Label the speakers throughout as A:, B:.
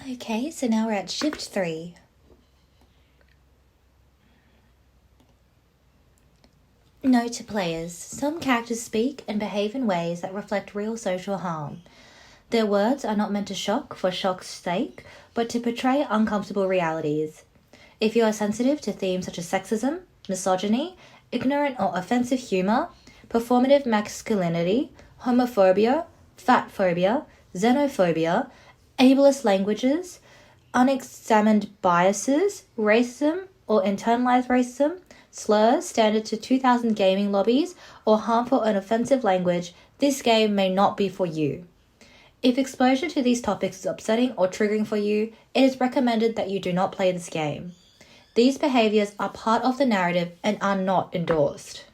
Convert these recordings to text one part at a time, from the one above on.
A: Okay, so now we're at shift 3. Note to players. Some characters speak and behave in ways that reflect real social harm. Their words are not meant to shock for shock's sake, but to portray uncomfortable realities. If you are sensitive to themes such as sexism, misogyny, ignorant or offensive humor, performative masculinity, homophobia, fatphobia, xenophobia, ableist languages, unexamined biases, racism or internalized racism, slurs standard to 2000 gaming lobbies, or harmful and offensive language, this game may not be for you. If exposure to these topics is upsetting or triggering for you, it is recommended that you do not play this game. These behaviors are part of the narrative and are not endorsed.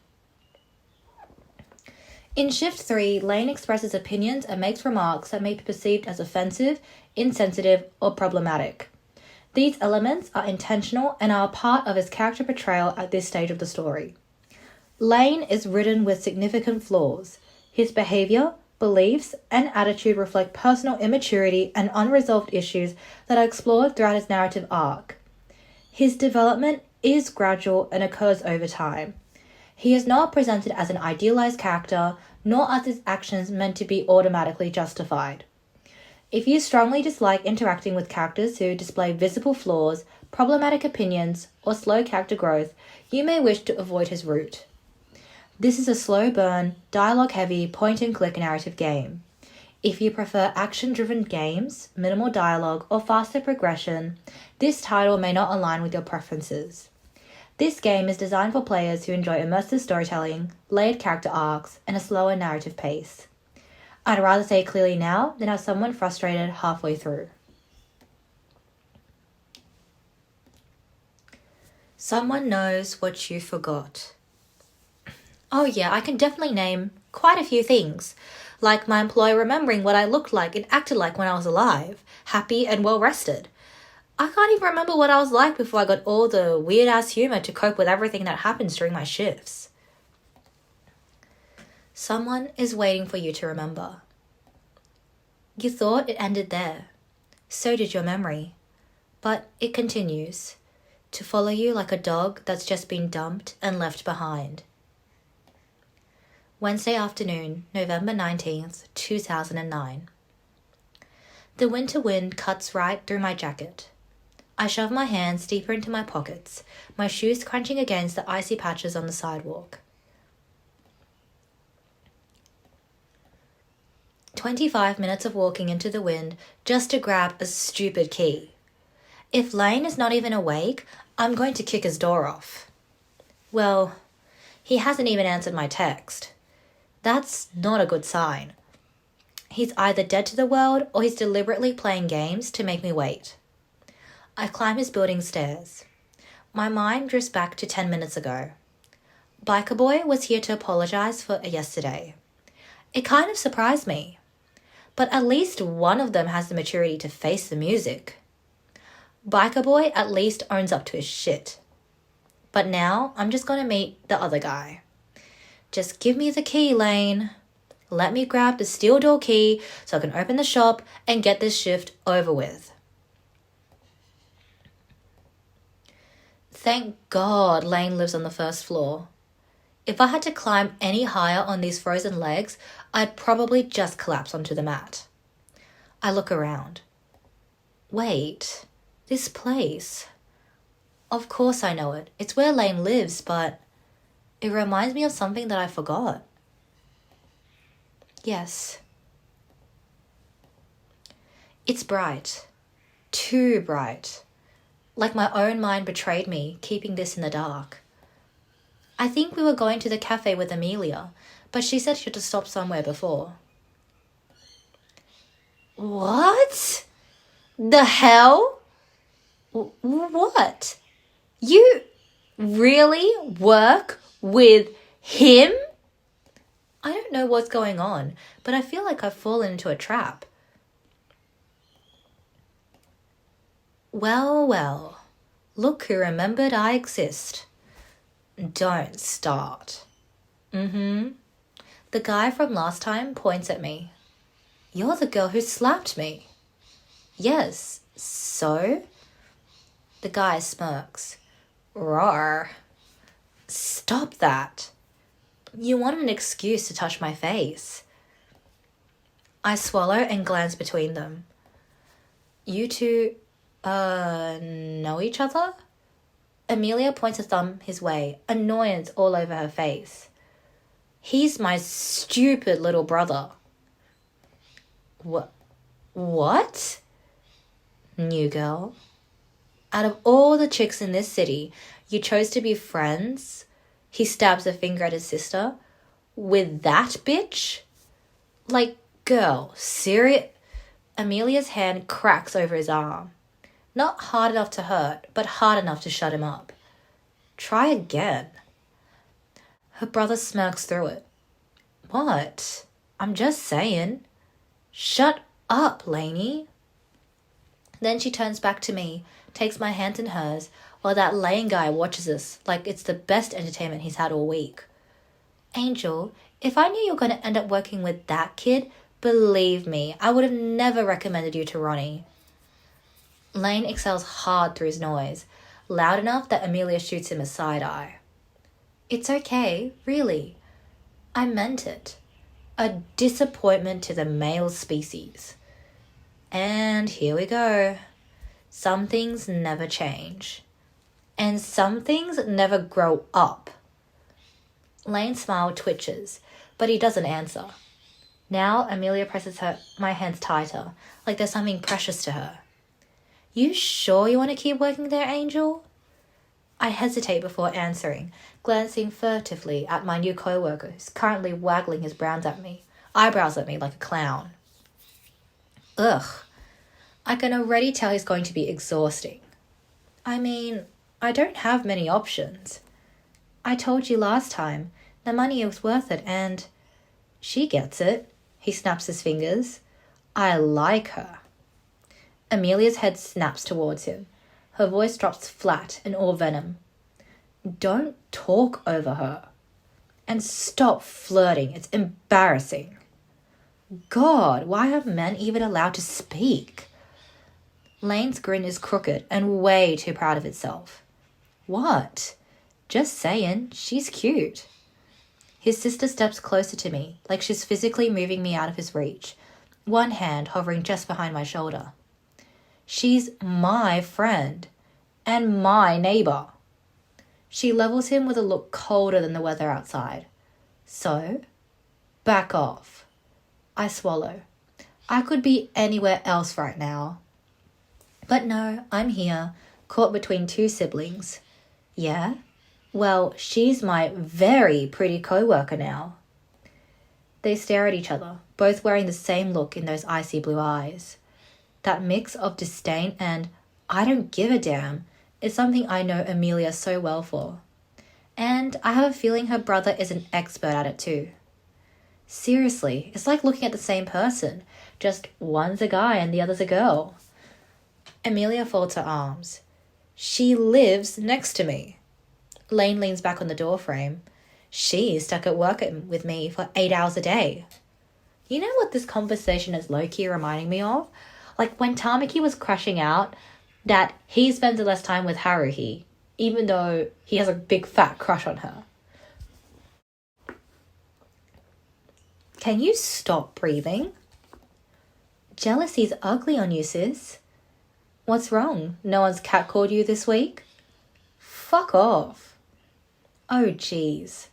A: In Shift 3, Lane expresses opinions and makes remarks that may be perceived as offensive, insensitive, or problematic. These elements are intentional and are a part of his character portrayal at this stage of the story. Lane is written with significant flaws. His behavior, beliefs, and attitude reflect personal immaturity and unresolved issues that are explored throughout his narrative arc. His development is gradual and occurs over time. He is not presented as an idealized character, nor are his actions meant to be automatically justified. If you strongly dislike interacting with characters who display visible flaws, problematic opinions, or slow character growth, you may wish to avoid his route. This is a slow burn, dialogue-heavy, point-and-click narrative game. If you prefer action-driven games, minimal dialogue, or faster progression, this title may not align with your preferences. This game is designed for players who enjoy immersive storytelling, layered character arcs, and a slower narrative pace. I'd rather say it clearly now than have someone frustrated halfway through. Someone knows what you forgot. Oh yeah, I can definitely name quite a few things, like my employer remembering what I looked like and acted like when I was alive, happy and well-rested. I can't even remember what I was like before I got all the weird-ass humor to cope with everything that happens during my shifts. Someone is waiting for you to remember. You thought it ended there. So did your memory. But it continues to follow you like a dog that's just been dumped and left behind. Wednesday afternoon, November 19th, 2009. The winter wind cuts right through my jacket. I shove my hands deeper into my pockets, my shoes crunching against the icy patches on the sidewalk. 25 minutes of walking into the wind just to grab a stupid key. If Lane is not even awake, I'm going to kick his door off. Well, he hasn't even answered my text. That's not a good sign. He's either dead to the world or he's deliberately playing games to make me wait. I climb his building stairs. My mind drifts back to 10 minutes ago. Biker Boy was here to apologize for yesterday. It kind of surprised me. But at least one of them has the maturity to face the music. Biker Boy at least owns up to his shit. But now I'm just going to meet the other guy. Just give me the key, Lane. Let me grab the steel door key so I can open the shop and get this shift over with. Thank God Lane lives on the first floor. If I had to climb any higher on these frozen legs, I'd probably just collapse onto the mat. I look around. Wait, this place. Of course I know it. It's where Lane lives, but it reminds me of something that I forgot. Yes. It's bright. Too bright. Like my own mind betrayed me, keeping this in the dark. I think we were going to the cafe with Amelia, but she said she had to stop somewhere before. What? The hell? What? You really work with him? I don't know what's going on, but I feel like I've fallen into a trap. Well, well. Look who remembered I exist. Don't start. The guy from last time points at me. You're the girl who slapped me. Yes, So? The guy smirks. Roar. Stop that. You want an excuse to touch my face. I swallow and glance between them. You two, know each other? Amelia points a thumb his way, annoyance all over her face. He's my stupid little brother. What? New girl. Out of all the chicks in this city, you chose to be friends? He stabs a finger at his sister. With that bitch? Like, girl, serious? Amelia's hand cracks over his arm. Not hard enough to hurt, but hard enough to shut him up. Try again. Her brother smirks through it. What? I'm just saying. Shut up, Laney. Then she turns back to me, takes my hand in hers, while that Lane guy watches us like it's the best entertainment he's had all week. Angel, if I knew you were going to end up working with that kid, believe me, I would have never recommended you to Ronnie. Lane exhales hard through his noise, loud enough that Amelia shoots him a side eye. It's okay, really. I meant it. A disappointment to the male species. And here we go. Some things never change. And some things never grow up. Lane's smile twitches, but he doesn't answer. Now Amelia presses my hands tighter, like there's something precious to her. You sure you want to keep working there, Angel? I hesitate before answering, glancing furtively at my new coworker who's currently waggling his eyebrows at me like a clown. Ugh. I can already tell he's going to be exhausting. I mean, I don't have many options. I told you last time, the money was worth it and... She gets it. He snaps his fingers. I like her. Amelia's head snaps towards him. Her voice drops flat and all venom. Don't talk over her. And stop flirting. It's embarrassing. God, why are men even allowed to speak? Lane's grin is crooked and way too proud of itself. What? Just saying, she's cute. His sister steps closer to me, like she's physically moving me out of his reach, one hand hovering just behind my shoulder. She's my friend and my neighbour. She levels him with a look colder than the weather outside. So, back off. I swallow. I could be anywhere else right now. But no, I'm here, caught between two siblings. Yeah? Well, she's my very pretty coworker now. They stare at each other, both wearing the same look in those icy blue eyes. That mix of disdain and I don't give a damn is something I know Amelia so well for. And I have a feeling her brother is an expert at it too. Seriously, it's like looking at the same person, just one's a guy and the other's a girl. Amelia folds her arms. She lives next to me. Lane leans back on the doorframe. She's stuck at work with me for 8 hours a day. You know what this conversation is low-key reminding me of? Like when Tamaki was crashing out that he spends less time with Haruhi, even though he has a big fat crush on her. Can you stop breathing? Jealousy's ugly on you, sis. What's wrong? No one's catcalled you this week? Fuck off. Oh, jeez.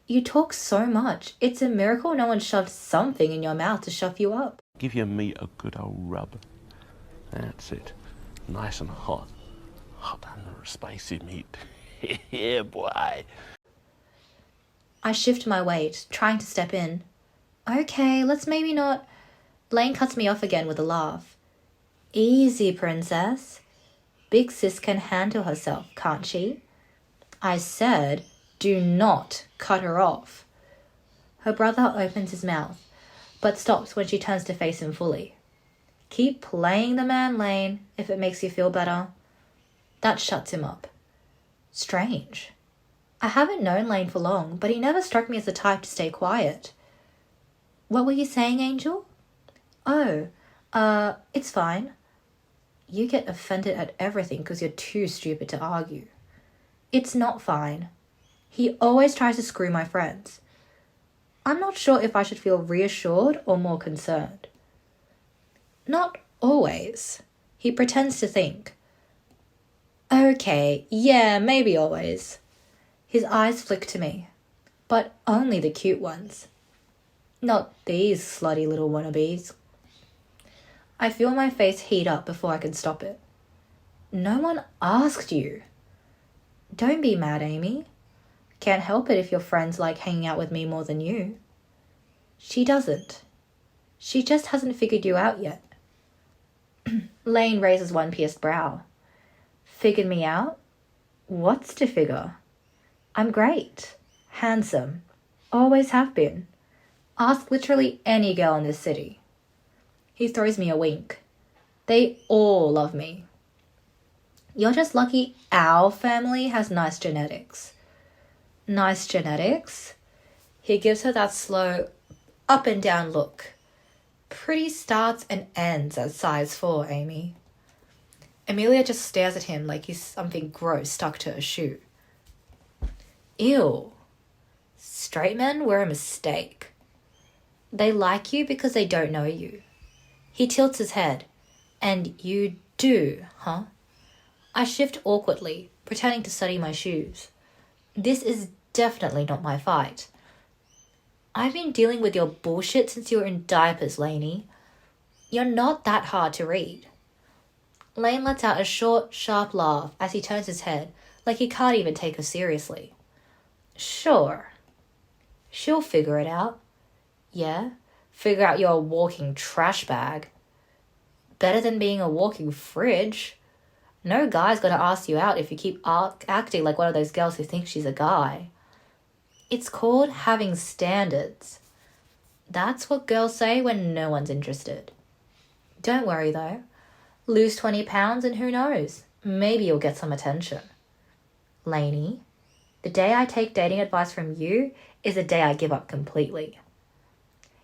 A: You talk so much. It's a miracle no one shoved something in your mouth to shove you up.
B: Give your meat a good old rub. That's it. Nice and hot. Hot and spicy meat. Yeah, boy.
A: I shift my weight, trying to step in. Okay, let's maybe not... Lane cuts me off again with a laugh. Easy, princess. Big sis can handle herself, can't she? I said, do not cut her off. Her brother opens his mouth, but stops when she turns to face him fully. Keep playing the man, Lane, if it makes you feel better. That shuts him up. Strange. I haven't known Lane for long, but he never struck me as the type to stay quiet. What were you saying, Angel? Oh, it's fine. You get offended at everything because you're too stupid to argue. It's not fine. He always tries to screw my friends. I'm not sure if I should feel reassured or more concerned. Not always. He pretends to think. Okay, yeah, maybe always. His eyes flick to me, but only the cute ones. Not these slutty little wannabes. I feel my face heat up before I can stop it. No one asked you. Don't be mad, Amy. Can't help it if your friends like hanging out with me more than you. She doesn't. She just hasn't figured you out yet. Lane raises one pierced brow. Figured me out? What's to figure? I'm great. Handsome. Always have been. Ask literally any girl in this city. He throws me a wink. They all love me. You're just lucky our family has nice genetics. Nice genetics? He gives her that slow up and down look. Pretty starts and ends at size 4, Amy. Amelia just stares at him like he's something gross stuck to a shoe. Ew. Straight men were a mistake. They like you because they don't know you. He tilts his head. And you do, huh? I shift awkwardly, pretending to study my shoes. This is definitely not my fight. I've been dealing with your bullshit since you were in diapers, Laney. You're not that hard to read. Lane lets out a short, sharp laugh as he turns his head, like he can't even take her seriously. Sure. She'll figure it out. Yeah? Figure out you're a walking trash bag. Better than being a walking fridge. No guy's gonna ask you out if you keep acting like one of those girls who think she's a guy. It's called having standards. That's what girls say when no one's interested. Don't worry though. Lose 20 pounds and who knows? Maybe you'll get some attention. Laney, the day I take dating advice from you is the day I give up completely.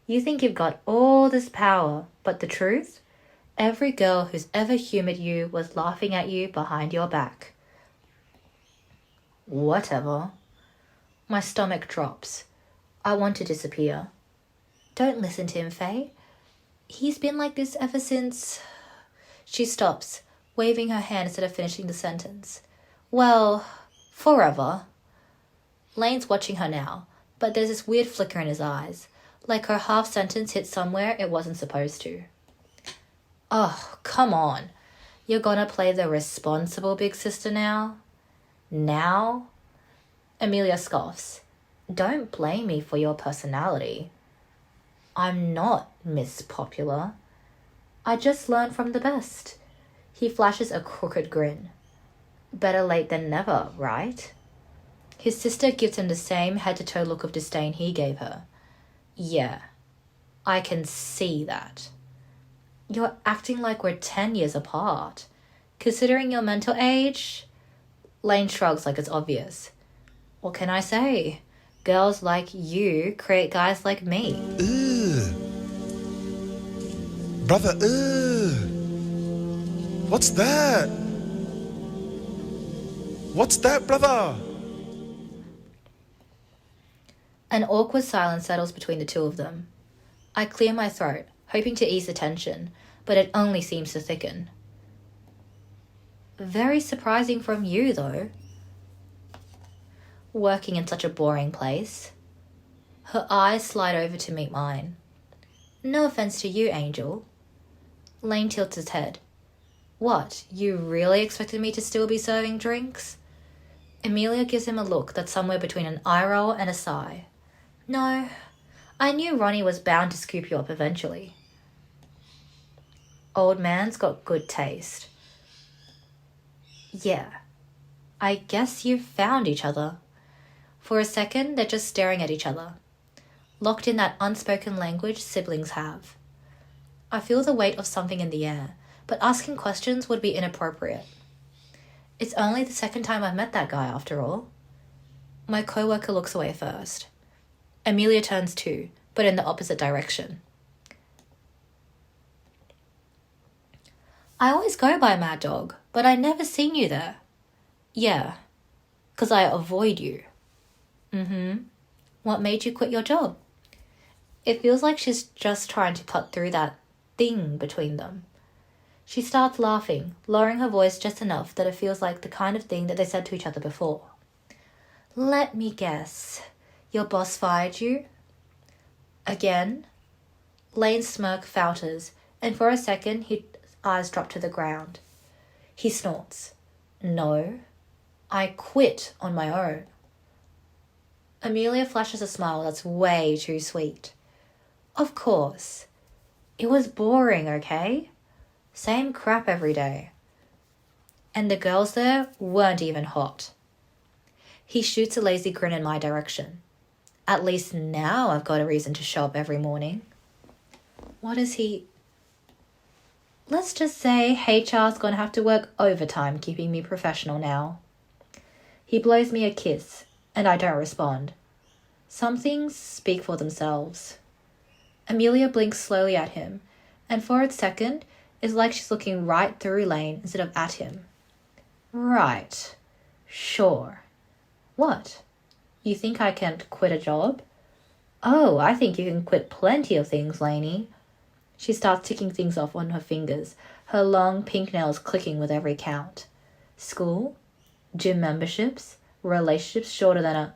A: You think you've got all this power, but the truth? Every girl who's ever humoured you was laughing at you behind your back. Whatever. My stomach drops. I want to disappear. Don't listen to him, Faye. He's been like this ever since... She stops, waving her hand instead of finishing the sentence. Well, forever. Lane's watching her now, but there's this weird flicker in his eyes, like her half-sentence hit somewhere it wasn't supposed to. Oh, come on. You're gonna play the responsible big sister now? Now? Amelia scoffs. Don't blame me for your personality. I'm not Miss Popular. I just learned from the best. He flashes a crooked grin. Better late than never, right? His sister gives him the same head-to-toe look of disdain he gave her. Yeah, I can see that. You're acting like we're 10 years apart. Considering your mental age? Lane shrugs like it's obvious. What can I say? Girls like you create guys like me.
C: Ugh. Brother, ugh. What's that? What's that, brother?
A: An awkward silence settles between the two of them. I clear my throat, hoping to ease the tension, but it only seems to thicken. Very surprising from you, though. Working in such a boring place. Her eyes slide over to meet mine. No offense to you, Angel. Lane tilts his head. What, you really expected me to still be serving drinks? Amelia gives him a look that's somewhere between an eye roll and a sigh. No, I knew Ronnie was bound to scoop you up eventually. Old man's got good taste. Yeah, I guess you've found each other. For a second, they're just staring at each other, locked in that unspoken language siblings have. I feel the weight of something in the air, but asking questions would be inappropriate. It's only the second time I've met that guy, after all. My coworker looks away first. Amelia turns too, but in the opposite direction. I always go by Mad Dog, but I never seen you there. Yeah, 'cause I avoid you. What made you quit your job? It feels like she's just trying to cut through that thing between them. She starts laughing, lowering her voice just enough that it feels like the kind of thing that they said to each other before. Let me guess. Your boss fired you? Again? Lane's smirk falters, and for a second his eyes drop to the ground. He snorts. No, I quit on my own. Amelia flashes a smile that's way too sweet. Of course. It was boring, okay? Same crap every day. And the girls there weren't even hot. He shoots a lazy grin in my direction. At least now I've got a reason to show up every morning. What is he? Let's just say HR's gonna have to work overtime keeping me professional now. He blows me a kiss, and I don't respond. Some things speak for themselves. Amelia blinks slowly at him, and for a second, it's like she's looking right through Lane instead of at him. Right. Sure. What? You think I can't quit a job? Oh, I think you can quit plenty of things, Laney. She starts ticking things off on her fingers, her long pink nails clicking with every count. School, gym memberships, relationships shorter than a...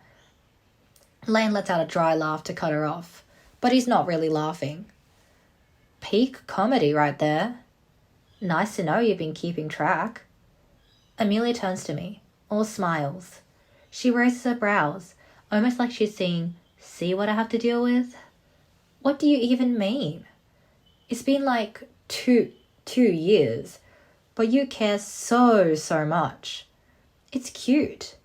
A: Lane lets out a dry laugh to cut her off, but he's not really laughing. Peak comedy right there. Nice to know you've been keeping track. Amelia turns to me, all smiles. She raises her brows, almost like she's saying, see what I have to deal with? What do you even mean? It's been like two years, but you care so much. It's cute.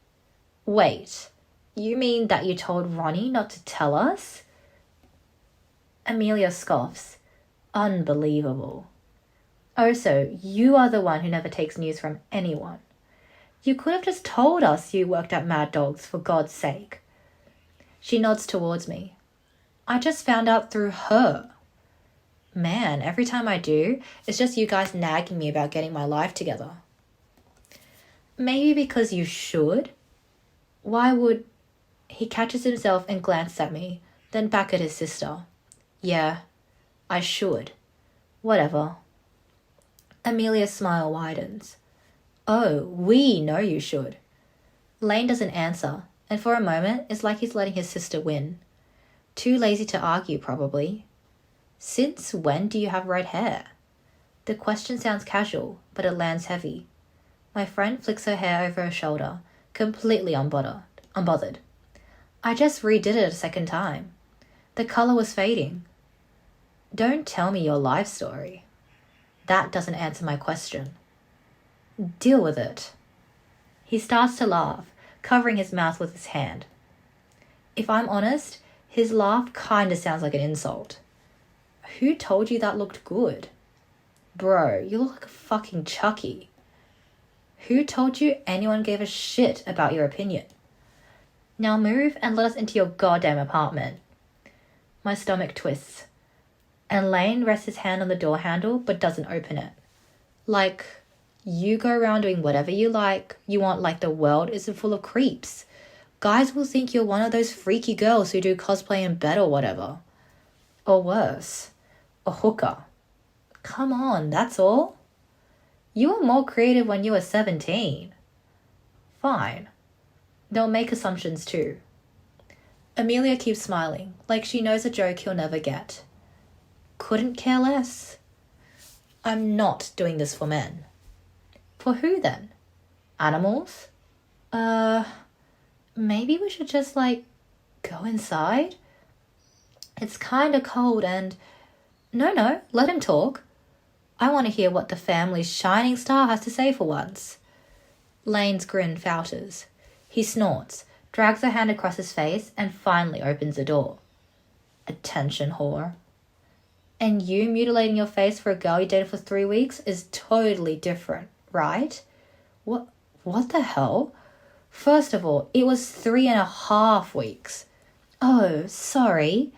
A: Wait, you mean that you told Ronnie not to tell us? Amelia scoffs. Unbelievable. Oh, so you are the one who never takes news from anyone. You could have just told us you worked at Mad Dogs, for God's sake. She nods towards me. I just found out through her. Man, every time I do, it's just you guys nagging me about getting my life together. Maybe because you should? Why would... He catches himself and glances at me, then back at his sister. Yeah, I should. Whatever. Amelia's smile widens. Oh, we know you should. Lane doesn't answer, and for a moment it's like he's letting his sister win. Too lazy to argue, probably. Since when do you have red hair? The question sounds casual, but it lands heavy. My friend flicks her hair over her shoulder, completely unbothered. I just redid it a second time. The colour was fading. Don't tell me your life story. That doesn't answer my question. Deal with it. He starts to laugh, covering his mouth with his hand. If I'm honest, his laugh kinda sounds like an insult. Who told you that looked good? Bro, you look like a fucking Chucky. Who told you anyone gave a shit about your opinion? Now move and let us into your goddamn apartment. My stomach twists, and Lane rests his hand on the door handle but doesn't open it. Like, you go around doing whatever you want like the world isn't full of creeps. Guys will think you're one of those freaky girls who do cosplay in bed or whatever. Or worse, a hooker. Come on, that's all? You were more creative when you were 17. Fine. They'll make assumptions too. Amelia keeps smiling, like she knows a joke he'll never get. Couldn't care less. I'm not doing this for men. For who then? Animals? Maybe we should just, go inside? It's kinda cold and... No, let him talk. I want to hear what the family's shining star has to say for once. Lane's grin falters. He snorts, drags a hand across his face, and finally opens the door. Attention, whore. And you mutilating your face for a girl you dated for 3 weeks is totally different, right? What the hell? First of all, it was 3.5 weeks. Oh, sorry.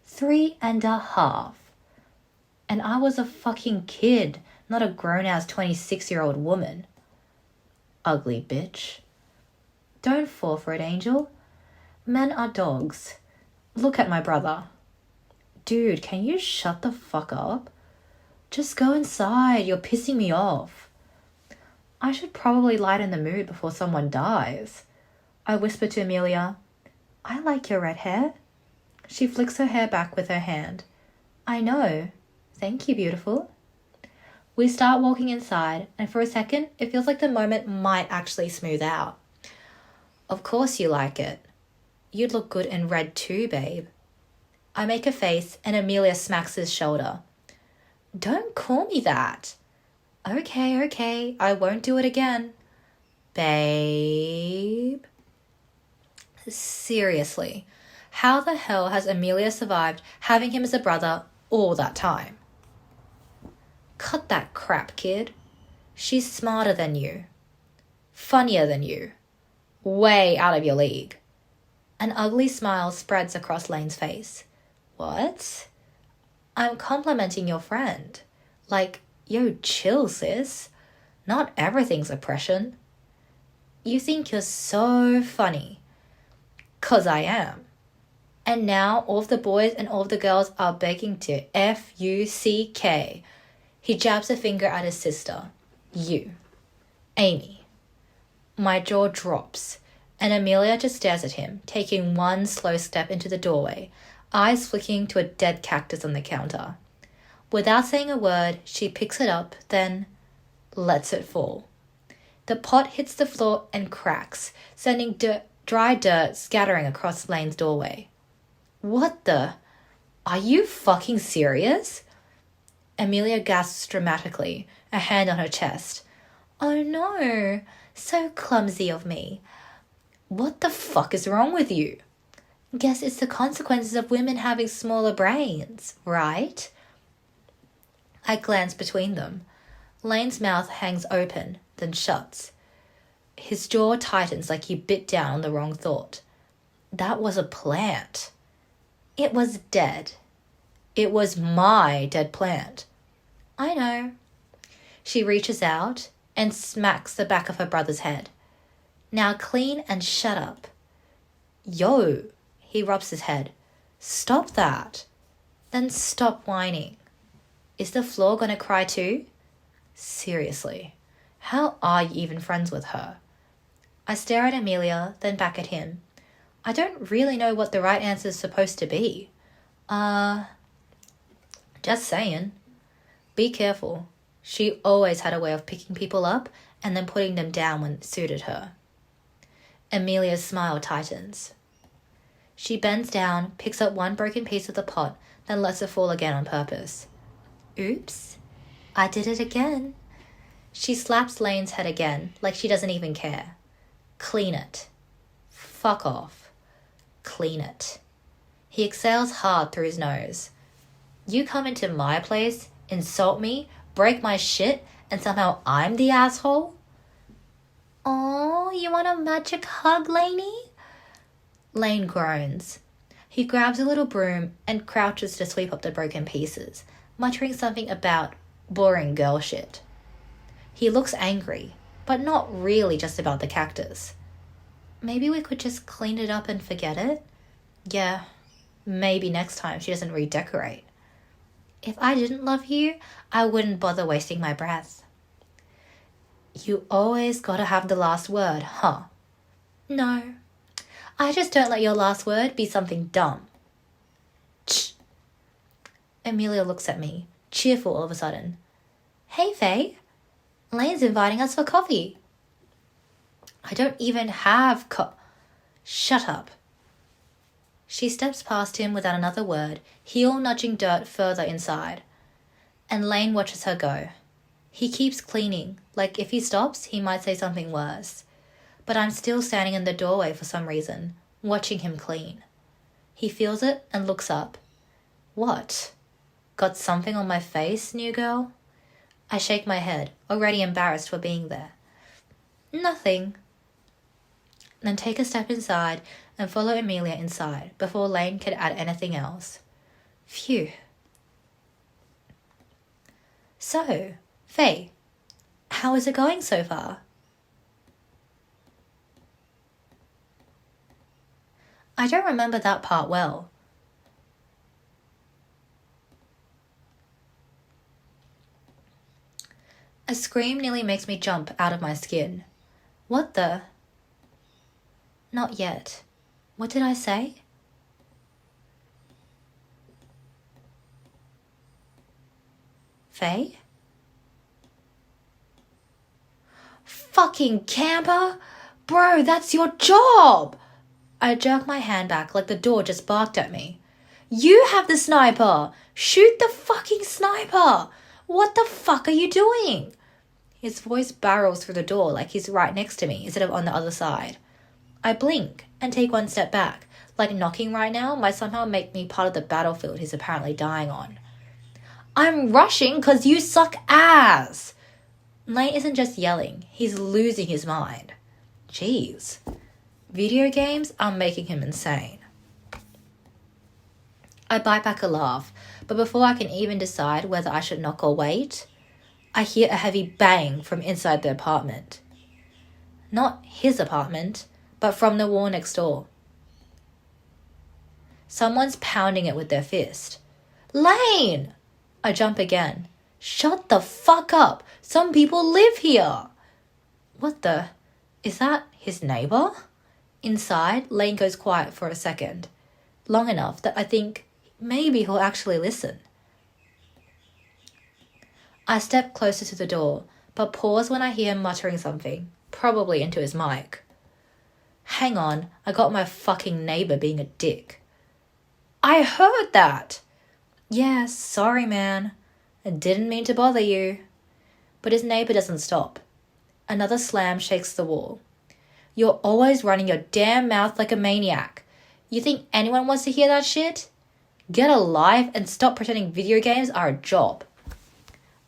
A: 3.5. And I was a fucking kid, not a grown-ass 26-year-old woman. Ugly bitch. Don't fall for it, Angel. Men are dogs. Look at my brother. Dude, can you shut the fuck up? Just go inside, you're pissing me off. I should probably lighten the mood before someone dies. I whisper to Amelia, I like your red hair. She flicks her hair back with her hand. I know. Thank you, beautiful. We start walking inside, and for a second, it feels like the moment might actually smooth out. Of course you like it. You'd look good in red too, babe. I make a face, and Amelia smacks his shoulder. Don't call me that. Okay, I won't do it again. Babe. Seriously, how the hell has Amelia survived having him as a brother all that time? Cut that crap, kid. She's smarter than you. Funnier than you. Way out of your league. An ugly smile spreads across Lane's face. What? I'm complimenting your friend. Like, yo, chill, sis. Not everything's oppression. You think you're so funny. 'Cause I am. And now all of the boys and all of the girls are begging to F-U-C-K. He jabs a finger at his sister. You. Amy. My jaw drops, and Amelia just stares at him, taking one slow step into the doorway, eyes flicking to a dead cactus on the counter. Without saying a word, she picks it up, then lets it fall. The pot hits the floor and cracks, sending dry dirt scattering across Lane's doorway. What the? Are you fucking serious? Amelia gasps dramatically, a hand on her chest. Oh no, so clumsy of me. What the fuck is wrong with you? Guess it's the consequences of women having smaller brains, right? I glance between them. Lane's mouth hangs open, then shuts. His jaw tightens like he bit down on the wrong thought. That was a plant. It was dead. It was my dead plant. I know. She reaches out and smacks the back of her brother's head. Now clean and shut up. Yo, he rubs his head. Stop that. Then stop whining. Is the floor gonna cry too? Seriously, how are you even friends with her? I stare at Amelia, then back at him. I don't really know what the right answer is supposed to be. Just saying. Be careful. She always had a way of picking people up and then putting them down when it suited her. Amelia's smile tightens. She bends down, picks up one broken piece of the pot, then lets it fall again on purpose. Oops, I did it again. She slaps Lane's head again, like she doesn't even care. Clean it. Fuck off. Clean it. He exhales hard through his nose. You come into my place, insult me, break my shit, and somehow I'm the asshole? Aw, you want a magic hug, Laney? Lane groans. He grabs a little broom and crouches to sweep up the broken pieces, muttering something about boring girl shit. He looks angry, but not really just about the cactus. Maybe we could just clean it up and forget it? Yeah, maybe next time she doesn't redecorate. If I didn't love you, I wouldn't bother wasting my breath. You always gotta have the last word, huh? No. I just don't let your last word be something dumb. Shh. Amelia looks at me, cheerful all of a sudden. Hey, Faye. Lane's inviting us for coffee. I don't even have Shut up. She steps past him without another word, heel nudging dirt further inside. And Lane watches her go. He keeps cleaning, like if he stops, he might say something worse. But I'm still standing in the doorway for some reason, watching him clean. He feels it and looks up. What? Got something on my face, new girl? I shake my head, already embarrassed for being there. Nothing. Then take a step inside and follow Amelia inside before Lane could add anything else. Phew. So, Faye, how is it going so far? I don't remember that part well. A scream nearly makes me jump out of my skin. What the? Not yet. What did I say? Faye? Fucking camper? Bro, that's your job! I jerk my hand back like the door just barked at me. You have the sniper! Shoot the fucking sniper! What the fuck are you doing? His voice barrels through the door like he's right next to me instead of on the other side. I blink and take one step back, like knocking right now might somehow make me part of the battlefield he's apparently dying on. I'm rushing 'cause you suck ass! Lane isn't just yelling, he's losing his mind. Jeez. Video games are making him insane. I bite back a laugh, but before I can even decide whether I should knock or wait, I hear a heavy bang from inside the apartment. Not his apartment, but from the wall next door. Someone's pounding it with their fist. Lane! I jump again. Shut the fuck up! Some people live here! What the? Is that his neighbour? Inside, Lane goes quiet for a second. Long enough that I think maybe he'll actually listen. I step closer to the door, but pause when I hear him muttering something, probably into his mic. Hang on, I got my fucking neighbour being a dick. I heard that! Yeah, sorry man. I didn't mean to bother you. But his neighbour doesn't stop. Another slam shakes the wall. You're always running your damn mouth like a maniac. You think anyone wants to hear that shit? Get a life and stop pretending video games are a job.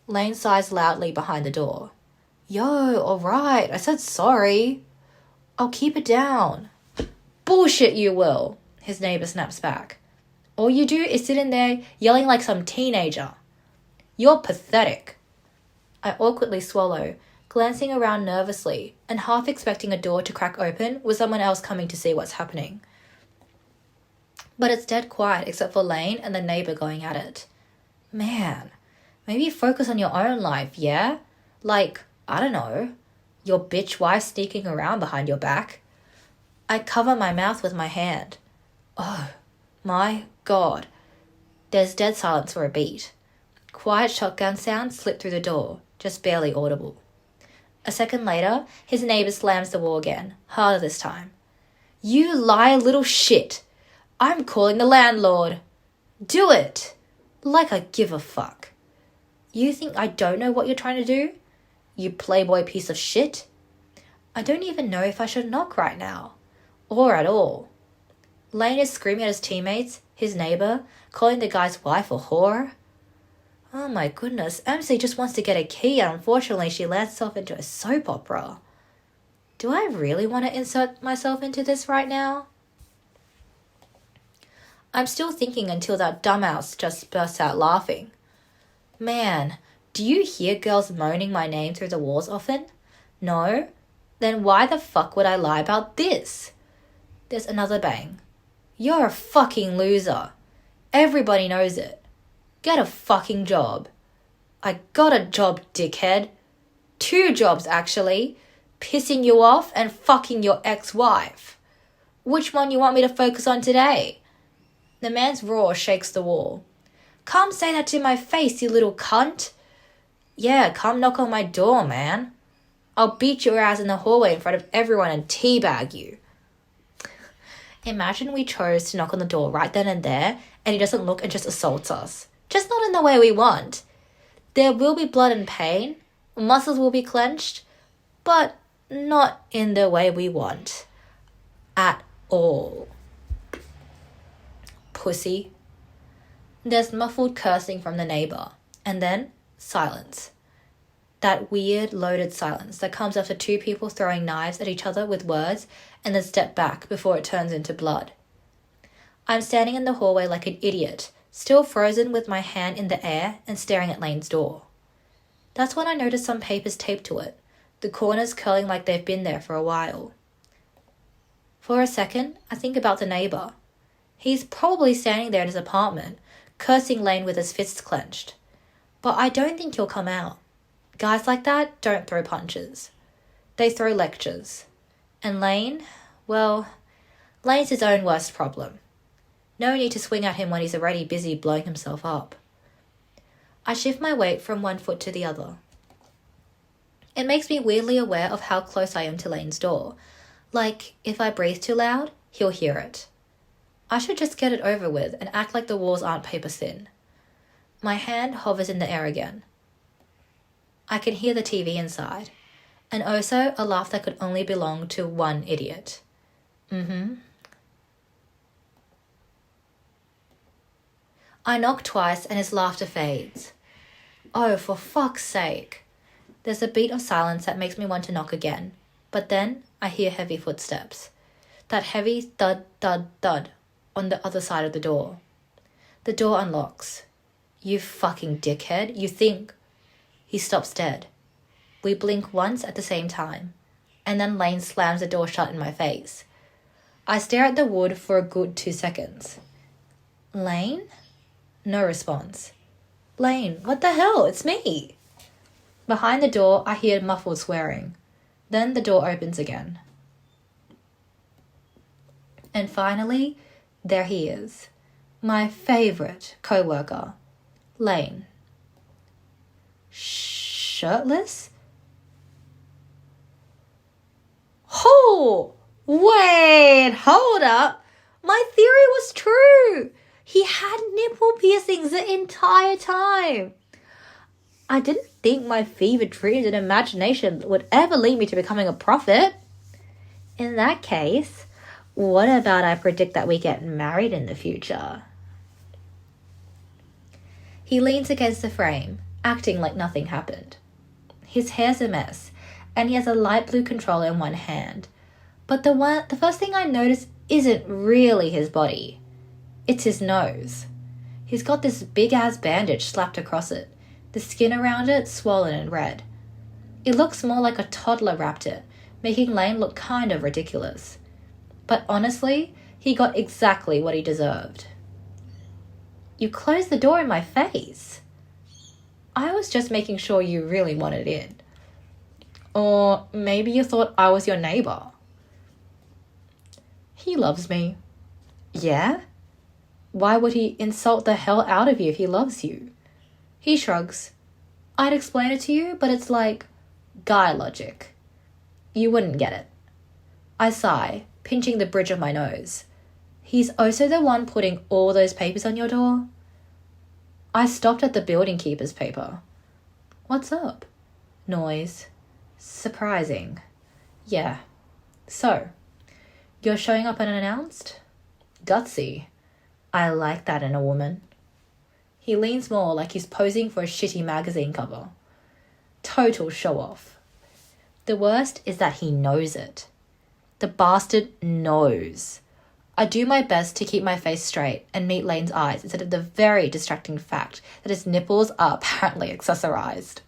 A: Lane sighs loudly behind the door. Yo, alright, I said sorry. I'll keep it down. Bullshit you will, his neighbour snaps back. All you do is sit in there yelling like some teenager. You're pathetic. I awkwardly swallow, glancing around nervously and half expecting a door to crack open with someone else coming to see what's happening. But it's dead quiet except for Lane and the neighbour going at it. Man, maybe focus on your own life, yeah? Like, I don't know, your bitch wife sneaking around behind your back. I cover my mouth with my hand. Oh, my God. There's dead silence for a beat. Quiet shotgun sounds slip through the door, just barely audible. A second later, his neighbour slams the wall again, harder this time. You lie little shit. I'm calling the landlord. Do it. Like I give a fuck. You think I don't know what you're trying to do? You playboy piece of shit. I don't even know if I should knock right now. Or at all. Lane is screaming at his teammates, his neighbour, calling the guy's wife a whore. Oh my goodness, MC just wants to get a key and unfortunately she lands herself into a soap opera. Do I really want to insert myself into this right now? I'm still thinking until that dumbass just bursts out laughing. Man, do you hear girls moaning my name through the walls often? No? Then why the fuck would I lie about this? There's another bang. You're a fucking loser. Everybody knows it. Get a fucking job. I got a job, dickhead. 2 jobs, actually. Pissing you off and fucking your ex-wife. Which one you want me to focus on today? The man's roar shakes the wall. Come say that to my face, you little cunt. Yeah, come knock on my door, man. I'll beat your ass in the hallway in front of everyone and teabag you. Imagine we chose to knock on the door right then and there and he doesn't look and just assaults us. Just not in the way we want. There will be blood and pain, muscles will be clenched, but not in the way we want. At all. Pussy. There's muffled cursing from the neighbour, and then silence. That weird, loaded silence that comes after 2 people throwing knives at each other with words and then step back before it turns into blood. I'm standing in the hallway like an idiot, still frozen with my hand in the air and staring at Lane's door. That's when I noticed some papers taped to it, the corners curling like they've been there for a while. For a second, I think about the neighbour. He's probably standing there in his apartment, cursing Lane with his fists clenched. But I don't think he'll come out. Guys like that don't throw punches. They throw lectures. And Lane, well, Lane's his own worst problem. No need to swing at him when he's already busy blowing himself up. I shift my weight from one foot to the other. It makes me weirdly aware of how close I am to Lane's door. Like, if I breathe too loud, he'll hear it. I should just get it over with and act like the walls aren't paper thin. My hand hovers in the air again. I can hear the TV inside, and also a laugh that could only belong to one idiot. I knock twice and his laughter fades. Oh, for fuck's sake. There's a beat of silence that makes me want to knock again, but then I hear heavy footsteps. That heavy thud, thud, thud on the other side of the door. The door unlocks. You fucking dickhead, you think... He stops dead. We blink once at the same time, and then Lane slams the door shut in my face. I stare at the wood for a good 2 seconds. Lane? No response. Lane, what the hell? It's me. Behind the door, I hear muffled swearing. Then the door opens again. And finally, there he is. My favourite coworker, Lane. Shirtless? Oh, wait, hold up. My theory was true. He had nipple piercings the entire time. I didn't think my fevered dreams and imagination would ever lead me to becoming a prophet. In that case, what about I predict that we get married in the future? He leans against the frame, acting like nothing happened. His hair's a mess, and he has a light blue controller in one hand. But the first thing I notice isn't really his body. It's his nose. He's got this big-ass bandage slapped across it, the skin around it swollen and red. It looks more like a toddler wrapped it, making Lane look kind of ridiculous. But honestly, he got exactly what he deserved. You closed the door in my face. I was just making sure you really wanted in. Or maybe you thought I was your neighbour. He loves me. Yeah? Why would he insult the hell out of you if he loves you? He shrugs. I'd explain it to you, but it's like guy logic. You wouldn't get it. I sigh, pinching the bridge of my nose. He's also the one putting all those papers on your door? I stopped at the building keeper's paper. What's up? Noise. Surprising. Yeah. So, you're showing up unannounced? Gutsy. I like that in a woman. He leans more like he's posing for a shitty magazine cover. Total show-off. The worst is that he knows it. The bastard knows. I do my best to keep my face straight and meet Lane's eyes instead of the very distracting fact that his nipples are apparently accessorized.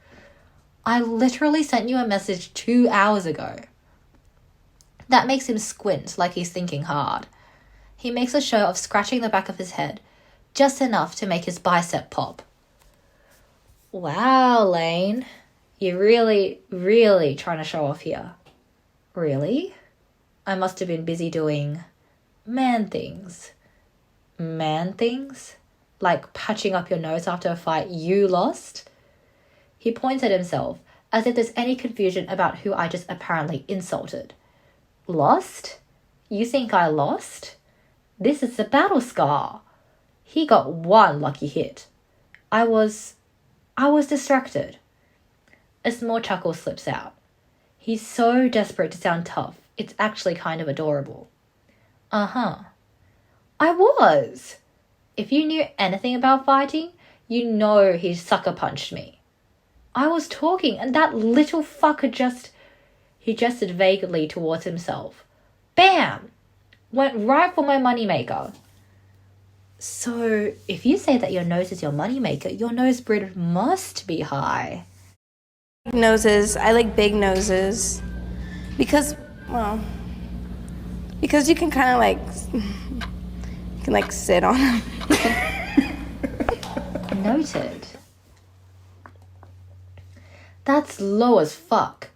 A: I literally sent you a message 2 hours ago. That makes him squint like he's thinking hard. He makes a show of scratching the back of his head, just enough to make his bicep pop. Wow, Lane. You're really, really trying to show off here. Really? I must have been busy doing man things. Man things? Like patching up your nose after a fight you lost? He points at himself, as if there's any confusion about who I just apparently insulted. Lost? You think I lost? This is a battle scar. He got one lucky hit. I was distracted. A small chuckle slips out. He's so desperate to sound tough, it's actually kind of adorable. Uh-huh. I was. If you knew anything about fighting, you know he sucker punched me. I was talking and that little fucker he gestured vaguely towards himself. Bam! Went right for my moneymaker. So, if you say that your nose is your moneymaker, your nose bridge must be high.
D: Noses. I like big noses. Because you can kind of like, you can like sit on them.
A: Noted. That's low as fuck.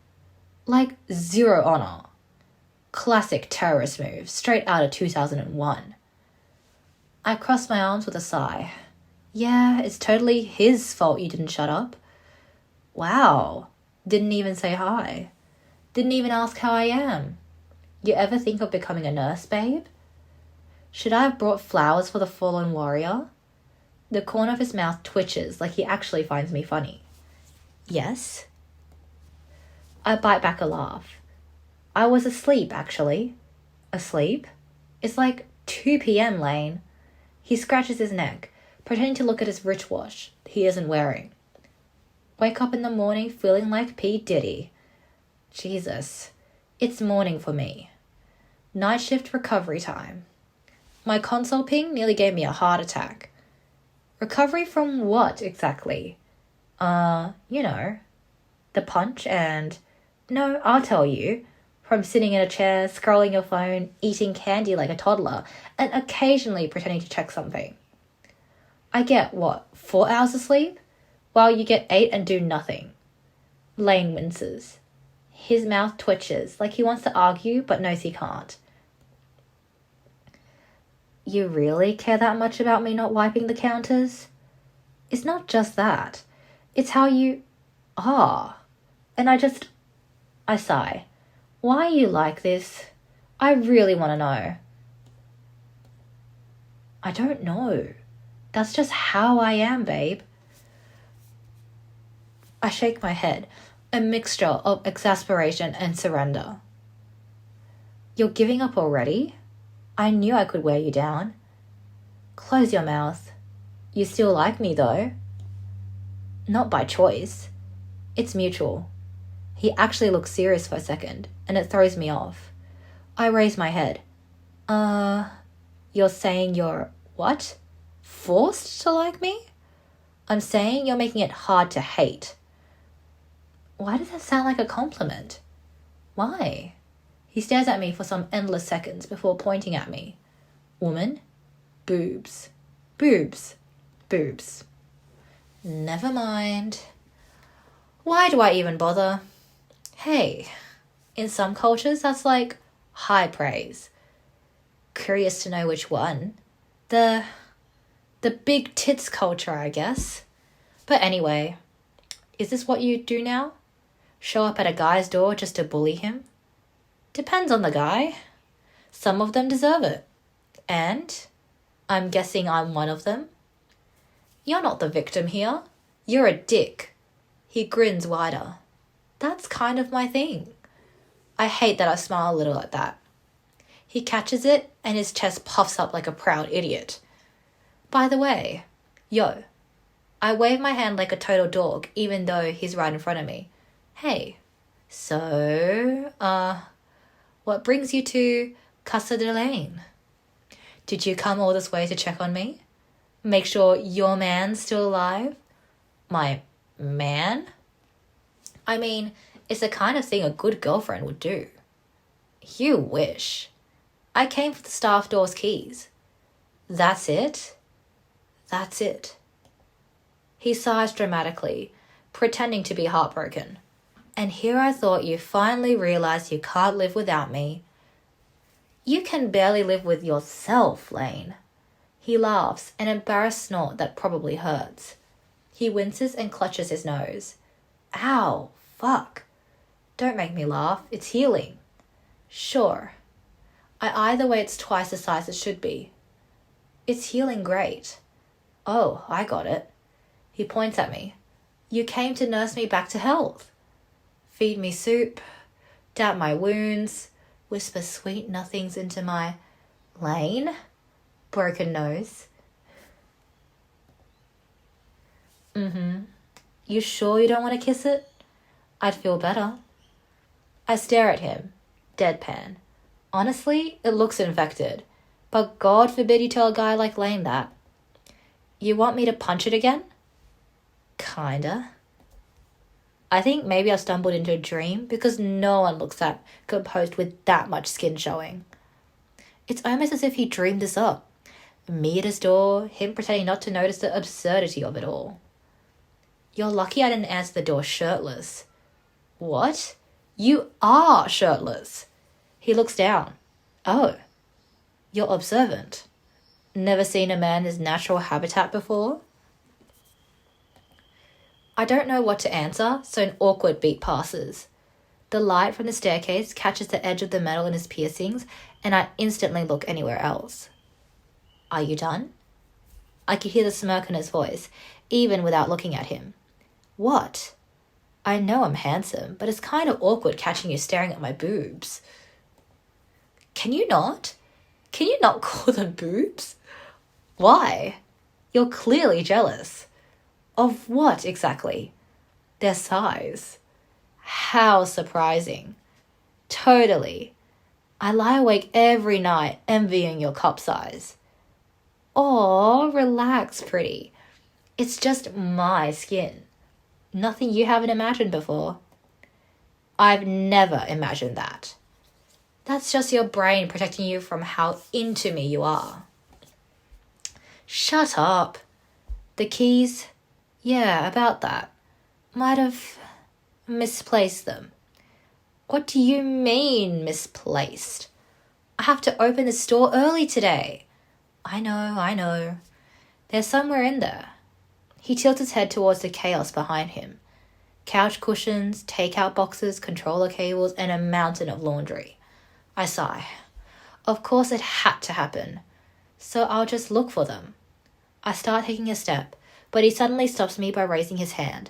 A: Like zero honor. Classic terrorist move, straight out of 2001. I crossed my arms with a sigh. Yeah, it's totally his fault you didn't shut up. Wow. Didn't even say hi. Didn't even ask how I am. You ever think of becoming a nurse, babe? Should I have brought flowers for the fallen warrior? The corner of his mouth twitches like he actually finds me funny. Yes? I bite back a laugh. I was asleep, actually. Asleep? It's like 2 p.m., Lane. He scratches his neck, pretending to look at his wristwatch he isn't wearing. Wake up in the morning feeling like P. Diddy. Jesus. It's morning for me. Night shift recovery time. My console ping nearly gave me a heart attack. Recovery from what, exactly? The punch and... No, I'll tell you. From sitting in a chair, scrolling your phone, eating candy like a toddler, and occasionally pretending to check something. I get, 4 hours of sleep? While you get 8 and do nothing. Lane winces. His mouth twitches like he wants to argue but knows he can't. You really care that much about me not wiping the counters? It's not just that. It's how you are. And I sigh. Why are you like this? I really want to know. I don't know. That's just how I am, babe. I shake my head, a mixture of exasperation and surrender. You're giving up already? I knew I could wear you down. Close your mouth. You still like me, though. Not by choice. It's mutual. He actually looks serious for a second, and it throws me off. I raise my head. You're saying you're, what? Forced to like me? I'm saying you're making it hard to hate. Why does that sound like a compliment? Why? He stares at me for some endless seconds before pointing at me. Woman? Boobs. Boobs. Boobs. Never mind. Why do I even bother? Hey, in some cultures that's like high praise. Curious to know which one. The big tits culture, I guess. But anyway, is this what you do now? Show up at a guy's door just to bully him? Depends on the guy. Some of them deserve it. And I'm guessing I'm one of them. You're not the victim here. You're a dick. He grins wider. That's kind of my thing. I hate that I smile a little at that. He catches it and his chest puffs up like a proud idiot. By the way, yo. I wave my hand like a total dog even though he's right in front of me. Hey, so, what brings you to Casa de Lane? Did you come all this way to check on me? Make sure your man's still alive? My man? I mean, it's the kind of thing a good girlfriend would do. You wish. I came for the staff door's keys. That's it? That's it. He sighs dramatically, pretending to be heartbroken. And here I thought you finally realized you can't live without me. You can barely live with yourself, Lane. He laughs, an embarrassed snort that probably hurts. He winces and clutches his nose. Ow, fuck. Don't make me laugh, it's healing. Sure. I eye the way it's twice the size it should be. It's healing great. Oh, I got it. He points at me. You came to nurse me back to health. Feed me soup, dab my wounds, whisper sweet nothings into my Lane, broken nose. You sure you don't want to kiss it? I'd feel better. I stare at him, deadpan. Honestly, it looks infected, but God forbid you tell a guy like Lane that. You want me to punch it again? Kinda. I think maybe I stumbled into a dream because no one looks that composed with that much skin showing. It's almost as if he dreamed this up. Me at his door, him pretending not to notice the absurdity of it all. You're lucky I didn't answer the door shirtless. What? You are shirtless. He looks down. Oh, you're observant. Never seen a man in his natural habitat before? I don't know what to answer, so an awkward beat passes. The light from the staircase catches the edge of the metal in his piercings, and I instantly look anywhere else. Are you done? I could hear the smirk in his voice, even without looking at him. What? I know I'm handsome, but it's kind of awkward catching you staring at my boobs. Can you not? Can you not call them boobs? Why? You're clearly jealous. Of what exactly? Their size. How surprising. Totally. I lie awake every night envying your cup size. Aw, relax, pretty. It's just my skin. Nothing you haven't imagined before. I've never imagined that. That's just your brain protecting you from how into me you are. Shut up. The keys? Yeah, about that. Might have misplaced them. What do you mean misplaced? I have to open the store early today. I know. They're somewhere in there. He tilts his head towards the chaos behind him. Couch cushions, takeout boxes, controller cables, and a mountain of laundry. I sigh. Of course it had to happen. So I'll just look for them. I start taking a step, but he suddenly stops me by raising his hand.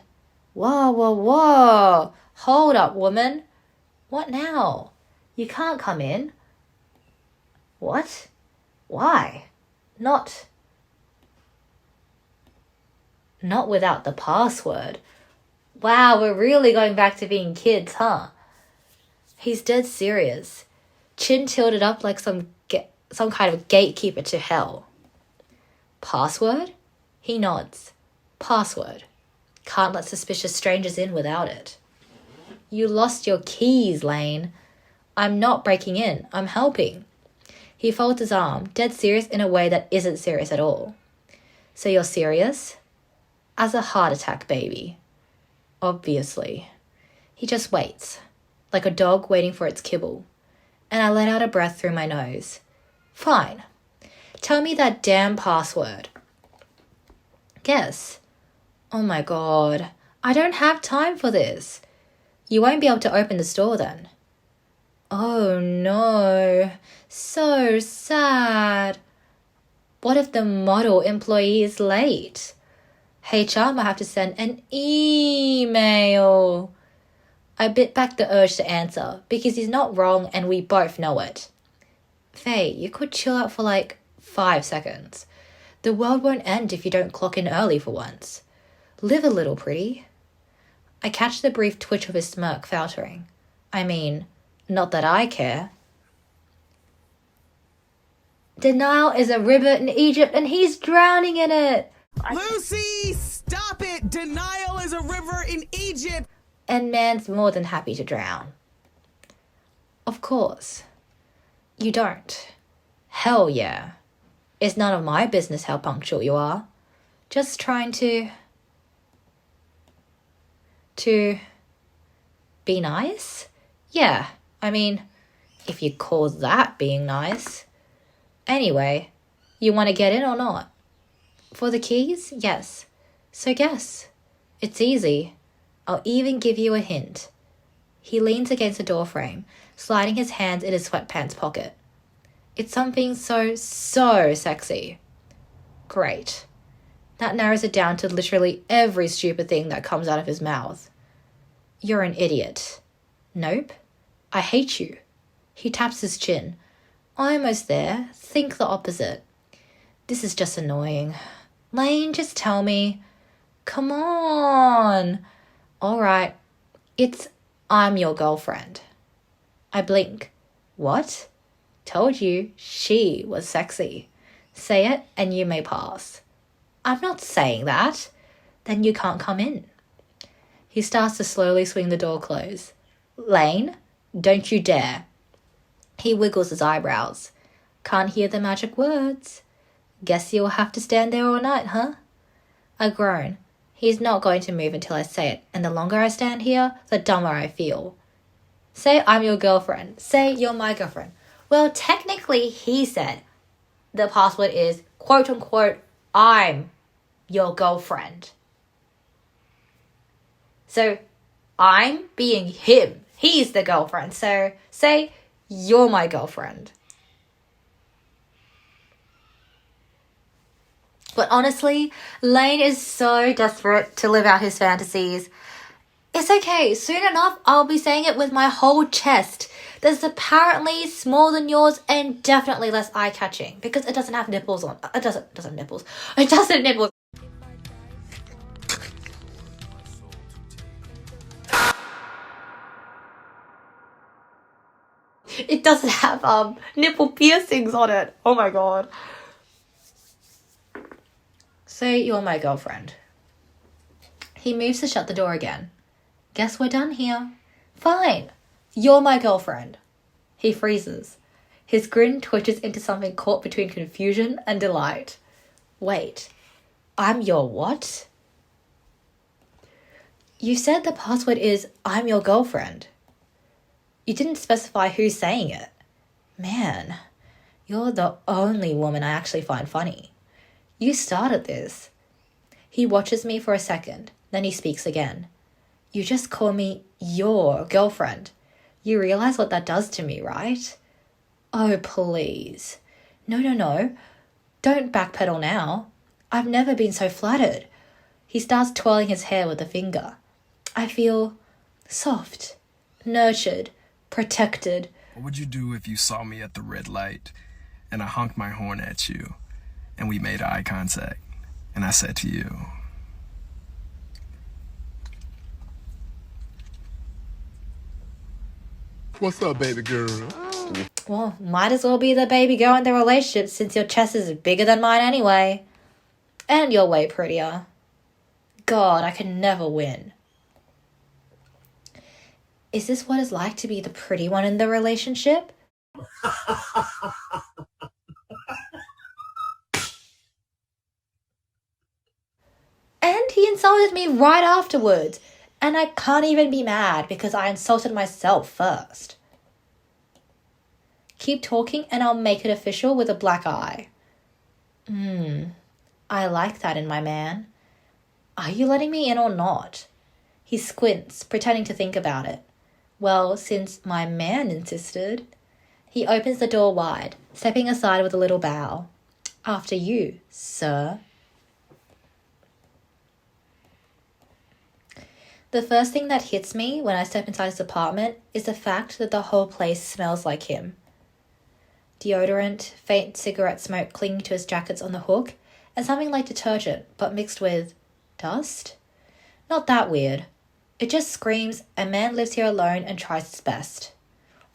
A: Whoa. Hold up, woman. What now? You can't come in. What? Why? Not without the password. Wow, we're really going back to being kids, huh? He's dead serious. Chin tilted up like some kind of gatekeeper to hell. Password? He nods. Password. Can't let suspicious strangers in without it. You lost your keys, Lane. I'm not breaking in. I'm helping. He folds his arm, dead serious in a way that isn't serious at all. So you're serious? As a heart attack, baby. Obviously. He just waits, like a dog waiting for its kibble. And I let out a breath through my nose. Fine. Tell me that damn password. Guess. Oh my god. I don't have time for this. You won't be able to open the store then. Oh no. So sad. What if the model employee is late? HR might have to send an email. I bit back the urge to answer because he's not wrong and we both know it. Faye, you could chill out for like 5 seconds. The world won't end if you don't clock in early for once. Live a little, pretty. I catch the brief twitch of his smirk faltering. I mean, not that I care. Denial is a river in Egypt and he's drowning in it.
E: Lucy, stop it! Denial is a river in Egypt!
A: And man's more than happy to drown. Of course. You don't. Hell yeah. It's none of my business how punctual you are. Just trying to be nice? Yeah, I mean, if you call that being nice. Anyway, you want to get in or not? For the keys? Yes. So guess. It's easy. I'll even give you a hint. He leans against the doorframe, sliding his hands in his sweatpants pocket. It's something so sexy. Great. That narrows it down to literally every stupid thing that comes out of his mouth. You're an idiot. Nope. I hate you. He taps his chin. Almost there. Think the opposite. This is just annoying. Lane, just tell me. Come on. All right. I'm your girlfriend. I blink. What? Told you she was sexy. Say it and you may pass. I'm not saying that. Then you can't come in. He starts to slowly swing the door closed. Lane, don't you dare. He wiggles his eyebrows. Can't hear the magic words. Guess you'll have to stand there all night, huh? I groan. He's not going to move until I say it, and the longer I stand here, the dumber I feel. Say I'm your girlfriend. Say you're my girlfriend. Well, technically, he said the password is, quote unquote, I'm your girlfriend. So I'm being him. He's the girlfriend. So say you're my girlfriend. But honestly, Lane is so desperate to live out his fantasies. It's okay. Soon enough, I'll be saying it with my whole chest. That's apparently smaller than yours and definitely less eye-catching because it doesn't have nipples on. It doesn't nipples. It doesn't nipples. It doesn't have nipple piercings on it. Oh my god. Say you're my girlfriend. He moves to shut the door again. Guess we're done here. Fine. You're my girlfriend. He freezes. His grin twitches into something caught between confusion and delight. Wait. I'm your what? You said the password is I'm your girlfriend. You didn't specify who's saying it. Man, you're the only woman I actually find funny. You started this. He watches me for a second, then he speaks again. You just call me your girlfriend. You realize what that does to me, right? Oh, please. No. Don't backpedal now. I've never been so flattered. He starts twirling his hair with a finger. I feel soft, nurtured, protected.
F: What would you do if you saw me at the red light and I honked my horn at you and we made eye contact and I said to you,
C: What's up, baby girl?
A: Well, might as well be the baby girl in the relationship since your chest is bigger than mine anyway. And you're way prettier. God, I can never win. Is this what it's like to be the pretty one in the relationship? And he insulted me right afterwards. And I can't even be mad because I insulted myself first. Keep talking and I'll make it official with a black eye. I like that in my man. Are you letting me in or not? He squints, pretending to think about it. Well, since my man insisted. He opens the door wide, stepping aside with a little bow. After you, sir. The first thing that hits me when I step inside his apartment is the fact that the whole place smells like him. Deodorant, faint cigarette smoke clinging to his jackets on the hook, and something like detergent, but mixed with dust? Not that weird. It just screams a man lives here alone and tries his best.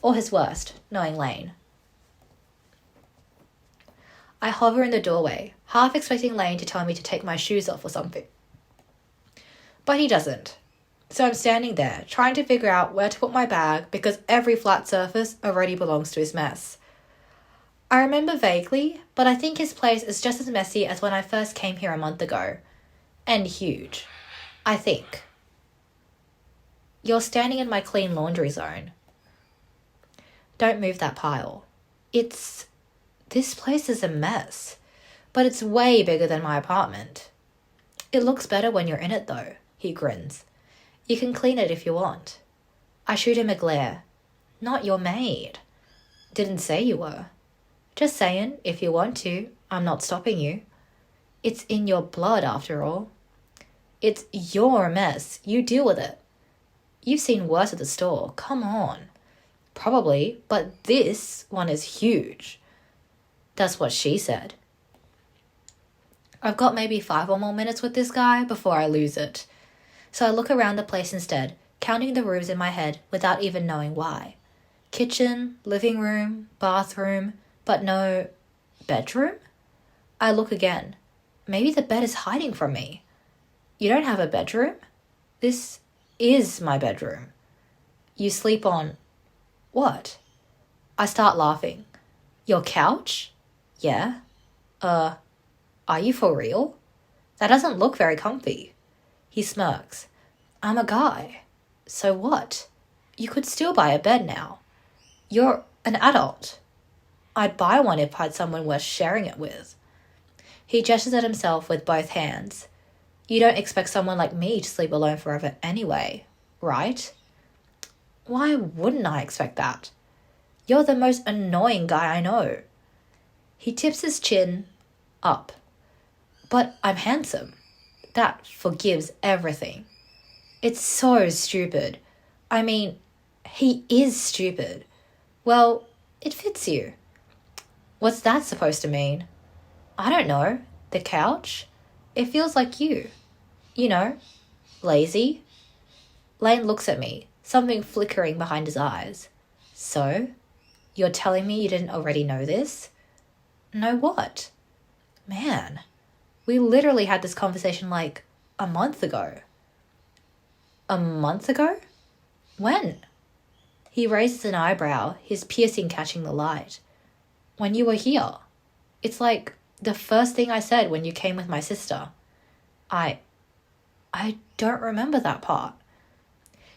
A: Or his worst, knowing Lane. I hover in the doorway, half expecting Lane to tell me to take my shoes off or something. But he doesn't. So I'm standing there, trying to figure out where to put my bag because every flat surface already belongs to his mess. I remember vaguely, but I think his place is just as messy as when I first came here a month ago. And huge. I think. You're standing in my clean laundry zone. Don't move that pile. This place is a mess, but it's way bigger than my apartment. It looks better when you're in it though, he grins. You can clean it if you want. I shoot him a glare. Not your maid. Didn't say you were. Just saying, if you want to, I'm not stopping you. It's in your blood after all. It's your mess. You deal with it. You've seen worse at the store. Come on. Probably, but this one is huge. That's what she said. I've got maybe 5 or more minutes with this guy before I lose it. So I look around the place instead, counting the rooms in my head without even knowing why. Kitchen, living room, bathroom, but no bedroom? I look again. Maybe the bed is hiding from me. You don't have a bedroom? This is my bedroom. You sleep on... what? I start laughing. Your couch? Yeah. Are you for real? That doesn't look very comfy. He smirks. I'm a guy. So what? You could still buy a bed now. You're an adult. I'd buy one if I had someone worth sharing it with. He gestures at himself with both hands. You don't expect someone like me to sleep alone forever anyway, right? Why wouldn't I expect that? You're the most annoying guy I know. He tips his chin up. But I'm handsome. That forgives everything. It's so stupid. I mean, he is stupid. Well, it fits you. What's that supposed to mean? I don't know. The couch? It feels like you. You know, lazy. Lane looks at me, something flickering behind his eyes. So, you're telling me you didn't already know this? Know what? Man, we literally had this conversation like a month ago. A month ago? When? He raises an eyebrow, his piercing catching the light. When you were here. It's like the first thing I said when you came with my sister. I don't remember that part.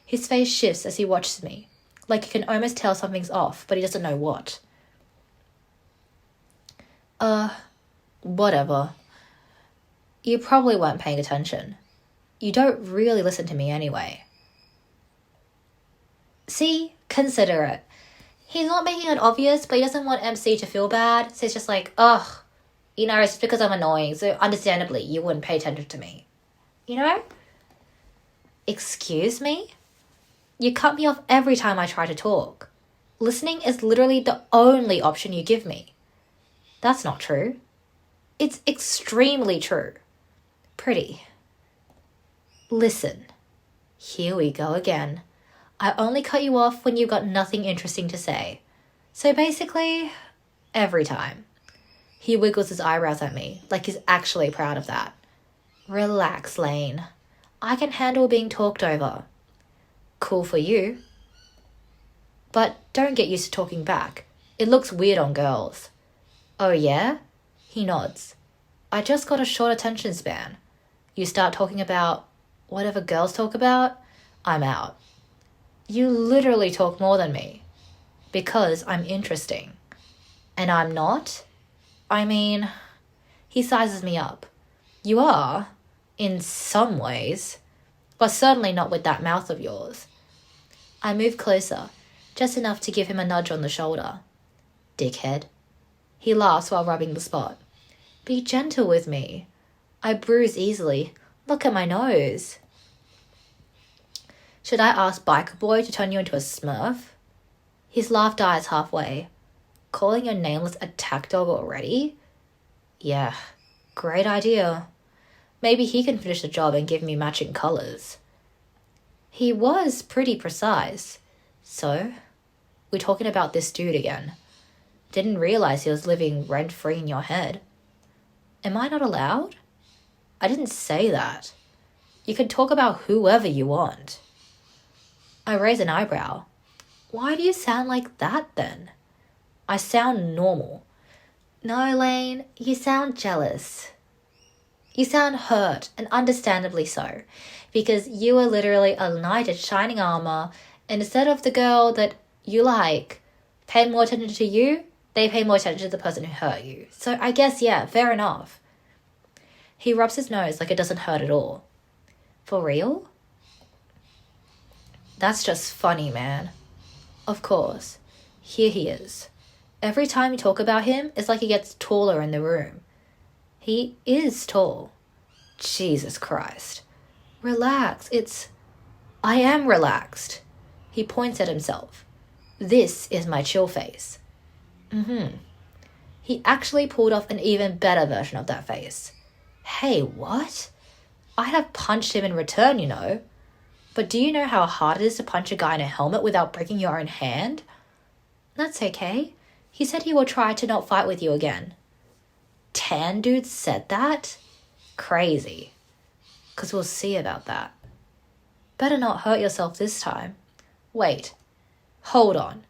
A: His face shifts as he watches me, like he can almost tell something's off, but he doesn't know what. Whatever. You probably weren't paying attention. You don't really listen to me anyway. See? Considerate. He's not making it obvious, but he doesn't want MC to feel bad, so he's just like, ugh, you know, it's because I'm annoying, so understandably, you wouldn't pay attention to me. You know? Excuse me? You cut me off every time I try to talk. Listening is literally the only option you give me. That's not true. It's extremely true. Pretty. Listen. Here we go again. I only cut you off when you've got nothing interesting to say. So basically, every time. He wiggles his eyebrows at me, like he's actually proud of that. Relax, Lane. I can handle being talked over. Cool for you. But don't get used to talking back. It looks weird on girls. Oh yeah? He nods. I just got a short attention span. You start talking about whatever girls talk about, I'm out. You literally talk more than me. Because I'm interesting. And I'm not? I mean, he sizes me up. You are, in some ways, but certainly not with that mouth of yours. I move closer, just enough to give him a nudge on the shoulder. Dickhead. He laughs while rubbing the spot. Be gentle with me. I bruise easily. Look at my nose. Should I ask Biker Boy to turn you into a smurf? His laugh dies halfway. Calling your nameless attack dog already? Yeah, great idea. Maybe he can finish the job and give me matching colours. He was pretty precise. So, we're talking about this dude again. Didn't realise he was living rent-free in your head. Am I not allowed? I didn't say that. You can talk about whoever you want. I raise an eyebrow. Why do you sound like that then? I sound normal. No, Lane, you sound jealous. You sound hurt, and understandably so, because you are literally a knight in shining armor, and instead of the girl that you like paying more attention to you, they pay more attention to the person who hurt you. So I guess, yeah, fair enough. He rubs his nose like it doesn't hurt at all. For real? That's just funny, man. Of course. Here he is. Every time you talk about him, it's like he gets taller in the room. He is tall. Jesus Christ. Relax. I am relaxed. He points at himself. This is my chill face. He actually pulled off an even better version of that face. Hey, what? I'd have punched him in return, you know. But do you know how hard it is to punch a guy in a helmet without breaking your own hand? That's okay. He said he will try to not fight with you again. Tan dude said that? Crazy. 'Cause we'll see about that. Better not hurt yourself this time. Wait. Hold on.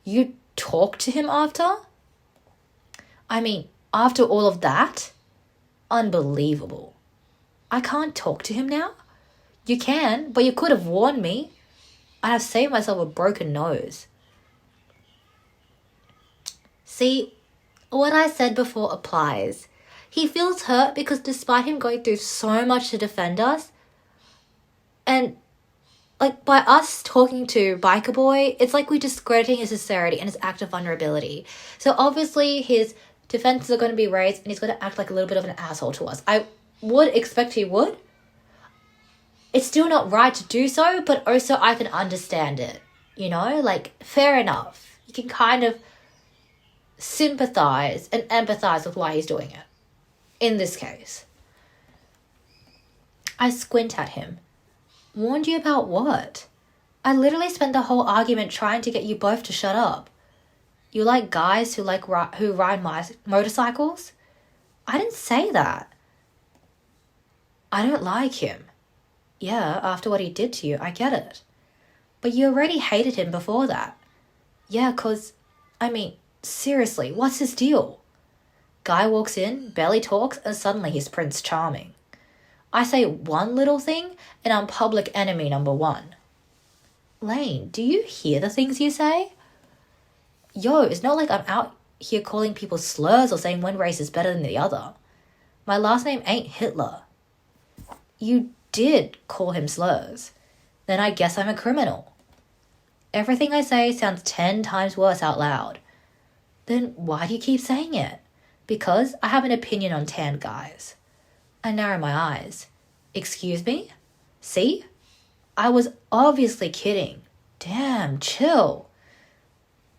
A: You talked to him after? I mean, after all of that? Unbelievable. I can't talk to him now? You can, but you could have warned me. I'd have saved myself a broken nose. See, what I said before applies. He feels hurt because despite him going through so much to defend us, and like by us talking to Biker Boy, it's like we're discrediting his sincerity and his act of vulnerability. So obviously his defenses are going to be raised and he's going to act like a little bit of an asshole to us. I would expect he would. It's still not right to do so, but also I can understand it. You know, like, fair enough. You can kind of sympathize and empathize with why he's doing it. In this case. I squint at him. Warned you about what? I literally spent the whole argument trying to get you both to shut up. You like guys who ride motorcycles? I didn't say that. I don't like him. Yeah, after what he did to you, I get it. But you already hated him before that. Yeah, 'cause, I mean, seriously, what's his deal? Guy walks in, barely talks, and suddenly he's Prince Charming. I say one little thing, and I'm public enemy number one. Lane, do you hear the things you say? Yo, it's not like I'm out here calling people slurs or saying one race is better than the other. My last name ain't Hitler. You did call him slurs. Then I guess I'm a criminal. Everything I say sounds 10 times worse out loud. Then why do you keep saying it? Because I have an opinion on tan guys. I narrow my eyes. Excuse me? See? I was obviously kidding. Damn, chill.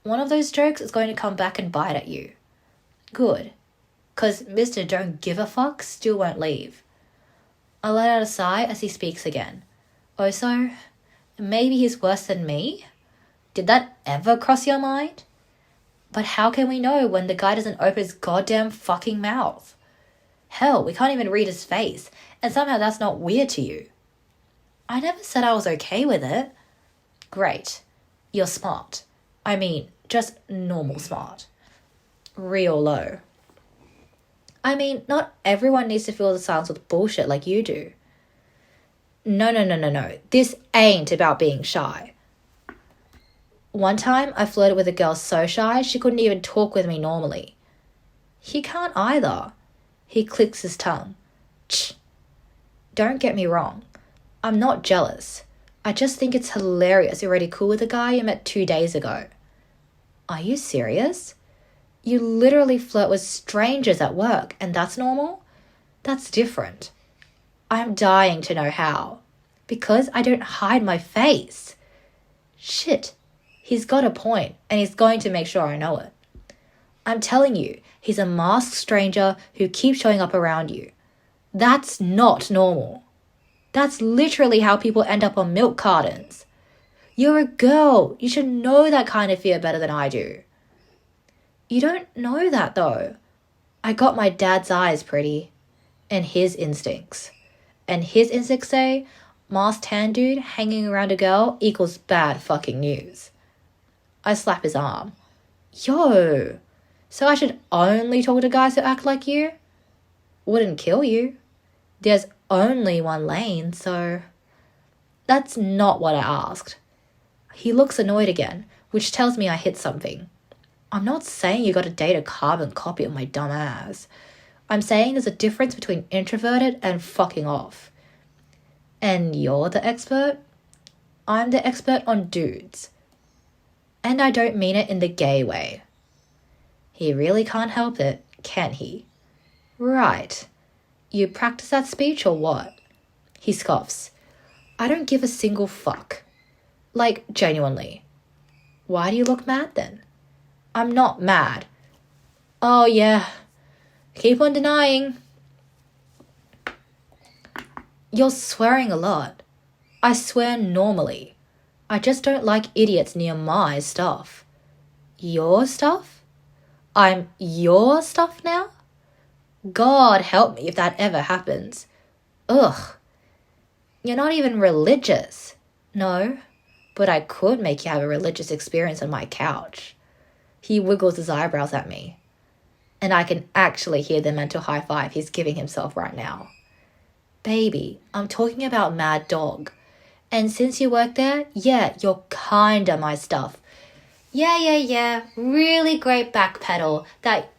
A: One of those jokes is going to come back and bite at you. Good. 'Cause Mr. Don't Give a Fuck still won't leave. I let out a sigh as he speaks again. Oh, so? Maybe he's worse than me? Did that ever cross your mind? But how can we know when the guy doesn't open his goddamn fucking mouth? Hell, we can't even read his face, and somehow that's not weird to you. I never said I was okay with it. Great. You're smart. I mean, just normal smart. Real low. I mean, not everyone needs to fill the silence with bullshit like you do. No. This ain't about being shy. One time, I flirted with a girl so shy she couldn't even talk with me normally. He can't either. He clicks his tongue. Tch. Don't get me wrong. I'm not jealous. I just think it's hilarious you're already cool with a guy you met 2 days ago. Are you serious? You literally flirt with strangers at work, and that's normal? That's different. I'm dying to know how. Because I don't hide my face. Shit. He's got a point, and he's going to make sure I know it. I'm telling you, he's a masked stranger who keeps showing up around you. That's not normal. That's literally how people end up on milk cartons. You're a girl. You should know that kind of fear better than I do. You don't know that, though. I got my dad's eyes, pretty. And his instincts. And his instincts say, masked tan dude hanging around a girl equals bad fucking news. I slap his arm. Yo, so I should only talk to guys who act like you? Wouldn't kill you. There's only one Lane, so... That's not what I asked. He looks annoyed again, which tells me I hit something. I'm not saying you gotta date a carbon copy of my dumb ass. I'm saying there's a difference between introverted and fucking off. And you're the expert? I'm the expert on dudes. And I don't mean it in the gay way. He really can't help it, can he? Right. You practice that speech or what? He scoffs. I don't give a single fuck. Like, genuinely. Why do you look mad then? I'm not mad. Oh yeah. Keep on denying. You're swearing a lot. I swear normally. I just don't like idiots near my stuff. Your stuff? I'm your stuff now? God help me if that ever happens. Ugh. You're not even religious. No, but I could make you have a religious experience on my couch. He wiggles his eyebrows at me, and I can actually hear the mental high five he's giving himself right now. Baby, I'm talking about Mad Dog. And since you work there, yeah, you're kinda my stuff. Yeah. Really great backpedal that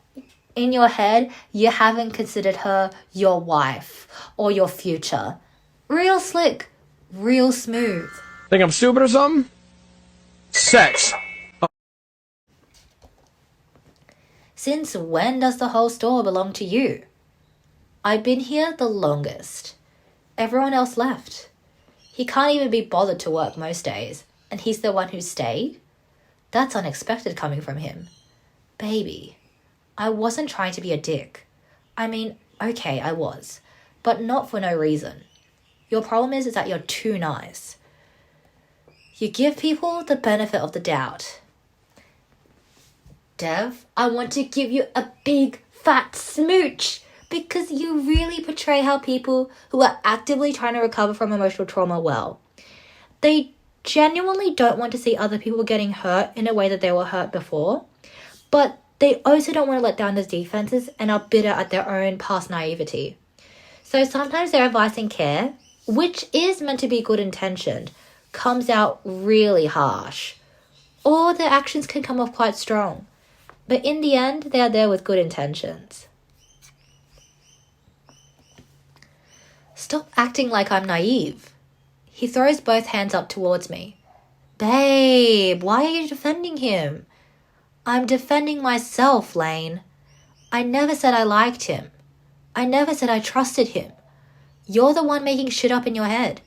A: in your head you haven't considered her your wife or your future. Real slick, real smooth.
F: Think I'm stupid or something? Sex.
A: Since when does the whole store belong to you? I've been here the longest. Everyone else left. He can't even be bothered to work most days, and he's the one who stayed? That's unexpected coming from him. Baby, I wasn't trying to be a dick. I mean, okay, I was, but not for no reason. Your problem is that you're too nice. You give people the benefit of the doubt. Dev, I want to give you a big fat smooch because you really portray how people who are actively trying to recover from emotional trauma well. They genuinely don't want to see other people getting hurt in a way that they were hurt before, but they also don't want to let down their defenses and are bitter at their own past naivety. So sometimes their advice and care, which is meant to be good intentioned, comes out really harsh. Or their actions can come off quite strong. But in the end, they are there with good intentions. Stop acting like I'm naive. He throws both hands up towards me. Babe, why are you defending him? I'm defending myself, Lane. I never said I liked him. I never said I trusted him. You're the one making shit up in your head.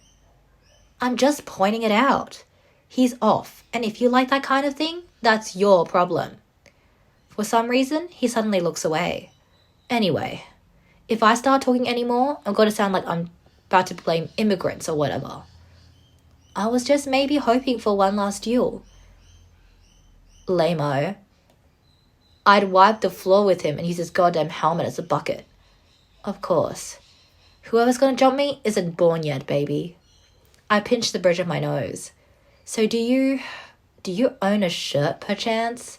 A: I'm just pointing it out. He's off, and if you like that kind of thing, that's your problem. For some reason, he suddenly looks away. Anyway, if I start talking anymore, I'm going to sound like I'm about to blame immigrants or whatever. I was just maybe hoping for one last duel. Lame-o. I'd wipe the floor with him and use his goddamn helmet as a bucket. Of course. Whoever's gonna jump me isn't born yet, baby. I pinched the bridge of my nose. So do you own a shirt, perchance?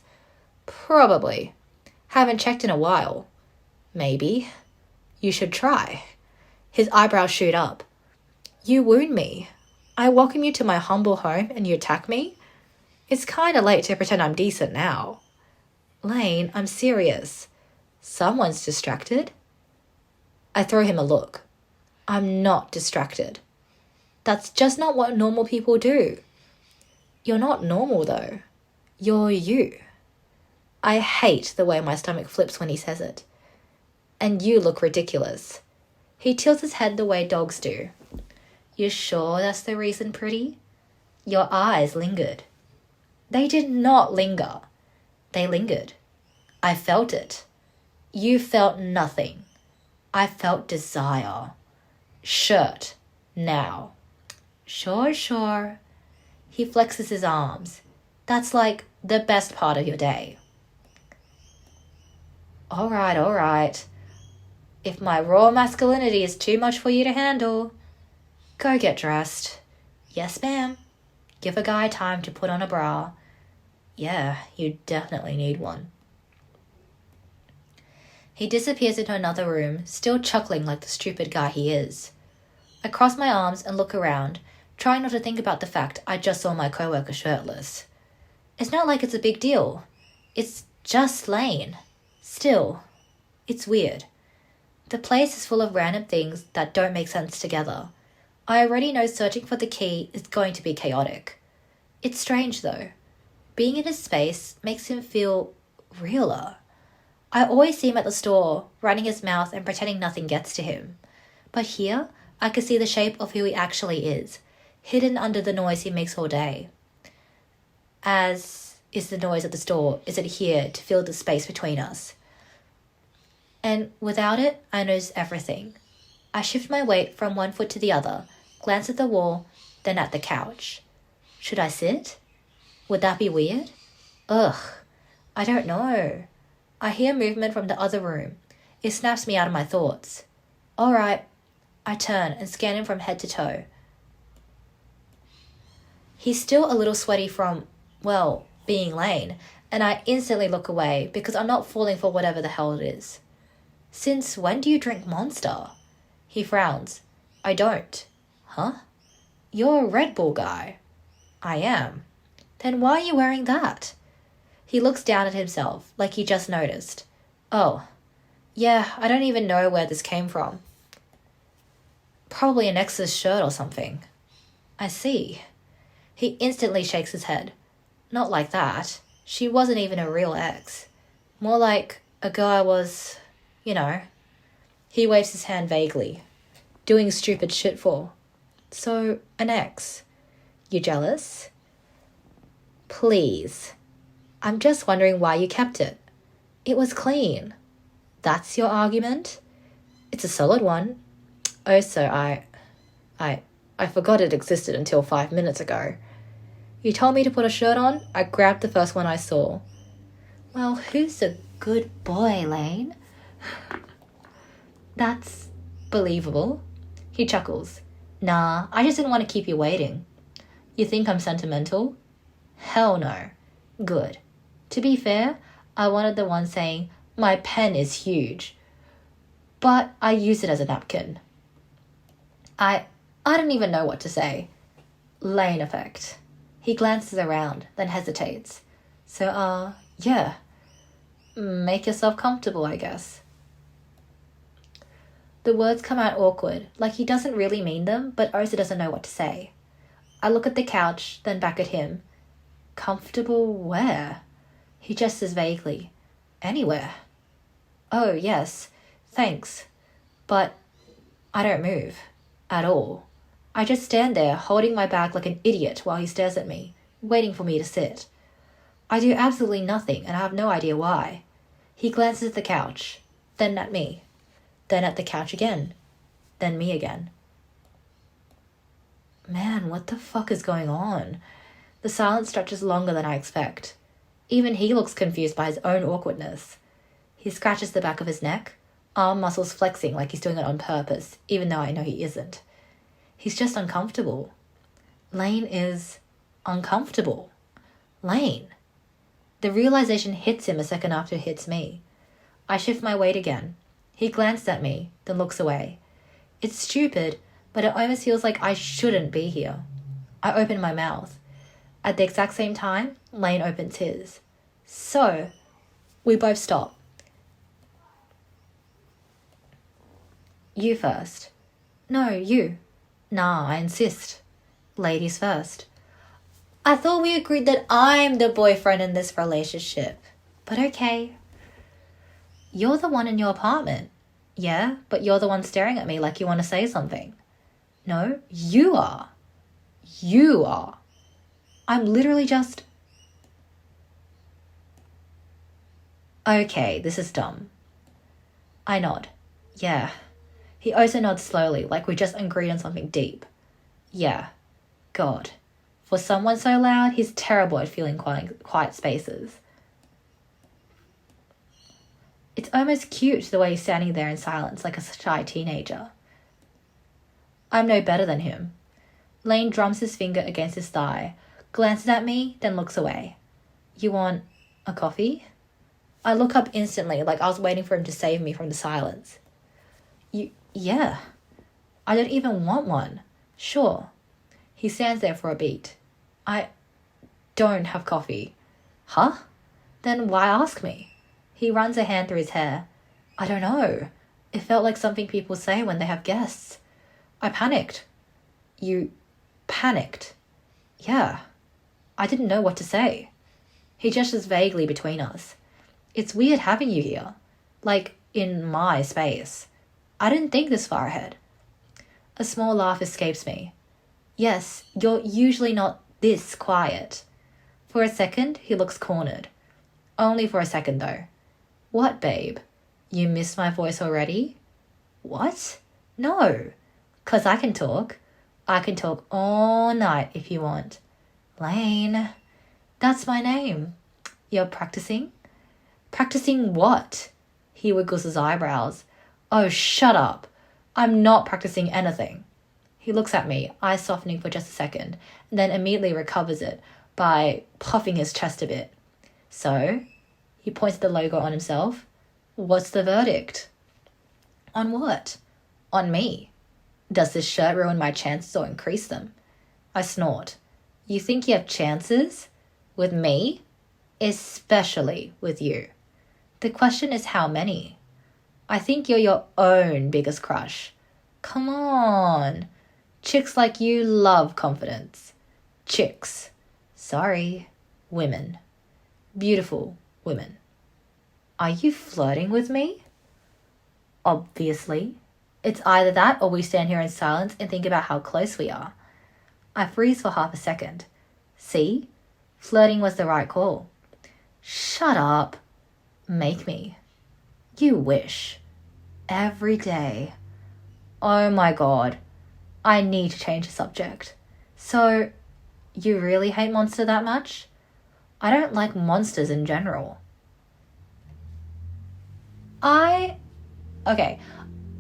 A: Probably. Haven't checked in a while. Maybe. You should try. His eyebrows shoot up. You wound me. I welcome you to my humble home and you attack me? It's kinda late to pretend I'm decent now. Lane, I'm serious. Someone's distracted. I throw him a look. I'm not distracted. That's just not what normal people do. You're not normal though. You're you. I hate the way my stomach flips when he says it. And you look ridiculous. He tilts his head the way dogs do. You sure that's the reason, pretty? Your eyes lingered. They did not linger. They lingered. I felt it. You felt nothing. I felt desire. Shirt. Now. Sure. He flexes his arms. That's like the best part of your day. All right. If my raw masculinity is too much for you to handle, go get dressed. Yes, ma'am. Give a guy time to put on a bra. Yeah, you definitely need one. He disappears into another room, still chuckling like the stupid guy he is. I cross my arms and look around, trying not to think about the fact I just saw my coworker shirtless. It's not like it's a big deal. It's just Lane. Still, it's weird. The place is full of random things that don't make sense together. I already know searching for the key is going to be chaotic. It's strange though. Being in his space makes him feel realer. I always see him at the store, running his mouth and pretending nothing gets to him. But here, I can see the shape of who he actually is, hidden under the noise he makes all day. As is the noise at the store, is it here to fill the space between us? And without it, I notice everything. I shift my weight from one foot to the other, glance at the wall, then at the couch. Should I sit? Would that be weird? Ugh, I don't know. I hear movement from the other room. It snaps me out of my thoughts. All right. I turn and scan him from head to toe. He's still a little sweaty from, well, being Lane, and I instantly look away because I'm not falling for whatever the hell it is. Since when do you drink Monster? He frowns. I don't. Huh? You're a Red Bull guy. I am. Then why are you wearing that? He looks down at himself like he just noticed. Oh, yeah, I don't even know where this came from. Probably an ex's shirt or something. I see. He instantly shakes his head. Not like that. She wasn't even a real ex. More like a guy was, you know. He waves his hand vaguely. Doing stupid shit for. So, an ex. You jealous? Please. I'm just wondering why you kept it. It was clean. That's your argument? It's a solid one. Oh, so I forgot it existed until 5 minutes ago. You told me to put a shirt on, I grabbed the first one I saw. Well, who's a good boy, Lane? That's believable. He chuckles. Nah, I just didn't want to keep you waiting. You think I'm sentimental? Hell no. Good. To be fair, I wanted the one saying, my pen is huge. But I used it as a napkin. I don't even know what to say. Lane effect. He glances around, then hesitates. So, yeah. Make yourself comfortable, I guess. The words come out awkward, like he doesn't really mean them, but also doesn't know what to say. I look at the couch, then back at him. Comfortable where? He gestures vaguely. Anywhere. Oh, yes. Thanks. But I don't move. At all. I just stand there, holding my bag like an idiot while he stares at me, waiting for me to sit. I do absolutely nothing, and I have no idea why. He glances at the couch, then at me, then at the couch again, then me again. Man, what the fuck is going on? The silence stretches longer than I expect. Even he looks confused by his own awkwardness. He scratches the back of his neck, arm muscles flexing like he's doing it on purpose, even though I know he isn't. He's just uncomfortable. Lane is uncomfortable. Lane. The realization hits him a second after it hits me. I shift my weight again. He glances at me, then looks away. It's stupid, but it almost feels like I shouldn't be here. I open my mouth. At the exact same time, Lane opens his. So, we both stop. You first. No, you. Nah, I insist. Ladies first. I thought we agreed that I'm the boyfriend in this relationship. But okay. You're the one in your apartment. Yeah, but you're the one staring at me like you want to say something. No, you are. You are. I'm literally just... Okay, this is dumb. I nod. Yeah. He also nods slowly, like we just agreed on something deep. Yeah. God. For someone so loud, he's terrible at filling quiet spaces. It's almost cute the way he's standing there in silence like a shy teenager. I'm no better than him. Lane drums his finger against his thigh, glances at me, then looks away. You want a coffee? I look up instantly like I was waiting for him to save me from the silence. Yeah. I don't even want one. Sure. He stands there for a beat. I don't have coffee. Huh? Then why ask me? He runs a hand through his hair. I don't know. It felt like something people say when they have guests. I panicked. You panicked? Yeah. I didn't know what to say. He gestures vaguely between us. It's weird having you here. Like, in my space. I didn't think this far ahead. A small laugh escapes me. Yes, you're usually not this quiet. For a second, he looks cornered. Only for a second, though. What, babe? You miss my voice already? What? No. 'Cause I can talk. I can talk all night if you want. Lane. That's my name. You're practicing? Practicing what? He wiggles his eyebrows. Oh, shut up. I'm not practicing anything. He looks at me, eyes softening for just a second, and then immediately recovers it by puffing his chest a bit. So, he points at the logo on himself. What's the verdict? On what? On me. Does this shirt ruin my chances or increase them? I snort. You think you have chances? With me? Especially with you. The question is how many? I think you're your own biggest crush. Come on. Chicks like you love confidence. Chicks. Sorry. Women. Beautiful women. Are you flirting with me? Obviously. It's either that or we stand here in silence and think about how close we are. I freeze for half a second. See? Flirting was the right call. Shut up. Make me. You wish. Every day. Oh my god. I need to change the subject. So, you really hate Monster that much? I don't like monsters in general. Okay,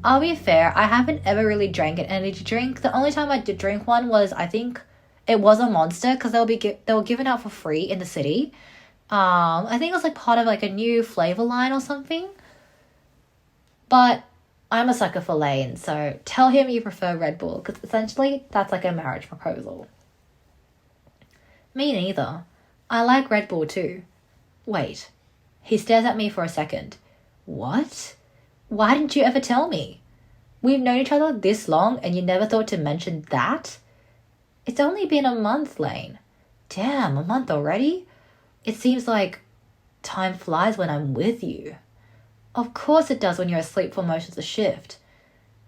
A: I'll be fair, I haven't ever really drank an energy drink. The only time I did drink one was, I think, it was a Monster, because they were given out for free in the city. I think it was like part of like a new flavor line or something. But I'm a sucker for Lane, so tell him you prefer Red Bull, because essentially that's like a marriage proposal. Me neither. I like Red Bull too. Wait. He stares at me for a second. What? Why didn't you ever tell me? We've known each other this long and you never thought to mention that? It's only been a month, Lane. Damn, a month already? It seems like time flies when I'm with you. Of course it does when you're asleep for most of the shift.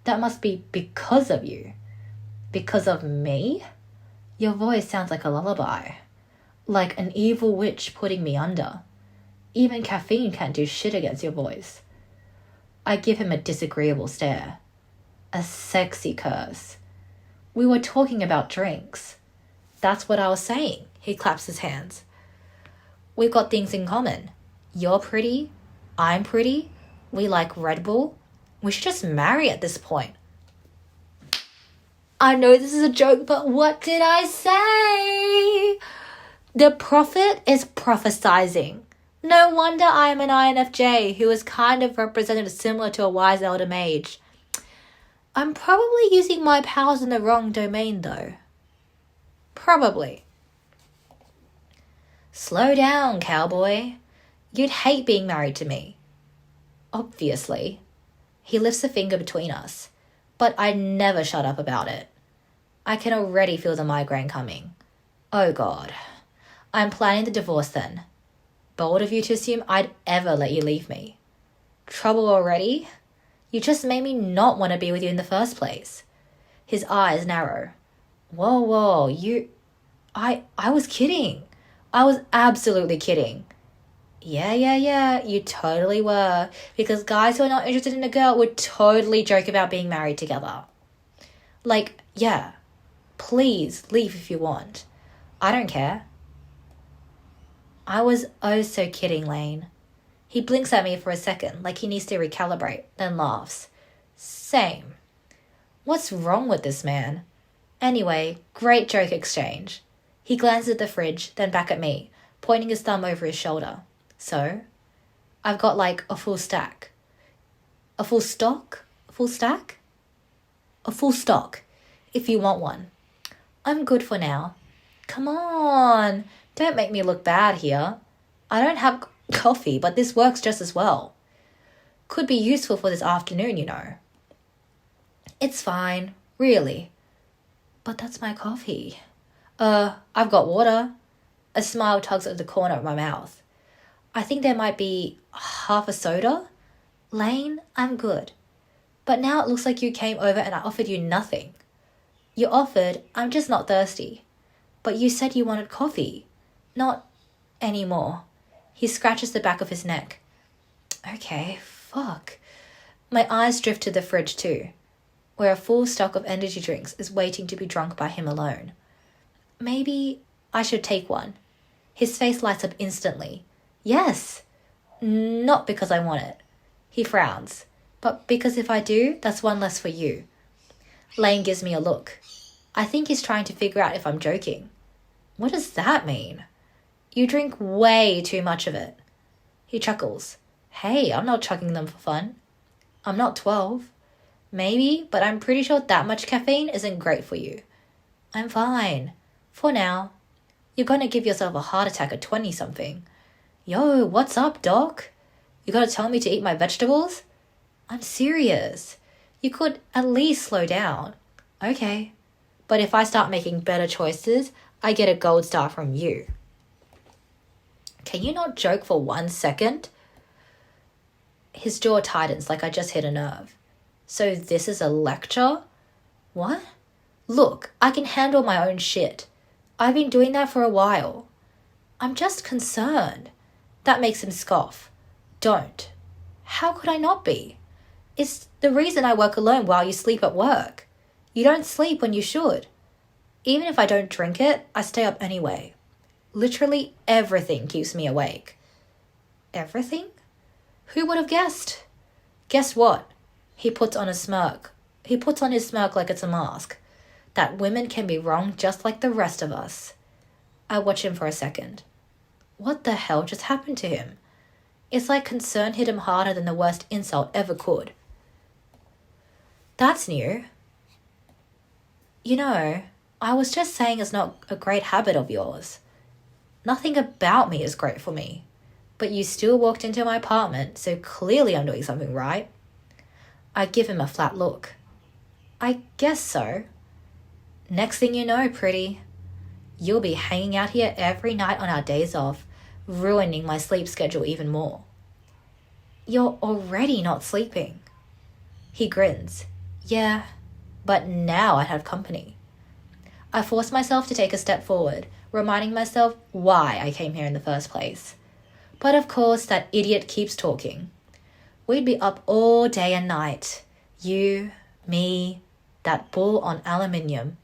A: That must be because of you. Because of me? Your voice sounds like a lullaby. Like an evil witch putting me under. Even caffeine can't do shit against your voice. I give him a disagreeable stare. A sexy curse. We were talking about drinks. That's what I was saying. He claps his hands. We've got things in common. You're pretty. I'm pretty. We like Red Bull. We should just marry at this point. I know this is a joke, but what did I say? The prophet is prophesizing. No wonder I am an INFJ who is kind of represented similar to a wise elder mage. I'm probably using my powers in the wrong domain though. Probably. Slow down, cowboy. You'd hate being married to me. Obviously. He lifts a finger between us, but I never shut up about it. I can already feel the migraine coming. Oh God. I'm planning the divorce then. Bold of you to assume I'd ever let you leave me. Trouble already? You just made me not want to be with you in the first place. His eyes narrow. Whoa, I was kidding. I was absolutely kidding. Yeah, you totally were. Because guys who are not interested in a girl would totally joke about being married together. Like, yeah, please leave if you want. I don't care. I was oh so kidding, Lane. He blinks at me for a second, like he needs to recalibrate, then laughs. Same. What's wrong with this man? Anyway, great joke exchange. He glances at the fridge, then back at me, pointing his thumb over his shoulder. So, I've got like a full stack. A full stock? A full stack? A full stock, if you want one. I'm good for now. Come on, don't make me look bad here. I don't have coffee, but this works just as well. Could be useful for this afternoon, you know. It's fine, really. But that's my coffee. I've got water. A smile tugs at the corner of my mouth. I think there might be half a soda. Lane, I'm good. But now it looks like you came over and I offered you nothing. You offered, I'm just not thirsty. But you said you wanted coffee. Not anymore. He scratches the back of his neck. Okay, fuck. My eyes drift to the fridge too, where a full stock of energy drinks is waiting to be drunk by him alone. Maybe I should take one. His face lights up instantly. Yes. Not because I want it. He frowns. But because if I do, that's one less for you. Lane gives me a look. I think he's trying to figure out if I'm joking. What does that mean? You drink way too much of it. He chuckles. Hey, I'm not chugging them for fun. I'm not 12. Maybe, but I'm pretty sure that much caffeine isn't great for you. I'm fine. For now. You're gonna give yourself a heart attack at 20-something. Yo, what's up, doc? You gotta tell me to eat my vegetables? I'm serious. You could at least slow down. Okay. But if I start making better choices, I get a gold star from you. Can you not joke for 1 second? His jaw tightens like I just hit a nerve. So this is a lecture? What? Look, I can handle my own shit. I've been doing that for a while. I'm just concerned. That makes him scoff. Don't. How could I not be? It's the reason I work alone while you sleep at work. You don't sleep when you should. Even if I don't drink it, I stay up anyway. Literally everything keeps me awake. Everything? Who would have guessed? Guess what? He puts on his smirk like it's a mask. That women can be wrong just like the rest of us. I watch him for a second. What the hell just happened to him? It's like concern hit him harder than the worst insult ever could. That's new. You know, I was just saying it's not a great habit of yours. Nothing about me is great for me. But you still walked into my apartment, so clearly I'm doing something right. I give him a flat look. I guess so. Next thing you know, pretty, you'll be hanging out here every night on our days off, ruining my sleep schedule even more. You're already not sleeping. He grins. Yeah, but now I have company. I force myself to take a step forward, reminding myself why I came here in the first place. But of course, that idiot keeps talking. We'd be up all day and night. You, me, that bull on aluminium,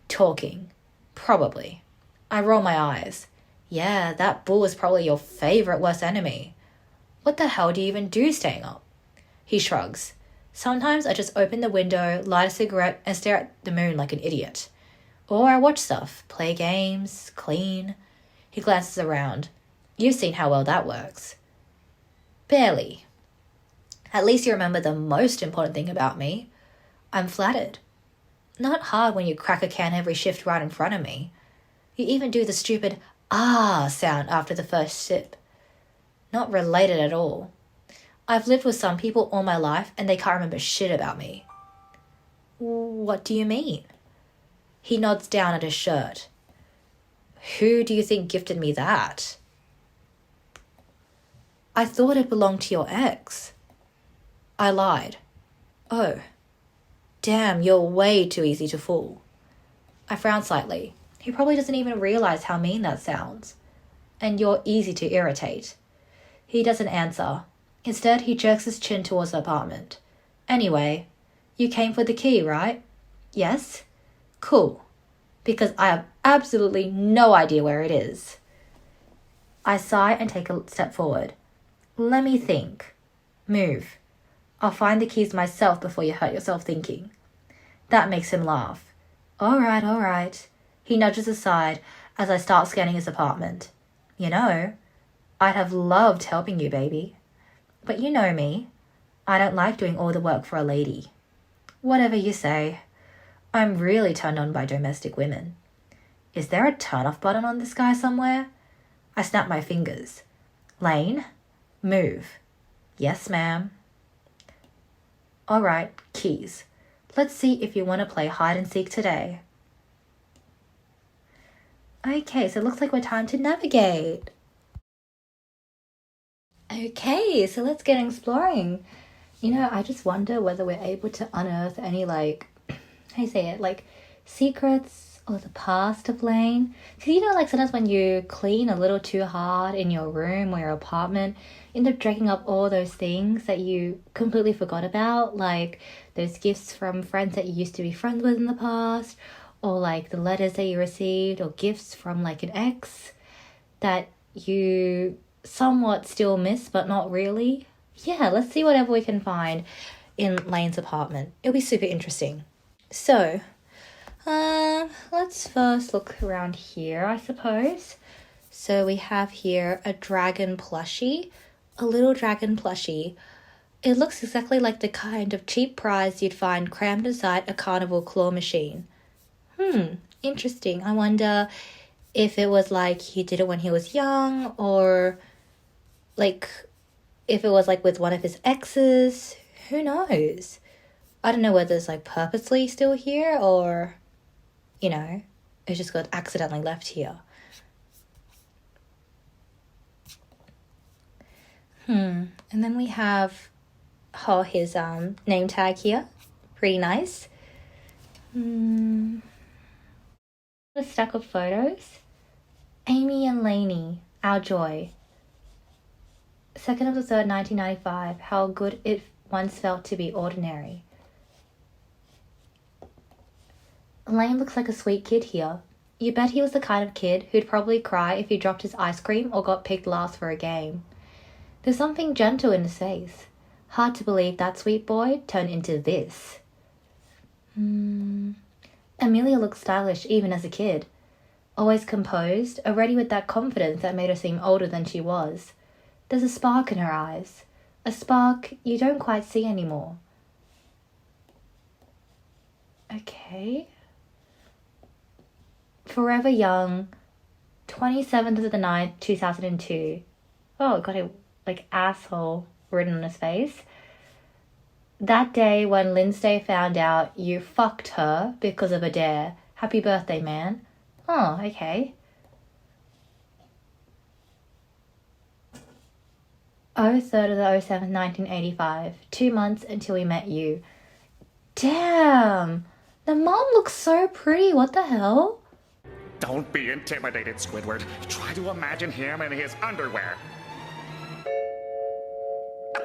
A: talking. Probably. I roll my eyes. Yeah, that bull is probably your favorite worst enemy. What the hell do you even do staying up? He shrugs. Sometimes I just open the window, light a cigarette, and stare at the moon like an idiot. Or I watch stuff, play games, clean. He glances around. You've seen how well that works. Barely. At least you remember the most important thing about me. I'm flattered. Not hard when you crack a can every shift right in front of me. You even do the stupid ah sound after the first sip. Not related at all. I've lived with some people all my life and they can't remember shit about me. What do you mean? He nods down at his shirt. Who do you think gifted me that? I thought it belonged to your ex. I lied. Oh. Damn, you're way too easy to fool. I frown slightly. He probably doesn't even realize how mean that sounds. And you're easy to irritate. He doesn't answer. Instead, he jerks his chin towards the apartment. Anyway, you came for the key, right? Yes? Cool. Because I have absolutely no idea where it is. I sigh and take a step forward. Let me think. Move. I'll find the keys myself before you hurt yourself thinking. That makes him laugh. All right. He nudges aside as I start scanning his apartment. You know, I'd have loved helping you, baby. But you know me. I don't like doing all the work for a lady. Whatever you say. I'm really turned on by domestic women. Is there a turn-off button on this guy somewhere? I snap my fingers. Lane, move. Yes, ma'am. All right, keys. Let's see if you want to play hide and seek today. Okay, so it looks like we're time to navigate. Okay, so let's get exploring. You know, I just wonder whether we're able to unearth any, how do you say it, secrets or the past of Lane. Because, you know, sometimes when you clean a little too hard in your room or your apartment, you end up dragging up all those things that you completely forgot about, like those gifts from friends that you used to be friends with in the past, or the letters that you received, or gifts from an ex that you somewhat still miss, but not really. Yeah, let's see whatever we can find in Lane's apartment. It'll be super interesting. So, let's first look around here, I suppose. So we have here a dragon plushie, a little dragon plushie. It looks exactly like the kind of cheap prize you'd find crammed inside a carnival claw machine. Interesting. I wonder if it was like he did it when he was young, or like if it was like with one of his exes. Who knows? I don't know whether it's like purposely still here or, you know, it just got accidentally left here. And then we have his name tag here. Pretty nice. A stack of photos. Amy and Laney, our joy. 2nd of the 3rd, 1995. How good it once felt to be ordinary. Lane looks like a sweet kid here. You bet he was the kind of kid who'd probably cry if he dropped his ice cream or got picked last for a game. There's something gentle in his face. Hard to believe that sweet boy turned into this. Amelia looks stylish even as a kid. Always composed, already with that confidence that made her seem older than she was. There's a spark in her eyes. A spark you don't quite see anymore. Okay. Forever Young, 27th of the 9th, 2002. Oh, got a like asshole written on his face. That day when Lindsay found out you fucked her because of a dare. Happy birthday, man. Oh, okay. 03rd of the 07th, 1985. 2 months until we met you. Damn! The mom looks so pretty, what the hell?
G: Don't be intimidated, Squidward. Try to imagine him in his underwear.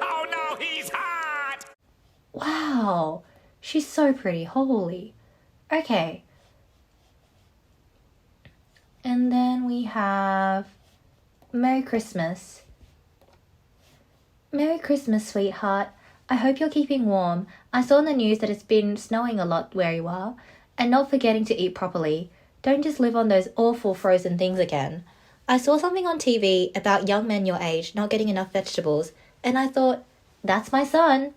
G: Oh no, he's hot!
A: Wow, she's so pretty, holy. Okay. And then we have Merry Christmas. Merry Christmas, sweetheart. I hope you're keeping warm. I saw in the news that it's been snowing a lot where you are. And not forgetting to eat properly. Don't just live on those awful frozen things again. I saw something on TV about young men your age not getting enough vegetables, and I thought, that's my son.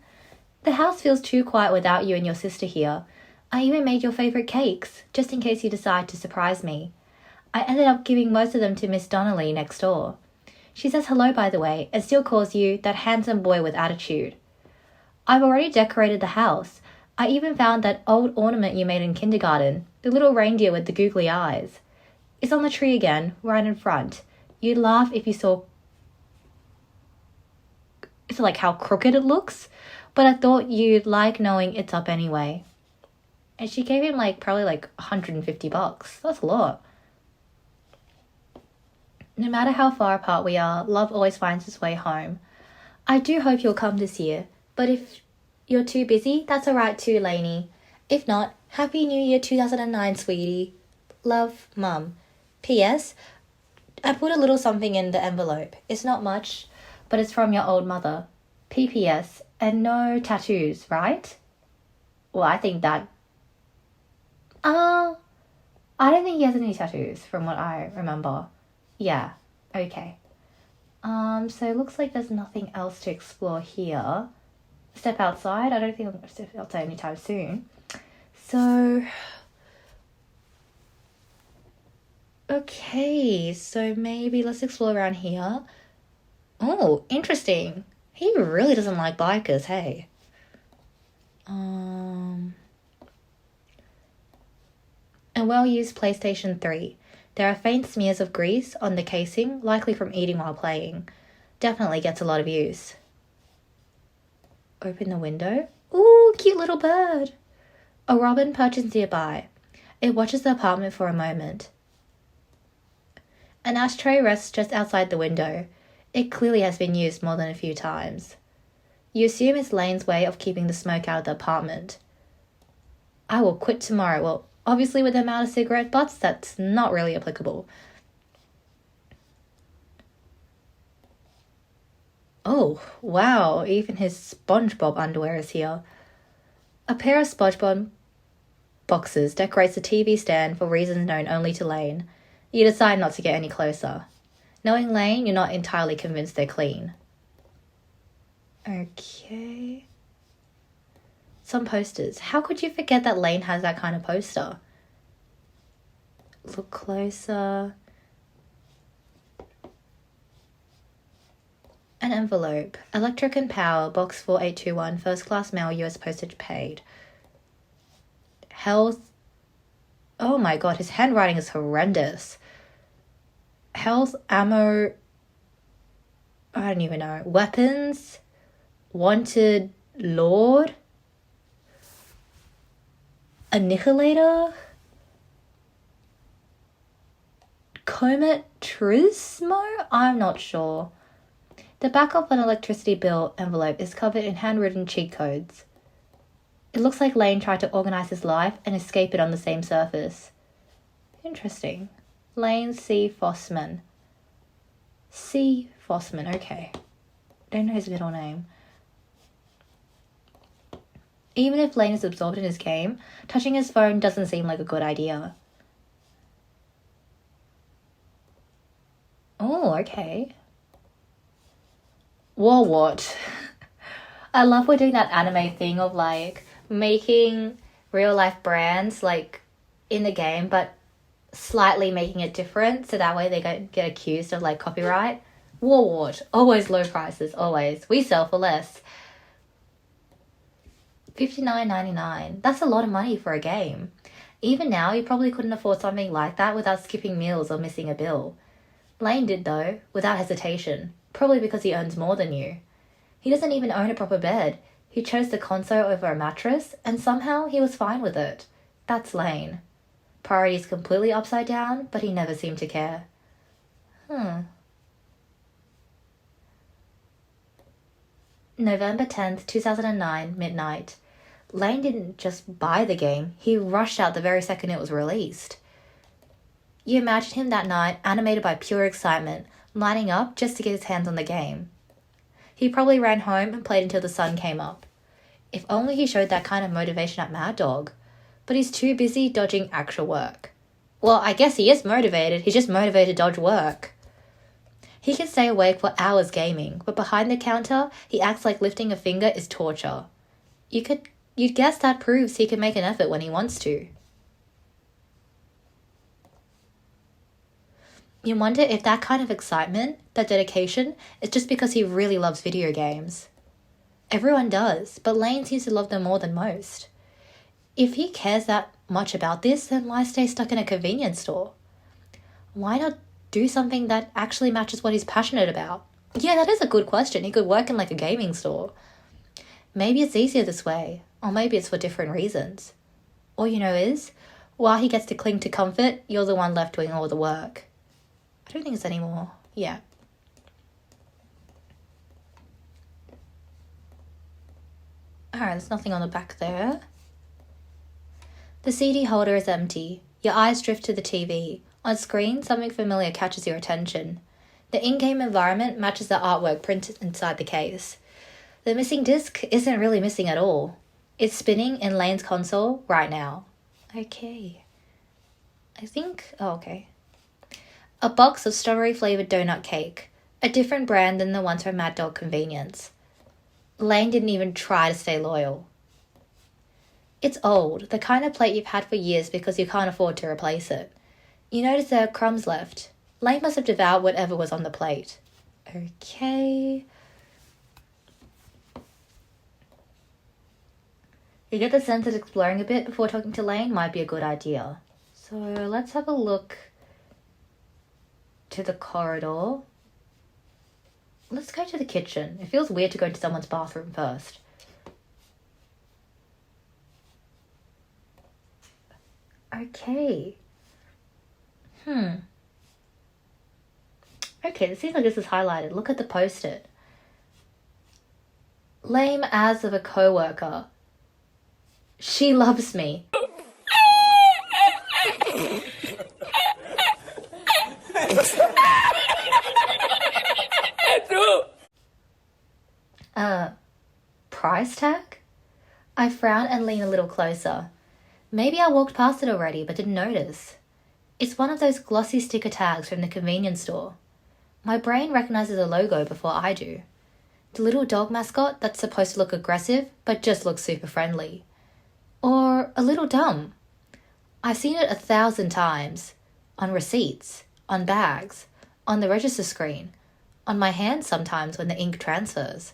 A: The house feels too quiet without you and your sister here. I even made your favourite cakes, just in case you decide to surprise me. I ended up giving most of them to Miss Donnelly next door. She says hello, by the way, and still calls you that handsome boy with attitude. I've already decorated the house. I even found that old ornament you made in kindergarten, the little reindeer with the googly eyes. It's on the tree again, right in front. You'd laugh if you saw it's like how crooked it looks, but I thought you'd like knowing it's up anyway. And she gave him probably $150. That's a lot. No matter how far apart we are, love always finds its way home. I do hope you'll come this year, but if you're too busy, that's alright too, Lainey. If not, Happy New Year 2009, sweetie. Love, Mum. P.S. I put a little something in the envelope. It's not much, but it's from your old mother. P.P.S. And no tattoos, right? Well, I think that... I don't think he has any tattoos, from what I remember. Yeah, okay. So it looks like there's nothing else to explore here. Step outside. I don't think I'm going to step outside anytime soon. So... okay, so maybe let's explore around here. Oh, interesting. He really doesn't like bikers, hey. A well-used PlayStation 3. There are faint smears of grease on the casing, likely from eating while playing. Definitely gets a lot of use. Open the window. Ooh, cute little bird. A robin perches nearby. It watches the apartment for a moment. An ashtray rests just outside the window. It clearly has been used more than a few times. You assume it's Lane's way of keeping the smoke out of the apartment. I will quit tomorrow. Well, obviously with the amount of cigarette butts, that's not really applicable. Oh, wow, even his SpongeBob underwear is here. A pair of SpongeBob boxes, decorates the TV stand for reasons known only to Lane. You decide not to get any closer. Knowing Lane, you're not entirely convinced they're clean. Okay. Some posters. How could you forget that Lane has that kind of poster? Look closer. An envelope. Electric and Power, Box 4821, First Class Mail, US Postage Paid. Health. Oh my god, his handwriting is horrendous. Health, ammo. I don't even know. Weapons. Wanted Lord. Annihilator. Comet Turismo? I'm not sure. The back of an electricity bill envelope is covered in handwritten cheat codes. It looks like Lane tried to organise his life and escape it on the same surface. Interesting. Lane C. Fossman. C. Fossman, okay. Don't know his middle name. Even if Lane is absorbed in his game, touching his phone doesn't seem like a good idea. Oh, okay. Whoa, what? I love we're doing that anime thing of like making real life brands like in the game, but slightly making it different so that way they don't get accused of like copyright. What? Always low prices, always. We sell for less. $59.99. That's a lot of money for a game. Even now, you probably couldn't afford something like that without skipping meals or missing a bill. Lane did though, without hesitation. Probably because he earns more than you. He doesn't even own a proper bed. He chose the console over a mattress, and somehow he was fine with it. That's Lane. Priorities completely upside down, but he never seemed to care. November 10th, 2009, midnight. Lane didn't just buy the game, he rushed out the very second it was released. You imagine him that night, animated by pure excitement, lining up just to get his hands on the game. He probably ran home and played until the sun came up. If only he showed that kind of motivation at Mad Dog. But he's too busy dodging actual work. Well, I guess he is motivated, he's just motivated to dodge work. He can stay awake for hours gaming, but behind the counter, he acts like lifting a finger is torture. You'd guess that proves he can make an effort when he wants to. You wonder if that kind of excitement, that dedication, is just because he really loves video games. Everyone does, but Lane seems to love them more than most. If he cares that much about this, then why stay stuck in a convenience store? Why not do something that actually matches what he's passionate about? Yeah, that is a good question. He could work in like a gaming store. Maybe it's easier this way, or maybe it's for different reasons. All you know is, while he gets to cling to comfort, you're the one left doing all the work. I don't think it's anymore. Yeah. Alright, there's nothing on the back there. The CD holder is empty. Your eyes drift to the TV. On screen, something familiar catches your attention. The in-game environment matches the artwork printed inside the case. The missing disc isn't really missing at all. It's spinning in Lane's console right now. Okay. Okay. A box of strawberry-flavoured donut cake. A different brand than the ones from Mad Dog Convenience. Lane didn't even try to stay loyal. It's old, the kind of plate you've had for years because you can't afford to replace it. You notice there are crumbs left. Lane must have devoured whatever was on the plate. Okay. You get the sense that exploring a bit before talking to Lane might be a good idea. So let's have a look to the corridor. Let's go to the kitchen. It feels weird to go to someone's bathroom first. Okay. Okay, it seems like this is highlighted. Look at the post-it. Lame as of a coworker. She loves me. Price tag? I frown and lean a little closer. Maybe I walked past it already but didn't notice. It's one of those glossy sticker tags from the convenience store. My brain recognizes a logo before I do. The little dog mascot that's supposed to look aggressive but just looks super friendly. Or a little dumb. I've seen it 1,000 times. On receipts, on bags, on the register screen, on my hand sometimes when the ink transfers.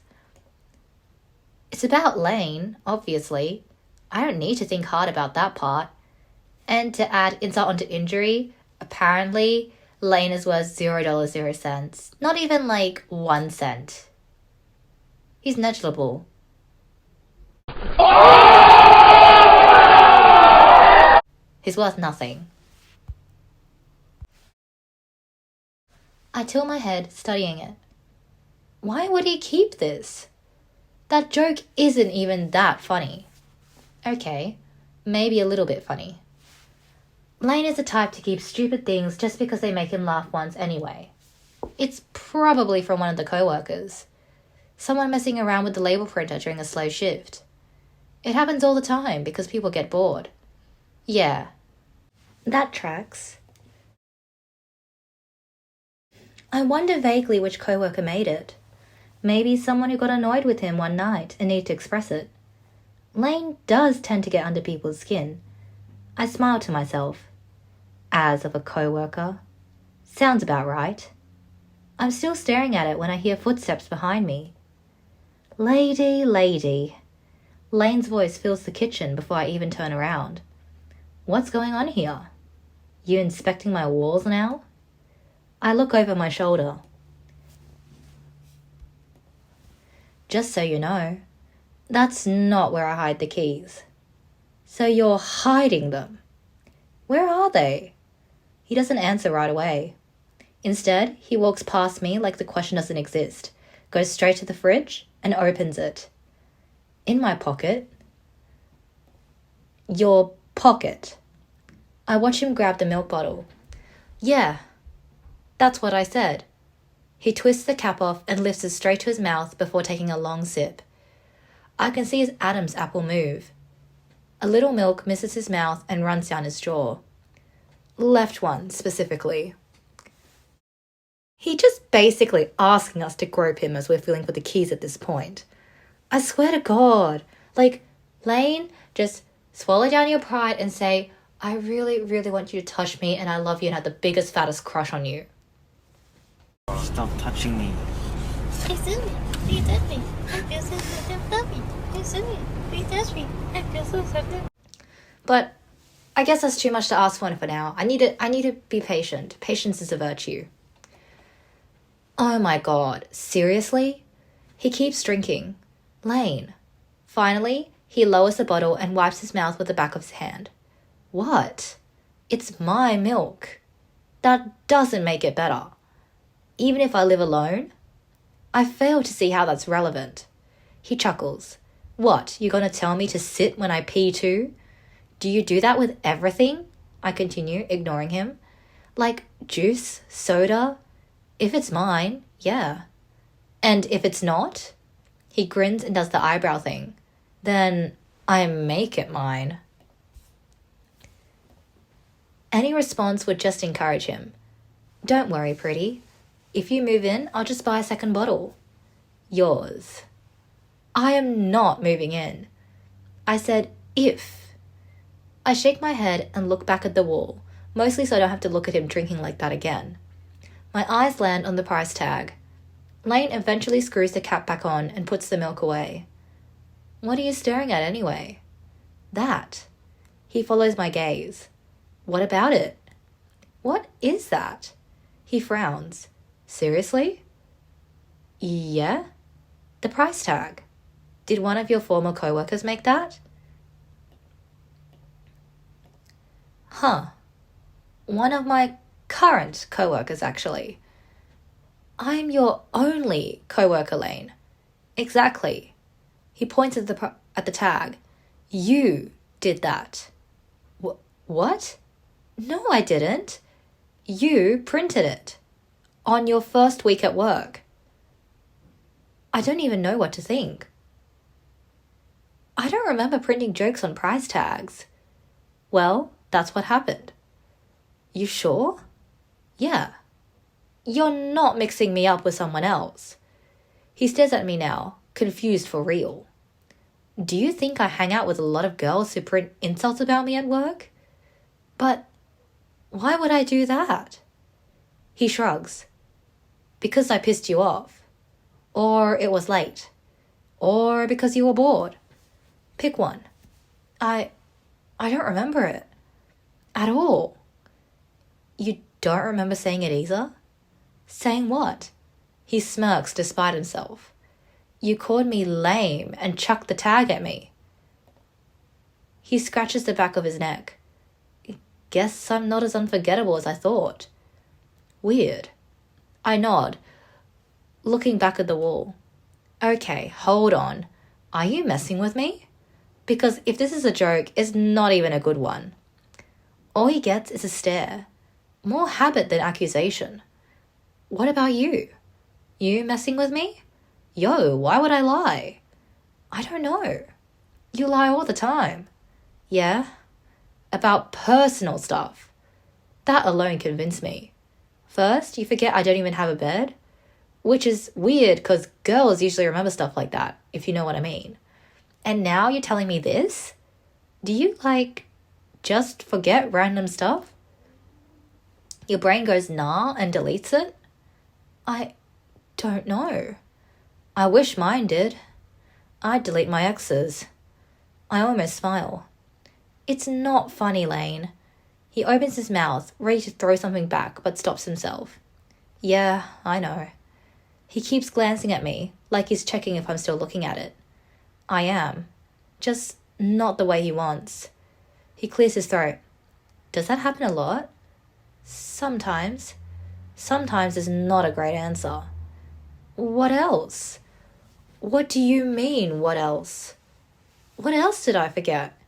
A: It's about Lane, obviously. I don't need to think hard about that part. And to add insult onto injury, apparently Lane is worth $0.00. Not even like 1 cent. He's negligible. He's worth nothing. I tilt my head, studying it. Why would he keep this? That joke isn't even that funny. Okay, maybe a little bit funny. Lane is the type to keep stupid things just because they make him laugh once anyway. It's probably from one of the coworkers. Someone messing around with the label printer during a slow shift. It happens all the time because people get bored. Yeah, that tracks. I wonder vaguely which coworker made it. Maybe someone who got annoyed with him one night and needed to express it. Lane does tend to get under people's skin. I smile to myself. As of a coworker. Sounds about right. I'm still staring at it when I hear footsteps behind me. Lady, lady. Lane's voice fills the kitchen before I even turn around. What's going on here? You inspecting my walls now? I look over my shoulder. Just so you know, that's not where I hide the keys. So you're hiding them. Where are they? He doesn't answer right away. Instead, he walks past me like the question doesn't exist, goes straight to the fridge and opens it. In my pocket. Your pocket. I watch him grab the milk bottle. Yeah, that's what I said. He twists the cap off and lifts it straight to his mouth before taking a long sip. I can see his Adam's apple move. A little milk misses his mouth and runs down his jaw. Left one, specifically. He just basically asking us to grope him as we're feeling for the keys at this point. I swear to God. Like, Lane, just swallow down your pride and say, I really, really want you to touch me and I love you and have the biggest, fattest crush on you.
H: Stop touching me.
D: Please touch me. Please touch me. I feel so fluffy. Please touch me. Please touch me. I feel so fluffy.
A: But I guess that's too much to ask for now. I need to be patient. Patience is a virtue. Oh my God, seriously? He keeps drinking. Lane. Finally, he lowers the bottle and wipes his mouth with the back of his hand. What? It's my milk. That doesn't make it better. Even if I live alone? I fail to see how that's relevant. He chuckles. What, you gonna tell me to sit when I pee too? Do you do that with everything? I continue, ignoring him. Like juice, soda? If it's mine, yeah. And if it's not? He grins and does the eyebrow thing. Then I make it mine. Any response would just encourage him. Don't worry, pretty. If you move in, I'll just buy a second bottle. Yours. I am not moving in. I said, if. I shake my head and look back at the wall, mostly so I don't have to look at him drinking like that again. My eyes land on the price tag. Lane eventually screws the cap back on and puts the milk away. What are you staring at anyway? That. He follows my gaze. What about it? What is that? He frowns. Seriously? Yeah? The price tag. Did one of your former coworkers make that? Huh. One of my current coworkers, actually. I'm your only coworker, Lane. Exactly. He points at the tag. You did that. What? No, I didn't. You printed it. On your first week at work. I don't even know what to think. I don't remember printing jokes on price tags. Well, that's what happened. You sure? Yeah. You're not mixing me up with someone else. He stares at me now, confused for real. Do you think I hang out with a lot of girls who print insults about me at work? But why would I do that? He shrugs. Because I pissed you off. Or it was late. Or because you were bored. Pick one. I don't remember it. At all. You don't remember saying it either? Saying what? He smirks despite himself. You called me lame and chucked the tag at me. He scratches the back of his neck. Guess I'm not as unforgettable as I thought. Weird. I nod, looking back at the wall. Okay, hold on. Are you messing with me? Because if this is a joke, it's not even a good one. All he gets is a stare. More habit than accusation. What about you? You messing with me? Yo, why would I lie? I don't know. You lie all the time. Yeah? About personal stuff. That alone convinced me. First, you forget I don't even have a bed. Which is weird because girls usually remember stuff like that, if you know what I mean. And now you're telling me this? Do you, just forget random stuff? Your brain goes nah and deletes it? I don't know. I wish mine did. I'd delete my exes. I almost smile. It's not funny, Lane. He opens his mouth, ready to throw something back, but stops himself. Yeah, I know. He keeps glancing at me, like he's checking if I'm still looking at it. I am. Just not the way he wants. He clears his throat. Does that happen a lot? Sometimes. Sometimes is not a great answer. What else? What do you mean, what else? What else did I forget?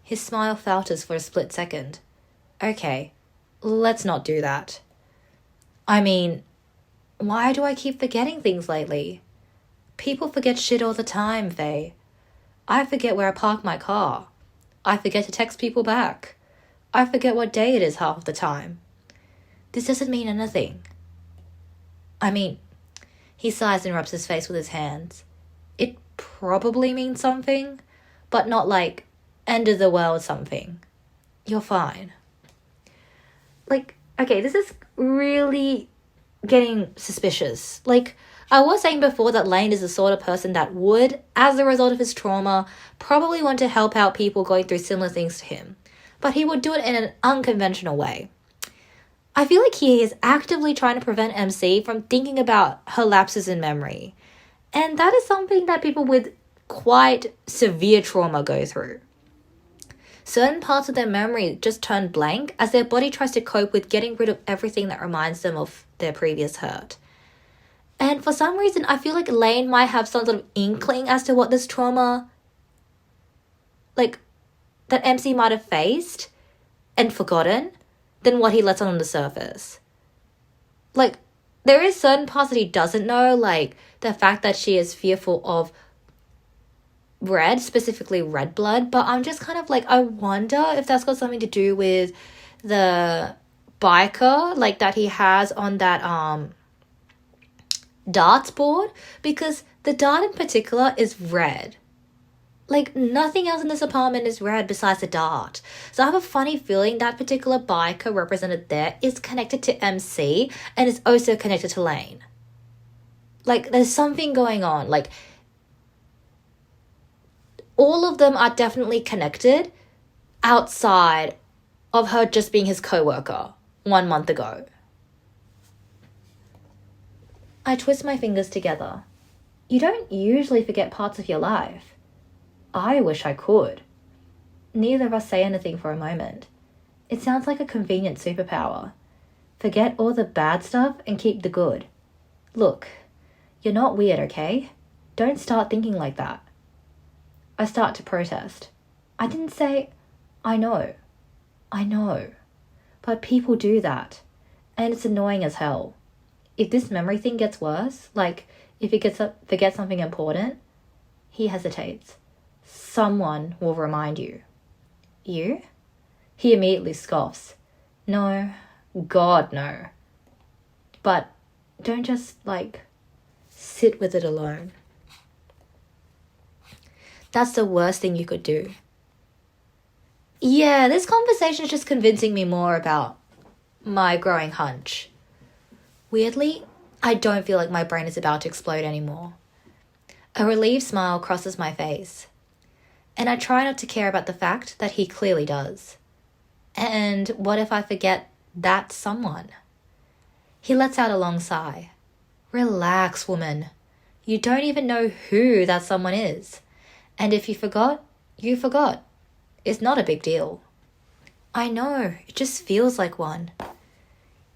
A: His smile falters for a split second. Okay, let's not do that. I mean, why do I keep forgetting things lately? People forget shit all the time, Faye. I forget where I park my car. I forget to text people back. I forget what day it is half the time. This doesn't mean anything. I mean, he sighs and rubs his face with his hands. It probably means something, but not like end of the world something. You're fine. Okay, this is really getting suspicious. I was saying before that Lane is the sort of person that would, as a result of his trauma, probably want to help out people going through similar things to him. But he would do it in an unconventional way. I feel like he is actively trying to prevent MC from thinking about her lapses in memory. And that is something that people with quite severe trauma go through. Certain parts of their memory just turn blank as their body tries to cope with getting rid of everything that reminds them of their previous hurt. And for some reason, I feel like Lane might have some sort of inkling as to what this trauma, that MC might have faced and forgotten than what he lets on the surface. There is certain parts that he doesn't know, like the fact that she is fearful of red, specifically red blood, but I'm just kind of I wonder if that's got something to do with the biker, that he has on that darts board, because the dart in particular is red. Nothing else in this apartment is red besides the dart. So I have a funny feeling that particular biker represented there is connected to MC and is also connected to Lane. There's something going on. All of them are definitely connected outside of her just being his coworker 1 month ago. I twist my fingers together. You don't usually forget parts of your life. I wish I could. Neither of us say anything for a moment. It sounds like a convenient superpower. Forget all the bad stuff and keep the good. Look, you're not weird, okay? Don't start thinking like that. I start to protest. I didn't say, I know. But people do that. And it's annoying as hell. If this memory thing gets worse, if he forgets something important, he hesitates. Someone will remind you. You? He immediately scoffs. No, God, no. But don't just, sit with it alone. That's the worst thing you could do. Yeah, this conversation is just convincing me more about my growing hunch. Weirdly, I don't feel like my brain is about to explode anymore. A relieved smile crosses my face, and I try not to care about the fact that he clearly does. And what if I forget that someone? He lets out a long sigh. Relax, woman. You don't even know who that someone is. And if you forgot, you forgot. It's not a big deal. I know, it just feels like one.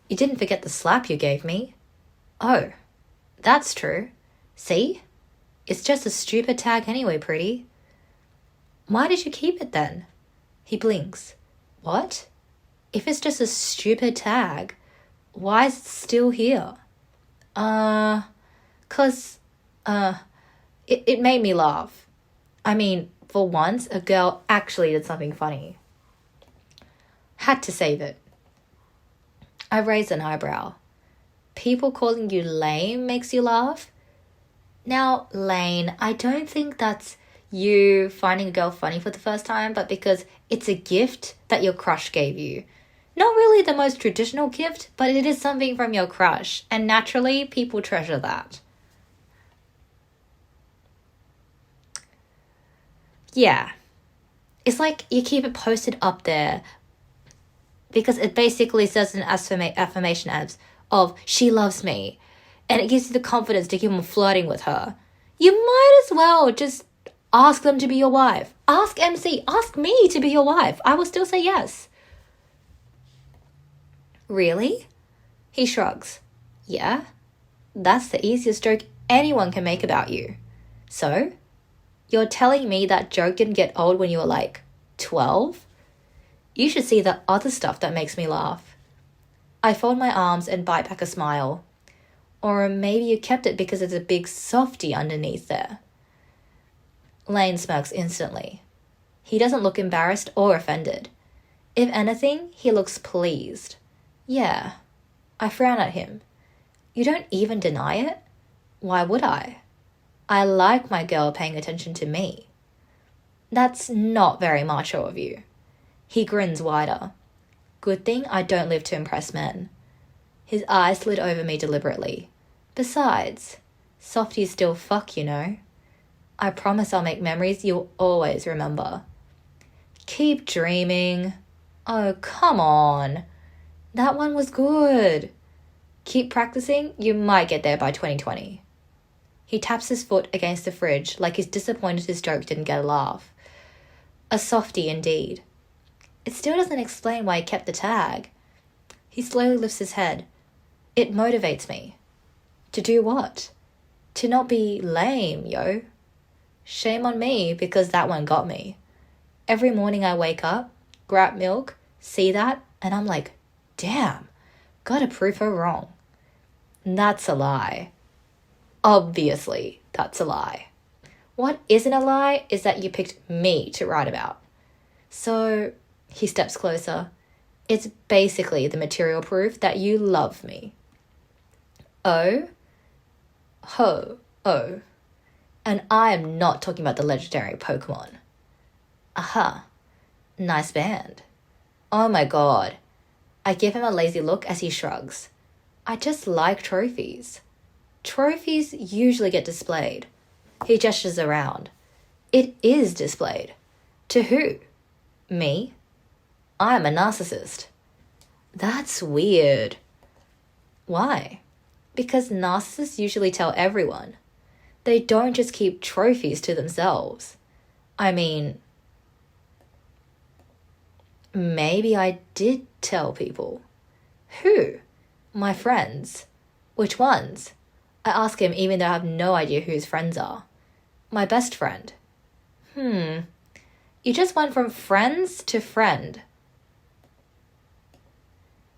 A: You didn't forget the slap you gave me. Oh, that's true. See? It's just a stupid tag anyway, pretty. Why did you keep it then? He blinks. What? If it's just a stupid tag, why is it still here? It made me laugh. I mean, for once, a girl actually did something funny. Had to save it. I raise an eyebrow. People calling you lame makes you laugh? Now, Lane, I don't think that's you finding a girl funny for the first time, but because it's a gift that your crush gave you. Not really the most traditional gift, but it is something from your crush, and naturally, people treasure that. Yeah. It's like you keep it posted up there because it basically says an affirmation of she loves me, and it gives you the confidence to keep on flirting with her. You might as well just ask them to be your wife. Ask MC, ask me to be your wife. I will still say yes. Really? He shrugs. Yeah, that's the easiest joke anyone can make about you. So, you're telling me that joke didn't get old when you were 12? You should see the other stuff that makes me laugh. I fold my arms and bite back a smile. Or maybe you kept it because there's a big softie underneath there. Lane smirks instantly. He doesn't look embarrassed or offended. If anything, he looks pleased. Yeah, I frown at him. You don't even deny it? Why would I? I like my girl paying attention to me. That's not very macho of you. He grins wider. Good thing I don't live to impress men. His eyes slid over me deliberately. Besides, softies still fuck, you know. I promise I'll make memories you'll always remember. Keep dreaming. Oh, come on. That one was good. Keep practicing, you might get there by 2020. He taps his foot against the fridge like he's disappointed his joke didn't get a laugh. A softie indeed. It still doesn't explain why he kept the tag. He slowly lifts his head. It motivates me. To do what? To not be lame, yo. Shame on me because that one got me. Every morning I wake up, grab milk, see that, and I'm like, damn, gotta prove her wrong. That's a lie. Obviously, that's a lie. What isn't a lie is that you picked me to write about. So, he steps closer. It's basically the material proof that you love me. Oh? Ho. Oh. And I am not talking about the legendary Pokemon. Aha. Nice band. Oh my god. I give him a lazy look as he shrugs. I just like trophies. Trophies usually get displayed. He gestures around. It is displayed. To who? Me? I'm a narcissist. That's weird. Why? Because narcissists usually tell everyone. They don't just keep trophies to themselves. I mean, maybe I did tell people. Who? My friends. Which ones? I ask him even though I have no idea who his friends are. My best friend. You just went from friends to friend.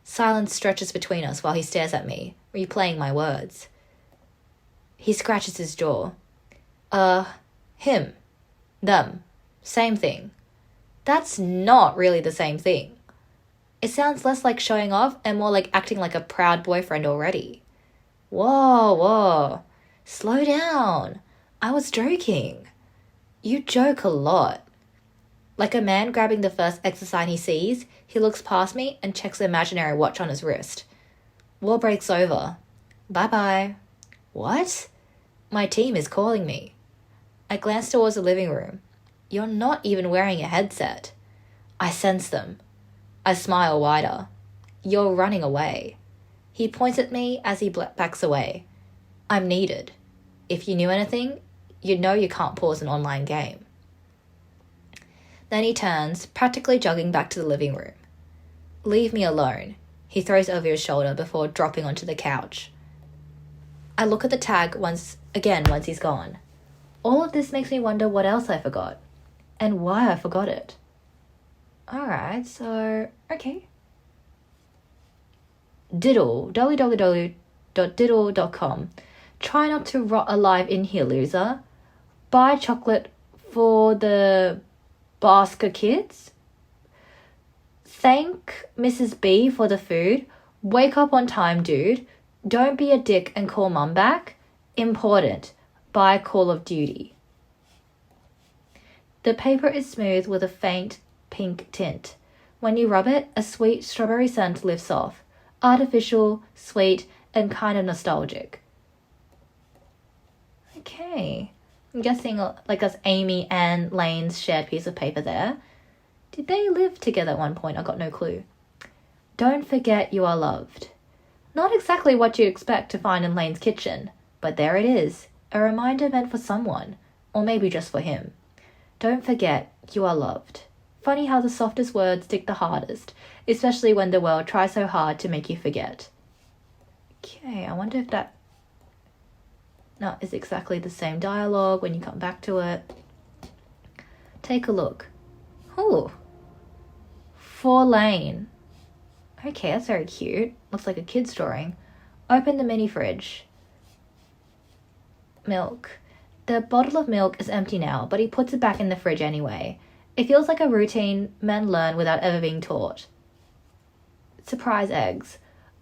A: Silence stretches between us while he stares at me, replaying my words. He scratches his jaw. Him. Them. Same thing. That's not really the same thing. It sounds less like showing off and more like acting like a proud boyfriend already. Whoa. Slow down. I was joking. You joke a lot. Like a man grabbing the first exercise he sees, he looks past me and checks the imaginary watch on his wrist. War break's over. Bye-bye. What? My team is calling me. I glance towards the living room. You're not even wearing a headset. I sense them. I smile wider. You're running away. He points at me as he backs away. I'm needed. If you knew anything, you'd know you can't pause an online game. Then he turns, practically jogging back to the living room. Leave me alone, he throws over his shoulder before dropping onto the couch. I look at the tag once he's gone. All of this makes me wonder what else I forgot, and why I forgot it. Alright, so, okay. Diddle, www.diddle.com. Try not to rot alive in here, loser. Buy chocolate for the Basker kids. Thank Mrs. B for the food. Wake up on time, dude. Don't be a dick and call mum back. Important. Buy Call of Duty. The paper is smooth with a faint pink tint. When you rub it, a sweet strawberry scent lifts off. Artificial, sweet, and kind of nostalgic. Okay. I'm guessing like that's Amy and Lane's shared piece of paper there. Did they live together at one point? I got no clue. Don't forget you are loved. Not exactly what you'd expect to find in Lane's kitchen, but there it is. A reminder meant for someone, or maybe just for him. Don't forget you are loved. Funny how the softest words stick the hardest, especially when the world tries so hard to make you forget. Okay, I wonder if that is exactly the same dialogue when you come back to it. Take a look. Ooh. For Lane. Okay, that's very cute. Looks like a kid's drawing. Open the mini fridge. Milk. The bottle of milk is empty now, but he puts it back in the fridge anyway. It feels like a routine men learn without ever being taught. Surprise eggs.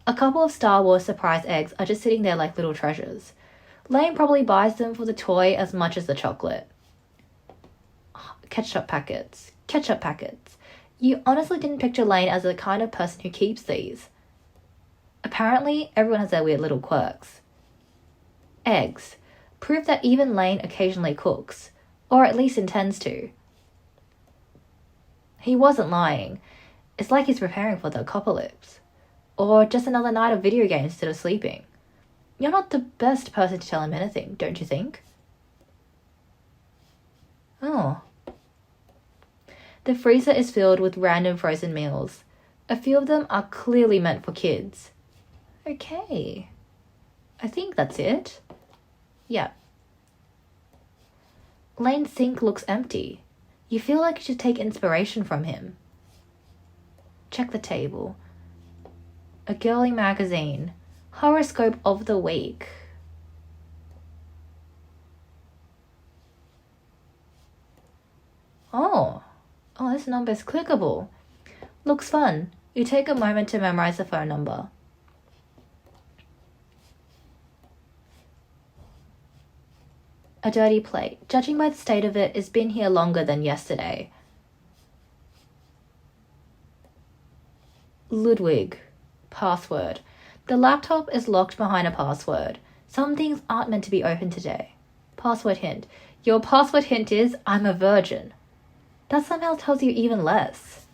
A: A couple of Star Wars surprise eggs are just sitting there like little treasures. Lane probably buys them for the toy as much as the chocolate. Ketchup packets. You honestly didn't picture Lane as the kind of person who keeps these. Apparently, everyone has their weird little quirks. Eggs. Proof that even Lane occasionally cooks, or at least intends to. He wasn't lying. It's like he's preparing for the apocalypse. Or just another night of video games instead of sleeping. You're not the best person to tell him anything, don't you think? Oh. The freezer is filled with random frozen meals. A few of them are clearly meant for kids. Okay. I think that's it. Yeah. Lane's sink looks empty. You feel like you should take inspiration from him. Check the table. A girly magazine. Horoscope of the week. Oh, this number is clickable. Looks fun. You take a moment to memorize the phone number. A dirty plate. Judging by the state of it, it's been here longer than yesterday. Ludwig. Password. The laptop is locked behind a password. Some things aren't meant to be opened today. Password hint. Your password hint is, I'm a virgin. That somehow tells you even less.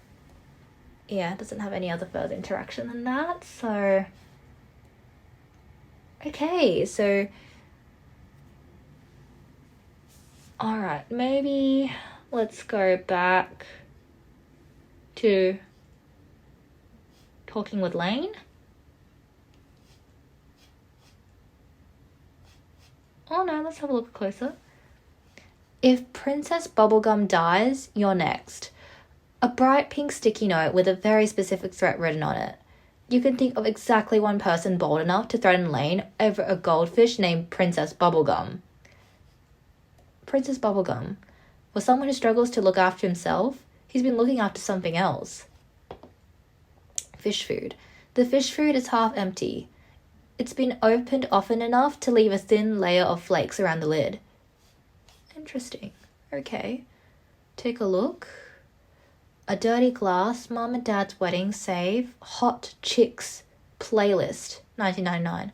A: Yeah, it doesn't have any other further interaction than that, so... Okay, so... Alright, maybe let's go back to talking with Lane. Oh no, let's have a look closer. If Princess Bubblegum dies, you're next. A bright pink sticky note with a very specific threat written on it. You can think of exactly one person bold enough to threaten Lane over a goldfish named Princess Bubblegum. Princess Bubblegum. For someone who struggles to look after himself, He's been looking after something else. Fish food. The fish food is half empty. It's been opened often enough to leave a thin layer of flakes around the lid. Interesting. Okay. Take a look. A dirty glass, Mom and Dad's wedding, save, Hot Chicks, playlist, 1999.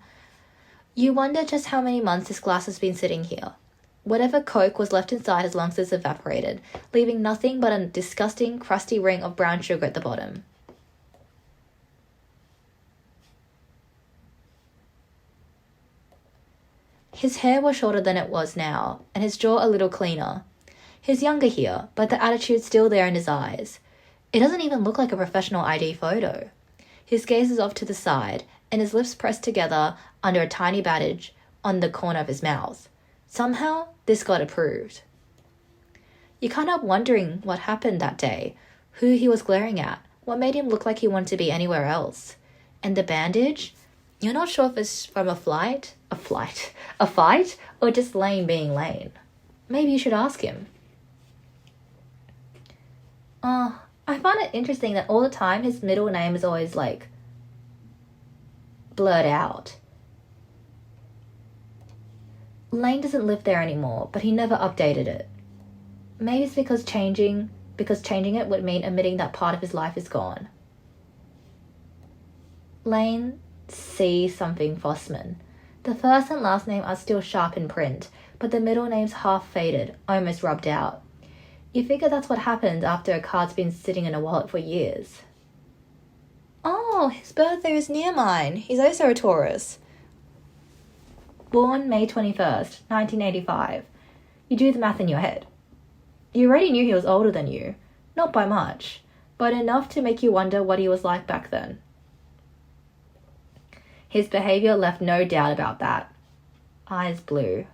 A: You wonder just how many months this glass has been sitting here. Whatever Coke was left inside has long since evaporated, leaving nothing but a disgusting, crusty ring of brown sugar at the bottom. His hair was shorter than it was now, and his jaw a little cleaner. He's younger here, but the attitude's still there in his eyes. It doesn't even look like a professional ID photo. His gaze is off to the side, and his lips pressed together under a tiny bandage on the corner of his mouth. Somehow, this got approved. You can't help wondering what happened that day, who he was glaring at, what made him look like he wanted to be anywhere else. And the bandage? You're not sure if it's from a fight, or just Lane being Lane. Maybe you should ask him. I find it interesting that all the time his middle name is always like blurred out. Lane doesn't live there anymore, but he never updated it. Maybe it's because changing it would mean admitting that part of his life is gone. Lane C. something Fossman. The first and last name are still sharp in print, but the middle name's half faded, almost rubbed out. You figure that's what happens after a card's been sitting in a wallet for years. Oh, his birthday is near mine. He's also a Taurus. Born May 21st, 1985. You do the math in your head. You already knew he was older than you. Not by much, but enough to make you wonder what he was like back then. His behaviour left no doubt about that. Eyes blue.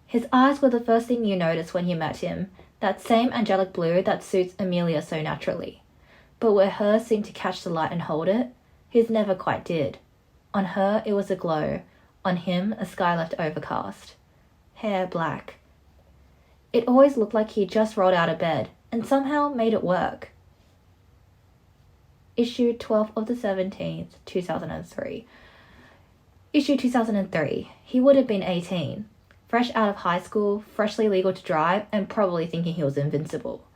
A: His eyes were the first thing you noticed when you met him, that same angelic blue that suits Amelia so naturally. But where hers seemed to catch the light and hold it, his never quite did. On her it was a glow, on him a sky left overcast. Hair black. It always looked like he just rolled out of bed, and somehow made it work. Issue 12th of the 17th, 2003. Issue 2003. He would have been 18. Fresh out of high school, freshly legal to drive, and probably thinking he was invincible.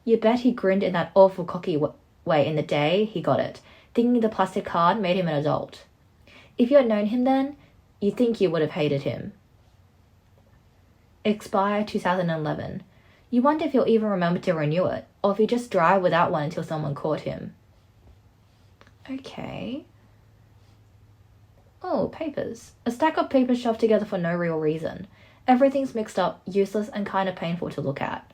A: You bet he grinned in that awful cocky way in the day he got it, thinking the plastic card made him an adult. If you had known him then, you'd think you would have hated him. Expire 2011. You wonder if he'll even remember to renew it, or if he'd just drive without one until someone caught him. Okay. Oh, papers. A stack of papers shoved together for no real reason. Everything's mixed up, useless, and kind of painful to look at.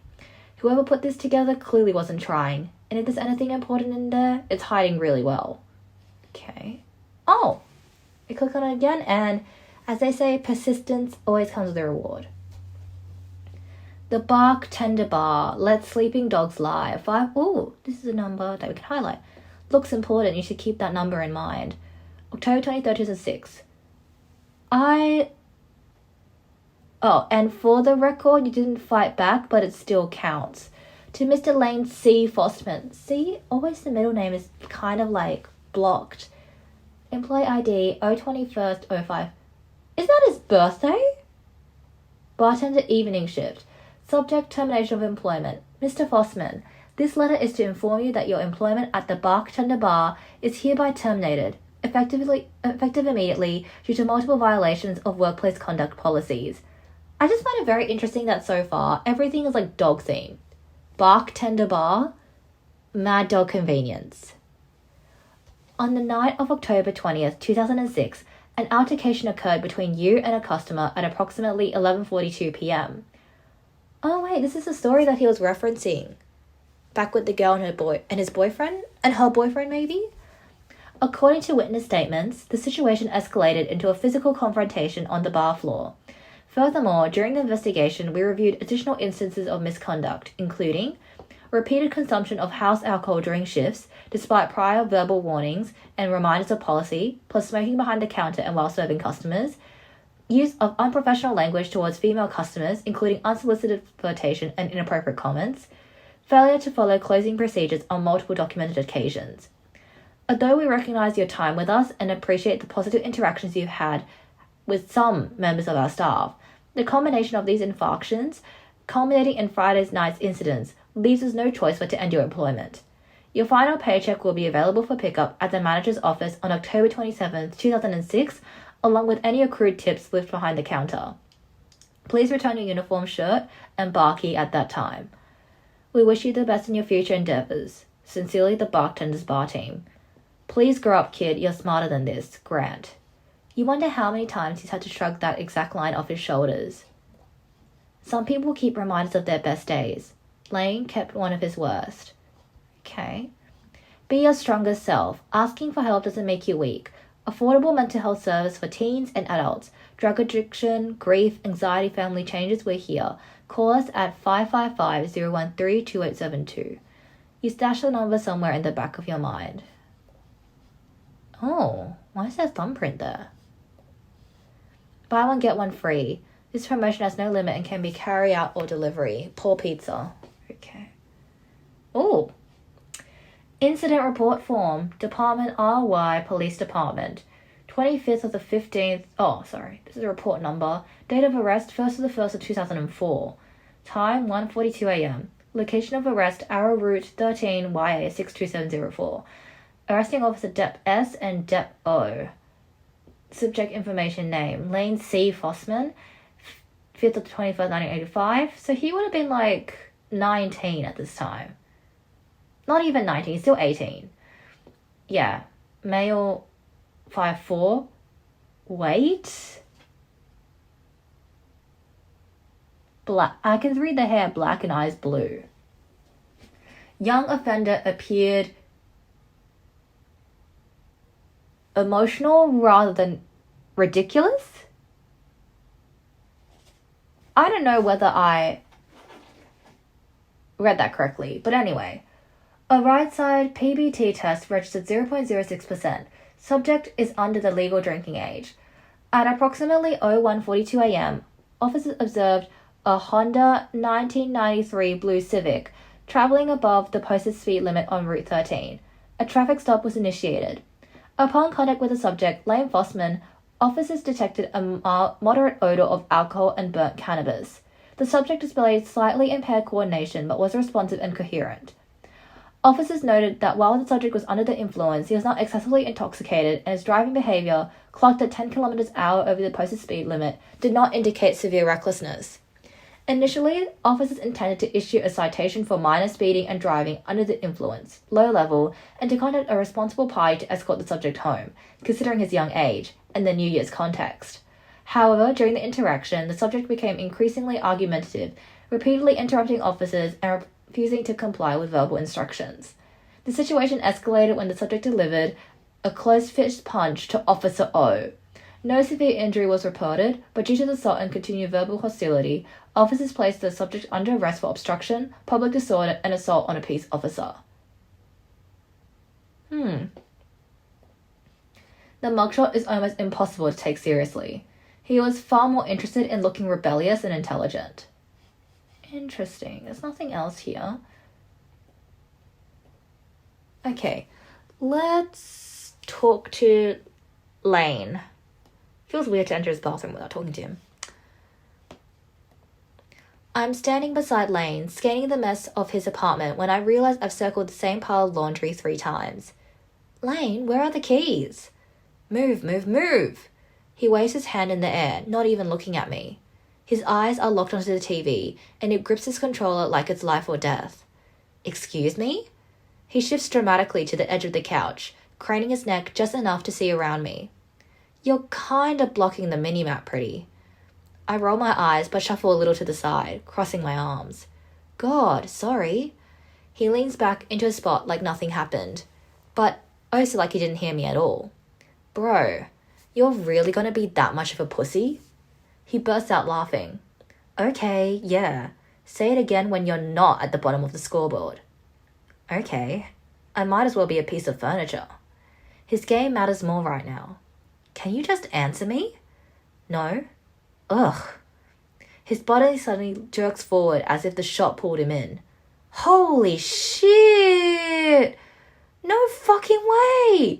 A: Whoever put this together clearly wasn't trying, and if there's anything important in there, it's hiding really well. Okay. Oh! I click on it again, and as they say, persistence always comes with a reward. The Bartender Bar, Let Sleeping Dogs Lie. 5. Ooh, this is a number that we can highlight. Looks important, you should keep that number in mind. October 23rd, 2006. And for the record, you didn't fight back, but it still counts. To Mr. Lane C. Fostman. See, always the middle name is kind of like blocked. Employee ID 021st05. Is that his birthday? Bartender evening shift. Subject termination of employment. Mr. Fostman, this letter is to inform you that your employment at the Bartender Bar is hereby terminated, effective immediately due to multiple violations of workplace conduct policies. I just find it very interesting that so far, everything is like dog themed. Bartender Bar, Mad Dog Convenience. On the night of October 20th, 2006, an altercation occurred between you and a customer at approximately 11:42 p.m. Oh wait, this is the story that he was referencing. Back with the girl and his boyfriend? And her boyfriend, maybe? According to witness statements, the situation escalated into a physical confrontation on the bar floor. Furthermore, during the investigation, we reviewed additional instances of misconduct, including repeated consumption of house alcohol during shifts, despite prior verbal warnings and reminders of policy, plus smoking behind the counter and while serving customers, use of unprofessional language towards female customers, including unsolicited flirtation and inappropriate comments, failure to follow closing procedures on multiple documented occasions. Although we recognize your time with us and appreciate the positive interactions you've had with some members of our staff, the combination of these infractions, culminating in Friday's night's incidents, leaves us no choice but to end your employment. Your final paycheck will be available for pickup at the manager's office on October 27, 2006, along with any accrued tips left behind the counter. Please return your uniform shirt and bar key at that time. We wish you the best in your future endeavors. Sincerely, the Bartenders Bar Team. Please grow up, kid. You're smarter than this. Grant. You wonder how many times he's had to shrug that exact line off his shoulders. Some people keep reminders of their best days. Lane kept one of his worst. Okay. Be your strongest self. Asking for help doesn't make you weak. Affordable mental health service for teens and adults. Drug addiction, grief, anxiety, family changes, we're here. Call us at 555-013-2872. You stash the number somewhere in the back of your mind. Oh, why is there a thumbprint there? Buy one, get one free. This promotion has no limit and can be carry out or delivery. Poor pizza. Okay. Oh. Incident report form. Department RY Police Department. 25th of the 15th. Oh, sorry. This is a report number. Date of arrest 1st of the 1st of 2004. Time 1:42 a.m. Location of arrest Arrow Route 13 YA 62704. Arresting officer Dep S and Dep O. Subject information name Lane C. Fossman, 5th of the 21st, 1985. So he would have been like 19 at this time. Not even 19, still 18. Yeah. Male 5'4". Weight? Black. I can read the hair black and eyes blue. Young offender appeared emotional rather than ridiculous. I don't know whether I read that correctly, but anyway. A right side PBT test registered 0.06%. Subject is under the legal drinking age. At approximately 01:42 a.m., officers observed a Honda 1993 blue Civic traveling above the posted speed limit on Route 13. A traffic stop was initiated. Upon contact with the subject, Lane Fossman, officers detected a moderate odor of alcohol and burnt cannabis. The subject displayed slightly impaired coordination but was responsive and coherent. Officers noted that while the subject was under the influence, he was not excessively intoxicated and his driving behavior, clocked at 10 km/h over the posted speed limit, did not indicate severe recklessness. Initially, officers intended to issue a citation for minor speeding and driving under the influence, low level, and to contact a responsible party to escort the subject home, considering his young age and the New Year's context. However, during the interaction, the subject became increasingly argumentative, repeatedly interrupting officers and refusing to comply with verbal instructions. The situation escalated when the subject delivered a close-fist punch to Officer O. No severe injury was reported, but due to the assault and continued verbal hostility, officers placed the subject under arrest for obstruction, public disorder, and assault on a peace officer. The mugshot is almost impossible to take seriously. He was far more interested in looking rebellious and intelligent. Interesting. There's nothing else here. Okay. Let's talk to Lane. Feels weird to enter his bathroom without talking to him. I'm standing beside Lane, scanning the mess of his apartment when I realize I've circled the same pile of laundry 3 times. Lane, where are the keys? Move, move, move! He waves his hand in the air, not even looking at me. His eyes are locked onto the TV, and he grips his controller like it's life or death. Excuse me? He shifts dramatically to the edge of the couch, craning his neck just enough to see around me. You're kinda blocking the mini-map, pretty. I roll my eyes but shuffle a little to the side, crossing my arms. God, sorry. He leans back into his spot like nothing happened, but also like he didn't hear me at all. Bro, you're really gonna be that much of a pussy? He bursts out laughing. Okay, yeah. Say it again when you're not at the bottom of the scoreboard. Okay. I might as well be a piece of furniture. His game matters more right now. Can you just answer me? No? Ugh. His body suddenly jerks forward as if the shot pulled him in. Holy shit! No fucking way!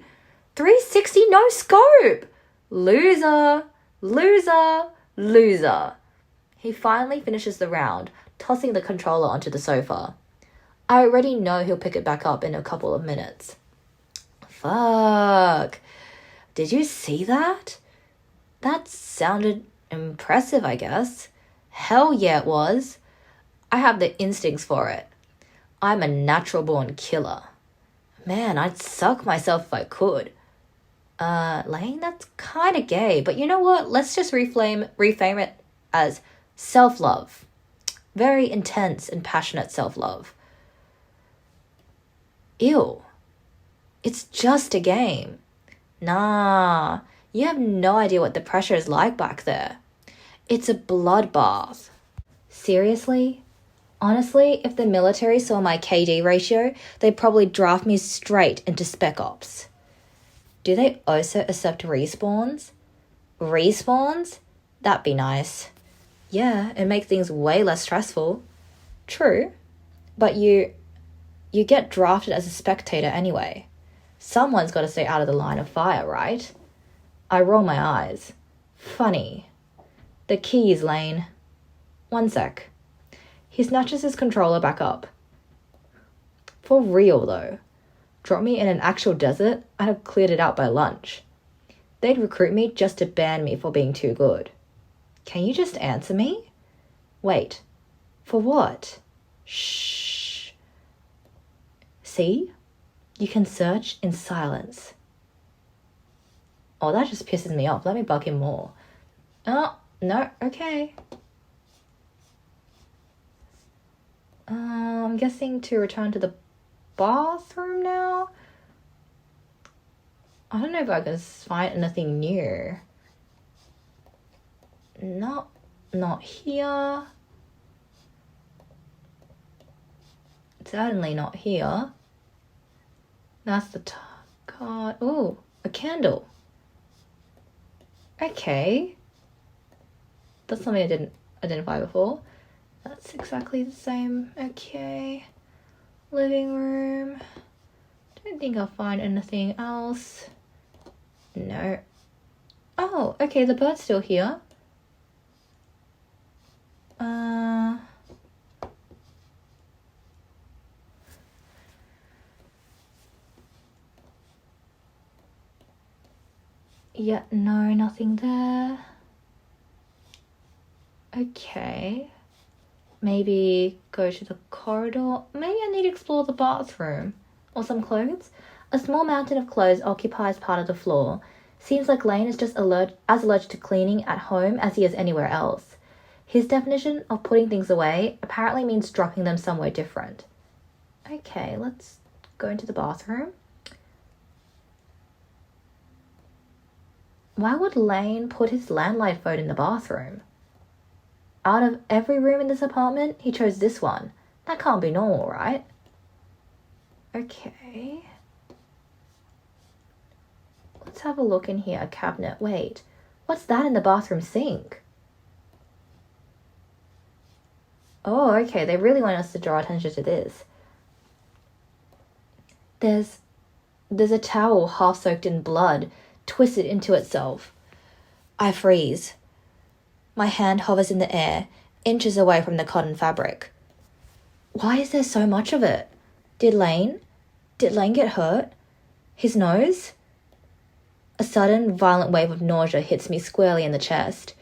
A: 360 no scope! Loser, loser, loser. He finally finishes the round, tossing the controller onto the sofa. I already know he'll pick it back up in a couple of minutes. Fuck. Did you see that? That sounded impressive, I guess. Hell yeah, it was. I have the instincts for it. I'm a natural-born killer. Man, I'd suck myself if I could. Lane, that's kind of gay, but you know what? Let's just reframe it as self-love. Very intense and passionate self-love. Ew. It's just a game. Nah, you have no idea what the pressure is like back there. It's a bloodbath. Seriously? Honestly, if the military saw my KD ratio, they'd probably draft me straight into Spec Ops. Do they also accept respawns? Respawns? That'd be nice. Yeah, it'd make things way less stressful. True, but you get drafted as a spectator anyway. Someone's got to stay out of the line of fire, right? I roll my eyes. Funny. The keys, Lane. One sec. He snatches his controller back up. For real, though. Drop me in an actual desert, I'd have cleared it out by lunch. They'd recruit me just to ban me for being too good. Can you just answer me? Wait. For what? Shh. See? You can search in silence. Oh, that just pisses me off. Let me bug him more. Oh, no, okay. I'm guessing to return to the bathroom now? I don't know if I can find anything new. Not here. Certainly not here. That's the card. Ooh, a candle. Okay. That's something I didn't identify before. That's exactly the same. Okay. Living room. Don't think I'll find anything else. No. Oh, okay, the bird's still here. Yeah, no, nothing there. Okay. Maybe go to the corridor. Maybe I need to explore the bathroom. Or some clothes. A small mountain of clothes occupies part of the floor. Seems like Lane is just as allergic to cleaning at home as he is anywhere else. His definition of putting things away apparently means dropping them somewhere different. Okay, let's go into the bathroom. Why would Lane put his landline phone in the bathroom? Out of every room in this apartment, he chose this one. That can't be normal, right? Okay. Let's have a look in here. A cabinet. Wait, what's that in the bathroom sink? Oh, okay. They really want us to draw attention to this. There's a towel half soaked in blood, twisted into itself. I freeze. My hand hovers in the air, inches away from the cotton fabric. Why is there so much of it? Did Lane get hurt? His nose? A sudden, violent wave of nausea hits me squarely in the chest,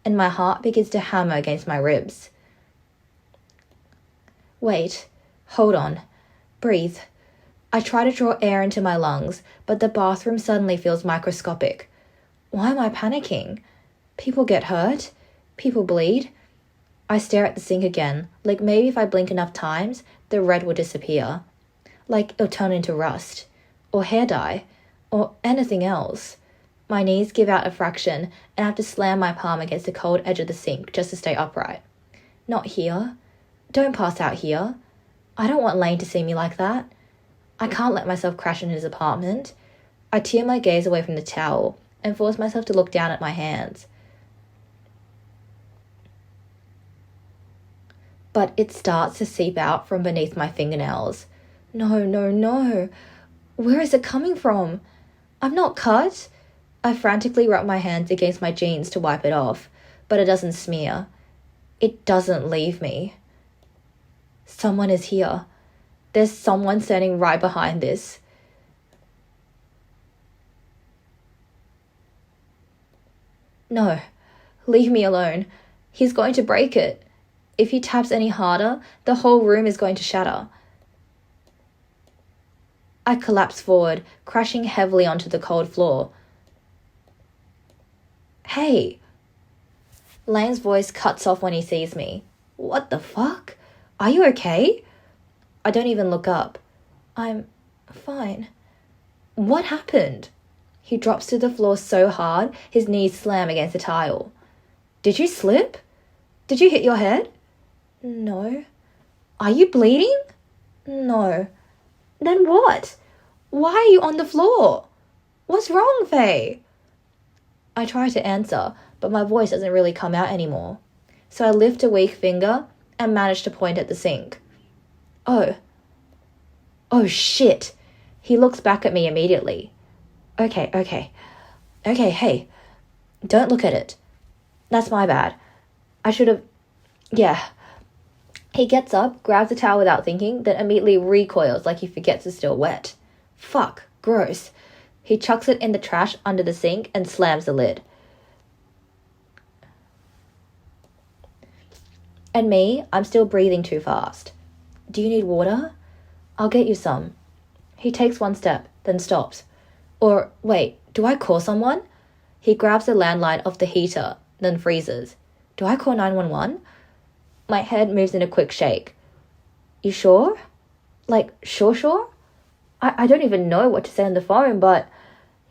A: and my heart begins to hammer against my ribs. Wait, hold on. Breathe. I try to draw air into my lungs, but the bathroom suddenly feels microscopic. Why am I panicking? People get hurt. People bleed. I stare at the sink again, like maybe if I blink enough times, the red will disappear. Like it'll turn into rust, or hair dye, or anything else. My knees give out a fraction, and I have to slam my palm against the cold edge of the sink just to stay upright. Not here. Don't pass out here. I don't want Lane to see me like that. I can't let myself crash in his apartment. I tear my gaze away from the towel and force myself to look down at my hands. but it starts to seep out from beneath my fingernails. No, no, no. Where is it coming from? I'm not cut. I frantically rub my hands against my jeans to wipe it off, but it doesn't smear. It doesn't leave me. Someone is here. There's someone standing right behind this. No, leave me alone. He's going to break it. If he taps any harder, the whole room is going to shatter. I collapse forward, crashing heavily onto the cold floor. Hey! Lane's voice cuts off when he sees me. What the fuck? Are you okay? I don't even look up. I'm fine. What happened? He drops to the floor so hard, his knees slam against the tile. Did you slip? Did you hit your head? No. Are you bleeding? No. Then what? Why are you on the floor? What's wrong, Faye? I try to answer, but my voice doesn't really come out anymore. So I lift a weak finger and manage to point at the sink. Oh. Oh, shit. He looks back at me immediately. Okay, hey. Don't look at it. That's my bad. I should have... Yeah. He gets up, grabs the towel without thinking, then immediately recoils like he forgets it's still wet. Fuck. Gross. He chucks it in the trash under the sink and slams the lid. And me, I'm still breathing too fast. Do you need water? I'll get you some. He takes one step, then stops. Or, wait, do I call someone? He grabs the landline off the heater, then freezes. Do I call 911? My head moves in a quick shake. You sure? Like, sure? I don't even know what to say on the phone, but...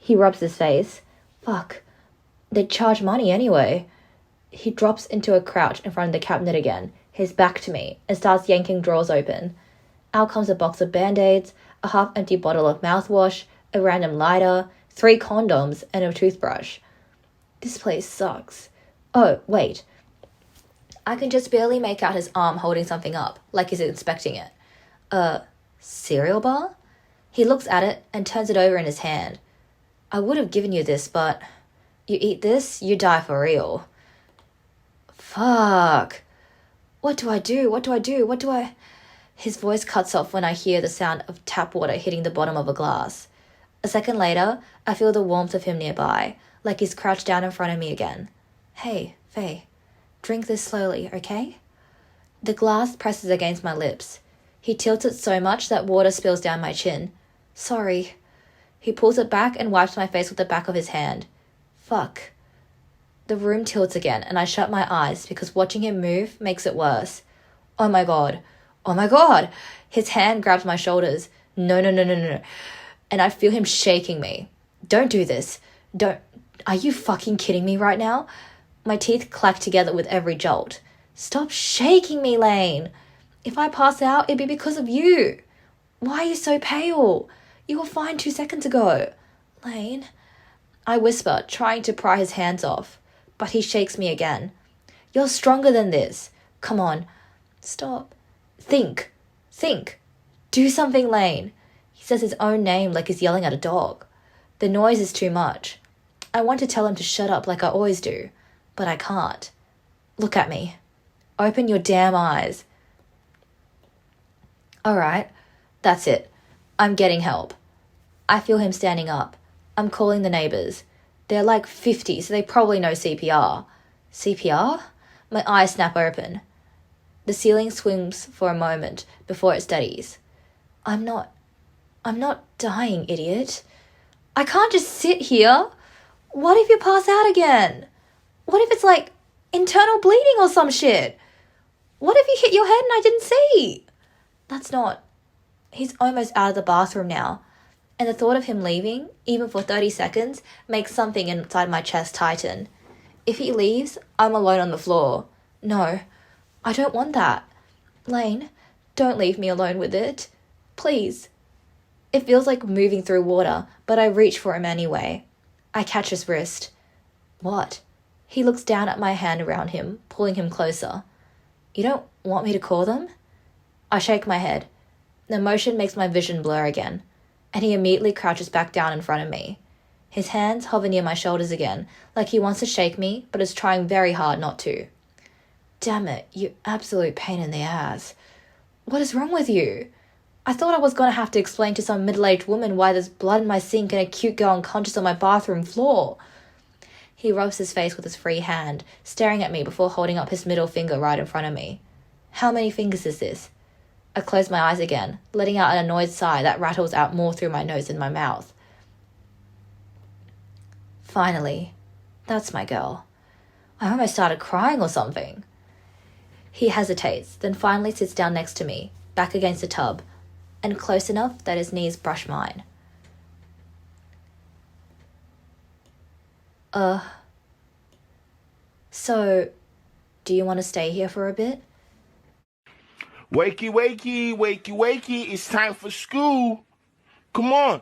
A: He rubs his face. Fuck. They'd charge money anyway. He drops into a crouch in front of the cabinet again, his back to me, and starts yanking drawers open. Out comes a box of Band-Aids, a half-empty bottle of mouthwash, a random lighter, 3 condoms, and a toothbrush. This place sucks. Oh, wait. I can just barely make out his arm holding something up, like he's inspecting it. A cereal bar? He looks at it and turns it over in his hand. I would have given you this, but you eat this, you die for real. Fuck. What do I do? His voice cuts off when I hear the sound of tap water hitting the bottom of a glass. A second later, I feel the warmth of him nearby, like he's crouched down in front of me again. Hey, Faye, drink this slowly, okay? The glass presses against my lips. He tilts it so much that water spills down my chin. Sorry. He pulls it back and wipes my face with the back of his hand. Fuck. The room tilts again and I shut my eyes because watching him move makes it worse. Oh my god. His hand grabs my shoulders. No. And I feel him shaking me. Don't do this. Don't. Are you fucking kidding me right now? My teeth clack together with every jolt. Stop shaking me, Lane. If I pass out, it'd be because of you. Why are you so pale? You were fine 2 seconds ago. Lane. I whisper, trying to pry his hands off, but he shakes me again. You're stronger than this. Come on. Stop. Think. Do something, Lane. He says his own name like he's yelling at a dog. The noise is too much. I want to tell him to shut up like I always do, but I can't. Look at me. Open your damn eyes. All right, that's it. I'm getting help. I feel him standing up. I'm calling the neighbours. They're like 50, so they probably know CPR. CPR? My eyes snap open. The ceiling swings for a moment before it steadies. I'm not dying, idiot. I can't just sit here. What if you pass out again? What if it's like internal bleeding or some shit? What if you hit your head and I didn't see? That's not... He's almost out of the bathroom now, and the thought of him leaving, even for 30 seconds, makes something inside my chest tighten. If he leaves, I'm alone on the floor. No, I don't want that. Lane, don't leave me alone with it. Please. It feels like moving through water, but I reach for him anyway. I catch his wrist. What? He looks down at my hand around him, pulling him closer. You don't want me to call them? I shake my head. The motion makes my vision blur again, and he immediately crouches back down in front of me. His hands hover near my shoulders again, like he wants to shake me, but is trying very hard not to. Damn it, you absolute pain in the ass. What is wrong with you? I thought I was going to have to explain to some middle-aged woman why there's blood in my sink and a cute girl unconscious on my bathroom floor. He rubs his face with his free hand, staring at me before holding up his middle finger right in front of me. How many fingers is this? I close my eyes again, letting out an annoyed sigh that rattles out more through my nose than my mouth. Finally, that's my girl. I almost started crying or something. He hesitates, then finally sits down next to me, back against the tub, and close enough that his knees brush mine. So, do you want to stay here for a bit?
I: Wakey, wakey, wakey, wakey, it's time for school. Come on.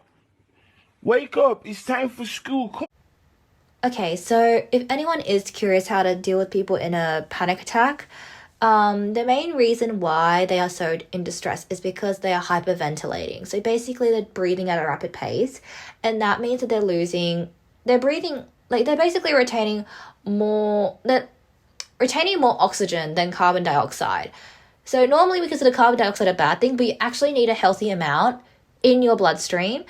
I: Wake up, it's time for school. Come
A: Okay, so if anyone is curious how to deal with people in a panic attack, the main reason why they are so in distress is because they are hyperventilating. So basically they're breathing at a rapid pace, and that means that they're breathing, like they're basically retaining more oxygen than carbon dioxide. So normally we consider carbon dioxide a bad thing, but you actually need a healthy amount in your bloodstream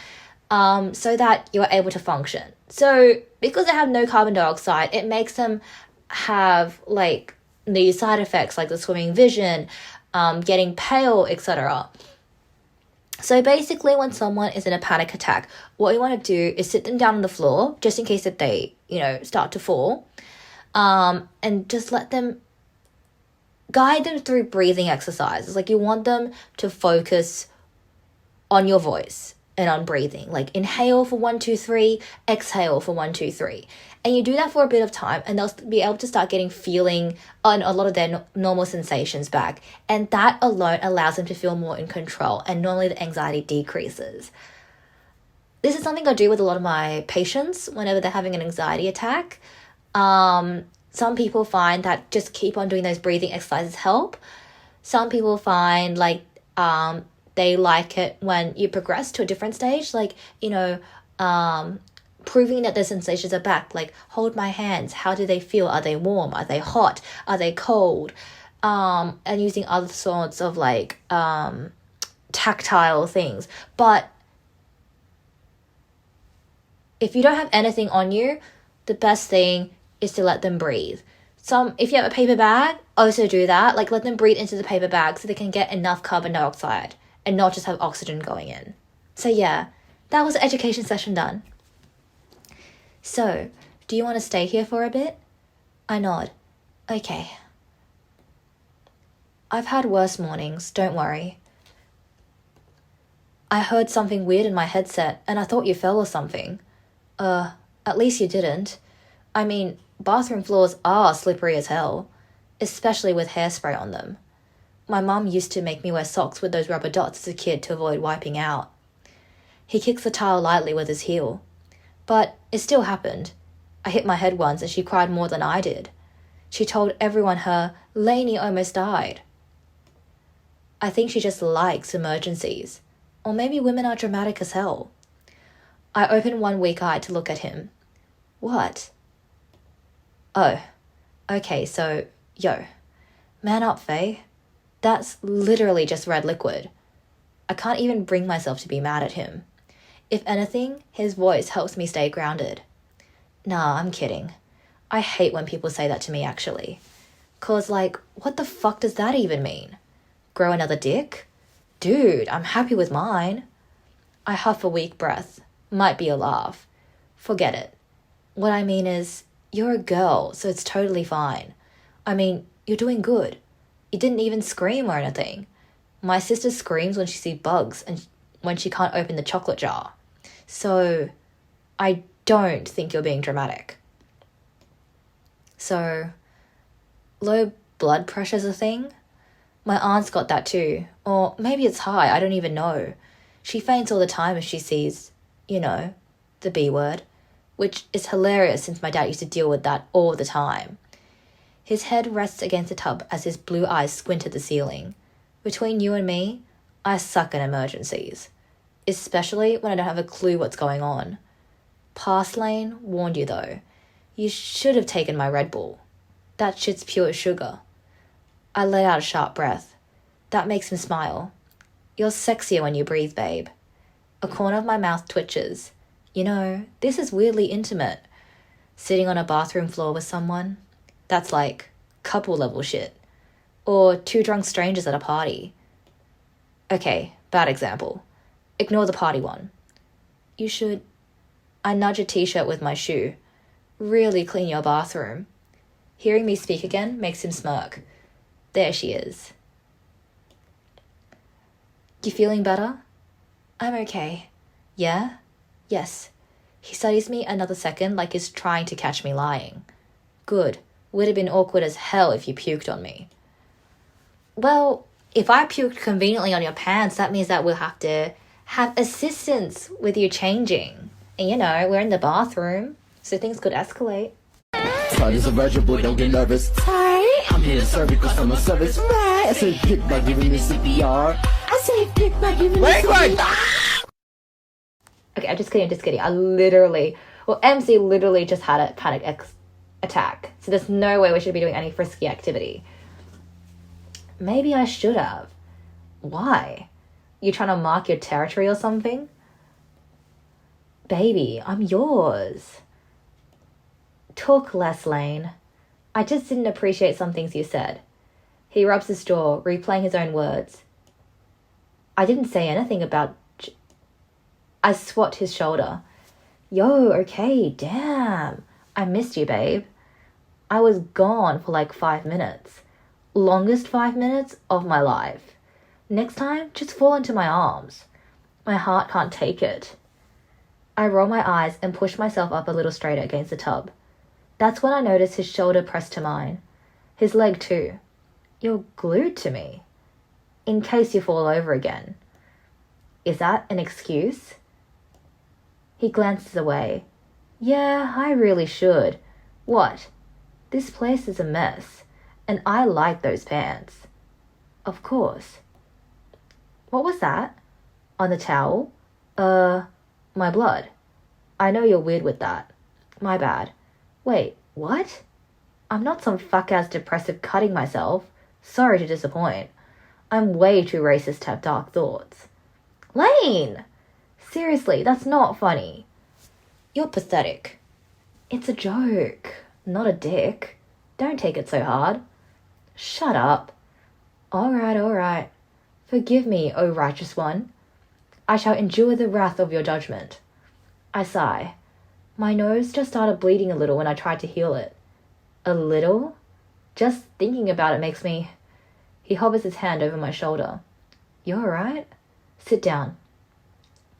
A: so that you're able to function. So because they have no carbon dioxide, it makes them have like these side effects like the swimming vision, getting pale, etc. So basically when someone is in a panic attack, what you want to do is sit them down on the floor just in case that they, start to fall, and just guide them through breathing exercises. Like you want them to focus on your voice and on breathing. Like inhale for 1, 2, 3, exhale for 1, 2, 3. And you do that for a bit of time and they'll be able to start feeling on a lot of their normal sensations back. And that alone allows them to feel more in control, and normally the anxiety decreases. This is something I do with a lot of my patients whenever they're having an anxiety attack. Some people find that just keep on doing those breathing exercises help. Some people find they like it when you progress to a different stage, proving that the sensations are back, like hold my hands, how do they feel? Are they warm? Are they hot? Are they cold? And using other sorts of tactile things. But if you don't have anything on you, the best thing is to let them breathe. If you have a paper bag, also do that. Like let them breathe into the paper bag so they can get enough carbon dioxide and not just have oxygen going in. So yeah, that was the education session done. So, do you want to stay here for a bit? I nod. Okay. I've had worse mornings, don't worry. I heard something weird in my headset and I thought you fell or something. At least you didn't. I mean, bathroom floors are slippery as hell, especially with hairspray on them. My mum used to make me wear socks with those rubber dots as a kid to avoid wiping out. He kicks the tile lightly with his heel. But it still happened. I hit my head once and she cried more than I did. She told everyone her Laney almost died. I think she just likes emergencies. Or maybe women are dramatic as hell. I open one weak eye to look at him. What? Oh, okay, so, man up, Faye. That's literally just red liquid. I can't even bring myself to be mad at him. If anything, his voice helps me stay grounded. Nah, I'm kidding. I hate when people say that to me, actually. 'Cause, what the fuck does that even mean? Grow another dick? Dude, I'm happy with mine. I huff a weak breath. Might be a laugh. Forget it. What I mean is, you're a girl, so it's totally fine. I mean, you're doing good. You didn't even scream or anything. My sister screams when she sees bugs and when she can't open the chocolate jar. So, I don't think you're being dramatic. So, low blood pressure's a thing? My aunt's got that too. Or maybe it's high, I don't even know. She faints all the time if she sees, the B word. Which is hilarious since my dad used to deal with that all the time. His head rests against the tub as his blue eyes squint at the ceiling. Between you and me, I suck at emergencies. Especially when I don't have a clue what's going on. Past Lane warned you though. You should have taken my Red Bull. That shit's pure sugar. I let out a sharp breath. That makes him smile. You're sexier when you breathe, babe. A corner of my mouth twitches. You know, this is weirdly intimate. Sitting on a bathroom floor with someone. That's like couple level shit. Or two drunk strangers at a party. Okay, bad example. Ignore the party one. You should... I nudge a t-shirt with my shoe. Really clean your bathroom. Hearing me speak again makes him smirk. There she is. You feeling better? I'm okay. Yeah? Yes. He studies me another second like he's trying to catch me lying. Good. Would have been awkward as hell if you puked on me. Well, if I puked conveniently on your pants, that means that we'll have to have assistance with you changing. And you know, we're in the bathroom, so things could escalate.
J: Tight as a virgin, boy, don't get nervous. Tight. I'm here to serve you cause I'm a service. Right. I say pick by giving me CPR. I say pick by giving me CPR.
A: Okay, I'm just kidding. I literally... Well, MC literally just had a panic attack. So there's no way we should be doing any frisky activity. Maybe I should have. Why? You trying to mark your territory or something? Baby, I'm yours. Talk less, Lane. I just didn't appreciate some things you said. He rubs his jaw, replaying his own words. I didn't say anything about... I swat his shoulder. Yo, okay, damn. I missed you, babe. I was gone for like 5 minutes. Longest 5 minutes of my life. Next time, just fall into my arms. My heart can't take it. I roll my eyes and push myself up a little straighter against the tub. That's when I notice his shoulder pressed to mine. His leg too. You're glued to me. In case you fall over again. Is that an excuse? He glances away. Yeah, I really should. What? This place is a mess. And I like those pants. Of course. What was that? On the towel? My blood. I know you're weird with that. My bad. Wait, what? I'm not some fuck-ass depressive cutting myself. Sorry to disappoint. I'm way too racist to have dark thoughts. Lane! Seriously, that's not funny. You're pathetic. It's a joke, not a dick. Don't take it so hard. Shut up. All right. Forgive me, O righteous one. I shall endure the wrath of your judgment. I sigh. My nose just started bleeding a little when I tried to heal it. A little? Just thinking about it makes me... He hovers his hand over my shoulder. You alright? Sit down.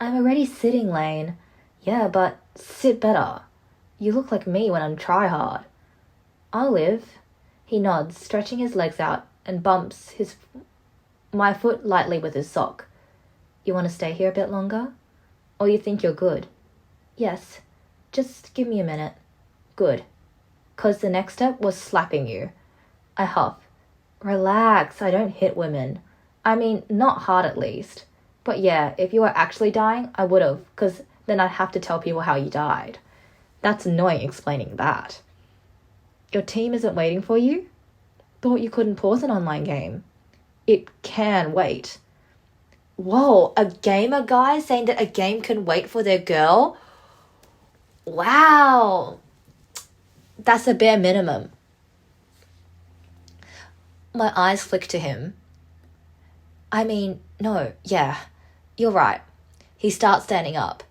A: I'm already sitting, Lane. Yeah, but sit better. You look like me when I'm try-hard. I'll live. He nods, stretching his legs out, and bumps my foot lightly with his sock. You want to stay here a bit longer? Or you think you're good? Yes. Just give me a minute. Good. 'Cause the next step was slapping you. I huff. Relax, I don't hit women. I mean, not hard at least. But yeah, if you were actually dying, I would've, 'cause then I'd have to tell people how you died. That's annoying explaining that. Your team isn't waiting for you? Thought you couldn't pause an online game. It can wait. Whoa, a gamer guy saying that a game can wait for their girl? Wow. That's a bare minimum. My eyes flick to him. I mean, no, yeah, you're right. He starts standing up.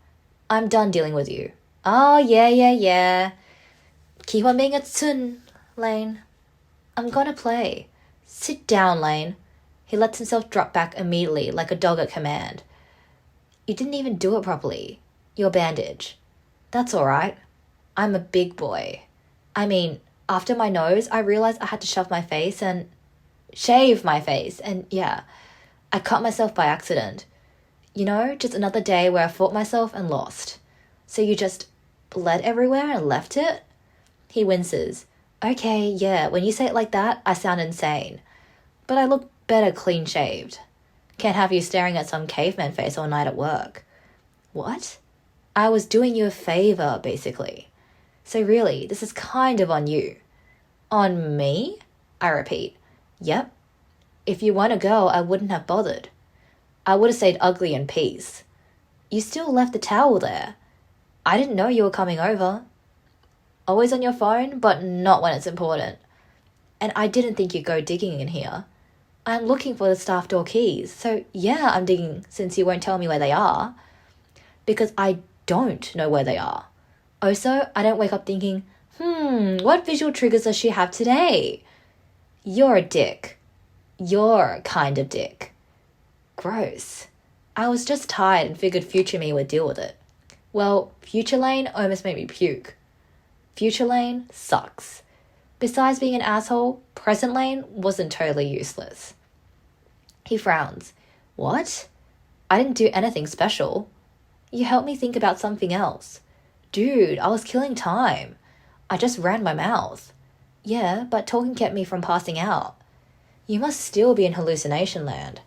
A: I'm done dealing with you. Oh, yeah. Keep on being a tsun, Lane. I'm gonna play. Sit down, Lane. He lets himself drop back immediately like a dog at command. You didn't even do it properly. Your bandage. That's alright. I'm a big boy. I mean, after my nose, I realized I had to shave my face, and yeah, I cut myself by accident. You know, just another day where I fought myself and lost. So you just bled everywhere and left it? He winces. Okay, yeah, when you say it like that, I sound insane. But I look better clean-shaved. Can't have you staring at some caveman face all night at work. What? I was doing you a favor, basically. So really, this is kind of on you. On me? I repeat. Yep. If you weren't a girl, I wouldn't have bothered. I would have stayed ugly in peace. You still left the towel there. I didn't know you were coming over. Always on your phone, but not when it's important. And I didn't think you'd go digging in here. I'm looking for the staff door keys, so yeah, I'm digging since you won't tell me where they are. Because I don't know where they are. Also, I don't wake up thinking, what visual triggers does she have today? You're a dick. You're kind of dick. Gross. I was just tired and figured future me would deal with it. Well, future Lane almost made me puke. Future Lane sucks. Besides being an asshole, present Lane wasn't totally useless. He frowns. What? I didn't do anything special. You helped me think about something else. Dude, I was killing time. I just ran my mouth. Yeah, but talking kept me from passing out. You must still be in hallucination land.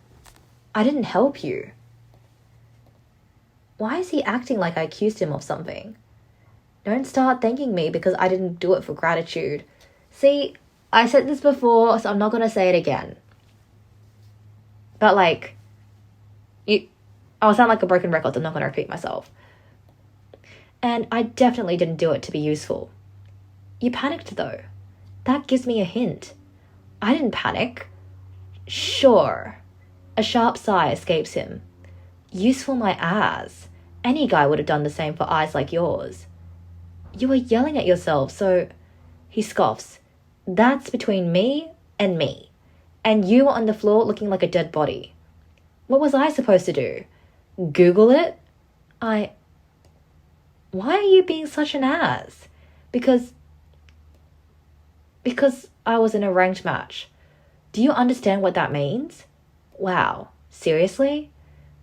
A: I didn't help you. Why is he acting like I accused him of something? Don't start thanking me because I didn't do it for gratitude. See, I said this before, so I'm not going to say it again. But I'll sound like a broken record, so I'm not going to repeat myself. And I definitely didn't do it to be useful. You panicked though. That gives me a hint. I didn't panic. Sure. A sharp sigh escapes him. Useful my ass. Any guy would have done the same for eyes like yours. You were yelling at yourself, so... He scoffs. That's between me and me. And you were on the floor looking like a dead body. What was I supposed to do? Google it? Why are you being such an ass? Because I was in a ranked match. Do you understand what that means? Wow, seriously?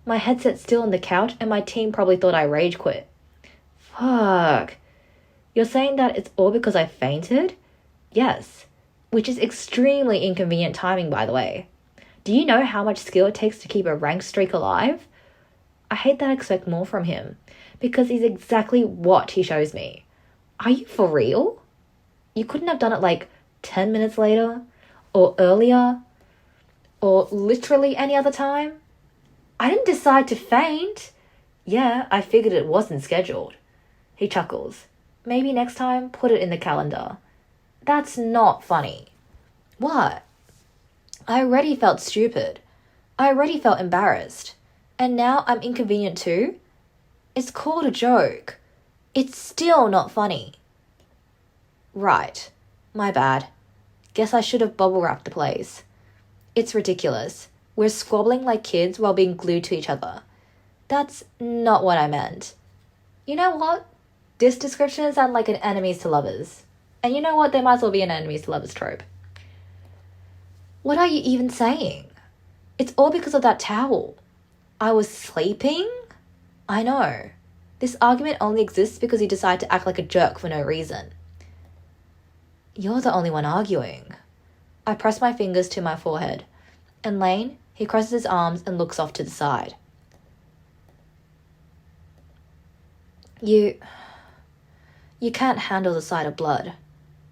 A: My headset's still on the couch and my team probably thought I rage quit. Fuck. You're saying that it's all because I fainted? Yes, which is extremely inconvenient timing, by the way. Do you know how much skill it takes to keep a ranked streak alive? I hate that I expect more from him, because he's exactly what he shows me. Are you for real? You couldn't have done it 10 minutes later? Or earlier? Or literally any other time? I didn't decide to faint. Yeah, I figured it wasn't scheduled. He chuckles. Maybe next time, put it in the calendar. That's not funny. What? I already felt stupid. I already felt embarrassed. And now I'm inconvenient too? It's called a joke. It's still not funny. Right. My bad. Guess I should have bubble wrapped the place. It's ridiculous. We're squabbling like kids while being glued to each other. That's not what I meant. You know what? This description sounds like an enemies to lovers. And you know what? There might as well be an enemies to lovers trope. What are you even saying? It's all because of that towel. I was sleeping? I know. This argument only exists because you decide to act like a jerk for no reason. You're the only one arguing. I press my fingers to my forehead. And Lane, he crosses his arms and looks off to the side. You can't handle the sight of blood.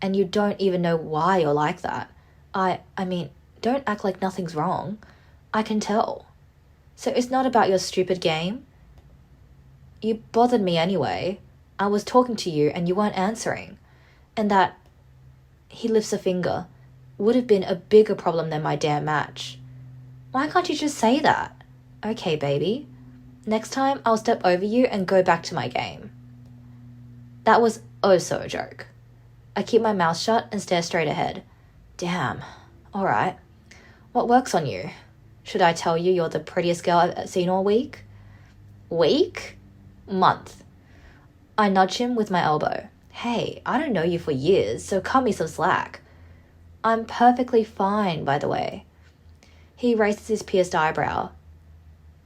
A: And you don't even know why you're like that. I mean, don't act like nothing's wrong. I can tell. So it's not about your stupid game? You bothered me anyway. I was talking to you and you weren't answering. And that, he lifts a finger, would have been a bigger problem than my damn match. Why can't you just say that? Okay, baby. Next time, I'll step over you and go back to my game. That was also a joke. I keep my mouth shut and stare straight ahead. Damn. Alright. What works on you? Should I tell you you're the prettiest girl I've seen all week? Week? Month. I nudge him with my elbow. Hey, I don't know you for years, so cut me some slack. I'm perfectly fine, by the way. He raises his pierced eyebrow.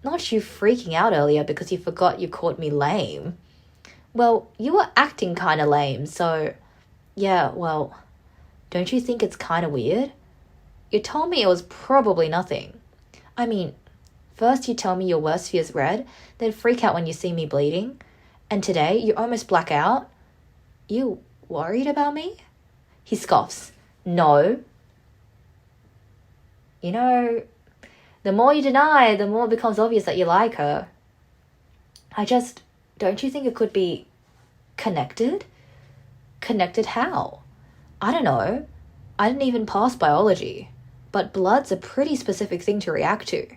A: Not you freaking out earlier because you forgot you called me lame. Well, you were acting kinda lame, so... Yeah, well... don't you think it's kind of weird? You told me it was probably nothing. I mean, first you tell me your worst fear's red, then freak out when you see me bleeding, and today you almost black out. You worried about me? He scoffs. No. You know, the more you deny, the more it becomes obvious that you like her. Don't you think it could be connected? Connected how? I don't know. I didn't even pass biology. But blood's a pretty specific thing to react to.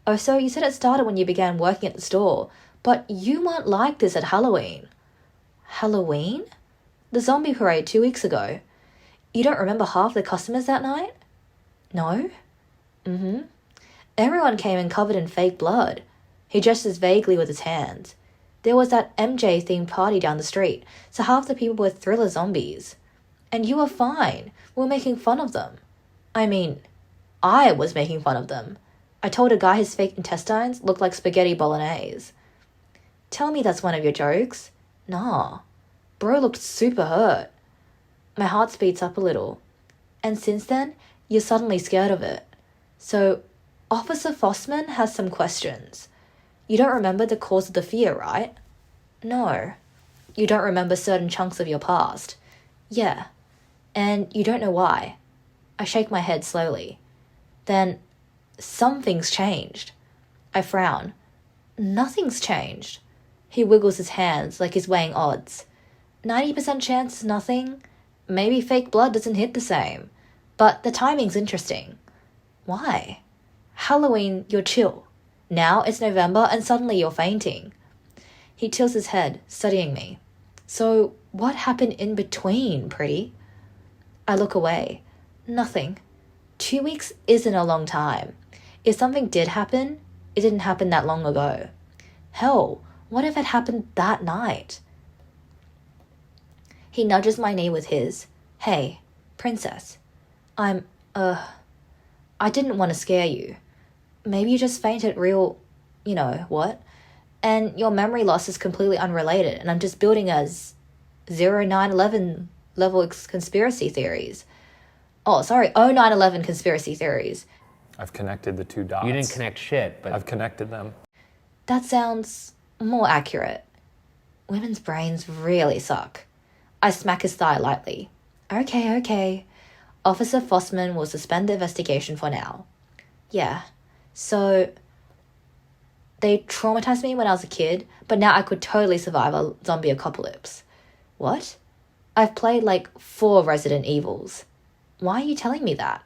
A: Oh, so you said it started when you began working at the store, but you weren't like this at Halloween. Halloween? The zombie parade 2 weeks ago. You don't remember half the customers that night? No? Everyone came in covered in fake blood. He gestures vaguely with his hands. There was that MJ-themed party down the street, so half the people were thriller zombies. And you were fine. We were making fun of them. I mean, I was making fun of them. I told a guy his fake intestines looked like spaghetti bolognese. Tell me that's one of your jokes. Nah. Bro looked super hurt. My heart speeds up a little. And since then, you're suddenly scared of it. So, Officer Fossman has some questions. You don't remember the cause of the fear, right? No. You don't remember certain chunks of your past. Yeah. And you don't know why. I shake my head slowly. Then, something's changed. I frown. Nothing's changed. He wiggles his hands like he's weighing odds. 90% chance nothing. Maybe fake blood doesn't hit the same. But the timing's interesting. Why? Halloween, you're chill. Now it's November and suddenly you're fainting. He tilts his head, studying me. So, what happened in between, pretty? I look away. Nothing. 2 weeks isn't a long time. If something did happen, it didn't happen that long ago. Hell, what if it happened that night? He nudges my knee with his. Hey, princess. I didn't want to scare you. Maybe you just fainted real, you know, what? And your memory loss is completely unrelated, and I'm just building a 0911 level conspiracy theories. Oh, sorry, 0911 conspiracy theories.
K: I've connected the two dots.
L: You didn't connect shit, but
K: I've connected them.
A: That sounds more accurate. Women's brains really suck. I smack his thigh lightly. Okay. Officer Fossman will suspend the investigation for now. Yeah, so they traumatized me when I was a kid, but now I could totally survive a zombie apocalypse. What? I've played like 4 Resident Evils. Why are you telling me that?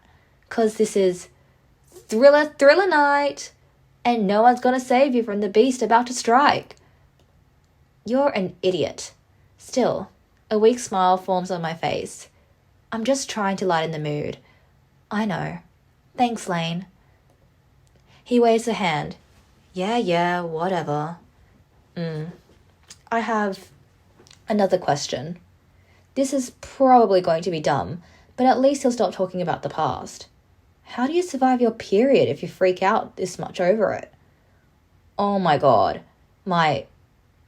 A: 'Cause this is thriller night, and no one's gonna save you from the beast about to strike. You're an idiot. Still, a weak smile forms on my face. I'm just trying to lighten the mood. I know. Thanks, Lane. He waves a hand. Yeah, whatever. I have another question. This is probably going to be dumb, but at least he'll stop talking about the past. How do you survive your period if you freak out this much over it? Oh my god.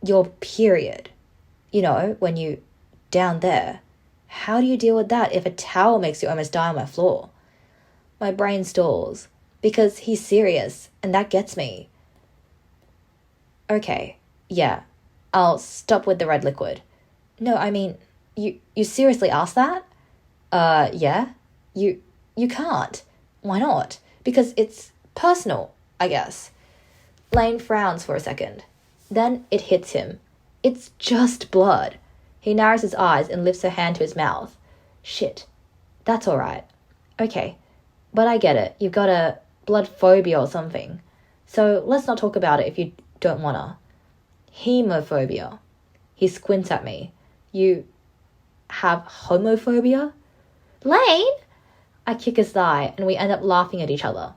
A: Your period. You know, when you, down there. How do you deal with that if a towel makes you almost die on my floor? My brain stalls, because he's serious, and that gets me. Okay, yeah, I'll stop with the red liquid. No, I mean, you seriously asked that? Yeah? You can't. Why not? Because it's personal, I guess. Lane frowns for a second. Then it hits him. It's just blood. He narrows his eyes and lifts a hand to his mouth. Shit. That's alright. Okay. But I get it. You've got a blood phobia or something. So let's not talk about it if you don't wanna. Hemophobia. He squints at me. You have homophobia? Lane! I kick his thigh and we end up laughing at each other.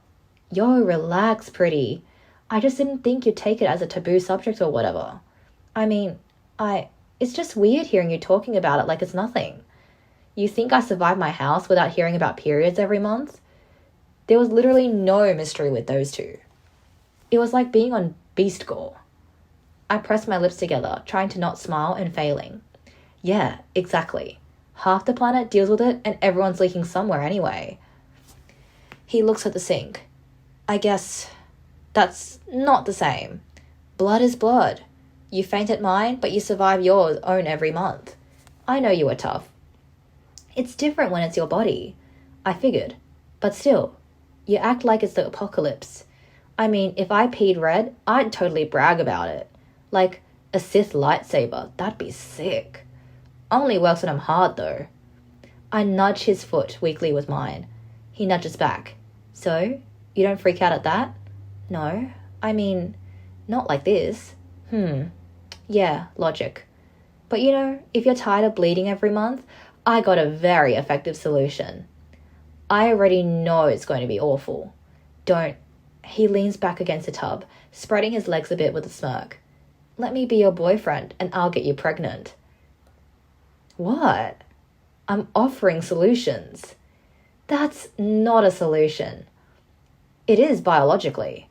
A: Yo, relax, pretty. I just didn't think you'd take it as a taboo subject or whatever. I mean, it's just weird hearing you talking about it like it's nothing. You think I survived my house without hearing about periods every month? There was literally no mystery with those two. It was like being on Beast Gore. I pressed my lips together, trying to not smile and failing. Yeah, exactly. Half the planet deals with it and everyone's leaking somewhere anyway. He looks at the sink. I guess that's not the same. Blood is blood. You faint at mine, but you survive yours own every month. I know you were tough. It's different when it's your body. I figured. But still, you act like it's the apocalypse. I mean, if I peed red, I'd totally brag about it. Like a Sith lightsaber, that'd be sick. Only works when I'm hard, though. I nudge his foot weakly with mine. He nudges back. So, you don't freak out at that? No, I mean, not like this. Yeah, logic. But you know, if you're tired of bleeding every month, I got a very effective solution. I already know it's going to be awful. Don't. He leans back against the tub, spreading his legs a bit with a smirk. Let me be your boyfriend and I'll get you pregnant. What? I'm offering solutions. That's not a solution. It is biologically.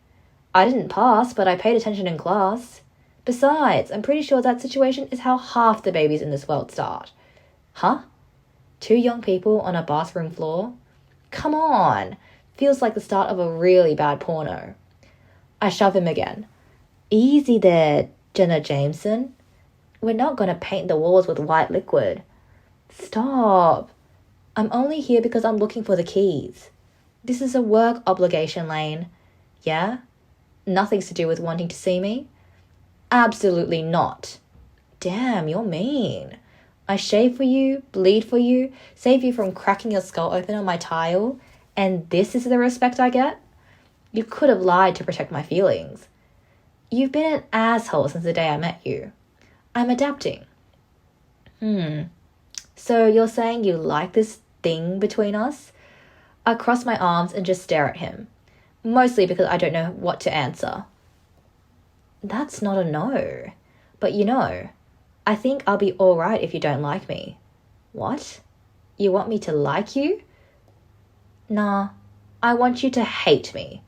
A: I didn't pass, but I paid attention in class. Besides, I'm pretty sure that situation is how half the babies in this world start. Huh? 2 young people on a bathroom floor? Come on! Feels like the start of a really bad porno. I shove him again. Easy there, Jenna Jameson. We're not gonna paint the walls with white liquid. Stop. I'm only here because I'm looking for the keys. This is a work obligation, Lane. Yeah? Nothing's to do with wanting to see me? Absolutely not. Damn, you're mean. I shave for you, bleed for you, save you from cracking your skull open on my tile, and this is the respect I get? You could have lied to protect my feelings. You've been an asshole since the day I met you. I'm adapting. So you're saying you like this thing between us? I cross my arms and just stare at him, mostly because I don't know what to answer. That's not a no. But you know, I think I'll be alright if you don't like me. What? You want me to like you? Nah, I want you to hate me.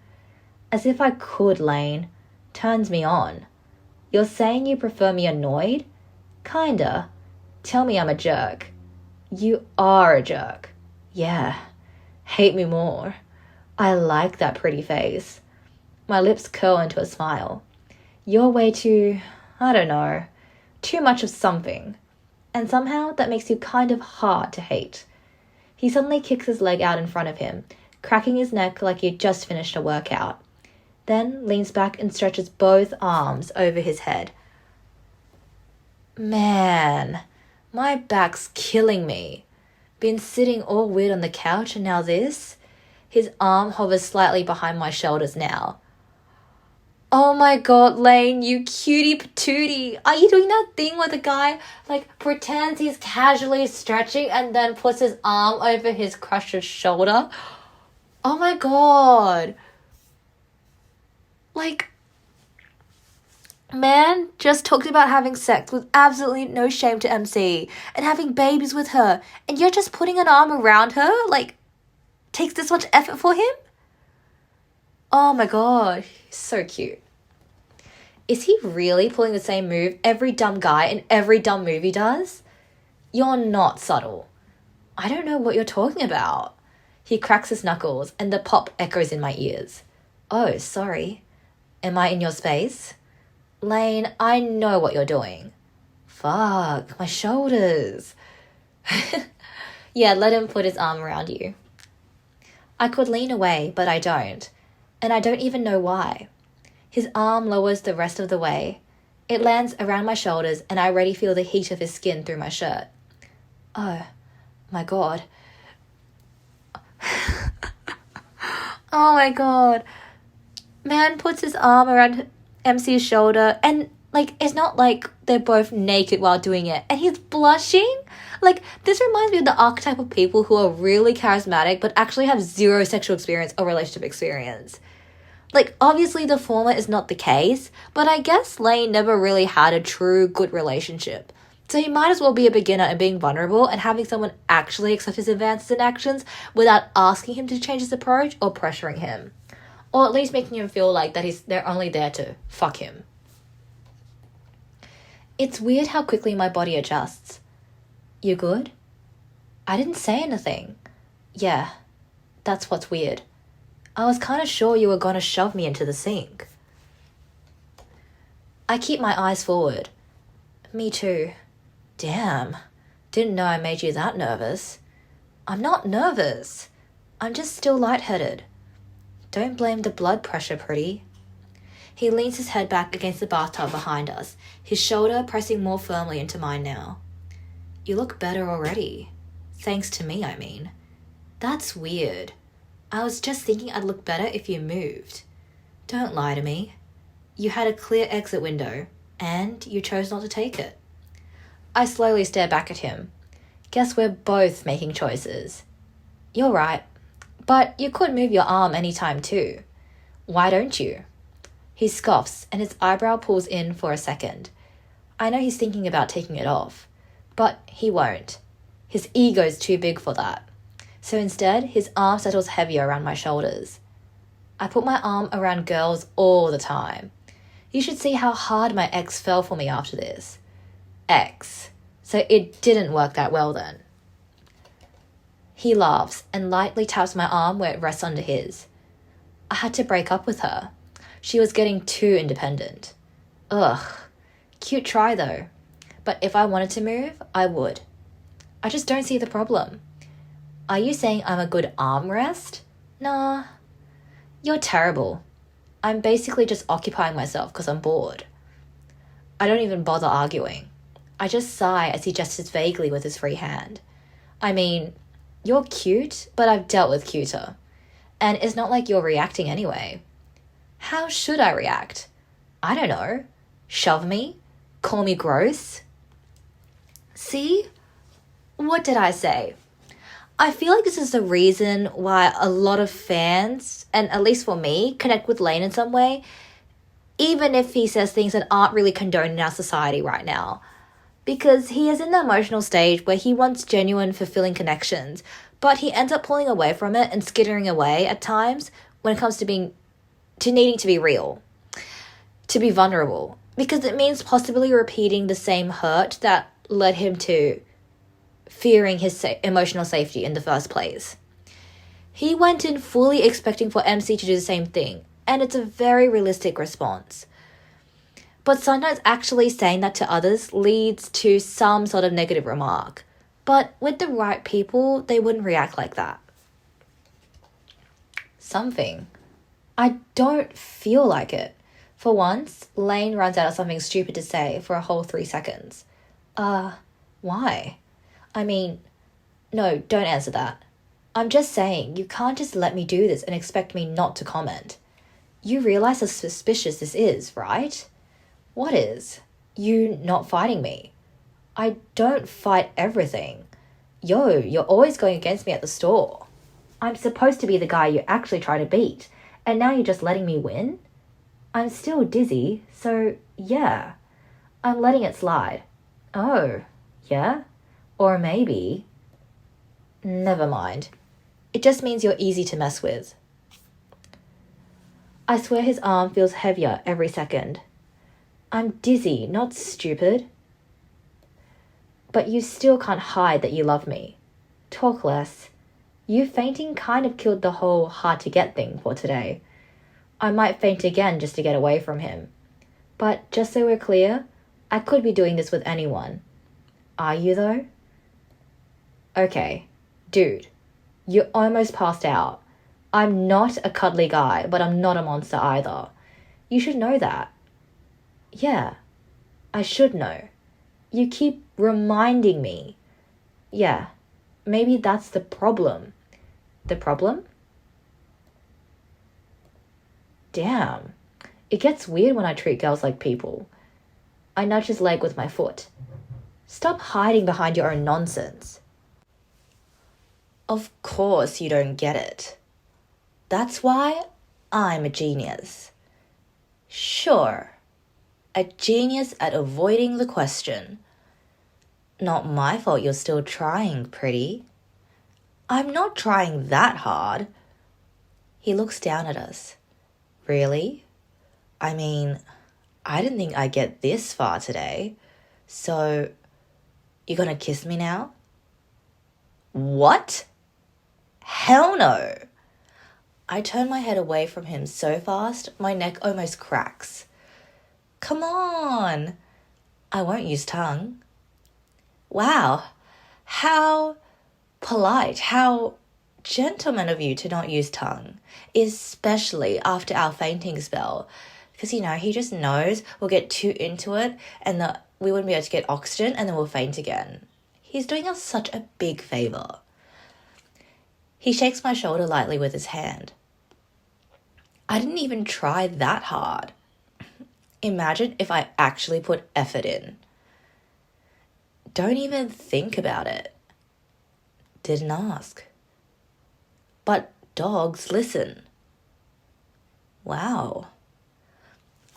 A: As if I could, Lane. Turns me on. You're saying you prefer me annoyed? Kinda. Tell me I'm a jerk. You are a jerk. Yeah. Hate me more. I like that pretty face. My lips curl into a smile. You're way too, I don't know, too much of something. And somehow that makes you kind of hard to hate. He suddenly kicks his leg out in front of him, cracking his neck like he'd just finished a workout. Then leans back and stretches both arms over his head. Man, my back's killing me. Been sitting all weird on the couch and now this? His arm hovers slightly behind my shoulders now. Oh my god, Lane, you cutie patootie. Are you doing that thing where the guy, pretends he's casually stretching and then puts his arm over his crusher's shoulder? Oh my god. Man just talked about having sex with absolutely no shame to MC and having babies with her, and you're just putting an arm around her? Takes this much effort for him? Oh my god, he's so cute. Is he really pulling the same move every dumb guy in every dumb movie does? You're not subtle. I don't know what you're talking about. He cracks his knuckles and the pop echoes in my ears. Oh, sorry. Am I in your space? Lane, I know what you're doing. Fuck, my shoulders. Yeah, let him put his arm around you. I could lean away, but I don't. And I don't even know why. His arm lowers the rest of the way. It lands around my shoulders and I already feel the heat of his skin through my shirt. Oh, my god. Oh my god. Man puts his arm around MC's shoulder and, it's not like they're both naked while doing it. And he's blushing? This reminds me of the archetype of people who are really charismatic but actually have zero sexual experience or relationship experience. Obviously the former is not the case, but I guess Lane never really had a true good relationship. So he might as well be a beginner in being vulnerable and having someone actually accept his advances and actions without asking him to change his approach or pressuring him. Or at least making him feel like that they're only there to fuck him. It's weird how quickly my body adjusts. You good? I didn't say anything. Yeah, that's what's weird. I was kind of sure you were gonna shove me into the sink. I keep my eyes forward. Me too. Damn, didn't know I made you that nervous. I'm not nervous. I'm just still lightheaded. Don't blame the blood pressure, pretty. He leans his head back against the bathtub behind us, his shoulder pressing more firmly into mine now. You look better already. Thanks to me, I mean. That's weird. I was just thinking I'd look better if you moved. Don't lie to me. You had a clear exit window, and you chose not to take it. I slowly stare back at him. Guess we're both making choices. You're right, but you could move your arm anytime too. Why don't you? He scoffs, and his eyebrow pulls in for a second. I know he's thinking about taking it off, but he won't. His ego's too big for that. So instead, his arm settles heavier around my shoulders. I put my arm around girls all the time. You should see how hard my ex fell for me after this. Ex. So it didn't work that well then. He laughs and lightly taps my arm where it rests under his. I had to break up with her. She was getting too independent. Ugh. Cute try though. But if I wanted to move, I would. I just don't see the problem. Are you saying I'm a good armrest? Nah. You're terrible. I'm basically just occupying myself because I'm bored. I don't even bother arguing. I just sigh as he gestures vaguely with his free hand. I mean, you're cute, but I've dealt with cuter. And it's not like you're reacting anyway. How should I react? I don't know. Shove me? Call me gross? See? What did I say? I feel like this is the reason why a lot of fans, and at least for me, connect with Lane in some way, even if he says things that aren't really condoned in our society right now. Because he is in the emotional stage where he wants genuine, fulfilling connections, but he ends up pulling away from it and skittering away at times when it comes to needing to be real, to be vulnerable, because it means possibly repeating the same hurt that led him to fearing his emotional safety in the first place. He went in fully expecting for MC to do the same thing, and it's a very realistic response. But sometimes actually saying that to others leads to some sort of negative remark. But with the right people, they wouldn't react like that. Something. I don't feel like it. For once, Lane runs out of something stupid to say for a whole 3 seconds. Why? I mean, no, don't answer that. I'm just saying, you can't just let me do this and expect me not to comment. You realize how suspicious this is, right? What is? You not fighting me. I don't fight everything. You're always going against me at the store. I'm supposed to be the guy you actually try to beat, and now you're just letting me win? I'm still dizzy, so yeah. I'm letting it slide. Oh, yeah? Or maybe... Never mind. It just means you're easy to mess with. I swear his arm feels heavier every second. I'm dizzy, not stupid. But you still can't hide that you love me. Talk less. You fainting kind of killed the whole hard to get thing for today. I might faint again just to get away from him. But just so we're clear, I could be doing this with anyone. Are you though? Okay, dude, you almost passed out. I'm not a cuddly guy, but I'm not a monster either. You should know that. Yeah, I should know. You keep reminding me. Yeah, maybe that's the problem. The problem? Damn, it gets weird when I treat girls like people. I nudge his leg with my foot. Stop hiding behind your own nonsense. Of course you don't get it. That's why I'm a genius. Sure. A genius at avoiding the question. Not my fault you're still trying, pretty. I'm not trying that hard. He looks down at us. Really? I mean, I didn't think I'd get this far today. So, you gonna kiss me now? What? Hell no. I turn my head away from him so fast, my neck almost cracks. Come on. I won't use tongue. Wow. How polite, how gentleman of you to not use tongue, especially after our fainting spell. Because, he just knows we'll get too into it and we wouldn't be able to get oxygen and then we'll faint again. He's doing us such a big favour. He shakes my shoulder lightly with his hand. I didn't even try that hard. Imagine if I actually put effort in. Don't even think about it. Didn't ask. But dogs listen. Wow.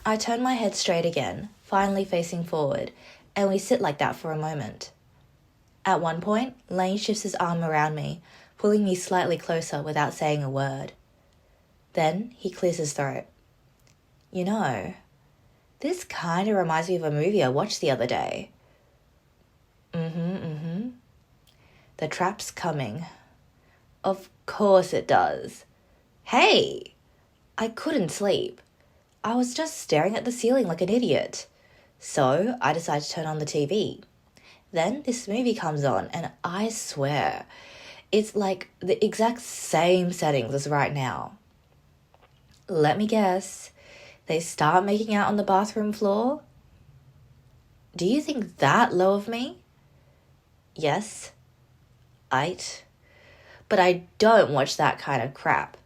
A: I turn my head straight again, finally facing forward, and we sit like that for a moment. At one point, Lane shifts his arm around me, pulling me slightly closer without saying a word. Then he clears his throat. This kind of reminds me of a movie I watched the other day. The trap's coming. Of course it does. Hey! I couldn't sleep. I was just staring at the ceiling like an idiot. So I decided to turn on the TV. Then this movie comes on and I swear, it's like the exact same settings as right now. Let me guess. They start making out on the bathroom floor? Do you think that low of me? Yes. Aight. But I don't watch that kind of crap.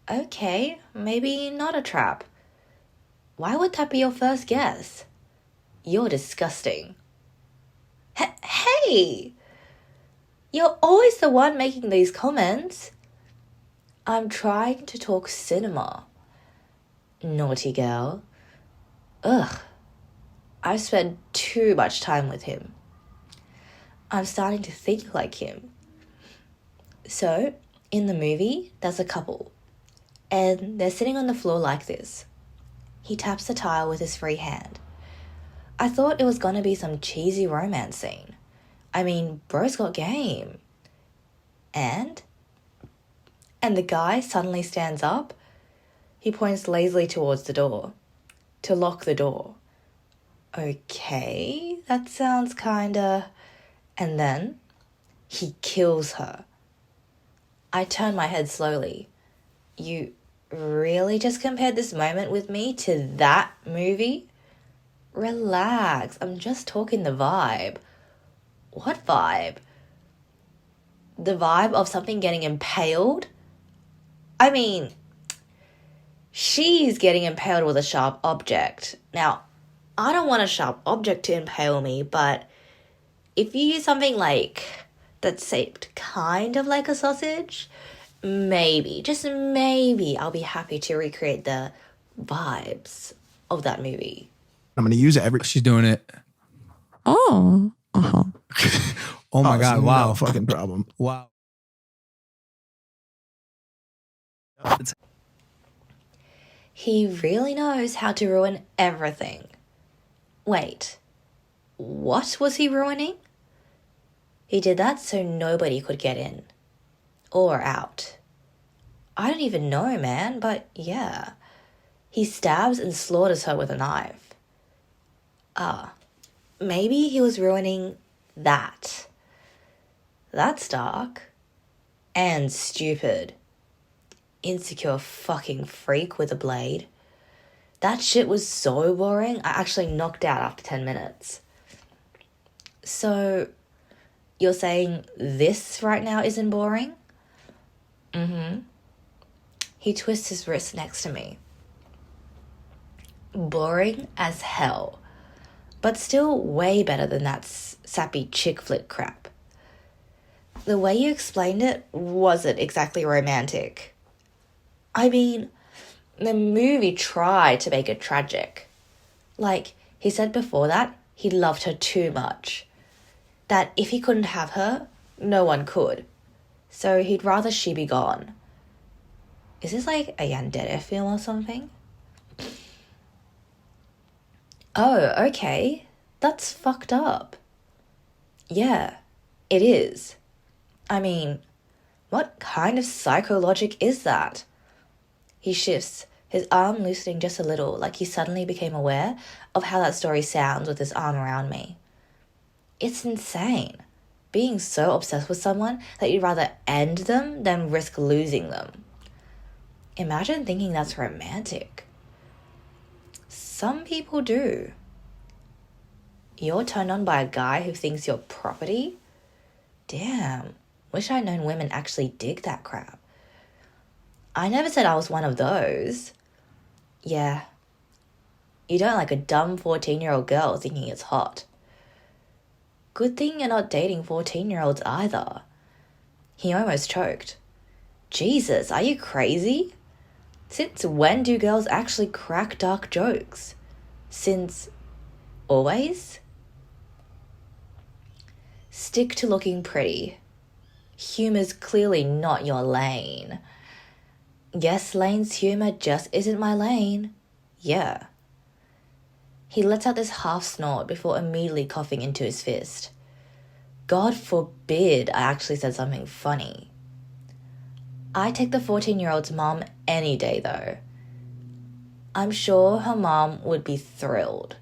A: Okay, maybe not a trap. Why would that be your first guess? You're disgusting. Hey! You're always the one making these comments. I'm trying to talk cinema. Naughty girl. Ugh. I've spent too much time with him. I'm starting to think like him. So, in the movie, there's a couple. And they're sitting on the floor like this. He taps the tile with his free hand. I thought it was gonna be some cheesy romance scene. I mean, bro's got game. And the guy suddenly stands up. He points lazily towards the door. To lock the door. Okay, that sounds kinda... And then he kills her. I turn my head slowly. You really just compared this moment with me to that movie? Relax, I'm just talking the vibe. What vibe? The vibe of something getting impaled? I mean, she's getting impaled with a sharp object. Now, I don't want a sharp object to impale me, but if you use something like that's shaped kind of like a sausage, maybe, just maybe, I'll be happy to recreate the vibes of that movie.
F: I'm going to use it every...
E: She's doing it.
L: Oh. Uh-huh.
E: Oh my God, wow.
F: No fucking problem.
E: Wow.
A: He really knows how to ruin everything. Wait, what was he ruining? He did that so nobody could get in. Or out. I don't even know, man, but yeah. He stabs and slaughters her with a knife. Maybe he was ruining that. That's dark. And stupid. Insecure fucking freak with a blade. That shit was so boring, I actually knocked out after 10 minutes. So, you're saying this right now isn't boring? Mm-hmm. He twists his wrist next to me. Boring as hell. But still way better than that sappy chick flick crap. The way you explained it wasn't exactly romantic. I mean, the movie tried to make it tragic. Like, he said before that, he loved her too much. That if he couldn't have her, no one could. So he'd rather she be gone. Is this like a yandere film or something? Oh, okay. That's fucked up. Yeah, it is. I mean, what kind of psychologic is that? He shifts, his arm loosening just a little, like he suddenly became aware of how that story sounds with his arm around me. It's insane. Being so obsessed with someone that you'd rather end them than risk losing them. Imagine thinking that's romantic. Some people do. You're turned on by a guy who thinks you're property? Damn, wish I'd known women actually dig that crap. I never said I was one of those. Yeah. You don't like a dumb 14-year-old girl thinking it's hot. Good thing you're not dating 14-year-olds either. He almost choked. Jesus, are you crazy? Since when do girls actually crack dark jokes? Since always? Stick to looking pretty. Humor's clearly not your lane. Guess Lane's humor just isn't my lane. Yeah. He lets out this half snort before immediately coughing into his fist. God forbid I actually said something funny. I take the 14-year-old's mom any day though. I'm sure her mom would be thrilled.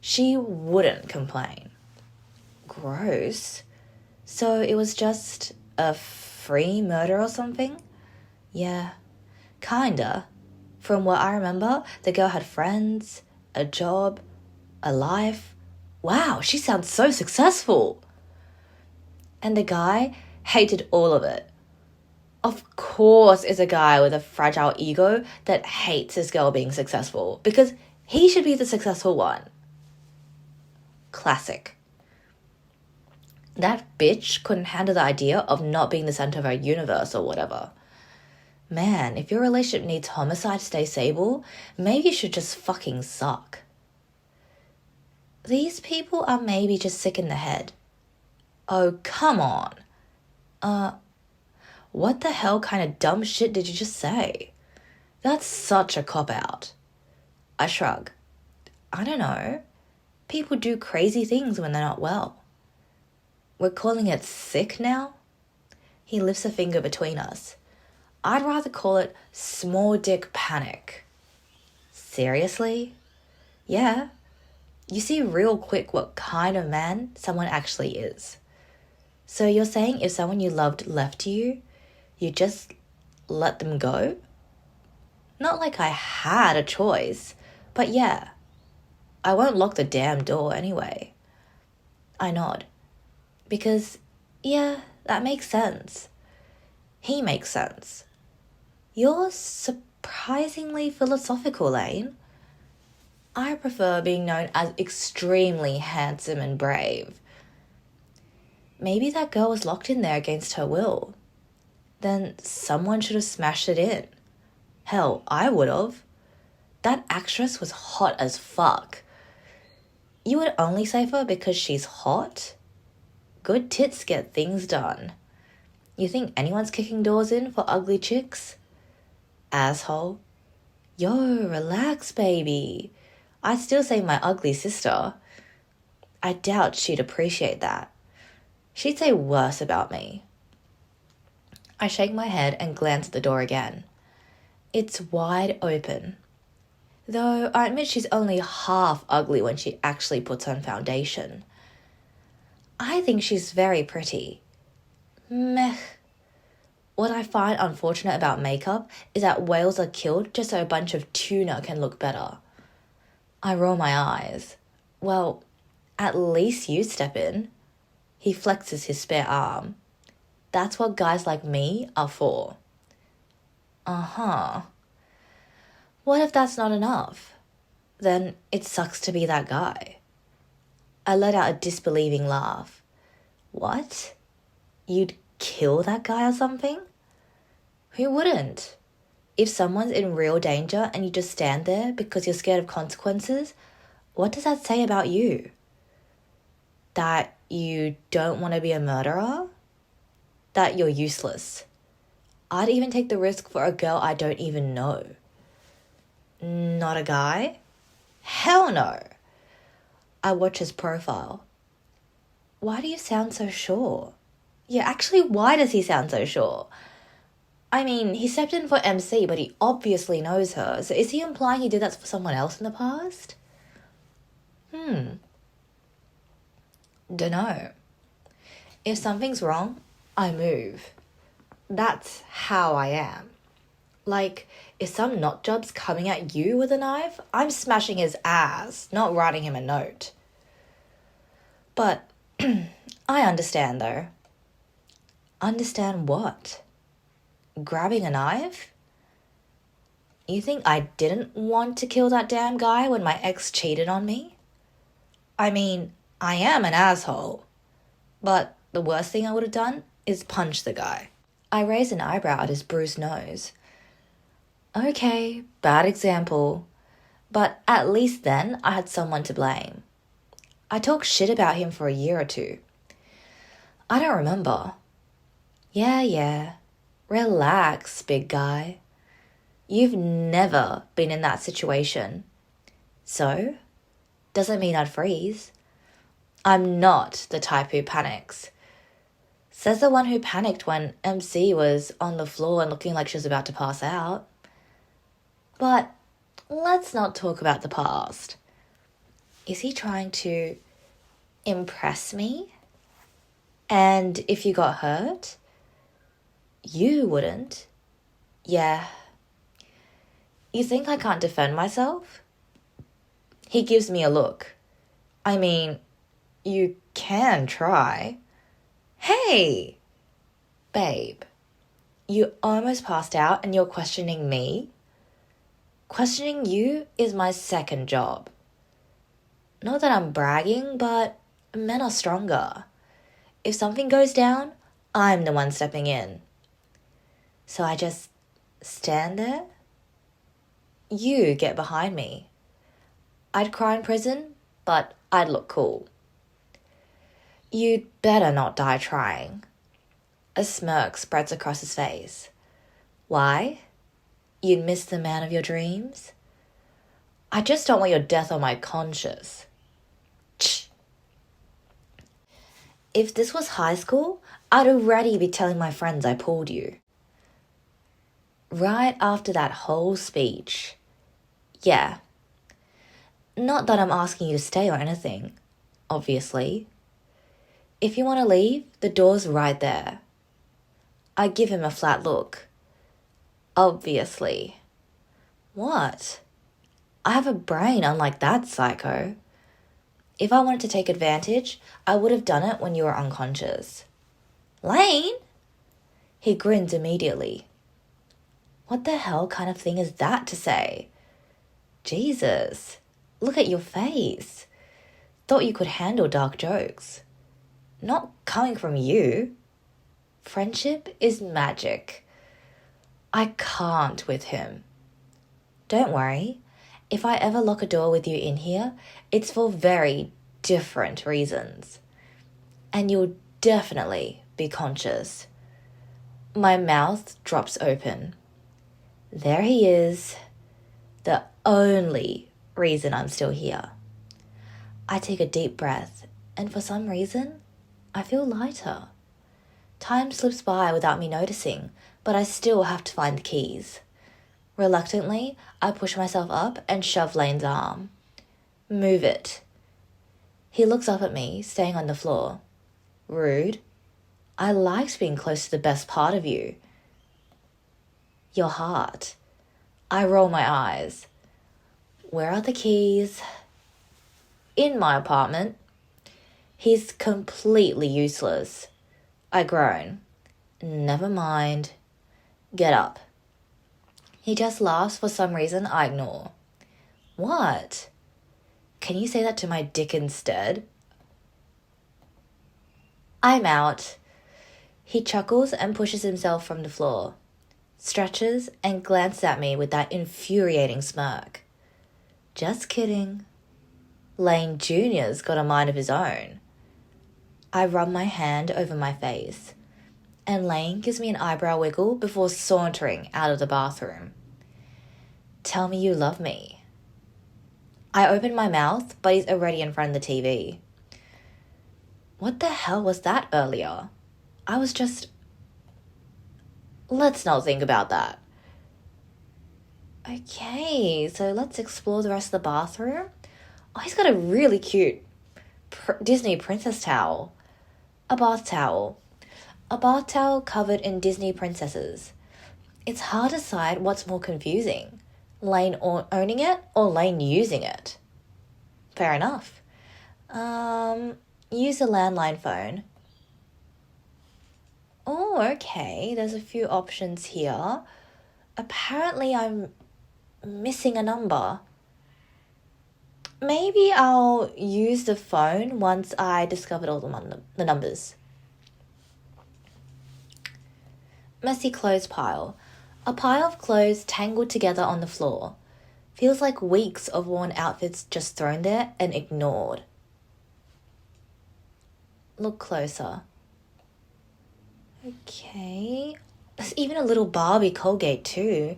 A: She wouldn't complain. Gross. So it was just a free murder or something? Yeah, kinda. From what I remember, the girl had friends, a job, a life. Wow, she sounds so successful. And the guy hated all of it. Of course it's a guy with a fragile ego that hates his girl being successful because he should be the successful one. Classic. That bitch couldn't handle the idea of not being the center of our universe or whatever. Man, if your relationship needs homicide to stay stable, maybe you should just fucking suck. These people are maybe just sick in the head. Oh, come on. What the hell kind of dumb shit did you just say? That's such a cop-out. I shrug. I don't know. People do crazy things when they're not well. We're calling it sick now? He lifts a finger between us. I'd rather call it small dick panic. Seriously? Yeah. You see real quick what kind of man someone actually is. So you're saying if someone you loved left you just let them go? Not like I had a choice, but yeah. I won't lock the damn door anyway. I nod. Because, yeah, that makes sense. He makes sense. You're surprisingly philosophical, Lane. I prefer being known as extremely handsome and brave. Maybe that girl was locked in there against her will. Then someone should have smashed it in. Hell, I would have. That actress was hot as fuck. You would only save her because she's hot? Good tits get things done. You think anyone's kicking doors in for ugly chicks? Asshole. Yo, relax, baby. I'd still say my ugly sister. I doubt she'd appreciate that. She'd say worse about me. I shake my head and glance at the door again. It's wide open. Though I admit she's only half ugly when she actually puts on foundation. I think she's very pretty. Meh. What I find unfortunate about makeup is that whales are killed just so a bunch of tuna can look better. I roll my eyes. Well, at least you step in. He flexes his spare arm. That's what guys like me are for. Uh-huh. What if that's not enough? Then it sucks to be that guy. I let out a disbelieving laugh. What? You'd kill that guy or something? Who wouldn't? If someone's in real danger and you just stand there because you're scared of consequences, what does that say about you? That you don't want to be a murderer? That you're useless? I'd even take the risk for a girl I don't even know. Not a guy? Hell no. I watch his profile. Why do you sound so sure? Yeah, actually, why does he sound so sure? I mean, he stepped in for MC, but he obviously knows her. So is he implying he did that for someone else in the past? Dunno. If something's wrong, I move. That's how I am. Like, if some nutjob's coming at you with a knife, I'm smashing his ass, not writing him a note. But I understand, though. Understand what? Grabbing a knife? You think I didn't want to kill that damn guy when my ex cheated on me? I mean, I am an asshole. But the worst thing I would have done is punch the guy. I raised an eyebrow at his bruised nose. Okay, bad example. But at least then I had someone to blame. I talked shit about him for a year or two. I don't remember. Yeah. Relax, big guy. You've never been in that situation. So, doesn't mean I'd freeze. I'm not the type who panics. Says the one who panicked when MC was on the floor and looking like she was about to pass out. But let's not talk about the past. Is he trying to impress me? And if you got hurt, you wouldn't. Yeah. You think I can't defend myself? He gives me a look. I mean, you can try. Hey! Babe, you almost passed out and you're questioning me? Questioning you is my second job. Not that I'm bragging, but men are stronger. If something goes down, I'm the one stepping in. So I just stand there? You get behind me. I'd cry in prison, but I'd look cool. You'd better not die trying. A smirk spreads across his face. Why? You'd miss the man of your dreams? I just don't want your death on my conscience. Tch. If this was high school, I'd already be telling my friends I pulled you. Right after that whole speech. Yeah. Not that I'm asking you to stay or anything, obviously. If you want to leave, the door's right there. I give him a flat look. Obviously. What? I have a brain unlike that psycho. If I wanted to take advantage, I would have done it when you were unconscious. Lane? He grins immediately. What the hell kind of thing is that to say? Jesus, look at your face. Thought you could handle dark jokes. Not coming from you. Friendship is magic. I can't with him. Don't worry. If I ever lock a door with you in here, it's for very different reasons. And you'll definitely be conscious. My mouth drops open. There he is. The only reason I'm still here. I take a deep breath, and for some reason, I feel lighter. Time slips by without me noticing, but I still have to find the keys. Reluctantly, I push myself up and shove Lane's arm. Move it. He looks up at me, staying on the floor. Rude. I liked being close to the best part of you. Your heart. I roll my eyes. Where are the keys? In my apartment. He's completely useless. I groan. Never mind. Get up. He just laughs for some reason I ignore. What? Can you say that to my dick instead? I'm out. He chuckles and pushes himself from the floor, stretches and glances at me with that infuriating smirk. Just kidding. Lane Jr.'s got a mind of his own. I rub my hand over my face, and Lane gives me an eyebrow wiggle before sauntering out of the bathroom. Tell me you love me. I open my mouth, but he's already in front of the TV. What the hell was that earlier? I was just... Let's not think about that. Okay, so let's explore the rest of the bathroom. Oh, he's got a really cute Disney princess towel. A bath towel. A bath towel covered in Disney princesses. It's hard to decide what's more confusing. Lane owning it or Lane using it. Fair enough. Use a landline phone. Oh, okay. There's a few options here. Apparently I'm missing a number. Maybe I'll use the phone once I discovered all the numbers. Messy clothes pile. A pile of clothes tangled together on the floor. Feels like weeks of worn outfits just thrown there and ignored. Look closer. Okay. There's even a little Barbie Colgate too.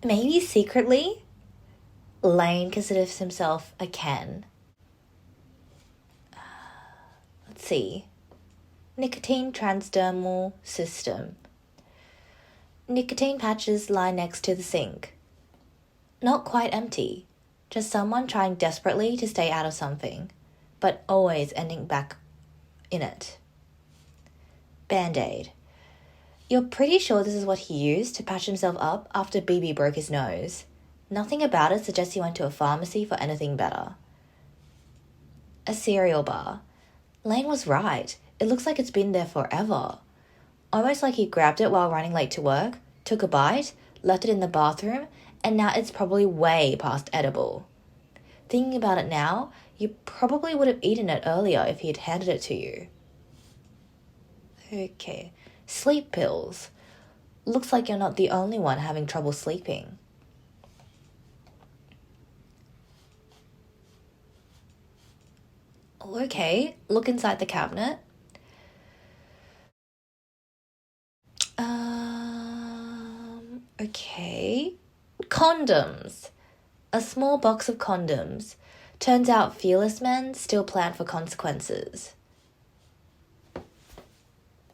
A: Maybe secretly, Lane considers himself a Ken. Let's see. Nicotine transdermal system. Nicotine patches lie next to the sink. Not quite empty. Just someone trying desperately to stay out of something, but always ending back in it. Band-Aid. You're pretty sure this is what he used to patch himself up after BB broke his nose. Nothing about it suggests he went to a pharmacy for anything better. A cereal bar. Lane was right. It looks like it's been there forever. Almost like he grabbed it while running late to work, took a bite, left it in the bathroom, and now it's probably way past edible. Thinking about it now, you probably would have eaten it earlier if he had handed it to you. Okay. Sleep pills. Looks like you're not the only one having trouble sleeping. Okay, look inside the cabinet. Okay. Condoms. A small box of condoms. Turns out fearless men still plan for consequences.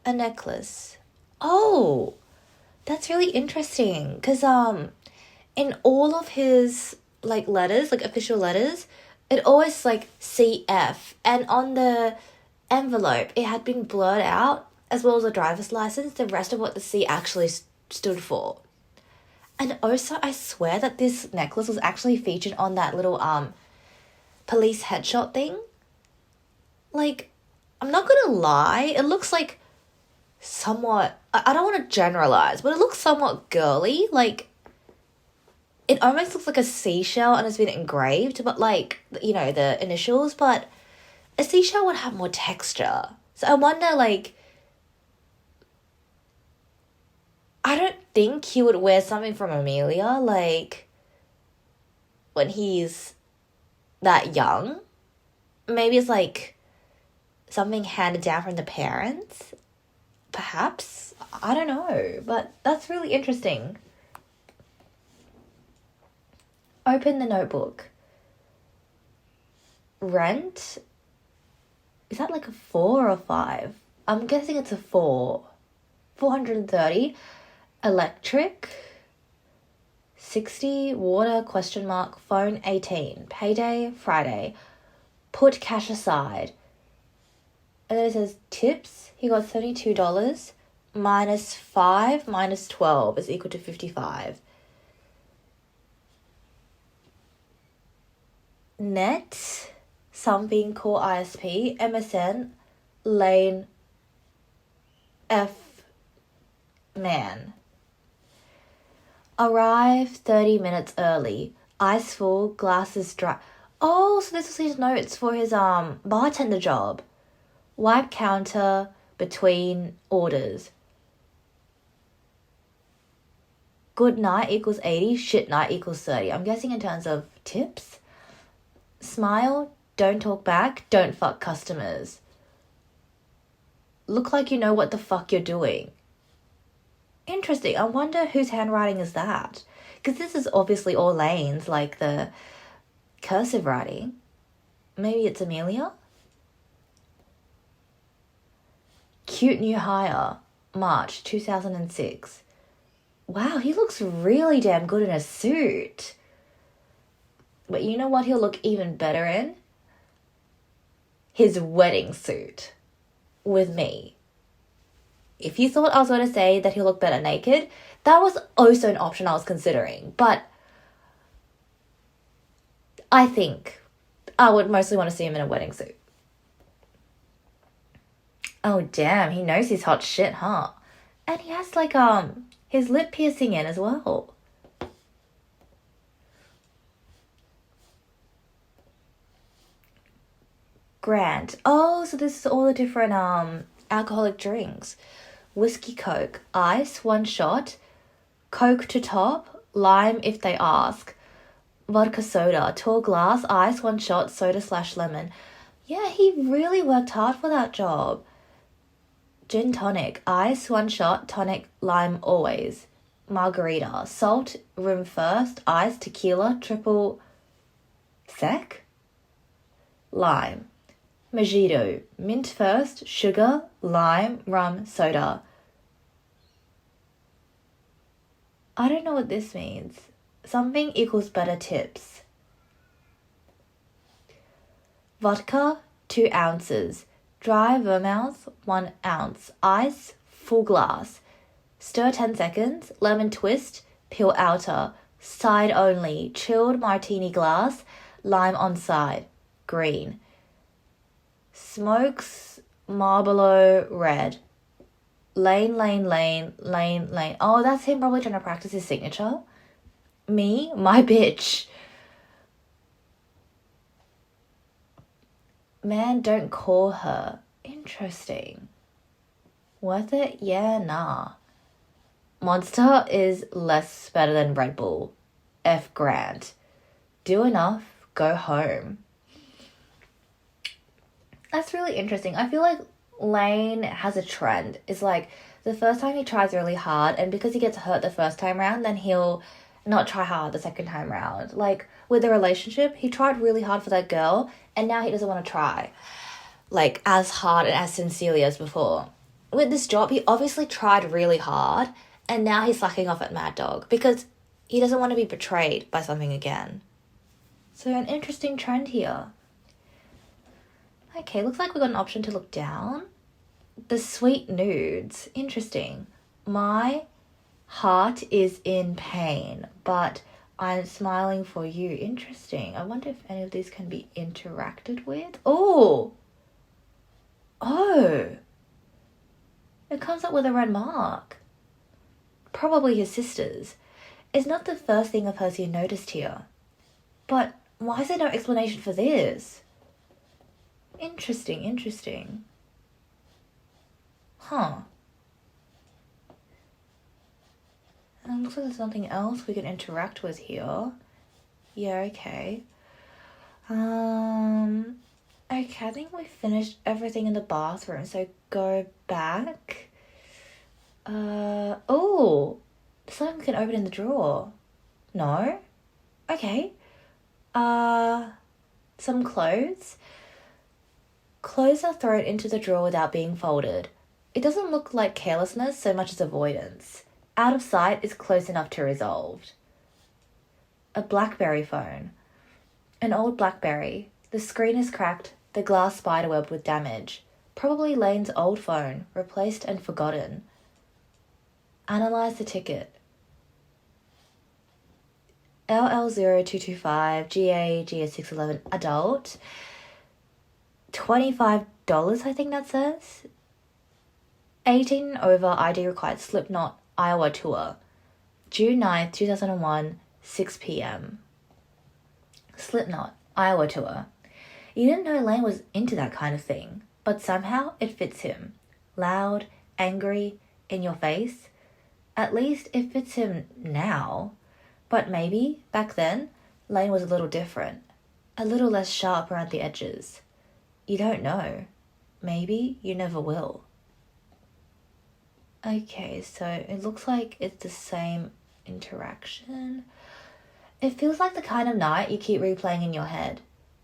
A: A necklace. Oh, that's really interesting. Because in all of his letters, official letters, it always CF, and on the envelope it had been blurred out, as well as a driver's license, the rest of what the C actually stood for. And also, I swear that this necklace was actually featured on that little police headshot thing. I'm not gonna lie, it looks like somewhat, I don't want to generalize, but it looks somewhat girly. It almost looks like a seashell and it's been engraved, but the initials, but a seashell would have more texture. So I wonder, I don't think he would wear something from Amelia, when he's that young. Maybe it's something handed down from the parents, perhaps. I don't know, but that's really interesting. Open the notebook. Rent? Is that a 4 or a 5? I'm guessing it's a 4. 430. Electric? 60. Water? ? Phone? 18. Payday? Friday. Put cash aside. And then it says tips. He got $32. Minus 5 minus 12 is equal to 55. Net, Something Core ISP, MSN, Lane F Man. Arrive 30 minutes early. Ice full, glasses dry. Oh, so this was his notes for his bartender job. Wipe counter between orders. Good night equals 80, shit night equals 30. I'm guessing in terms of tips. Smile, don't talk back, don't fuck customers. Look like you know what the fuck you're doing. Interesting. I wonder whose handwriting is that? Because this is obviously all Lane's, the cursive writing. Maybe it's Amelia? Cute new hire, March 2006. Wow, he looks really damn good in a suit. But you know what he'll look even better in? His wedding suit. With me. If you thought I was going to say that he'll look better naked, that was also an option I was considering. But I think I would mostly want to see him in a wedding suit. Oh damn, he knows his hot shit, huh? And he has like his lip piercing in as well. Grand. Oh, so this is all the different alcoholic drinks. Whiskey Coke, ice, 1 shot, Coke to top, lime if they ask, vodka soda, tall glass, ice, 1 shot, soda/lemon. Yeah, he really worked hard for that job. Gin tonic, ice, 1 shot, tonic, lime always. Margarita, salt, room first, ice, tequila, triple sec, lime. Mojito, mint first, sugar, lime, rum, soda. I don't know what this means. Something equals better tips. Vodka, 2 ounces. Dry vermouth, 1 ounce. Ice, full glass. Stir 10 seconds. Lemon twist, peel outer. Side only. Chilled martini glass. Lime on side. Green. Smokes Marlboro red. Lane. Oh, that's him probably trying to practice his signature. Me, my bitch. Man, don't call her. Interesting. Worth it? Yeah, nah. Monster is less better than Red Bull. F Grant. Do enough, go home. That's really interesting. I feel like Lane has a trend. It's like the first time he tries really hard, and because he gets hurt the first time round, then he'll not try hard the second time round. Like with the relationship, he tried really hard for that girl, and now he doesn't want to try like as hard and as sincerely as before. With this job, he obviously tried really hard, and now he's slacking off at Mad Dog because he doesn't want to be betrayed by something again. So an interesting trend here. Okay, looks like we've got an option to look down. The sweet nudes. Interesting. My heart is in pain, but I'm smiling for you. Interesting. I wonder if any of these can be interacted with. Oh! It comes up with a red mark. Probably his sister's. It's not the first thing of hers you noticed here. But why is there no explanation for this? Interesting. Huh. Looks like there's something else we can interact with here. Yeah, okay. Okay, I think we finished everything in the bathroom, so go back. Oh, something we can open in the drawer. No? Okay. Some clothes. Clothes are thrown into the drawer without being folded. It doesn't look like carelessness so much as avoidance. Out of sight is close enough to resolved. A BlackBerry phone. An old BlackBerry. The screen is cracked, the glass spiderweb with damage. Probably Lane's old phone, replaced and forgotten. Analyze the ticket. LL0225, GA611, adult. $25, I think that says. 18 and over, ID required, Slipknot, Iowa tour. June 9th, 2001, 6 p.m. Slipknot, Iowa tour. You didn't know Lane was into that kind of thing, but somehow it fits him. Loud, angry, in your face. At least it fits him now. But maybe, back then, Lane was a little different. A little less sharp around the edges. You don't know. Maybe you never will. Okay, so it looks like it's the same interaction. It feels like the kind of night you keep replaying in your head.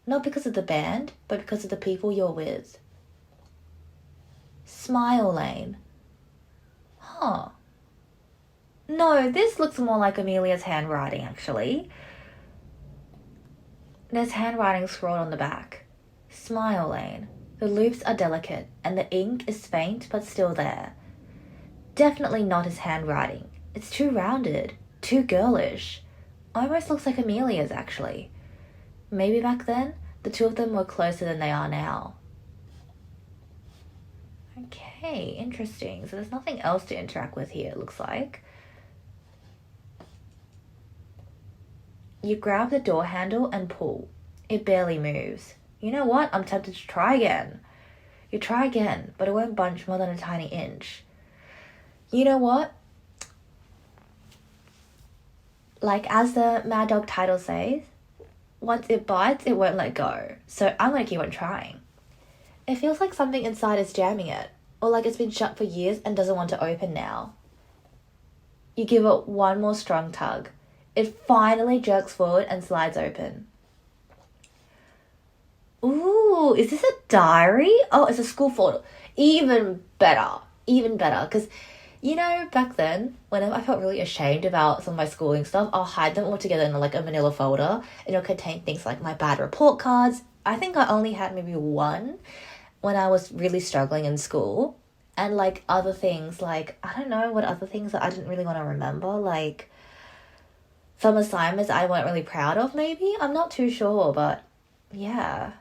A: Not because of the band, but because of the people you're with. Smile Lane. Huh. No, this looks more like Amelia's handwriting, actually. There's handwriting scrawled on the back. Smile Lane. The loops are delicate, and the ink is faint but still there. Definitely not his handwriting. It's too rounded, too girlish. Almost looks like Amelia's, actually. Maybe back then, the two of them were closer than they are now. Okay, interesting. So there's nothing else to interact with here, it looks like. You grab the door handle and pull. It barely moves. You know what? I'm tempted to try again. You try again, but it won't budge more than a tiny inch. You know what? Like as the Mad Dog title says, once it bites, it won't let go. So I'm going to keep on trying. It feels like something inside is jamming it, or like it's been shut for years and doesn't want to open now. You give it one more strong tug. It finally jerks forward and slides open. Ooh, is this a diary? Oh, it's a school photo. Even better, because you know, back then, whenever I felt really ashamed about some of my schooling stuff, I'll hide them all together in like a manila folder, and it'll contain things like my bad report cards. I think I only had maybe one when I was really struggling in school, and like other things, like I don't know what other things that I didn't really want to remember, like some assignments I weren't really proud of maybe? I'm not too sure, but yeah.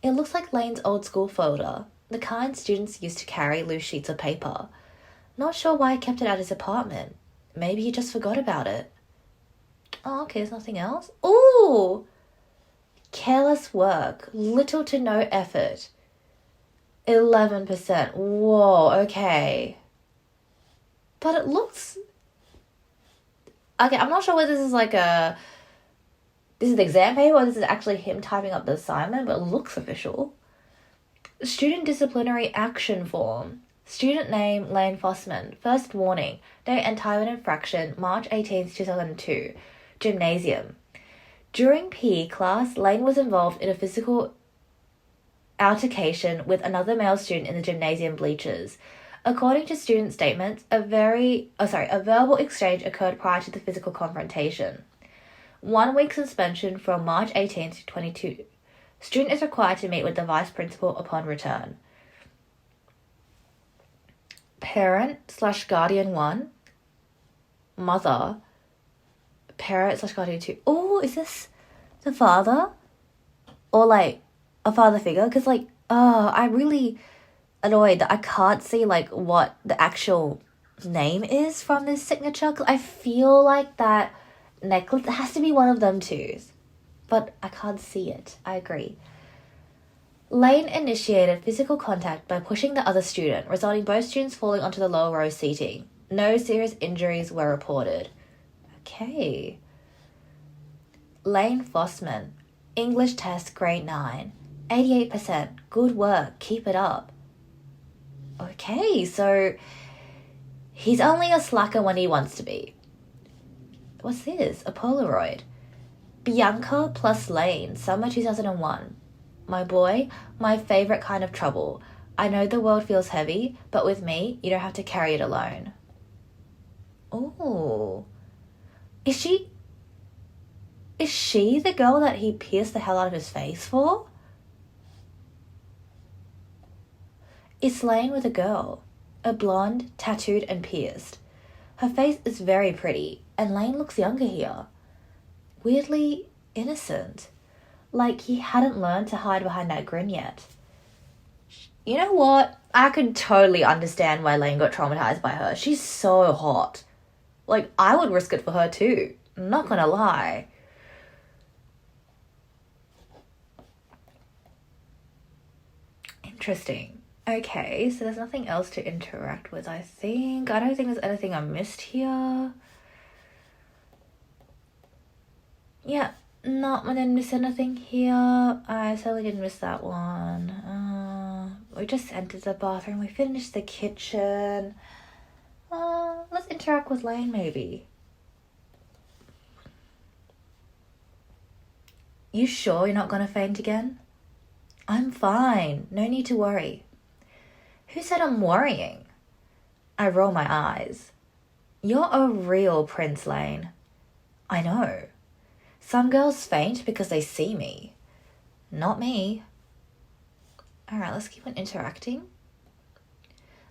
A: It looks like Lane's old school folder, the kind students used to carry loose sheets of paper. Not sure why he kept it at his apartment. Maybe he just forgot about it. Oh, okay, there's nothing else. Ooh! Careless work, little to no effort. 11%. Whoa, okay. But it looks... Okay, I'm not sure whether this is like a... This is the exam paper or this is actually him typing up the assignment, but it looks official. Student disciplinary action form. Student name, Lane Fossman. First warning. Date and time of infraction, March 18th, 2002. Gymnasium. During PE class, Lane was involved in a physical altercation with another male student in the gymnasium bleachers. According to student statements, a verbal exchange occurred prior to the physical confrontation. 1 week suspension from March 18th to 22. Student is required to meet with the vice principal upon return. Parent/guardian 1. Mother. Parent/guardian 2. Oh, is this the father? Or like a father figure? Because like, I'm really annoyed that I can't see like what the actual name is from this signature. Cause I feel like that necklace, it has to be one of them too. But I can't see it. I agree. Lane initiated physical contact by pushing the other student, resulting in both students falling onto the lower row seating. No serious injuries were reported. Okay. Lane Fossman. English test grade 9. 88%. Good work. Keep it up. Okay, so he's only a slacker when he wants to be. What's this? A Polaroid. Bianca plus Lane, summer 2001. My boy, my favourite kind of trouble. I know the world feels heavy, but with me, you don't have to carry it alone. Ooh. Is she the girl that he pierced the hell out of his face for? It's Lane with a girl. A blonde, tattooed and pierced. Her face is very pretty, and Lane looks younger here. Weirdly innocent. Like he hadn't learned to hide behind that grin yet. You know what? I could totally understand why Lane got traumatized by her. She's so hot. Like, I would risk it for her too. I'm not gonna lie. Interesting. Okay, so there's nothing else to interact with, I think. I don't think there's anything I missed here. Yeah, no, I didn't miss anything here. I certainly didn't miss that one. We just entered the bathroom. We finished the kitchen. Let's interact with Lane, maybe. You sure you're not gonna faint again? I'm fine. No need to worry. Who said I'm worrying? I roll my eyes. You're a real Prince, Lane. I know. Some girls faint because they see me. Not me. Alright, let's keep on interacting.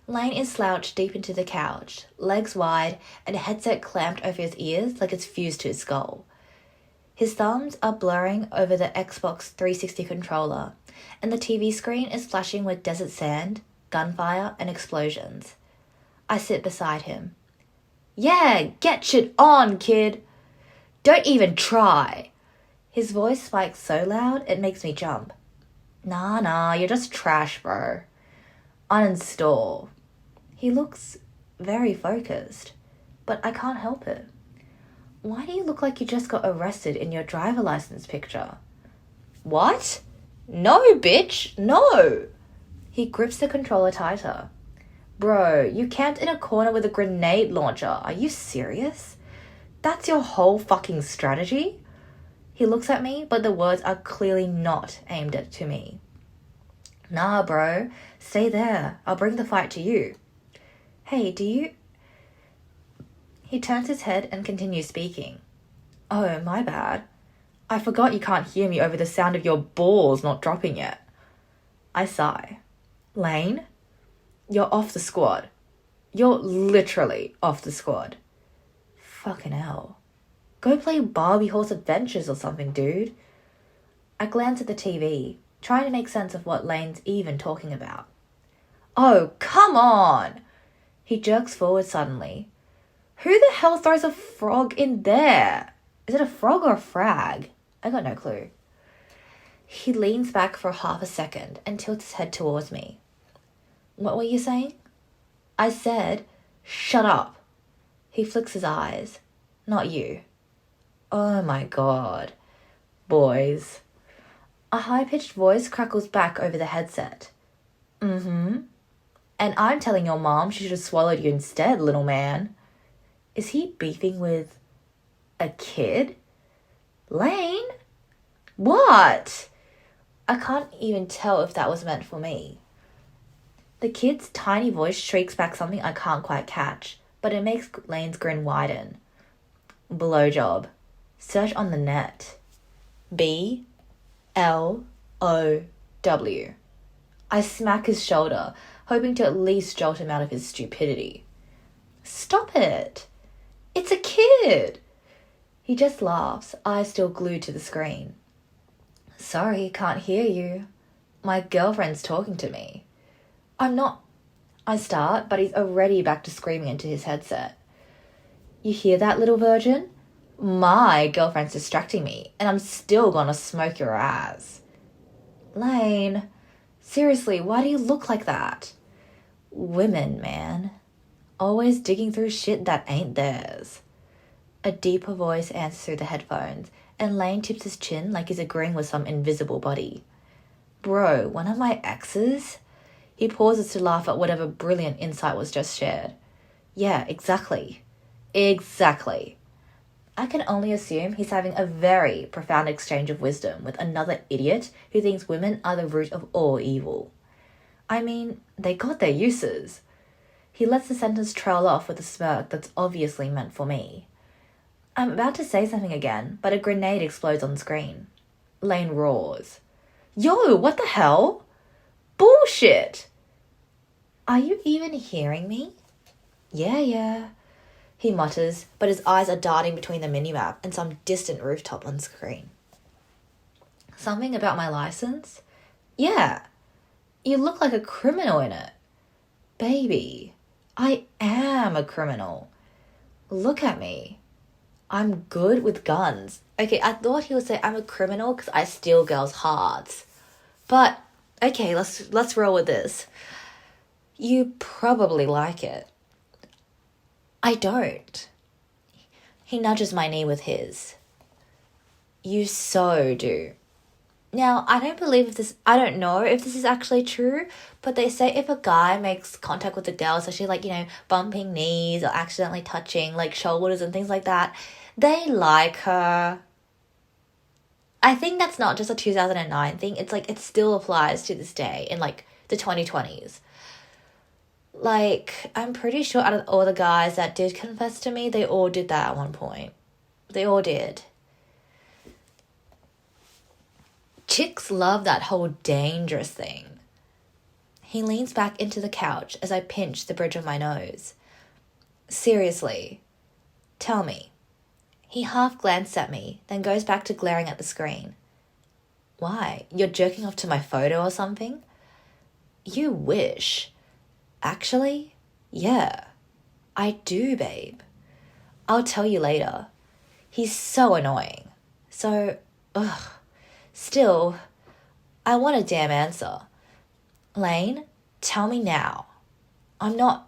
A: Lane is slouched deep into the couch, legs wide, and a headset clamped over his ears like it's fused to his skull. His thumbs are blurring over the Xbox 360 controller, and the TV screen is flashing with desert sand, gunfire, and explosions. I sit beside him. Yeah, get shit on, kid! Don't even try! His voice spikes so loud it makes me jump. Nah, you're just trash, bro. Uninstall. He looks very focused, but I can't help it. Why do you look like you just got arrested in your driver license picture? What? No, bitch, no! He grips the controller tighter. Bro, you camped in a corner with a grenade launcher. Are you serious? That's your whole fucking strategy? He looks at me, but the words are clearly not aimed at to me. Nah, bro. Stay there. I'll bring the fight to you. Hey, do you... He turns his head and continues speaking. Oh, my bad. I forgot you can't hear me over the sound of your balls not dropping yet. I sigh. Lane, you're off the squad. You're literally off the squad. Fucking hell. Go play Barbie Horse Adventures or something, dude. I glance at the TV, trying to make sense of what Lane's even talking about. Oh, come on! He jerks forward suddenly. Who the hell throws a frog in there? Is it a frog or a frag? I got no clue. He leans back for half a second and tilts his head towards me. What were you saying? I said, shut up. He flicks his eyes. Not you. Oh my god. Boys. A high-pitched voice crackles back over the headset. Mm-hmm. And I'm telling your mom she should have swallowed you instead, little man. Is he beefing with a kid? Lane? What? I can't even tell if that was meant for me. The kid's tiny voice shrieks back something I can't quite catch, but it makes Lane's grin widen. Blowjob. Search on the net. B-L-O-W. I smack his shoulder, hoping to at least jolt him out of his stupidity. Stop it. It's a kid. He just laughs, eyes still glued to the screen. Sorry, can't hear you. My girlfriend's talking to me. I'm not... I start, but he's already back to screaming into his headset. You hear that, little virgin? My girlfriend's distracting me, and I'm still gonna smoke your ass. Lane, seriously, why do you look like that? Women, man. Always digging through shit that ain't theirs. A deeper voice answers through the headphones, and Lane tips his chin like he's agreeing with some invisible body. Bro, one of my exes? He pauses to laugh at whatever brilliant insight was just shared. Yeah, exactly. Exactly. I can only assume he's having a very profound exchange of wisdom with another idiot who thinks women are the root of all evil. I mean, they got their uses. He lets the sentence trail off with a smirk that's obviously meant for me. I'm about to say something again, but a grenade explodes on screen. Lane roars. Yo, what the hell? Bullshit! Are you even hearing me? Yeah. He mutters, but his eyes are darting between the minimap and some distant rooftop on screen. Something about my license? Yeah. You look like a criminal in it. Baby, I am a criminal. Look at me. I'm good with guns. Okay, I thought he would say I'm a criminal because I steal girls' hearts. But, okay, let's roll with this. You probably like it. I don't. He nudges my knee with his. You so do. Now, I don't know if this is actually true, but they say if a guy makes contact with a girl, especially like, bumping knees or accidentally touching like shoulders and things like that, they like her. I think that's not just a 2009 thing. It's like it still applies to this day in like the 2020s. Like, I'm pretty sure out of all the guys that did confess to me, they all did that at one point. They all did. Chicks love that whole dangerous thing. He leans back into the couch as I pinch the bridge of my nose. Seriously, tell me. He half glanced at me, then goes back to glaring at the screen. Why? You're jerking off to my photo or something? You wish. Actually, yeah, I do, babe. I'll tell you later. He's so annoying. So, still, I want a damn answer. Lane, tell me now. I'm not...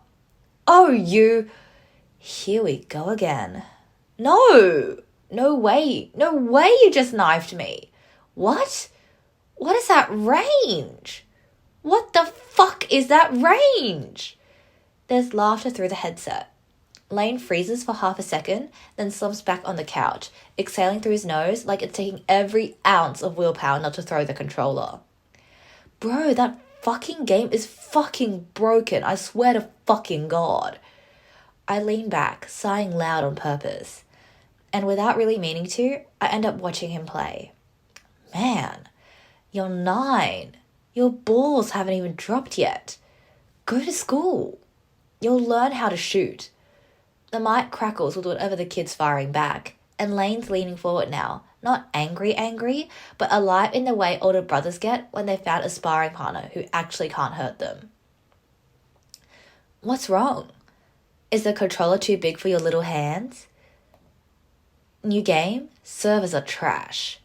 A: Oh, you... Here we go again. No! No way you just knifed me. What? What is that range? What the fuck is that range? There's laughter through the headset. Lane freezes for half a second, then slumps back on the couch, exhaling through his nose like it's taking every ounce of willpower not to throw the controller. Bro, that fucking game is fucking broken, I swear to fucking God. I lean back, sighing loud on purpose. And without really meaning to, I end up watching him play. Man, you're 9. Your balls haven't even dropped yet. Go to school. You'll learn how to shoot. The mic crackles with whatever the kid's firing back, and Lane's leaning forward now, not angry, but alive in the way older brothers get when they found a sparring partner who actually can't hurt them. What's wrong? Is the controller too big for your little hands? New game? Servers are trash.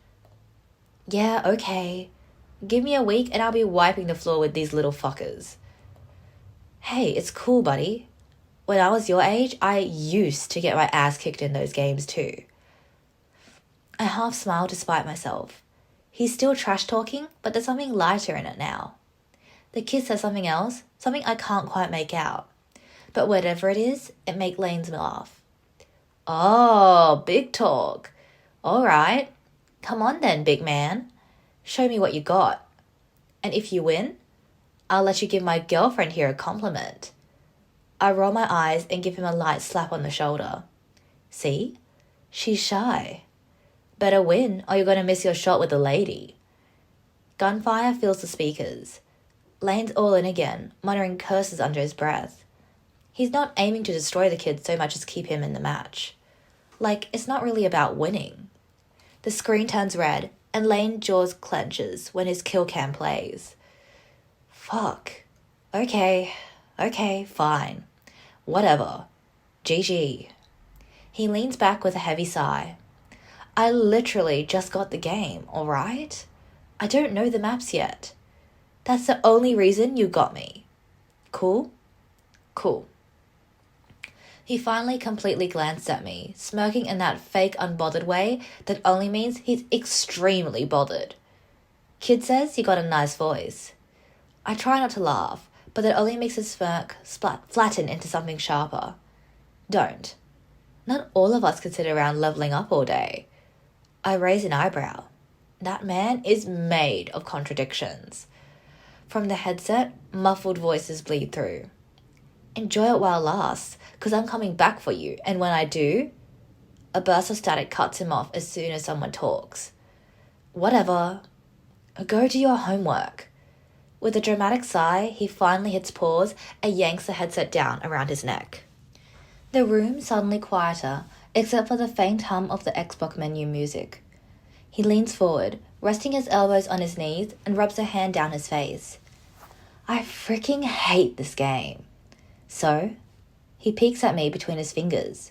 A: Yeah, okay. Give me a week and I'll be wiping the floor with these little fuckers. Hey, it's cool, buddy. When I was your age, I used to get my ass kicked in those games too. I half smile despite myself. He's still trash talking, but there's something lighter in it now. The kid says something else, something I can't quite make out. But whatever it is, it makes Lane's laugh. Oh, big talk. All right. Come on then, big man. Show me what you got. And if you win, I'll let you give my girlfriend here a compliment. I roll my eyes and give him a light slap on the shoulder. See? She's shy. Better win or you're going to miss your shot with the lady. Gunfire fills the speakers. Lane's all in again, muttering curses under his breath. He's not aiming to destroy the kid so much as keep him in the match. Like, it's not really about winning. The screen turns red, and Lane's jaws clenches when his kill cam plays. Fuck. Okay, fine. Whatever. GG. He leans back with a heavy sigh. I literally just got the game, alright? I don't know the maps yet. That's the only reason you got me. Cool? Cool. He finally completely glanced at me, smirking in that fake unbothered way that only means he's extremely bothered. Kid says you got a nice voice. I try not to laugh, but that only makes his smirk flatten into something sharper. Don't. Not all of us can sit around leveling up all day. I raise an eyebrow. That man is made of contradictions. From the headset, muffled voices bleed through. Enjoy it while it lasts, because I'm coming back for you, and when I do... A burst of static cuts him off as soon as someone talks. Whatever. Go do your homework. With a dramatic sigh, he finally hits pause and yanks the headset down around his neck. The room suddenly quieter, except for the faint hum of the Xbox menu music. He leans forward, resting his elbows on his knees, and rubs a hand down his face. I freaking hate this game. So, he peeks at me between his fingers.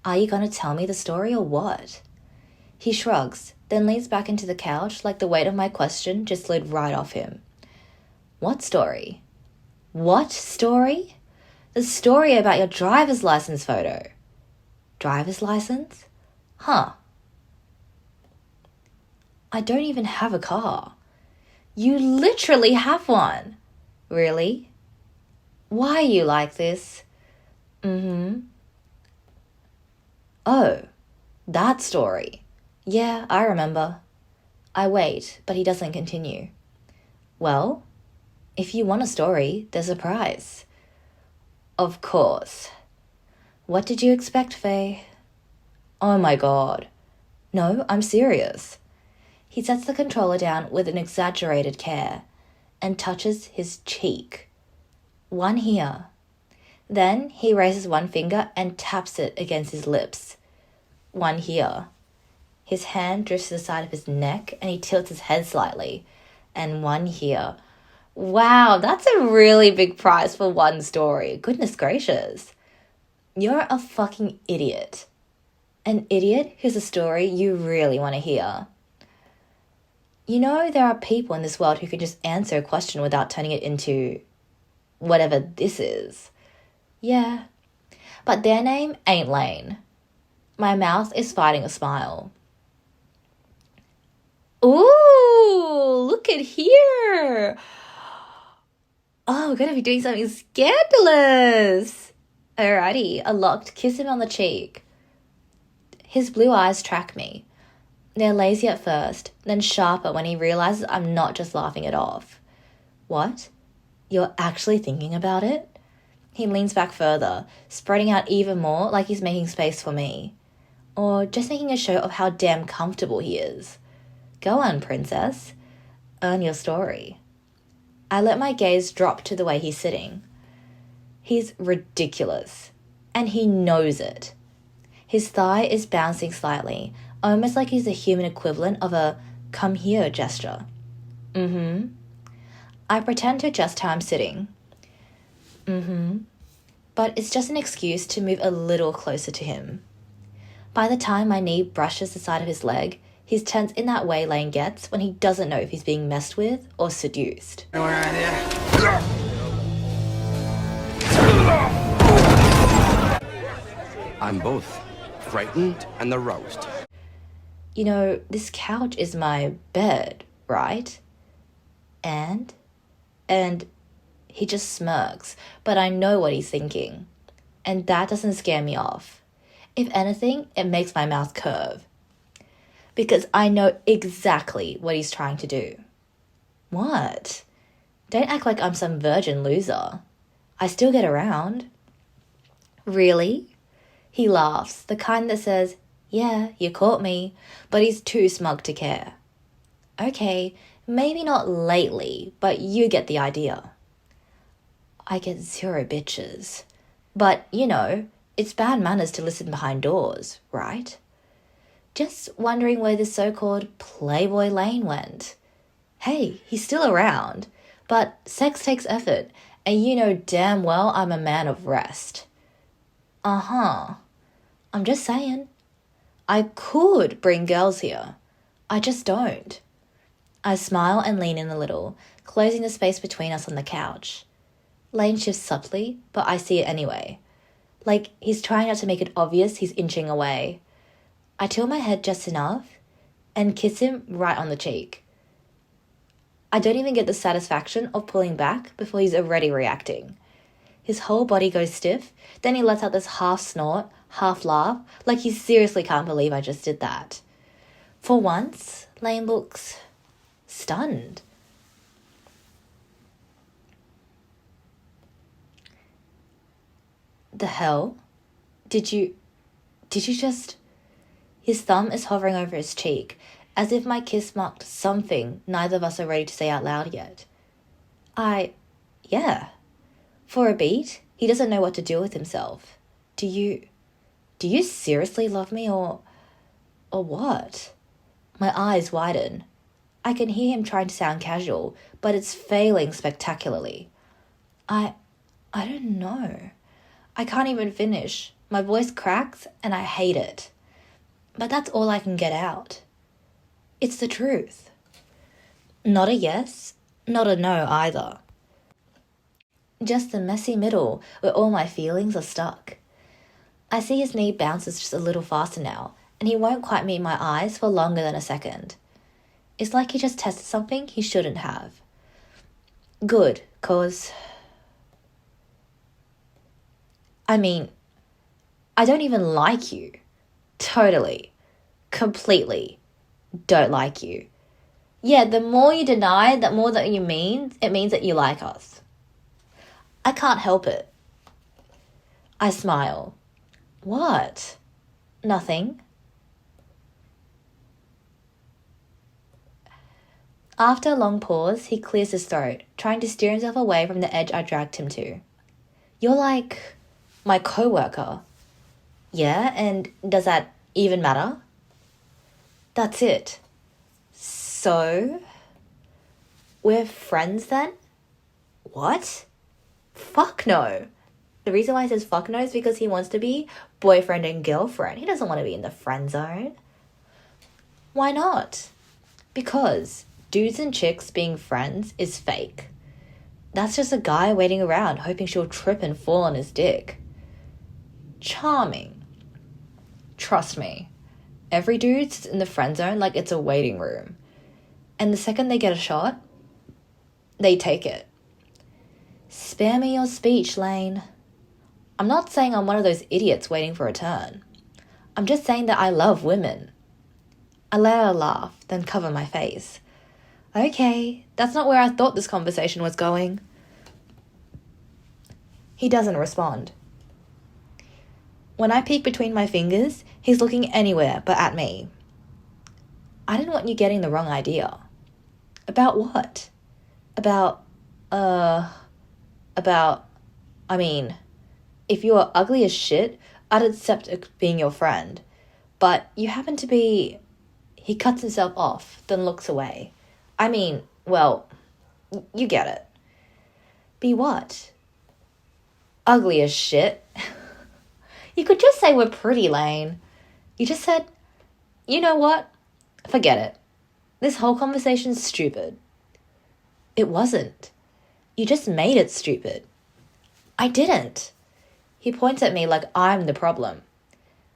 A: Are you going to tell me the story or what? He shrugs, then leans back into the couch like the weight of my question just slid right off him. What story? What story? The story about your driver's license photo. Driver's license? Huh. I don't even have a car. You literally have one. Really? Why are you like this? Oh, that story. Yeah, I remember. I wait, but he doesn't continue. Well, if you want a story, there's a prize. Of course. What did you expect, Faye? Oh my god. No, I'm serious. He sets the controller down with an exaggerated care and touches his cheek. One here. Then he raises one finger and taps it against his lips. One here. His hand drifts to the side of his neck and he tilts his head slightly. And one here. Wow, that's a really big price for one story. Goodness gracious. You're a fucking idiot. An idiot who's a story you really want to hear. You know, there are people in this world who can just answer a question without turning it into whatever this is. Yeah, but their name ain't Lane. My mouth is fighting a smile. Ooh, look at here. Oh, we're going to be doing something scandalous. Alrighty, a locked kiss him on the cheek. His blue eyes track me. They're lazy at first, then sharper when he realizes I'm not just laughing it off. What? You're actually thinking about it? He leans back further, spreading out even more like he's making space for me. Or just making a show of how damn comfortable he is. Go on, princess. Earn your story. I let my gaze drop to the way he's sitting. He's ridiculous. And he knows it. His thigh is bouncing slightly, almost like he's the human equivalent of a come here gesture. I pretend to adjust how I'm sitting. But it's just an excuse to move a little closer to him. By the time my knee brushes the side of his leg, he's tense in that way Lane gets when he doesn't know if he's being messed with or seduced.
M: I'm both frightened and aroused.
A: You know, this couch is my bed, right? And he just smirks, but I know what he's thinking. And that doesn't scare me off. If anything, it makes my mouth curve. Because I know exactly what he's trying to do. What? Don't act like I'm some virgin loser. I still get around. Really? He laughs, the kind that says, yeah, you caught me, but he's too smug to care. Okay, maybe not lately, but you get the idea. I get zero bitches. But, you know, it's bad manners to listen behind doors, right? Just wondering where this so-called Playboy Lane went. Hey, he's still around, but sex takes effort, and you know damn well I'm a man of rest. I'm just saying. I could bring girls here. I just don't. I smile and lean in a little, closing the space between us on the couch. Lane shifts subtly, but I see it anyway. Like he's trying not to make it obvious he's inching away. I tilt my head just enough and kiss him right on the cheek. I don't even get the satisfaction of pulling back before he's already reacting. His whole body goes stiff, then he lets out this half snort, half laugh, like he seriously can't believe I just did that. For once, Lane looks stunned. The hell? Did you just... His thumb is hovering over his cheek, as if my kiss marked something neither of us are ready to say out loud yet. Yeah. For a beat, he doesn't know what to do with himself. Do you seriously love me or what? My eyes widen. I can hear him trying to sound casual, but it's failing spectacularly. I don't know. I can't even finish. My voice cracks and I hate it. But that's all I can get out. It's the truth. Not a yes, not a no either. Just the messy middle where all my feelings are stuck. I see his knee bounces just a little faster now, and he won't quite meet my eyes for longer than a second. It's like he just tested something he shouldn't have. Good, 'cause... I mean, I don't even like you. Totally. Completely. Don't like you. Yeah, the more you deny, the more that it means that you like us. I can't help it. I smile. What? Nothing. After a long pause, he clears his throat, trying to steer himself away from the edge I dragged him to. You're like my coworker. Yeah, and does that even matter? That's it. So, we're friends then? What? Fuck no. The reason why he says fuck no is because he wants to be boyfriend and girlfriend. He doesn't want to be in the friend zone. Why not? Because dudes and chicks being friends is fake. That's just a guy waiting around hoping she'll trip and fall on his dick. Charming. Trust me. Every dude sits in the friend zone like it's a waiting room. And the second they get a shot, they take it. Spare me your speech, Lane. I'm not saying I'm one of those idiots waiting for a turn. I'm just saying that I love women. I let out a laugh, then cover my face. Okay, that's not where I thought this conversation was going. He doesn't respond. When I peek between my fingers, he's looking anywhere but at me. I didn't want you getting the wrong idea. About what? If you were ugly as shit, I'd accept being your friend. But you happen to be... He cuts himself off, then looks away. You get it. Be what? Ugly as shit. You could just say we're pretty, Lane. You just said, you know what? Forget it. This whole conversation's stupid. It wasn't. You just made it stupid. I didn't. He points at me like I'm the problem.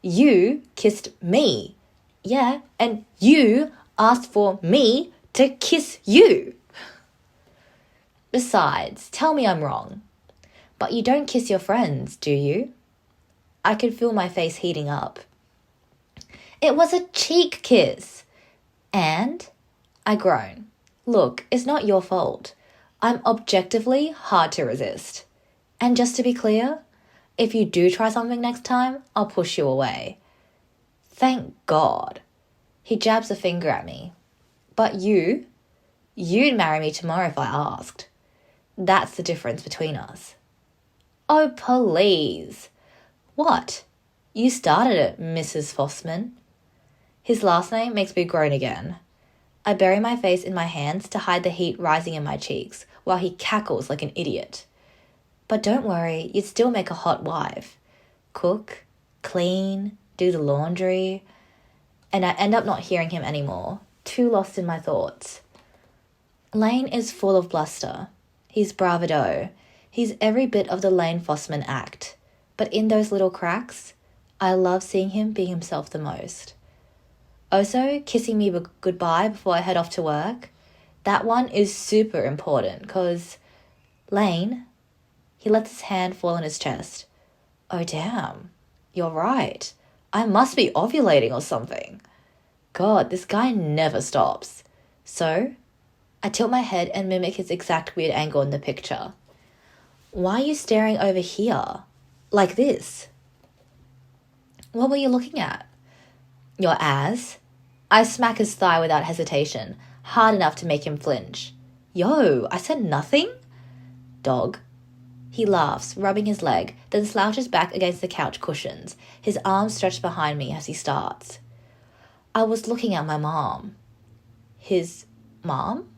A: You kissed me. Yeah, and you asked for me to kiss you. Besides, tell me I'm wrong. But you don't kiss your friends, do you? I could feel my face heating up. It was a cheek kiss. And I groan. Look, it's not your fault. I'm objectively hard to resist. And just to be clear, if you do try something next time, I'll push you away. Thank God. He jabs a finger at me. But you'd marry me tomorrow if I asked. That's the difference between us. Oh, please. What? You started it, Mrs. Fossman. His last name makes me groan again. I bury my face in my hands to hide the heat rising in my cheeks while he cackles like an idiot. But don't worry, you'd still make a hot wife. Cook, clean, do the laundry. And I end up not hearing him anymore, too lost in my thoughts. Lane is full of bluster. He's bravado. He's every bit of the Lane Fossman act. But in those little cracks, I love seeing him be himself the most. Also, kissing me goodbye before I head off to work. That one is super important because Lane, he lets his hand fall on his chest. Oh, damn. You're right. I must be ovulating or something. God, this guy never stops. So, I tilt my head and mimic his exact weird angle in the picture. Why are you staring over here? Like this? What were you looking at? Your ass? I smack his thigh without hesitation, hard enough to make him flinch. Yo, I said nothing? Dog. He laughs, rubbing his leg, then slouches back against the couch cushions, his arms stretched behind me as he starts. I was looking at my mom. His mom?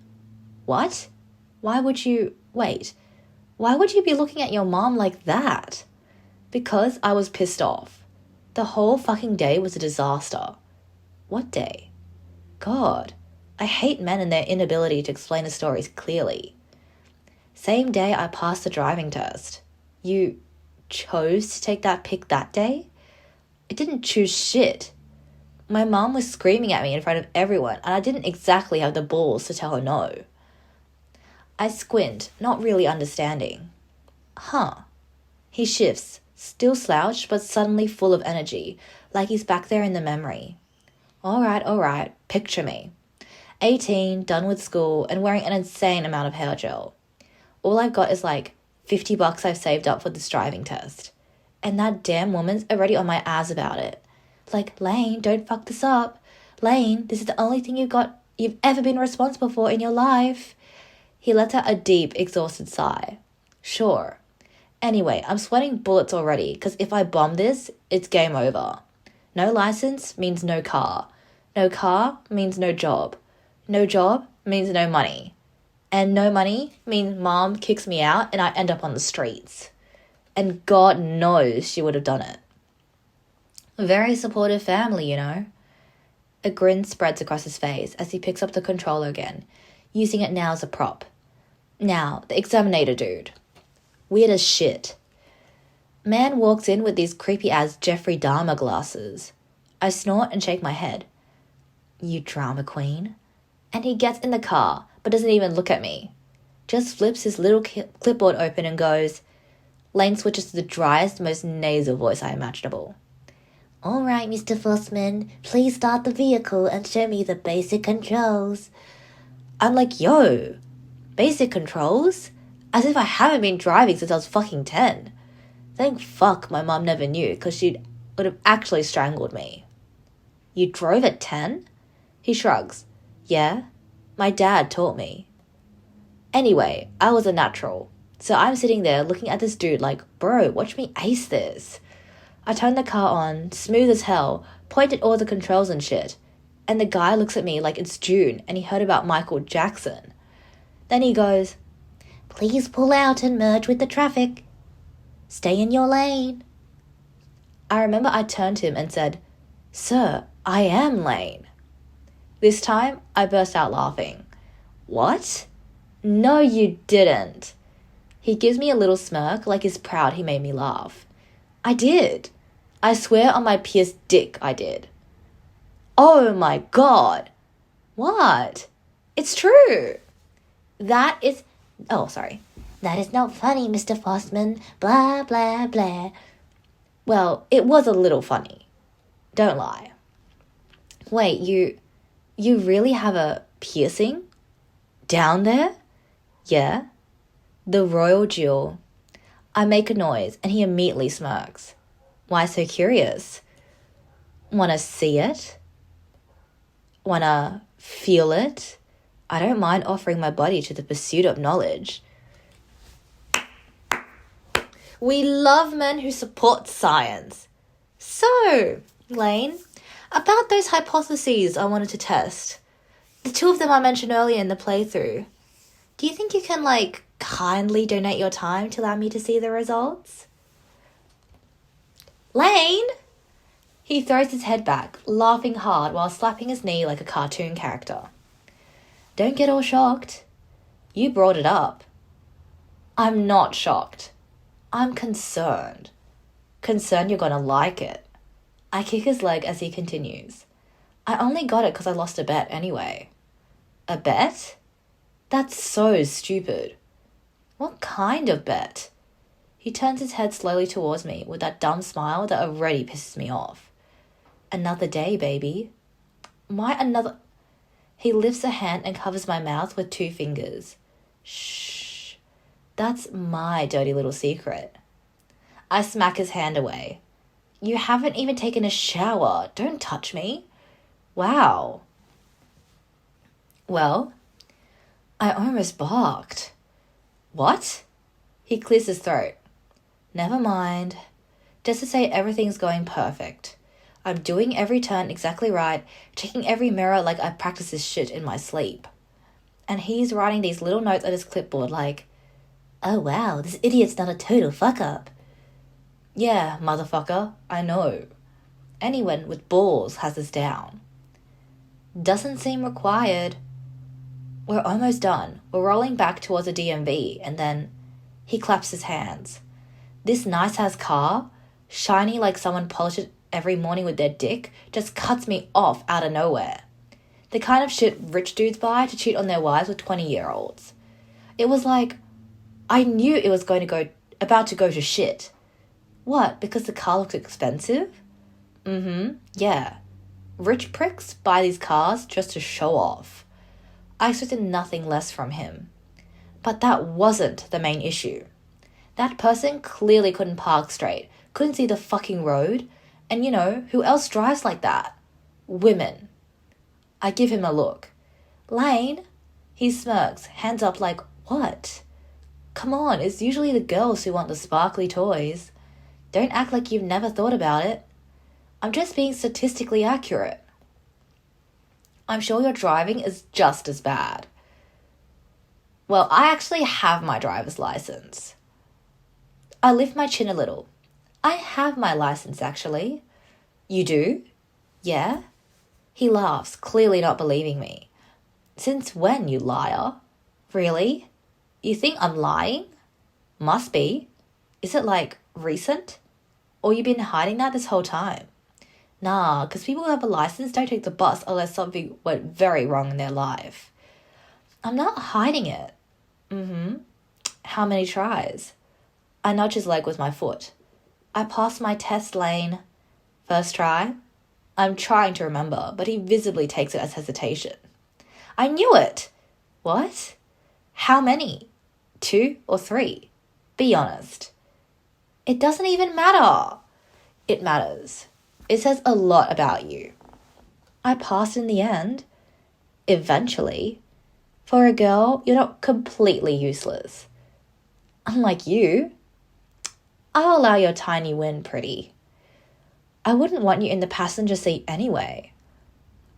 A: What? Why would you be looking at your mom like that? Because I was pissed off. The whole fucking day was a disaster. What day? God, I hate men and their inability to explain the stories clearly. Same day I passed the driving test. You chose to take that pic that day? I didn't choose shit. My mom was screaming at me in front of everyone, and I didn't exactly have the balls to tell her no. I squint, not really understanding. Huh. He shifts, still slouched but suddenly full of energy, like he's back there in the memory. All right, picture me. 18, done with school, and wearing an insane amount of hair gel. All I've got is like $50 I've saved up for this driving test. And that damn woman's already on my ass about it. Like, Lane, don't fuck this up. Lane, this is the only thing you've ever been responsible for in your life. He let out a deep, exhausted sigh. Sure. Anyway, I'm sweating bullets already, because if I bomb this, it's game over. No license means no car. No car means no job. No job means no money. And no money means mom kicks me out and I end up on the streets. And God knows she would have done it. A very supportive family, you know. A grin spreads across his face as he picks up the controller again, using it now as a prop. Now, the exterminator dude. Weird as shit. Man walks in with these creepy-ass Jeffrey Dahmer glasses. I snort and shake my head. You drama queen. And he gets in the car, but doesn't even look at me. Just flips his little clipboard open and goes. Lane switches to the driest, most nasal voice imaginable. All right, Mr. Fussman, please start the vehicle and show me the basic controls. I'm like, yo, basic controls? As if I haven't been driving since I was fucking 10. Thank fuck my mom never knew, because she would have actually strangled me. You drove at 10? He shrugs. Yeah, my dad taught me. Anyway, I was a natural. So I'm sitting there looking at this dude like, bro, watch me ace this. I turn the car on, smooth as hell, point at all the controls and shit. And the guy looks at me like it's June and he heard about Michael Jackson. Then he goes, please pull out and merge with the traffic. Stay in your lane. I remember I turned to him and said, sir, I am Lane. This time, I burst out laughing. What? No, you didn't. He gives me a little smirk like he's proud he made me laugh. I did. I swear on my pierced dick I did. Oh my God. What? It's true. That is not funny, Mr. Fossman. Blah, blah, blah. Well, it was a little funny. Don't lie. Wait, you really have a piercing? Down there? Yeah. The royal jewel. I make a noise and he immediately smirks. Why so curious? Wanna see it? Wanna feel it? I don't mind offering my body to the pursuit of knowledge. We love men who support science. So, Lane, about those hypotheses I wanted to test. The two of them I mentioned earlier in the playthrough. Do you think you can, kindly donate your time to allow me to see the results? Lane! He throws his head back, laughing hard while slapping his knee like a cartoon character. Don't get all shocked. You brought it up. I'm not shocked. I'm concerned. Concerned you're gonna like it. I kick his leg as he continues. I only got it because I lost a bet anyway. A bet? That's so stupid. What kind of bet? He turns his head slowly towards me with that dumb smile that already pisses me off. Another day, baby. Why another? He lifts a hand and covers my mouth with 2 fingers. Shh. That's my dirty little secret. I smack his hand away. You haven't even taken a shower. Don't touch me. Wow. Well, I almost barked. What? He clears his throat. Never mind. Just to say everything's going perfect. I'm doing every turn exactly right, checking every mirror like I practice this shit in my sleep. And he's writing these little notes on his clipboard like, oh wow, this idiot's not a total fuck-up. Yeah, motherfucker, I know. Anyone with balls has this down. Doesn't seem required. We're almost done. We're rolling back towards the DMV, and then he claps his hands. This nice-ass car, shiny like someone polished it every morning with their dick, just cuts me off out of nowhere. The kind of shit rich dudes buy to cheat on their wives with 20-year-olds. It was like, I knew it was about to go to shit. What, because the car looks expensive? Yeah. Rich pricks buy these cars just to show off. I expected nothing less from him. But that wasn't the main issue. That person clearly couldn't park straight, couldn't see the fucking road. And you know, who else drives like that? Women. I give him a look. Lane? He smirks, hands up like, what? Come on, it's usually the girls who want the sparkly toys. Don't act like you've never thought about it. I'm just being statistically accurate. I'm sure your driving is just as bad. Well, I actually have my driver's license. I lift my chin a little. I have my license, actually. You do? Yeah? He laughs, clearly not believing me. Since when, you liar? Really? You think I'm lying? Must be. Is it like recent? Or you been hiding that this whole time? Nah, because people who have a license don't take the bus unless something went very wrong in their life. I'm not hiding it. How many tries? I nudge his leg with my foot. I pass my test, Lane. First try? I'm trying to remember, but he visibly takes it as hesitation. I knew it! What? How many? 2 or 3? Be honest. It doesn't even matter. It matters. It says a lot about you. I passed in the end. Eventually. For a girl, you're not completely useless. Unlike you. I'll allow your tiny win, pretty. I wouldn't want you in the passenger seat anyway.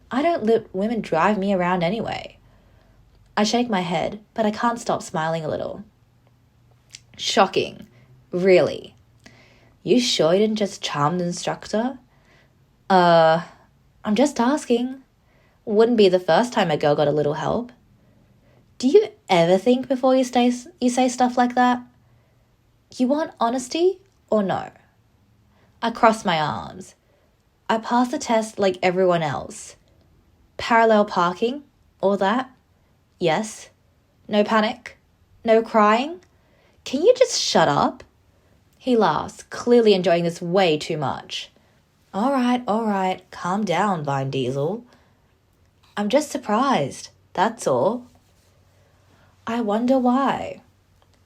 A: I don't let women drive me around anyway. I shake my head, but I can't stop smiling a little. Shocking. Really. You sure you didn't just charm the instructor? I'm just asking. Wouldn't be the first time a girl got a little help. Do you ever think before you say stuff like that? You want honesty or no? I cross my arms. I pass the test like everyone else. Parallel parking, all that? Yes. No panic? No crying? Can you just shut up? He laughs, clearly enjoying this way too much. All right, calm down, Vine Diesel. I'm just surprised, that's all. I wonder why.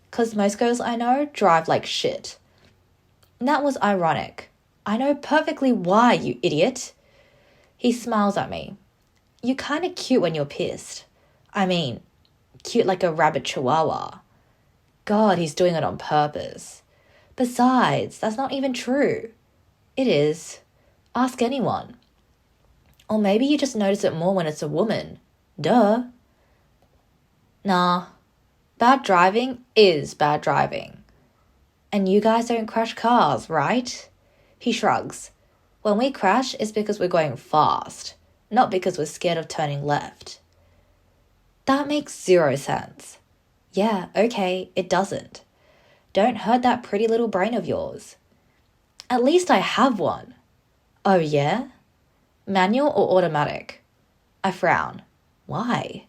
A: 'Cause most girls I know drive like shit. And that was ironic. I know perfectly why, you idiot. He smiles at me. You're kinda cute when you're pissed. I mean, cute like a rabbit chihuahua. God, he's doing it on purpose. Besides, that's not even true. It is. Ask anyone. Or maybe you just notice it more when it's a woman. Duh. Nah. Bad driving is bad driving. And you guys don't crash cars, right? He shrugs. When we crash, it's because we're going fast, not because we're scared of turning left. That makes 0 sense. Yeah, okay, it doesn't. Don't hurt that pretty little brain of yours. At least I have one. Oh yeah? Manual or automatic? I frown. Why?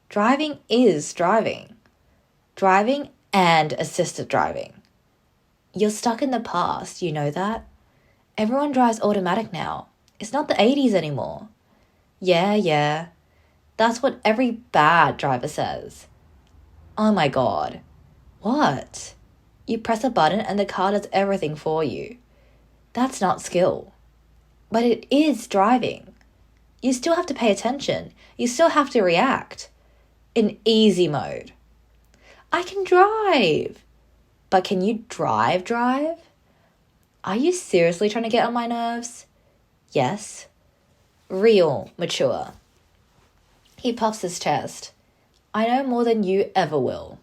A: Driving is driving. Driving and assisted driving. You're stuck in the past, you know that? Everyone drives automatic now. It's not the 80s anymore. Yeah. That's what every bad driver says. Oh my god. What? You press a button and the car does everything for you. That's not skill. But it is driving. You still have to pay attention. You still have to react. In easy mode. I can drive. But can you drive? Are you seriously trying to get on my nerves? Yes. Real mature. He puffs his chest. I know more than you ever will.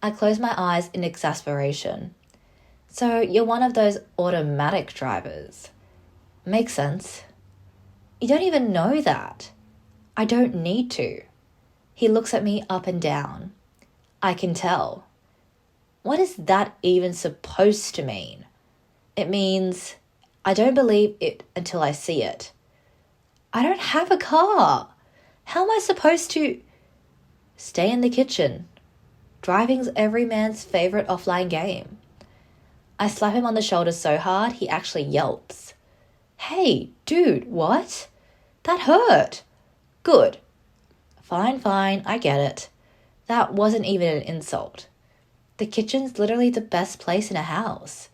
A: I close my eyes in exasperation. So you're one of those automatic drivers. Makes sense. You don't even know that. I don't need to. He looks at me up and down. I can tell. What is that even supposed to mean? It means I don't believe it until I see it. I don't have a car. How am I supposed to... Stay in the kitchen. Driving's every man's favorite offline game. I slap him on the shoulder so hard he actually yelps. Hey, dude, what? That hurt. Good. Fine, I get it. That wasn't even an insult. The kitchen's literally the best place in a house.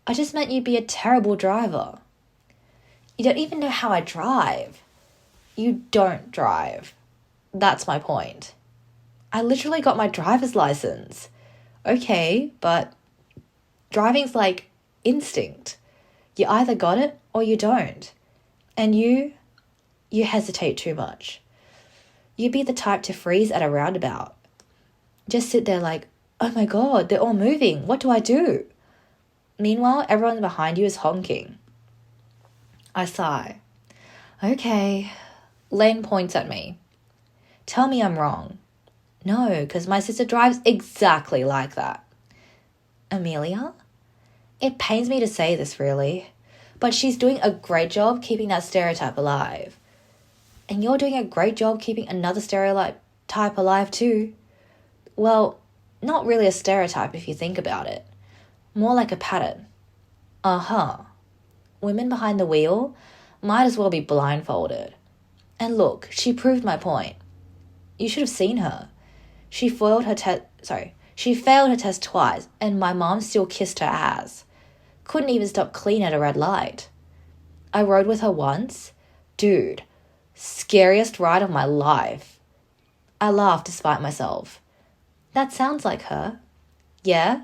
A: I just meant you'd be a terrible driver. You don't even know how I drive. You don't drive. That's my point. I literally got my driver's license. Okay, but driving's like instinct. You either got it or you don't. And you hesitate too much. You'd be the type to freeze at a roundabout. Just sit there like, oh my God, they're all moving. What do I do? Meanwhile, everyone behind you is honking. I sigh. Okay. Lane points at me. Tell me I'm wrong. No, because my sister drives exactly like that. Amelia? It pains me to say this, really, but she's doing a great job keeping that stereotype alive. And you're doing a great job keeping another stereotype alive too. Well, not really a stereotype if you think about it. More like a pattern. Uh-huh. Women behind the wheel might as well be blindfolded. And look, she proved my point. You should have seen her. She failed her test twice, and my mom still kissed her ass. Couldn't even stop clean at a red light. I rode with her once. Dude, scariest ride of my life. I laughed despite myself. That sounds like her. Yeah?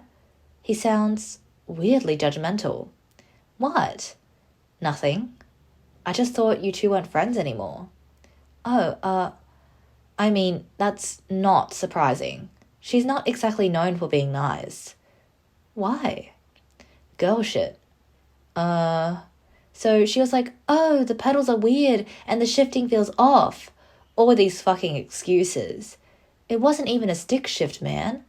A: He sounds weirdly judgmental. What? Nothing. I just thought you two weren't friends anymore. Oh, I mean, that's not surprising. She's not exactly known for being nice. Why? Girl shit. So she was like, oh, the pedals are weird and the shifting feels off. All these fucking excuses. It wasn't even a stick shift, man.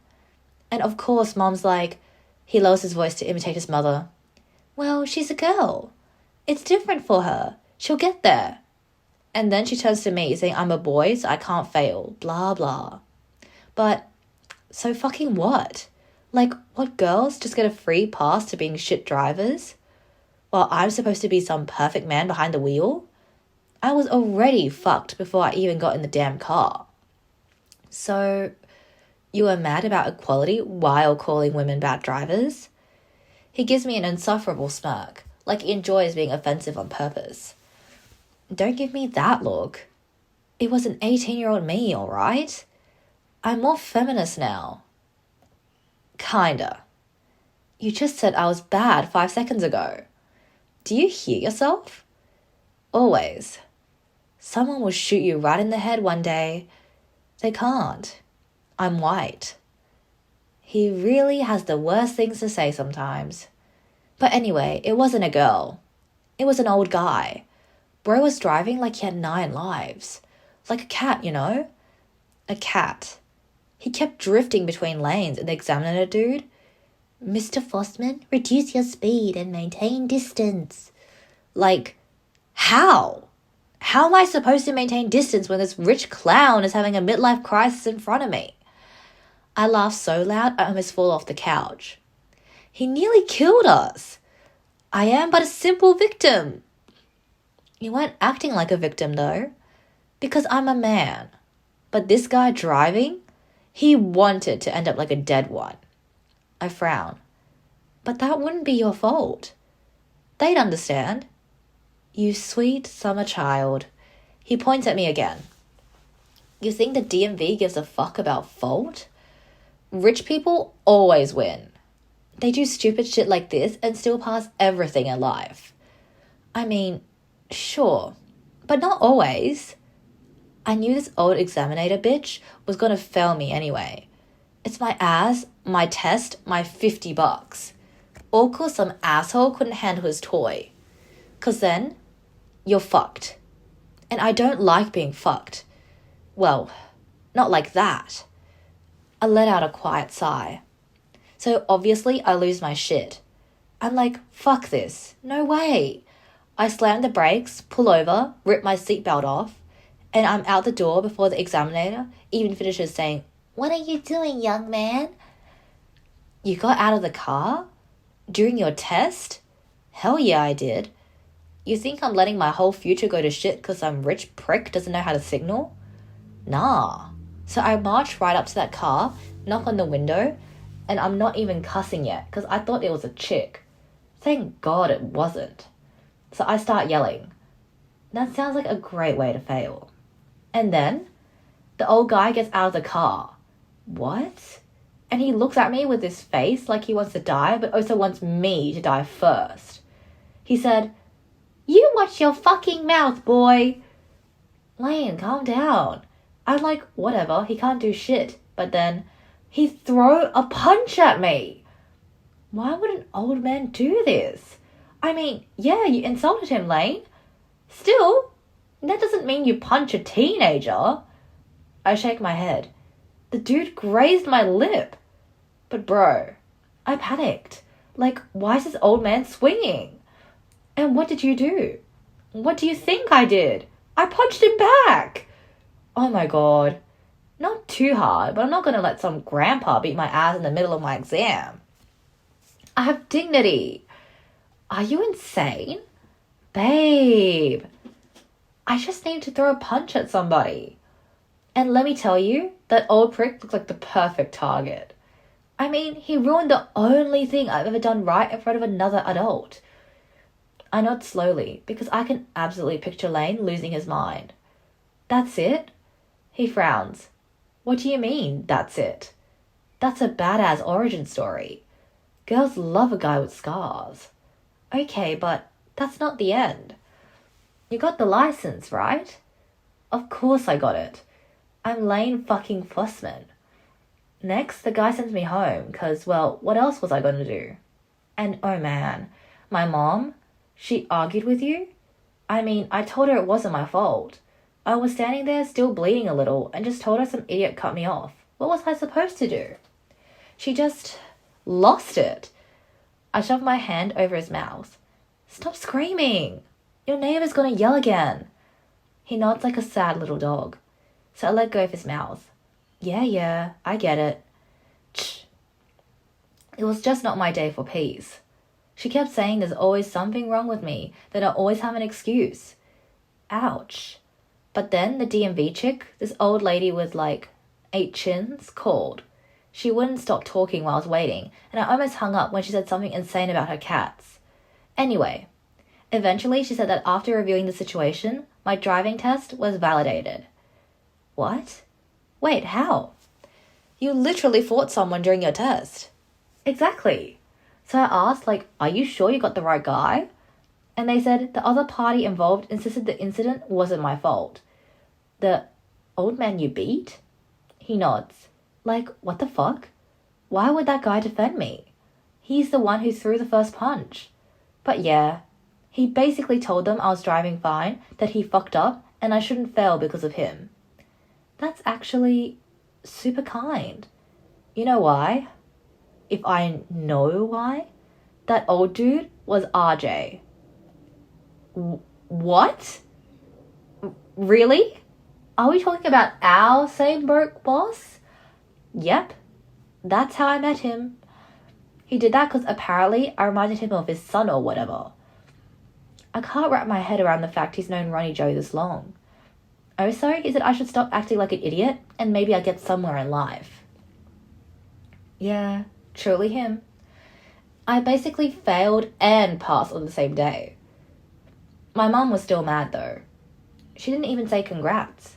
A: And of course, Mom's like, he lowers his voice to imitate his mother. Well, she's a girl. It's different for her. She'll get there. And then she turns to me saying I'm a boy, so I can't fail. Blah, blah. But, so fucking what? Like, what girls just get a free pass to being shit drivers? While I'm supposed to be some perfect man behind the wheel? I was already fucked before I even got in the damn car. So, you were mad about equality while calling women bad drivers? He gives me an insufferable smirk, like he enjoys being offensive on purpose. Don't give me that look. It was an 18-year-old me, all right? I'm more feminist now. Kinda. You just said I was bad 5 seconds ago. Do you hear yourself? Always. Someone will shoot you right in the head one day. They can't. I'm white. He really has the worst things to say sometimes. But anyway, it wasn't a girl. It was an old guy. Bro was driving like he had 9 lives. Like a cat, you know? A cat. He kept drifting between lanes and the examiner dude. Mr. Fossman, reduce your speed and maintain distance. Like, how? How am I supposed to maintain distance when this rich clown is having a midlife crisis in front of me? I laughed so loud I almost fall off the couch. He nearly killed us. I am but a simple victim. You weren't acting like a victim though, because I'm a man. But this guy driving, he wanted to end up like a dead one. I frown. But that wouldn't be your fault. They'd understand. You sweet summer child. He points at me again. You think the DMV gives a fuck about fault? Rich people always win. They do stupid shit like this and still pass everything in life. I mean, sure, but not always. I knew this old examinator bitch was gonna fail me anyway. It's my ass, my test, my $50. All 'cause some asshole couldn't handle his toy. 'Cause then, you're fucked. And I don't like being fucked. Well, not like that. I let out a quiet sigh. So obviously I lose my shit. I'm like, fuck this. No way. I slam the brakes, pull over, rip my seatbelt off, and I'm out the door before the examiner even finishes saying, "What are you doing, young man?" You got out of the car? During your test? Hell yeah, I did. You think I'm letting my whole future go to shit because some rich prick doesn't know how to signal? Nah. So I march right up to that car, knock on the window, and I'm not even cussing yet because I thought it was a chick. Thank God it wasn't. So I start yelling. That sounds like a great way to fail. And then the old guy gets out of the car. What? And he looks at me with this face like he wants to die, but also wants me to die first. He said, "You watch your fucking mouth, boy." Lane, calm down. I'm like, whatever, he can't do shit. But then he threw a punch at me. Why would an old man do this? I mean, yeah, you insulted him, Lane. Still, that doesn't mean you punch a teenager. I shake my head. The dude grazed my lip. But bro, I panicked. Like, why is this old man swinging? And what did you do? What do you think I did? I punched him back. Oh my God. Not too hard, but I'm not going to let some grandpa beat my ass in the middle of my exam. I have dignity. Are you insane? Babe, I just need to throw a punch at somebody. And let me tell you, that old prick looks like the perfect target. I mean, he ruined the only thing I've ever done right in front of another adult. I nod slowly, because I can absolutely picture Lane losing his mind. That's it? He frowns. What do you mean, that's it? That's a badass origin story. Girls love a guy with scars. Okay, but that's not the end. You got the license, right? Of course I got it. I'm Lane fucking Fussman. Next, the guy sends me home, cause, well, what else was I gonna do? And oh man, my mom, she argued with you? I mean, I told her it wasn't my fault. I was standing there still bleeding a little and just told her some idiot cut me off. What was I supposed to do? She just lost it. I shoved my hand over his mouth. Stop screaming. Your neighbour's gonna yell again. He nods like a sad little dog. So I let go of his mouth. Yeah, I get it. Shh. It was just not my day for peace. She kept saying there's always something wrong with me, that I always have an excuse. Ouch. But then the DMV chick, this old lady with like 8 chins, called. She wouldn't stop talking while I was waiting, and I almost hung up when she said something insane about her cats. Anyway, eventually she said that after reviewing the situation, my driving test was validated. What? Wait, how? You literally fought someone during your test. Exactly. So I asked, like, are you sure you got the right guy? And they said the other party involved insisted the incident wasn't my fault. The old man you beat? He nods. Like, what the fuck? Why would that guy defend me? He's the one who threw the first punch. But yeah, he basically told them I was driving fine, that he fucked up, and I shouldn't fail because of him. That's actually super kind. You know why? If I know why? That old dude was RJ. What? Really? Are we talking about our same broke boss? Yep. That's how I met him. He did that because apparently I reminded him of his son or whatever. I can't wrap my head around the fact he's known Ronnie Joe this long. Oh, so he said I should stop acting like an idiot and maybe I'll get somewhere in life. Yeah, truly him. I basically failed and passed on the same day. My mum was still mad though. She didn't even say congrats.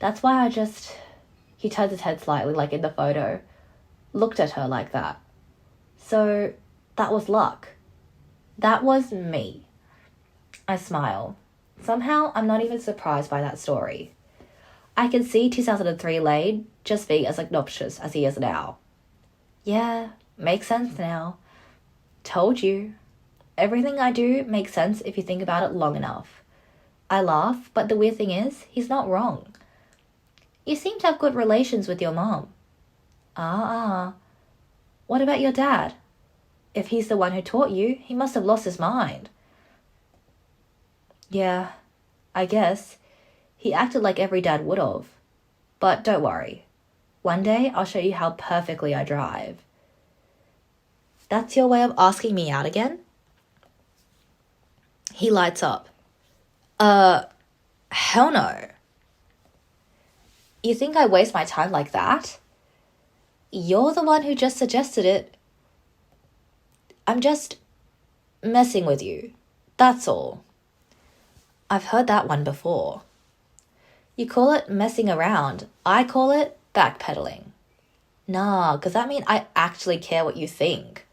A: That's why he turns his head slightly like in the photo, looked at her like that. So that was luck. That was me. I smile. Somehow, I'm not even surprised by that story. I can see 2003 Lane just being as obnoxious as he is now. Yeah, makes sense now. Told you. Everything I do makes sense if you think about it long enough. I laugh, but the weird thing is, he's not wrong. You seem to have good relations with your mom. What about your dad? If he's the one who taught you, he must have lost his mind. Yeah, I guess. He acted like every dad would have. But don't worry. One day I'll show you how perfectly I drive. That's your way of asking me out again? He lights up. Hell no. You think I waste my time like that? You're the one who just suggested it. I'm just messing with you. That's all. I've heard that one before. You call it messing around. I call it backpedaling. Nah, 'cause that means I actually care what you think.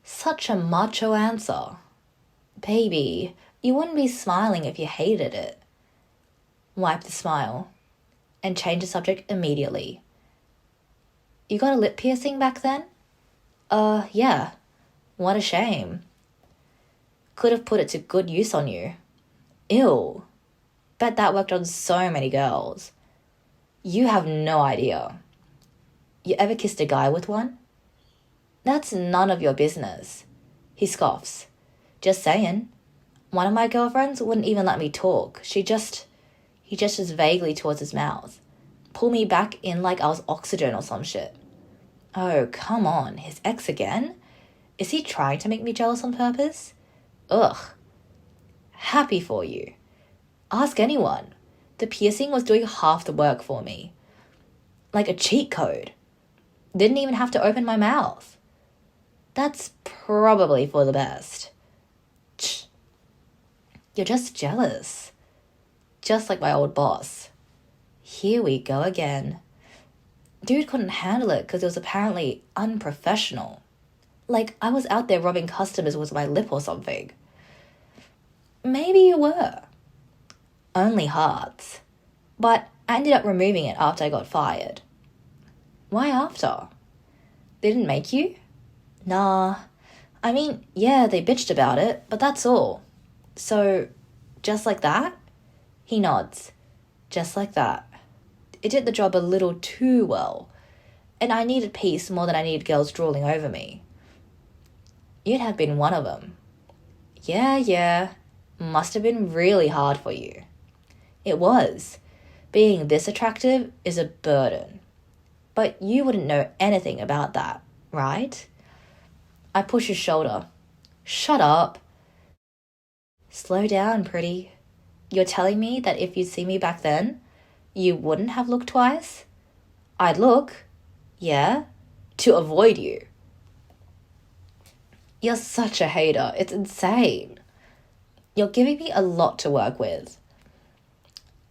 A: Such a macho answer. Baby, you wouldn't be smiling if you hated it. Wipe the smile and change the subject immediately. You got a lip piercing back then? Yeah. What a shame. Could have put it to good use on you. Ew. Bet that worked on so many girls. You have no idea. You ever kissed a guy with one? That's none of your business. He scoffs. Just saying. One of my girlfriends wouldn't even let me talk. He gestures vaguely towards his mouth. Pull me back in like I was oxygen or some shit. Oh, come on. His ex again? Is he trying to make me jealous on purpose? Ugh. Happy for you. Ask anyone. The piercing was doing half the work for me. Like a cheat code. Didn't even have to open my mouth. That's probably for the best. Shh. You're just jealous. Just like my old boss. Here we go again. Dude couldn't handle it because it was apparently unprofessional. Like I was out there robbing customers with my lip or something. Maybe you were. Only hearts. But I ended up removing it after I got fired. Why after? They didn't make you? Nah. I mean, yeah, they bitched about it, but that's all. So, just like that? He nods. Just like that. It did the job a little too well. And I needed peace more than I needed girls drooling over me. You'd have been one of them. Yeah. Must have been really hard for you. It was. Being this attractive is a burden. But you wouldn't know anything about that, right? I push his shoulder. Shut up. Slow down, pretty. You're telling me that if you'd seen me back then, you wouldn't have looked twice? I'd look. Yeah? To avoid you. You're such a hater. It's insane. You're giving me a lot to work with.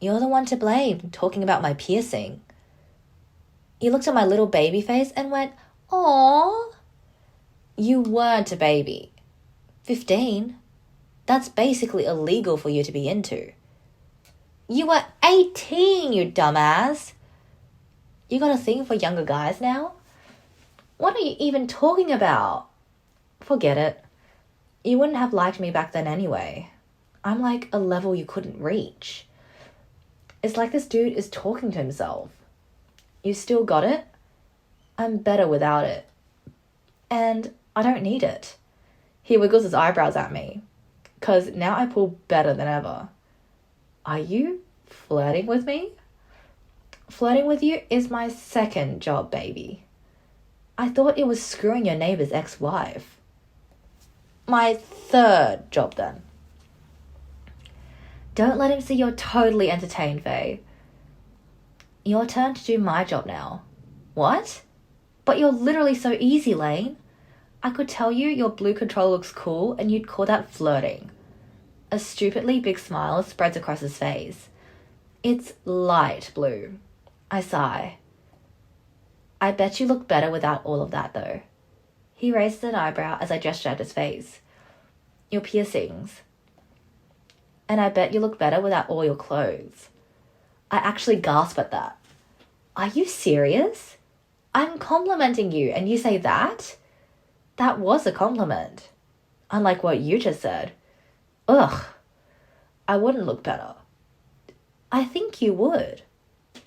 A: You're the one to blame, talking about my piercing. You looked at my little baby face and went, "Aww." You weren't a baby. 15. That's basically illegal for you to be into. You were 18, you dumbass. You got a thing for younger guys now? What are you even talking about? Forget it. You wouldn't have liked me back then anyway. I'm like a level you couldn't reach. It's like this dude is talking to himself. You still got it? I'm better without it. And I don't need it. He wiggles his eyebrows at me. 'Cause now I pull better than ever. Are you flirting with me? Flirting with you is my second job, baby. I thought it was screwing your neighbor's ex-wife. My third job, then. Don't let him see you're totally entertained, Faye. Your turn to do my job now. What? But you're literally so easy, Lane. I could tell you your blue control looks cool and you'd call that flirting. A stupidly big smile spreads across his face. It's light blue. I sigh. I bet you look better without all of that, though. He raises an eyebrow as I gesture at his face. Your piercings. And I bet you look better without all your clothes. I actually gasp at that. Are you serious? I'm complimenting you and you say that? That was a compliment. Unlike what you just said. Ugh. I wouldn't look better. I think you would.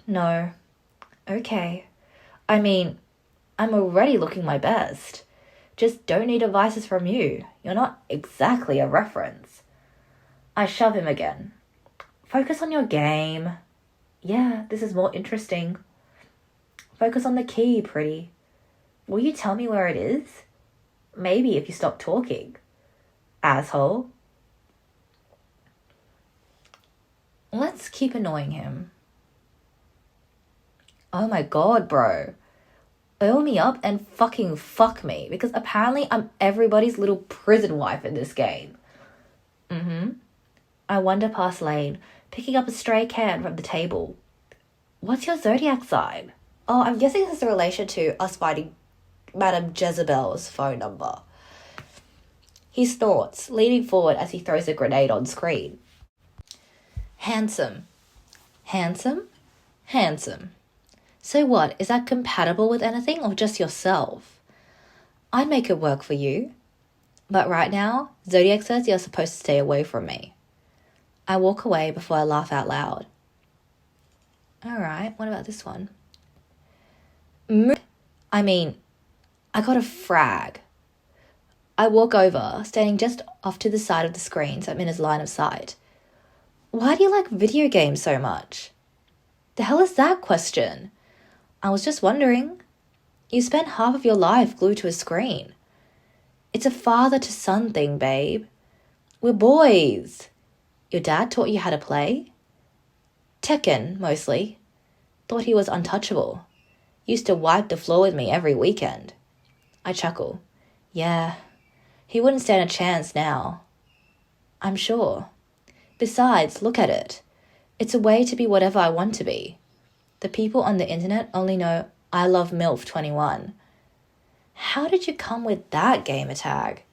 A: No. Okay. I mean, I'm already looking my best. Just don't need advices from you. You're not exactly a reference. I shove him again. Focus on your game. Yeah, this is more interesting. Focus on the key, pretty. Will you tell me where it is? Maybe if you stop talking. Asshole. Let's keep annoying him. Oh my god, bro. oil me up and fucking fuck me, because apparently I'm everybody's little prison wife in this game. I wander past Lane, picking up a stray can from the table. What's your zodiac sign? Oh, I'm guessing this is in relation to us finding Madame Jezebel's phone number. He snorts, leaning forward as he throws a grenade on screen. Handsome. Handsome? Handsome. So what, is that compatible with anything or just yourself? I'd make it work for you. But right now, Zodiac says you're supposed to stay away from me. I walk away before I laugh out loud. Alright, what about this one? I got a frag. I walk over, standing just off to the side of the screen so I'm in his line of sight. Why do you like video games so much? The hell is that question? I was just wondering. You spend half of your life glued to a screen. It's a father-to-son thing, babe. We're boys. Your dad taught you how to play? Tekken, mostly. Thought he was untouchable. Used to wipe the floor with me every weekend. I chuckle. Yeah, he wouldn't stand a chance now. I'm sure. Besides, look at it. It's a way to be whatever I want to be. The people on the internet only know I love MILF 21. How did you come with that gamer tag?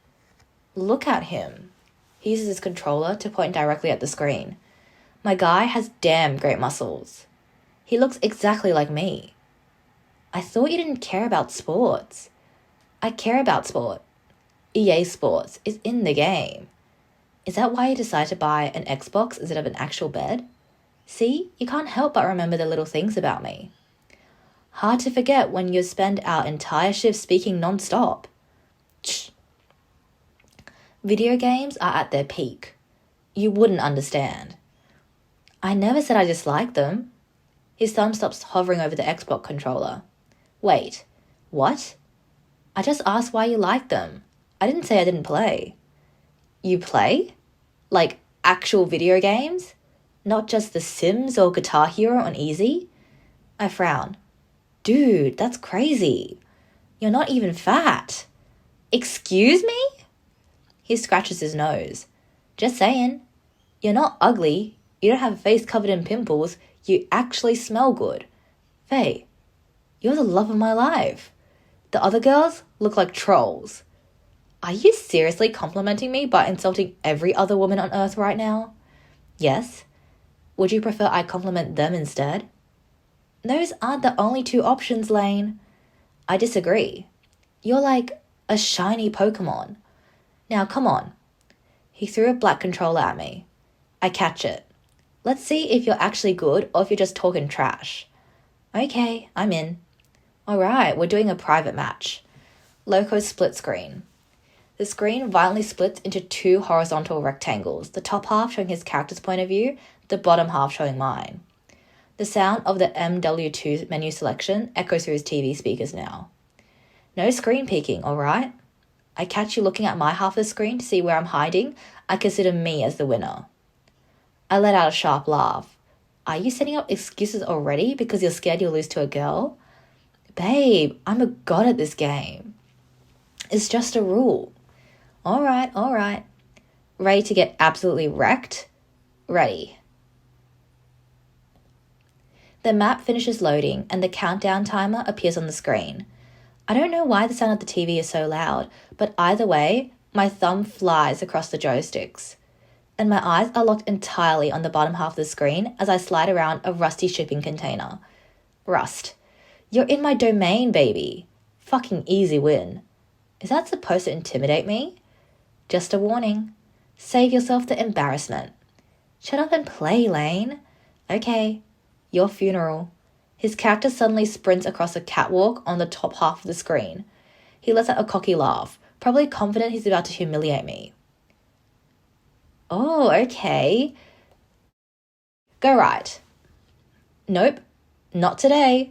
A: Look at him. He uses his controller to point directly at the screen. My guy has damn great muscles. He looks exactly like me. I thought you didn't care about sports. I care about sport. EA Sports is in the game. Is that why you decided to buy an Xbox instead of an actual bed? See, you can't help but remember the little things about me. Hard to forget when you spend our entire shift speaking non-stop. Shh. Video games are at their peak. You wouldn't understand. I never said I disliked them. His thumb stops hovering over the Xbox controller. Wait, what? I just asked why you liked them. I didn't say I didn't play. You play? Like actual video games? Not just The Sims or Guitar Hero on Easy? I frown. Dude, that's crazy. You're not even fat. Excuse me? He scratches his nose. Just saying. You're not ugly. You don't have a face covered in pimples. You actually smell good. Faye, you're the love of my life. The other girls look like trolls. Are you seriously complimenting me by insulting every other woman on earth right now? Yes. Would you prefer I compliment them instead? Those aren't the only two options, Lane. I disagree. You're like a shiny Pokemon. Now, come on. He threw a black controller at me. I catch it. Let's see if you're actually good or if you're just talking trash. Okay, I'm in. Alright, we're doing a private match. Loco split screen. The screen violently splits into two horizontal rectangles, the top half showing his character's point of view, the bottom half showing mine. The sound of the MW2 menu selection echoes through his TV speakers now. No screen peeking, alright? I catch you looking at my half of the screen to see where I'm hiding. I consider me as the winner. I let out a sharp laugh. Are you setting up excuses already because you're scared you'll lose to a girl? Babe, I'm a god at this game. It's just a rule. Alright. Ready to get absolutely wrecked? Ready. The map finishes loading and the countdown timer appears on the screen. I don't know why the sound of the TV is so loud, but either way, my thumb flies across the joysticks. And my eyes are locked entirely on the bottom half of the screen as I slide around a rusty shipping container. Rust. You're in my domain, baby. Fucking easy win. Is that supposed to intimidate me? Just a warning. Save yourself the embarrassment. Shut up and play, Lane. Okay. Your funeral. His character suddenly sprints across a catwalk on the top half of the screen. He lets out a cocky laugh, probably confident he's about to humiliate me. Oh, okay. Go right. Nope, not today.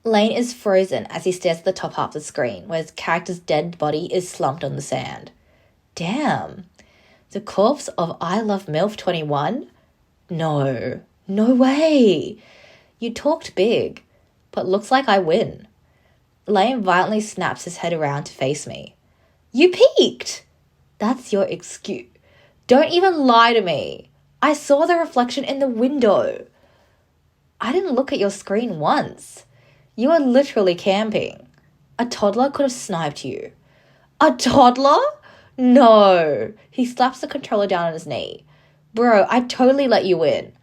A: Lane is frozen as he stares at the top half of the screen, where his character's dead body is slumped on the sand. Damn. The corpse of I Love MILF 21? No way. You talked big, but looks like I win. Lane violently snaps his head around to face me. You peeked! That's your excuse. Don't even lie to me. I saw the reflection in the window. I didn't look at your screen once. You are literally camping. A toddler could have sniped you. A toddler? No. He slaps the controller down on his knee. Bro, I totally let you win.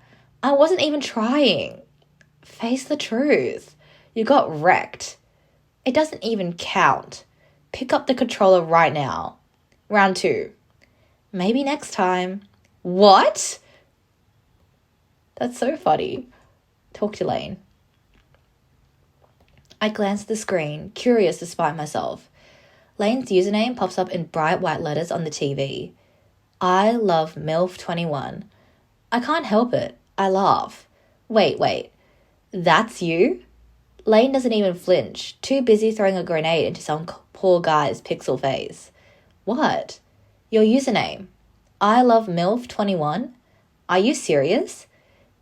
A: I wasn't even trying. Face the truth. You got wrecked. It doesn't even count. Pick up the controller right now. Round 2. Maybe next time. What? That's so funny. Talk to Lane. I glance at the screen, curious despite myself. Lane's username pops up in bright white letters on the TV. I love MILF21. I can't help it. I laugh. Wait. That's you? Lane doesn't even flinch, too busy throwing a grenade into some poor guy's pixel face. What? Your username? I love MILF21? Are you serious?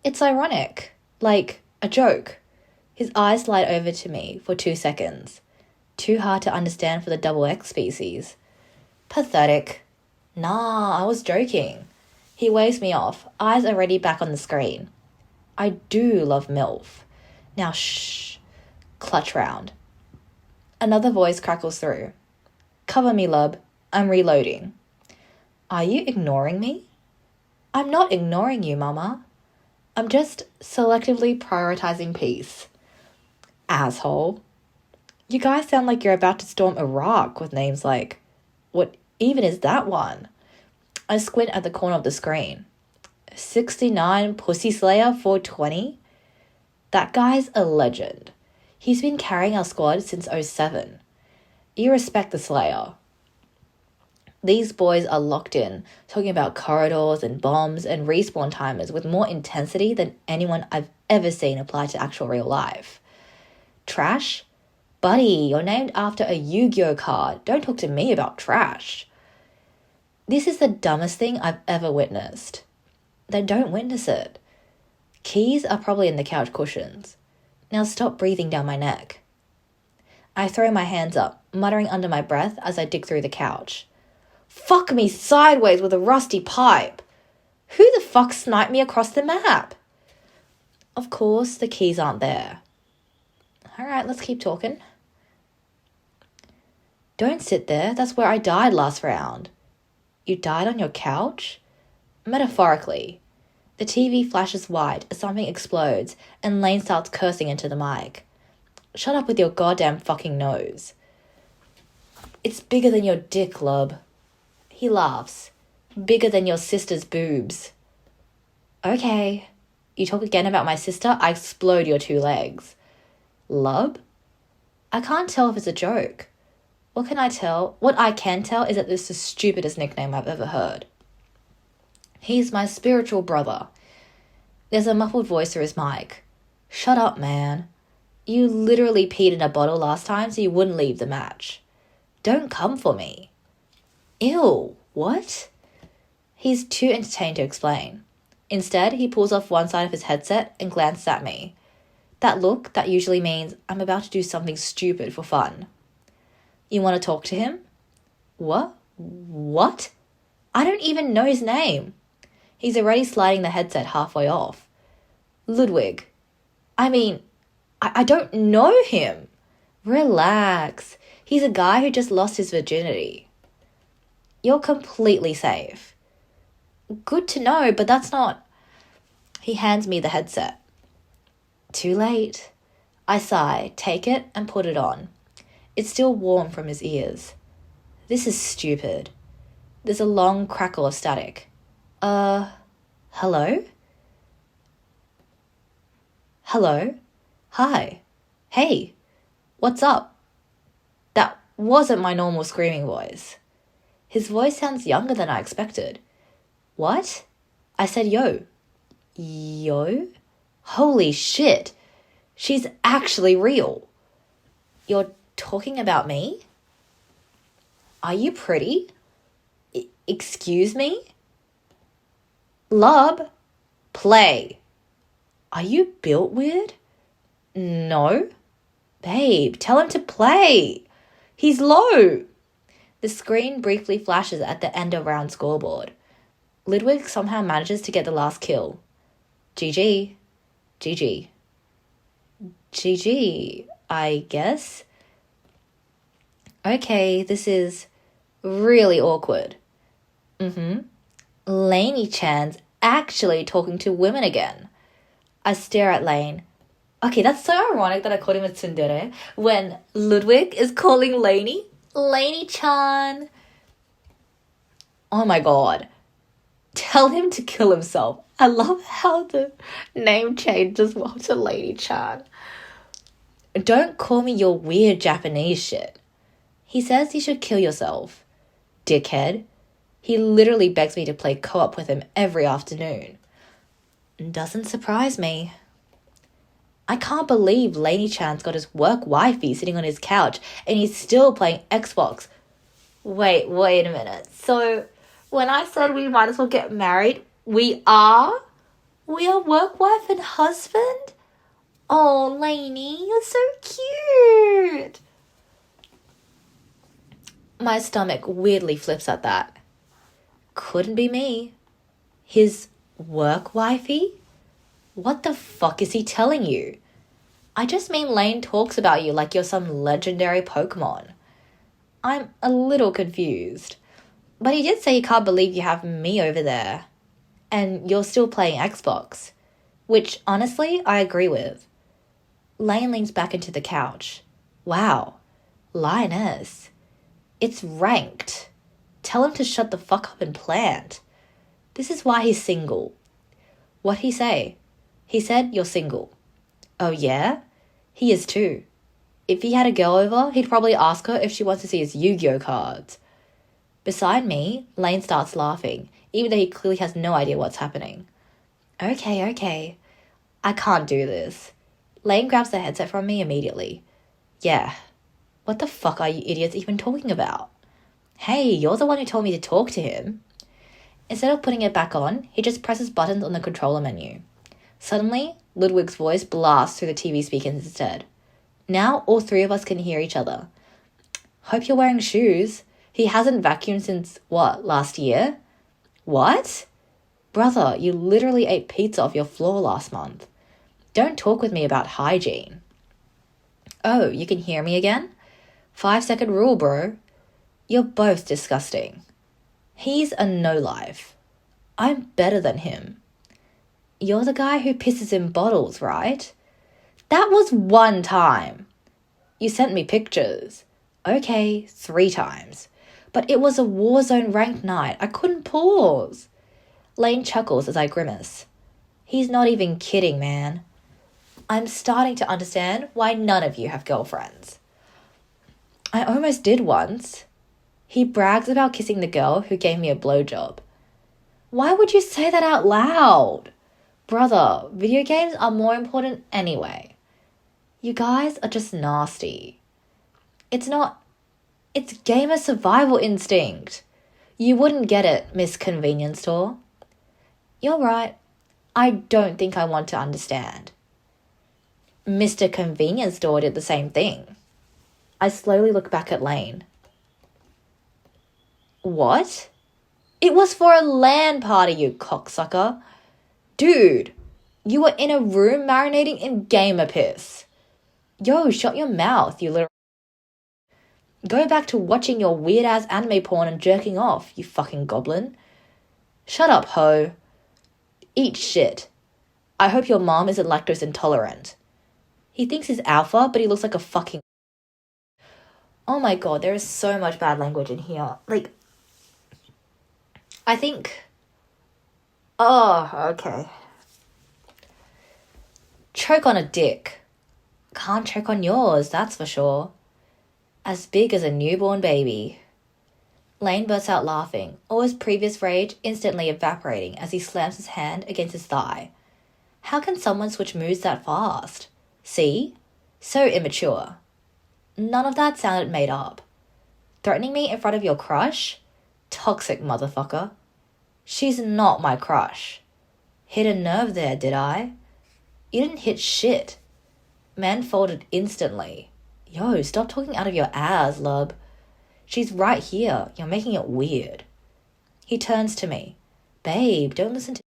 A: It's ironic. Like a joke. His eyes slide over to me for 2 seconds. Too hard to understand for the double X species. Pathetic. Nah, I was joking. He waves me off, eyes already back on the screen. I do love MILF. Now shh. Clutch round. Another voice crackles through. Cover me, lub. I'm reloading. Are you ignoring me? I'm not ignoring you, mama. I'm just selectively prioritizing peace. Asshole. You guys sound like you're about to storm Iraq with names like, what even is that one? I squint at the corner of the screen. 69 Pussy Slayer 420? That guy's a legend. He's been carrying our squad since 07. You respect the Slayer. These boys are locked in, talking about corridors and bombs and respawn timers with more intensity than anyone I've ever seen apply to actual real life. Trash? Buddy, you're named after a Yu-Gi-Oh card. Don't talk to me about trash. This is the dumbest thing I've ever witnessed. Then don't witness it. Keys are probably in the couch cushions. Now stop breathing down my neck. I throw my hands up, muttering under my breath as I dig through the couch. Fuck me sideways with a rusty pipe. Who the fuck sniped me across the map? Of course, the keys aren't there. Alright, let's keep talking. Don't sit there. That's where I died last round. You died on your couch? Metaphorically. The TV flashes white as something explodes and Lane starts cursing into the mic. Shut up with your goddamn fucking nose. It's bigger than your dick, lub. He laughs. Bigger than your sister's boobs. Okay. You talk again about my sister, I explode your 2 legs. Lub? I can't tell if it's a joke. What I can tell is that this is the stupidest nickname I've ever heard. He's my spiritual brother. There's a muffled voice through his mic. Shut up, man. You literally peed in a bottle last time so you wouldn't leave the match. Don't come for me. Ew, what? He's too entertained to explain. Instead, he pulls off one side of his headset and glances at me. That look that usually means I'm about to do something stupid for fun. You want to talk to him? What? What? I don't even know his name. He's already sliding the headset halfway off. Ludwig. I don't know him. Relax. He's a guy who just lost his virginity. You're completely safe. Good to know, but that's not... He hands me the headset. Too late. I sigh, take it, and put it on. It's still warm from his ears. This is stupid. There's a long crackle of static. Hello? Hello? Hi. Hey. What's up? That wasn't my normal screaming voice. His voice sounds younger than I expected. What? I said yo. Yo? Holy shit. She's actually real. You're talking about me? Are you pretty? Excuse me? Lub? Play. Are you built weird? No. Babe, tell him to play. He's low. The screen briefly flashes at the end of round scoreboard. Ludwig somehow manages to get the last kill. GG. GG. GG, I guess. Okay, this is really awkward. Laney Chan's actually talking to women again. I stare at Lane. Okay, that's so ironic that I called him a tsundere when Ludwig is calling Laney Chan. Oh my god. Tell him to kill himself. I love how the name changes well to Laney Chan. Don't call me your weird Japanese shit. He says you should kill yourself. Dickhead. He literally begs me to play co-op with him every afternoon. Doesn't surprise me. I can't believe Laney Chan's got his work wifey sitting on his couch and he's still playing Xbox. Wait a minute. So, when I said we might as well get married, we are? We are work wife and husband? Oh, Laney, you're so cute. My stomach weirdly flips at that. Couldn't be me. His work wifey? What the fuck is he telling you? I just mean Lane talks about you like you're some legendary Pokemon. I'm a little confused. But he did say he can't believe you have me over there. And you're still playing Xbox. Which, honestly, I agree with. Lane leans back into the couch. Wow. Lioness. It's ranked. Tell him to shut the fuck up and plant. This is why he's single. What'd he say? He said you're single. Oh yeah? He is too. If he had a girl over, he'd probably ask her if she wants to see his Yu-Gi-Oh cards. Beside me, Lane starts laughing, even though he clearly has no idea what's happening. Okay. I can't do this. Lane grabs the headset from me immediately. Yeah. What the fuck are you idiots even talking about? Hey, you're the one who told me to talk to him. Instead of putting it back on, he just presses buttons on the controller menu. Suddenly, Ludwig's voice blasts through the TV speakers instead. Now all three of us can hear each other. Hope you're wearing shoes. He hasn't vacuumed since, last year? What? Brother, you literally ate pizza off your floor last month. Don't talk with me about hygiene. Oh, you can hear me again? 5-second rule, bro. You're both disgusting. He's a no-life. I'm better than him. You're the guy who pisses in bottles, right? That was one time. You sent me pictures. Okay, 3 times. But it was a Warzone ranked night. I couldn't pause. Lane chuckles as I grimace. He's not even kidding, man. I'm starting to understand why none of you have girlfriends. I almost did once. He brags about kissing the girl who gave me a blowjob. Why would you say that out loud? Brother, video games are more important anyway. You guys are just nasty. It's gamer survival instinct. You wouldn't get it, Miss Convenience Store. You're right. I don't think I want to understand. Mr. Convenience Store did the same thing. I slowly look back at Lane. What? It was for a LAN party, you cocksucker. Dude, you were in a room marinating in gamer piss. Yo, shut your mouth, you little... Go back to watching your weird-ass anime porn and jerking off, you fucking goblin. Shut up, ho. Eat shit. I hope your mom isn't lactose intolerant. He thinks he's alpha, but he looks like a fucking... Oh my god, there is so much bad language in here. I think... Oh, okay. Choke on a dick. Can't choke on yours, that's for sure. As big as a newborn baby. Lane bursts out laughing, all his previous rage instantly evaporating as he slams his hand against his thigh. How can someone switch moods that fast? See? So immature. None of that sounded made up. Threatening me in front of your crush? Toxic motherfucker. She's not my crush. Hit a nerve there, did I? You didn't hit shit. Man folded instantly. Yo, stop talking out of your ass, lub. She's right here. You're making it weird. He turns to me. Babe, don't listen to...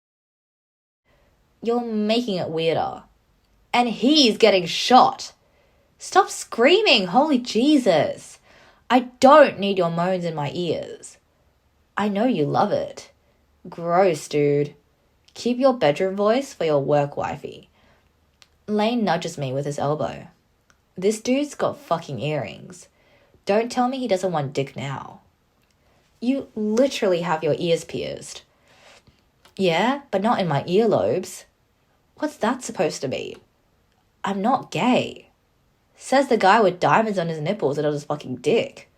A: You're making it weirder. And he's getting shot. Stop screaming, holy Jesus. I don't need your moans in my ears. I know you love it. Gross, dude. Keep your bedroom voice for your work wifey. Lane nudges me with his elbow. This dude's got fucking earrings. Don't tell me he doesn't want dick now. You literally have your ears pierced. Yeah, but not in my earlobes. What's that supposed to be? I'm not gay. Says the guy with diamonds on his nipples and on his fucking dick.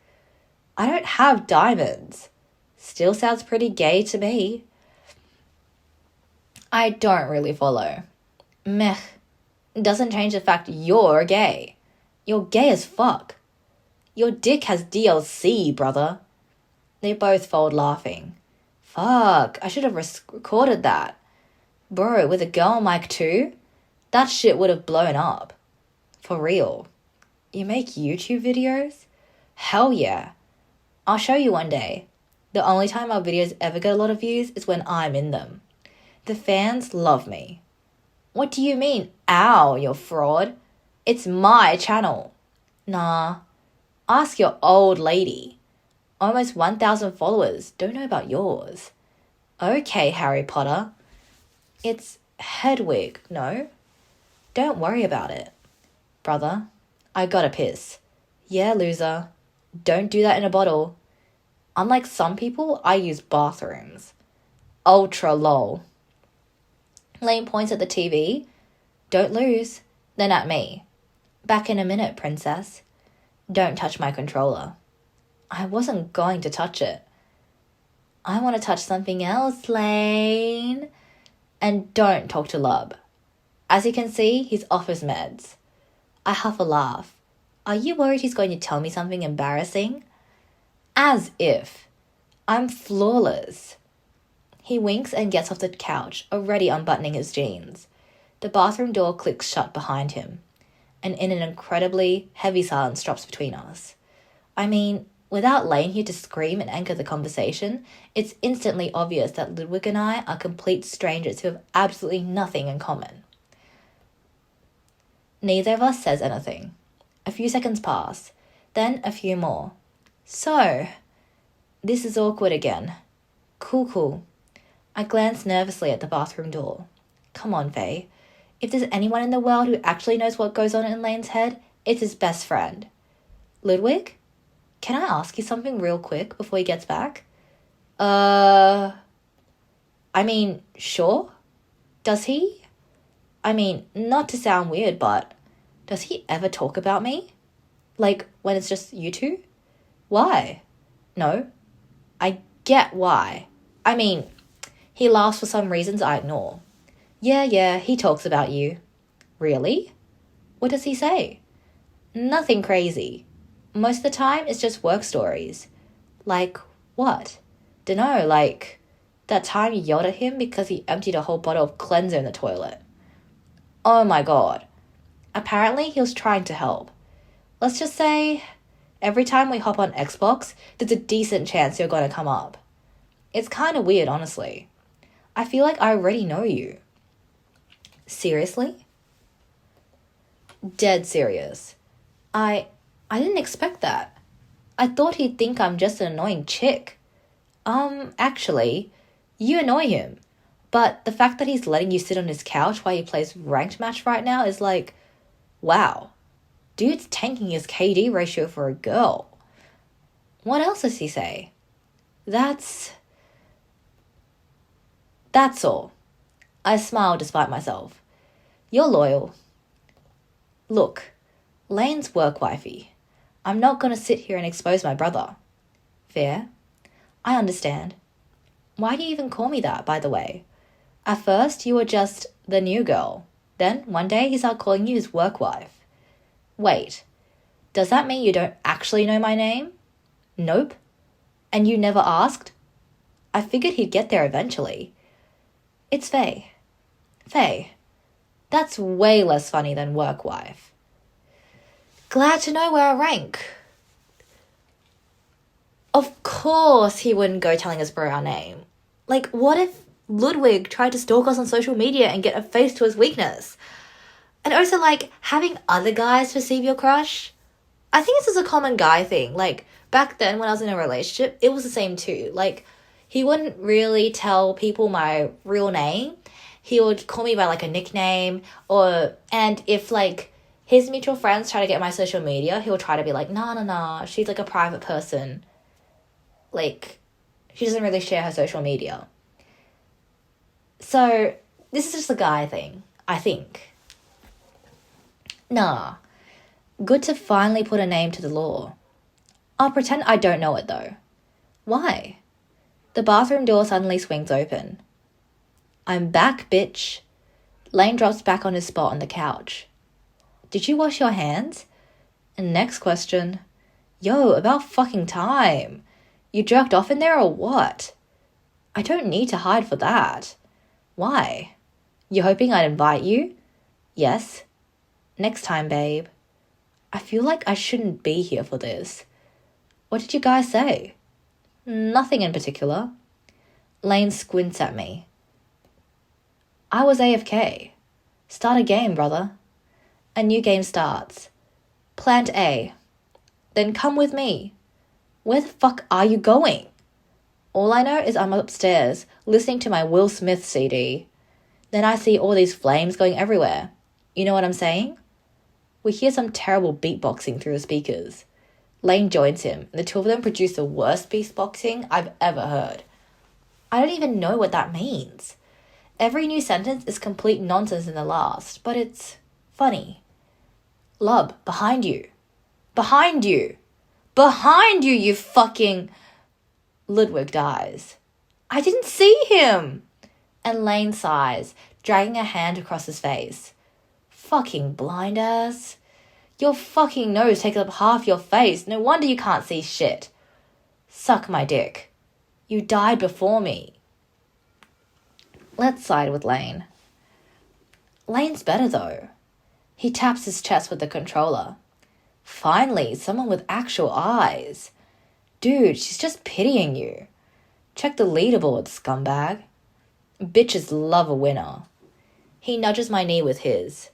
A: I don't have diamonds. Still sounds pretty gay to me. I don't really follow. Meh. Doesn't change the fact you're gay. You're gay as fuck. Your dick has DLC, brother. They both fold laughing. Fuck, I should have recorded that. Bro, with a girl mic too? That shit would have blown up. For real. You make YouTube videos? Hell yeah. I'll show you one day. The only time our videos ever get a lot of views is when I'm in them. The fans love me. What do you mean, ow, you fraud? It's my channel. Nah. Ask your old lady. Almost 1,000 followers. Don't know about yours. Okay, Harry Potter. It's Hedwig, no? Don't worry about it. Brother, I gotta piss. Yeah, loser. Don't do that in a bottle. Unlike some people, I use bathrooms. Ultra lol. Lane points at the TV. Don't lose. Then at me. Back in a minute, princess. Don't touch my controller. I wasn't going to touch it. I want to touch something else, Lane. And don't talk to Lub. As you can see, he's off his meds. I huff a laugh. Are you worried he's going to tell me something embarrassing? As if. I'm flawless. He winks and gets off the couch, already unbuttoning his jeans. The bathroom door clicks shut behind him, and in an incredibly heavy silence drops between us. I mean, without Lane here to scream and anchor the conversation, it's instantly obvious that Ludwig and I are complete strangers who have absolutely nothing in common. Neither of us says anything. A few seconds pass, then a few more. So, this is awkward again. Cool. I glance nervously at the bathroom door. Come on, Faye. If there's anyone in the world who actually knows what goes on in Lane's head, it's his best friend. Ludwig? Can I ask you something real quick before he gets back? I mean, sure. Does he? I mean, not to sound weird, but does he ever talk about me? Like, when it's just you two? Why? No. I get why. I mean, he laughs for some reasons I ignore. Yeah, he talks about you. Really? What does he say? Nothing crazy. Most of the time, it's just work stories. Like, what? Dunno, like, that time you yelled at him because he emptied a whole bottle of cleanser in the toilet. Oh my god. Apparently, he was trying to help. Let's just say, every time we hop on Xbox, there's a decent chance you're going to come up. It's kind of weird, honestly. I feel like I already know you. Seriously? Dead serious. I didn't expect that. I thought he'd think I'm just an annoying chick. Actually, you annoy him. But the fact that he's letting you sit on his couch while he plays ranked match right now is like, wow. Dude's tanking his KD ratio for a girl. What else does he say? That's all. I smile despite myself. You're loyal. Look, Lane's work wifey. I'm not going to sit here and expose my brother. Fair? I understand. Why do you even call me that, by the way? At first, you were just the new girl. Then, one day, he started calling you his work wife. Wait, does that mean you don't actually know my name? Nope. And you never asked? I figured he'd get there eventually. It's Faye. Faye. That's way less funny than work wife. Glad to know where I rank. Of course he wouldn't go telling us bro our name. Like, what if Ludwig tried to stalk us on social media and get a face to his weakness? And also, like, having other guys perceive your crush. I think this is a common guy thing. Like, back then when I was in a relationship, it was the same too. Like, he wouldn't really tell people my real name. He would call me by, like, a nickname. And if, like, his mutual friends try to get my social media, he'll try to be like, nah, she's, like, a private person. Like, she doesn't really share her social media. So, this is just a guy thing, I think. Nah. Good to finally put a name to the law. I'll pretend I don't know it, though. Why? The bathroom door suddenly swings open. I'm back, bitch. Lane drops back on his spot on the couch. Did you wash your hands? And next question. Yo, about fucking time. You jerked off in there or what? I don't need to hide for that. Why? You hoping I'd invite you? Yes. Next time, babe. I feel like I shouldn't be here for this. What did you guys say? Nothing in particular. Lane squints at me. I was AFK. Start a game, brother. A new game starts. Plant A. Then come with me. Where the fuck are you going? All I know is I'm upstairs, listening to my Will Smith CD. Then I see all these flames going everywhere. You know what I'm saying? We hear some terrible beatboxing through the speakers. Lane joins him, and the two of them produce the worst beatboxing I've ever heard. I don't even know what that means. Every new sentence is complete nonsense in the last, but it's funny. Lub, behind you. Behind you. Behind you, you fucking... Ludwig dies. I didn't see him! And Lane sighs, dragging a hand across his face. Fucking blind ass. Your fucking nose takes up half your face. No wonder you can't see shit. Suck my dick. You died before me. Let's side with Lane. Lane's better though. He taps his chest with the controller. Finally, someone with actual eyes. Dude, she's just pitying you. Check the leaderboard, scumbag. Bitches love a winner. He nudges my knee with his.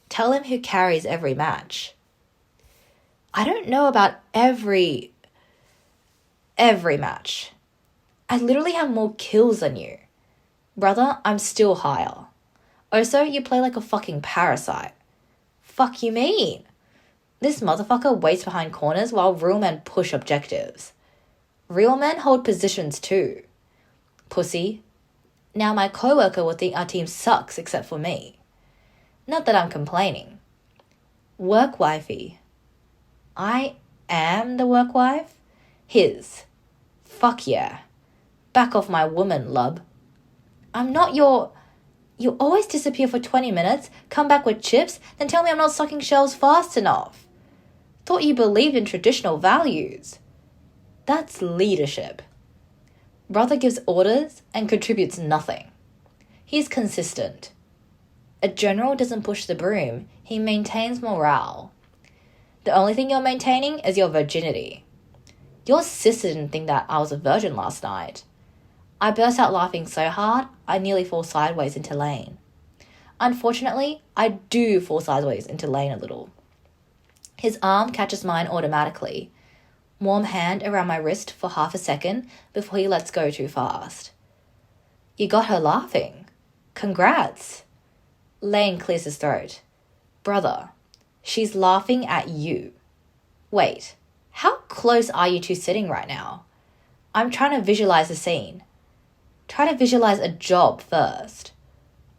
A: Tell him who carries every match. I don't know about every match. I literally have more kills than you. Brother, I'm still higher. Also, you play like a fucking parasite. Fuck you mean? This motherfucker waits behind corners while real men push objectives. Real men hold positions too. Pussy. Now my coworker will think our team sucks except for me. Not that I'm complaining. Work wifey. I am the work wife? His. Fuck yeah. Back off my woman, lub. I'm not your... You always disappear for 20 minutes, come back with chips, then tell me I'm not sucking shells fast enough. Thought you believed in traditional values. That's leadership. Brother gives orders and contributes nothing. He's consistent. A general doesn't push the broom, he maintains morale. The only thing you're maintaining is your virginity. Your sister didn't think that I was a virgin last night. I burst out laughing so hard, I nearly fall sideways into Lane. Unfortunately, I do fall sideways into Lane a little. His arm catches mine automatically. Warm hand around my wrist for half a second before he lets go too fast. You got her laughing. Congrats. Lane clears his throat. Brother, she's laughing at you. Wait, how close are you two sitting right now? I'm trying to visualize the scene. Try to visualize a job first.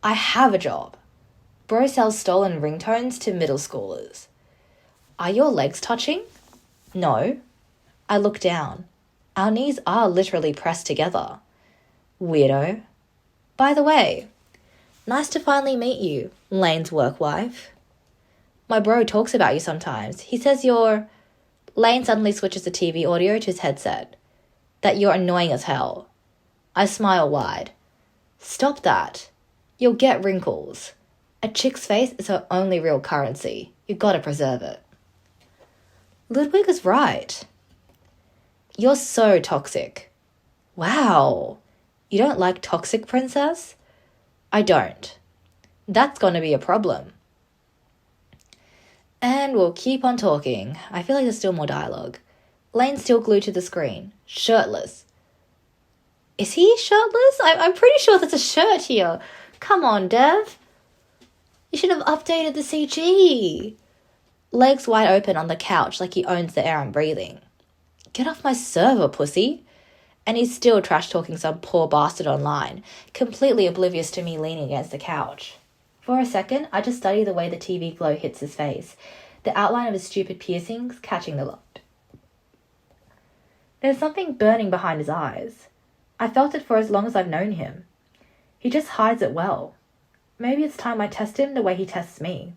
A: I have a job. Bro sells stolen ringtones to middle schoolers. Are your legs touching? No. I look down. Our knees are literally pressed together. Weirdo. By the way, nice to finally meet you, Lane's work wife. My bro talks about you sometimes. He says you're... Lane suddenly switches the TV audio to his headset. That you're annoying as hell. I smile wide. Stop that. You'll get wrinkles. A chick's face is her only real currency. You gotta preserve it. Ludwig is right. You're so toxic. Wow. You don't like toxic, princess? I don't. That's going to be a problem. And we'll keep on talking. I feel like there's still more dialogue. Lane's still glued to the screen, shirtless. Is he shirtless? I'm pretty sure there's a shirt here. Come on, Dev. You should have updated the CG. Legs wide open on the couch like he owns the air I'm breathing. Get off my server, pussy. And he's still trash-talking some poor bastard online, completely oblivious to me leaning against the couch. For a second, I just study the way the TV glow hits his face, the outline of his stupid piercings catching the light. There's something burning behind his eyes. I felt it for as long as I've known him. He just hides it well. Maybe it's time I test him the way he tests me.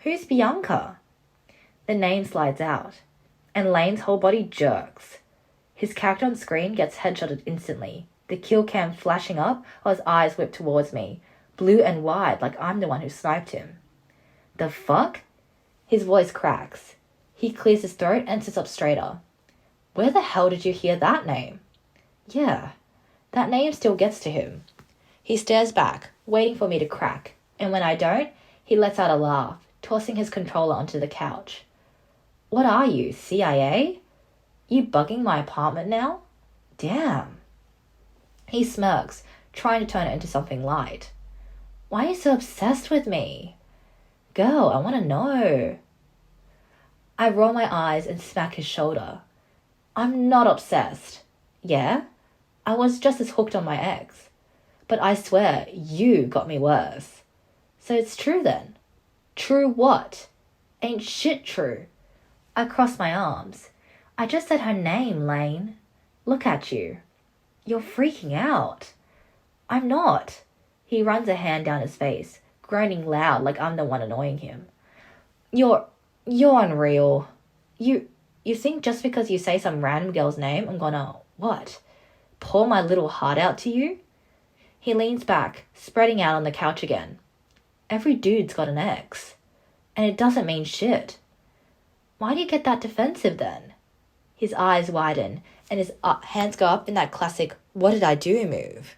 A: Who's Bianca? The name slides out, and Lane's whole body jerks. His character on screen gets headshotted instantly, the kill cam flashing up while his eyes whip towards me, blue and wide like I'm the one who sniped him. The fuck? His voice cracks. He clears his throat and sits up straighter. Where the hell did you hear that name? Yeah, that name still gets to him. He stares back, waiting for me to crack, and when I don't, he lets out a laugh, tossing his controller onto the couch. What are you, CIA? You bugging my apartment now? Damn. He smirks, trying to turn it into something light. Why are you so obsessed with me? Girl, I want to know. I roll my eyes and smack his shoulder. I'm not obsessed. Yeah? I was just as hooked on my ex. But I swear, you got me worse. So it's true then. True what? Ain't shit true. I cross my arms. I just said her name, Lane. Look at you. You're freaking out. I'm not. He runs a hand down his face, groaning loud like I'm the one annoying him. You're unreal. You think just because you say some random girl's name, I'm gonna, what? Pour my little heart out to you? He leans back, spreading out on the couch again. Every dude's got an ex. And it doesn't mean shit. Why do you get that defensive then? His eyes widen, and his hands go up in that classic, what did I do move?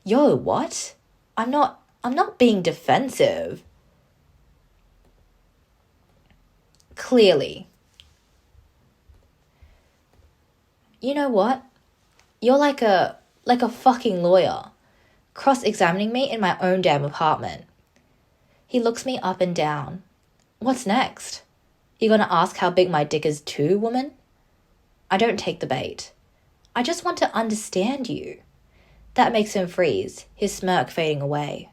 A: Yo, what? I'm not being defensive. Clearly. You know what? You're like a fucking lawyer, cross-examining me in my own damn apartment. He looks me up and down. What's next? You gonna ask how big my dick is too, woman? I don't take the bait. I just want to understand you. That makes him freeze, his smirk fading away.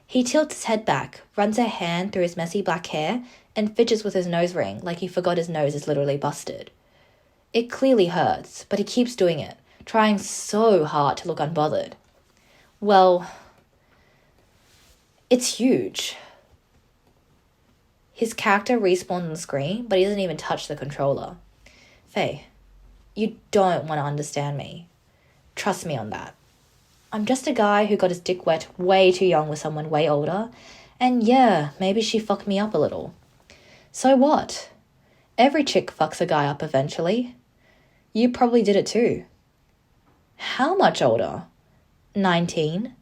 A: He tilts his head back, runs a hand through his messy black hair, and fidgets with his nose ring like he forgot his nose is literally busted. It clearly hurts, but he keeps doing it, trying so hard to look unbothered. Well, it's huge. His character respawns on the screen, but he doesn't even touch the controller. Faye, you don't want to understand me. Trust me on that. I'm just a guy who got his dick wet way too young with someone way older, and yeah, maybe she fucked me up a little. So what? Every chick fucks a guy up eventually. You probably did it too. How much older? 19.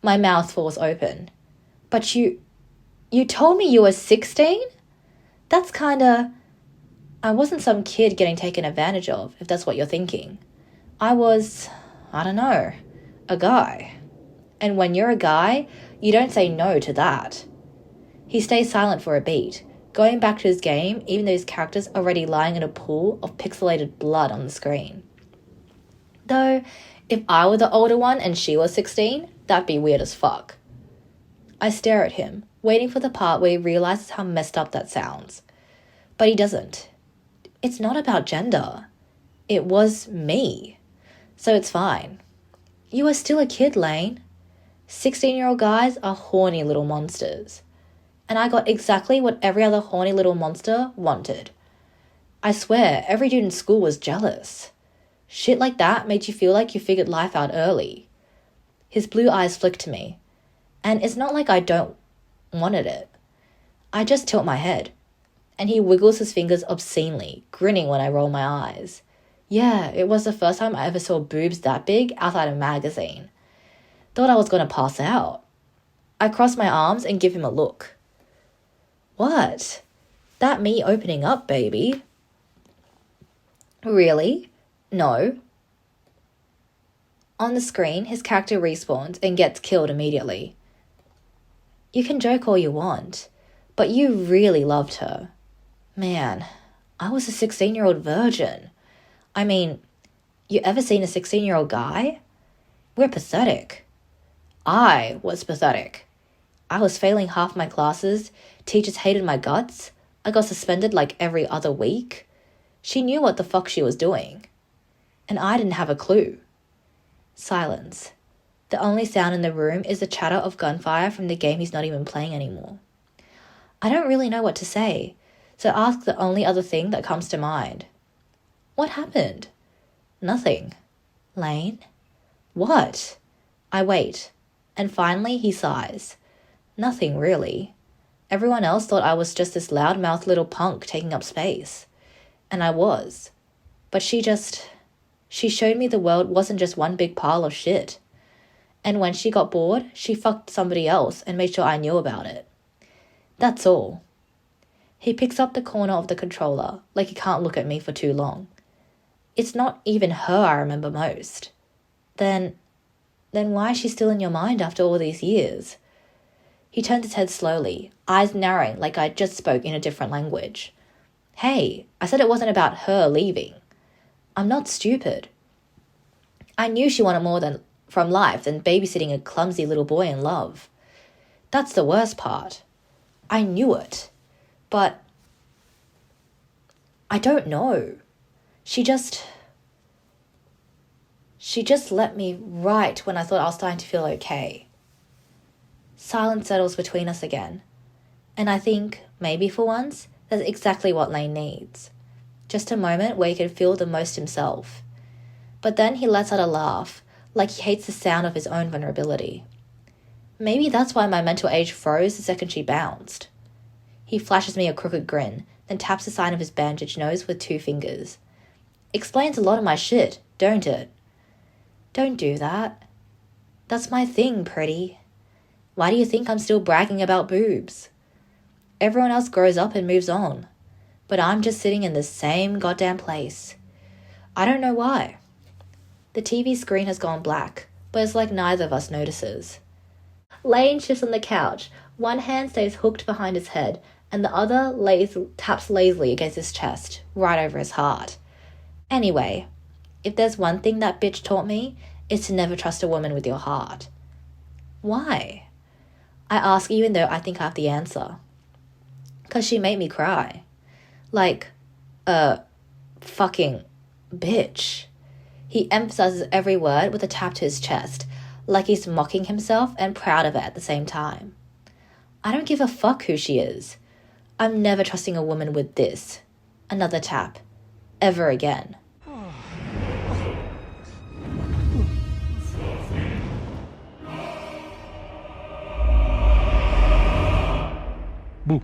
A: My mouth falls open. But you told me you were 16? That's kinda... I wasn't some kid getting taken advantage of, if that's what you're thinking. I was, I don't know, a guy. And when you're a guy, you don't say no to that. He stays silent for a beat, going back to his game even though his character's already lying in a pool of pixelated blood on the screen. Though, if I were the older one and she was 16, that'd be weird as fuck. I stare at him, waiting for the part where he realizes how messed up that sounds. But he doesn't. It's not about gender. It was me. So it's fine. You are still a kid, Lane. 16-year-old guys are horny little monsters. And I got exactly what every other horny little monster wanted. I swear, every dude in school was jealous. Shit like that made you feel like you figured life out early. His blue eyes flick to me. And it's not like I don't wanted it. I just tilt my head. And he wiggles his fingers obscenely, grinning when I roll my eyes. Yeah, it was the first time I ever saw boobs that big outside a magazine. Thought I was gonna pass out. I cross my arms and give him a look. What? That me opening up, baby? Really? No. On the screen, his character respawns and gets killed immediately. You can joke all you want, but you really loved her. Man, I was a 16-year-old virgin. I mean, you ever seen a 16-year-old guy? We're pathetic. I was pathetic. I was failing half my classes, teachers hated my guts, I got suspended like every other week. She knew what the fuck she was doing. And I didn't have a clue. Silence. The only sound in the room is the chatter of gunfire from the game he's not even playing anymore. I don't really know what to say, so ask the only other thing that comes to mind. What happened? Nothing. Lane? What? I wait, and finally he sighs. Nothing really. Everyone else thought I was just this loudmouth little punk taking up space. And I was. But she showed me the world wasn't just one big pile of shit. And when she got bored, she fucked somebody else and made sure I knew about it. That's all. He picks up the corner of the controller, like he can't look at me for too long. It's not even her I remember most. Then why is she still in your mind after all these years? He turns his head slowly, eyes narrowing like I just spoke in a different language. Hey, I said it wasn't about her leaving. I'm not stupid. I knew she wanted more from life than babysitting a clumsy little boy in love. That's the worst part. I knew it. But I don't know. She just let me right when I thought I was starting to feel okay. Silence settles between us again. And I think, maybe for once, that's exactly what Lane needs. Just a moment where he can feel the most himself. But then he lets out a laugh, like he hates the sound of his own vulnerability. Maybe that's why my mental age froze the second she bounced. He flashes me a crooked grin, then taps the side of his bandaged nose with 2 fingers. Explains a lot of my shit, don't it? Don't do that. That's my thing, pretty. Why do you think I'm still bragging about boobs? Everyone else grows up and moves on, but I'm just sitting in the same goddamn place. I don't know why. The TV screen has gone black, but it's like neither of us notices. Lane shifts on the couch. One hand stays hooked behind his head, and the other taps lazily against his chest, right over his heart. Anyway, if there's one thing that bitch taught me, it's to never trust a woman with your heart. Why? I ask even though I think I have the answer. 'Cause she made me cry. Like, fucking bitch. He emphasizes every word with a tap to his chest, like he's mocking himself and proud of it at the same time. I don't give a fuck who she is. I'm never trusting a woman with this. Another tap. Ever again.
B: Boo.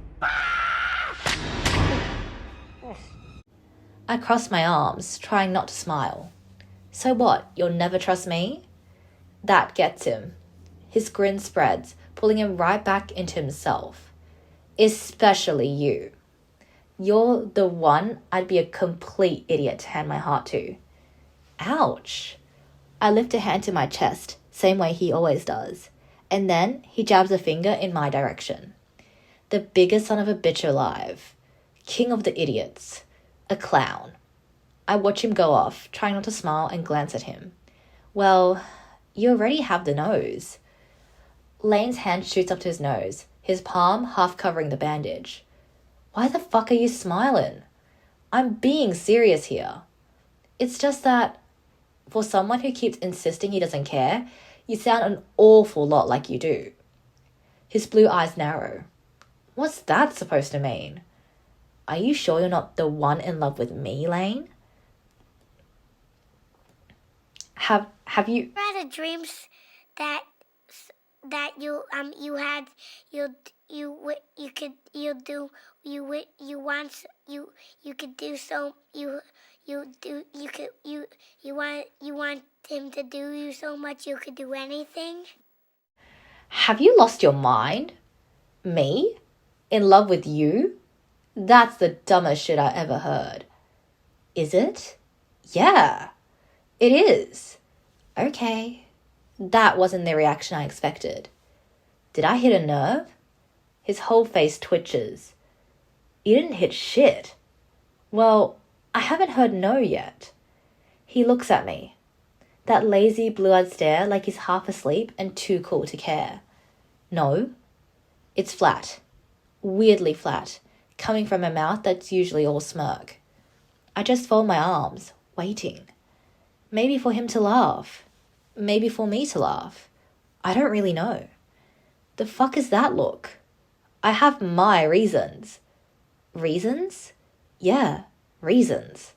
A: I cross my arms, trying not to smile. So what, you'll never trust me? That gets him. His grin spreads, pulling him right back into himself. Especially you. You're the one I'd be a complete idiot to hand my heart to. Ouch. I lift a hand to my chest, same way he always does. And then he jabs a finger in my direction. The biggest son of a bitch alive. King of the idiots. A clown. I watch him go off, trying not to smile and glance at him. Well, you already have the nose. Lane's hand shoots up to his nose, his palm half covering the bandage. Why the fuck are you smiling? I'm being serious here. It's just that, for someone who keeps insisting he doesn't care, you sound an awful lot like you do. His blue eyes narrow. What's that supposed to mean? Are you sure you're not the one in love with me, Lane? Have you...
D: I had dreams that that you want him to do you so much you could do anything?
A: Have you lost your mind? Me? In love with you? That's the dumbest shit I ever heard. Is it? Yeah, it is. Okay. That wasn't the reaction I expected. Did I hit a nerve? His whole face twitches. You didn't hit shit. Well, I haven't heard no yet. He looks at me. That lazy blue-eyed stare like he's half asleep and too cool to care. No. It's flat. Weirdly flat, coming from a mouth that's usually all smirk. I just fold my arms, waiting. Maybe for him to laugh. Maybe for me to laugh. I don't really know. The fuck is that look? I have my reasons. Reasons? Yeah, reasons.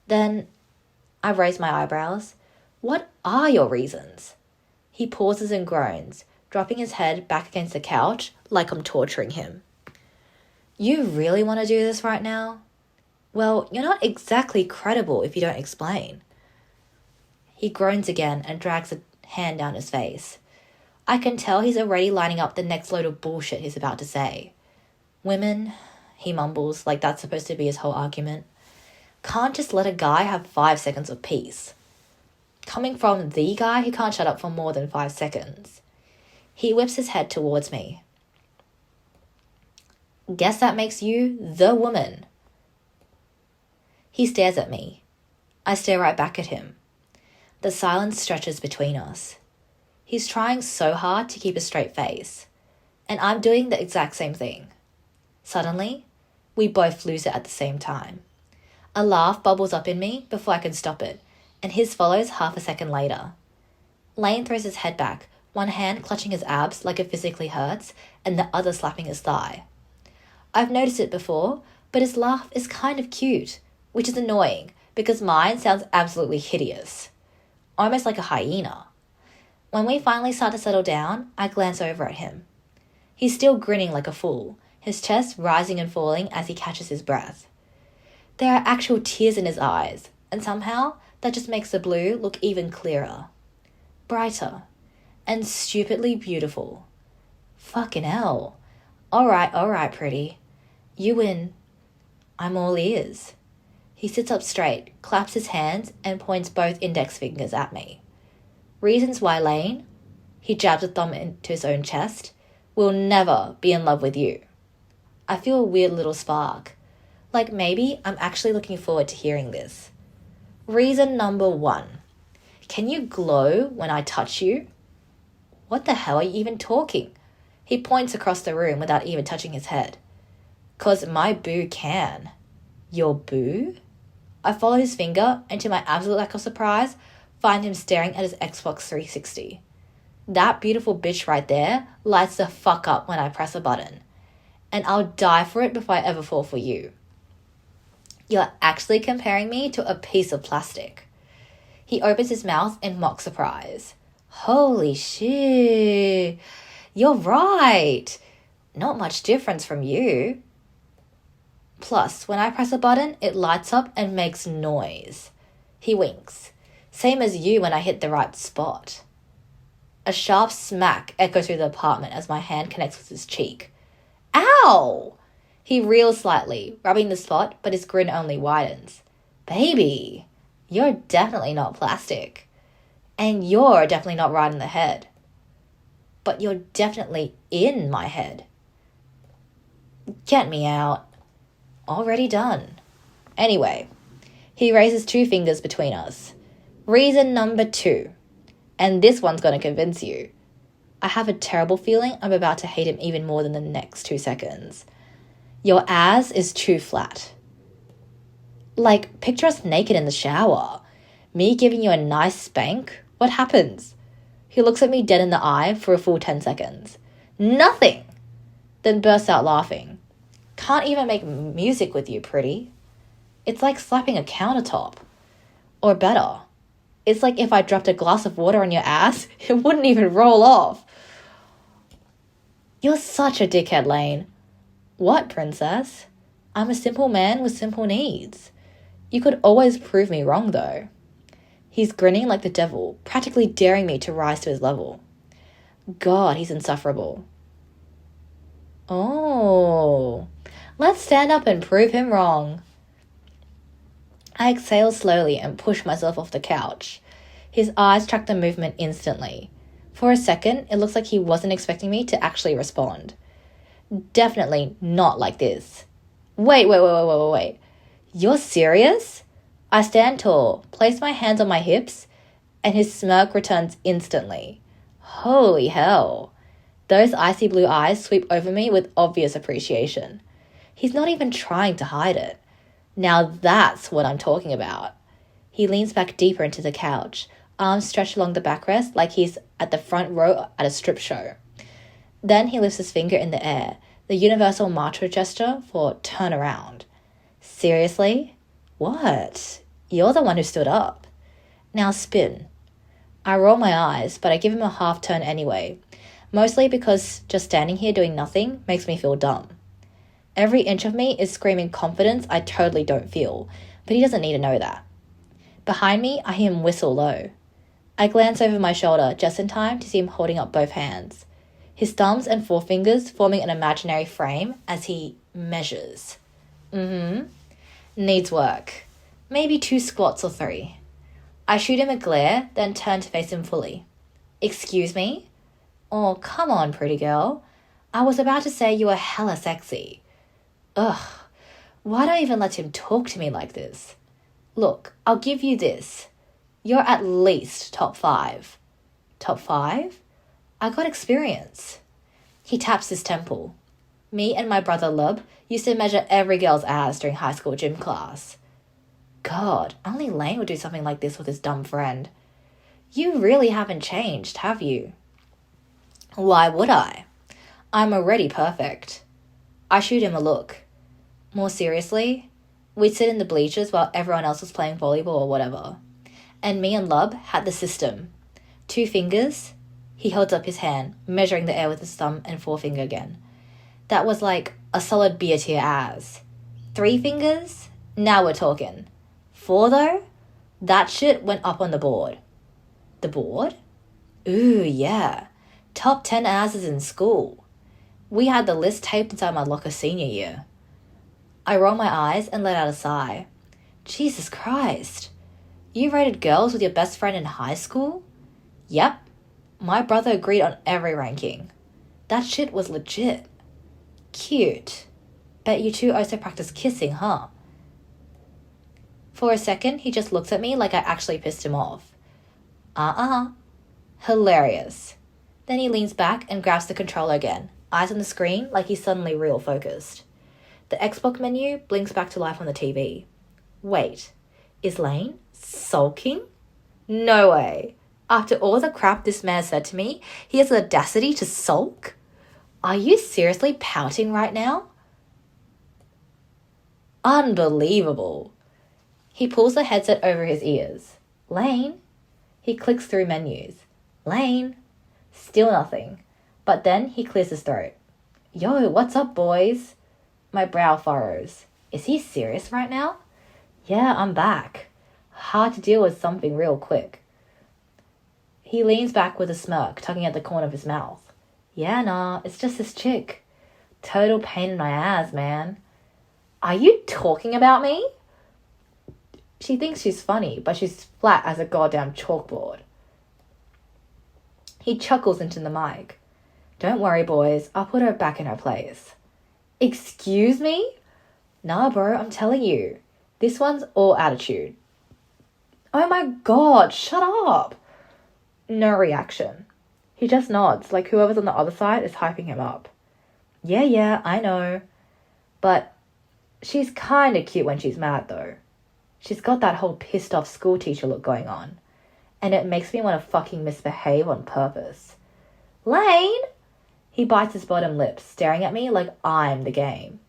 A: Then I raise my eyebrows. What are your reasons? He pauses and groans, dropping his head back against the couch like I'm torturing him. You really want to do this right now? Well, you're not exactly credible if you don't explain. He groans again and drags a hand down his face. I can tell he's already lining up the next load of bullshit he's about to say. Women, he mumbles like that's supposed to be his whole argument, can't just let a guy have 5 seconds of peace. Coming from the guy who can't shut up for more than 5 seconds. He whips his head towards me. Guess that makes you the woman. He stares at me. I stare right back at him. The silence stretches between us. He's trying so hard to keep a straight face, and I'm doing the exact same thing. Suddenly, we both lose it at the same time. A laugh bubbles up in me before I can stop it, and his follows half a second later. Lane throws his head back, one hand clutching his abs like it physically hurts, and the other slapping his thigh. I've noticed it before, but his laugh is kind of cute, which is annoying because mine sounds absolutely hideous. Almost like a hyena. When we finally start to settle down, I glance over at him. He's still grinning like a fool, his chest rising and falling as he catches his breath. There are actual tears in his eyes, and somehow that just makes the blue look even clearer. Brighter. And stupidly beautiful. Fucking hell. Alright, pretty. You win. I'm all ears. He sits up straight, claps his hands, and points both index fingers at me. Reasons why Lane, he jabs a thumb into his own chest, will never be in love with you. I feel a weird little spark. Like maybe I'm actually looking forward to hearing this. Reason number 1. Can you glow when I touch you? What the hell are you even talking? He points across the room without even touching his head. 'Cause my boo can. Your boo? I follow his finger and to my absolute lack of surprise, find him staring at his Xbox 360. That beautiful bitch right there lights the fuck up when I press a button. And I'll die for it before I ever fall for you. You're actually comparing me to a piece of plastic. He opens his mouth in mock surprise. Holy shit. You're right. Not much difference from you. Plus, when I press a button, it lights up and makes noise. He winks. Same as you when I hit the right spot. A sharp smack echoes through the apartment as my hand connects with his cheek. Ow! He reels slightly, rubbing the spot, but his grin only widens. Baby, you're definitely not plastic. And you're definitely not right in the head. But you're definitely in my head. Get me out. Already done. Anyway, he raises 2 fingers between us. Reason number 2. And this one's going to convince you. I have a terrible feeling I'm about to hate him even more than the next 2 seconds. Your ass is too flat. Like, picture us naked in the shower. Me giving you a nice spank. What happens? He looks at me dead in the eye for a full 10 seconds. Nothing! Then bursts out laughing. Can't even make music with you, pretty. It's like slapping a countertop. Or better. It's like if I dropped a glass of water on your ass, it wouldn't even roll off. You're such a dickhead, Lane. What, princess? I'm a simple man with simple needs. You could always prove me wrong, though. He's grinning like the devil, practically daring me to rise to his level. God, he's insufferable. Oh, let's stand up and prove him wrong. I exhale slowly and push myself off the couch. His eyes track the movement instantly. For a second, it looks like he wasn't expecting me to actually respond. Definitely not like this. Wait. You're serious? I stand tall, place my hands on my hips, and his smirk returns instantly. Holy hell. Those icy blue eyes sweep over me with obvious appreciation. He's not even trying to hide it. Now that's what I'm talking about. He leans back deeper into the couch, arms stretched along the backrest like he's at the front row at a strip show. Then he lifts his finger in the air, the universal mantra gesture for turn around. Seriously? What? You're the one who stood up. Now spin. I roll my eyes, but I give him a half turn anyway, mostly because just standing here doing nothing makes me feel dumb. Every inch of me is screaming confidence I totally don't feel, but he doesn't need to know that. Behind me, I hear him whistle low. I glance over my shoulder just in time to see him holding up both hands, his thumbs and forefingers forming an imaginary frame as he measures. Needs work. Maybe 2 squats or 3. I shoot him a glare, then turn to face him fully. Excuse me? Oh, come on, pretty girl. I was about to say you were hella sexy. Ugh, why'd I even let him talk to me like this? Look, I'll give you this. You're at least top 5. Top 5? I got experience. He taps his temple. Me and my brother Lub used to measure every girl's ass during high school gym class. God, only Lane would do something like this with his dumb friend. You really haven't changed, have you? Why would I? I'm already perfect. I shoot him a look. More seriously, we'd sit in the bleachers while everyone else was playing volleyball or whatever. And me and Lub had the system. 2 fingers. He holds up his hand, measuring the air with his thumb and forefinger again. That was like a solid beer to your ass. 3 fingers? Now we're talking. 4 though? That shit went up on the board. The board? Ooh, yeah. Top 10 asses in school. We had the list taped inside my locker senior year. I roll my eyes and let out a sigh. Jesus Christ. You rated girls with your best friend in high school? Yep. My brother agreed on every ranking. That shit was legit. Cute. Bet you two also practice kissing, huh? For a second, he just looks at me like I actually pissed him off. Hilarious. Then he leans back and grabs the controller again, eyes on the screen like he's suddenly real focused. The Xbox menu blinks back to life on the TV. Wait, is Lane sulking? No way. After all the crap this man said to me, he has the audacity to sulk? Are you seriously pouting right now? Unbelievable. He pulls the headset over his ears. Lane? He clicks through menus. Lane? Still nothing. But then he clears his throat. Yo, what's up, boys? My brow furrows. Is he serious right now? Yeah, I'm back. Hard to deal with something real quick. He leans back with a smirk, tugging at the corner of his mouth. Yeah, nah, it's just this chick. Total pain in my ass, man. Are you talking about me? She thinks she's funny, but she's flat as a goddamn chalkboard. He chuckles into the mic. Don't worry, boys. I'll put her back in her place. Excuse me? Nah, bro, I'm telling you. This one's all attitude. Oh my god, shut up. No reaction. He just nods, like whoever's on the other side is hyping him up. Yeah, I know. But she's kinda cute when she's mad, though. She's got that whole pissed off school teacher look going on. And it makes me want to fucking misbehave on purpose. Lane! He bites his bottom lip, staring at me like I'm the game.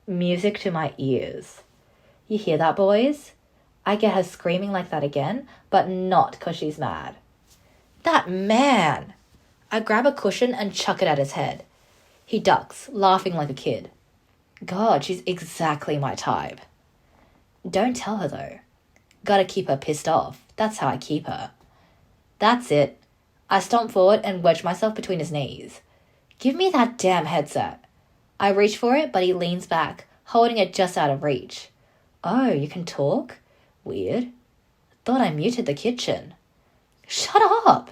A: Music to my ears. You hear that, boys? I get her screaming like that again, but not because she's mad. That man! I grab a cushion and chuck it at his head. He ducks, laughing like a kid. God, she's exactly my type. Don't tell her though. Gotta keep her pissed off. That's how I keep her. That's it. I stomp forward and wedge myself between his knees. Give me that damn headset. I reach for it, but he leans back, holding it just out of reach. Oh, you can talk? Weird. Thought I muted the kitchen. Shut up!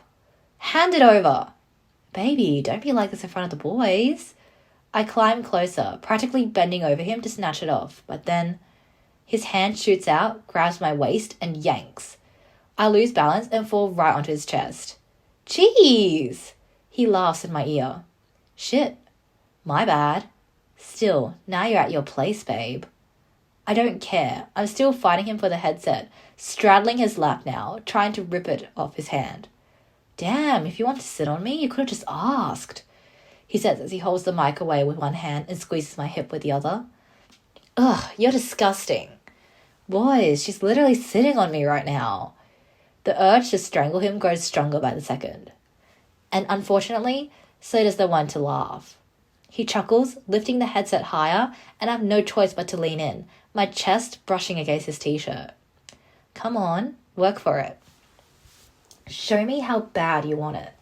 A: Hand it over. Baby, don't be like this in front of the boys. I climb closer, practically bending over him to snatch it off, but then his hand shoots out, grabs my waist, and yanks. I lose balance and fall right onto his chest. Jeez! He laughs in my ear. Shit. My bad. Still, now you're at your place, babe. I don't care. I'm still fighting him for the headset, straddling his lap now, trying to rip it off his hand. Damn, if you want to sit on me, you could have just asked, he says as he holds the mic away with one hand and squeezes my hip with the other. Ugh, you're disgusting. Boys, she's literally sitting on me right now. The urge to strangle him grows stronger by the second. And unfortunately, so does the one to laugh. He chuckles, lifting the headset higher, and I have no choice but to lean in, my chest brushing against his t-shirt. Come on, work for it. Show me how bad you want it.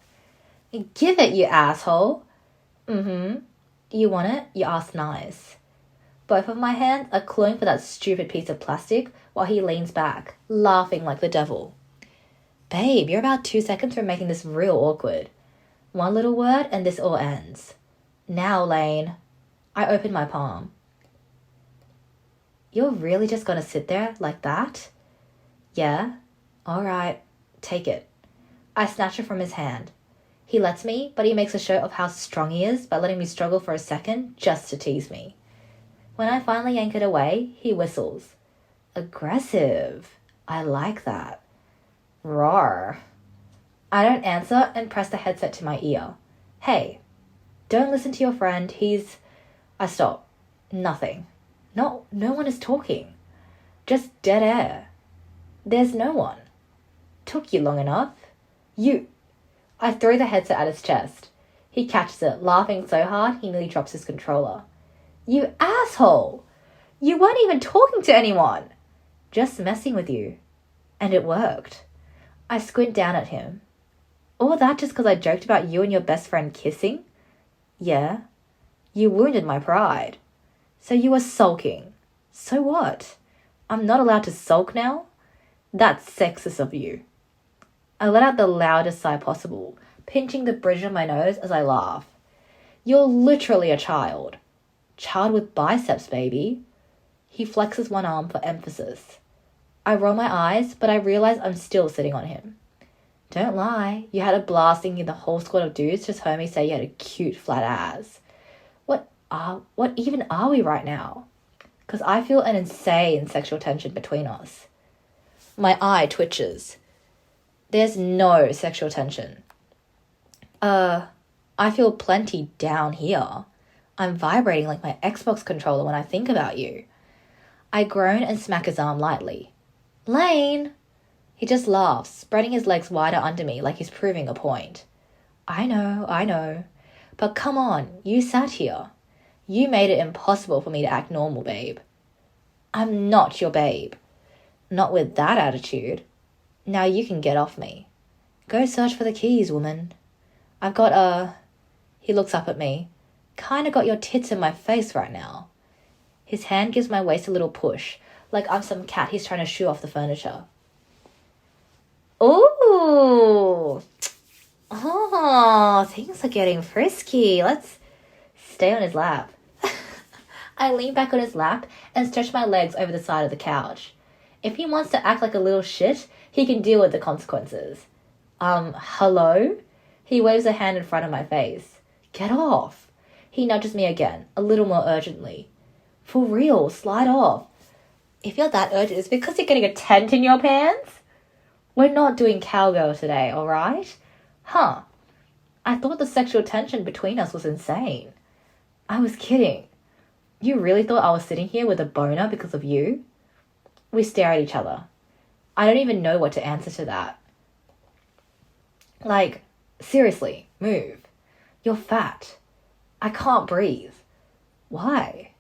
A: Give it, you asshole. You want it? You ask nice. Both of my hands are clawing for that stupid piece of plastic while he leans back, laughing like the devil. Babe, you're about 2 seconds from making this real awkward. One little word and this all ends. Now, Lane. I open my palm. You're really just gonna sit there like that? Yeah? Alright, take it. I snatch it from his hand. He lets me, but he makes a show of how strong he is by letting me struggle for a second just to tease me. When I finally yank it away, he whistles. Aggressive. I like that. Roar. I don't answer and press the headset to my ear. Hey, don't listen to your friend. I stop. Nothing. No one is talking. Just dead air. There's no one. Took you long enough. I throw the headset at his chest. He catches it, laughing so hard he nearly drops his controller. You asshole! You weren't even talking to anyone! Just messing with you. And it worked. I squint down at him. All that just because I joked about you and your best friend kissing? Yeah. You wounded my pride. So you were sulking. So what? I'm not allowed to sulk now? That's sexist of you. I let out the loudest sigh possible, pinching the bridge of my nose as I laugh. You're literally a child. Child with biceps, baby. He flexes one arm for emphasis. I roll my eyes, but I realize I'm still sitting on him. Don't lie, you had a blast thinking the whole squad of dudes just heard me say you had a cute flat ass. What even are we right now? Because I feel an insane sexual tension between us. My eye twitches. There's no sexual tension. I feel plenty down here. I'm vibrating like my Xbox controller when I think about you. I groan and smack his arm lightly. Lane! He just laughs, spreading his legs wider under me like he's proving a point. I know. But come on, you sat here. You made it impossible for me to act normal, babe. I'm not your babe. Not with that attitude. Now you can get off me. Go search for the keys, woman. I've got He looks up at me. Kinda got your tits in my face right now. His hand gives my waist a little push, like I'm some cat he's trying to shoo off the furniture. Ooh! Oh, things are getting frisky. Let's stay on his lap. I lean back on his lap and stretch my legs over the side of the couch. If he wants to act like a little shit, he can deal with the consequences. Hello? He waves a hand in front of my face. Get off. He nudges me again, a little more urgently. For real, slide off. If you're that urgent, it's because you're getting a tent in your pants? We're not doing cowgirl today, alright? Huh. I thought the sexual tension between us was insane. I was kidding. You really thought I was sitting here with a boner because of you? We stare at each other. I don't even know what to answer to that. Like, seriously, move. You're fat. I can't breathe. Why?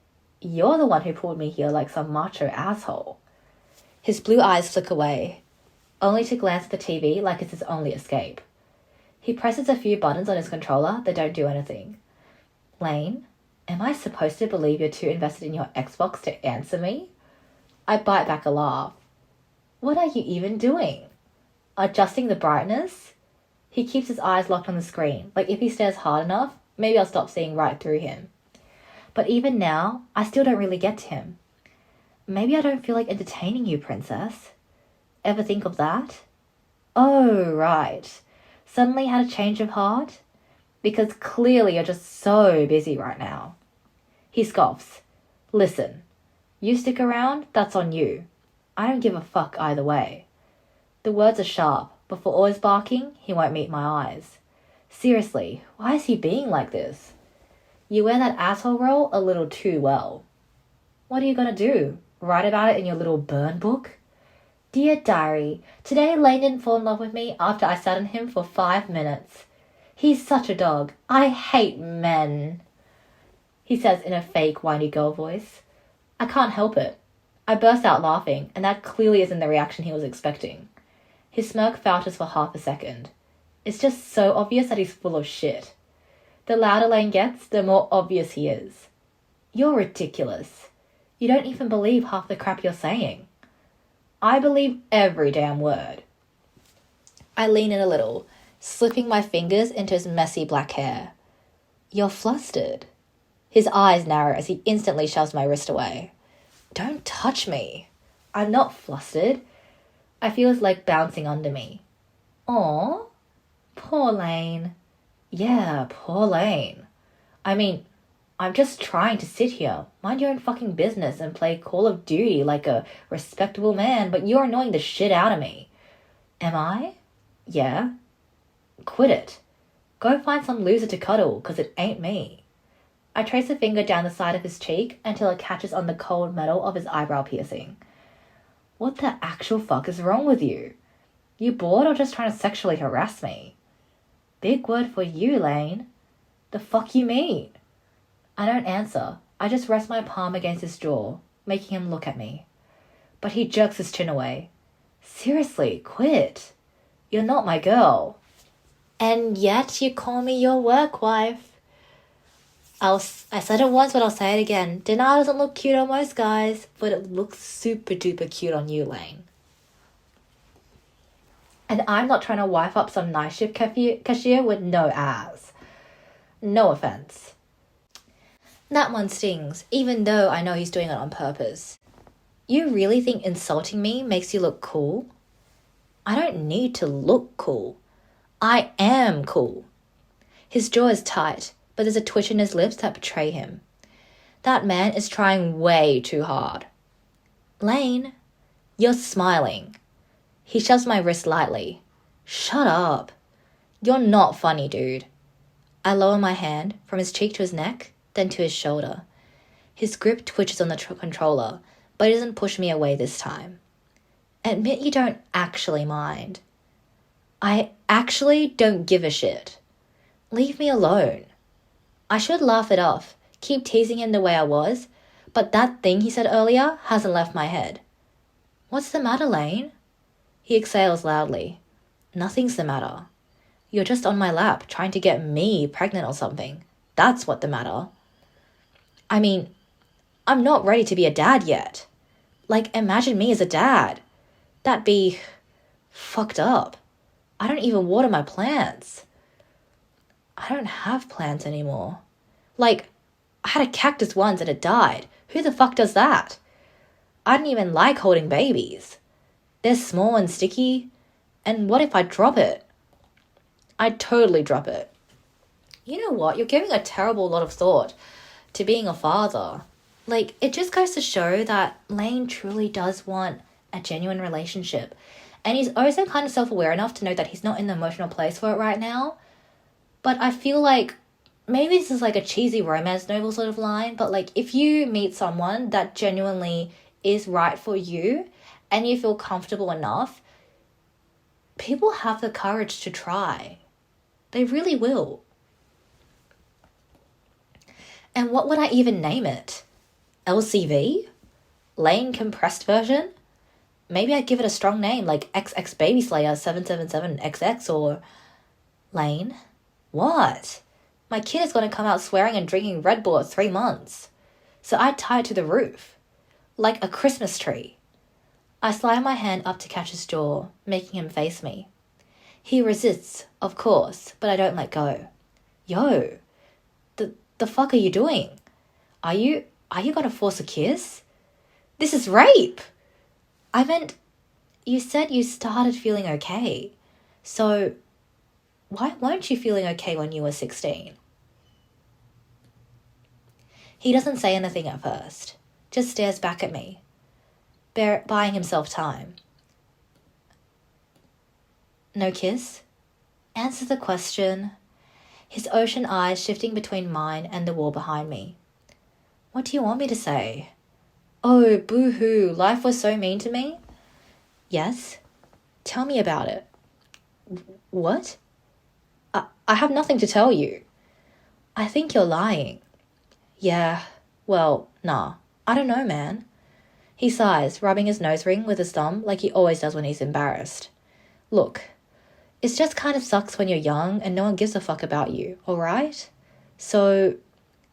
A: You're the one who pulled me here like some macho asshole. His blue eyes flick away, only to glance at the TV like it's his only escape. He presses a few buttons on his controller that don't do anything. Lane, am I supposed to believe you're too invested in your Xbox to answer me? I bite back a laugh. What are you even doing? Adjusting the brightness? He keeps his eyes locked on the screen, like if he stares hard enough, maybe I'll stop seeing right through him. But even now, I still don't really get to him. Maybe I don't feel like entertaining you, princess. Ever think of that? Oh, right. Suddenly had a change of heart? Because clearly you're just so busy right now. He scoffs. Listen, you stick around, that's on you. I don't give a fuck either way. The words are sharp, but for all his barking, he won't meet my eyes. Seriously, why is he being like this? You wear that asshole role a little too well. What are you gonna do? Write about it in your little burn book? Dear diary, today Lane didn't fall in love with me after I sat on him for 5 minutes. He's such a dog. I hate men. He says in a fake whiny girl voice. I can't help it. I burst out laughing, and that clearly isn't the reaction he was expecting. His smirk falters for half a second. It's just so obvious that he's full of shit. The louder Lane gets, the more obvious he is. You're ridiculous. You don't even believe half the crap you're saying. I believe every damn word. I lean in a little, slipping my fingers into his messy black hair. You're flustered. His eyes narrow as he instantly shoves my wrist away. Don't touch me. I'm not flustered. I feel his leg bouncing under me. Aw, poor Lane. Yeah, poor Lane. I mean, I'm just trying to sit here, mind your own fucking business and play Call of Duty like a respectable man, but you're annoying the shit out of me. Am I? Yeah. Quit it. Go find some loser to cuddle, 'cause it ain't me. I trace a finger down the side of his cheek until it catches on the cold metal of his eyebrow piercing. What the actual fuck is wrong with you? You bored or just trying to sexually harass me? Big word for you, Lane. The fuck you mean? I don't answer. I just rest my palm against his jaw, making him look at me. But he jerks his chin away. Seriously, quit. You're not my girl. And yet you call me your work wife. I said it once, but I'll say it again. Denial doesn't look cute on most guys, but it looks super duper cute on you, Lane. And I'm not trying to wife up some night shift cashier with no ass. No offense. That one stings, even though I know he's doing it on purpose. You really think insulting me makes you look cool? I don't need to look cool. I am cool. His jaw is tight, but there's a twitch in his lips that betray him. That man is trying way too hard. Lane, you're smiling. He shoves my wrist lightly. Shut up. You're not funny, dude. I lower my hand from his cheek to his neck, then to his shoulder. His grip twitches on the controller, but he doesn't push me away this time. Admit you don't actually mind. I actually don't give a shit. Leave me alone. I should laugh it off, keep teasing him the way I was, but that thing he said earlier hasn't left my head. What's the matter, Lane? He exhales loudly. Nothing's the matter. You're just on my lap trying to get me pregnant or something. That's what the matter. I mean, I'm not ready to be a dad yet. Like, imagine me as a dad. That'd be fucked up. I don't even water my plants. I don't have plants anymore. Like, I had a cactus once and it died. Who the fuck does that? I don't even like holding babies. They're small and sticky. And what if I drop it? I'd totally drop it. You know what? You're giving a terrible lot of thought to being a father. Like, it just goes to show that Lane truly does want a genuine relationship. And he's also kind of self-aware enough to know that he's not in the emotional place for it right now. But I feel like maybe this is like a cheesy romance novel sort of line, but like if you meet someone that genuinely is right for you and you feel comfortable enough, people have the courage to try. They really will. And what would I even name it? LCV? Lane compressed version? Maybe I'd give it a strong name like XX Baby Slayer 777XX or Lane. What? My kid is going to come out swearing and drinking Red Bull at 3 months. So I'd tie it to the roof. Like a Christmas tree. I slide my hand up to catch his jaw, making him face me. He resists, of course, but I don't let go. Yo, the fuck are you doing? Are you gonna force a kiss? This is rape! I meant, you said you started feeling okay. So, why weren't you feeling okay when you were 16? He doesn't say anything at first, just stares back at me, buying himself time. No kiss? Answer the question. His ocean eyes shifting between mine and the wall behind me. What do you want me to say? Oh, boo-hoo, life was so mean to me? Yes? Tell me about it. What? I have nothing to tell you. I think you're lying. Yeah, well, nah. I don't know, man. He sighs, rubbing his nose ring with his thumb like he always does when he's embarrassed. Look, it just kind of sucks when you're young and no one gives a fuck about you, alright? So,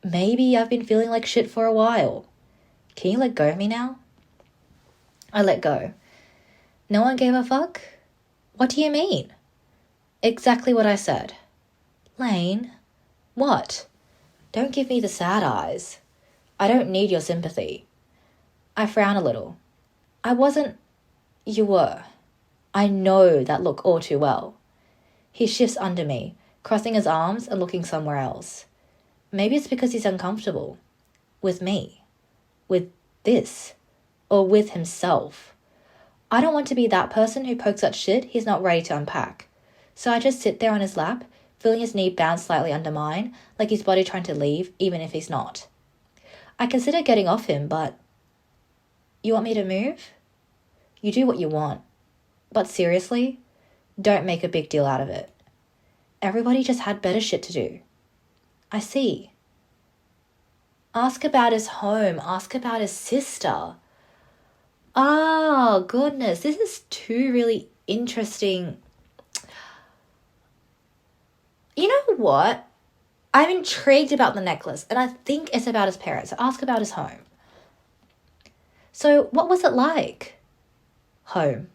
A: maybe I've been feeling like shit for a while. Can you let go of me now? I let go. No one gave a fuck? What do you mean? Exactly what I said. Lane, what? Don't give me the sad eyes. I don't need your sympathy. I frown a little. I wasn't... You were. I know that look all too well. He shifts under me, crossing his arms and looking somewhere else. Maybe it's because he's uncomfortable. With me. With this. Or with himself. I don't want to be that person who pokes at shit he's not ready to unpack. So I just sit there on his lap, feeling his knee bounce slightly under mine, like his body trying to leave, even if he's not. I consider getting off him, but... You want me to move? You do what you want. But seriously, don't make a big deal out of it. Everybody just had better shit to do. I see. Ask about his home. Ask about his sister. Oh, goodness. This is two really interesting... You know what? I'm intrigued about the necklace, and I think it's about his parents. So ask about his home. So, what was it like? Home.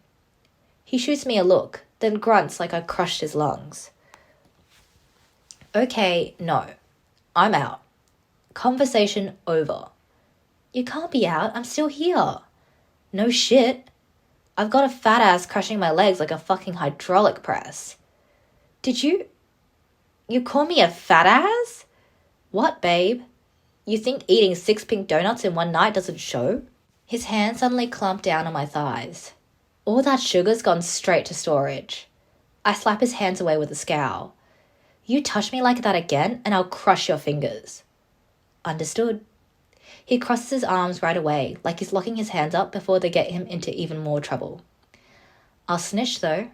A: He shoots me a look, then grunts like I crushed his lungs. Okay, no. I'm out. Conversation over. You can't be out. I'm still here. No shit. I've got a fat ass crushing my legs like a fucking hydraulic press. Did you... You call me a fat ass? What, babe? You think eating 6 pink donuts in one night doesn't show? His hand suddenly clumped down on my thighs. All that sugar's gone straight to storage. I slap his hands away with a scowl. You touch me like that again and I'll crush your fingers. Understood. He crosses his arms right away, like he's locking his hands up before they get him into even more trouble. I'll snitch though.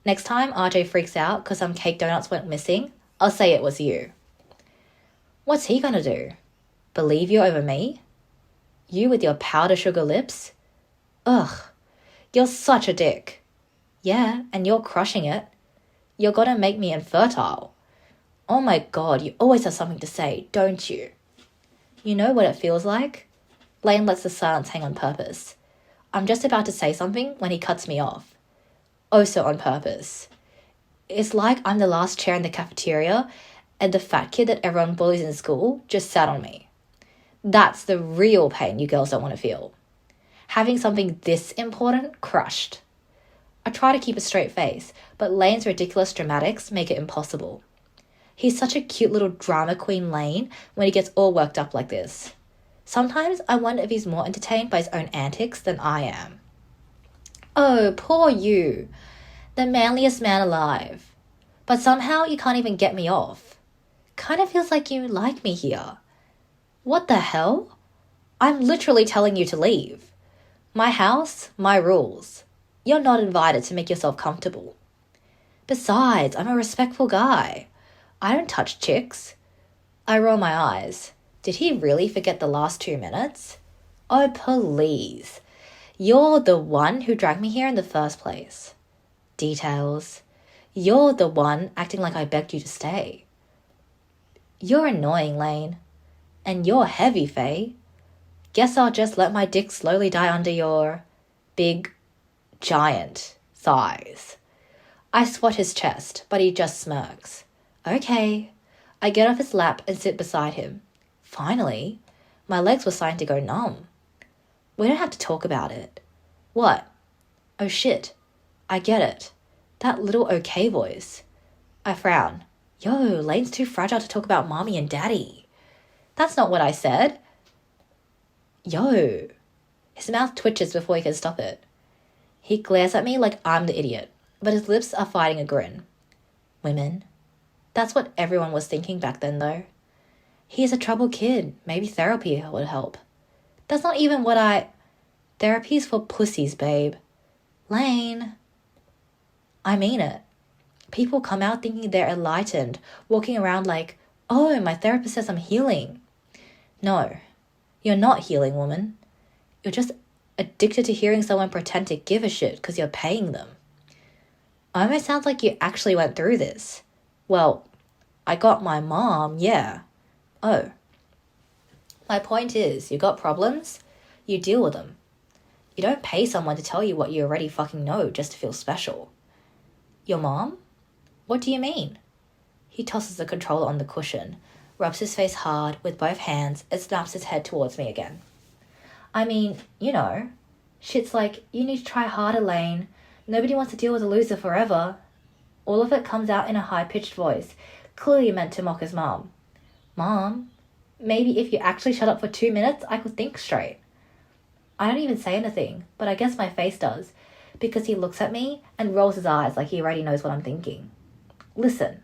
A: Next time RJ freaks out because some cake donuts went missing, I'll say it was you. What's he gonna do? Believe you over me? You with your powder sugar lips? Ugh, you're such a dick. Yeah, and you're crushing it. You're gonna make me infertile. Oh my god, you always have something to say, don't you? You know what it feels like? Lane lets the silence hang on purpose. I'm just about to say something when he cuts me off. Oh, so on purpose. It's like I'm the last chair in the cafeteria and the fat kid that everyone bullies in school just sat on me. That's the real pain you girls don't want to feel. Having something this important crushed. I try to keep a straight face, but Lane's ridiculous dramatics make it impossible. He's such a cute little drama queen, Lane, when he gets all worked up like this. Sometimes I wonder if he's more entertained by his own antics than I am. Oh, poor you. The manliest man alive. But somehow you can't even get me off. Kind of feels like you like me here. What the hell? I'm literally telling you to leave. My house, my rules. You're not invited to make yourself comfortable. Besides, I'm a respectful guy. I don't touch chicks. I roll my eyes. Did he really forget the last 2 minutes? Oh, please. You're the one who dragged me here in the first place. Details. You're the one acting like I begged you to stay. You're annoying, Lane. And you're heavy, Faye. Guess I'll just let my dick slowly die under your big, giant thighs. I swat his chest, but he just smirks. Okay. I get off his lap and sit beside him. Finally, my legs were starting to go numb. We don't have to talk about it. What? Oh shit. I get it. That little okay voice. I frown. Yo, Lane's too fragile to talk about mommy and daddy. That's not what I said. Yo. His mouth twitches before he can stop it. He glares at me like I'm the idiot, but his lips are fighting a grin. Women. That's what everyone was thinking back then, though. He's a troubled kid. Maybe therapy would help. That's not even what I... Therapy's for pussies, babe. Lane. I mean it. People come out thinking they're enlightened, walking around like, oh, my therapist says I'm healing. No, you're not healing, woman. You're just addicted to hearing someone pretend to give a shit because you're paying them. Almost sounds like you actually went through this. Well, I got my mom, yeah. Oh. My point is, you got problems, you deal with them. You don't pay someone to tell you what you already fucking know just to feel special. Your mom? What do you mean? He tosses the controller on the cushion, rubs his face hard with both hands, and snaps his head towards me again. I mean, you know, shit's like, you need to try harder, Lane. Nobody wants to deal with a loser forever. All of it comes out in a high-pitched voice, clearly meant to mock his mom. Mom, maybe if you actually shut up for 2 minutes, I could think straight. I don't even say anything, but I guess my face does, because he looks at me and rolls his eyes like he already knows what I'm thinking. Listen,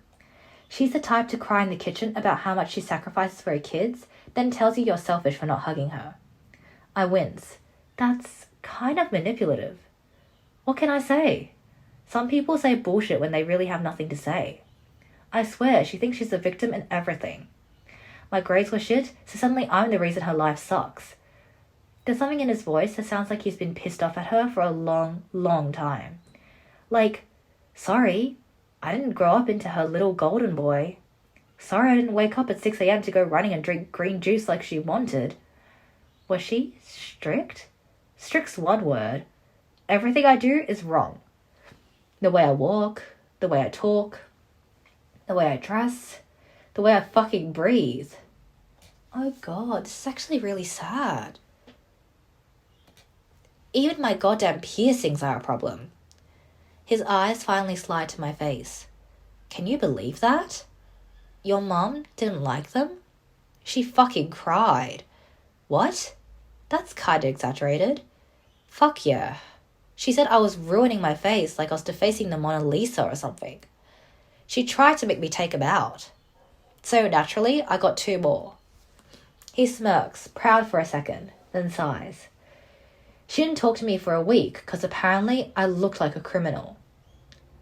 A: she's the type to cry in the kitchen about how much she sacrifices for her kids, then tells you you're selfish for not hugging her. I wince. That's kind of manipulative. What can I say? Some people say bullshit when they really have nothing to say. I swear, she thinks she's the victim in everything. My grades were shit, so suddenly I'm the reason her life sucks. There's something in his voice that sounds like he's been pissed off at her for a long, long time. Like, sorry, I didn't grow up into her little golden boy. Sorry I didn't wake up at 6 a.m. to go running and drink green juice like she wanted. Was she strict? Strict's one word. Everything I do is wrong. The way I walk, the way I talk, the way I dress, the way I fucking breathe. Oh god, this is actually really sad. Even my goddamn piercings are a problem. His eyes finally slide to my face. Can you believe that? Your mom didn't like them? She fucking cried. What? That's kinda exaggerated. Fuck yeah. She said I was ruining my face like I was defacing the Mona Lisa or something. She tried to make me take him out. So naturally, I got 2 more. He smirks, proud for a second, then sighs. She didn't talk to me for a week because apparently I looked like a criminal.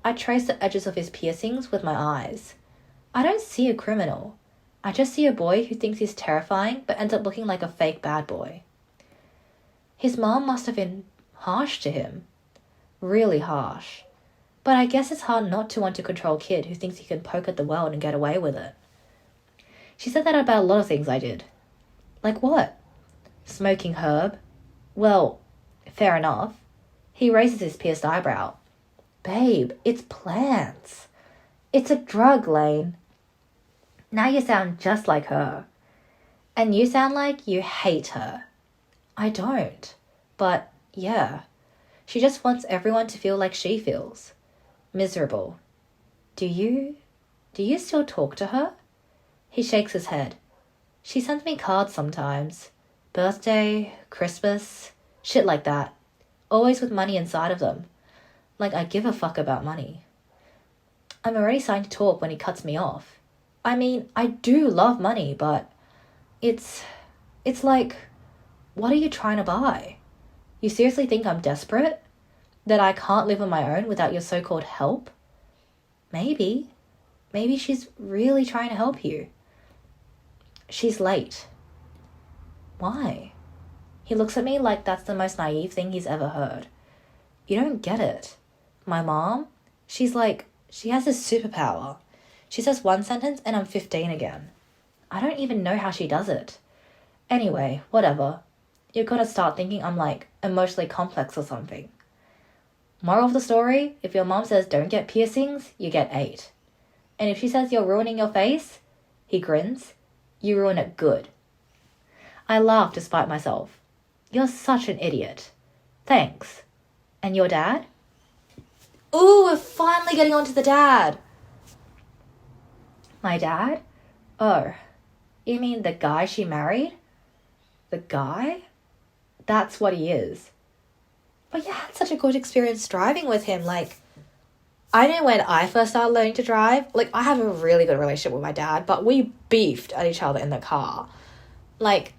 A: I trace the edges of his piercings with my eyes. I don't see a criminal. I just see a boy who thinks he's terrifying but ends up looking like a fake bad boy. His mom must have been harsh to him. Really harsh. But I guess it's hard not to want to control a kid who thinks he can poke at the world and get away with it. She said that about a lot of things I did. Like what? Smoking herb? Well, fair enough. He raises his pierced eyebrow. Babe, it's plants. It's a drug, Lane. Now you sound just like her. And you sound like you hate her. I don't. But, yeah. She just wants everyone to feel like she feels. Miserable. Do you still talk to her? He shakes his head. She sends me cards sometimes. Birthday, Christmas, shit like that. Always with money inside of them. Like I give a fuck about money. I'm already starting to talk when he cuts me off. I mean, I do love money, but it's like, what are you trying to buy? You seriously think I'm desperate? That I can't live on my own without your so-called help? Maybe. Maybe she's really trying to help you. She's late. Why? He looks at me like that's the most naive thing he's ever heard. You don't get it. My mom, she's like, she has this superpower. She says one sentence and I'm 15 again. I don't even know how she does it. Anyway, whatever. You're gonna start thinking I'm like emotionally complex or something. Moral of the story, if your mom says don't get piercings, you get 8. And if she says you're ruining your face, he grins, you ruin it good. I laugh despite myself. You're such an idiot. Thanks. And your dad? Ooh, we're finally getting on to the dad. My dad? Oh, you mean the guy she married? The guy? That's what he is. But yeah, I had such a good experience driving with him. Like, I know when I first started learning to drive, like, I have a really good relationship with my dad, but we beefed at each other in the car. Like,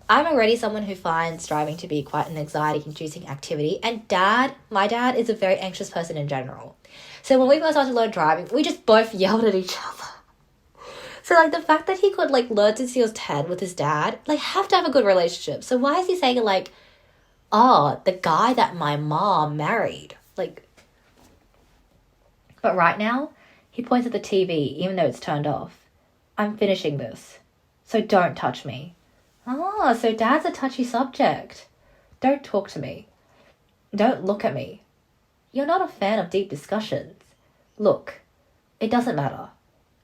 A: I'm already someone who finds driving to be quite an anxiety-inducing activity, and my dad is a very anxious person in general. So when we first started to learn driving, we just both yelled at each other. So, like, the fact that he could, like, learn since he was 10 with his dad, like, have to have a good relationship. So why is he saying, like, oh, the guy that my mom married? Like, but right now, he points at the TV, even though it's turned off. I'm finishing this, so don't touch me. Oh, so dad's a touchy subject. Don't talk to me. Don't look at me. You're not a fan of deep discussions. Look, it doesn't matter.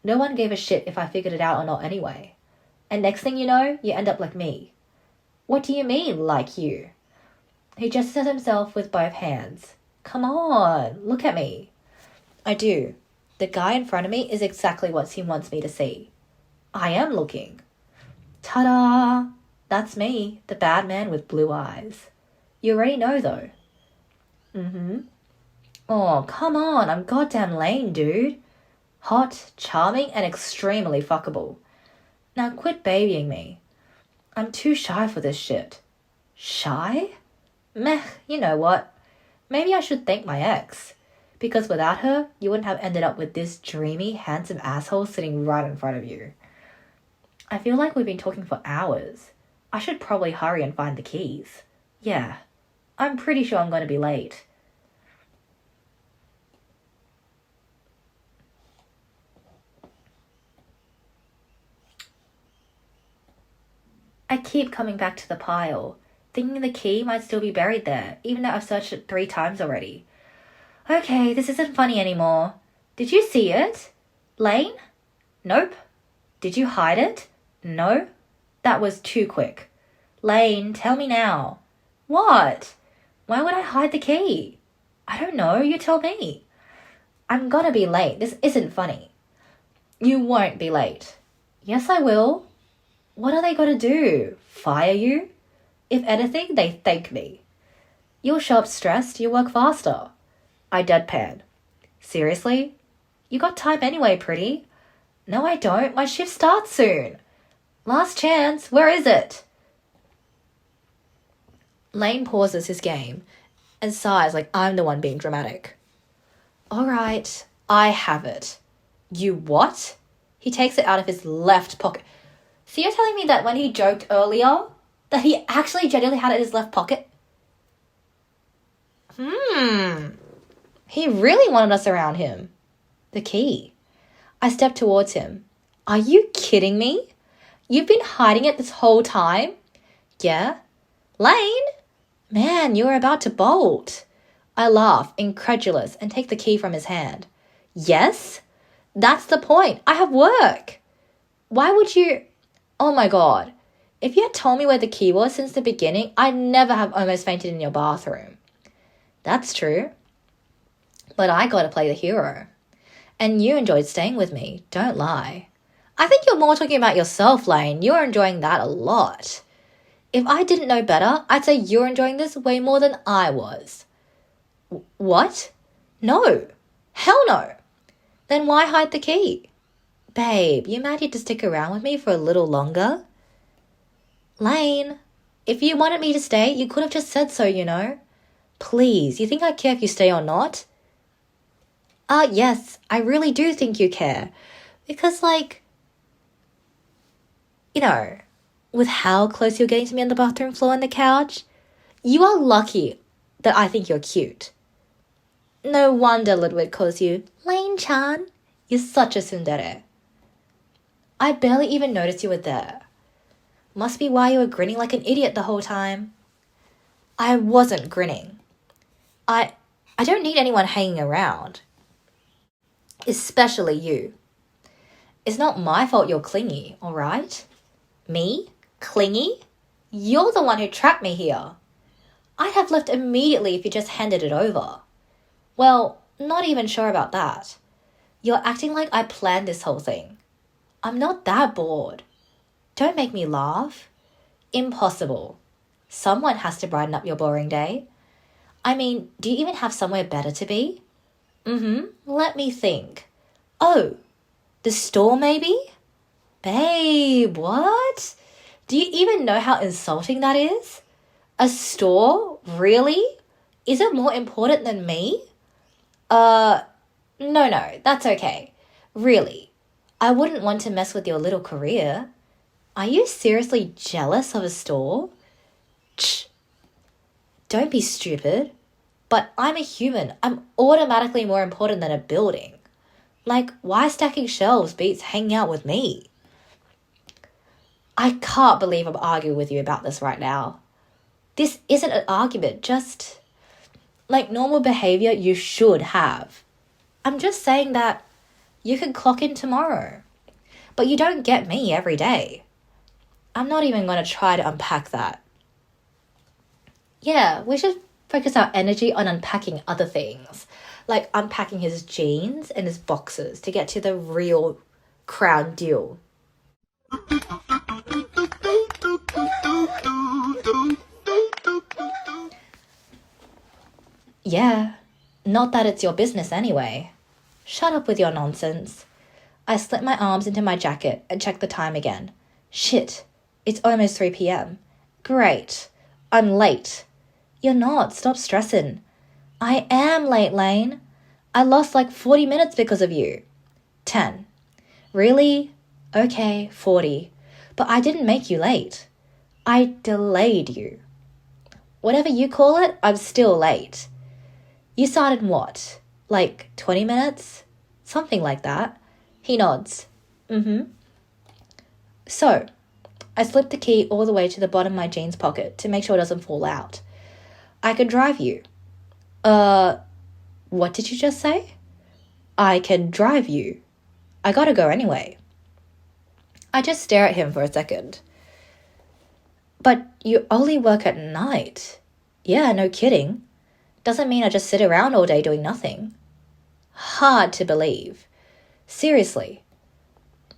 A: No one gave a shit if I figured it out or not anyway. And next thing you know, you end up like me. What do you mean, like you? He gestures at himself with both hands. Come on, look at me. I do. The guy in front of me is exactly what he wants me to see. I am looking. Ta-da! That's me, the bad man with blue eyes. You already know, though. Mm-hmm. Oh, come on, I'm goddamn Lane, dude. Hot, charming, and extremely fuckable. Now quit babying me. I'm too shy for this shit. Shy? Meh, you know what? Maybe I should thank my ex. Because without her, you wouldn't have ended up with this dreamy, handsome asshole sitting right in front of you. I feel like we've been talking for hours. I should probably hurry and find the keys. Yeah, I'm pretty sure I'm going to be late. I keep coming back to the pile, thinking the key might still be buried there, even though I've searched it 3 times already. Okay, this isn't funny anymore. Did you see it? Lane? Nope. Did you hide it? No. That was too quick. Lane, tell me now. What? Why would I hide the key? I don't know, you tell me. I'm gonna be late. This isn't funny. You won't be late. Yes, I will. What are they gonna do? Fire you? If anything, they thank me. You'll show up stressed, you work faster. I deadpan. Seriously? You got time anyway, pretty. No, I don't. My shift starts soon. Last chance. Where is it? Lane pauses his game and sighs like I'm the one being dramatic. All right, I have it. You what? He takes it out of his left pocket. So you're telling me that when he joked earlier, that he actually genuinely had it in his left pocket? He really wanted us around him. The key. I step towards him. Are you kidding me? You've been hiding it this whole time? Yeah. Lane? Man, you were about to bolt. I laugh, incredulous, and take the key from his hand. Yes? That's the point. I have work. Why would you... Oh my god. If you had told me where the key was since the beginning, I'd never have almost fainted in your bathroom. That's true. But I gotta play the hero. And you enjoyed staying with me, don't lie. I think you're more talking about yourself, Lane. You're enjoying that a lot. If I didn't know better, I'd say you're enjoying this way more than I was. What? No. Hell no. Then why hide the key? Babe, you mad you had to stick around with me for a little longer? Lane, If you wanted me to stay, you could have just said so, you know. Please, you think I care if you stay or not? Yes, I really do think you care. Because, like, you know, with how close you're getting to me on the bathroom floor and the couch, you are lucky that I think you're cute. No wonder Ludwig calls you Lane-chan. You're such a tsundere. I barely even noticed you were there. Must be why you were grinning like an idiot the whole time. I wasn't grinning. I don't need anyone hanging around. Especially you. It's not my fault you're clingy, alright? Me? Clingy? You're the one who trapped me here. I'd have left immediately if you just handed it over. Well, not even sure about that. You're acting like I planned this whole thing. I'm not that bored. Don't make me laugh. Impossible. Someone has to brighten up your boring day. I mean, do you even have somewhere better to be? Let me think. Oh, the store maybe? Babe, what? Do you even know how insulting that is? A store? Really? Is it more important than me? No, that's okay. Really, I wouldn't want to mess with your little career. Are you seriously jealous of a store? Don't be stupid. But I'm a human. I'm automatically more important than a building. Like, why stacking shelves beats hanging out with me? I can't believe I'm arguing with you about this right now. This isn't an argument, just like normal behavior you should have. I'm just saying that you can clock in tomorrow. But you don't get me every day. I'm not even going to try to unpack that. Yeah, we should focus our energy on unpacking other things, like unpacking his jeans and his boxes to get to the real crown deal. Yeah, not that it's your business anyway. Shut up with your nonsense. I slipped my arms into my jacket and checked the time again. Shit, it's almost 3 p.m. Great, I'm late. You're not. Stop stressing. I am late, Lane. I lost like 40 minutes because of you. 10. Really? Okay, 40. But I didn't make you late. I delayed you. Whatever you call it, I'm still late. You started what? Like 20 minutes? Something like that. He nods. So, I slipped the key all the way to the bottom of my jeans pocket to make sure it doesn't fall out. I can drive you. What did you just say? I can drive you. I gotta go anyway. I just stare at him for a second. But you only work at night. Yeah, no kidding. Doesn't mean I just sit around all day doing nothing. Hard to believe. Seriously.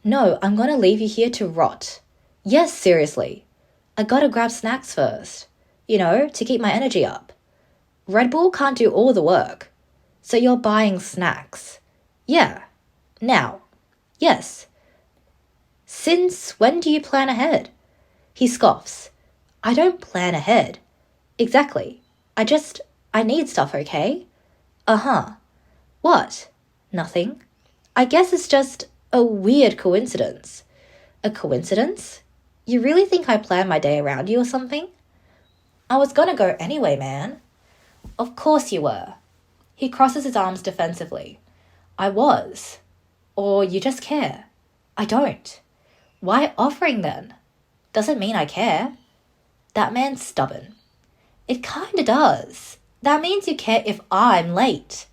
A: No, I'm gonna leave you here to rot. Yes, seriously. I gotta grab snacks first. You know, to keep my energy up. Red Bull can't do all the work. So you're buying snacks. Yeah. Now. Yes. Since when do you plan ahead? He scoffs. I don't plan ahead. Exactly. I need stuff, okay? What? Nothing. I guess it's just a weird coincidence. A coincidence? You really think I planned my day around you or something? I was gonna go anyway, man. Of course you were. He crosses his arms defensively. I was. Or you just care. I don't. Why offering then? Doesn't mean I care. That man's stubborn. It kinda does. That means you care if I'm late.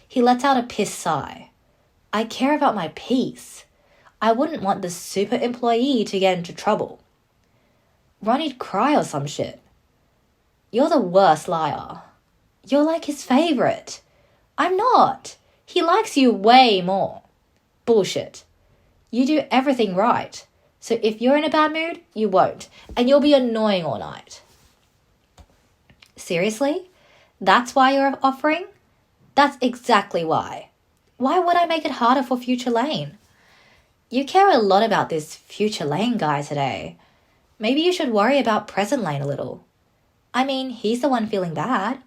A: He lets out a pissed sigh. I care about my peace. I wouldn't want the super employee to get into trouble. Ronnie'd cry or some shit. You're the worst liar. You're like his favorite. I'm not. He likes you way more. Bullshit. You do everything right. So if you're in a bad mood, you won't. And you'll be annoying all night. Seriously? That's why you're offering? That's exactly why. Why would I make it harder for future Lane? You care a lot about this future Lane guy today. Maybe you should worry about present Lane a little. I mean, he's the one feeling bad.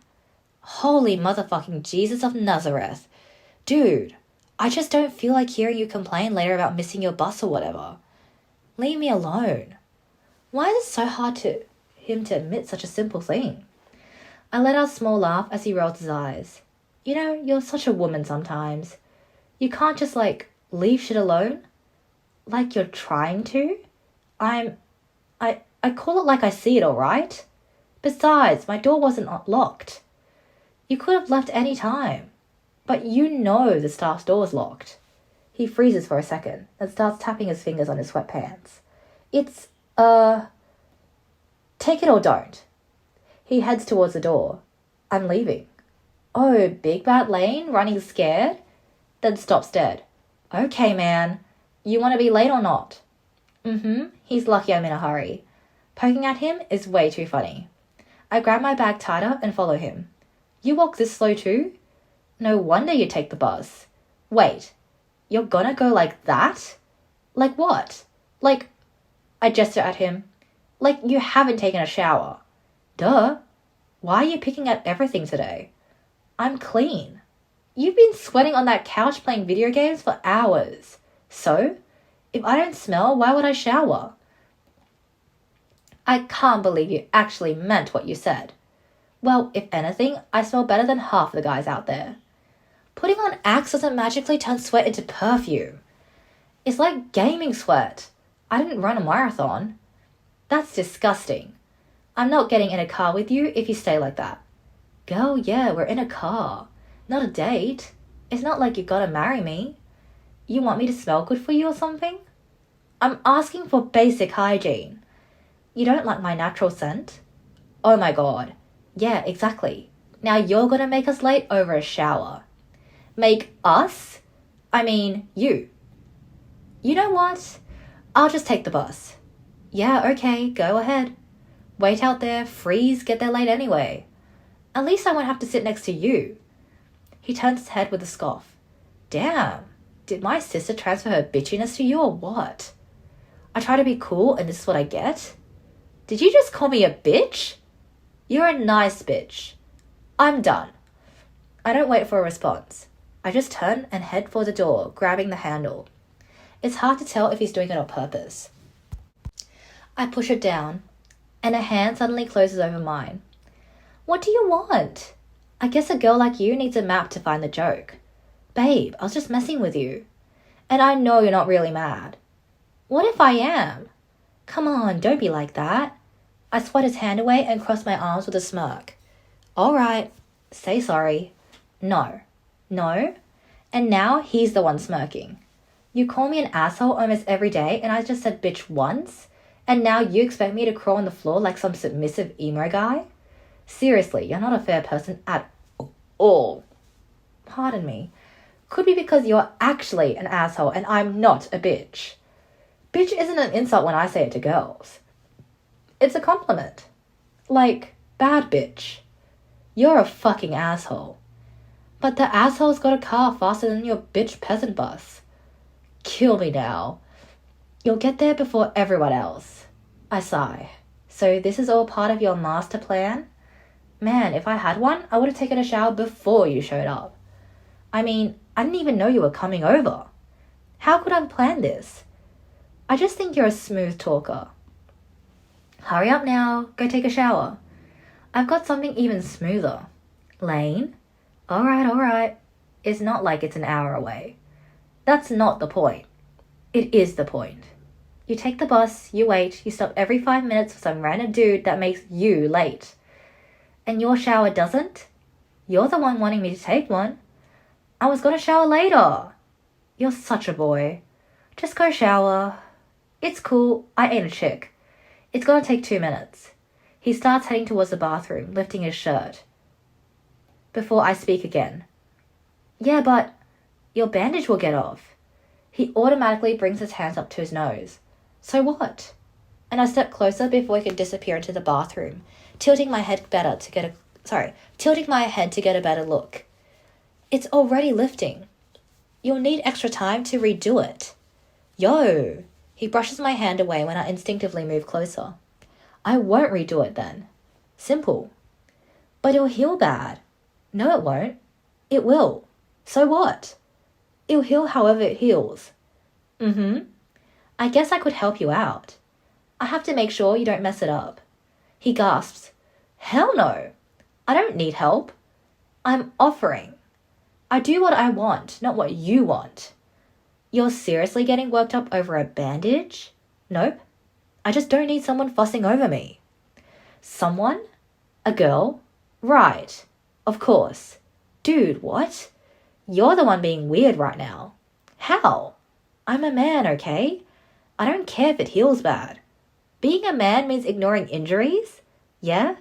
A: Holy motherfucking Jesus of Nazareth. Dude, I just don't feel like hearing you complain later about missing your bus or whatever. Leave me alone. Why is it so hard to him to admit such a simple thing? I let out a small laugh as he rolled his eyes. You know, you're such a woman sometimes. You can't just, leave shit alone? Like you're trying to? I call it like I see it, alright? Besides, my door wasn't locked. You could have left any time. But you know the staff's door's locked. He freezes for a second and starts tapping his fingers on his sweatpants. It's, take it or don't. He heads towards the door. I'm leaving. Oh, Big Bad Lane, running scared? Then stops dead. Okay, man. You want to be late or not? He's lucky I'm in a hurry. Poking at him is way too funny. I grab my bag tighter and follow him. You walk this slow too? No wonder you take the bus. Wait, you're gonna go like that? Like what? I gesture at him. Like you haven't taken a shower. Duh. Why are you picking at everything today? I'm clean. You've been sweating on that couch playing video games for hours. So, if I don't smell, why would I shower? I can't believe you actually meant what you said. Well, if anything, I smell better than half the guys out there. Putting on Axe doesn't magically turn sweat into perfume. It's like gaming sweat. I didn't run a marathon. That's disgusting. I'm not getting in a car with you if you stay like that. Girl, yeah, we're in a car. Not a date. It's not like you gotta marry me. You want me to smell good for you or something? I'm asking for basic hygiene. You don't like my natural scent? Oh my god. Yeah, exactly. Now you're gonna make us late over a shower. Make us? I mean, you. You know what? I'll just take the bus. Yeah, okay, go ahead. Wait out there, freeze, get there late anyway. At least I won't have to sit next to you. He turns his head with a scoff. Damn, did my sister transfer her bitchiness to you or what? I try to be cool and this is what I get? Did you just call me a bitch? You're a nice bitch. I'm done. I don't wait for a response. I just turn and head for the door, grabbing the handle. It's hard to tell if he's doing it on purpose. I push it down, and a hand suddenly closes over mine. What do you want? I guess a girl like you needs a map to find the joke. Babe, I was just messing with you. And I know you're not really mad. What if I am? Come on, don't be like that. I swat his hand away and cross my arms with a smirk. All right, say sorry. No. No? And now he's the one smirking. You call me an asshole almost every day and I just said bitch once? And now you expect me to crawl on the floor like some submissive emo guy? Seriously, you're not a fair person at all. Pardon me. Could be because you're actually an asshole and I'm not a bitch. Bitch isn't an insult when I say it to girls. It's a compliment. Like, bad bitch. You're a fucking asshole. But the asshole's got a car faster than your bitch peasant bus. Kill me now. You'll get there before everyone else. I sigh. So this is all part of your master plan? Man, if I had one, I would have taken a shower before you showed up. I mean, I didn't even know you were coming over. How could I have planned this? I just think you're a smooth talker. Hurry up now, go take a shower. I've got something even smoother. Lane? Alright. It's not like it's an hour away. That's not the point. It is the point. You take the bus, you wait, you stop every 5 minutes for some random dude that makes you late. And your shower doesn't? You're the one wanting me to take one. I was gonna shower later. You're such a boy. Just go shower. It's cool, I ain't a chick. It's gonna take 2 minutes. He starts heading towards the bathroom, lifting his shirt. Before I speak again. Yeah, but your bandage will get off. He automatically brings his hands up to his nose. So what? And I step closer before he can disappear into the bathroom, tilting my head to get a better look. It's already lifting. You'll need extra time to redo it. Yo! He brushes my hand away when I instinctively move closer. I won't redo it then. Simple. But it'll heal bad. No, it won't. It will. So what? It'll heal however it heals. I guess I could help you out. I have to make sure you don't mess it up. He gasps. Hell no. I don't need help. I'm offering. I do what I want, not what you want. You're seriously getting worked up over a bandage? Nope. I just don't need someone fussing over me. Someone? A girl? Right. Of course. Dude, what? You're the one being weird right now. How? I'm a man, okay? I don't care if it heals bad. Being a man means ignoring injuries? Yeah?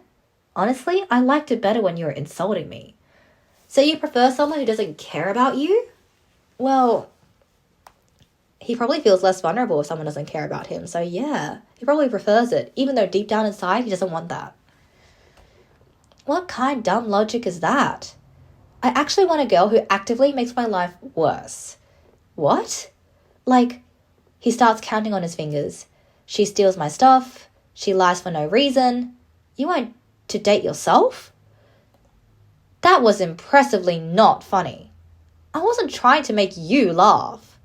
A: Honestly, I liked it better when you were insulting me. So you prefer someone who doesn't care about you? Well, he probably feels less vulnerable if someone doesn't care about him. So yeah, he probably prefers it, even though deep down inside he doesn't want that. What kind of dumb logic is that? I actually want a girl who actively makes my life worse. What? Like, he starts counting on his fingers. She steals my stuff. She lies for no reason. You want to date yourself? That was impressively not funny. I wasn't trying to make you laugh.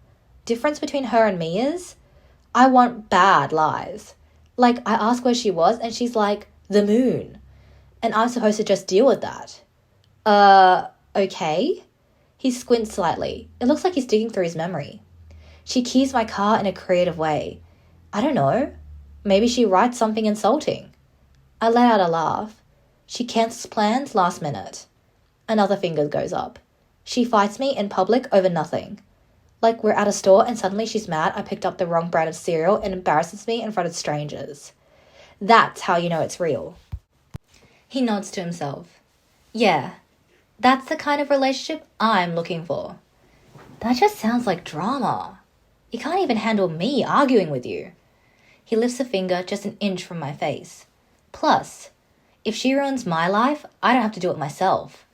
A: Difference between her and me is, I want bad lies. Like, I ask where she was and she's like, the moon. And I'm supposed to just deal with that. Okay? He squints slightly. It looks like he's digging through his memory. She keys my car in a creative way. I don't know. Maybe she writes something insulting. I let out a laugh. She cancels plans last minute. Another finger goes up. She fights me in public over nothing. Like we're at a store and suddenly she's mad I picked up the wrong brand of cereal and embarrasses me in front of strangers. That's how you know it's real. He nods to himself. Yeah, that's the kind of relationship I'm looking for. That just sounds like drama. You can't even handle me arguing with you. He lifts a finger just an inch from my face. Plus, if she ruins my life, I don't have to do it myself.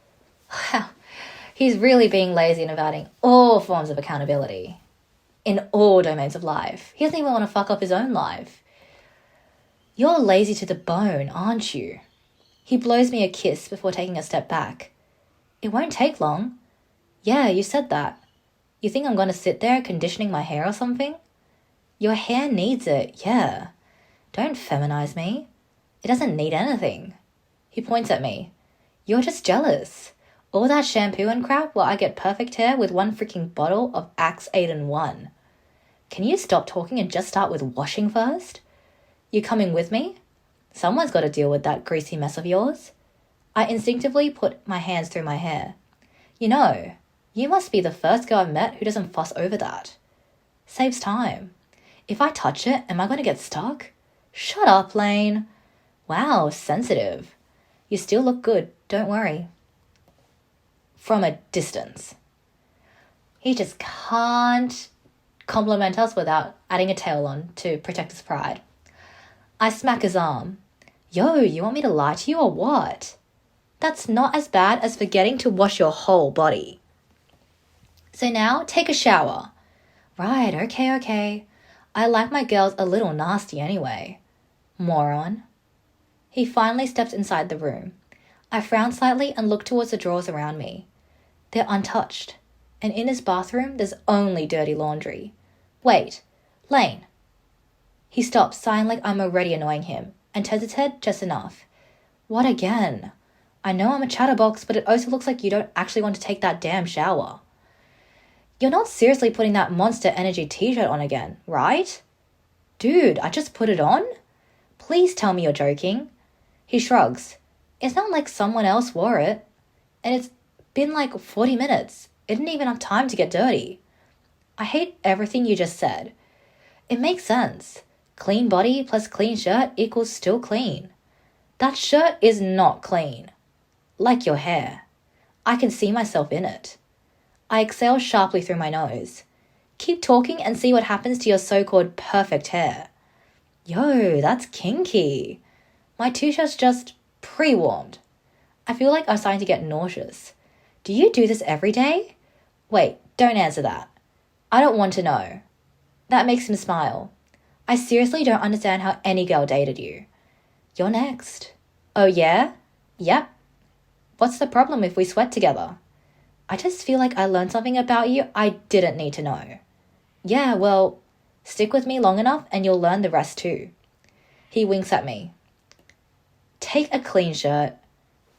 A: He's really being lazy and avoiding all forms of accountability. In all domains of life. He doesn't even want to fuck up his own life. You're lazy to the bone, aren't you? He blows me a kiss before taking a step back. It won't take long. Yeah, you said that. You think I'm going to sit there conditioning my hair or something? Your hair needs it, yeah. Don't feminize me. It doesn't need anything. He points at me. You're just jealous. All that shampoo and crap while I get perfect hair with one freaking bottle of Axe 8-in-1. Can you stop talking and just start with washing first? You coming with me? Someone's got to deal with that greasy mess of yours. I instinctively put my hands through my hair. You know, you must be the first girl I've met who doesn't fuss over that. Saves time. If I touch it, am I going to get stuck? Shut up, Lane. Wow, sensitive. You still look good, don't worry. From a distance. He just can't compliment us without adding a tail on to protect his pride. I smack his arm. Yo, you want me to lie to you or what? That's not as bad as forgetting to wash your whole body. So now, take a shower. Right, okay. I like my girls a little nasty anyway. Moron. He finally steps inside the room. I frown slightly and look towards the drawers around me. They're untouched. And in his bathroom, there's only dirty laundry. Wait, Lane. He stops, sighing like I'm already annoying him, and turns his head just enough. What again? I know I'm a chatterbox, but it also looks like you don't actually want to take that damn shower. You're not seriously putting that Monster Energy t-shirt on again, right? Dude, I just put it on? Please tell me you're joking. He shrugs. It's not like someone else wore it. And it's been like 40 minutes. It didn't even have time to get dirty. I hate everything you just said. It makes sense. Clean body plus clean shirt equals still clean. That shirt is not clean. Like your hair. I can see myself in it. I exhale sharply through my nose. Keep talking and see what happens to your so-called perfect hair. Yo, that's kinky. My t-shirt's just pre-warmed. I feel like I'm starting to get nauseous. Do you do this every day? Wait, don't answer that. I don't want to know. That makes him smile. I seriously don't understand how any girl dated you. You're next. Oh yeah? Yep. What's the problem if we sweat together? I just feel like I learned something about you I didn't need to know. Yeah, well, stick with me long enough and you'll learn the rest too. He winks at me. Take a clean shirt.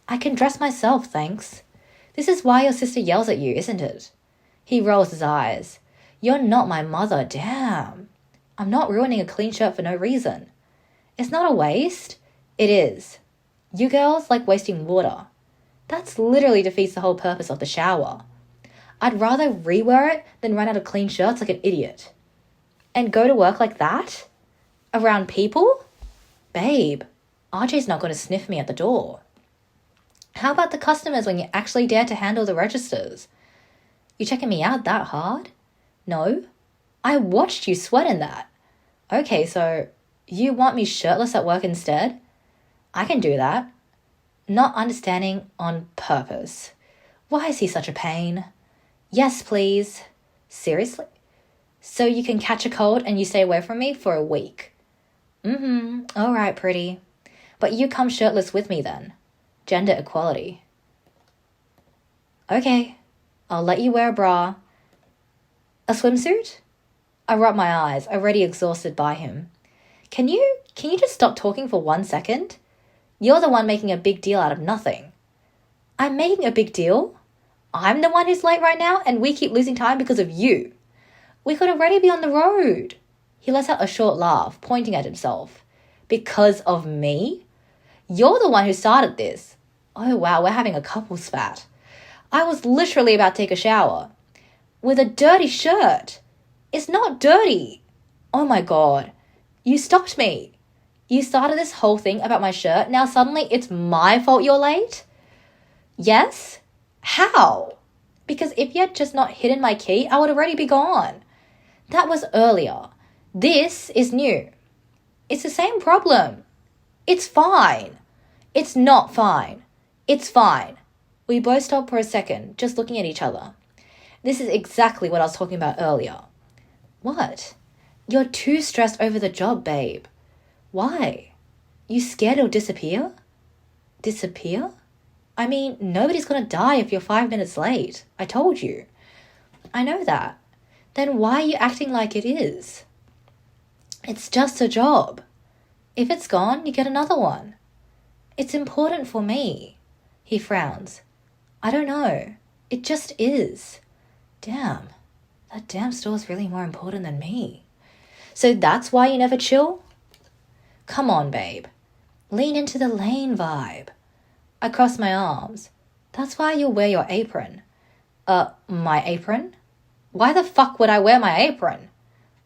A: I can dress myself, thanks. This is why your sister yells at you, isn't it? He rolls his eyes. You're not my mother, damn. I'm not ruining a clean shirt for no reason. It's not a waste. It is. You girls like wasting water. That's literally defeats the whole purpose of the shower. I'd rather rewear it than run out of clean shirts like an idiot. And go to work like that? Around people? Babe, RJ's not going to sniff me at the door. How about the customers when you actually dare to handle the registers? You checking me out that hard? No? I watched you sweat in that. Okay, so you want me shirtless at work instead? I can do that. Not understanding on purpose. Why is he such a pain? Yes, please. Seriously? So you can catch a cold and you stay away from me for a week? All right, pretty. But you come shirtless with me then. Gender equality. Okay, I'll let you wear a bra. A swimsuit? I rub my eyes, already exhausted by him. Can you just stop talking for 1 second? You're the one making a big deal out of nothing. I'm making a big deal? I'm the one who's late right now and we keep losing time because of you. We could already be on the road. He lets out a short laugh, pointing at himself. Because of me? You're the one who started this. Oh wow, we're having a couple spat. I was literally about to take a shower. With a dirty shirt. It's not dirty. Oh my god. You stopped me. You started this whole thing about my shirt. Now suddenly it's my fault you're late? Yes? How? Because if you had just not hidden my key, I would already be gone. That was earlier. This is new. It's the same problem. It's fine. It's not fine. It's fine. We both stopped for a second, just looking at each other. This is exactly what I was talking about earlier. What? You're too stressed over the job, babe. Why? You scared it'll disappear? Disappear? I mean, nobody's gonna die if you're 5 minutes late. I told you. I know that. Then why are you acting like it is? It's just a job. If it's gone, you get another one. It's important for me. He frowns. I don't know. It just is. Damn. That damn store's really more important than me. So that's why you never chill? Come on, babe. Lean into the Lane vibe. I cross my arms. That's why you'll wear your apron. My apron? Why the fuck would I wear my apron?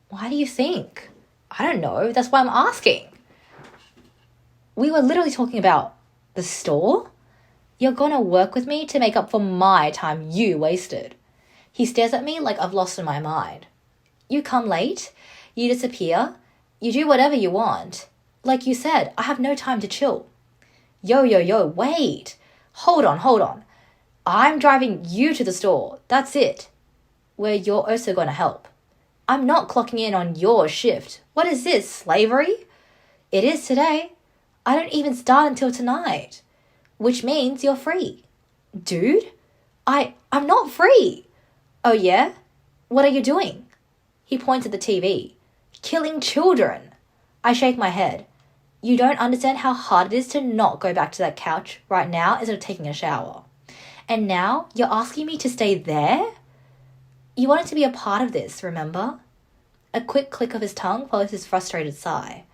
A: Why do you think? I don't know. That's why I'm asking. We were literally talking about the store? You're gonna work with me to make up for my time you wasted. He stares at me like I've lost my mind. You come late, you disappear, you do whatever you want. Like you said, I have no time to chill. Yo, wait. Hold on. I'm driving you to the store. That's it. Where you're also gonna help. I'm not clocking in on your shift. What is this, slavery? It is today. I don't even start until tonight. Which means you're free. Dude, I'm not free. Oh yeah? What are you doing? He points at the TV. Killing children. I shake my head. You don't understand how hard it is to not go back to that couch right now instead of taking a shower. And now you're asking me to stay there? You wanted to be a part of this, remember? A quick click of his tongue follows his frustrated sigh.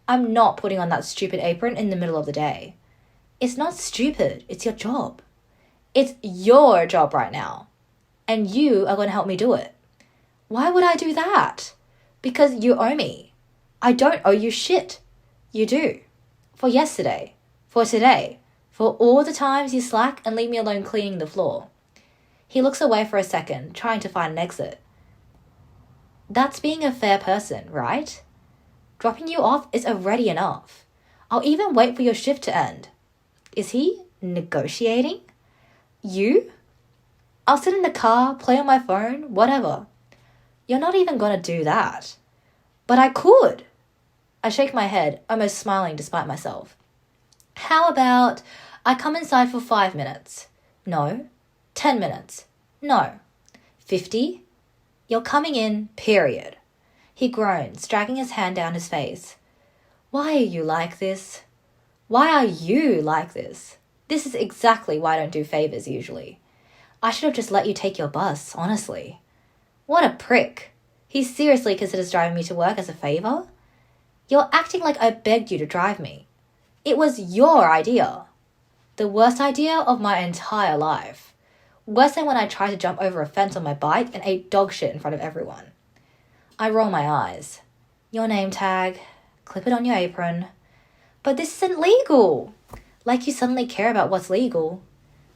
A: I'm not putting on that stupid apron in the middle of the day. It's not stupid, it's your job. It's your job right now. And you are going to help me do it. Why would I do that? Because you owe me. I don't owe you shit. You do. For yesterday. For today. For all the times you slack and leave me alone cleaning the floor. He looks away for a second, trying to find an exit. That's being a fair person, right? Dropping you off is already enough. I'll even wait for your shift to end. Is he negotiating? You? I'll sit in the car, play on my phone, whatever. You're not even gonna do that. But I could. I shake my head, almost smiling despite myself. How about I come inside for 5 minutes? No. 10 minutes? No. 50? You're coming in, period. He groans, dragging his hand down his face. Why are you like this? Why are you like this? This is exactly why I don't do favours usually. I should have just let you take your bus, honestly. What a prick. He seriously considers driving me to work as a favour? You're acting like I begged you to drive me. It was your idea. The worst idea of my entire life. Worse than when I tried to jump over a fence on my bike and ate dog shit in front of everyone. I roll my eyes. Your name tag. Clip it on your apron. But this isn't legal. Like you suddenly care about what's legal.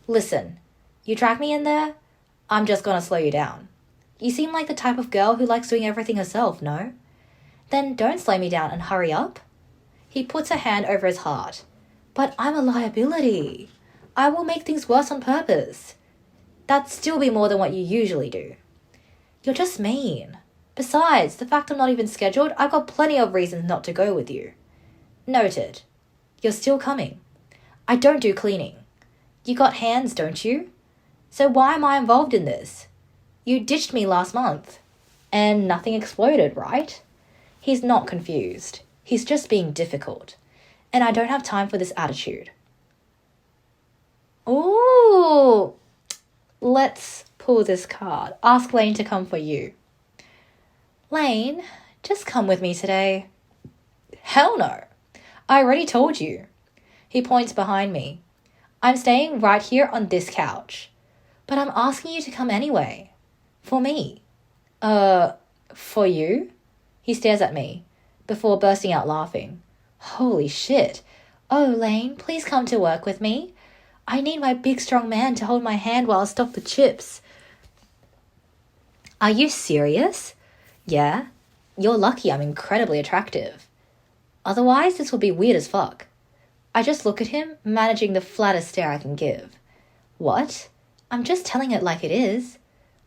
A: Listen, you drag me in there, I'm just gonna slow you down. You seem like the type of girl who likes doing everything herself, no? Then don't slow me down and hurry up. He puts a hand over his heart. But I'm a liability. I will make things worse on purpose. That'd still be more than what you usually do. You're just mean. Besides, the fact I'm not even scheduled, I've got plenty of reasons not to go with you. Noted. You're still coming. I don't do cleaning. You got hands, don't you? So why am I involved in this? You ditched me last month. And nothing exploded, right? He's not confused. He's just being difficult. And I don't have time for this attitude. Ooh! Let's pull this card. Ask Lane to come for you. Lane, just come with me today. Hell no. I already told you. He points behind me. I'm staying right here on this couch. But I'm asking you to come anyway. For me. For you? He stares at me, before bursting out laughing. Holy shit. Oh, Lane, please come to work with me. I need my big strong man to hold my hand while I stuff the chips. Are you serious? Yeah. You're lucky I'm incredibly attractive. Otherwise, this will be weird as fuck. I just look at him, managing the flattest stare I can give. What? I'm just telling it like it is.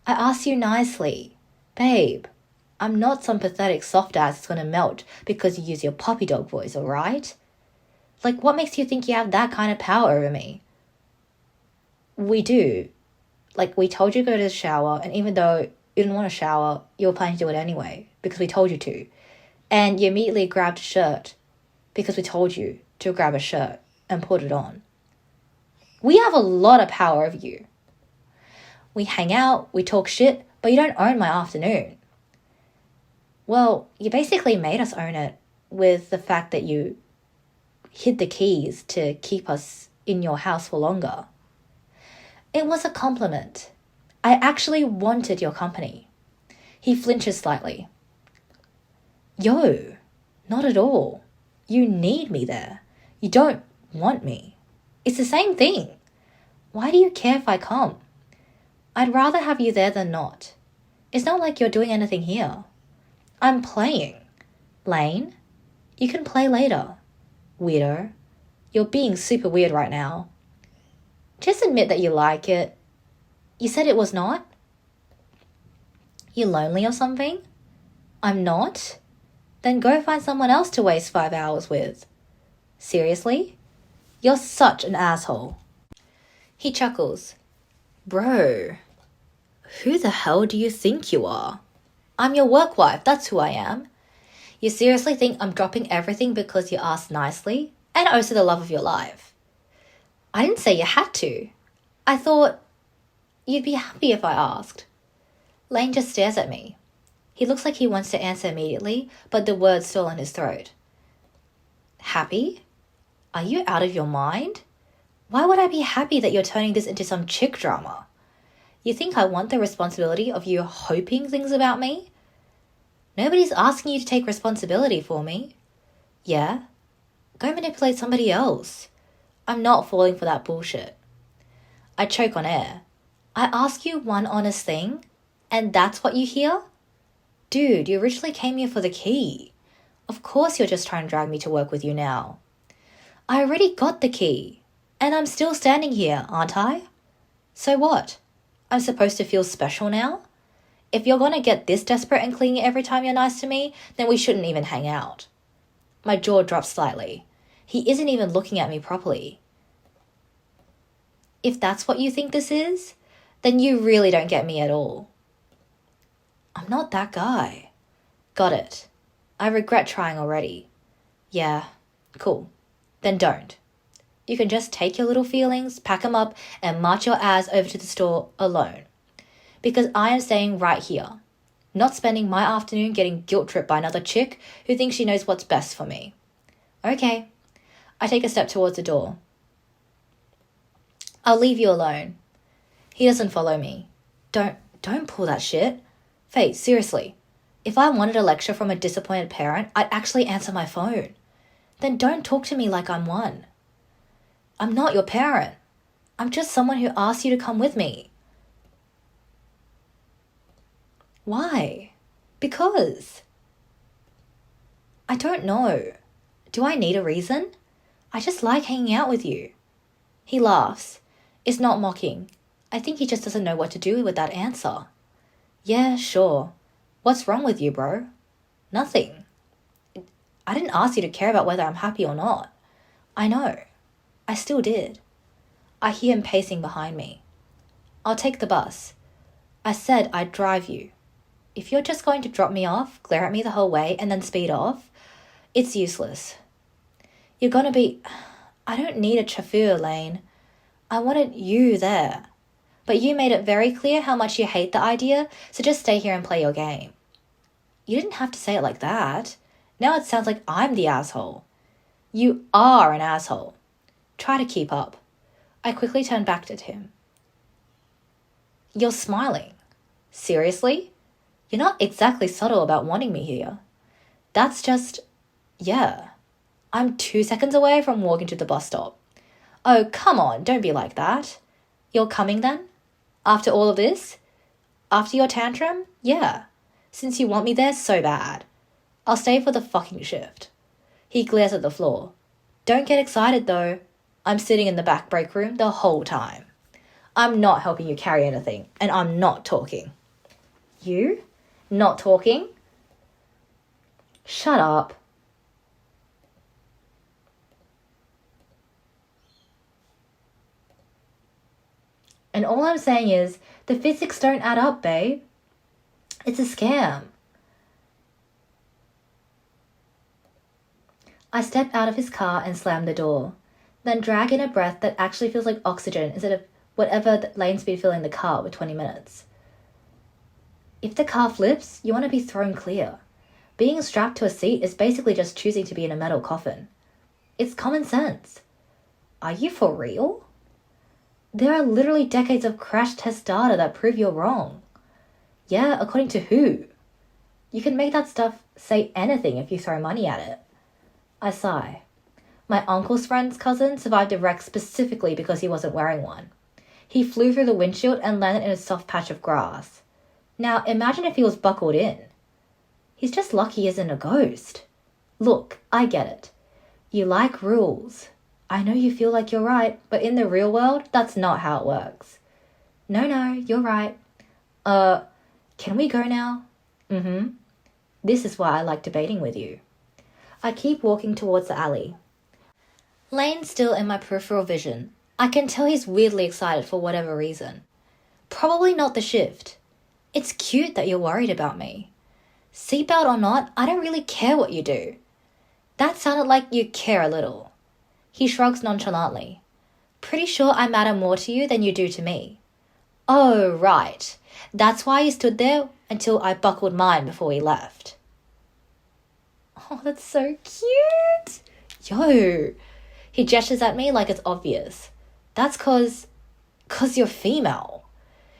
A: I asked you nicely. Babe, I'm not some pathetic soft ass that's gonna melt because you use your puppy dog voice, alright? Like, what makes you think you have that kind of power over me? We do. Like, we told you to go to the shower, and even though you didn't want to shower, you were planning to do it anyway, because we told you to. And you immediately grabbed a shirt, because we told you to grab a shirt and put it on. We have a lot of power over you. We hang out, we talk shit, but you don't own my afternoon. Well, you basically made us own it with the fact that you hid the keys to keep us in your house for longer. It was a compliment. I actually wanted your company. He flinches slightly. Yo, not at all. You need me there. You don't want me. It's the same thing. Why do you care if I come? I'd rather have you there than not. It's not like you're doing anything here. I'm playing. Lane, you can play later. Weirdo. You're being super weird right now. Just admit that you like it. You said it was not? You lonely or something? I'm not? Then go find someone else to waste 5 hours with. Seriously? You're such an asshole. He chuckles. Bro, who the hell do you think you are? I'm your work wife, that's who I am. You seriously think I'm dropping everything because you asked nicely? And also the love of your life. I didn't say you had to. I thought you'd be happy if I asked. Lane just stares at me. He looks like he wants to answer immediately, but the words still in his throat. Happy? Are you out of your mind? Why would I be happy that you're turning this into some chick drama? You think I want the responsibility of you hoping things about me? Nobody's asking you to take responsibility for me. Yeah? Go manipulate somebody else. I'm not falling for that bullshit. I choke on air. I ask you one honest thing, and that's what you hear? Dude, you originally came here for the key. Of course you're just trying to drag me to work with you now. I already got the key, and I'm still standing here, aren't I? So what? I'm supposed to feel special now? If you're gonna get this desperate and clingy every time you're nice to me, then we shouldn't even hang out. My jaw drops slightly. He isn't even looking at me properly. If that's what you think this is, then you really don't get me at all. I'm not that guy. Got it. I regret trying already. Yeah, cool. Then don't. You can just take your little feelings, pack them up, and march your ass over to the store alone. Because I am staying right here. Not spending my afternoon getting guilt-tripped by another chick who thinks she knows what's best for me. Okay. I take a step towards the door. I'll leave you alone. He doesn't follow me. Don't pull that shit. Faith, seriously. If I wanted a lecture from a disappointed parent, I'd actually answer my phone. Then don't talk to me like I'm one. I'm not your parent. I'm just someone who asked you to come with me. Why? Because. I don't know. Do I need a reason? I just like hanging out with you. He laughs. It's not mocking. I think he just doesn't know what to do with that answer. Yeah, sure. What's wrong with you, bro? Nothing. I didn't ask you to care about whether I'm happy or not. I know. I still did. I hear him pacing behind me. I'll take the bus. I said I'd drive you. If you're just going to drop me off, glare at me the whole way, and then speed off, it's useless. You're gonna be... I don't need a chauffeur, Lane. I wanted you there. But you made it very clear how much you hate the idea, so just stay here and play your game. You didn't have to say it like that. Now it sounds like I'm the asshole. You are an asshole. Try to keep up. I quickly turn back at him. You're smiling. Seriously? You're not exactly subtle about wanting me here. That's just... yeah. I'm 2 seconds away from walking to the bus stop. Oh, come on, don't be like that. You're coming then? After all of this? After your tantrum? Yeah. Since you want me there so bad. I'll stay for the fucking shift. He glares at the floor. Don't get excited though. I'm sitting in the back break room the whole time. I'm not helping you carry anything, and I'm not talking. You? Not talking? Shut up. And all I'm saying is, the physics don't add up, babe. It's a scam. I step out of his car and slam the door, then drag in a breath that actually feels like oxygen instead of whatever Lane's been filling the car with 20 minutes. If the car flips, you want to be thrown clear. Being strapped to a seat is basically just choosing to be in a metal coffin. It's common sense. Are you for real? There are literally decades of crash test data that prove you're wrong. Yeah, according to who? You can make that stuff say anything if you throw money at it. I sigh. My uncle's friend's cousin survived a wreck specifically because he wasn't wearing one. He flew through the windshield and landed in a soft patch of grass. Now, imagine if he was buckled in. He's just lucky he isn't a ghost. Look, I get it. You like rules. I know you feel like you're right, but in the real world, that's not how it works. No, you're right. Can we go now? Mm-hmm. This is why I like debating with you. I keep walking towards the alley. Lane's still in my peripheral vision. I can tell he's weirdly excited for whatever reason. Probably not the shift. It's cute that you're worried about me. Seatbelt or not, I don't really care what you do. That sounded like you care a little. He shrugs nonchalantly. Pretty sure I matter more to you than you do to me. Oh, right. That's why you stood there until I buckled mine before we left. Oh, that's so cute. Yo. He gestures at me like it's obvious. That's cause you're female.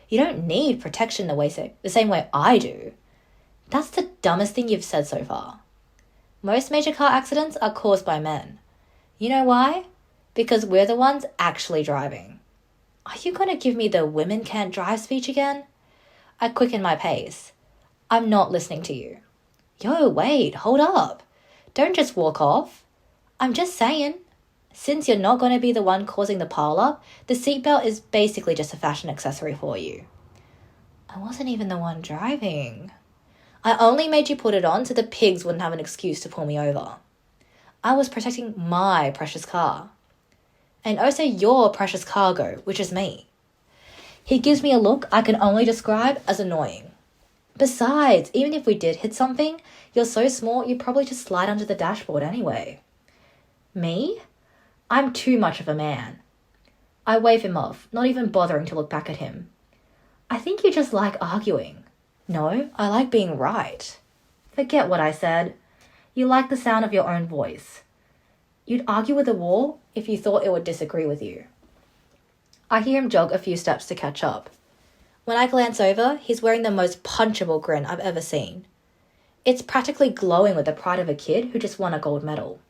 A: You don't need protection the same way I do. That's the dumbest thing you've said so far. Most major car accidents are caused by men. You know why? Because we're the ones actually driving. Are you going to give me the women can't drive speech again? I quicken my pace. I'm not listening to you. Yo, wait, hold up. Don't just walk off. I'm just saying. Since you're not going to be the one causing the pile-up, the seatbelt is basically just a fashion accessory for you. I wasn't even the one driving. I only made you put it on so the pigs wouldn't have an excuse to pull me over. I was protecting my precious car. And also your precious cargo, which is me. He gives me a look I can only describe as annoying. Besides, even if we did hit something, you're so small you'd probably just slide under the dashboard anyway. Me? I'm too much of a man. I wave him off, not even bothering to look back at him. I think you just like arguing. No, I like being right. Forget what I said. You like the sound of your own voice. You'd argue with a wall if you thought it would disagree with you. I hear him jog a few steps to catch up. When I glance over, he's wearing the most punchable grin I've ever seen. It's practically glowing with the pride of a kid who just won a gold medal.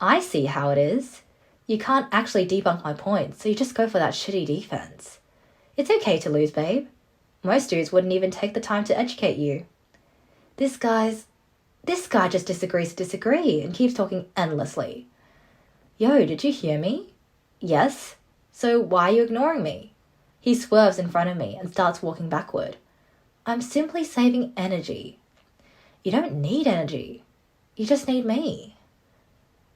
A: I see how it is. You can't actually debunk my points, so you just go for that shitty defense. It's okay to lose, babe. Most dudes wouldn't even take the time to educate you. This guy just disagrees to disagree and keeps talking endlessly. Yo, did you hear me? Yes. So why are you ignoring me? He swerves in front of me and starts walking backward. I'm simply saving energy. You don't need energy. You just need me.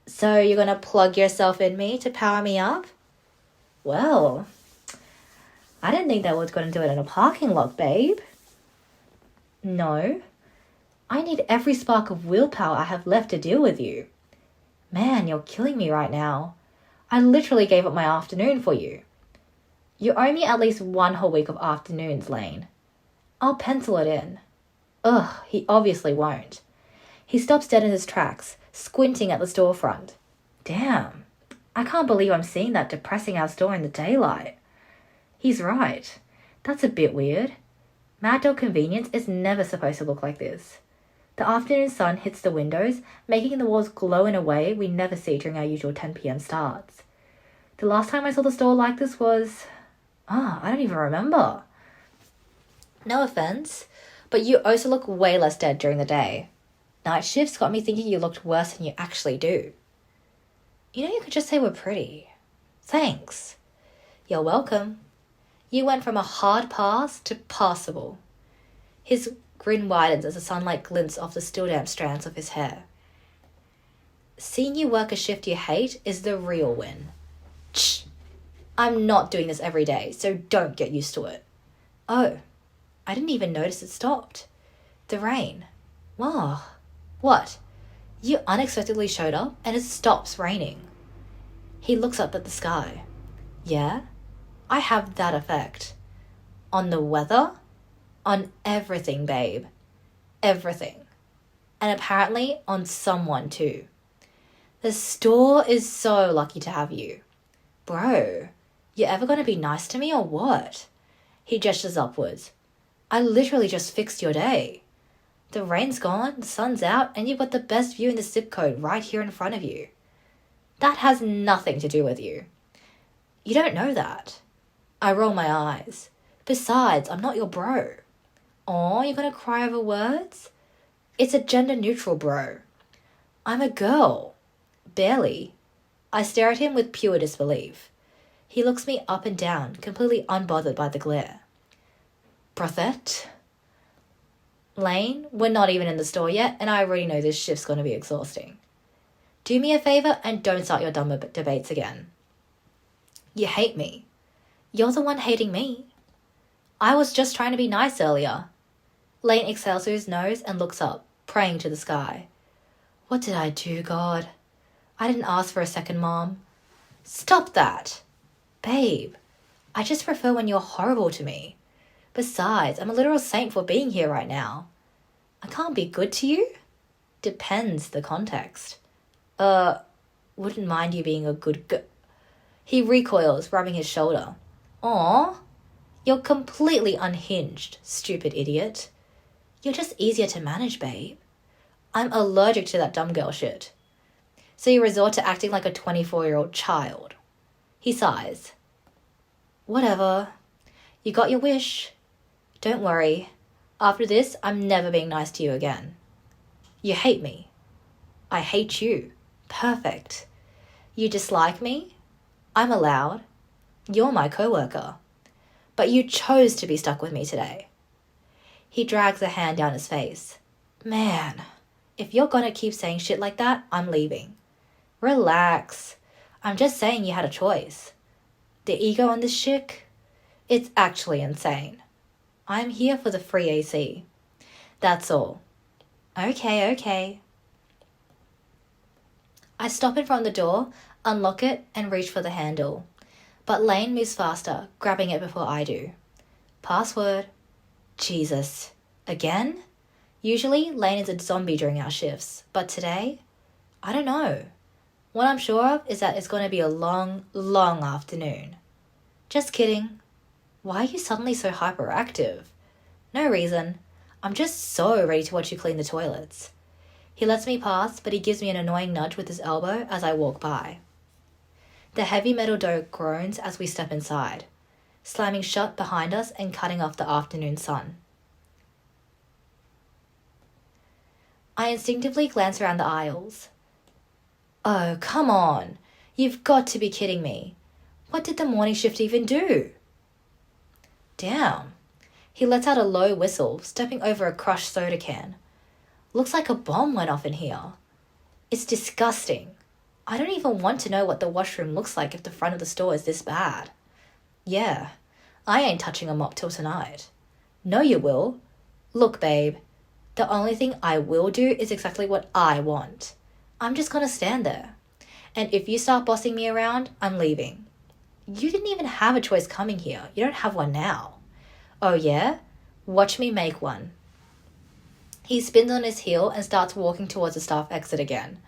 A: So you're gonna plug yourself in me to power me up? Well, I didn't think that was gonna do it in a parking lot, babe. No. I need every spark of willpower I have left to deal with you. Man, you're killing me right now. I literally gave up my afternoon for you. You owe me at least 1 whole week of afternoons, Lane. I'll pencil it in. Ugh, he obviously won't. He stops dead in his tracks, squinting at the storefront. Damn, I can't believe I'm seeing that depressing ass store in the daylight. He's right. That's a bit weird. Mad Dog Convenience is never supposed to look like this. The afternoon sun hits the windows, making the walls glow in a way we never see during our usual 10 p.m. starts. The last time I saw the store like this was... I don't even remember. No offense, but you also look way less dead during the day. Night shifts got me thinking you looked worse than you actually do. You know, you could just say we're pretty. Thanks. You're welcome. You went from a hard pass to passable. His grin widens as the sunlight glints off the still damp strands of his hair. Seeing you work a shift you hate is the real win. Shh. I'm not doing this every day, so don't get used to it. Oh, I didn't even notice it stopped. The rain. Wow. What? You unexpectedly showed up and it stops raining. He looks up at the sky. Yeah? I have that effect. On the weather? On everything, babe. Everything. And apparently on someone too. The store is so lucky to have you. Bro, you ever gonna be nice to me or what? He gestures upwards. I literally just fixed your day. The rain's gone, the sun's out, and you've got the best view in the zip code right here in front of you. That has nothing to do with you. You don't know that. I roll my eyes. Besides, I'm not your bro. Aw, you're gonna cry over words? It's a gender-neutral bro. I'm a girl. Barely. I stare at him with pure disbelief. He looks me up and down, completely unbothered by the glare. Prophet? Lane, we're not even in the store yet, and I already know this shift's gonna be exhausting. Do me a favor and don't start your dumb debates again. You hate me. You're the one hating me. I was just trying to be nice earlier. Lane exhales through his nose and looks up, praying to the sky. What did I do, God? I didn't ask for a second, Mom. Stop that! Babe, I just prefer when you're horrible to me. Besides, I'm a literal saint for being here right now. I can't be good to you? Depends the context. Wouldn't mind you being a good He recoils, rubbing his shoulder. Aw, you're completely unhinged, stupid idiot. You're just easier to manage, babe. I'm allergic to that dumb girl shit. So you resort to acting like a 24-year-old child. He sighs. Whatever. You got your wish. Don't worry. After this, I'm never being nice to you again. You hate me. I hate you. Perfect. You dislike me? I'm allowed. You're my coworker. But you chose to be stuck with me today. He drags a hand down his face. Man, If you're gonna keep saying shit like that, I'm leaving. Relax. I'm just saying you had a choice. The ego on this chick? It's actually insane. I'm here for the free AC. That's all. Okay. I stop in front of the door, unlock it, and reach for the handle. But Lane moves faster, grabbing it before I do. Password. Jesus. Again? Usually, Lane is a zombie during our shifts, but today? I don't know. What I'm sure of is that it's going to be a long, long afternoon. Just kidding. Why are you suddenly so hyperactive? No reason. I'm just so ready to watch you clean the toilets. He lets me pass, but he gives me an annoying nudge with his elbow as I walk by. The heavy metal door groans as we step inside, slamming shut behind us and cutting off the afternoon sun. I instinctively glance around the aisles. Oh, come on. You've got to be kidding me. What did the morning shift even do? Damn. He lets out a low whistle, stepping over a crushed soda can. Looks like a bomb went off in here. It's disgusting. I don't even want to know what the washroom looks like if the front of the store is this bad. Yeah, I ain't touching a mop till tonight. No, you will. Look, babe. The only thing I will do is exactly what I want. I'm just gonna stand there. And if you start bossing me around, I'm leaving. You didn't even have a choice coming here. You don't have one now. Oh yeah? Watch me make one. He spins on his heel and starts walking towards the staff exit again.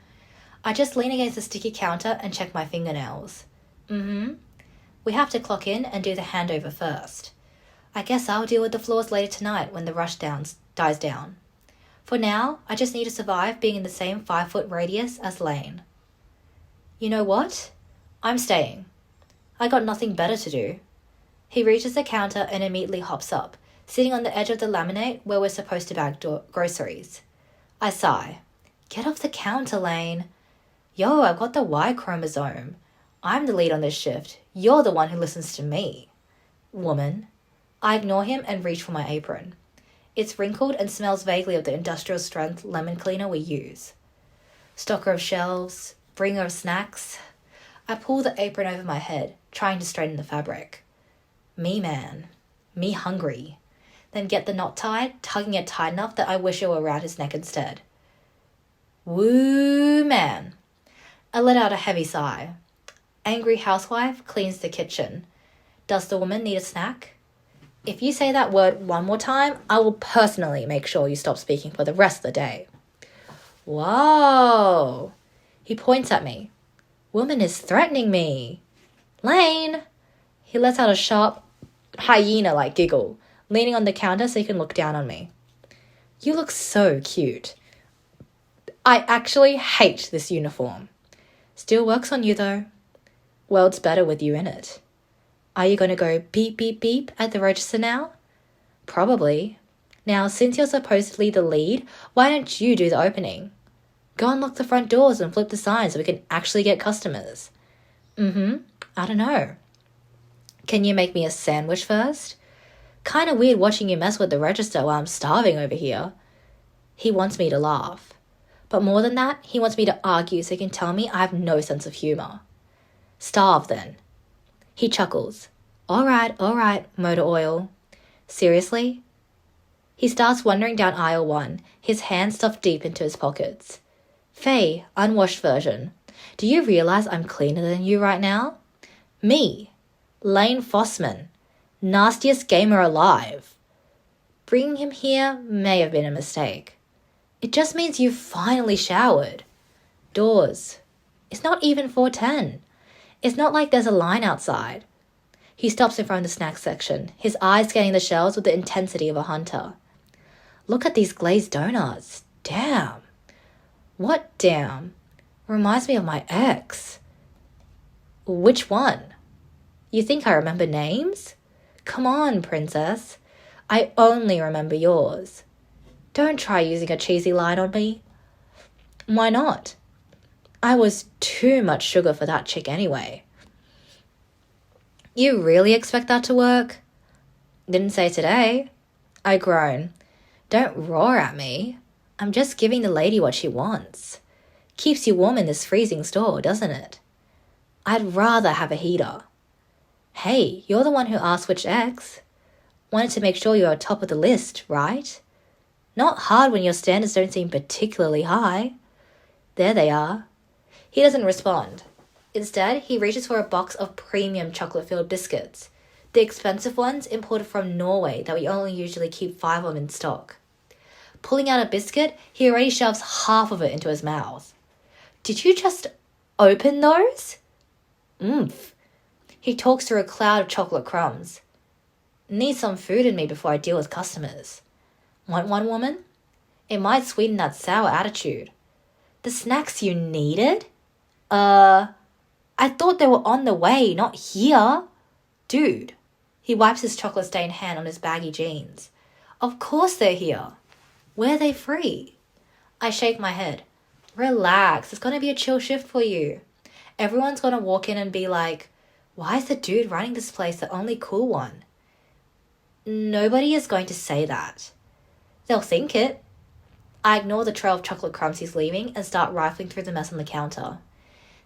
A: I just lean against the sticky counter and check my fingernails. We have to clock in and do the handover first. I guess I'll deal with the floors later tonight when the rush dies down. For now, I just need to survive being in the same 5-foot radius as Lane. You know what? I'm staying. I got nothing better to do. He reaches the counter and immediately hops up, sitting on the edge of the laminate where we're supposed to bag groceries. I sigh. Get off the counter, Lane. Yo, I've got the Y chromosome. I'm the lead on this shift. You're the one who listens to me. Woman. I ignore him and reach for my apron. It's wrinkled and smells vaguely of the industrial strength lemon cleaner we use. Stocker of shelves, bringer of snacks. I pull the apron over my head, trying to straighten the fabric. Me, man. Me hungry. Then get the knot tied, tugging it tight enough that I wish it were around his neck instead. Woo, man. I let out a heavy sigh. Angry housewife cleans the kitchen. Does the woman need a snack? If you say that word one more time, I will personally make sure you stop speaking for the rest of the day. Whoa. He points at me. Woman is threatening me. Lane. He lets out a sharp, hyena-like giggle, leaning on the counter so he can look down on me. You look so cute. I actually hate this uniform. Still works on you though. World's better with you in it. Are you going to go beep, beep, beep at the register now? Probably. Now, since you're supposedly the lead, why don't you do the opening? Go and lock the front doors and flip the signs so we can actually get customers. I don't know. Can you make me a sandwich first? Kinda weird watching you mess with the register while I'm starving over here. He wants me to laugh. But more than that, he wants me to argue so he can tell me I have no sense of humour. Starve then. He chuckles. All right, motor oil. Seriously? He starts wandering down aisle 1, his hands stuffed deep into his pockets. Faye, unwashed version. Do you realise I'm cleaner than you right now? Me, Lane Fossman, nastiest gamer alive. Bringing him here may have been a mistake. It just means you've finally showered. Doors. It's not even 4:10. It's not like there's a line outside. He stops in front of the snack section, his eyes scanning the shelves with the intensity of a hunter. Look at these glazed donuts. Damn. What damn? Reminds me of my ex. Which one? You think I remember names? Come on, princess. I only remember yours. Don't try using a cheesy line on me. Why not? I was too much sugar for that chick anyway. You really expect that to work? Didn't say today. I groan. Don't roar at me. I'm just giving the lady what she wants. Keeps you warm in this freezing store, doesn't it? I'd rather have a heater. Hey, you're the one who asked which ex. Wanted to make sure you're top of the list, right? Not hard when your standards don't seem particularly high. There they are. He doesn't respond. Instead, he reaches for a box of premium chocolate-filled biscuits, the expensive ones imported from Norway that we only usually keep 5 of in stock. Pulling out a biscuit, he already shoves half of it into his mouth. Did you just open those? Oomph. He talks through a cloud of chocolate crumbs. Need some food in me before I deal with customers. Want one, woman? It might sweeten that sour attitude. The snacks you needed? I thought they were on the way, not here. Dude. He wipes his chocolate-stained hand on his baggy jeans. Of course they're here. Were they free? I shake my head. Relax, it's gonna be a chill shift for you. Everyone's gonna walk in and be like, why is the dude running this place the only cool one? Nobody is going to say that. They'll think it. I ignore the trail of chocolate crumbs he's leaving and start rifling through the mess on the counter.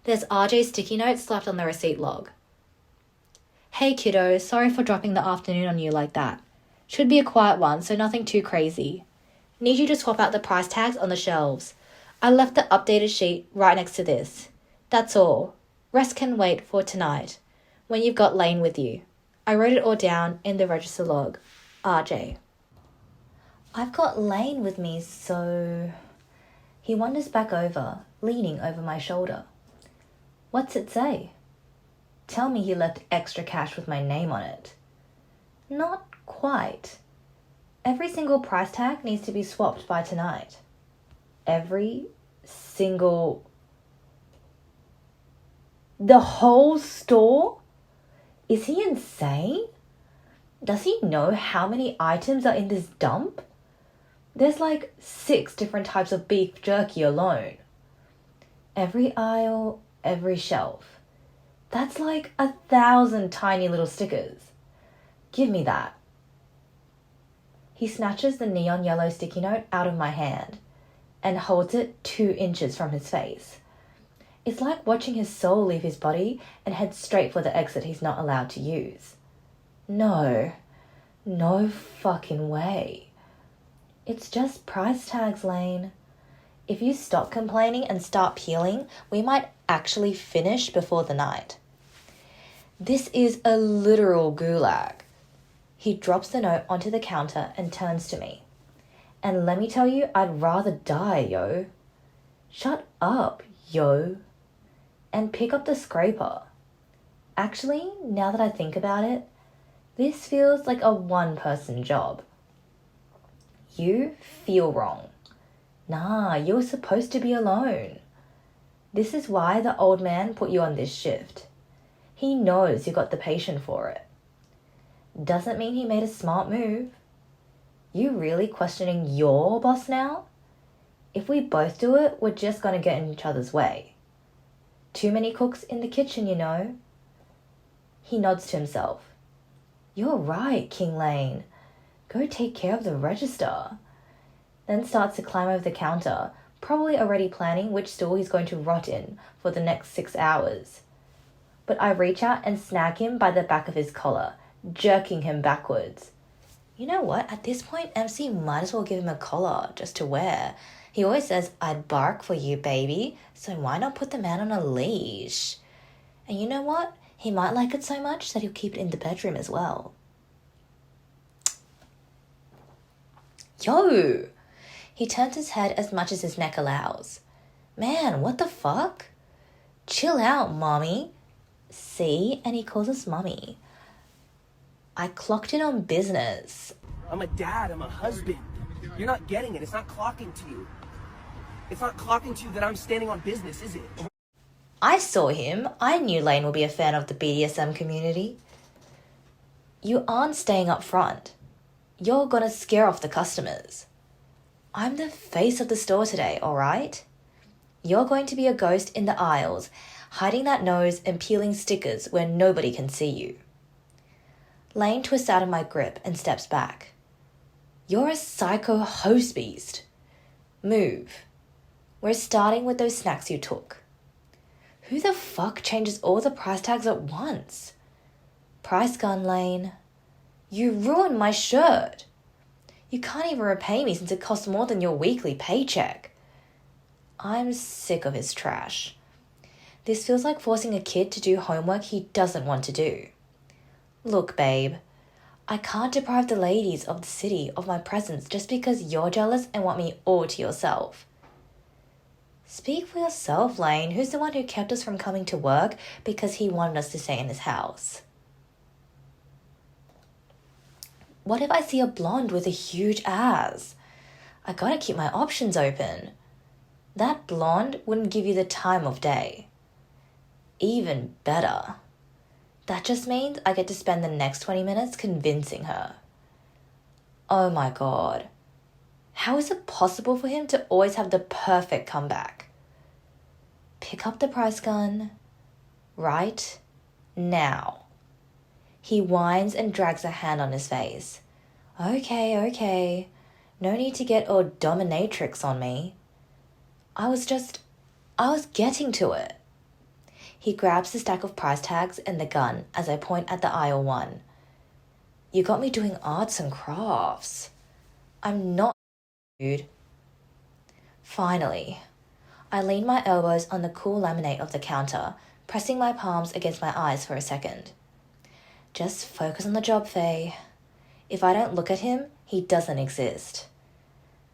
A: There's RJ's sticky note slapped on the receipt log. Hey kiddo, sorry for dropping the afternoon on you like that. Should be a quiet one, so nothing too crazy. Need you to swap out the price tags on the shelves. I left the updated sheet right next to this. That's all. Rest can wait for tonight, when you've got Lane with you. I wrote it all down in the register log. RJ. I've got Lane with me, so... He wanders back over, leaning over my shoulder. What's it say? Tell me he left extra cash with my name on it. Not quite. Every single price tag needs to be swapped by tonight. Every single... The whole store? Is he insane? Does he know how many items are in this dump? There's like 6 different types of beef jerky alone. Every aisle, every shelf. That's like 1,000 tiny little stickers. Give me that. He snatches the neon yellow sticky note out of my hand and holds it 2 inches from his face. It's like watching his soul leave his body and head straight for the exit he's not allowed to use. No fucking way. It's just price tags, Lane. If you stop complaining and start peeling, we might actually finish before the night. This is a literal gulag. He drops the note onto the counter and turns to me. And let me tell you, I'd rather die, yo. Shut up, yo. And pick up the scraper. Actually, now that I think about it, this feels like a one-person job. You feel wrong. Nah, you were supposed to be alone. This is why the old man put you on this shift. He knows you got the patient for it. Doesn't mean he made a smart move. You really questioning your boss now? If we both do it, we're just gonna get in each other's way. Too many cooks in the kitchen, you know. He nods to himself. You're right, King Lane. Go take care of the register. Then starts to climb over the counter, probably already planning which stool he's going to rot in for the next 6 hours. But I reach out and snag him by the back of his collar, jerking him backwards. You know what? At this point, MC might as well give him a collar just to wear. He always says, I'd bark for you, baby, so why not put the man on a leash? And you know what? He might like it so much that he'll keep it in the bedroom as well. Yo! He turns his head as much as his neck allows. Man, what the fuck? Chill out, mommy. See? And he calls us mommy. I clocked in on business.
M: I'm a dad, I'm a husband. You're not getting it, it's not clocking to you. It's not clocking to you that I'm standing on business, is it?
A: I saw him. I knew Lane would be a fan of the BDSM community. You aren't staying up front. You're gonna scare off the customers. I'm the face of the store today, alright? You're going to be a ghost in the aisles, hiding that nose and peeling stickers where nobody can see you. Lane twists out of my grip and steps back. You're a psycho host beast. Move. We're starting with those snacks you took. Who the fuck changes all the price tags at once? Price gun, Lane. You ruined my shirt. You can't even repay me since it costs more than your weekly paycheck. I'm sick of his trash. This feels like forcing a kid to do homework he doesn't want to do. Look, babe, I can't deprive the ladies of the city of my presence just because you're jealous and want me all to yourself. Speak for yourself, Lane. Who's the one who kept us from coming to work because he wanted us to stay in his house? What if I see a blonde with a huge ass? I gotta keep my options open. That blonde wouldn't give you the time of day. Even better. That just means I get to spend the next 20 minutes convincing her. Oh my god. How is it possible for him to always have the perfect comeback? Pick up the price gun. Right now. He whines and drags a hand on his face. Okay. No need to get all dominatrix on me. I was getting to it. He grabs the stack of price tags and the gun as I point at the aisle one. You got me doing arts and crafts. I'm not, dude. Finally, I lean my elbows on the cool laminate of the counter, pressing my palms against my eyes for a second. Just focus on the job, Faye. If I don't look at him, he doesn't exist.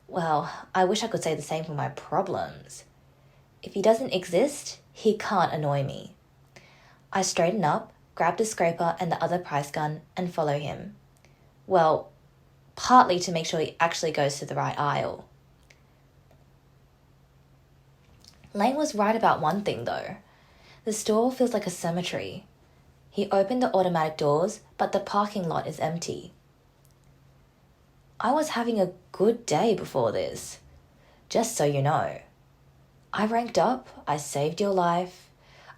A: Well, I wish I could say the same for my problems. If he doesn't exist, he can't annoy me. I straighten up, grab the scraper and the other price gun, and follow him. Well, partly to make sure he actually goes to the right aisle. Lane was right about one thing, though. The store feels like a cemetery. He opened the automatic doors, but the parking lot is empty. I was having a good day before this. Just so you know. I ranked up, I saved your life.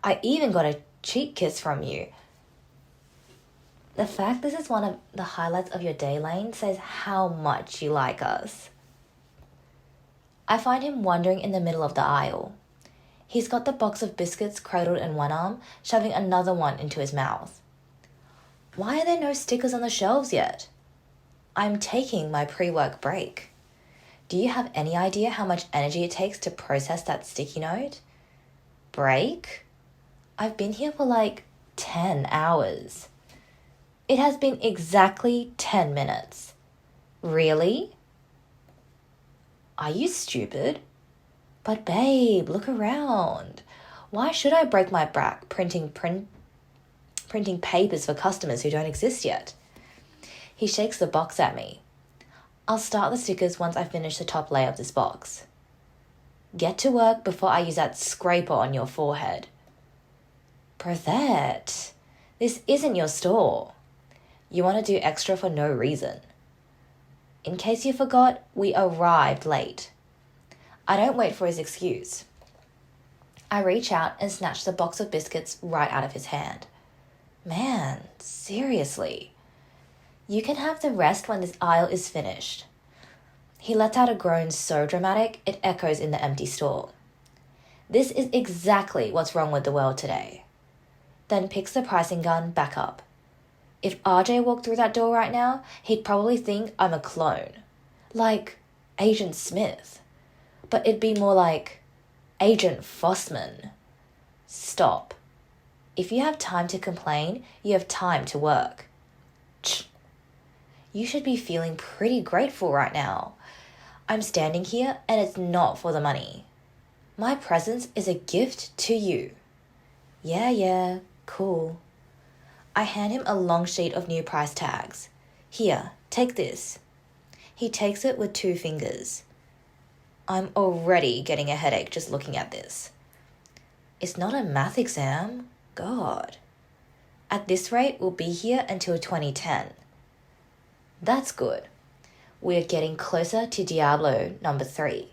A: I even got a cheek kiss from you. The fact this is one of the highlights of your day, Lane, says how much you like us. I find him wandering in the middle of the aisle. He's got the box of biscuits cradled in one arm, shoving another one into his mouth. Why are there no stickers on the shelves yet? I'm taking my pre-work break. Do you have any idea how much energy it takes to process that sticky note? Break? I've been here for like 10 hours. It has been exactly 10 minutes. Really? Are you stupid? But babe, look around. Why should I break my back printing papers for customers who don't exist yet? He shakes the box at me. I'll start the stickers once I finish the top layer of this box. Get to work before I use that scraper on your forehead. Brevet, this isn't your store. You want to do extra for no reason. In case you forgot, we arrived late. I don't wait for his excuse. I reach out and snatch the box of biscuits right out of his hand. Man, seriously. You can have the rest when this aisle is finished. He lets out a groan so dramatic it echoes in the empty store. This is exactly what's wrong with the world today. Then picks the pricing gun back up. If RJ walked through that door right now, he'd probably think I'm a clone. Like Agent Smith. But it'd be more like Agent Fossman. Stop. If you have time to complain, you have time to work. You should be feeling pretty grateful right now. I'm standing here and it's not for the money. My presence is a gift to you. Yeah, cool. I hand him a long sheet of new price tags. Here, take this. He takes it with 2 fingers. I'm already getting a headache just looking at this. It's not a math exam. God. At this rate, we'll be here until 2010. That's good. We're getting closer to Diablo number 3.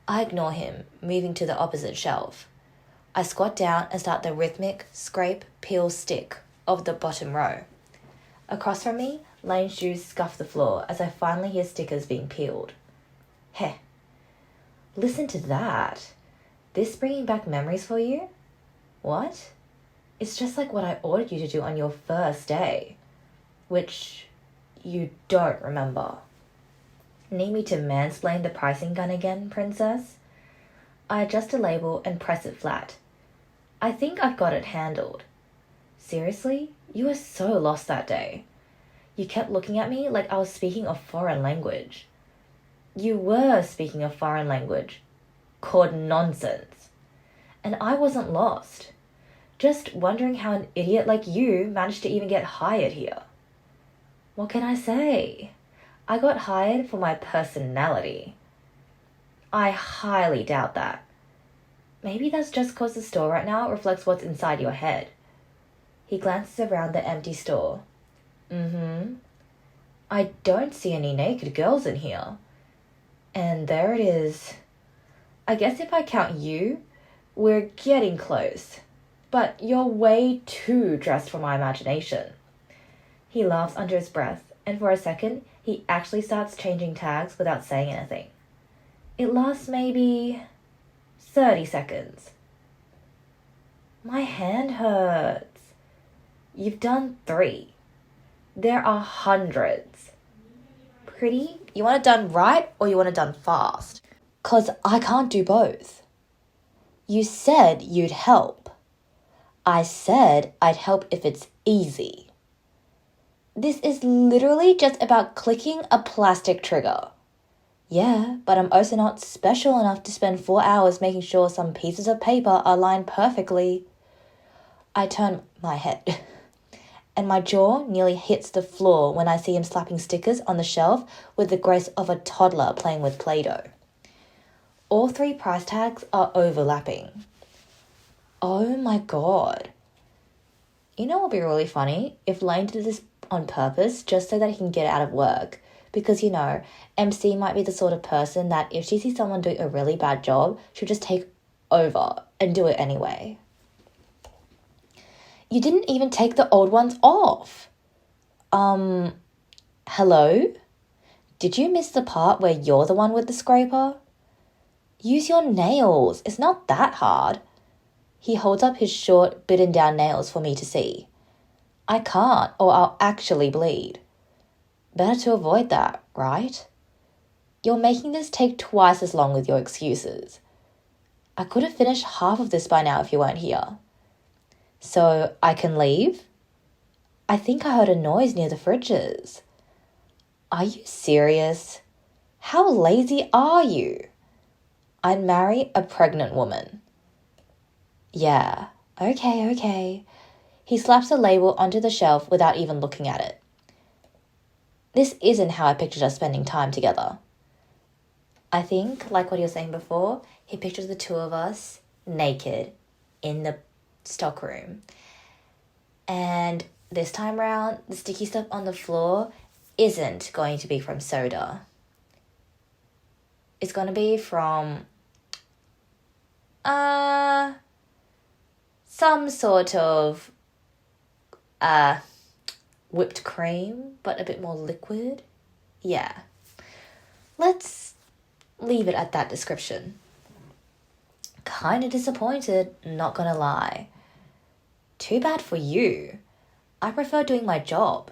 A: I ignore him, moving to the opposite shelf. I squat down and start the rhythmic scrape, peel, stick of the bottom row. Across from me, Lane's shoes scuff the floor as I finally hear stickers being peeled. Heh. Listen to that. This bringing back memories for you? What? It's just like what I ordered you to do on your first day, which you don't remember. Need me to mansplain the pricing gun again, princess? I adjust a label and press it flat. I think I've got it handled. Seriously? You were so lost that day. You kept looking at me like I was speaking a foreign language. You were speaking a foreign language called nonsense. And I wasn't lost. Just wondering how an idiot like you managed to even get hired here. What can I say? I got hired for my personality. I highly doubt that. Maybe that's just because the store right now reflects what's inside your head. He glances around the empty store. I don't see any naked girls in here. And there it is. I guess if I count you, we're getting close. But you're way too dressed for my imagination. He laughs under his breath, and for a second, he actually starts changing tags without saying anything. It lasts maybe 30 seconds. My hand hurts. You've done 3. There are hundreds. Pretty, you want it done right or you want it done fast? 'Cause I can't do both. You said you'd help. I said I'd help if it's easy. This is literally just about clicking a plastic trigger. Yeah, but I'm also not special enough to spend 4 hours making sure some pieces of paper are lined perfectly. I turn my head, and my jaw nearly hits the floor when I see him slapping stickers on the shelf with the grace of a toddler playing with Play-Doh. All 3 price tags are overlapping. Oh my god. You know what would be really funny? If Lane did this on purpose just so that he can get out of work. Because, you know, MC might be the sort of person that if she sees someone doing a really bad job, she'll just take over and do it anyway. You didn't even take the old ones off. Hello? Did you miss the part where you're the one with the scraper? Use your nails. It's not that hard. He holds up his short, bitten down nails for me to see. I can't, or I'll actually bleed. Better to avoid that, right? You're making this take twice as long with your excuses. I could have finished half of this by now if you weren't here. So I can leave? I think I heard a noise near the fridges. Are you serious? How lazy are you? I'd marry a pregnant woman. Yeah, okay. He slaps a label onto the shelf without even looking at it. This isn't how I pictured us spending time together. I think, like what he was saying before, he pictures the two of us naked in the stockroom. And this time round, the sticky stuff on the floor isn't going to be from soda. It's going to be from some sort of whipped cream, but a bit more liquid. Yeah. Let's leave it at that description. Kinda disappointed, not gonna lie. Too bad for you. I prefer doing my job.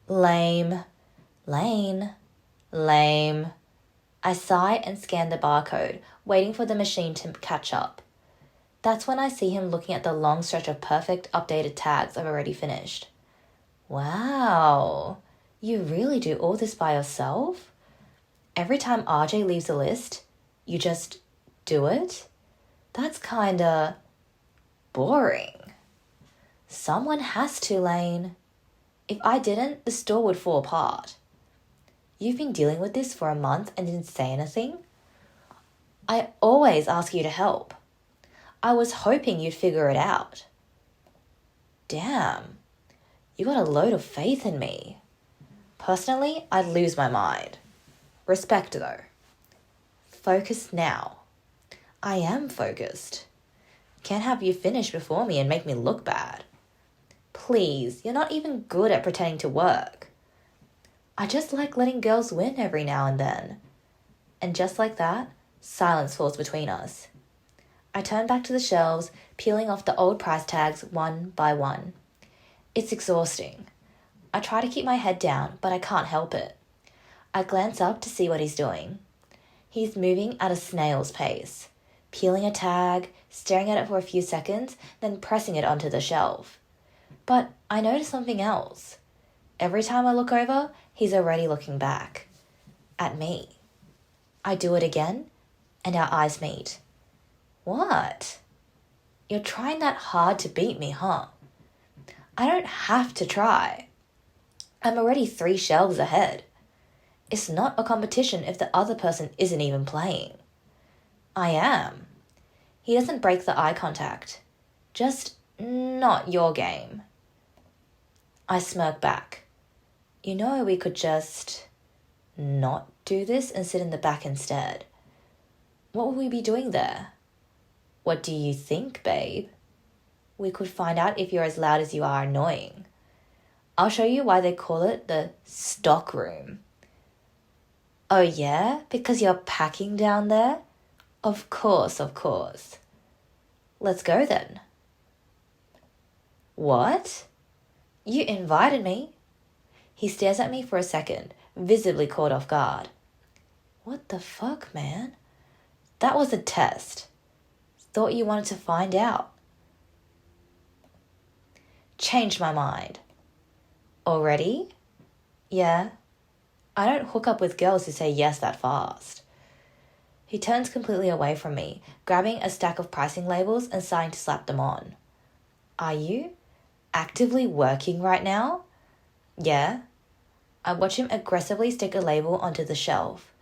A: Lame. Lane. Lame. I sigh and scan the barcode, waiting for the machine to catch up. That's when I see him looking at the long stretch of perfect updated tags I've already finished. Wow, you really do all this by yourself? Every time RJ leaves a list, you just do it? That's kinda boring. Someone has to, Lane. If I didn't, the store would fall apart. You've been dealing with this for a month and didn't say anything? I always ask you to help. I was hoping you'd figure it out. Damn, you got a load of faith in me. Personally, I'd lose my mind. Respect, though. Focus now. I am focused. Can't have you finish before me and make me look bad. Please, you're not even good at pretending to work. I just like letting girls win every now and then. And just like that, Silence falls between us. I turn back to the shelves, peeling off the old price tags one by one. It's exhausting. I try to keep my head down, but I can't help it. I glance up to see what he's doing. He's moving at a snail's pace, peeling a tag, staring at it for a few seconds, then pressing it onto the shelf. But I notice something else. Every time I look over, he's already looking back. At me. I do it again, and our eyes meet. What? You're trying that hard to beat me, huh? I don't have to try. I'm already 3 shelves ahead. It's not a competition if the other person isn't even playing. I am. He doesn't break the eye contact. Just not your game. I smirk back. You know, we could just not do this and sit in the back instead. What would we be doing there? What do you think, babe? We could find out if you're as loud as you are annoying. I'll show you why they call it the stock room. Oh yeah? Because you're packing down there? Of course, of course. Let's go then. What? You invited me? He stares at me for a second, visibly caught off guard. What the fuck, man? That was a test. Thought you wanted to find out. Changed my mind. Already? Yeah. I don't hook up with girls who say yes that fast. He turns completely away from me, grabbing a stack of pricing labels and starting to slap them on. Are you actively working right now? Yeah. I watch him aggressively stick a label onto the shelf.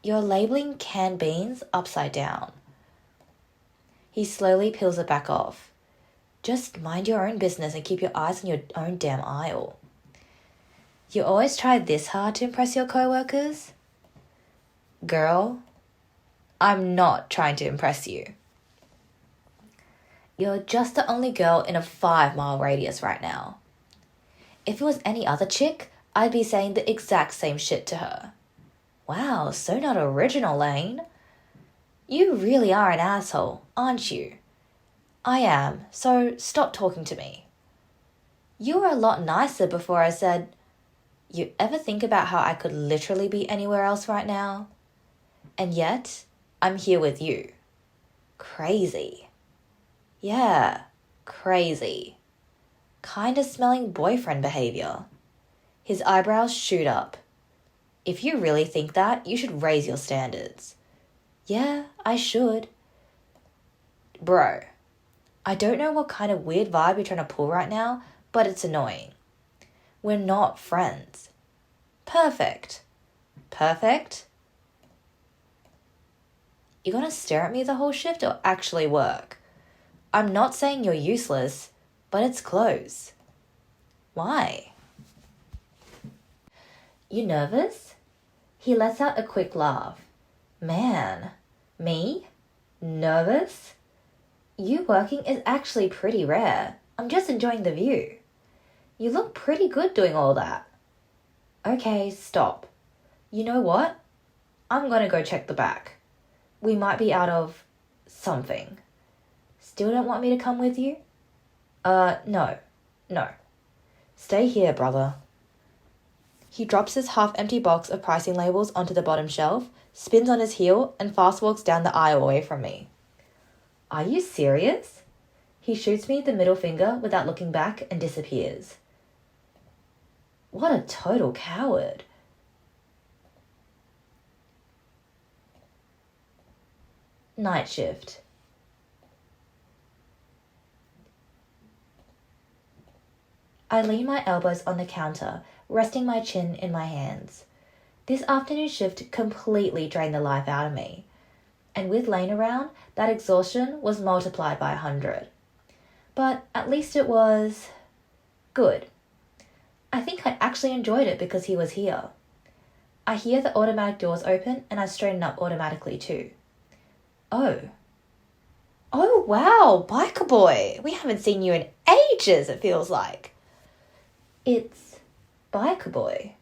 A: You're labeling canned beans upside down. He slowly peels it back off. Just mind your own business and keep your eyes on your own damn aisle. You always try this hard to impress your coworkers? Girl, I'm not trying to impress you. You're just the only girl in a 5-mile radius right now. If it was any other chick, I'd be saying the exact same shit to her. Wow, so not original, Lane. You really are an asshole, aren't you? I am, so stop talking to me. You were a lot nicer before I said, you ever think about how I could literally be anywhere else right now? And yet, I'm here with you. Crazy. Yeah, crazy. Kinda smelling boyfriend behavior. His eyebrows shoot up. If you really think that, you should raise your standards. Yeah, I should. Bro, I don't know what kind of weird vibe you're trying to pull right now, but it's annoying. We're not friends. Perfect. Perfect? You gonna stare at me the whole shift or actually work? I'm not saying you're useless, but it's close. Why? You nervous? He lets out a quick laugh. Man, me? Nervous? You working is actually pretty rare. I'm just enjoying the view. You look pretty good doing all that. Okay, stop. You know what? I'm gonna go check the back. We might be out of something. Still don't want me to come with you? No. Stay here, brother. He drops his half-empty box of pricing labels onto the bottom shelf, spins on his heel, and fast walks down the aisle away from me. Are you serious? He shoots me the middle finger without looking back and disappears. What a total coward. Night shift. I lean my elbows on the counter, resting my chin in my hands. This afternoon shift completely drained the life out of me. And with Lane around, that exhaustion was multiplied by 100. But at least it was good. I think I actually enjoyed it because he was here. I hear the automatic doors open and I straighten up automatically too. Oh wow, biker boy. We haven't seen you in ages, it feels like. It's biker boy.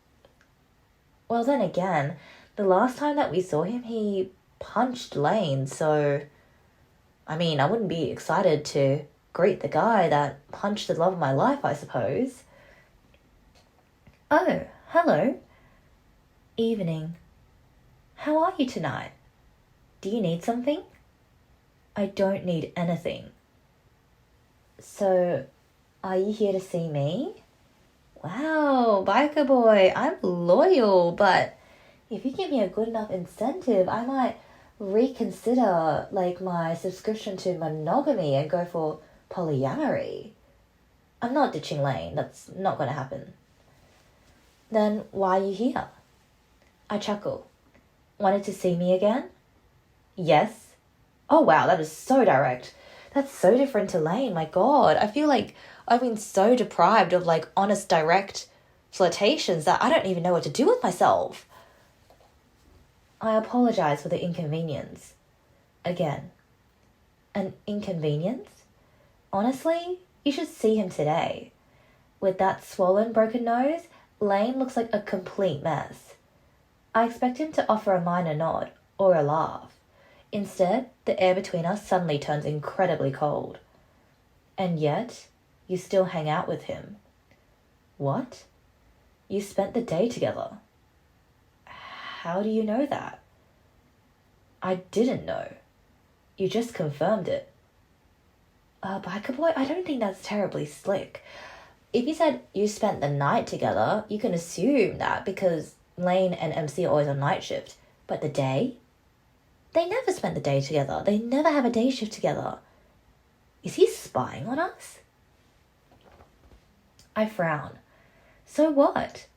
A: Well then again, the last time that we saw him, he punched Lane, so I mean, I wouldn't be excited to greet the guy that punched the love of my life, I suppose. Oh, hello. Evening. How are you tonight? Do you need something? I don't need anything. So, are you here to see me? Wow, biker boy, I'm loyal, but if you give me a good enough incentive, I might reconsider like my subscription to monogamy and go for polyamory. I'm not ditching Lane, that's not going to happen. Then why are you here? I chuckle. Wanted to see me again? Yes. Oh wow, that is so direct. That's so different to Lane, my god. I feel like I've been so deprived of like honest, direct flirtations that I don't even know what to do with myself. I apologize for the inconvenience. Again. An inconvenience? Honestly, you should see him today. With that swollen, broken nose, Lane looks like a complete mess. I expect him to offer a minor nod or a laugh. Instead, the air between us suddenly turns incredibly cold. And yet, you still hang out with him. What? You spent the day together. How do you know that? I didn't know. You just confirmed it. Biker boy, I don't think that's terribly slick. If you said you spent the night together, you can assume that because Lane and MC are always on night shift. But the day? They never spent the day together. They never have a day shift together. Is he spying on us? I frown. So what?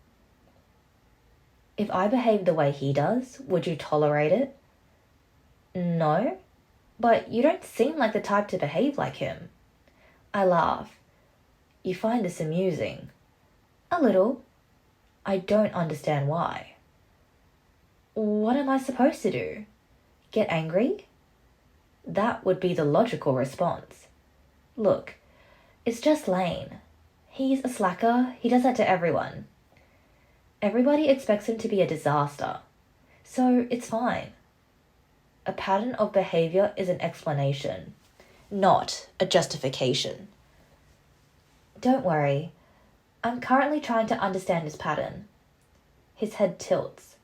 A: If I behaved the way he does, would you tolerate it? No, but you don't seem like the type to behave like him. I laugh. You find this amusing. A little. I don't understand why. What am I supposed to do? Get angry? That would be the logical response. Look, it's just Lane. He's a slacker. He does that to everyone. Everybody expects him to be a disaster. So it's fine. A pattern of behavior is an explanation, not a justification. Don't worry. I'm currently trying to understand his pattern. His head tilts.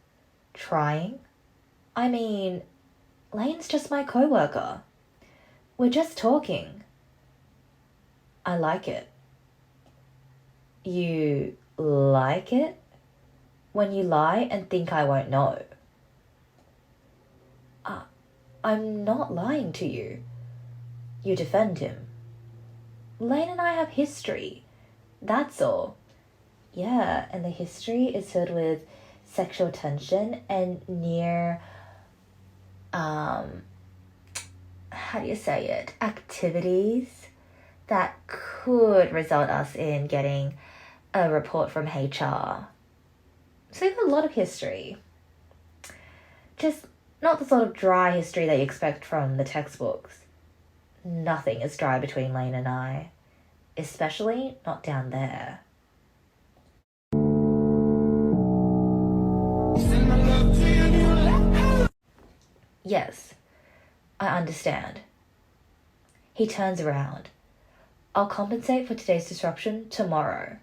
A: Trying? I mean, Lane's just my coworker. We're just talking. I like it. You like it? When you lie and think I won't know. I'm not lying to you. You defend him. Lane and I have history. That's all. Yeah, and the history is filled with sexual tension and near, how do you say it? Activities that could result us in getting a report from HR. So we have a lot of history. Just not the sort of dry history that you expect from the textbooks. Nothing is dry between Lane and I. Especially not down there. Yes, I understand. He turns around. I'll compensate for today's disruption tomorrow,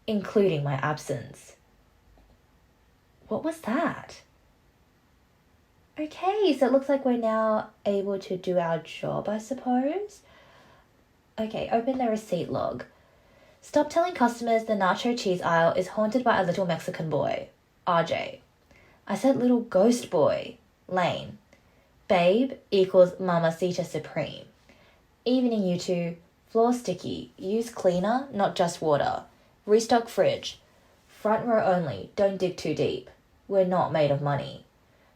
A: including my absence. What was that? Okay, so it looks like we're now able to do our job, I suppose. Okay, open the receipt log. Stop telling customers the nacho cheese aisle is haunted by a little Mexican boy. RJ. I said little ghost boy. Lane. Babe equals Mamacita Supreme. Evening, you two. Floor sticky. Use cleaner, not just water. Restock fridge. Front row only. Don't dig too deep. We're not made of money.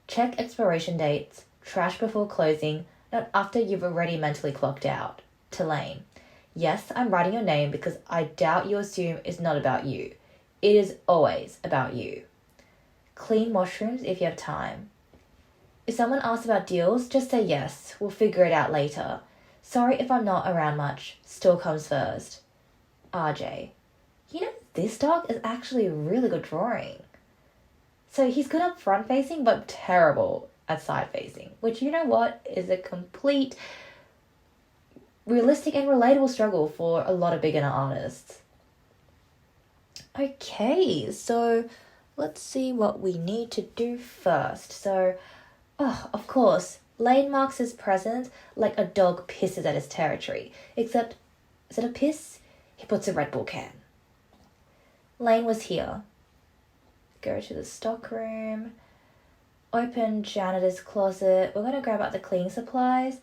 A: Check expiration dates. Trash before closing, not after you've already mentally clocked out. To Lane. Yes, I'm writing your name because I doubt you assume it's not about you. It is always about you. Clean washrooms if you have time. If someone asks about deals, just say yes. We'll figure it out later. Sorry if I'm not around much. Still comes first. RJ. You know, this dog is actually a really good drawing. So he's good up front facing, but terrible at side facing, which, you know what, is a complete realistic and relatable struggle for a lot of beginner artists. Okay, so let's see what we need to do first. So, of course, Lane marks his presence like a dog pisses at his territory, except, is it a piss? He puts a Red Bull can. Lane was here. Go to the stockroom. Open janitor's closet. We're going to grab out the cleaning supplies.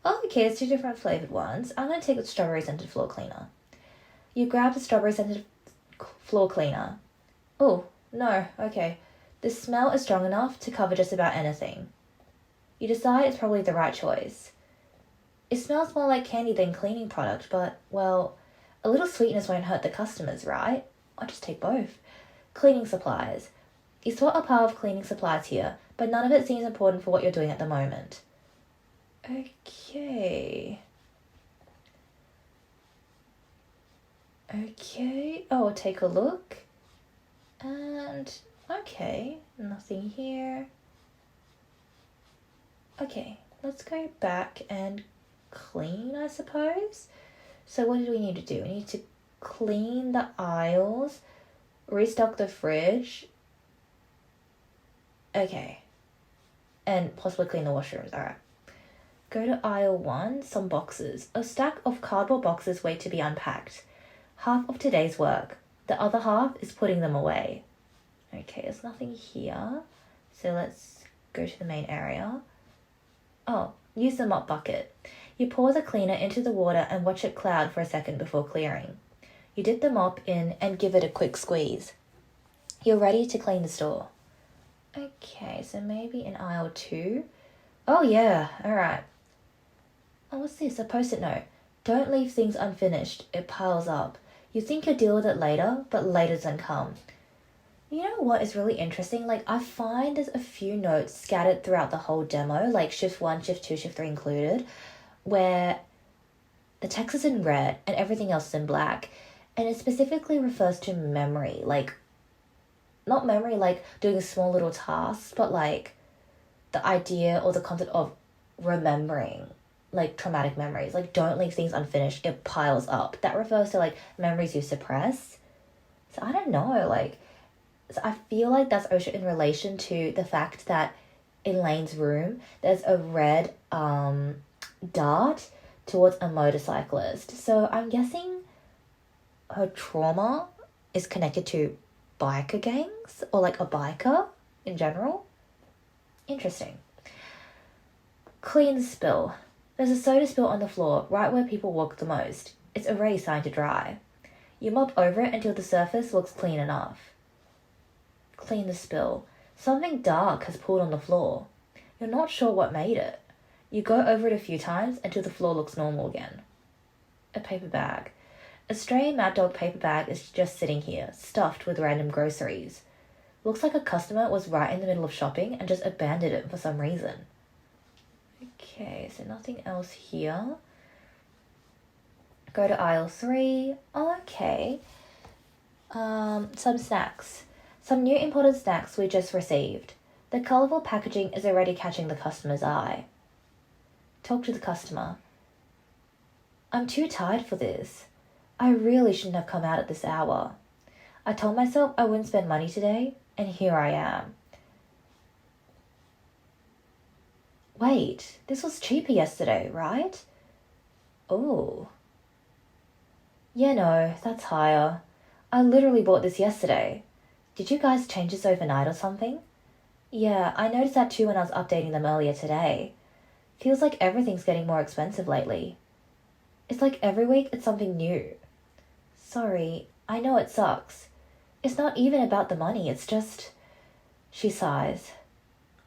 A: Oh, okay, it's 2 different flavoured ones. I'm going to take the strawberry scented floor cleaner. You grab the strawberry scented floor cleaner. Oh, no, okay. The smell is strong enough to cover just about anything. You decide it's probably the right choice. It smells more like candy than cleaning product, but, well, a little sweetness won't hurt the customers, right? I'll just take both. Cleaning supplies. You spot a pile of cleaning supplies here, but none of it seems important for what you're doing at the moment. Okay. Oh, take a look. And, okay, nothing here. Okay, let's go back and clean, I suppose. So what do we need to do? We need to clean the aisles, restock the fridge. Okay. And possibly clean the washrooms. Alright. Go to aisle 1, some boxes. A stack of cardboard boxes wait to be unpacked. Half of today's work. The other half is putting them away. Okay, there's nothing here. So let's go to the main area. Oh, use the mop bucket. You pour the cleaner into the water and watch it cloud for a second before clearing. You dip the mop in and give it a quick squeeze. You're ready to clean the store. Okay, so maybe in aisle 2. Oh yeah, alright. Oh, what's this? A post-it note. Don't leave things unfinished. It piles up. You think you'll deal with it later, but later doesn't come. You know what is really interesting? Like, I find there's a few notes scattered throughout the whole demo, like shift 1, shift 2, shift 3 included, where the text is in red and everything else is in black. And it specifically refers to memory, like, not memory like doing small little tasks, but like the idea or the concept of remembering, like traumatic memories. Like, don't leave things unfinished, it piles up. That refers to like memories you suppress. So I don't know, like, so I feel like that's also in relation to the fact that in Lane's room, there's a red dart towards a motorcyclist. So I'm guessing her trauma is connected to biker gangs or like a biker in general. Interesting. Clean the spill. There's a soda spill on the floor right where people walk the most. It's already starting to dry. You mop over it until the surface looks clean enough. Clean the spill. Something dark has pooled on the floor. You're not sure what made it. You go over it a few times until the floor looks normal again. A paper bag. A stray Mad Dog paper bag is just sitting here, stuffed with random groceries. Looks like a customer was right in the middle of shopping and just abandoned it for some reason. Okay, so nothing else here. Go to aisle 3. Oh, okay. Some snacks. Some new imported snacks we just received. The colourful packaging is already catching the customer's eye. Talk to the customer. I'm too tired for this. I really shouldn't have come out at this hour. I told myself I wouldn't spend money today, and here I am. Wait, this was cheaper yesterday, right? Oh. Yeah, no, that's higher. I literally bought this yesterday. Did you guys change this overnight or something? Yeah, I noticed that too when I was updating them earlier today. Feels like everything's getting more expensive lately. It's like every week it's something new. Sorry, I know it sucks. It's not even about the money, it's just... She sighs.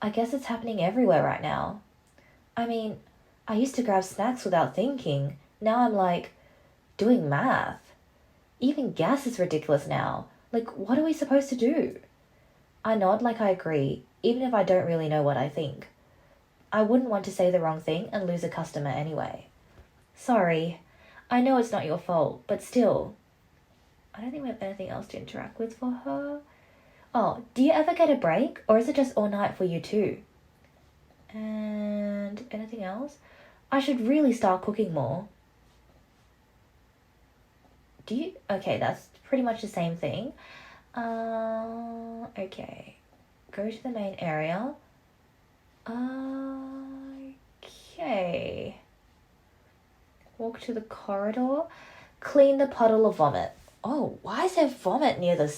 A: I guess it's happening everywhere right now. I mean, I used to grab snacks without thinking. Now I'm like, doing math. Even gas is ridiculous now. Like, what are we supposed to do? I nod like I agree, even if I don't really know what I think. I wouldn't want to say the wrong thing and lose a customer anyway. Sorry, I know it's not your fault, but still. I don't think we have anything else to interact with for her. Oh, do you ever get a break, or is it just all night for you too? And anything else? I should really start cooking more. Do you? Okay, that's pretty much the same thing. Okay. Go to the main area. Okay. Walk to the corridor. Clean the puddle of vomit. Oh, why is there vomit near the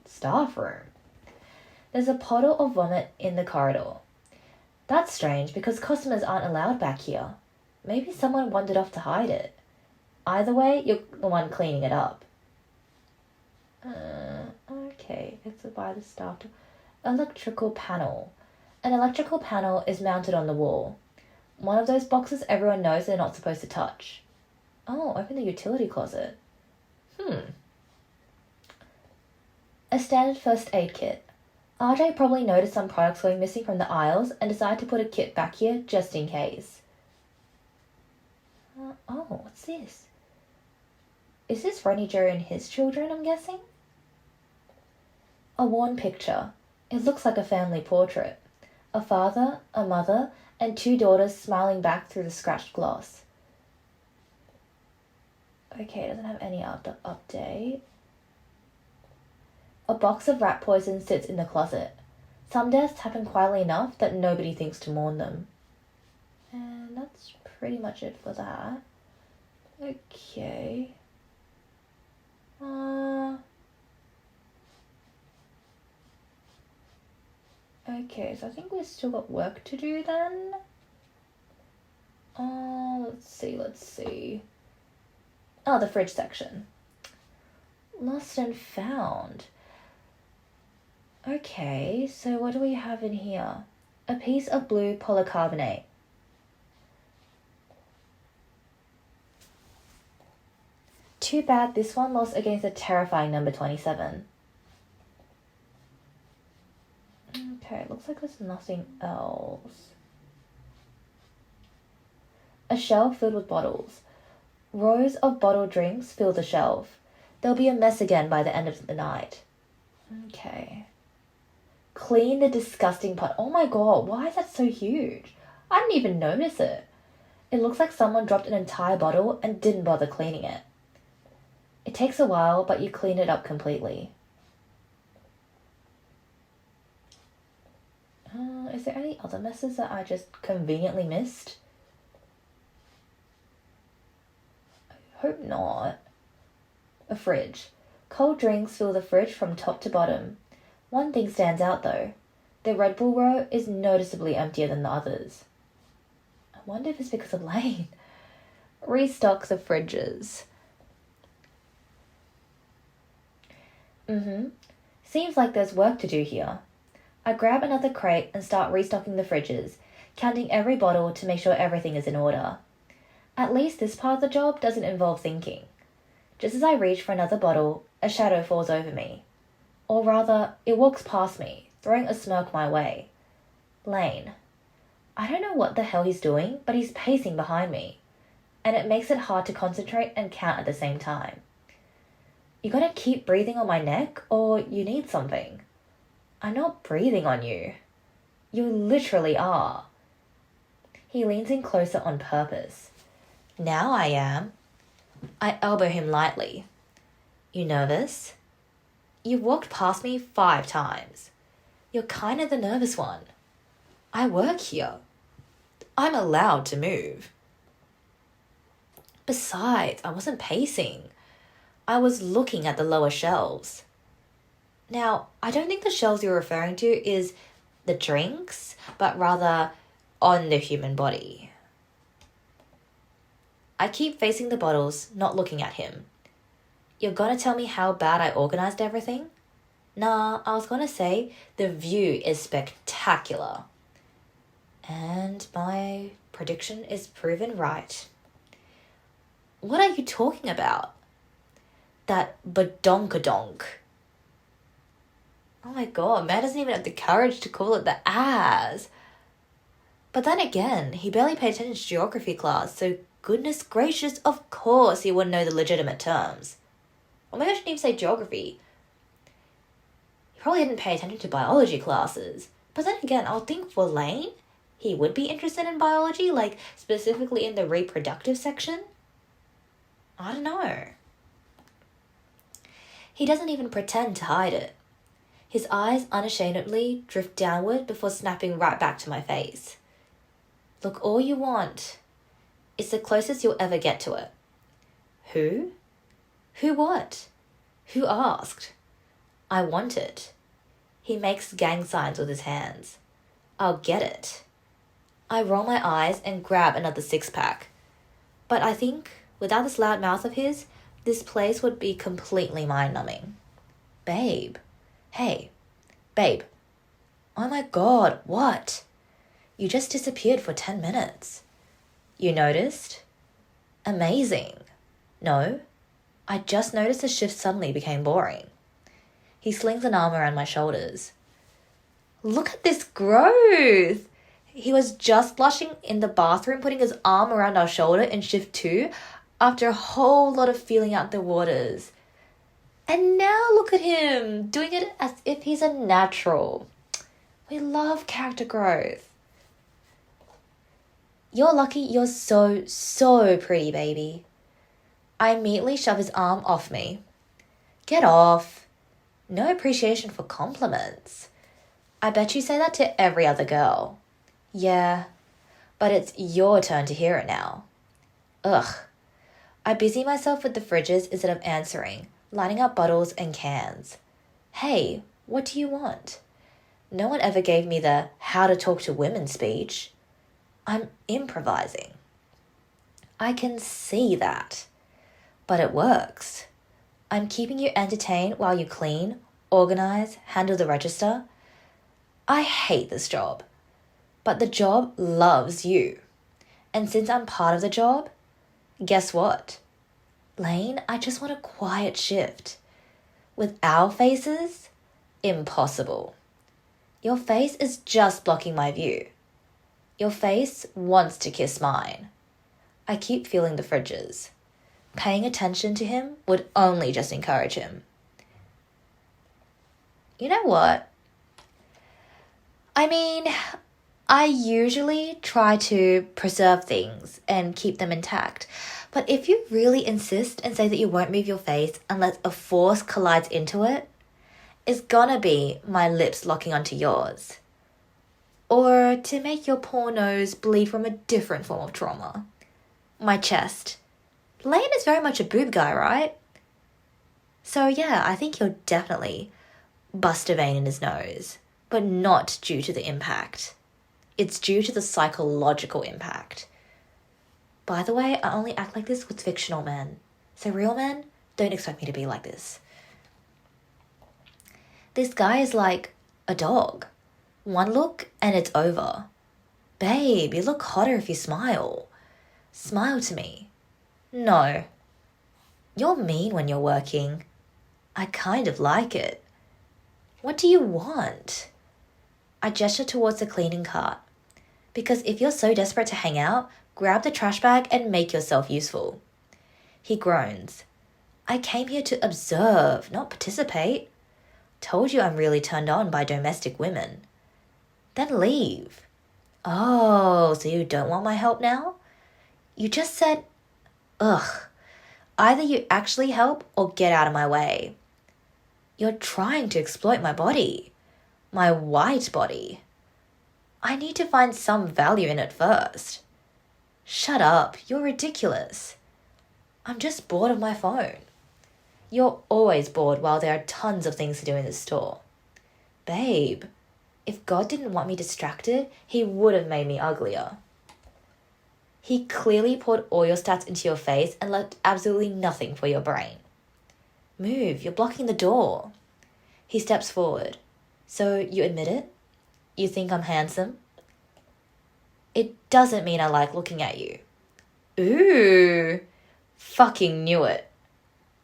A: staff room? There's a puddle of vomit in the corridor. That's strange because customers aren't allowed back here. Maybe someone wandered off to hide it. Either way, you're the one cleaning it up. Okay, it's by the staff. Electrical panel. An electrical panel is mounted on the wall. One of those boxes everyone knows they're not supposed to touch. Oh, open the utility closet. A standard first aid kit. RJ probably noticed some products going missing from the aisles and decided to put a kit back here just in case. Oh, what's this? Is this Ronnie Joe and his children, I'm guessing? A worn picture. It looks like a family portrait. A father, a mother, and 2 daughters smiling back through the scratched glass. Okay, it doesn't have any update. A box of rat poison sits in the closet. Some deaths happen quietly enough that nobody thinks to mourn them. And that's pretty much it for that. Okay. Okay, so I think we've still got work to do then. Let's see. Oh, the fridge section. Lost and found. Okay, so what do we have in here? A piece of blue polycarbonate. Too bad this one lost against the terrifying number 27. Okay, looks like there's nothing else. A shelf filled with bottles. Rows of bottled drinks fill the shelf. There'll be a mess again by the end of the night. Okay. Clean the disgusting pot. Oh my god, why is that so huge? I didn't even notice it. It looks like someone dropped an entire bottle and didn't bother cleaning it. It takes a while, but you clean it up completely. Is there any other messes that I just conveniently missed? I hope not. A fridge. Cold drinks fill the fridge from top to bottom. One thing stands out though. The Red Bull row is noticeably emptier than the others. I wonder if it's because of Lane. Restock the fridges. Seems like there's work to do here. I grab another crate and start restocking the fridges, counting every bottle to make sure everything is in order. At least this part of the job doesn't involve thinking. Just as I reach for another bottle, a shadow falls over me. Or rather, it walks past me, throwing a smirk my way. Lane. I don't know what the hell he's doing, but he's pacing behind me. And it makes it hard to concentrate and count at the same time. You gotta keep breathing on my neck, or you need something. I'm not breathing on you. You literally are. He leans in closer on purpose. Now I am. I elbow him lightly. You nervous? You've walked past me 5 times. You're kind of the nervous one. I work here. I'm allowed to move. Besides, I wasn't pacing. I was looking at the lower shelves. Now, I don't think the shelves you're referring to is the drinks, but rather on the human body. I keep facing the bottles, not looking at him. You're gonna tell me how bad I organized everything? Nah, I was gonna say the view is spectacular. And my prediction is proven right. What are you talking about? That badonkadonk. Oh my god, man doesn't even have the courage to call it the ass. But then again, he barely paid attention to geography class, so goodness gracious, of course he wouldn't know the legitimate terms. Or maybe I shouldn't even say geography. He probably didn't pay attention to biology classes. But then again, I'll think for Lane, he would be interested in biology, like specifically in the reproductive section? I don't know. He doesn't even pretend to hide it. His eyes unashamedly drift downward before snapping right back to my face. Look all you want. It's the closest you'll ever get to it. Who? Who what? Who asked? I want it. He makes gang signs with his hands. I'll get it. I roll my eyes and grab another six-pack. But I think, without this loud mouth of his, this place would be completely mind-numbing. Babe. Hey. Babe. Oh my god, what? You just disappeared for 10 minutes. You noticed? Amazing. No, I just noticed the shift suddenly became boring. He slings an arm around my shoulders. Look at this growth! He was just blushing in the bathroom, putting his arm around our shoulder in shift 2 after a whole lot of feeling out the waters. And now look at him, doing it as if he's a natural. We love character growth. You're lucky you're so pretty, baby. I immediately shove his arm off me. Get off. No appreciation for compliments. I bet you say that to every other girl. Yeah, but it's your turn to hear it now. Ugh. I busy myself with the fridges instead of answering, lining up bottles and cans. Hey, what do you want? No one ever gave me the how to talk to women speech. I'm improvising. I can see that. But it works. I'm keeping you entertained while you clean, organize, handle the register. I hate this job. But the job loves you. And since I'm part of the job, guess what? Lane, I just want a quiet shift. With our faces, impossible. Your face is just blocking my view. Your face wants to kiss mine. I keep feeling the fridges. Paying attention to him would only just encourage him. You know what? I mean, I usually try to preserve things and keep them intact. But if you really insist and say that you won't move your face unless a force collides into it, it's gonna be my lips locking onto yours. Or to make your poor nose bleed from a different form of trauma. My chest. Lane is very much a boob guy, right? So yeah, I think he'll definitely bust a vein in his nose, but not due to the impact. It's due to the psychological impact. By the way, I only act like this with fictional men. So real men, don't expect me to be like this. This guy is like a dog. One look and it's over. Babe, you look hotter if you smile. Smile to me. No. You're mean when you're working. I kind of like it. What do you want? I gesture towards the cleaning cart. Because if you're so desperate to hang out, grab the trash bag and make yourself useful. He groans. I came here to observe, not participate. Told you I'm really turned on by domestic women. Then leave. Oh, so you don't want my help now? You just said, ugh. Either you actually help or get out of my way. You're trying to exploit my body. My white body. I need to find some value in it first. Shut up, you're ridiculous. I'm just bored of my phone. You're always bored while there are tons of things to do in this store. Babe, if God didn't want me distracted, he would have made me uglier. He clearly poured all your stats into your face and left absolutely nothing for your brain. Move, you're blocking the door. He steps forward. So you admit it? You think I'm handsome? It doesn't mean I like looking at you. Ooh, fucking knew it.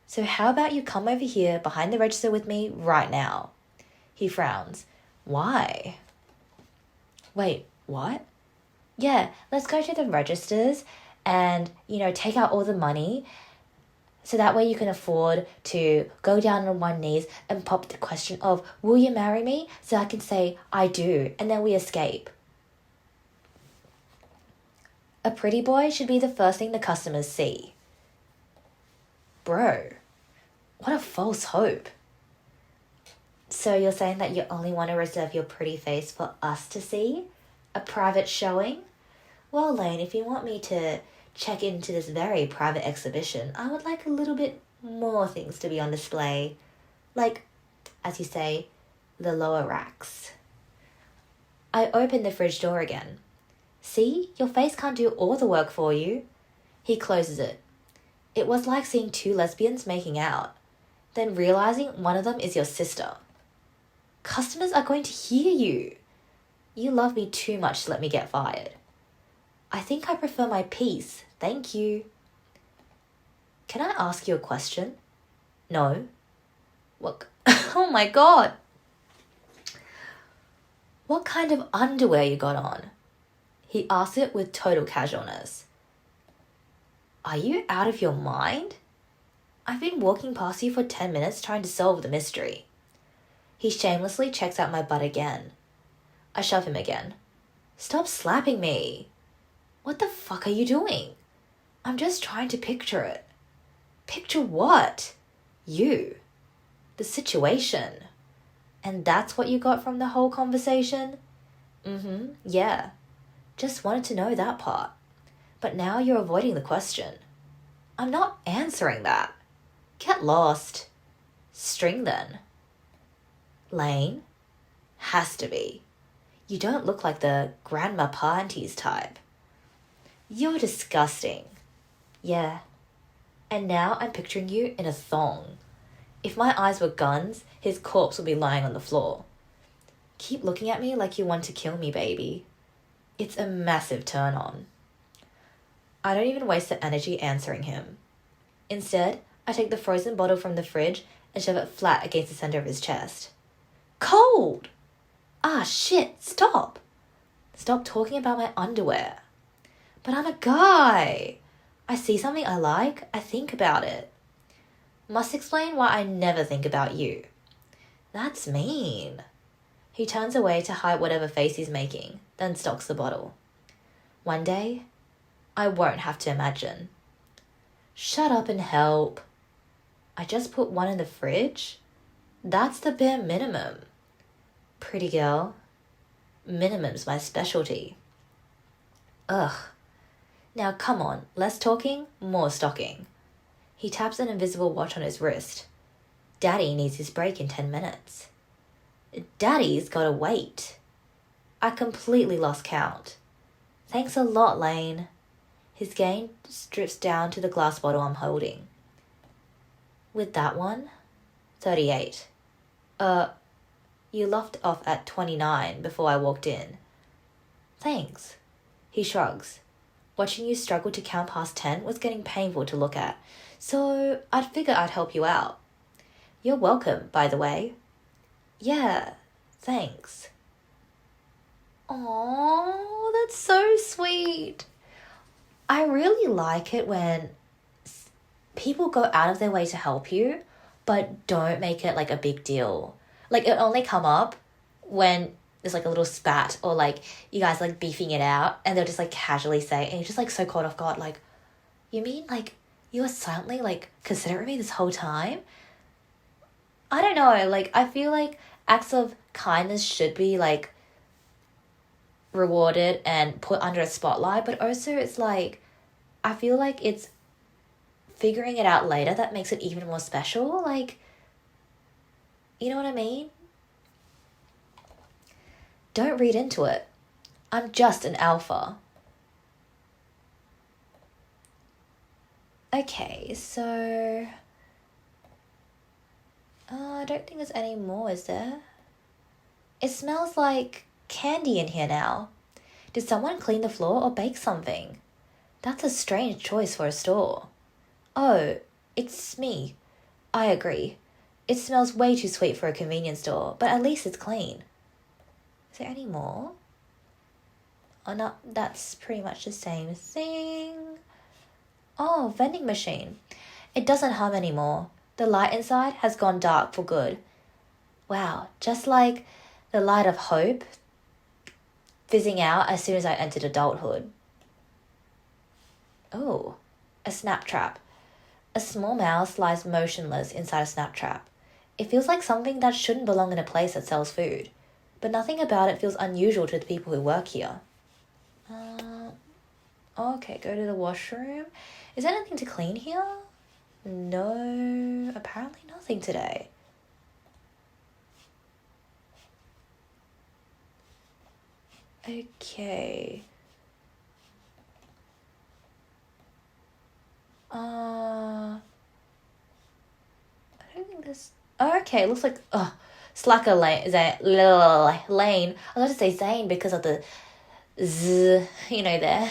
A: So how about you come over here behind the register with me right now? He frowns. Why? Wait, what? Yeah, let's go to the registers and, take out all the money so that way you can afford to go down on one knees and pop the question of, will you marry me? So I can say, I do, and then we escape. A pretty boy should be the first thing the customers see. Bro, what a false hope. So you're saying that you only want to reserve your pretty face for us to see? A private showing? Well, Lane, if you want me to check into this very private exhibition, I would like a little bit more things to be on display. Like, as you say, the lower racks. I opened the fridge door again. See, your face can't do all the work for you. He closes it. It was like seeing two lesbians making out, then realizing one of them is your sister. Customers are going to hear you. You love me too much to let me get fired. I think I prefer my peace, thank you. Can I ask you a question? No. What? Oh my god. What kind of underwear you got on? He asked it with total casualness. Are you out of your mind? I've been walking past you for 10 minutes trying to solve the mystery. He shamelessly checks out my butt again. I shove him again. Stop slapping me. What the fuck are you doing? I'm just trying to picture it. Picture what? You. The situation. And that's what you got from the whole conversation? Yeah. Just wanted to know that part. But now you're avoiding the question. I'm not answering that. Get lost. String then. Lane? Has to be. You don't look like the grandma panties type. You're disgusting. Yeah. And now I'm picturing you in a thong. If my eyes were guns, his corpse would be lying on the floor. Keep looking at me like you want to kill me, baby. It's a massive turn on. I don't even waste the energy answering him. Instead, I take the frozen bottle from the fridge and shove it flat against the center of his chest. Cold! Ah, shit, stop! Stop talking about my underwear. But I'm a guy. I see something I like, I think about it. Must explain why I never think about you. That's mean. He turns away to hide whatever face he's making, then stocks the bottle. One day, I won't have to imagine. Shut up and help. I just put one in the fridge? That's the bare minimum. Pretty girl. Minimum's my specialty. Ugh. Now come on, less talking, more stocking. He taps an invisible watch on his wrist. Daddy needs his break in 10 minutes. Daddy's gotta wait. I completely lost count. Thanks a lot, Lane. His gaze strips down to the glass bottle I'm holding. With that one? 38. You left off at 29 before I walked in. Thanks. He shrugs. Watching you struggle to count past 10 was getting painful to look at, so I'd figure I'd help you out. You're welcome, by the way. Yeah, thanks. Aww, that's so sweet. I really like it when people go out of their way to help you, but don't make it like a big deal. Like, it only come up when there's like a little spat or like you guys like beefing it out, and they'll just like casually say, and you're just like so caught off guard, like, you mean like you were silently like considering me this whole time? I don't know, like I feel like acts of kindness should be like rewarded and put under a spotlight, but also it's like I feel like it's figuring it out later that makes it even more special. Like, you know what I mean? Don't read into it. I'm just an alpha. Okay, so I don't think there's any more, is there? It smells like candy in here now. Did someone clean the floor or bake something? That's a strange choice for a store. Oh, it's me. I agree. It smells way too sweet for a convenience store, but at least it's clean. Is there any more? Oh no, that's pretty much the same thing. Oh, vending machine. It doesn't hum anymore. The light inside has gone dark for good. Wow, just like the light of hope fizzing out as soon as I entered adulthood. Oh, a snap trap. A small mouse lies motionless inside a snap trap. It feels like something that shouldn't belong in a place that sells food, but nothing about it feels unusual to the people who work here. Okay, go to the washroom. Is there anything to clean here? No, apparently nothing today. Okay. I don't think this... Okay, looks like... Slacker Lane. Lane. I was about to say Zane because of the Z, there.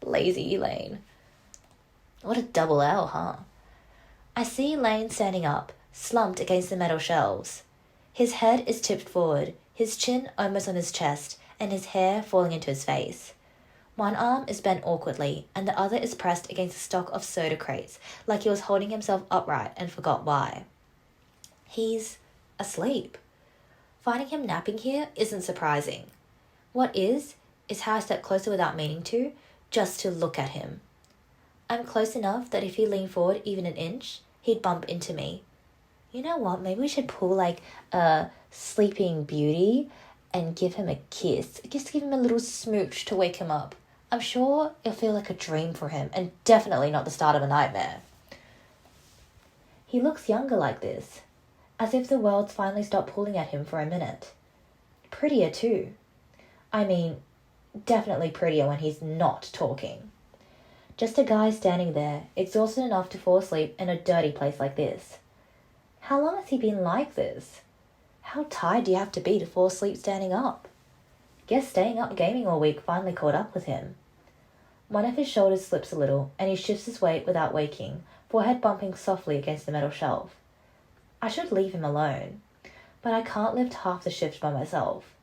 A: Lazy Lane. What a double L, huh? I see Lane standing up, slumped against the metal shelves. His head is tipped forward, his chin almost on his chest, and his hair falling into his face. One arm is bent awkwardly, and the other is pressed against a stock of soda crates, like he was holding himself upright and forgot why. He's asleep. Finding him napping here isn't surprising. What is how I step closer without meaning to, just to look at him. I'm close enough that if he leaned forward even an inch, he'd bump into me. You know what, maybe we should pull like a Sleeping Beauty and give him a kiss. Just give him a little smooch to wake him up. I'm sure it'll feel like a dream for him, and definitely not the start of a nightmare. He looks younger like this, as if the world's finally stopped pulling at him for a minute. Prettier too. I mean, definitely prettier when he's not talking. Just a guy standing there, exhausted enough to fall asleep in a dirty place like this. How long has he been like this? How tired do you have to be to fall asleep standing up? Guess staying up gaming all week finally caught up with him. One of his shoulders slips a little, and he shifts his weight without waking, forehead bumping softly against the metal shelf. I should leave him alone, but I can't lift half the shift by myself.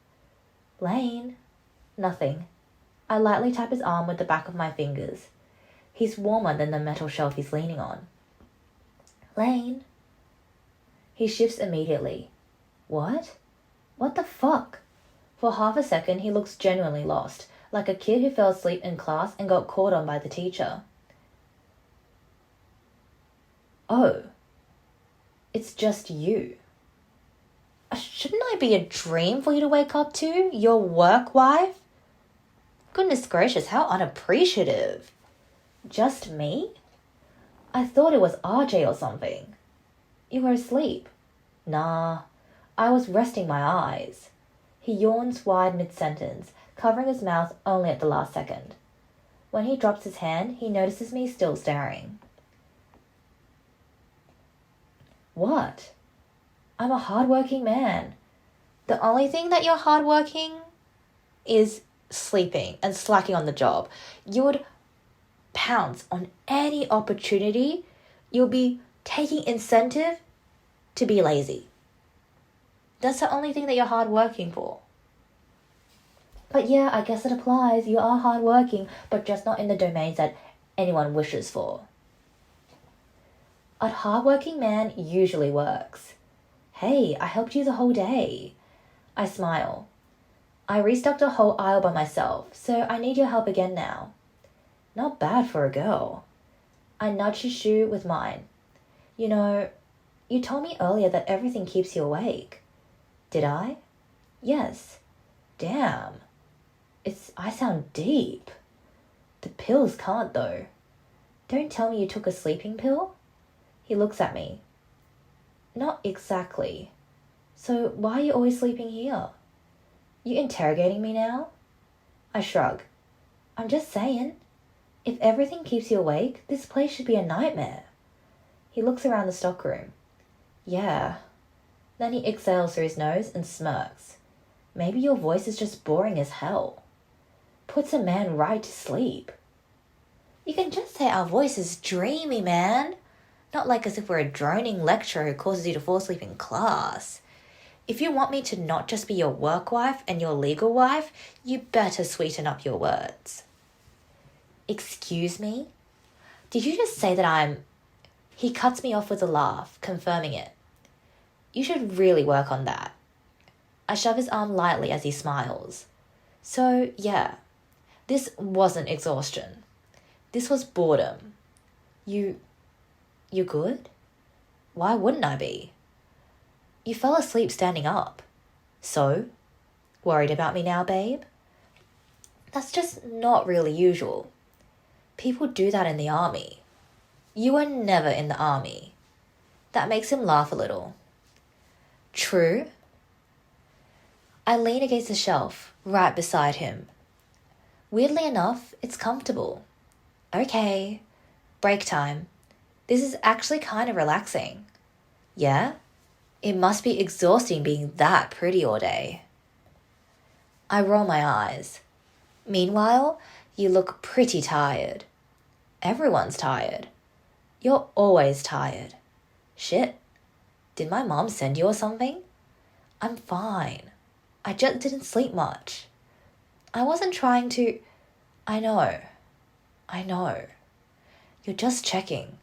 A: Lane? Nothing. I lightly tap his arm with the back of my fingers. He's warmer than the metal shelf he's leaning on. Lane? He shifts immediately. What? What the fuck? For half a second, he looks genuinely lost, like a kid who fell asleep in class and got caught on by the teacher. Oh. It's just you. Shouldn't I be a dream for you to wake up to? Your work wife? Goodness gracious, how unappreciative. Just me? I thought it was RJ or something. You were asleep. Nah, I was resting my eyes. He yawns wide mid-sentence, covering his mouth only at the last second. When he drops his hand, he notices me still staring. What? I'm a hard-working man. The only thing that you're hard-working is sleeping and slacking on the job. You would pounce on any opportunity. You'll be taking incentive to be lazy. That's the only thing that you're hard-working for. But yeah, I guess it applies. You are hard-working, but just not in the domains that anyone wishes for. A hard-working man usually works. Hey, I helped you the whole day. I smile. I restocked a whole aisle by myself, so I need your help again now. Not bad for a girl. I nudged his shoe with mine. You know, you told me earlier that everything keeps you awake. Did I? Yes. Damn. I sound deep. The pills can't though. Don't tell me you took a sleeping pill? He looks at me. Not exactly. So why are you always sleeping here? You interrogating me now? I shrug. I'm just saying. If everything keeps you awake, this place should be a nightmare. He looks around the stockroom. Yeah. Then he exhales through his nose and smirks. Maybe your voice is just boring as hell. Puts a man right to sleep. You can just say our voice is dreamy, man. Not like as if we're a droning lecturer who causes you to fall asleep in class. If you want me to not just be your work wife and your legal wife, you better sweeten up your words. Excuse me? Did you just say that I'm... He cuts me off with a laugh, confirming it. You should really work on that. I shove his arm lightly as he smiles. So, yeah, this wasn't exhaustion. This was boredom. You good? Why wouldn't I be? You fell asleep standing up. So? Worried about me now, babe? That's just not really usual. People do that in the army. You were never in the army. That makes him laugh a little. True. I lean against the shelf, right beside him. Weirdly enough, it's comfortable. Okay, break time. This is actually kind of relaxing. Yeah? It must be exhausting being that pretty all day. I roll my eyes. Meanwhile, you look pretty tired. Everyone's tired. You're always tired. Shit. Did my mom send you or something? I'm fine. I just didn't sleep much. I wasn't trying to... I know. You're just checking.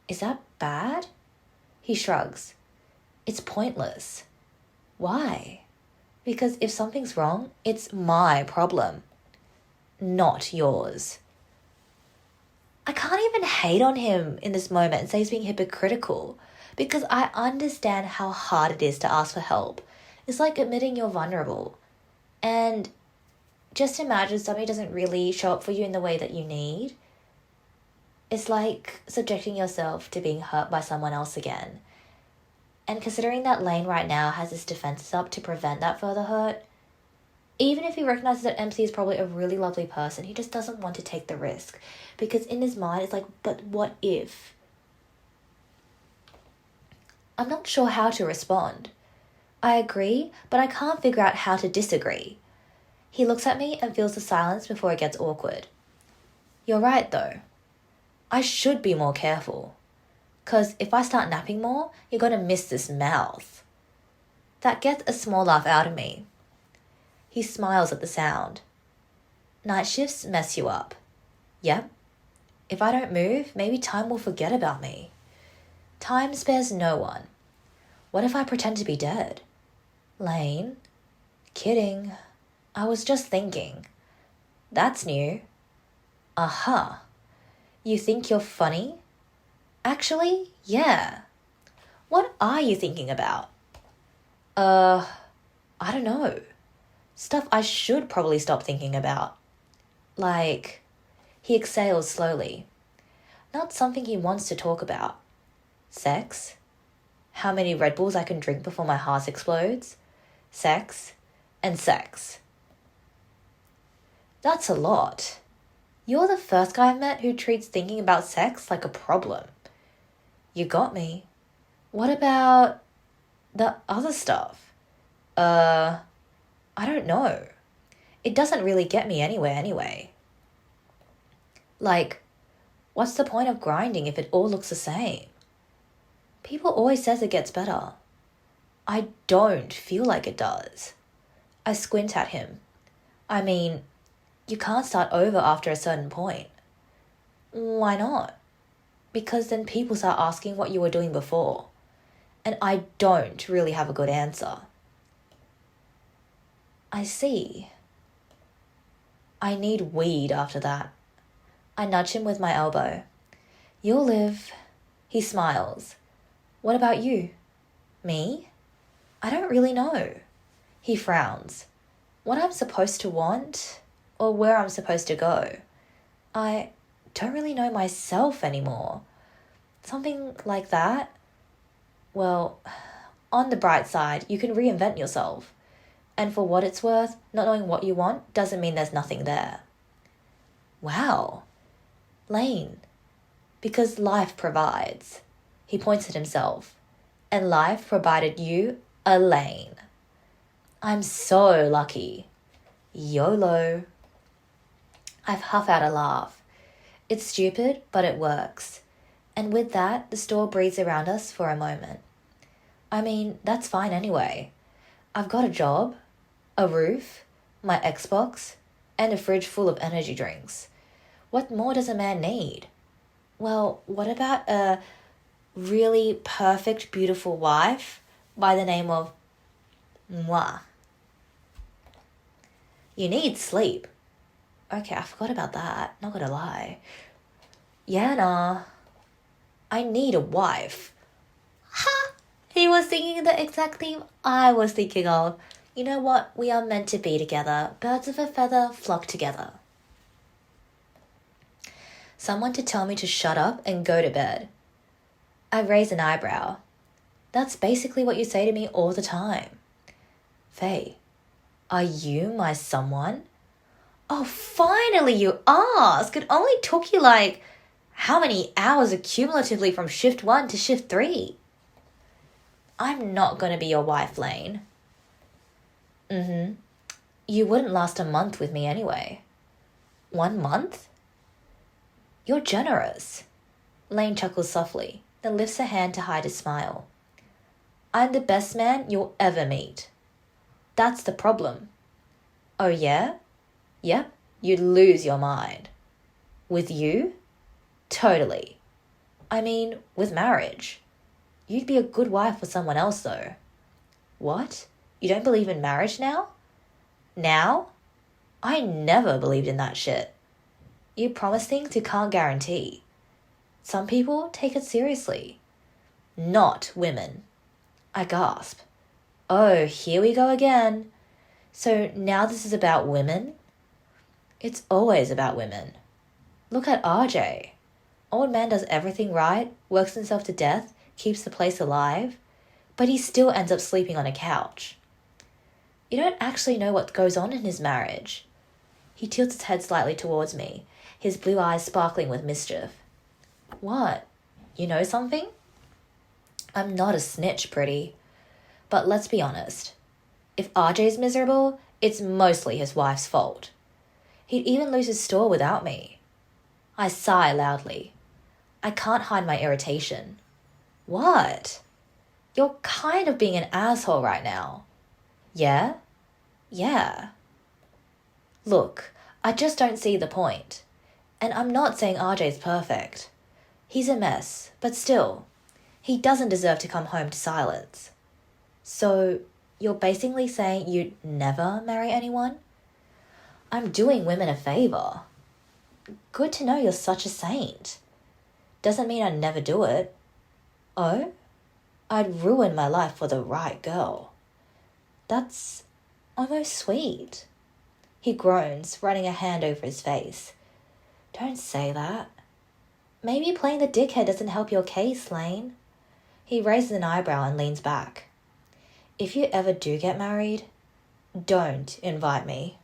A: Is that bad? He shrugs. It's pointless. Why? Because if something's wrong, it's my problem, not yours. I can't even hate on him in this moment and say he's being hypocritical, because I understand how hard it is to ask for help. It's like admitting you're vulnerable. And just imagine somebody doesn't really show up for you in the way that you need. It's like subjecting yourself to being hurt by someone else again. And considering that Lane right now has his defenses up to prevent that further hurt, even if he recognizes that MC is probably a really lovely person, he just doesn't want to take the risk. Because in his mind, it's like, but what if? I'm not sure how to respond. I agree, but I can't figure out how to disagree. He looks at me and feels the silence before it gets awkward. You're right, though. I should be more careful. 'Cause if I start napping more, you're gonna miss this mouth. That gets a small laugh out of me. He smiles at the sound. Night shifts mess you up. Yep. If I don't move, maybe time will forget about me. Time spares no one. What if I pretend to be dead? Lane? Kidding. I was just thinking. That's new. Aha. You think you're funny? Actually, yeah. What are you thinking about? I don't know. Stuff I should probably stop thinking about. Like, he exhales slowly. Not something he wants to talk about. Sex? How many Red Bulls I can drink before my heart explodes? Sex? And sex. That's a lot. You're the first guy I've met who treats thinking about sex like a problem. You got me. What about the other stuff? I don't know. It doesn't really get me anywhere anyway. Like, what's the point of grinding if it all looks the same? People always says it gets better. I don't feel like it does. I squint at him. I mean, you can't start over after a certain point. Why not? Because then people start asking what you were doing before. And I don't really have a good answer. I see. I need weed after that. I nudge him with my elbow. You'll live. He smiles. What about you? Me? I don't really know. He frowns. What I'm supposed to want, or where I'm supposed to go. I don't really know myself anymore. Something like that. Well, on the bright side, you can reinvent yourself. And for what it's worth, not knowing what you want doesn't mean there's nothing there. Wow. Lane. Because life provides. He points at himself. And life provided you a lane. I'm so lucky. YOLO. I've huffed out a laugh. It's stupid, but it works. And with that, the store breathes around us for a moment. I mean, that's fine anyway. I've got a job, a roof, my Xbox, and a fridge full of energy drinks. What more does a man need? Well, what about a really perfect, beautiful wife by the name of Moi? You need sleep. Okay, I forgot about that. Not gonna lie. Yeah, nah. I need a wife. Ha! He was thinking the exact thing I was thinking of. You know what? We are meant to be together. Birds of a feather flock together. Someone to tell me to shut up and go to bed. I raise an eyebrow. That's basically what you say to me all the time. Faye, are you my someone? Oh, finally you ask. It only took you like, how many hours accumulatively from shift 1 to shift 3? I'm not going to be your wife, Lane. You wouldn't last a month with me anyway. 1 month? You're generous. Lane chuckles softly, then lifts a hand to hide his smile. I'm the best man you'll ever meet. That's the problem. Oh yeah? Yep, you'd lose your mind. With you? Totally. I mean, with marriage. You'd be a good wife for someone else though. What? You don't believe in marriage now? Now? I never believed in that shit. You promise things you can't guarantee. Some people take it seriously. Not women. I gasp. Oh, here we go again. So now this is about women? It's always about women. Look at RJ. Old man does everything right, works himself to death, keeps the place alive, but he still ends up sleeping on a couch. You don't actually know what goes on in his marriage. He tilts his head slightly towards me, his blue eyes sparkling with mischief. What? You know something? I'm not a snitch, pretty. But let's be honest. If RJ's miserable, it's mostly his wife's fault. He'd even lose his store without me. I sigh loudly. I can't hide my irritation. What? You're kind of being an asshole right now. Yeah? Yeah. Look, I just don't see the point. And I'm not saying RJ's perfect. He's a mess, but still, he doesn't deserve to come home to silence. So, you're basically saying you'd never marry anyone? I'm doing women a favor. Good to know you're such a saint. Doesn't mean I'd never do it. Oh? I'd ruin my life for the right girl. That's almost sweet. He groans, running a hand over his face. Don't say that. Maybe playing the dickhead doesn't help your case, Lane. He raises an eyebrow and leans back. If you ever do get married, don't invite me.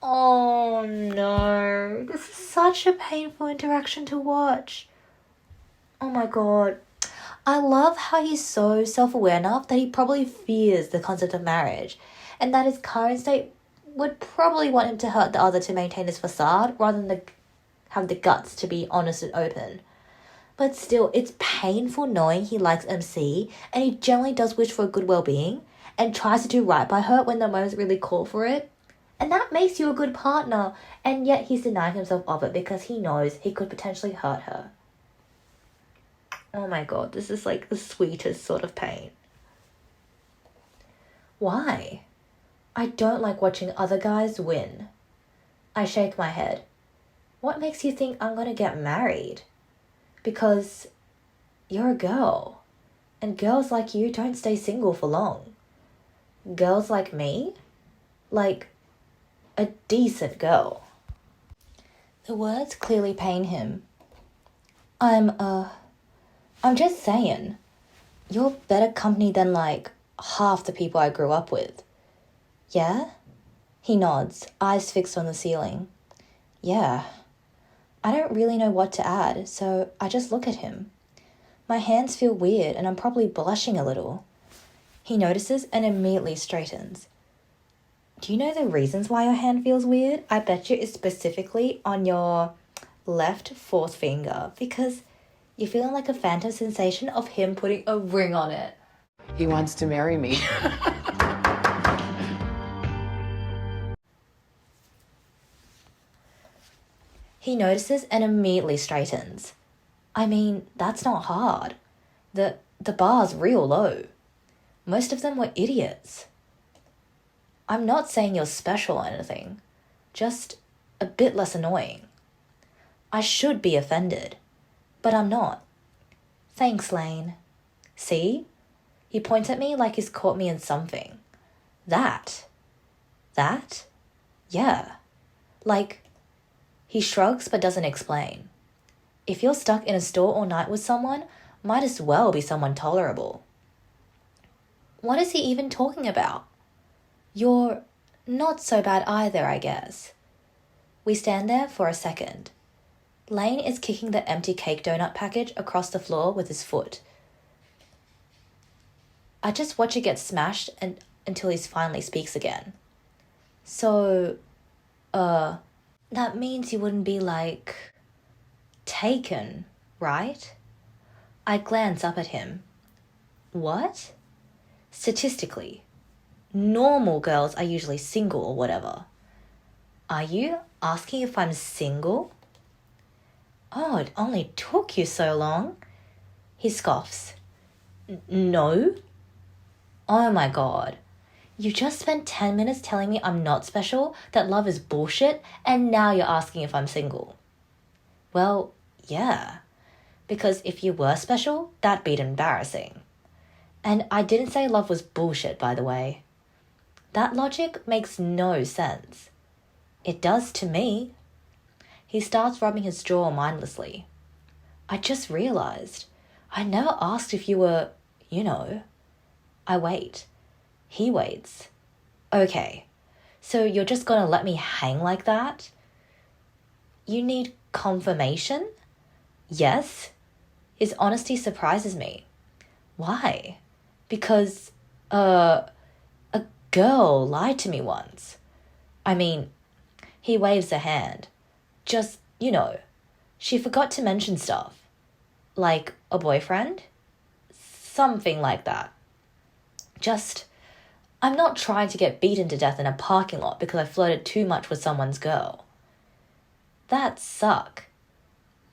A: Oh no, this is such a painful interaction to watch. Oh my god. I love how he's so self-aware enough that he probably fears the concept of marriage, and that his current state would probably want him to hurt the other to maintain his facade rather than have the guts to be honest and open. But still, it's painful knowing he likes MC and he generally does wish for a good well-being and tries to do right by her when the moments really call for it. And that makes you a good partner, and yet he's denying himself of it because he knows he could potentially hurt her. Oh my god, this is like the sweetest sort of pain. Why? I don't like watching other guys win. I shake my head. What makes you think I'm going to get married? Because you're a girl, and girls like you don't stay single for long. Girls like me? Like a decent girl. The words clearly pain him. I'm just saying, you're better company than like half the people I grew up with. Yeah? He nods, eyes fixed on the ceiling. Yeah. I don't really know what to add, so I just look at him. My hands feel weird and I'm probably blushing a little. He notices and immediately straightens. Do you know the reasons why your hand feels weird? I bet you it's specifically on your left fourth finger, because you're feeling like a phantom sensation of him putting a ring on it.
N: He wants to marry me.
A: He notices and immediately straightens. I mean, that's not hard. The bar's real low. Most of them were idiots. I'm not saying you're special or anything. just a bit less annoying. I should be offended, but I'm not. Thanks, Lane. See? He points at me like he's caught me in something. That? Yeah. Like, he shrugs but doesn't explain. If you're stuck in a store all night with someone, might as well be someone tolerable. What is he even talking about? You're not so bad either, I guess. We stand there for a second. Lane is kicking the empty cake donut package across the floor with his foot. I just watch it get smashed until he finally speaks again. So, that means you wouldn't be, like, taken, right? I glance up at him. What? Statistically, normal girls are usually single or whatever. Are you asking if I'm single? Oh, it only took you so long. He scoffs. No? Oh my god. You just spent 10 minutes telling me I'm not special, that love is bullshit, and now you're asking if I'm single. Well, yeah. Because if you were special, that'd be embarrassing. And I didn't say love was bullshit, by the way. That logic makes no sense. It does to me. He starts rubbing his jaw mindlessly. I just realized. I never asked if you were, you know. I wait. He waits. Okay, so you're just gonna let me hang like that? You need confirmation? Yes. His honesty surprises me. Why? Because, a girl lied to me once. I mean, he waves a hand. Just, you know, she forgot to mention stuff. Like a boyfriend? Something like that. Just, I'm not trying to get beaten to death in a parking lot because I flirted too much with someone's girl. That suck.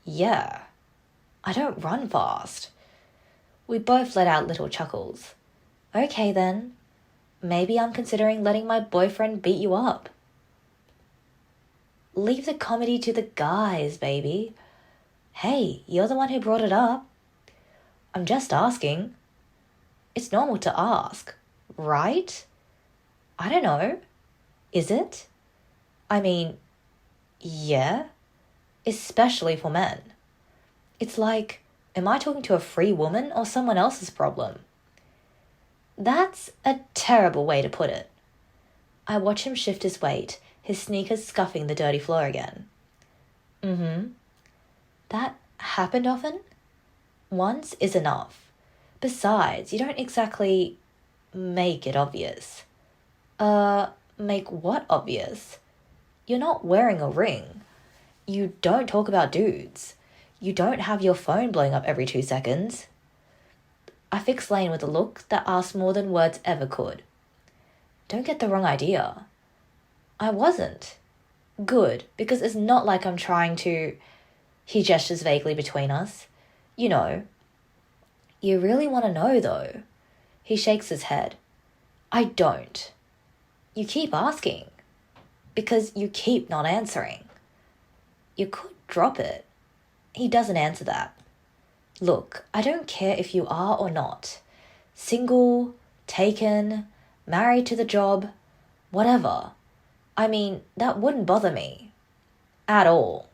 A: Yeah. I don't run fast. We both let out little chuckles. Okay then. Maybe I'm considering letting my boyfriend beat you up. Leave the comedy to the guys, baby. Hey, you're the one who brought it up. I'm just asking. It's normal to ask, right? I don't know. Is it? I mean, yeah. Especially for men. It's like, am I talking to a free woman or someone else's problem? That's a terrible way to put it. I watch him shift his weight, his sneakers scuffing the dirty floor again. That happened often? Once is enough. Besides, you don't exactly make it obvious. Make what obvious? You're not wearing a ring. You don't talk about dudes. You don't have your phone blowing up every 2 seconds. I fix Lane with a look that asks more than words ever could. Don't get the wrong idea. I wasn't. Good, because it's not like I'm trying to... He gestures vaguely between us. You know. You really want to know, though? He shakes his head. I don't. You keep asking. Because you keep not answering. You could drop it. He doesn't answer that. Look, I don't care if you are or not. Single, taken, married to the job, whatever. I mean, that wouldn't bother me. At all.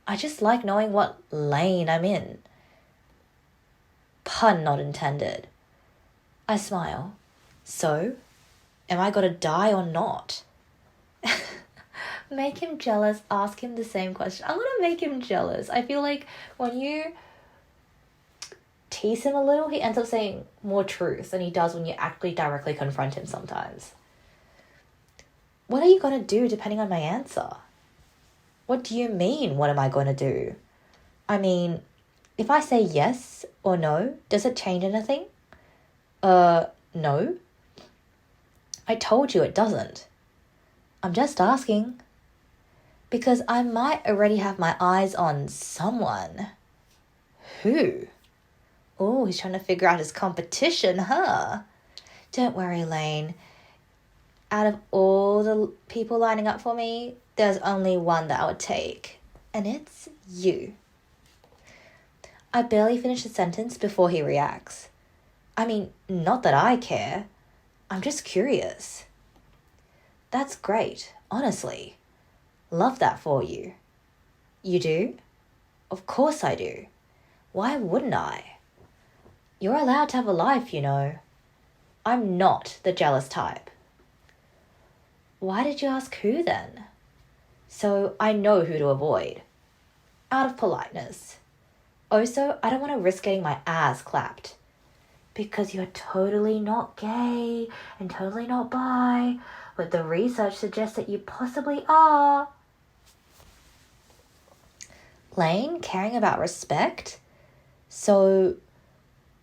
A: I just like knowing what lane I'm in. Pun not intended. I smile. So, am I gonna die or not? Make him jealous, ask him the same question. I want to make him jealous. I feel like when you tease him a little, he ends up saying more truth than he does when you actually directly confront him sometimes. What are you going to do depending on my answer? What do you mean, what am I going to do? I mean, if I say yes or no, does it change anything? No. I told you it doesn't. I'm just asking. Because I might already have my eyes on someone. Who? Oh, he's trying to figure out his competition, huh? Don't worry, Lane. Out of all the people lining up for me, there's only one that I would take, and it's you. I barely finish the sentence before he reacts. I mean, not that I care. I'm just curious. That's great, honestly. Love that for you. You do? Of course I do. Why wouldn't I? You're allowed to have a life, you know. I'm not the jealous type. Why did you ask who then? So I know who to avoid. Out of politeness. Also, I don't want to risk getting my ass clapped. Because you're totally not gay and totally not bi, but the research suggests that you possibly are. Lane, caring about respect? So,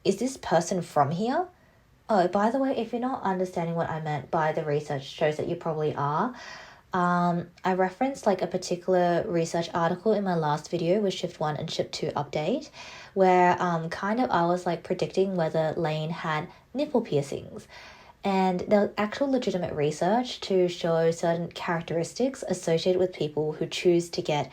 A: is this person from here? Oh, by the way, if you're not understanding what I meant by the research shows that you probably are, I referenced like a particular research article in my last video with Shift 1 and Shift 2 update, where kind of I was like predicting whether Lane had nipple piercings. And there was actual legitimate research to show certain characteristics associated with people who choose to get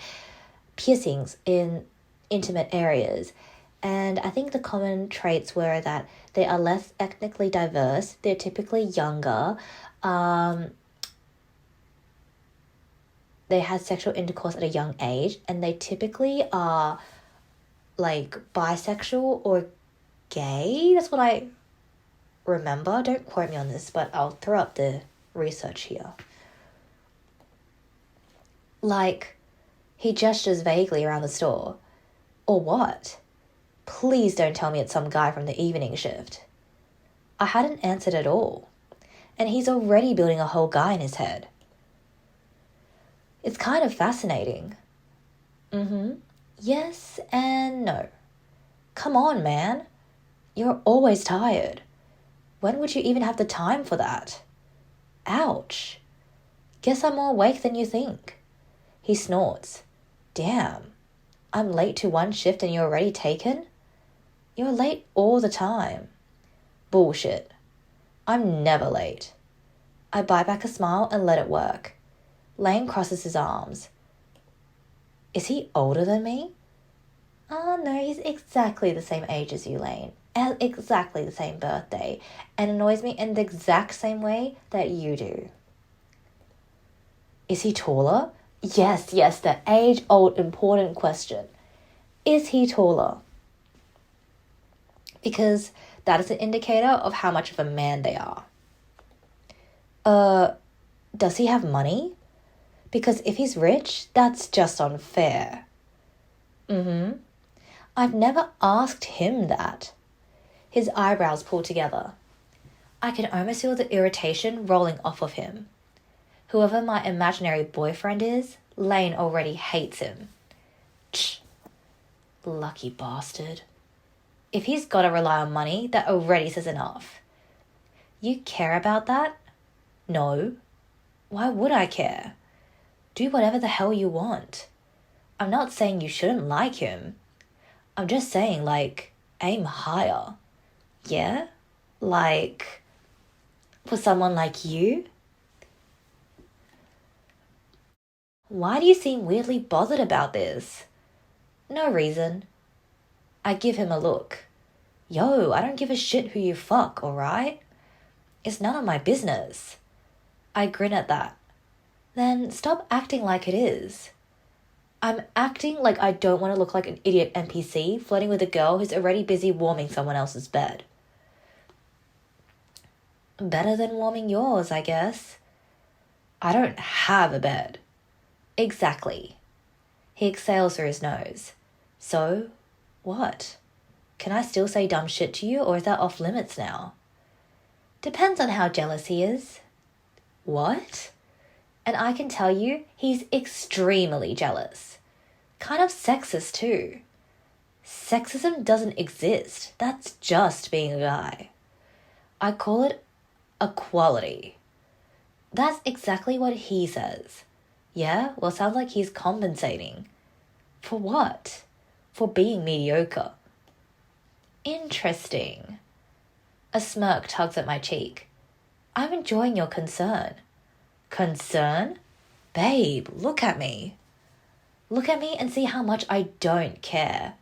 A: piercings in intimate areas. And I think the common traits were that they are less ethnically diverse, they're typically younger, they had sexual intercourse at a young age, and they typically are like bisexual or gay. That's what I remember. Don't quote me on this, but I'll throw up the research here. Like, he gestures vaguely around the store. Or what? Please don't tell me it's some guy from the evening shift. I hadn't answered at all, and he's already building a whole guy in his head. It's kind of fascinating. Yes and no. Come on, man. You're always tired. When would you even have the time for that? Ouch. Guess I'm more awake than you think. He snorts. Damn. I'm late to one shift and you're already taken? You're late all the time. Bullshit. I'm never late. I buy back a smile and let it work. Lane crosses his arms. Is he older than me? Oh no, he's exactly the same age as you, Lane. And exactly the same birthday. And annoys me in the exact same way that you do. Is he taller? Yes, the age-old important question. Is he taller? Because that is an indicator of how much of a man they are. Does he have money? Because if he's rich, that's just unfair. I've never asked him that. His eyebrows pull together. I can almost feel the irritation rolling off of him. Whoever my imaginary boyfriend is, Lane already hates him. Lucky bastard. If he's got to rely on money, that already says enough. You care about that? No. Why would I care? Do whatever the hell you want. I'm not saying you shouldn't like him. I'm just saying, like, aim higher. Yeah? Like, for someone like you? Why do you seem weirdly bothered about this? No reason. I give him a look. Yo, I don't give a shit who you fuck, alright? It's none of my business. I grin at that. Then stop acting like it is. I'm acting like I don't want to look like an idiot NPC flirting with a girl who's already busy warming someone else's bed. Better than warming yours, I guess. I don't have a bed. Exactly. He exhales through his nose. So, what? Can I still say dumb shit to you, or is that off limits now? Depends on how jealous he is. What? And I can tell you, he's extremely jealous. Kind of sexist too. Sexism doesn't exist. That's just being a guy. I call it equality. That's exactly what he says. Yeah? Well, sounds like he's compensating. For what? For being mediocre. Interesting. A smirk tugs at my cheek. I'm enjoying your concern. Concern? Babe, look at me. Look at me and see how much I don't care.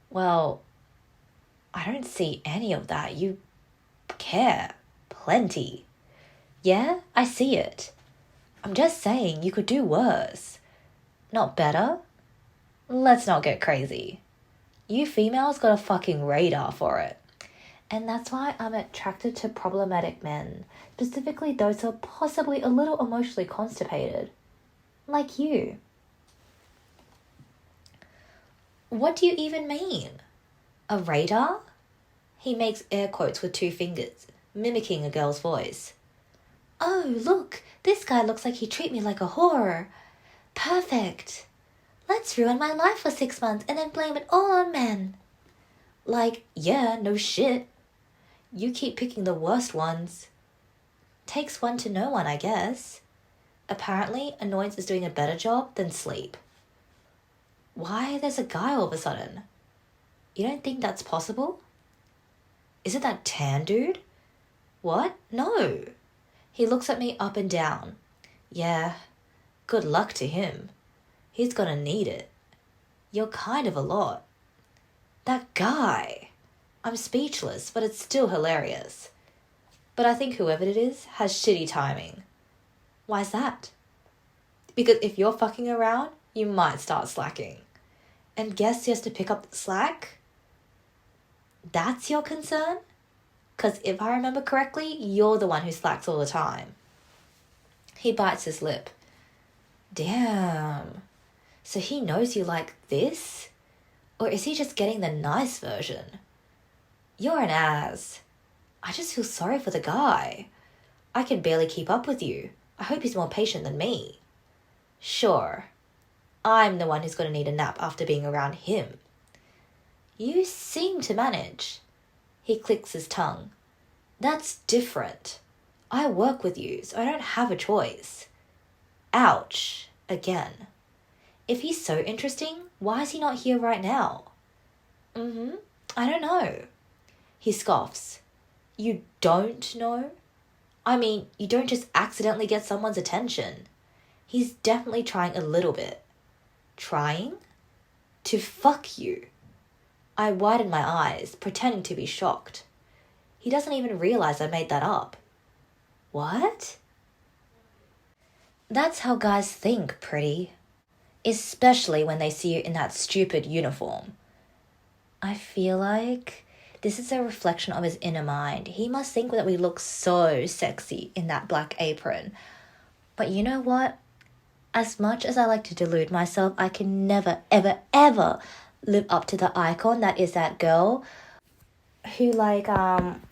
A: Well, I don't see any of that. You care. Plenty. Yeah, I see it. I'm just saying you could do worse. Not better? Let's not get crazy. You females got a fucking radar for it. And that's why I'm attracted to problematic men, specifically those who are possibly a little emotionally constipated. Like you. What do you even mean? A radar? He makes air quotes with 2 fingers, mimicking a girl's voice. Oh, look, this guy looks like he'd treat me like a whore. Perfect. Let's ruin my life for 6 months and then blame it all on men. Like, yeah, no shit. You keep picking the worst ones. Takes one to know one, I guess. Apparently, annoyance is doing a better job than sleep. Why there's a guy all of a sudden? You don't think that's possible? Is it that tan dude? What? No. He looks at me up and down. Yeah, good luck to him. He's gonna need it. You're kind of a lot. That guy. I'm speechless, but it's still hilarious. But I think whoever it is has shitty timing. Why's that? Because if you're fucking around, you might start slacking. And guess he has to pick up the slack? That's your concern? Because if I remember correctly, you're the one who slacks all the time. He bites his lip. Damn. So he knows you like this? Or is he just getting the nice version? You're an ass. I just feel sorry for the guy. I can barely keep up with you. I hope he's more patient than me. Sure. I'm the one who's going to need a nap after being around him. You seem to manage. He clicks his tongue. That's different. I work with you, so I don't have a choice. Ouch. Again. If he's so interesting, why is he not here right now? I don't know. He scoffs. You don't know? I mean, you don't just accidentally get someone's attention. He's definitely trying a little bit. Trying? To fuck you. I widen my eyes, pretending to be shocked. He doesn't even realize I made that up. What? That's how guys think, pretty. Especially when they see you in that stupid uniform. I feel like this is a reflection of his inner mind. He must think that we look so sexy in that black apron. But you know what? As much as I like to delude myself, I can never, ever, ever live up to the icon that is that girl who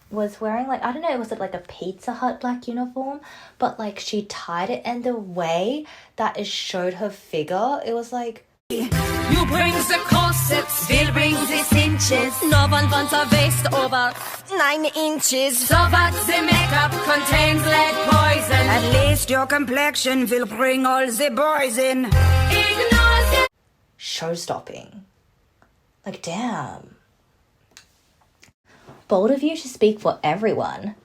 A: was wearing I don't know, was it like a Pizza Hut black uniform? But she tied it and the way that it showed her figure, it was like...
O: You brings the corsets, Bill brings his inches. No one wants a waist over 9 inches. So what the makeup contains lead poison. At least your complexion will bring all the boys in. Ignore the...
A: Show-stopping. Damn. Bold of you to speak for everyone.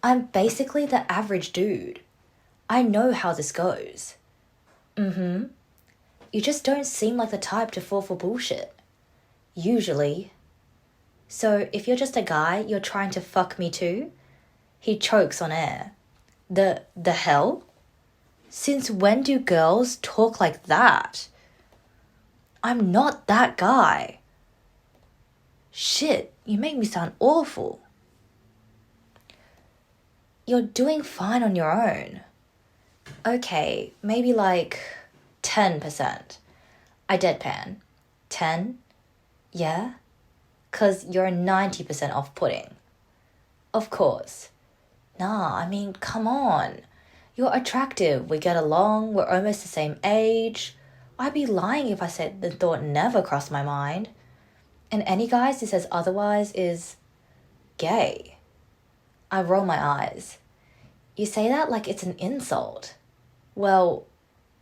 A: I'm basically the average dude. I know how this goes. You just don't seem like the type to fall for bullshit. Usually. So if you're just a guy, you're trying to fuck me too? He chokes on air. The hell? Since when do girls talk like that? I'm not that guy. Shit, you make me sound awful. You're doing fine on your own. Okay, maybe 10%. I deadpan. 10? Yeah? 'Cause you're 90% off-putting. Of course. Nah, I mean, come on. You're attractive, we get along, we're almost the same age. I'd be lying if I said the thought never crossed my mind. And any guy who says otherwise is gay. I roll my eyes. You say that like it's an insult. Well,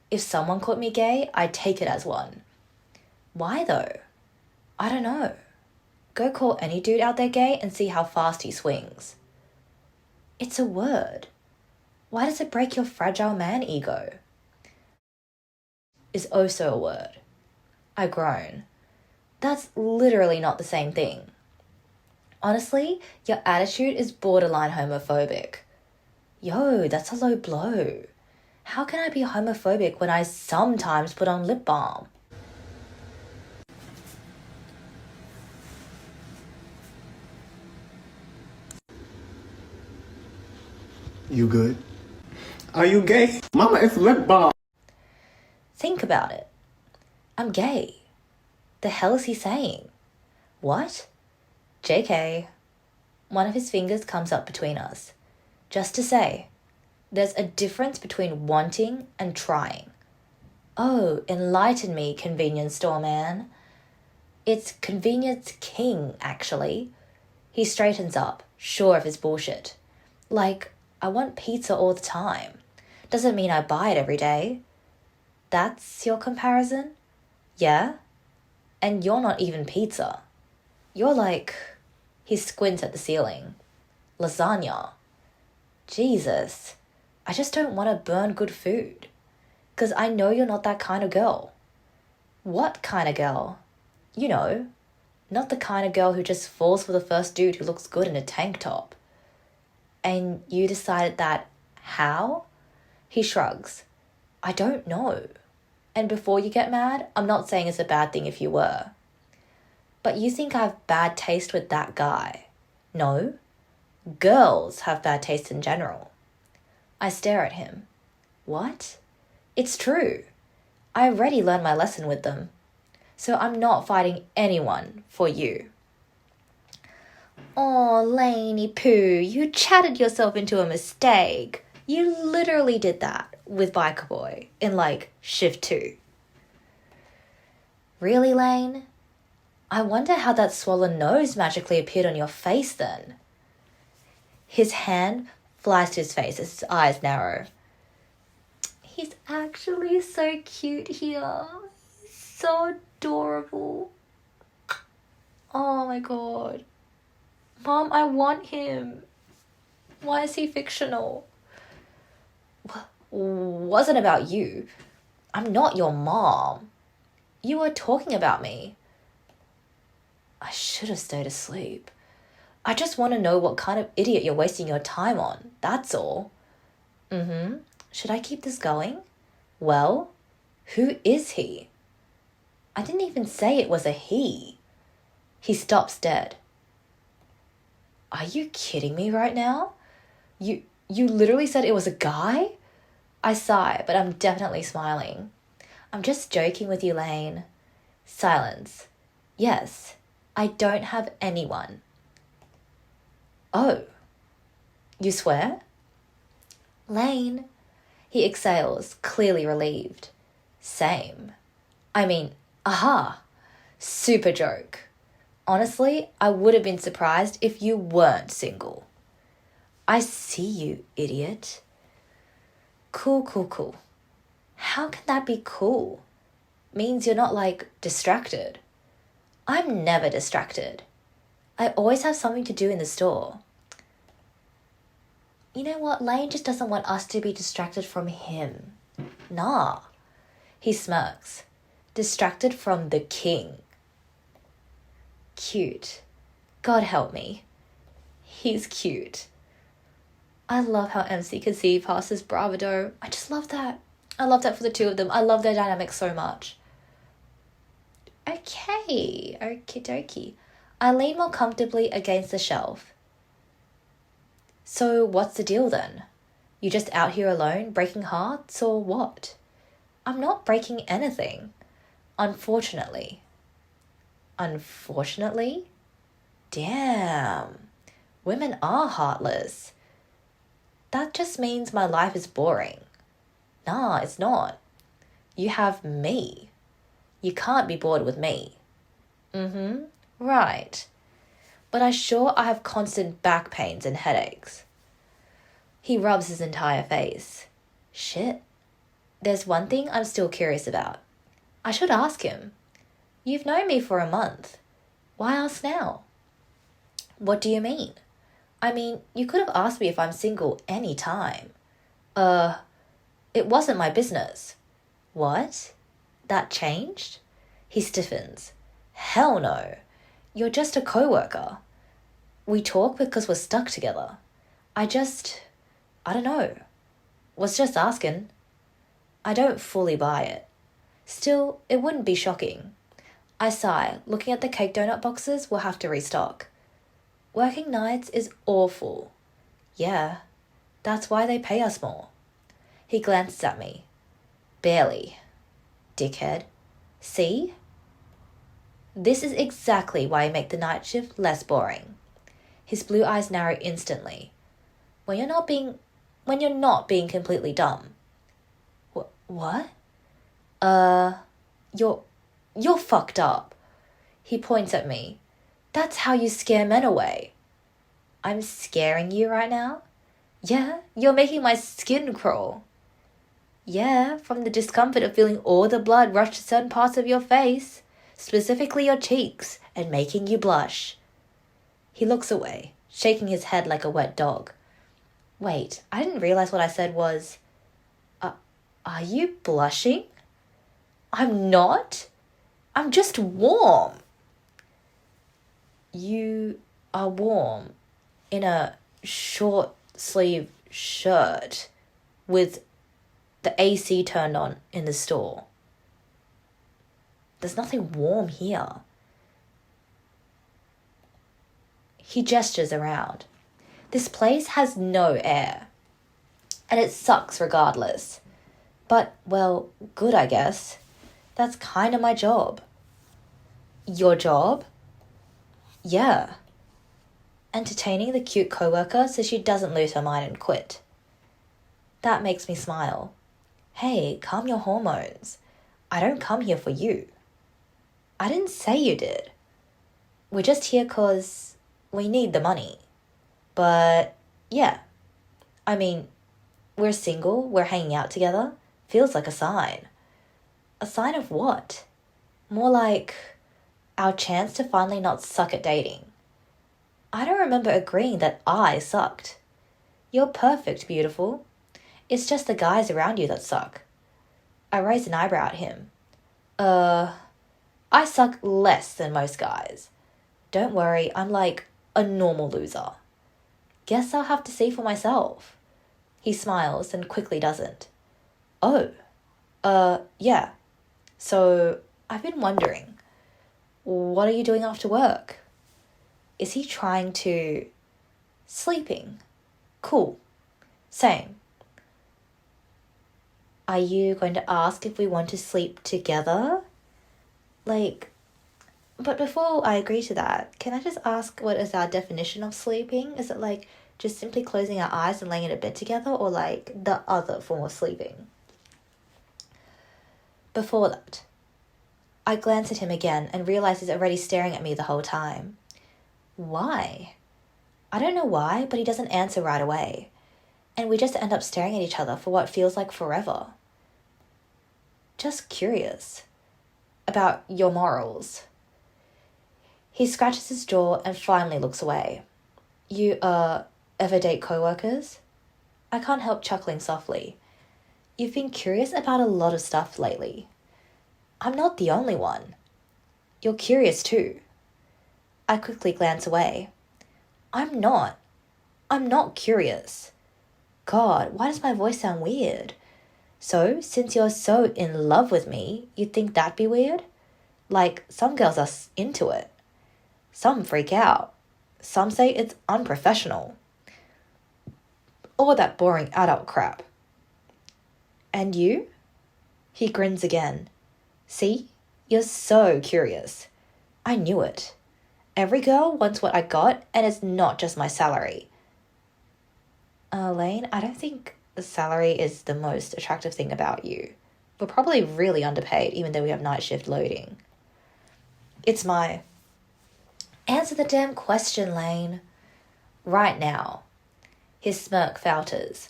A: if someone called me gay, I'd take it as one. Why though? I don't know. Go call any dude out there gay and see how fast he swings. It's a word. Why does it break your fragile man ego? is also a word. I groan. That's literally not the same thing. Honestly, your attitude is borderline homophobic. Yo, that's a low blow. How can I be homophobic when I sometimes put on lip balm?
J: You good? Are you gay? Mama, it's lip balm.
A: Think about it. I'm gay. The hell is he saying? What? JK. One of his fingers comes up between us. Just to say, there's a difference between wanting and trying. Oh, enlighten me, convenience store man. It's convenience king, actually. He straightens up, sure of his bullshit. Like, I want pizza all the time. Doesn't mean I buy it every day. That's your comparison? Yeah? And you're not even pizza. You're like... He squints at the ceiling. Lasagna. Jesus. I just don't want to burn good food. 'Cause I know you're not that kind of girl. What kind of girl? You know, not the kind of girl who just falls for the first dude who looks good in a tank top. And you decided that how? He shrugs. I don't know. And before you get mad, I'm not saying it's a bad thing if you were. But you think I have bad taste with that guy. No. Girls have bad taste in general. I stare at him. What? It's true. I already learned my lesson with them. So I'm not fighting anyone for you. Oh, Laney Poo, you chatted yourself into a mistake. You literally did that with Biker Boy in like shift 2. Really, Lane? I wonder how that swollen nose magically appeared on your face then. His hand flies to his face as his eyes narrow. He's actually so cute here. He's so adorable. Oh my god. Mom, I want him. Why is he fictional? Wasn't about you. I'm not your mom. You were talking about me. I should have stayed asleep. I just want to know what kind of idiot you're wasting your time on. That's all. Should I keep this going? Well, who is he? I didn't even say it was a he. He stops dead. Are you kidding me right now? You literally said it was a guy? I sigh, but I'm definitely smiling. I'm just joking with you, Lane. Silence. Yes, I don't have anyone. Oh, you swear? Lane. He exhales, clearly relieved. Same. I mean, aha. Super joke. Honestly, I would have been surprised if you weren't single. I see you, idiot. Cool. How can that be cool? Means you're not, like, distracted. I'm never distracted. I always have something to do in the store. You know what? Lane just doesn't want us to be distracted from him. Nah. He smirks. Distracted from the king. Cute. God help me. He's cute. I love how MC can see past his bravado. I just love that. I love that for the two of them. I love their dynamic so much. Okay. Okie dokie. I lean more comfortably against the shelf. So what's the deal then? You just out here alone, breaking hearts, or what? I'm not breaking anything. Unfortunately. Unfortunately? Damn. Women are heartless. That just means my life is boring. Nah, it's not. You have me. You can't be bored with me. Right. But I have constant back pains and headaches. He rubs his entire face. Shit. There's one thing I'm still curious about. I should ask him. You've known me for a month. Why ask now? What do you mean? I mean, you could have asked me if I'm single any time. It wasn't my business. What? That changed? He stiffens. Hell no. You're just a coworker. We talk because we're stuck together. I don't know. Was just asking. I don't fully buy it. Still, it wouldn't be shocking. I sigh, looking at the cake donut boxes we'll have to restock. Working nights is awful. Yeah, that's why they pay us more. He glances at me. Barely. Dickhead. See? This is exactly why I make the night shift less boring. His blue eyes narrow instantly. When you're not being completely dumb. What? You're fucked up. He points at me. That's how you scare men away. I'm scaring you right now? Yeah, you're making my skin crawl. Yeah, from the discomfort of feeling all the blood rush to certain parts of your face, specifically your cheeks, and making you blush. He looks away, shaking his head like a wet dog. Wait, I didn't realize what I said was... Are you blushing? I'm not. I'm just warm. You are warm in a short sleeve shirt with the AC turned on in the store. There's nothing warm here. He gestures around. This place has no air. And it sucks regardless. But, well, good, I guess. That's kind of my job. Your job? Yeah. Entertaining the cute coworker so she doesn't lose her mind and quit. That makes me smile. Hey, calm your hormones. I don't come here for you. I didn't say you did. We're just here 'cause we need the money. But, yeah. I mean, we're single, we're hanging out together. Feels like a sign. A sign of what? More like our chance to finally not suck at dating. I don't remember agreeing that I sucked. You're perfect, beautiful. It's just the guys around you that suck. I raise an eyebrow at him. I suck less than most guys. Don't worry, I'm like a normal loser. Guess I'll have to see for myself. He smiles and quickly doesn't. Oh, yeah. So, I've been wondering, what are you doing after work? Is he trying to... Sleeping. Cool. Same. Are you going to ask if we want to sleep together? But before I agree to that, can I just ask what is our definition of sleeping? Is it like just simply closing our eyes and laying in a bed together, or like the other form of sleeping? Before that, I glance at him again and realize he's already staring at me the whole time. Why? I don't know why, but he doesn't answer right away. And we just end up staring at each other for what feels like forever. Just curious. About your morals. He scratches his jaw and finally looks away. You, ever date coworkers? I can't help chuckling softly. You've been curious about a lot of stuff lately. I'm not the only one. You're curious too. I quickly glance away. I'm not curious. God, why does my voice sound weird? So, since you're so in love with me, you'd think that'd be weird? Like, some girls are into it. Some freak out. Some say it's unprofessional. All that boring adult crap. And you? He grins again. See? You're so curious. I knew it. Every girl wants what I got, and it's not just my salary. Lane, I don't think the salary is the most attractive thing about you. We're probably really underpaid, even though we have night shift loading. It's my... Answer the damn question, Lane. Right now. His smirk falters,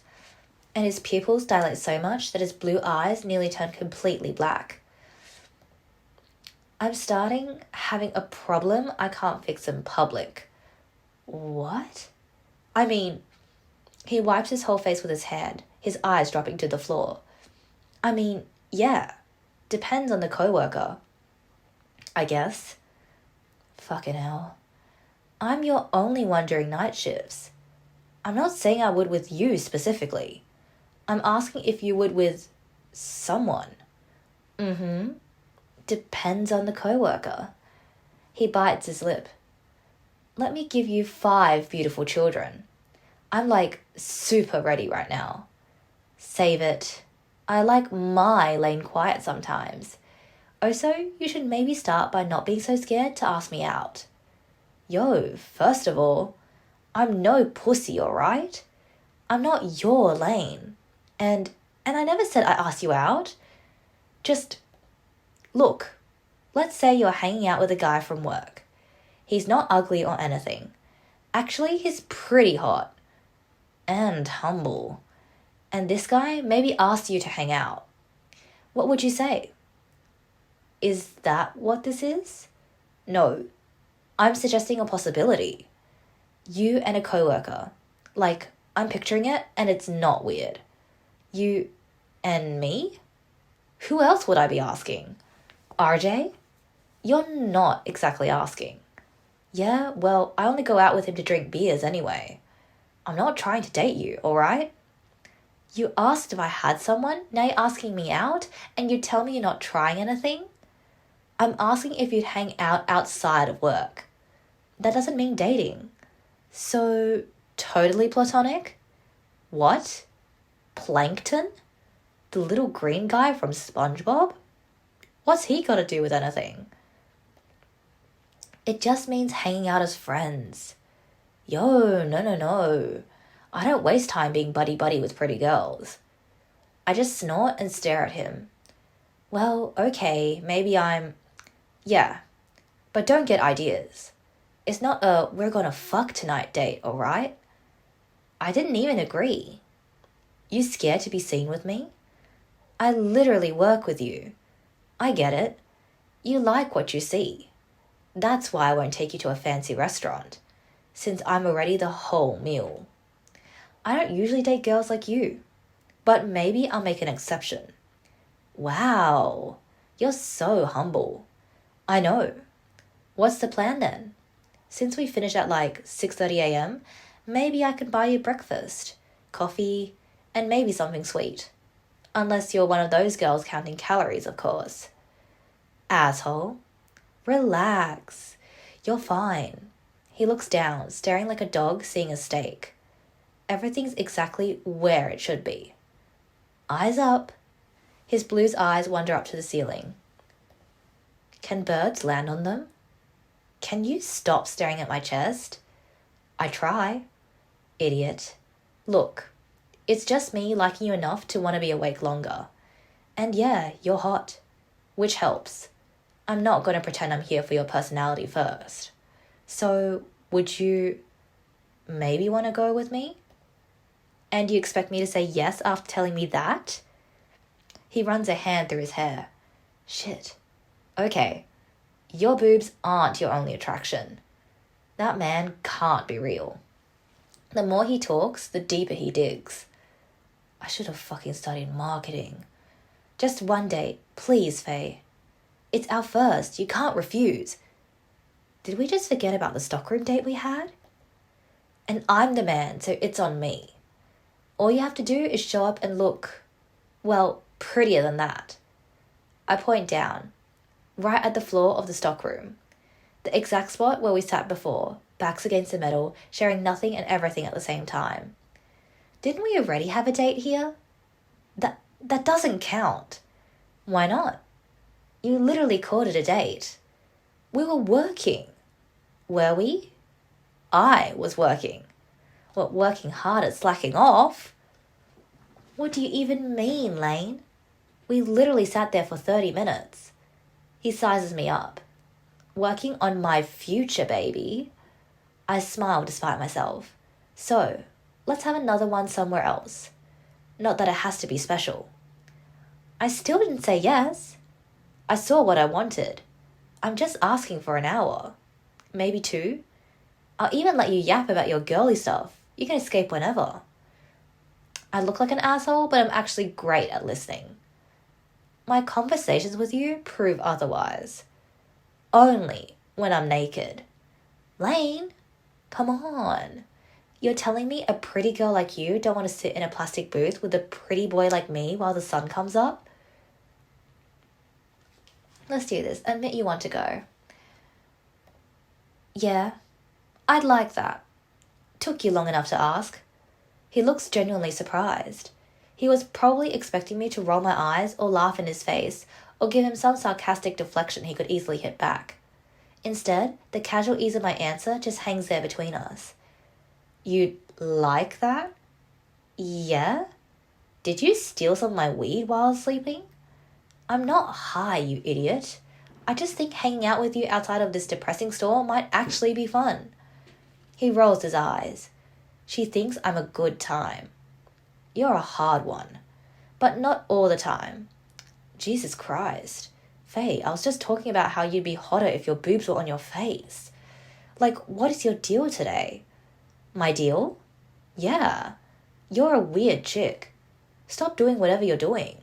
A: and his pupils dilate so much that his blue eyes nearly turn completely black. I'm starting having a problem I can't fix in public. What? I mean, he wipes his whole face with his hand, his eyes dropping to the floor. I mean, yeah, depends on the coworker, I guess. Fucking hell. I'm your only one during night shifts. I'm not saying I would with you specifically. I'm asking if you would with someone. Depends on the coworker. He bites his lip. Let me give you 5 beautiful children. I'm like super ready right now. Save it. I like my Lane quiet sometimes. Also, you should maybe start by not being so scared to ask me out. Yo, first of all, I'm no pussy, alright? I'm not your Lane. And I never said I asked you out. Just, look, let's say you're hanging out with a guy from work. He's not ugly or anything. Actually, he's pretty hot. And humble. And this guy maybe asked you to hang out. What would you say? Is that what this is? No. I'm suggesting a possibility. You and a coworker. Like, I'm picturing it and it's not weird. You and me? Who else would I be asking? RJ? You're not exactly asking. Yeah, well, I only go out with him to drink beers anyway. I'm not trying to date you, alright? You asked if I had someone, now you're asking me out, and you tell me you're not trying anything? I'm asking if you'd hang out outside of work. That doesn't mean dating. So, totally platonic? What? Plankton? The little green guy from SpongeBob? What's he got to do with anything? It just means hanging out as friends. Yo, no. I don't waste time being buddy-buddy with pretty girls. I just snort and stare at him. Well, okay, maybe I'm... Yeah, but don't get ideas. It's not a we're gonna fuck tonight date, alright? I didn't even agree. You scared to be seen with me? I literally work with you. I get it. You like what you see. That's why I won't take you to a fancy restaurant, since I'm already the whole meal. I don't usually date girls like you, but maybe I'll make an exception. Wow, you're so humble. I know. What's the plan then? Since we finish at like 6:30 a.m., maybe I can buy you breakfast, coffee, and maybe something sweet. Unless you're one of those girls counting calories, of course. Asshole. Relax. You're fine. He looks down, staring like a dog seeing a steak. Everything's exactly where it should be. Eyes up. His blue's eyes wander up to the ceiling. Can birds land on them? Can you stop staring at my chest? I try. Idiot. Look, it's just me liking you enough to want to be awake longer. And yeah, you're hot. Which helps. I'm not going to pretend I'm here for your personality first. So, would you maybe want to go with me? And you expect me to say yes after telling me that? He runs a hand through his hair. Shit. Okay. Your boobs aren't your only attraction. That man can't be real. The more he talks, the deeper he digs. I should have fucking studied marketing. Just one date, please, Faye. It's our first. You can't refuse. Did we just forget about the stockroom date we had? And I'm the man, so it's on me. All you have to do is show up and look, well, prettier than that. I point down, right at the floor of the stockroom. The exact spot where we sat before, backs against the metal, sharing nothing and everything at the same time. Didn't we already have a date here? That doesn't count. Why not? You literally called it a date. We were working. Were we? I was working. What, working hard at slacking off? What do you even mean, Lane? We literally sat there for 30 minutes. He sizes me up. Working on my future, baby. I smile despite myself. So, let's have another one somewhere else. Not that it has to be special. I still didn't say yes. I saw what I wanted. I'm just asking for an hour. Maybe 2. I'll even let you yap about your girly stuff. You can escape whenever. I look like an asshole, but I'm actually great at listening. My conversations with you prove otherwise. Only when I'm naked. Lane, come on. You're telling me a pretty girl like you don't want to sit in a plastic booth with a pretty boy like me while the sun comes up? Let's do this. Admit you want to go. Yeah, I'd like that. Took you long enough to ask. He looks genuinely surprised. He was probably expecting me to roll my eyes or laugh in his face or give him some sarcastic deflection he could easily hit back. Instead, the casual ease of my answer just hangs there between us. You'd like that? Yeah? Did you steal some of my weed while I was sleeping? I'm not high, you idiot. I just think hanging out with you outside of this depressing store might actually be fun. He rolls his eyes. She thinks I'm a good time. You're a hard one. But not all the time. Jesus Christ. Faye, I was just talking about how you'd be hotter if your boobs were on your face. Like, what is your deal today? My deal? Yeah. You're a weird chick. Stop doing whatever you're doing.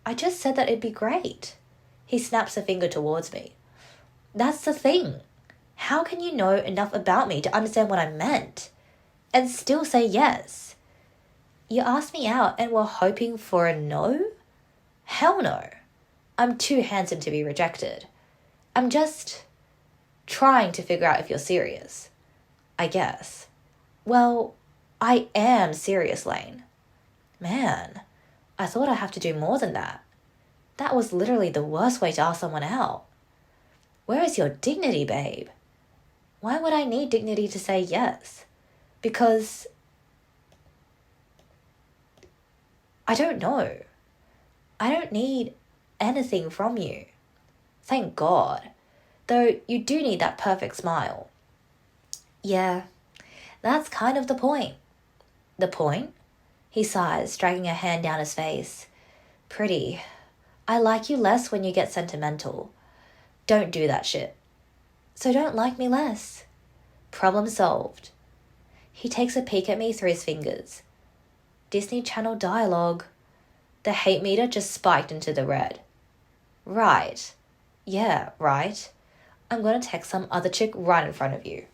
A: I just said that it'd be great. He snaps a finger towards me. That's the thing. How can you know enough about me to understand what I meant? And still say yes? You asked me out and were hoping for a no? Hell no. I'm too handsome to be rejected. I'm just trying to figure out if you're serious. I guess. Well, I am serious, Lane. Man, I thought I'd have to do more than that. That was literally the worst way to ask someone out. Where is your dignity, babe? Why would I need dignity to say yes? Because I don't know. I don't need anything from you. Thank God. Though you do need that perfect smile. Yeah, that's kind of the point. The point? He sighs, dragging a hand down his face. Pretty. I like you less when you get sentimental. Don't do that shit. So don't like me less. Problem solved. He takes a peek at me through his fingers. Disney Channel dialogue. The hate meter just spiked into the red. Right. Yeah, right. I'm gonna text some other chick right in front of you.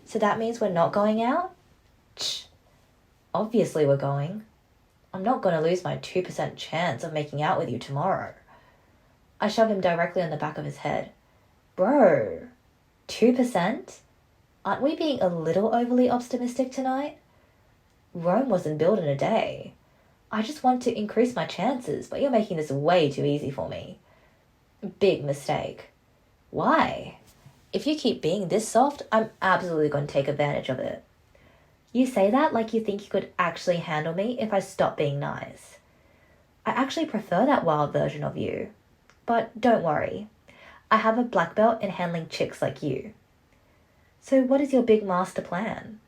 A: So that means we're not going out? Tch. Obviously we're going. I'm not gonna lose my 2% chance of making out with you tomorrow. I shove him directly on the back of his head. Bro, 2%? Aren't we being a little overly optimistic tonight? Rome wasn't built in a day. I just want to increase my chances, but you're making this way too easy for me. Big mistake. Why? If you keep being this soft, I'm absolutely going to take advantage of it. You say that like you think you could actually handle me if I stop being nice. I actually prefer that wild version of you. But don't worry. I have a black belt in handling chicks like you. So what is your big master plan?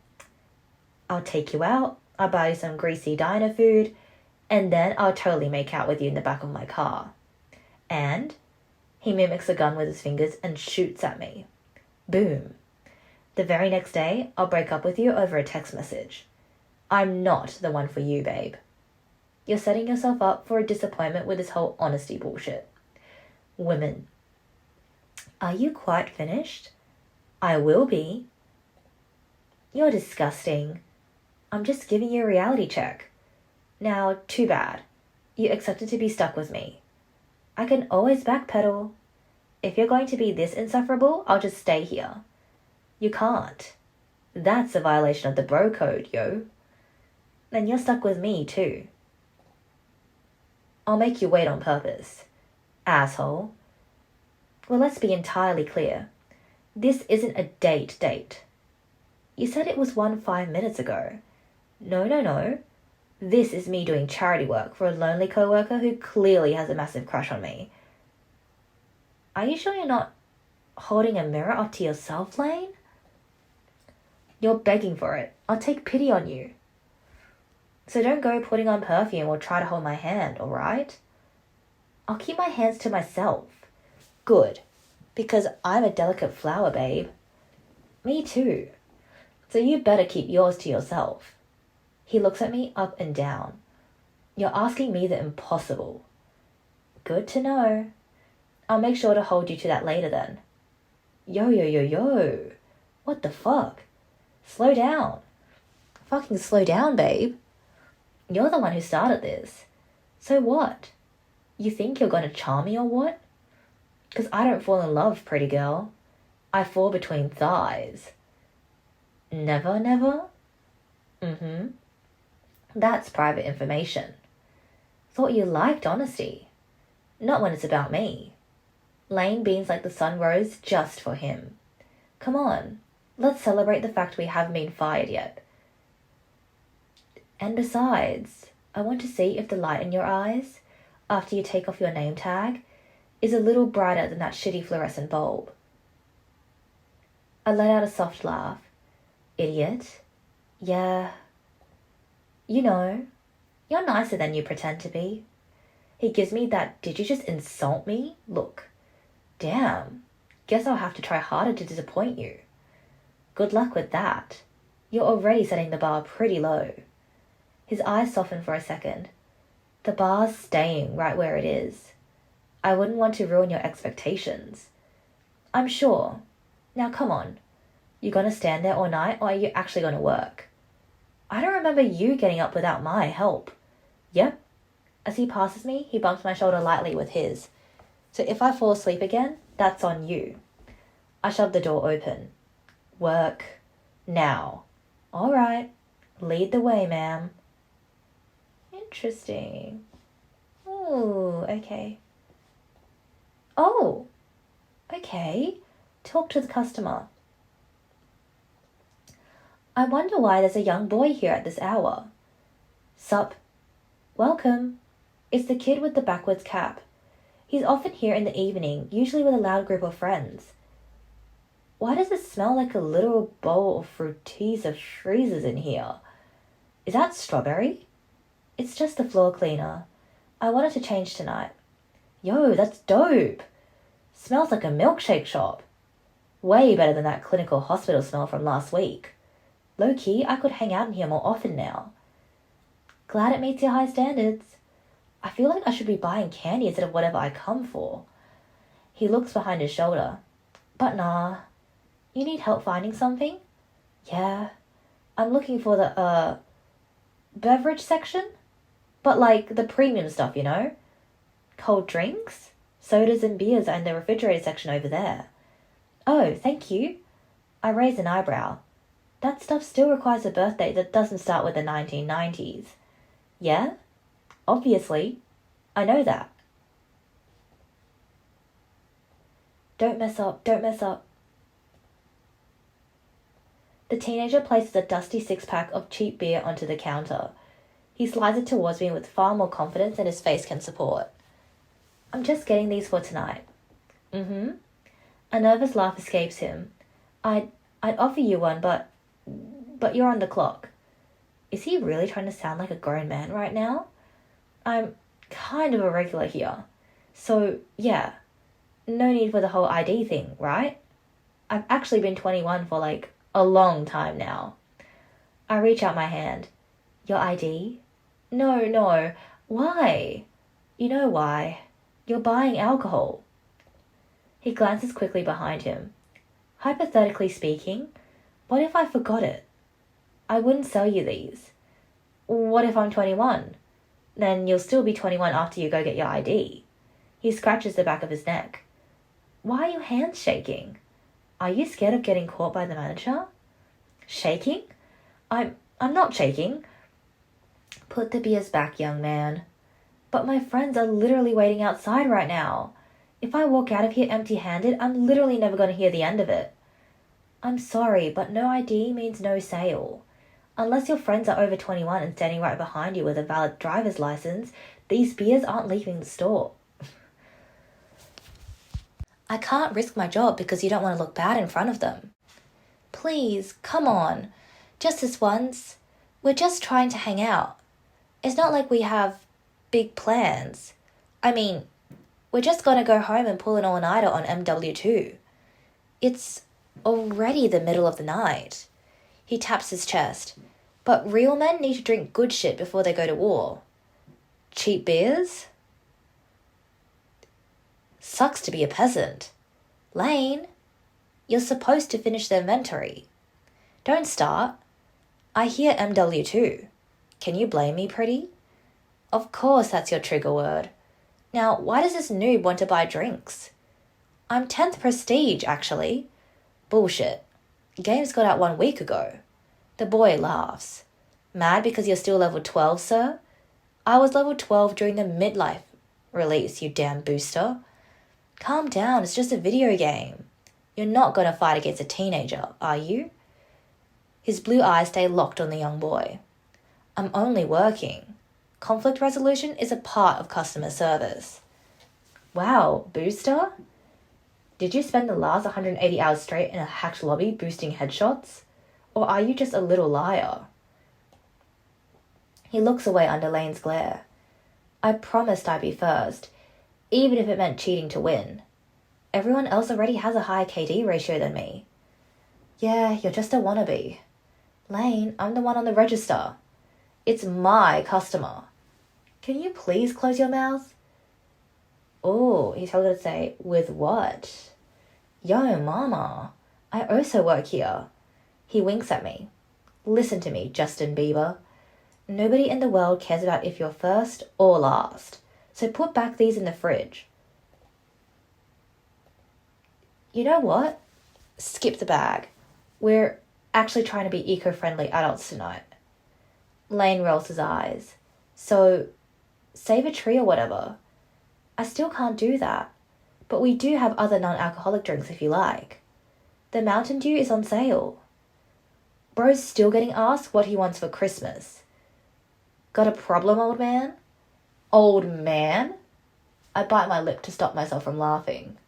A: I'll take you out, I'll buy you some greasy diner food, and then I'll totally make out with you in the back of my car. And he mimics a gun with his fingers and shoots at me. Boom. The very next day, I'll break up with you over a text message. I'm not the one for you, babe. You're setting yourself up for a disappointment with this whole honesty bullshit. Women. Are you quite finished? I will be. You're disgusting. I'm just giving you a reality check. Now, too bad. You accepted to be stuck with me. I can always backpedal. If you're going to be this insufferable, I'll just stay here. You can't. That's a violation of the bro code, yo. Then you're stuck with me, too. I'll make you wait on purpose. Asshole. Well, let's be entirely clear. This isn't a date. You said it was one 5 minutes ago. No. This is me doing charity work for a lonely coworker who clearly has a massive crush on me. Are you sure you're not holding a mirror up to yourself, Lane? You're begging for it. I'll take pity on you. So don't go putting on perfume or try to hold my hand, alright? I'll keep my hands to myself. Good. Because I'm a delicate flower, babe. Me too. So you better keep yours to yourself. He looks at me up and down. You're asking me the impossible. Good to know. I'll make sure to hold you to that later then. Yo. What the fuck? Slow down. Fucking slow down, babe. You're the one who started this. So what? You think you're gonna charm me or what? 'Cause I don't fall in love, pretty girl. I fall between thighs. Never? Mm-hmm. That's private information. Thought you liked honesty. Not when it's about me. Lane beams like the sun rose just for him. Come on, let's celebrate the fact we haven't been fired yet. And besides, I want to see if the light in your eyes, after you take off your name tag, is a little brighter than that shitty fluorescent bulb. I let out a soft laugh. Idiot. Yeah. You know, you're nicer than you pretend to be. He gives me that "did you just insult me" look. Damn. Guess I'll have to try harder to disappoint you. Good luck with that. You're already setting the bar pretty low. His eyes soften for a second. The bar's staying right where it is. I wouldn't want to ruin your expectations. I'm sure. Now come on. You gonna stand there all night, or are you actually gonna work? I don't remember you getting up without my help. Yep. As he passes me, he bumps my shoulder lightly with his. So if I fall asleep again, that's on you. I shove the door open. Work. Now. All right. Lead the way, ma'am. Interesting. Ooh, okay. Oh, okay. Talk to the customer. I wonder why there's a young boy here at this hour. Sup. Welcome. It's the kid with the backwards cap. He's often here in the evening, usually with a loud group of friends. Why does it smell like a literal bowl of fruitiza freezes in here? Is that strawberry? It's just the floor cleaner. I wanted to change tonight. Yo, that's dope. Smells like a milkshake shop. Way better than that clinical hospital smell from last week. Low-key, I could hang out in here more often now. Glad it meets your high standards. I feel like I should be buying candy instead of whatever I come for. He looks behind his shoulder. But nah. You need help finding something? Yeah. I'm looking for the, beverage section? But like the premium stuff, you know? Cold drinks? Sodas and beers are in the refrigerator section over there. Oh, thank you. I raise an eyebrow. That stuff still requires a birthday that doesn't start with the 1990s. Yeah? Obviously. I know that. Don't mess up. The teenager places a dusty six-pack of cheap beer onto the counter. He slides it towards me with far more confidence than his face can support. I'm just getting these for tonight. Mm-hmm. A nervous laugh escapes him. I'd offer you one, but you're on the clock. Is he really trying to sound like a grown man right now? I'm kind of a regular here. So, yeah. No need for the whole ID thing, right? I've actually been 21 for like a long time now. I reach out my hand. Your ID? No. Why? You know why. You're buying alcohol. He glances quickly behind him. Hypothetically speaking, what if I forgot it? I wouldn't sell you these. What if I'm 21? Then you'll still be 21 after you go get your ID. He scratches the back of his neck. Why are your hands shaking? Are you scared of getting caught by the manager? Shaking? I'm not shaking. Put the beers back, young man. But my friends are literally waiting outside right now. If I walk out of here empty-handed, I'm literally never going to hear the end of it. I'm sorry, but no ID means no sale. Unless your friends are over 21 and standing right behind you with a valid driver's license, these beers aren't leaving the store. I can't risk my job because you don't want to look bad in front of them. Please, come on. Just this once. We're just trying to hang out. It's not like we have big plans. I mean, we're just gonna go home and pull an all-nighter on MW2. It's already the middle of the night. He taps his chest. But real men need to drink good shit before they go to war. Cheap beers? Sucks to be a peasant. Lane, you're supposed to finish the inventory. Don't start. I hear MW too. Can you blame me, pretty? Of course that's your trigger word. Now, why does this noob want to buy drinks? I'm 10th prestige, actually. Bullshit. Games got out 1 week ago. The boy laughs. Mad because you're still level 12, sir? I was level 12 during the midlife release, you damn booster. Calm down, it's just a video game. You're not going to fight against a teenager, are you? His blue eyes stay locked on the young boy. I'm only working. Conflict resolution is a part of customer service. Wow, booster? Did you spend the last 180 hours straight in a hacked lobby boosting headshots? Or are you just a little liar? He looks away under Lane's glare. I promised I'd be first, even if it meant cheating to win. Everyone else already has a higher KD ratio than me. Yeah, you're just a wannabe. Lane, I'm the one on the register. It's my customer. Can you please close your mouth? Oh, he's probably going to say, with what? Yo, mama, I also work here. He winks at me. Listen to me, Justin Bieber. Nobody in the world cares about if you're first or last. So put back these in the fridge. You know what? Skip the bag. We're actually trying to be eco-friendly adults tonight. Lane rolls his eyes. So, save a tree or whatever. I still can't do that. But we do have other non-alcoholic drinks if you like. The Mountain Dew is on sale. Bro's still getting asked what he wants for Christmas. Got a problem, old man? Old man? I bite my lip to stop myself from laughing.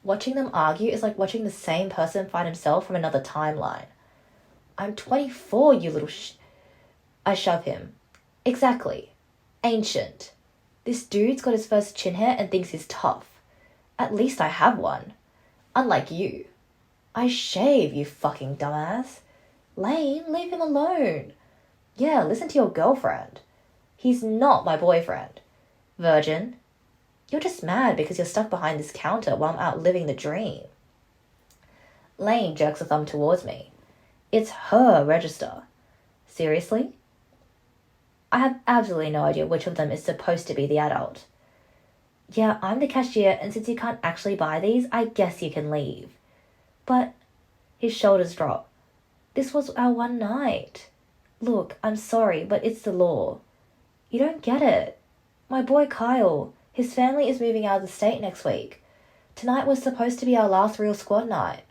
A: Watching them argue is like watching the same person find himself from another timeline. I'm 24, you little I shove him. Exactly. Ancient. This dude's got his first chin hair and thinks he's tough. At least I have one. Unlike you. I shave, you fucking dumbass. Lane, leave him alone. Yeah, listen to your girlfriend. He's not my boyfriend. Virgin. You're just mad because you're stuck behind this counter while I'm out living the dream. Lane jerks a thumb towards me. It's her register. Seriously? I have absolutely no idea which of them is supposed to be the adult. Yeah, I'm the cashier, and since you can't actually buy these, I guess you can leave. But his shoulders drop. This was our one night. Look, I'm sorry, but it's the law. You don't get it. My boy Kyle, his family is moving out of the state next week. Tonight was supposed to be our last real squad night.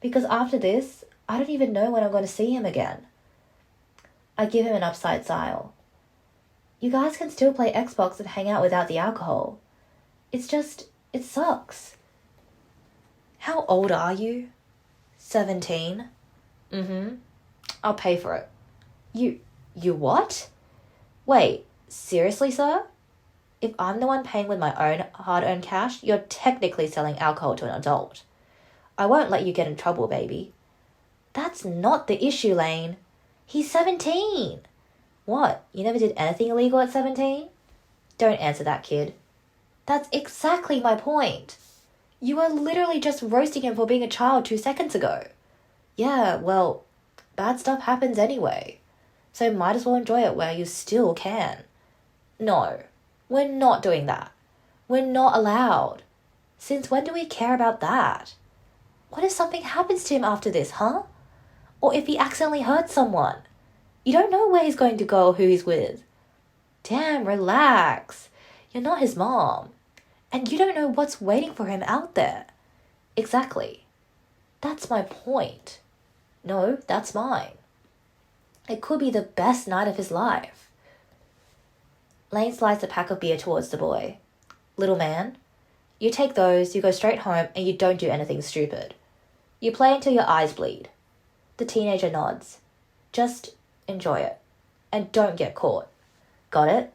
A: Because after this, I don't even know when I'm going to see him again. I give him an upside smile. You guys can still play Xbox and hang out without the alcohol. It's just, it sucks. How old are you? 17. I'll pay for it. You what? Wait, seriously, sir? If I'm the one paying with my own hard-earned cash, you're technically selling alcohol to an adult. I won't let you get in trouble, baby. That's not the issue, Lane. He's 17. What, you never did anything illegal at 17? Don't answer that, kid. That's exactly my point. You were literally just roasting him for being a child 2 seconds ago. Yeah, well, bad stuff happens anyway. So might as well enjoy it while you still can. No, we're not doing that. We're not allowed. Since when do we care about that? What if something happens to him after this, huh? Or if he accidentally hurts someone? You don't know where he's going to go or who he's with. Damn, relax. You're not his mom. And you don't know what's waiting for him out there. Exactly. That's my point. No, that's mine. It could be the best night of his life. Lane slides a pack of beer towards the boy. Little man, you take those, you go straight home, and you don't do anything stupid. You play until your eyes bleed. The teenager nods. Just enjoy it. And don't get caught. Got it?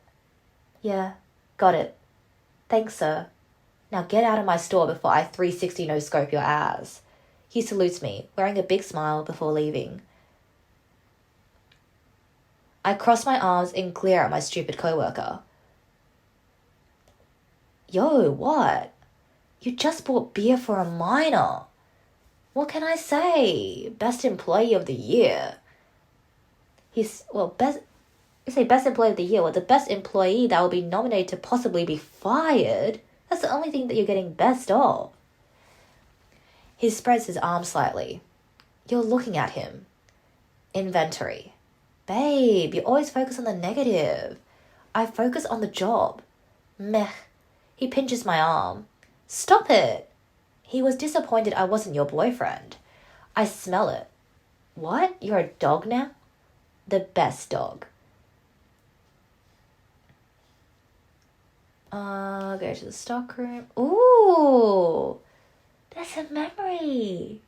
A: Yeah, got it. Thanks, sir. Now get out of my store before I 360 no-scope your ass. He salutes me, wearing a big smile before leaving. I cross my arms and glare at my stupid coworker. Yo, what? You just bought beer for a minor. What can I say? Best employee of the year. Best employee of the year. Well, the best employee that will be nominated to possibly be fired. That's the only thing that you're getting best of. He spreads his arms slightly. You're looking at him. Inventory. Babe, you always focus on the negative. I focus on the job. Meh. He pinches my arm. Stop it. He was disappointed I wasn't your boyfriend. I smell it. What? You're a dog now? The best dog. Go to the stockroom. Ooh, that's a memory.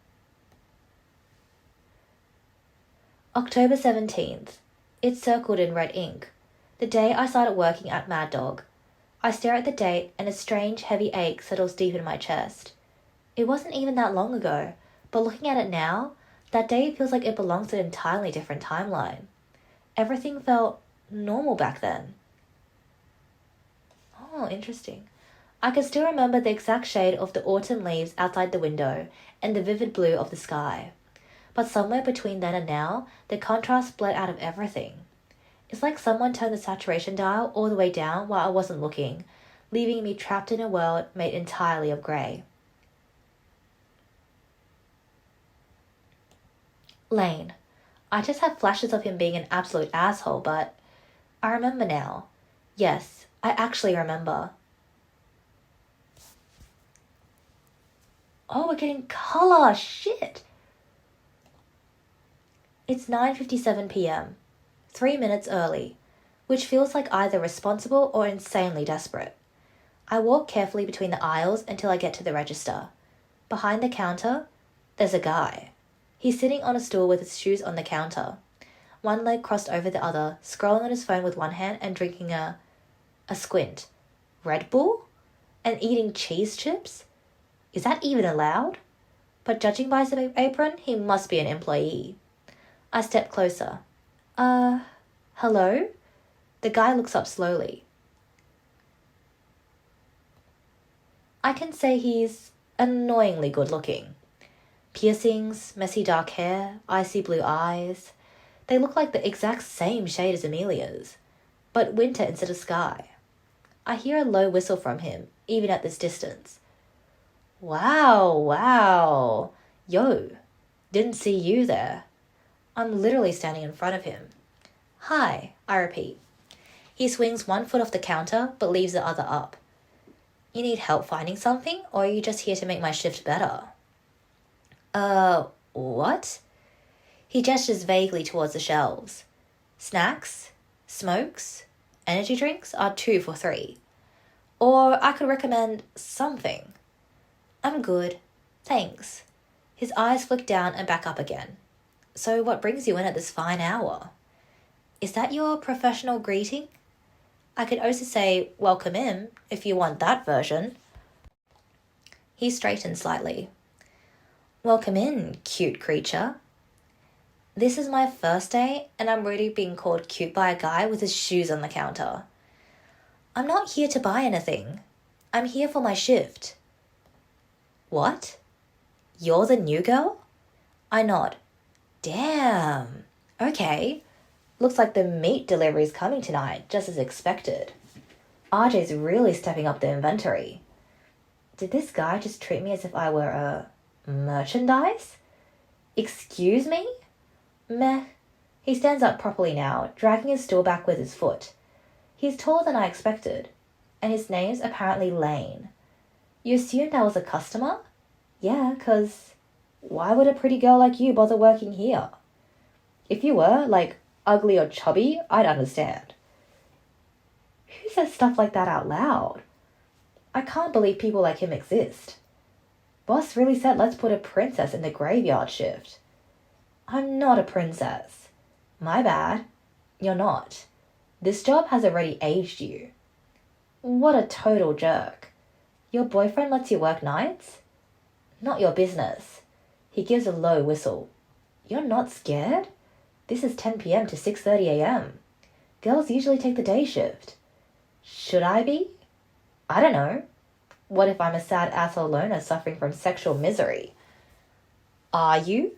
A: October 17th. It's circled in red ink. The day I started working at Mad Dog. I stare at the date and a strange heavy ache settles deep in my chest. It wasn't even that long ago, but looking at it now, that day feels like it belongs to an entirely different timeline. Everything felt normal back then. Oh, interesting. I can still remember the exact shade of the autumn leaves outside the window and the vivid blue of the sky. But somewhere between then and now, the contrast bled out of everything. It's like someone turned the saturation dial all the way down while I wasn't looking, leaving me trapped in a world made entirely of grey. Lane. I just have flashes of him being an absolute asshole, but I remember now. Yes, I actually remember. Oh, we're getting colour! Shit! It's 9:57 p.m. 3 minutes early, which feels like either responsible or insanely desperate. I walk carefully between the aisles until I get to the register. Behind the counter, there's a guy. He's sitting on a stool with his shoes on the counter, one leg crossed over the other, scrolling on his phone with one hand and drinking a squint. Red Bull? And eating cheese chips? Is that even allowed? But judging by his apron, he must be an employee. I step closer. Hello? The guy looks up slowly. I can say he's annoyingly good looking. Piercings, messy dark hair, icy blue eyes. They look like the exact same shade as Amelia's, but winter instead of sky. I hear a low whistle from him, even at this distance. Wow. Yo, didn't see you there. I'm literally standing in front of him. Hi, I repeat. He swings one foot off the counter, but leaves the other up. You need help finding something, or are you just here to make my shift better? What? He gestures vaguely towards the shelves. Snacks, smokes, energy drinks are 2 for $3. Or I could recommend something. I'm good, thanks. His eyes flick down and back up again. So what brings you in at this fine hour? Is that your professional greeting? I could also say, welcome in, if you want that version. He straightens slightly. Welcome in, cute creature. This is my first day, and I'm already being called cute by a guy with his shoes on the counter. I'm not here to buy anything. I'm here for my shift. What? You're the new girl? I nod. Damn. Okay. Looks like the meat delivery's coming tonight, just as expected. RJ's really stepping up the inventory. Did this guy just treat me as if I were a merchandise? Excuse me? Meh. He stands up properly now, dragging his stool back with his foot. He's taller than I expected, and his name's apparently Lane. You assumed I was a customer? Yeah, 'cause why would a pretty girl like you bother working here? If you were, like, ugly or chubby, I'd understand. Who says stuff like that out loud? I can't believe people like him exist. Boss really said let's put a princess in the graveyard shift. I'm not a princess. My bad. You're not. This job has already aged you. What a total jerk. Your boyfriend lets you work nights? Not your business. He gives a low whistle. You're not scared? This is 10 p.m. to 6:30 a.m. Girls usually take the day shift. Should I be? I don't know. What if I'm a sad asshole loner suffering from sexual misery? Are you?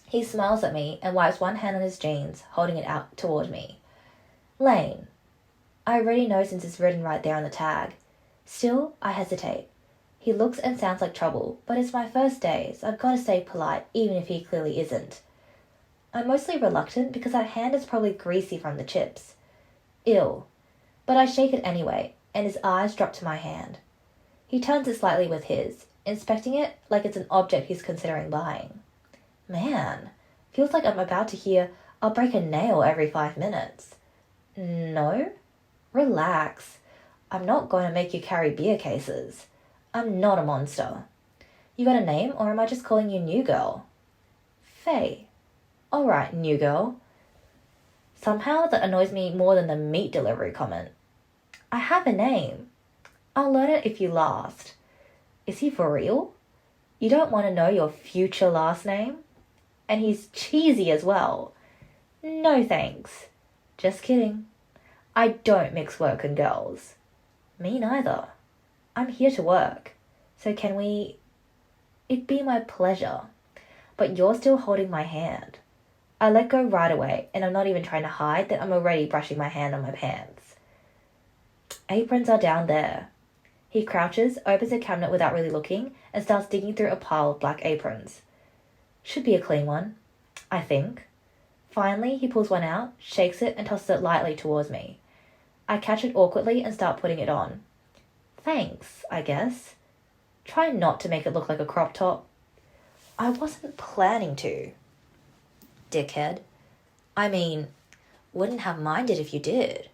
A: He smiles at me and wipes one hand on his jeans, holding it out toward me. Lane. I already know since it's written right there on the tag. Still, I hesitate. He looks and sounds like trouble, but it's my first day, so I've got to stay polite, even if he clearly isn't. I'm mostly reluctant because that hand is probably greasy from the chips. Ew. But I shake it anyway, and his eyes drop to my hand. He turns it slightly with his, inspecting it like it's an object he's considering buying. Man, feels like I'm about to hear, I'll break a nail every 5 minutes. No? Relax. I'm not going to make you carry beer cases. I'm not a monster. You got a name, or am I just calling you New Girl? Faye. Alright, New Girl. Somehow that annoys me more than the meat delivery comment. I have a name. I'll learn it if you last. Is he for real? You don't want to know your future last name? And he's cheesy as well. No thanks. Just kidding. I don't mix work and girls. Me neither. I'm here to work. So can we... It'd be my pleasure. But you're still holding my hand. I let go right away, and I'm not even trying to hide that I'm already brushing my hand on my pants. Aprons are down there. He crouches, opens a cabinet without really looking, and starts digging through a pile of black aprons. Should be a clean one, I think. Finally, he pulls one out, shakes it, and tosses it lightly towards me. I catch it awkwardly and start putting it on. Thanks, I guess. Try not to make it look like a crop top. I wasn't planning to. Dickhead. I mean, wouldn't have minded if you did.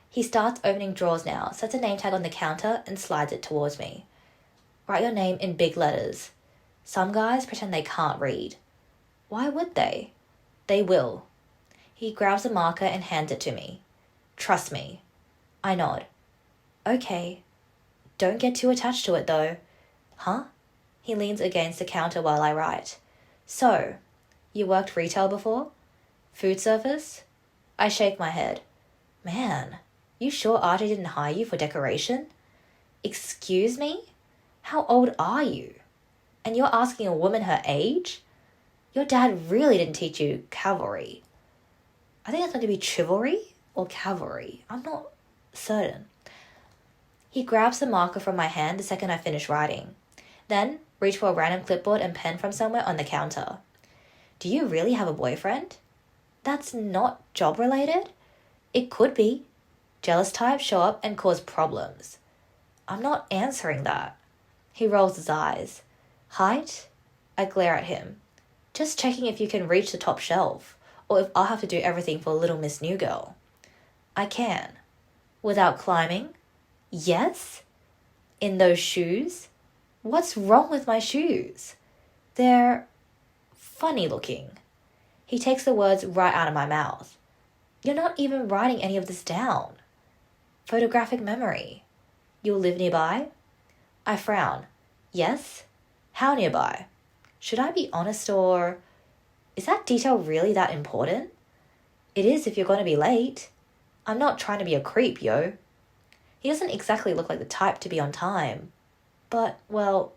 A: He starts opening drawers now, sets a name tag on the counter, and slides it towards me. Write your name in big letters. Some guys pretend they can't read. Why would they? They will. He grabs a marker and hands it to me. Trust me. I nod. Okay. Don't get too attached to it, though. Huh? He leans against the counter while I write. So, you worked retail before? Food service? I shake my head. Man, you sure RJ didn't hire you for decoration? Excuse me? How old are you? And you're asking a woman her age? Your dad really didn't teach you cavalry. I think it's going to be chivalry or cavalry. I'm not certain. He grabs the marker from my hand the second I finish writing. Then, reach for a random clipboard and pen from somewhere on the counter. Do you really have a boyfriend? That's not job-related? It could be. Jealous types show up and cause problems. I'm not answering that. He rolls his eyes. Height? I glare at him. Just checking if you can reach the top shelf, or if I'll have to do everything for little Miss New Girl. I can. Without climbing? Yes? In those shoes? What's wrong with my shoes? They're funny looking. He takes the words right out of my mouth. You're not even writing any of this down. Photographic memory. You'll live nearby? I frown. Yes? How nearby? Should I be honest or... Is that detail really that important? It is if you're going to be late. I'm not trying to be a creep, yo. He doesn't exactly look like the type to be on time. But, well,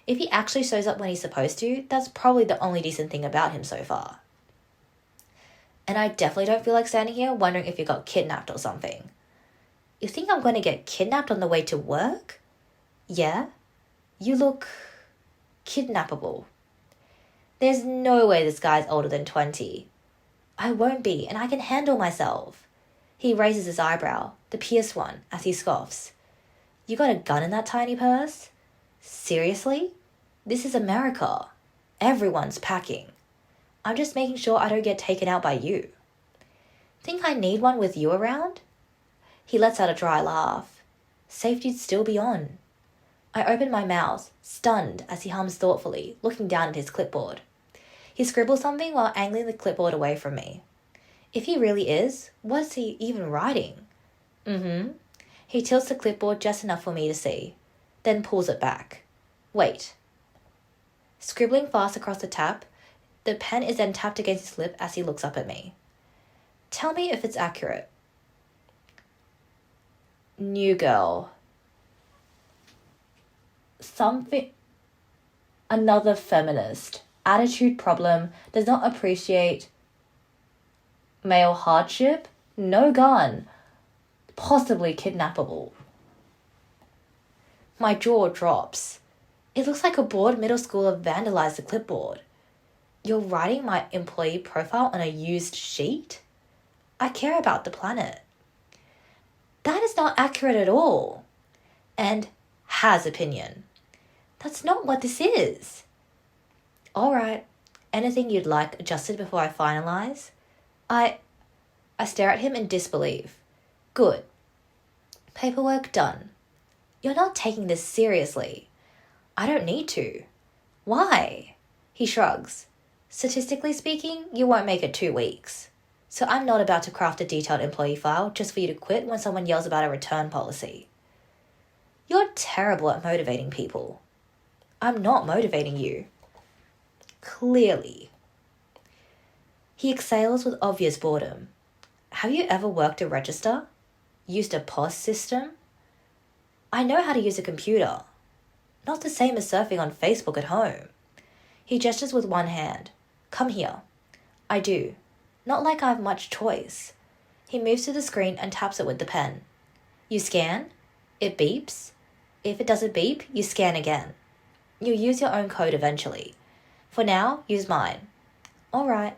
A: if he actually shows up when he's supposed to, that's probably the only decent thing about him so far. And I definitely don't feel like standing here wondering if you got kidnapped or something. You think I'm going to get kidnapped on the way to work? Yeah? You look... kidnappable. There's no way this guy's older than 20. I won't be, and I can handle myself. He raises his eyebrow, the pierced one, as he scoffs. You got a gun in that tiny purse? Seriously? This is America. Everyone's packing. I'm just making sure I don't get taken out by you. Think I need one with you around? He lets out a dry laugh. Safety'd still be on. I open my mouth, stunned, as he hums thoughtfully, looking down at his clipboard. He scribbles something while angling the clipboard away from me. If he really is, what's he even writing? He tilts the clipboard just enough for me to see, then pulls it back. Wait. Scribbling fast across the tap, the pen is then tapped against his lip as he looks up at me. Tell me if it's accurate. New Girl. something. Another feminist. Attitude problem, does not appreciate male hardship, no gun, possibly kidnappable. My jaw drops. It looks like a bored middle schooler vandalized the clipboard. You're writing my employee profile on a used sheet? I care about the planet. That is not accurate at all. And has opinion. That's not what this is. Alright, anything you'd like adjusted before I finalize? I stare at him in disbelief. Good. Paperwork done. You're not taking this seriously. I don't need to. Why? He shrugs. Statistically speaking, you won't make it 2 weeks. So I'm not about to craft a detailed employee file just for you to quit when someone yells about a return policy. You're terrible at motivating people. I'm not motivating you. Clearly. He exhales with obvious boredom. Have you ever worked a register? Used a POS system? I know how to use a computer. Not the same as surfing on Facebook at home. He gestures with one hand. Come here. I do. Not like I have much choice. He moves to the screen and taps it with the pen. You scan. It beeps. If it doesn't beep, you scan again. You'll use your own code eventually. For now, use mine. Alright.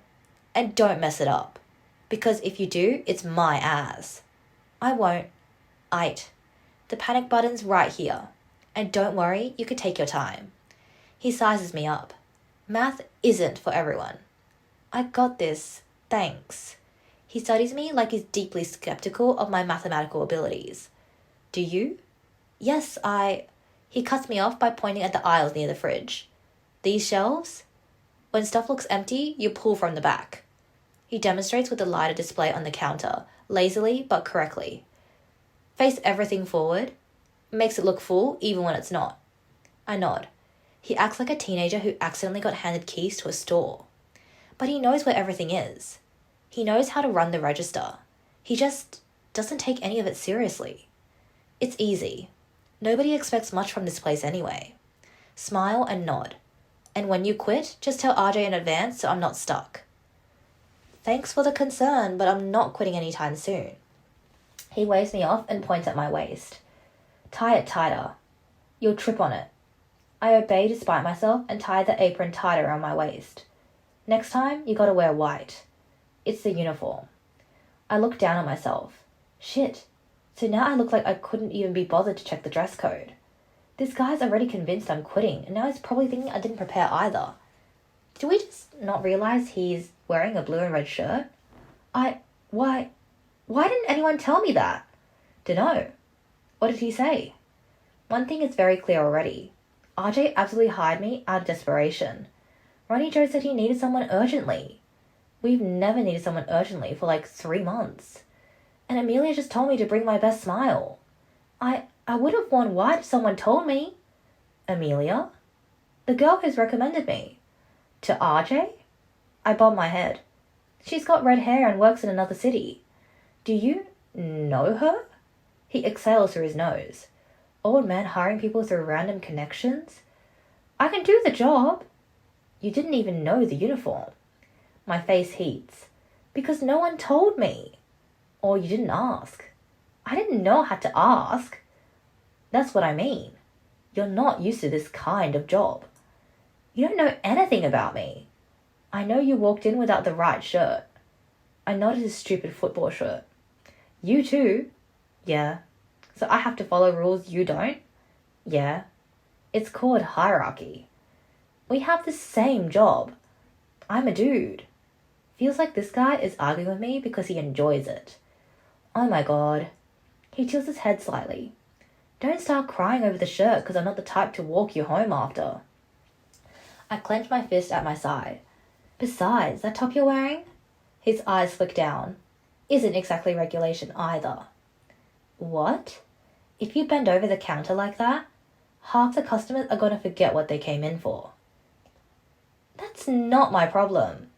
A: And don't mess it up. Because if you do, it's my ass. I won't. Aight. The panic button's right here. And don't worry, you could take your time. He sizes me up. Math isn't for everyone. I got this. Thanks. He studies me like he's deeply skeptical of my mathematical abilities. Do you? Yes, He cuts me off by pointing at the aisles near the fridge. These shelves? When stuff looks empty, you pull from the back. He demonstrates with the lighter display on the counter, lazily but correctly. Face everything forward. Makes it look full even when it's not. I nod. He acts like a teenager who accidentally got handed keys to a store. But he knows where everything is. He knows how to run the register. He just doesn't take any of it seriously. It's easy. Nobody expects much from this place anyway. Smile and nod. And when you quit, just tell RJ in advance so I'm not stuck. Thanks for the concern, but I'm not quitting anytime soon. He waves me off and points at my waist. Tie it tighter. You'll trip on it. I obey despite myself and tie the apron tighter around my waist. Next time, you gotta wear white. It's the uniform. I look down on myself. Shit. So now I look like I couldn't even be bothered to check the dress code. This guy's already convinced I'm quitting, and now he's probably thinking I didn't prepare either. Did we just not realize he's wearing a blue and red shirt? Why didn't anyone tell me that? Dunno. What did he say? One thing is very clear already. RJ absolutely hired me out of desperation. Ronnie Joe said he needed someone urgently. We've never needed someone urgently for like 3 months. And Amelia just told me to bring my best smile. I would have worn white if someone told me. Amelia? The girl who's recommended me. To RJ? I bob my head. She's got red hair and works in another city. Do you know her? He exhales through his nose. Old man hiring people through random connections? I can do the job. You didn't even know the uniform. My face heats. Because no one told me. Or you didn't ask. I didn't know how to ask. That's what I mean. You're not used to this kind of job. You don't know anything about me. I know you walked in without the right shirt. I noticed his stupid football shirt. You too? Yeah. So I have to follow rules you don't? Yeah. It's called hierarchy. We have the same job. I'm a dude. Feels like this guy is arguing with me because he enjoys it. Oh my god. He tilts his head slightly. Don't start crying over the shirt because I'm not the type to walk you home after. I clench my fist at my side. Besides, that top you're wearing? His eyes flick down. Isn't exactly regulation either. What? If you bend over the counter like that, half the customers are going to forget what they came in for. That's not my problem.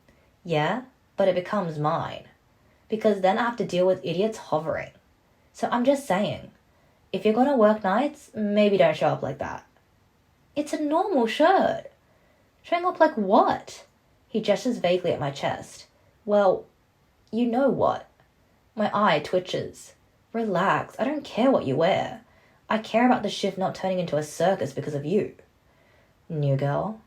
A: Yeah, but it becomes mine. Because then I have to deal with idiots hovering. So I'm just saying, if you're going to work nights, maybe don't show up like that. It's a normal shirt. Showing up like what? He gestures vaguely at my chest. Well, you know what? My eye twitches. Relax, I don't care what you wear. I care about the shift not turning into a circus because of you. New girl.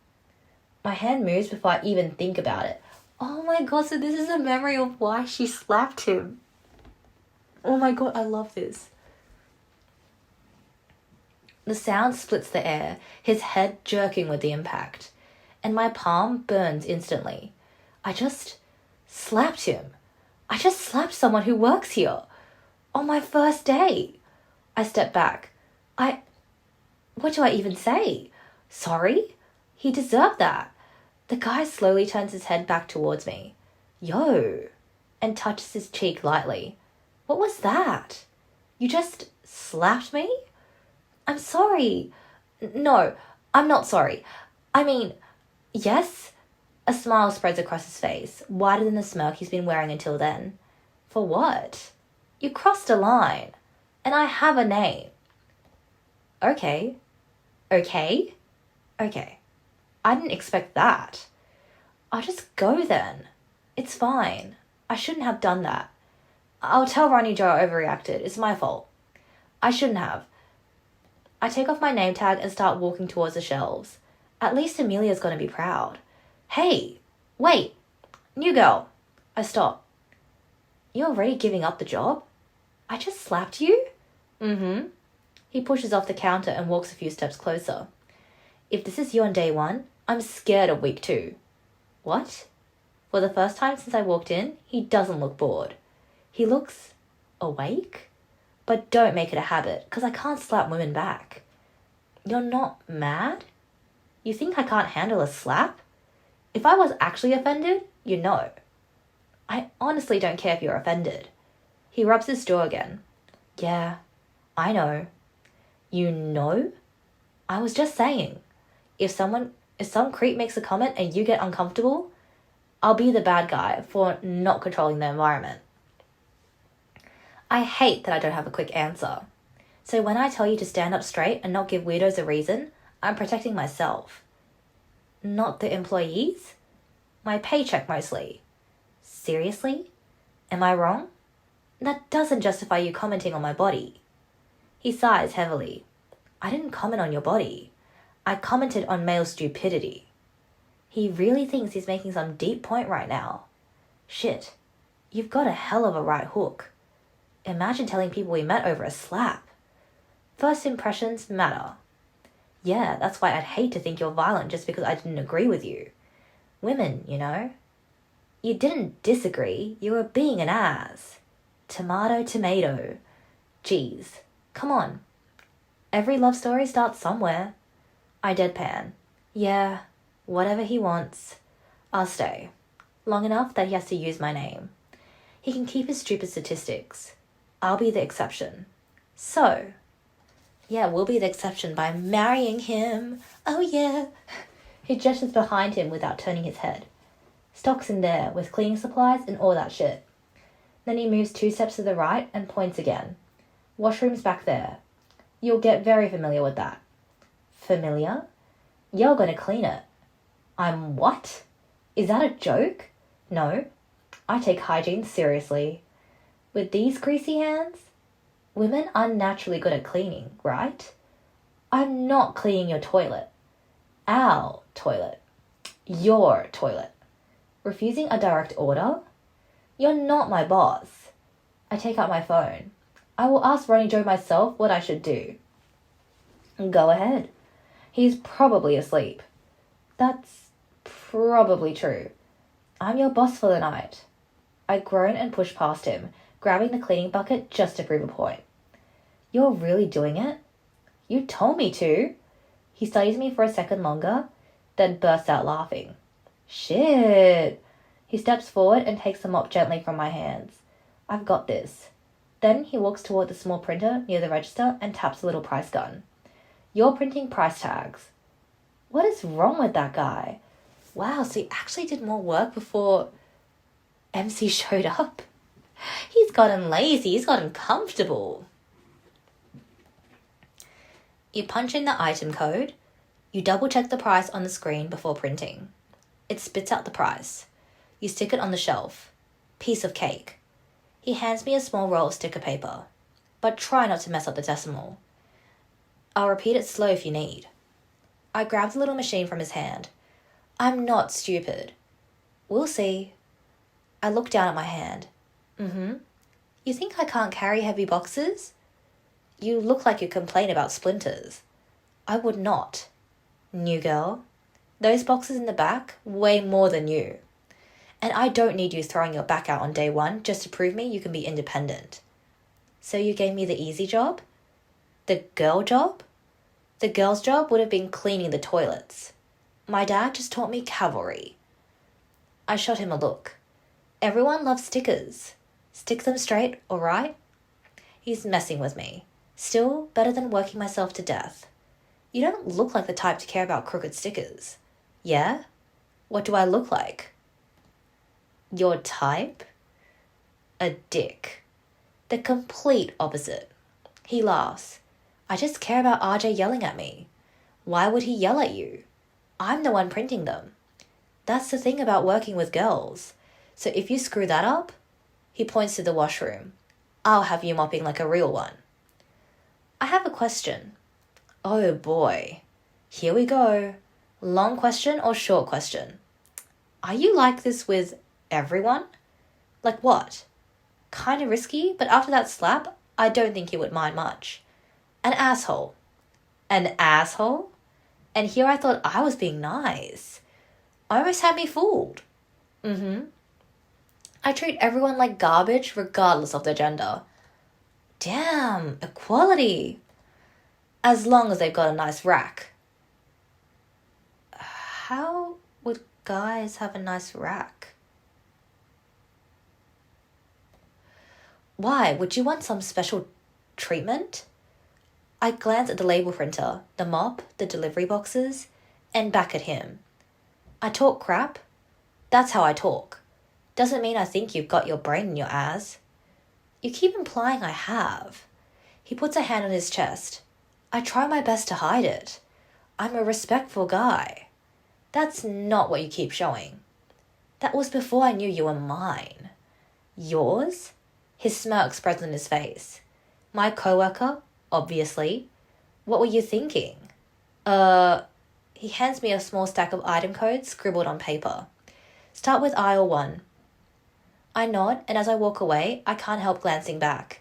A: My hand moves before I even think about it. Oh my god, so this is a memory of why she slapped him. Oh my god, I love this. The sound splits the air, his head jerking with the impact, and my palm burns instantly. I just slapped him. I just slapped someone who works here. On my first day. I step back. What do I even say? Sorry? He deserved that. The guy slowly turns his head back towards me. Yo, and touches his cheek lightly. What was that? You just slapped me? I'm sorry. No, I'm not sorry. I mean, yes? A smile spreads across his face, wider than the smirk he's been wearing until then. For what? You crossed a line, and I have a name. Okay. Okay? Okay. I didn't expect that. I'll just go then. It's fine. I shouldn't have done that. I'll tell Ronnie Joe I overreacted. It's my fault. I shouldn't have. I take off my name tag and start walking towards the shelves. At least Amelia's gonna be proud. Hey, wait. New girl. I stop. You're already giving up the job? I just slapped you? Mm-hmm. He pushes off the counter and walks a few steps closer. If this is you on day 1, I'm scared of week 2. What? For the first time since I walked in, he doesn't look bored. He looks awake? But don't make it a habit, because I can't slap women back. You're not mad? You think I can't handle a slap? If I was actually offended, you know. I honestly don't care if you're offended. He rubs his jaw again. Yeah, I know. You know? I was just saying. If some creep makes a comment and you get uncomfortable, I'll be the bad guy for not controlling the environment. I hate that I don't have a quick answer. So when I tell you to stand up straight and not give weirdos a reason, I'm protecting myself. Not the employees? My paycheck mostly. Seriously? Am I wrong? That doesn't justify you commenting on my body. He sighs heavily. I didn't comment on your body. I commented on male stupidity. He really thinks he's making some deep point right now. Shit, you've got a hell of a right hook. Imagine telling people we met over a slap. First impressions matter. Yeah, that's why I'd hate to think you're violent just because I didn't agree with you. Women, you know. You didn't disagree, you were being an ass. Tomato, tomato. Geez, come on. Every love story starts somewhere. I deadpan. Yeah, whatever he wants. I'll stay. Long enough that he has to use my name. He can keep his stupid statistics. I'll be the exception. So, yeah, we'll be the exception by marrying him. Oh yeah. He gestures behind him without turning his head. Stock's in there with cleaning supplies and all that shit. Then he moves 2 steps to the right and points again. Washroom's back there. You'll get very familiar with that. Familiar? You're gonna clean it. I'm what? Is that a joke? No. I take hygiene seriously. With these greasy hands? Women are naturally good at cleaning, right? I'm not cleaning your toilet. Our toilet. Your toilet. Refusing a direct order? You're not my boss. I take out my phone. I will ask Ronnie Joe myself what I should do. Go ahead. He's probably asleep. That's probably true. I'm your boss for the night. I groan and push past him, grabbing the cleaning bucket just to prove a point. You're really doing it? You told me to. He studies me for a second longer, then bursts out laughing. Shit. He steps forward and takes the mop gently from my hands. I've got this. Then he walks toward the small printer near the register and taps the little price gun. You're printing price tags. What is wrong with that guy? Wow, so he actually did more work before MC showed up? He's gotten lazy, he's gotten comfortable. You punch in the item code. You double-check the price on the screen before printing. It spits out the price. You stick it on the shelf. Piece of cake. He hands me a small roll of sticker paper. But try not to mess up the decimal. I'll repeat it slow if you need. I grab the little machine from his hand. I'm not stupid. We'll see. I look down at my hand. You think I can't carry heavy boxes? You look like you complain about splinters. I would not. New girl. Those boxes in the back weigh more than you. And I don't need you throwing your back out on day one just to prove me you can be independent. So you gave me the easy job? The girl job? The girl's job would have been cleaning the toilets. My dad just taught me cavalry. I shot him a look. Everyone loves stickers. Stick them straight, all right? He's messing with me. Still, better than working myself to death. You don't look like the type to care about crooked stickers. Yeah? What do I look like? Your type? A dick. The complete opposite. He laughs. I just care about RJ yelling at me. Why would he yell at you? I'm the one printing them. That's the thing about working with girls. So if you screw that up, he points to the washroom. I'll have you mopping like a real one. I have a question. Oh boy. Here we go. Long question or short question? Are you like this with everyone? Like what? Kinda risky, but after that slap, I don't think you would mind much. An asshole. An asshole? And here I thought I was being nice. Almost had me fooled. I treat everyone like garbage regardless of their gender. Damn, equality. As long as they've got a nice rack. How would guys have a nice rack? Why? Would you want some special treatment? I glance at the label printer, the mop, the delivery boxes, and back at him. I talk crap. That's how I talk. Doesn't mean I think you've got your brain in your ass. You keep implying I have. He puts a hand on his chest. I try my best to hide it. I'm a respectful guy. That's not what you keep showing. That was before I knew you were mine. Yours? His smirk spreads on his face. My coworker, obviously. What were you thinking? He hands me a small stack of item codes scribbled on paper. Start with aisle 1. I nod, and as I walk away, I can't help glancing back.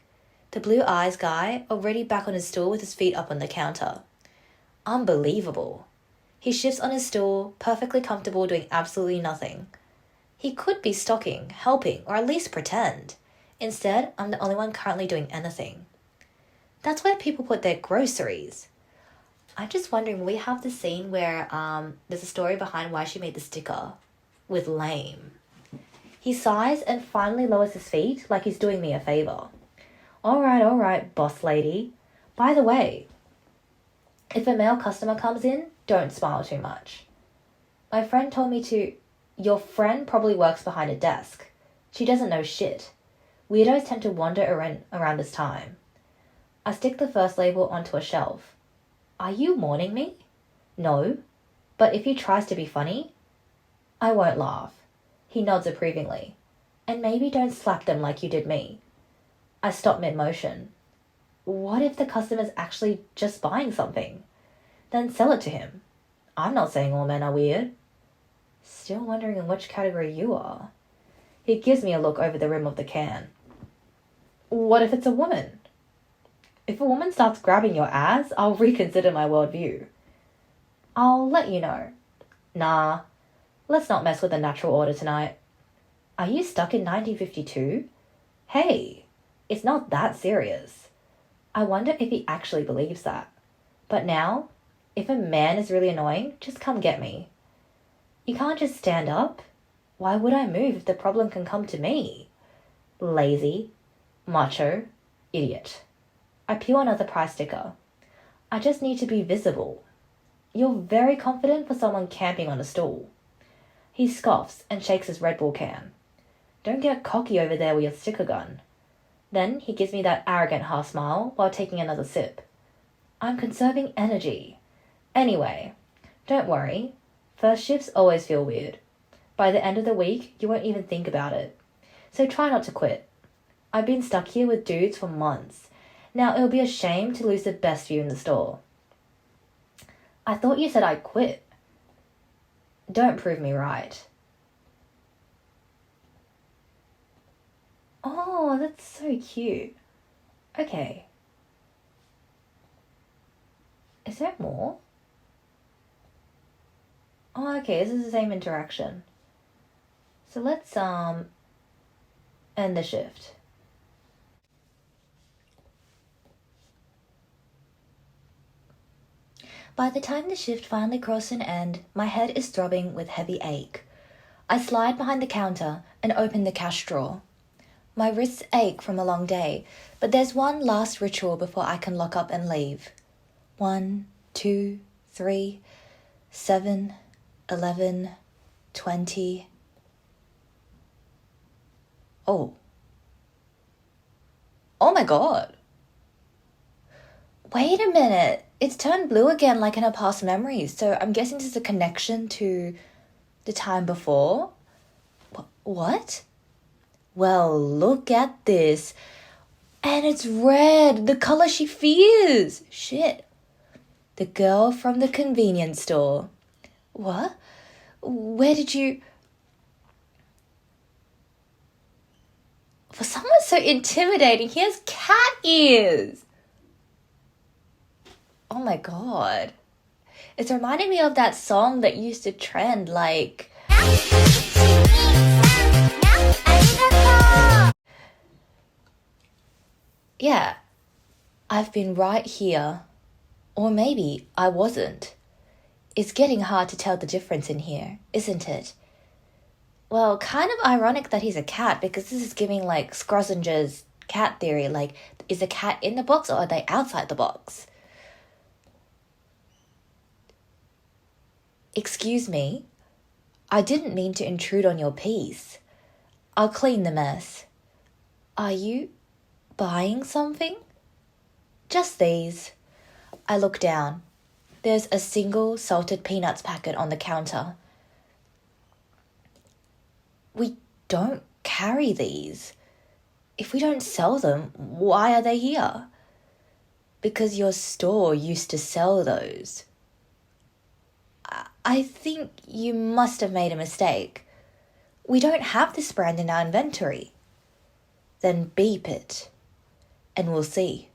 A: The blue eyes guy already back on his stool with his feet up on the counter. Unbelievable. He shifts on his stool, perfectly comfortable doing absolutely nothing. He could be stocking, helping, or at least pretend. Instead, I'm the only one currently doing anything. That's where people put their groceries. I'm just wondering, we have the scene where there's a story behind why she made the sticker with lame. He sighs and finally lowers his feet like he's doing me a favor. All right, boss lady. By the way, if a male customer comes in, don't smile too much. My friend told me to... Your friend probably works behind a desk. She doesn't know shit. Weirdos tend to wander around this time. I stick the first label onto a shelf. Are you mourning me? No. But if he tries to be funny, I won't laugh. He nods approvingly. And maybe don't slap them like you did me. I stop mid-motion. What if the customer's actually just buying something? Then sell it to him. I'm not saying all men are weird. Still wondering in which category you are. He gives me a look over the rim of the can. What if it's a woman? If a woman starts grabbing your ass, I'll reconsider my worldview. I'll let you know. Nah, let's not mess with the natural order tonight. Are you stuck in 1952? Hey, it's not that serious. I wonder if he actually believes that. But now, if a man is really annoying, just come get me. You can't just stand up. Why would I move if the problem can come to me? Lazy, macho, idiot. I peel another price sticker. I just need to be visible. You're very confident for someone camping on a stool. He scoffs and shakes his Red Bull can. Don't get cocky over there with your sticker gun. Then he gives me that arrogant half smile while taking another sip. I'm conserving energy. Anyway, Don't worry, first shifts always feel weird. By the end of the week, you won't even think about it. So try not to quit. I've been stuck here with dudes for months. Now it'll be a shame to lose the best view in the store. I thought you said I'd quit. Don't prove me right. Oh, that's so cute. Okay. Is there more? Oh, okay, this is the same interaction. So let's end the shift. By the time the shift finally crossed an end, my head is throbbing with heavy ache. I slide behind the counter and open the cash drawer. My wrists ache from a long day, but there's one last ritual before I can lock up and leave. 1, 2, 3, 7, 11, 20. Oh. Oh my god. Wait a minute. It's turned blue again like in her past memories, so I'm guessing this is a connection to the time before? What? Well, look at this. And it's red, the color she fears. Shit. The girl from the convenience store. What? Where did you... For someone so intimidating, he has cat ears. Oh my god. It's reminding me of that song that used to trend, like... Yeah, I've been right here. Or maybe I wasn't. It's getting hard to tell the difference in here, isn't it? Well, kind of ironic that he's a cat, because this is giving like Scrosinger's cat theory, like, is a cat in the box or are they outside the box? Excuse me, I didn't mean to intrude on your peace. I'll clean the mess. Are you buying something? Just these. I look down. There's a single salted peanuts packet on the counter. We don't carry these. If we don't sell them, why are they here? Because your store used to sell those. I think you must have made a mistake. We don't have this brand in our inventory. Then beep it, and we'll see.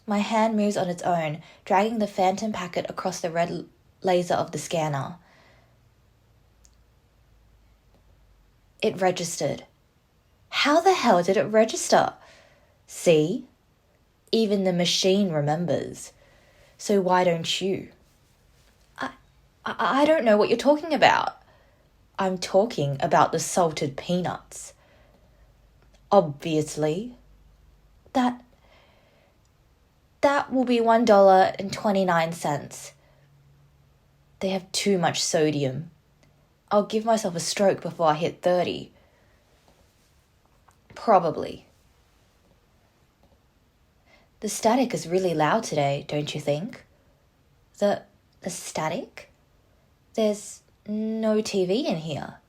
A: My hand moves on its own, dragging the phantom packet across the red laser of the scanner. It registered. How the hell did it register? See? Even the machine remembers. So why don't you? I don't know what you're talking about. I'm talking about the salted peanuts. Obviously. That will be $1.29. They have too much sodium. I'll give myself a stroke before I hit 30. Probably. The static is really loud today, don't you think? The static? There's no TV in here.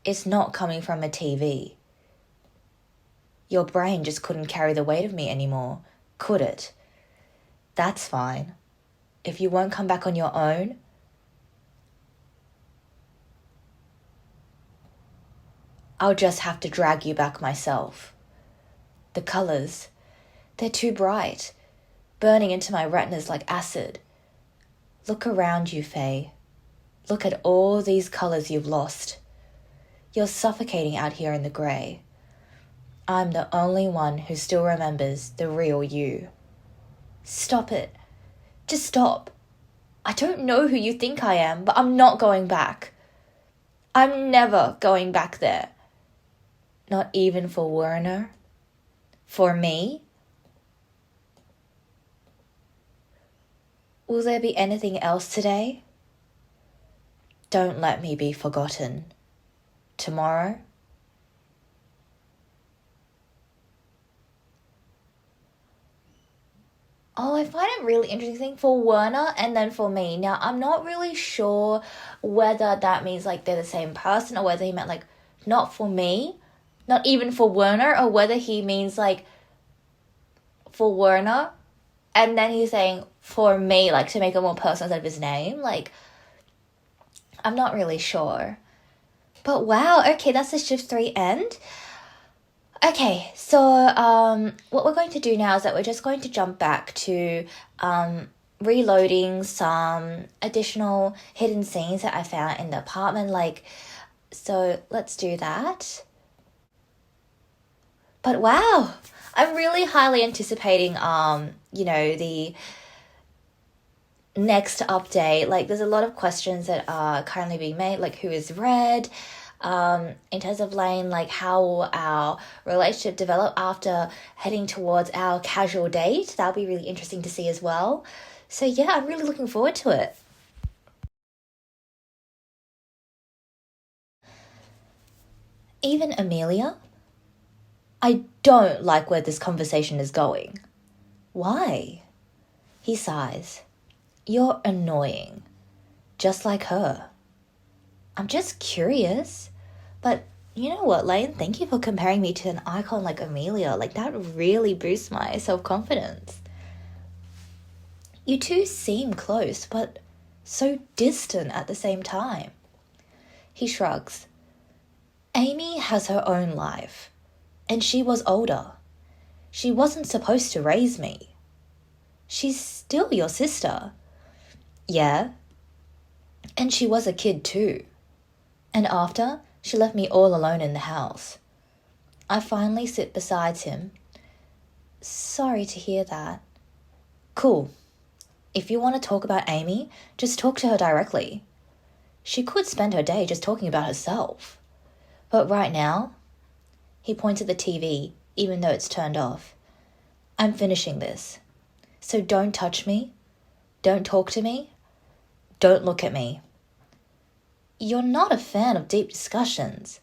A: It's not coming from a TV. Your brain just couldn't carry the weight of me anymore, could it? That's fine. If you won't come back on your own, I'll just have to drag you back myself. The colours, they're too bright, burning into my retinas like acid. Look around you, Faye. Look at all these colours you've lost. You're suffocating out here in the grey. I'm the only one who still remembers the real you. Stop it. Just stop. I don't know who you think I am, but I'm not going back. I'm never going back there. Not even for Werner? For me? Will there be anything else today? Don't let me be forgotten. Tomorrow? Oh, I find it really interesting for Werner and then for me. Now, I'm not really sure whether that means like they're the same person or whether he meant like not for me, not even for Werner, or whether he means like for Werner and then he's saying for me, like to make it more personal instead of his name. Like, I'm not really sure. But wow, okay, that's the shift 3 end. Okay, so what we're going to do now is that we're just going to jump back to reloading some additional hidden scenes that I found in the apartment. Like, so let's do that. But wow, I'm really highly anticipating, you know, the next update. Like, there's a lot of questions that are currently being made, like who is Red? In terms of Lane, like how will our relationship develop after heading towards our casual date? That'll be really interesting to see as well. So yeah, I'm really looking forward to it. Even Amelia? I don't like where this conversation is going. Why? He sighs. You're annoying. Just like her. I'm just curious. But you know what, Lane? Thank you for comparing me to an icon like Amelia. Like, that really boosts my self-confidence. You two seem close, but so distant at the same time. He shrugs. Amy has her own life, and she was older. She wasn't supposed to raise me. She's still your sister. Yeah. And she was a kid too. And after, she left me all alone in the house. I finally sit beside him. Sorry to hear that. Cool. If you want to talk about Amy, just talk to her directly. She could spend her day just talking about herself. But right now, he points at the TV, even though it's turned off. I'm finishing this. So don't touch me. Don't talk to me. Don't look at me. You're not a fan of deep discussions.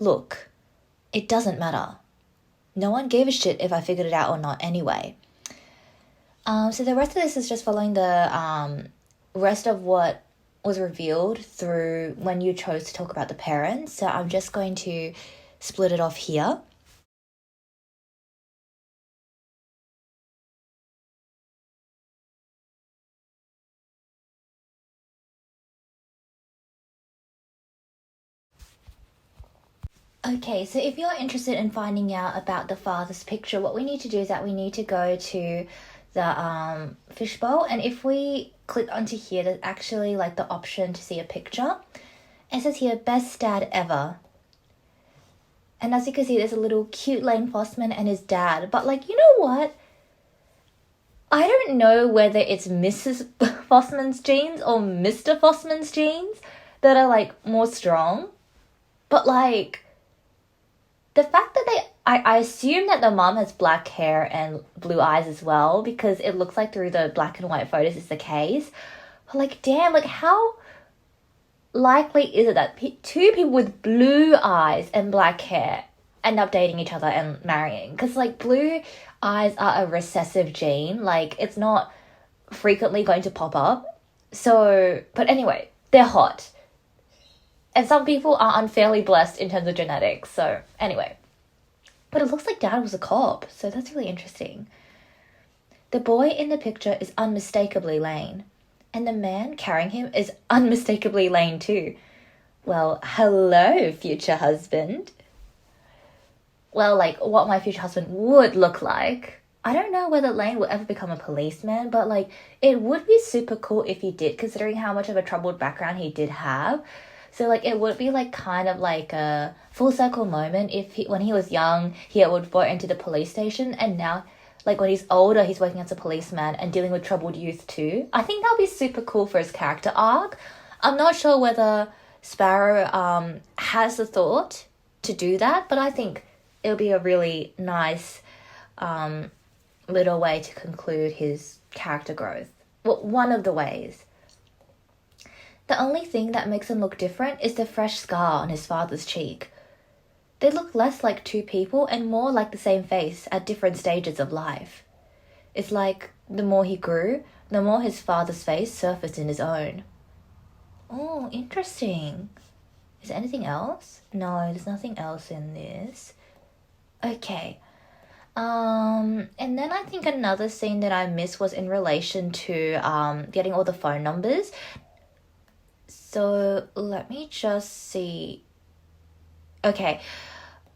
A: Look, it doesn't matter. No one gave a shit if I figured it out or not anyway. So the rest of this is just following the rest of what was revealed through when you chose to talk about the parents. So I'm just going to split it off here. Okay, so if you're interested in finding out about the father's picture, what we need to do is that we need to go to the fishbowl, and if we click onto here, there's actually like the option to see a picture. It says here, best dad ever. And as you can see, there's a little cute Lane Fossman and his dad. But like, you know what? I don't know whether it's Mrs. Fossman's genes or Mr. Fossman's genes that are like more strong. But like, the fact that I assume that the mom has black hair and blue eyes as well, because it looks like through the black and white photos is the case. But like, damn, like how likely is it that two people with blue eyes and black hair end up dating each other and marrying? Because like blue eyes are a recessive gene. Like, it's not frequently going to pop up. So, but anyway, they're hot. And some people are unfairly blessed in terms of genetics. So anyway. But it looks like dad was a cop. So that's really interesting. The boy in the picture is unmistakably Lane. And the man carrying him is unmistakably Lane too. Well, hello, future husband. Well, like, what my future husband would look like. I don't know whether Lane will ever become a policeman, but like, it would be super cool if he did, considering how much of a troubled background he did have. So like, it would be like kind of like a full circle moment if when he was young, he would vote into the police station, and now like when he's older, he's working as a policeman and dealing with troubled youth too. I think that'll be super cool for his character arc. I'm not sure whether Sparrow has the thought to do that, but I think it'll be a really nice little way to conclude his character growth. Well, one of the ways. The only thing that makes him look different is the fresh scar on his father's cheek. They look less like two people and more like the same face at different stages of life. It's like the more he grew, the more his father's face surfaced in his own. Oh, interesting. Is there anything else? No, there's nothing else in this. Okay. And then I think another scene that I missed was in relation to getting all the phone numbers. So let me just see. Okay,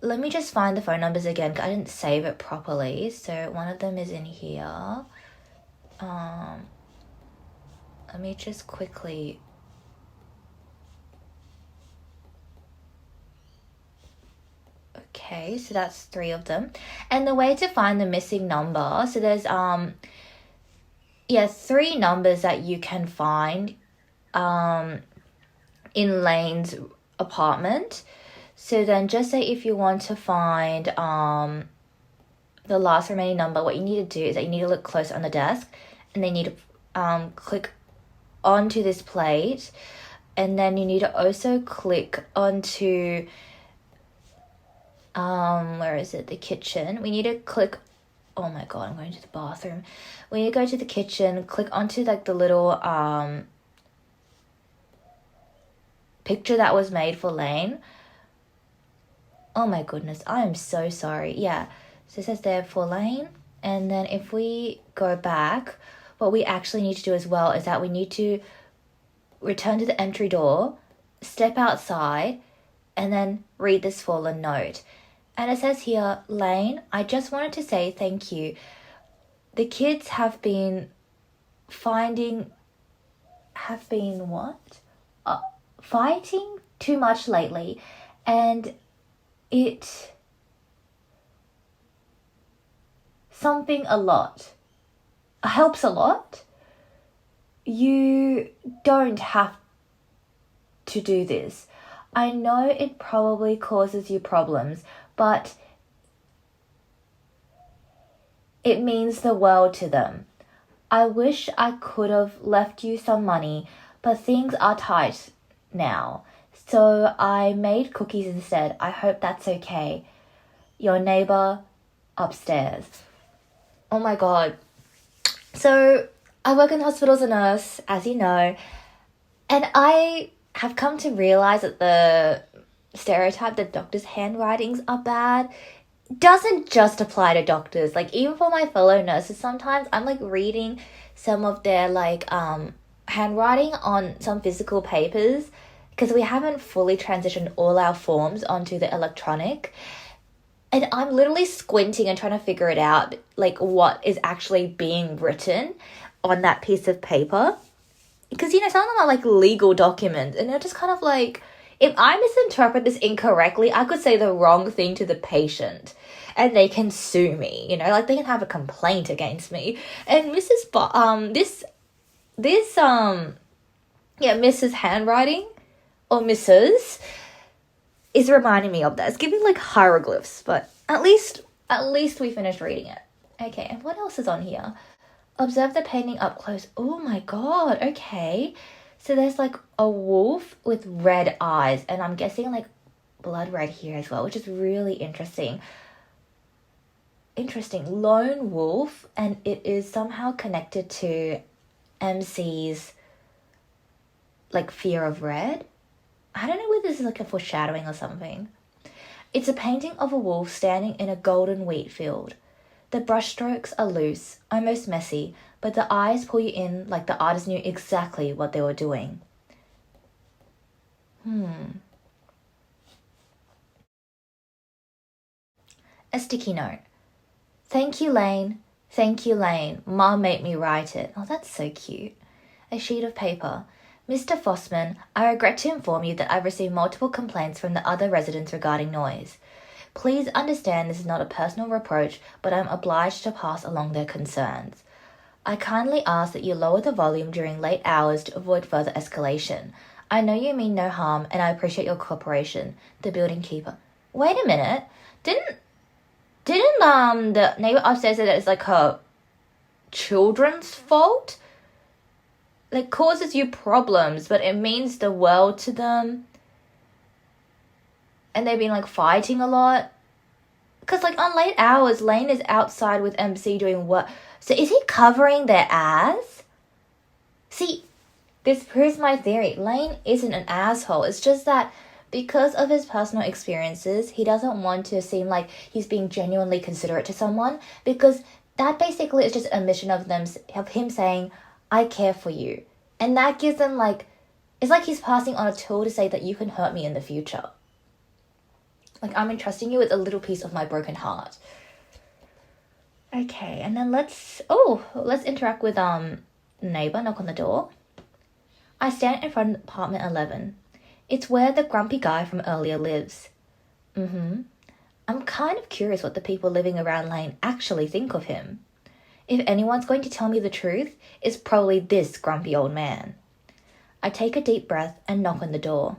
A: let me just find the phone numbers again, 'cause I didn't save it properly. So one of them is in here. Let me just quickly... Okay, so that's 3 of them. And the way to find the missing number, so there's 3 numbers that you can find in Lane's apartment. So then just say if you want to find the last remaining number, what you need to do is that you need to look close on the desk, and then you need to click onto this plate, and then you need to also click onto where is it? The kitchen. We need to click... Oh my god, I'm going to the bathroom. We need to go to the kitchen, click onto like the little picture that was made for Lane. Oh my goodness, I am so sorry. Yeah, so it says there for Lane. And then if we go back, what we actually need to do as well is that we need to return to the entry door, step outside, and then read this fallen note. And it says here, Lane, I just wanted to say thank you. The kids have been fighting too much lately, and it helps a lot. You don't have to do this. I know it probably causes you problems, but it means the world to them. I wish I could have left you some money, but things are tight now, so I made cookies instead. I hope that's okay. Your neighbour upstairs. Oh my god. So I work in the hospital as a nurse, as you know, and I have come to realise that the stereotype that doctors' handwritings are bad doesn't just apply to doctors. Like, even for my fellow nurses, sometimes I'm like reading some of their like handwriting on some physical papers, because we haven't fully transitioned all our forms onto the electronic, and I'm literally squinting and trying to figure it out, like what is actually being written on that piece of paper. Because, you know, some of them are like legal documents, and they're just kind of like, if I misinterpret this incorrectly, I could say the wrong thing to the patient and they can sue me, you know, like they can have a complaint against me. And Mrs. handwriting, or Mrs. is reminding me of that. It's giving like hieroglyphs, but at least we finished reading it. Okay, and what else is on here? Observe the painting up close. Oh my god, okay. So there's like a wolf with red eyes, and I'm guessing like blood red here as well, which is really interesting. Lone wolf, and it is somehow connected to MC's like fear of red. I don't know whether this is like a foreshadowing or something. It's a painting of a wolf standing in a golden wheat field. The brushstrokes are loose, almost messy, but the eyes pull you in like the artist knew exactly what they were doing. A sticky note. Thank you, Lane. Thank you, Lane. Mom made me write it. Oh, that's so cute. A sheet of paper. Mr. Fossman, I regret to inform you that I've received multiple complaints from the other residents regarding noise. Please understand this is not a personal reproach, but I'm obliged to pass along their concerns. I kindly ask that you lower the volume during late hours to avoid further escalation. I know you mean no harm, and I appreciate your cooperation. The building keeper. Wait a minute. Didn't the neighbor upstairs say that it's like her children's fault? Like, causes you problems, but it means the world to them. And they've been like fighting a lot. Because, like, on late hours, Lane is outside with MC doing what? So is he covering their ass? See, this proves my theory. Lane isn't an asshole. It's just that because of his personal experiences, he doesn't want to seem like he's being genuinely considerate to someone, because that basically is just an admission of him saying, I care for you. And that gives them, like, it's like he's passing on a tool to say that you can hurt me in the future. Like, I'm entrusting you with a little piece of my broken heart. Okay, and then let's interact with neighbour. Knock on the door. I stand in front of apartment 11. It's where the grumpy guy from earlier lives. I'm kind of curious what the people living around Lane actually think of him. If anyone's going to tell me the truth, it's probably this grumpy old man. I take a deep breath and knock on the door.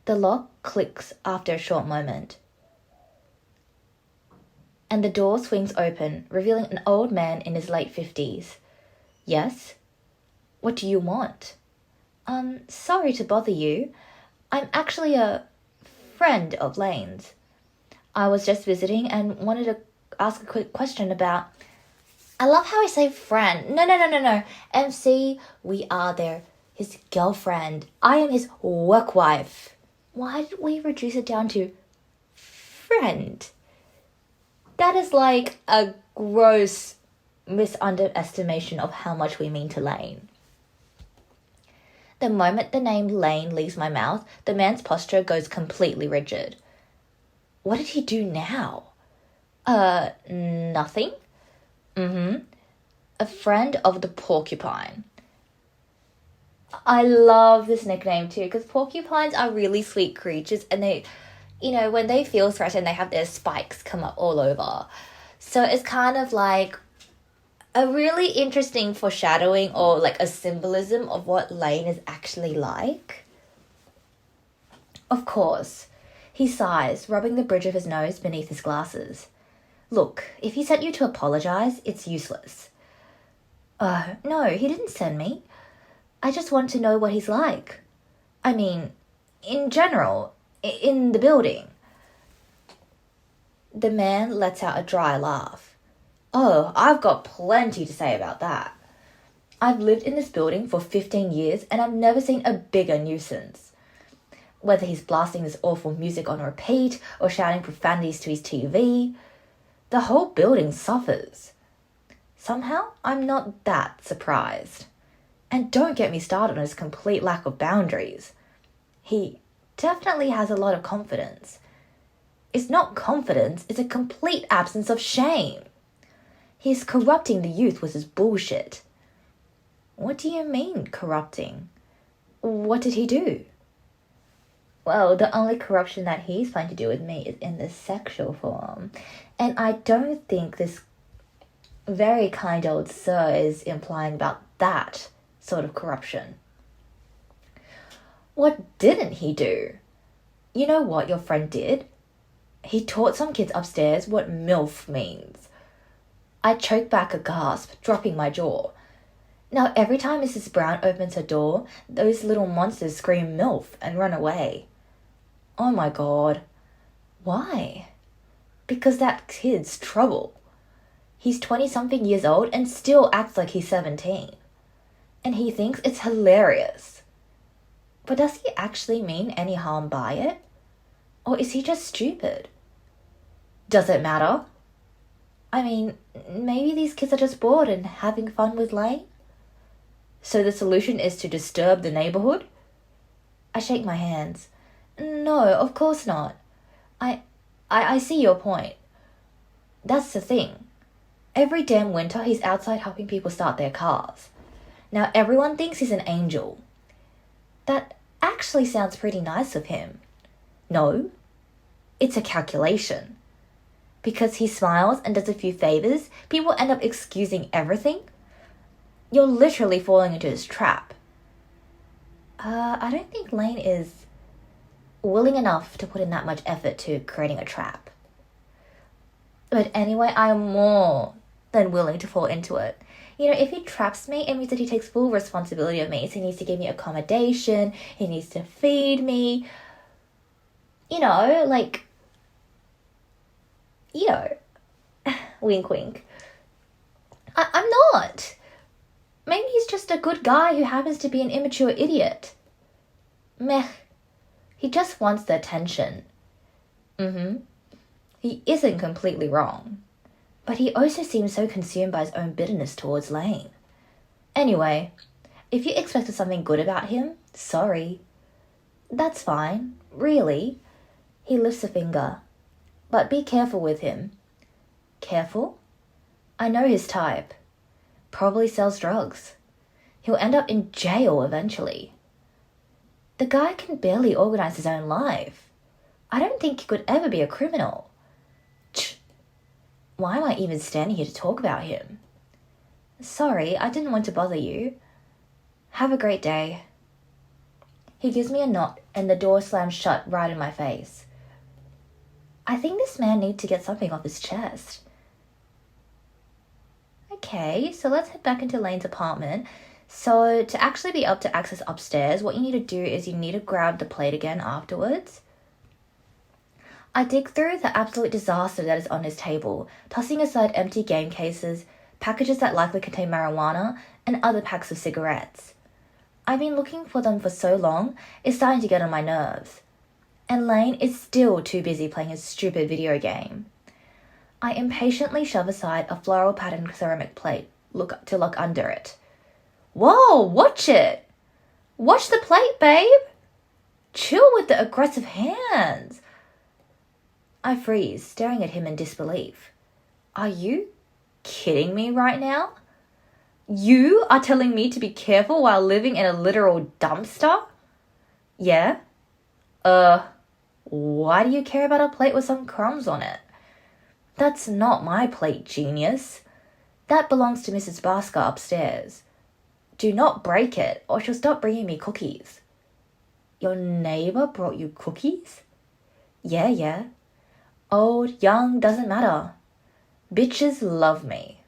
A: The lock clicks after a short moment, and the door swings open, revealing an old man in his late 50s. Yes? What do you want? Sorry to bother you. I'm actually a friend of Lane's. I was just visiting and wanted to ask a quick question about... I love how I say friend. No. MC, we are his girlfriend. I am his work wife. Why did we reduce it down to friend? That is like a gross misunderestimation of how much we mean to Lane. The moment the name Lane leaves my mouth, the man's posture goes completely rigid. What did he do now? Nothing? A friend of the porcupine. I love this nickname too, because porcupines are really sweet creatures, and they, when they feel threatened, they have their spikes come up all over. So it's kind of like a really interesting foreshadowing, or like a symbolism of what Lane is actually like. Of course, he sighs, rubbing the bridge of his nose beneath his glasses. Look, if he sent you to apologize, it's useless. No, he didn't send me. I just want to know what he's like. I mean, in general, in the building. The man lets out a dry laugh. Oh, I've got plenty to say about that. I've lived in this building for 15 years and I've never seen a bigger nuisance. Whether he's blasting this awful music on repeat or shouting profanities to his TV, the whole building suffers. Somehow, I'm not that surprised. And don't get me started on his complete lack of boundaries. He definitely has a lot of confidence. It's not confidence, it's a complete absence of shame. He's corrupting the youth with his bullshit. What do you mean, corrupting? What did he do? Well, the only corruption that he's planning to do with me is in the sexual form. And I don't think this very kind old sir is implying about that sort of corruption. What didn't he do? You know what your friend did? He taught some kids upstairs what MILF means. I choke back a gasp, dropping my jaw. Now every time Mrs. Brown opens her door, those little monsters scream MILF and run away. Oh my God. Why? Because that kid's trouble. He's 20-something years old and still acts like he's 17. And he thinks it's hilarious. But does he actually mean any harm by it? Or is he just stupid? Does it matter? I mean, maybe these kids are just bored and having fun with Lane? So the solution is to disturb the neighborhood? I shake my hands. No, of course not. I see your point. That's the thing. Every damn winter he's outside helping people start their cars. Now everyone thinks he's an angel. That actually sounds pretty nice of him. No, it's a calculation. Because he smiles and does a few favors, people end up excusing everything. You're literally falling into his trap. I don't think Lane is willing enough to put in that much effort to creating a trap. But anyway, I am more than willing to fall into it. If he traps me, it means that he takes full responsibility of me. So he needs to give me accommodation, he needs to feed me. like, wink wink. I'm not. Maybe he's just a good guy who happens to be an immature idiot. Meh. He just wants the attention. He isn't completely wrong. But he also seems so consumed by his own bitterness towards Lane. Anyway, if you expected something good about him, sorry. That's fine, really. He lifts a finger. But be careful with him. Careful? I know his type. Probably sells drugs. He'll end up in jail eventually. The guy can barely organize his own life. I don't think he could ever be a criminal. Why am I even standing here to talk about him? Sorry, I didn't want to bother you. Have a great day. He gives me a nod and the door slams shut right in my face. I think this man needs to get something off his chest. Okay, so let's head back into Lane's apartment. So to actually be able to access upstairs, what you need to do is you need to grab the plate again afterwards. I dig through the absolute disaster that is on his table, tossing aside empty game cases, packages that likely contain marijuana, and other packs of cigarettes. I've been looking for them for so long, it's starting to get on my nerves. And Lane is still too busy playing his stupid video game. I impatiently shove aside a floral patterned ceramic plate to look under it. Whoa, watch it! Watch the plate, babe! Chill with the aggressive hands! I freeze, staring at him in disbelief. Are you kidding me right now? You are telling me to be careful while living in a literal dumpster? Yeah? Why do you care about a plate with some crumbs on it? That's not my plate, genius. That belongs to Mrs. Basker upstairs. Do not break it, or she'll stop bringing me cookies. Your neighbour brought you cookies? Yeah. Old, young, doesn't matter. Bitches love me.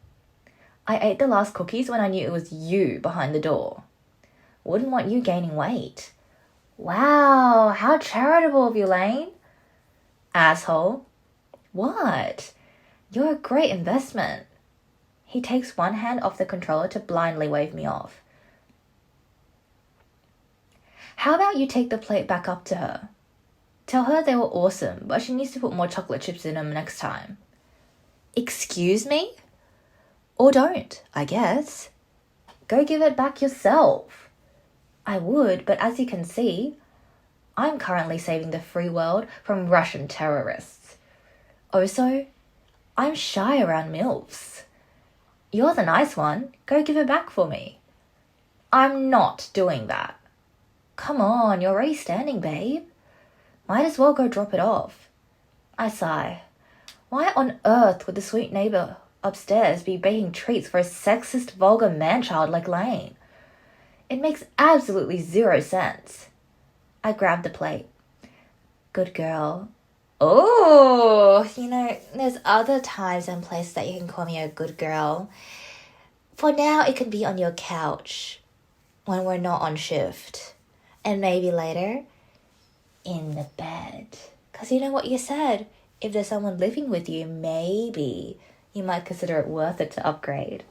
A: I ate the last cookies when I knew it was you behind the door. Wouldn't want you gaining weight. Wow, how charitable of you, Lane. Asshole. What? You're a great investment. He takes one hand off the controller to blindly wave me off. How about you take the plate back up to her? Tell her they were awesome, but she needs to put more chocolate chips in them next time. Excuse me? Or don't, I guess. Go give it back yourself. I would, but as you can see, I'm currently saving the free world from Russian terrorists. Also, I'm shy around MILFs. You're the nice one. Go give it back for me. I'm not doing that. Come on, you're already standing, babe. Might as well go drop it off. I sigh. Why on earth would the sweet neighbour upstairs be baking treats for a sexist, vulgar man-child like Lane? It makes absolutely zero sense. I grab the plate. Good girl. Oh, there's other times and places that you can call me a good girl. For now, it can be on your couch when we're not on shift. And maybe later, in the bed. Because you know what you said? If there's someone living with you, maybe you might consider it worth it to upgrade.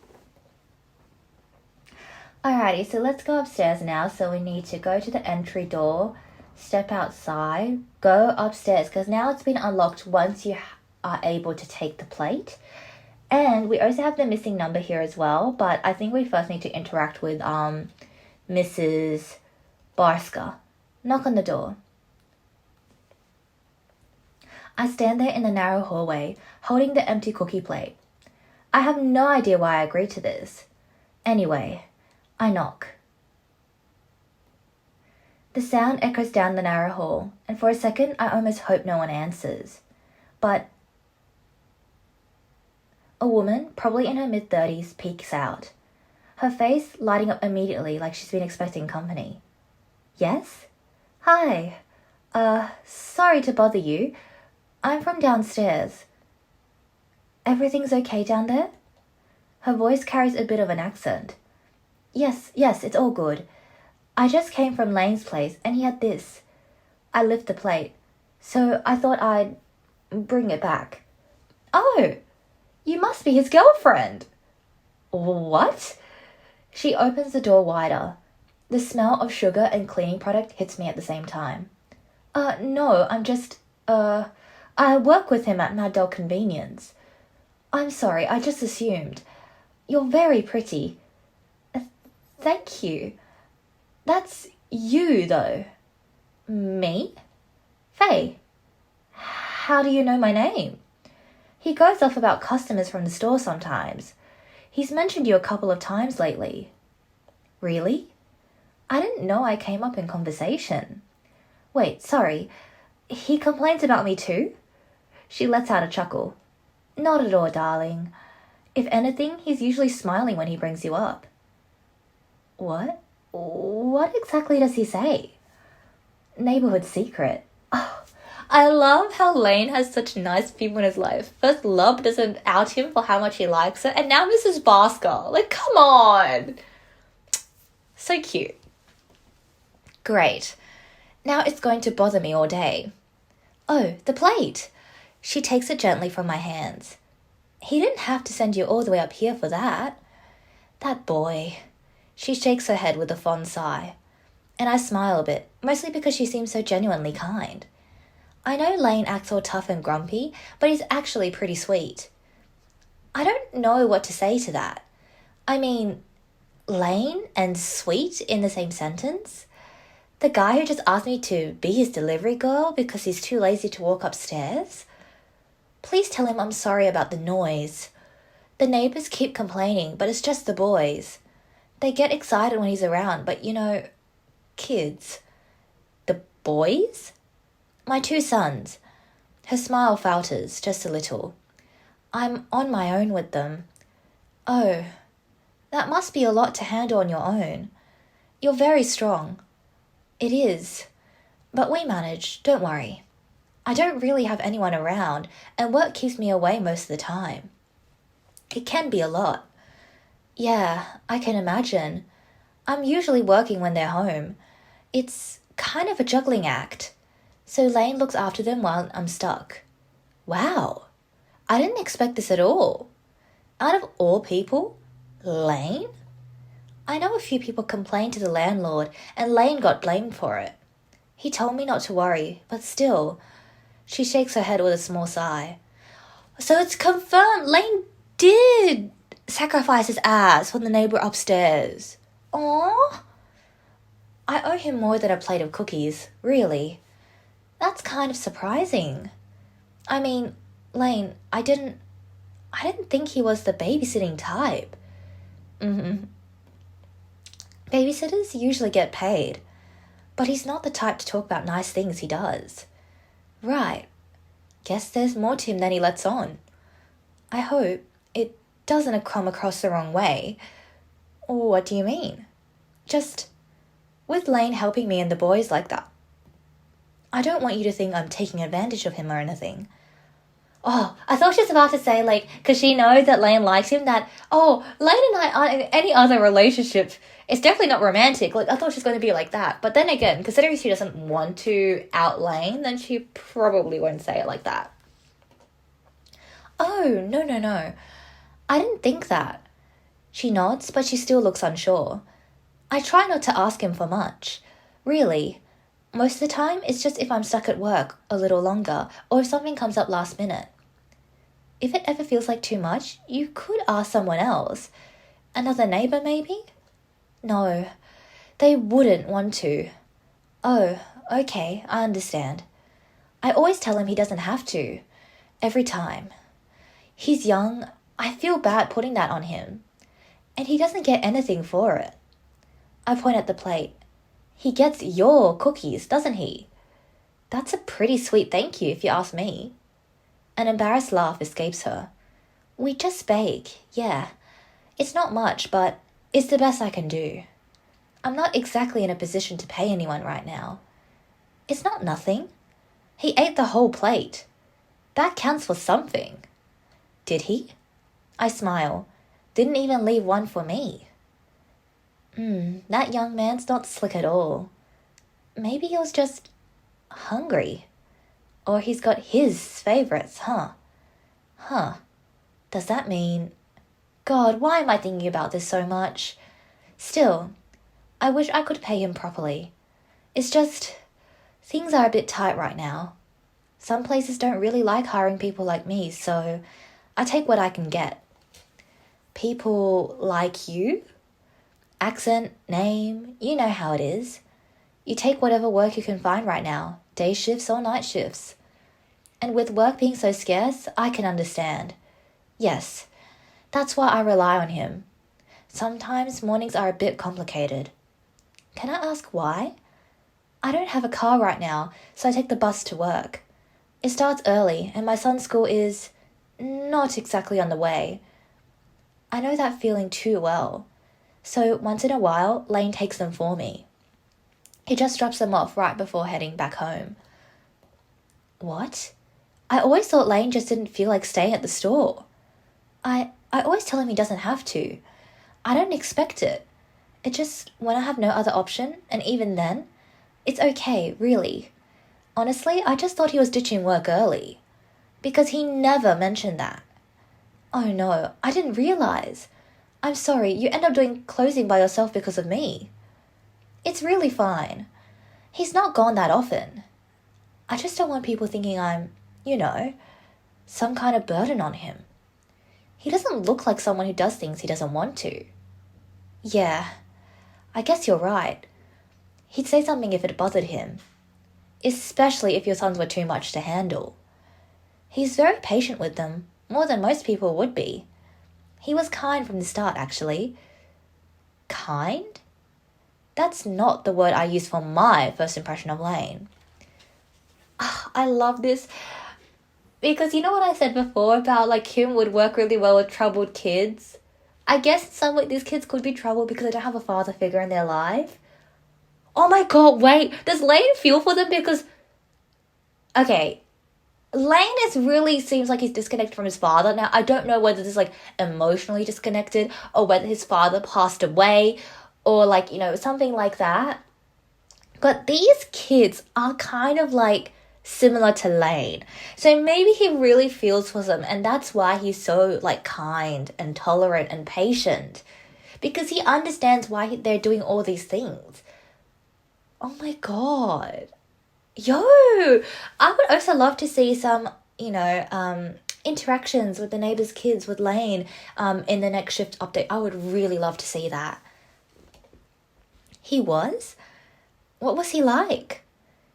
A: Alrighty, so let's go upstairs now. So we need to go to the entry door, step outside, go upstairs, because now it's been unlocked once you are able to take the plate. And we also have the missing number here as well, but I think we first need to interact with Mrs. Barska. Knock on the door. I stand there in the narrow hallway, holding the empty cookie plate. I have no idea why I agreed to this. Anyway, I knock. The sound echoes down the narrow hall, and for a second I almost hope no one answers. But a woman, probably in her mid-30s, peeks out. Her face lighting up immediately like she's been expecting company. Yes? Hi. Sorry to bother you. I'm from downstairs. Everything's okay down there? Her voice carries a bit of an accent. Yes, it's all good. I just came from Lane's place and he had this. I lift the plate. So I thought I'd bring it back. Oh, you must be his girlfriend. What? She opens the door wider. The smell of sugar and cleaning product hits me at the same time. No, I'm just, I work with him at Mad Dog Convenience. I'm sorry, I just assumed. You're very pretty. Thank you. That's you, though. Me? Faye. How do you know my name? He goes off about customers from the store sometimes. He's mentioned you a couple of times lately. Really? I didn't know I came up in conversation. Wait, sorry. He complains about me too? She lets out a chuckle. Not at all, darling. If anything, he's usually smiling when he brings you up. What? What exactly does he say? Neighborhood secret. Oh, I love how Lane has such nice people in his life. First, Love doesn't out him for how much he likes her, and now Mrs. Basker. Like, come on! So cute. Great. Now it's going to bother me all day. Oh, the plate. She takes it gently from my hands. He didn't have to send you all the way up here for that. That boy. She shakes her head with a fond sigh. And I smile a bit, mostly because she seems so genuinely kind. I know Lane acts all tough and grumpy, but he's actually pretty sweet. I don't know what to say to that. I mean, Lane and sweet in the same sentence? The guy who just asked me to be his delivery girl because he's too lazy to walk upstairs? Please tell him I'm sorry about the noise. The neighbours keep complaining, but it's just the boys. They get excited when he's around, but you know, kids. The boys? My 2 sons. Her smile falters just a little. I'm on my own with them. Oh, that must be a lot to handle on your own. You're very strong. It is. But we manage, don't worry. I don't really have anyone around, and work keeps me away most of the time. It can be a lot. Yeah, I can imagine. I'm usually working when they're home. It's kind of a juggling act. So Lane looks after them while I'm stuck. Wow, I didn't expect this at all. Out of all people, Lane? I know a few people complained to the landlord and Lane got blamed for it. He told me not to worry, but still. She shakes her head with a small sigh. So it's confirmed Lane did sacrifice his ass for the neighbour upstairs. Aww. I owe him more than a plate of cookies, really. That's kind of surprising. I mean, Lane, I didn't think he was the babysitting type. Babysitters usually get paid, but he's not the type to talk about nice things he does. Right. Guess there's more to him than he lets on. I hope it doesn't come across the wrong way. What do you mean? Just with Lane helping me and the boys like that. I don't want you to think I'm taking advantage of him or anything. Oh, I thought she was about to say, like, because she knows that Lane likes him, that, oh, Lane and I aren't in any other relationship. It's definitely not romantic. Like, I thought she was going to be like that. But then again, considering she doesn't want to out Lane, then she probably won't say it like that. Oh, no. I didn't think that. She nods, but she still looks unsure. I try not to ask him for much. Really. Most of the time, it's just if I'm stuck at work a little longer, or if something comes up last minute. If it ever feels like too much, you could ask someone else. Another neighbour, maybe? No, they wouldn't want to. Oh, okay, I understand. I always tell him he doesn't have to. Every time. He's young. I feel bad putting that on him. And he doesn't get anything for it. I point at the plate. He gets your cookies, doesn't he? That's a pretty sweet thank you, if you ask me. An embarrassed laugh escapes her. We just bake, yeah. It's not much, but it's the best I can do. I'm not exactly in a position to pay anyone right now. It's not nothing. He ate the whole plate. That counts for something. Did he? I smile. Didn't even leave one for me. That young man's not slick at all. Maybe he was just hungry. Or he's got his favourites, huh? Does that mean... God, why am I thinking about this so much? Still, I wish I could pay him properly. It's just... things are a bit tight right now. Some places don't really like hiring people like me, so I take what I can get. People like you? Accent, name, you know how it is. You take whatever work you can find right now, day shifts or night shifts. And with work being so scarce, I can understand. Yes, that's why I rely on him. Sometimes mornings are a bit complicated. Can I ask why? I don't have a car right now, so I take the bus to work. It starts early, and my son's school is not exactly on the way. I know that feeling too well. So once in a while, Lane takes them for me. He just drops them off right before heading back home. What? I always thought Lane just didn't feel like staying at the store. I always tell him he doesn't have to. I don't expect it. It just, when I have no other option, and even then, it's okay, really. Honestly, I just thought he was ditching work early. Because he never mentioned that. Oh no, I didn't realize. I'm sorry, you end up doing closing by yourself because of me. It's really fine. He's not gone that often. I just don't want people thinking I'm, some kind of burden on him. He doesn't look like someone who does things he doesn't want to. Yeah, I guess you're right. He'd say something if it bothered him. Especially if your sons were too much to handle. He's very patient with them, more than most people would be. He was kind from the start, actually. Kind? That's not the word I use for my first impression of Lane. I love this. Because you know what I said before about him would work really well with troubled kids? I guess in some way these kids could be troubled because they don't have a father figure in their life. Oh my god, wait. Does Lane feel for them? Because... okay. Lane really seems like he's disconnected from his father. Now, I don't know whether this is emotionally disconnected or whether his father passed away or something like that. But these kids are kind of similar to Lane. So maybe he really feels for them and that's why he's so kind and tolerant and patient. Because he understands why they're doing all these things. Oh my god. Yo! I would also love to see some, interactions with the neighbours' kids with Lane in the next shift update. I would really love to see that. He was? What was he like?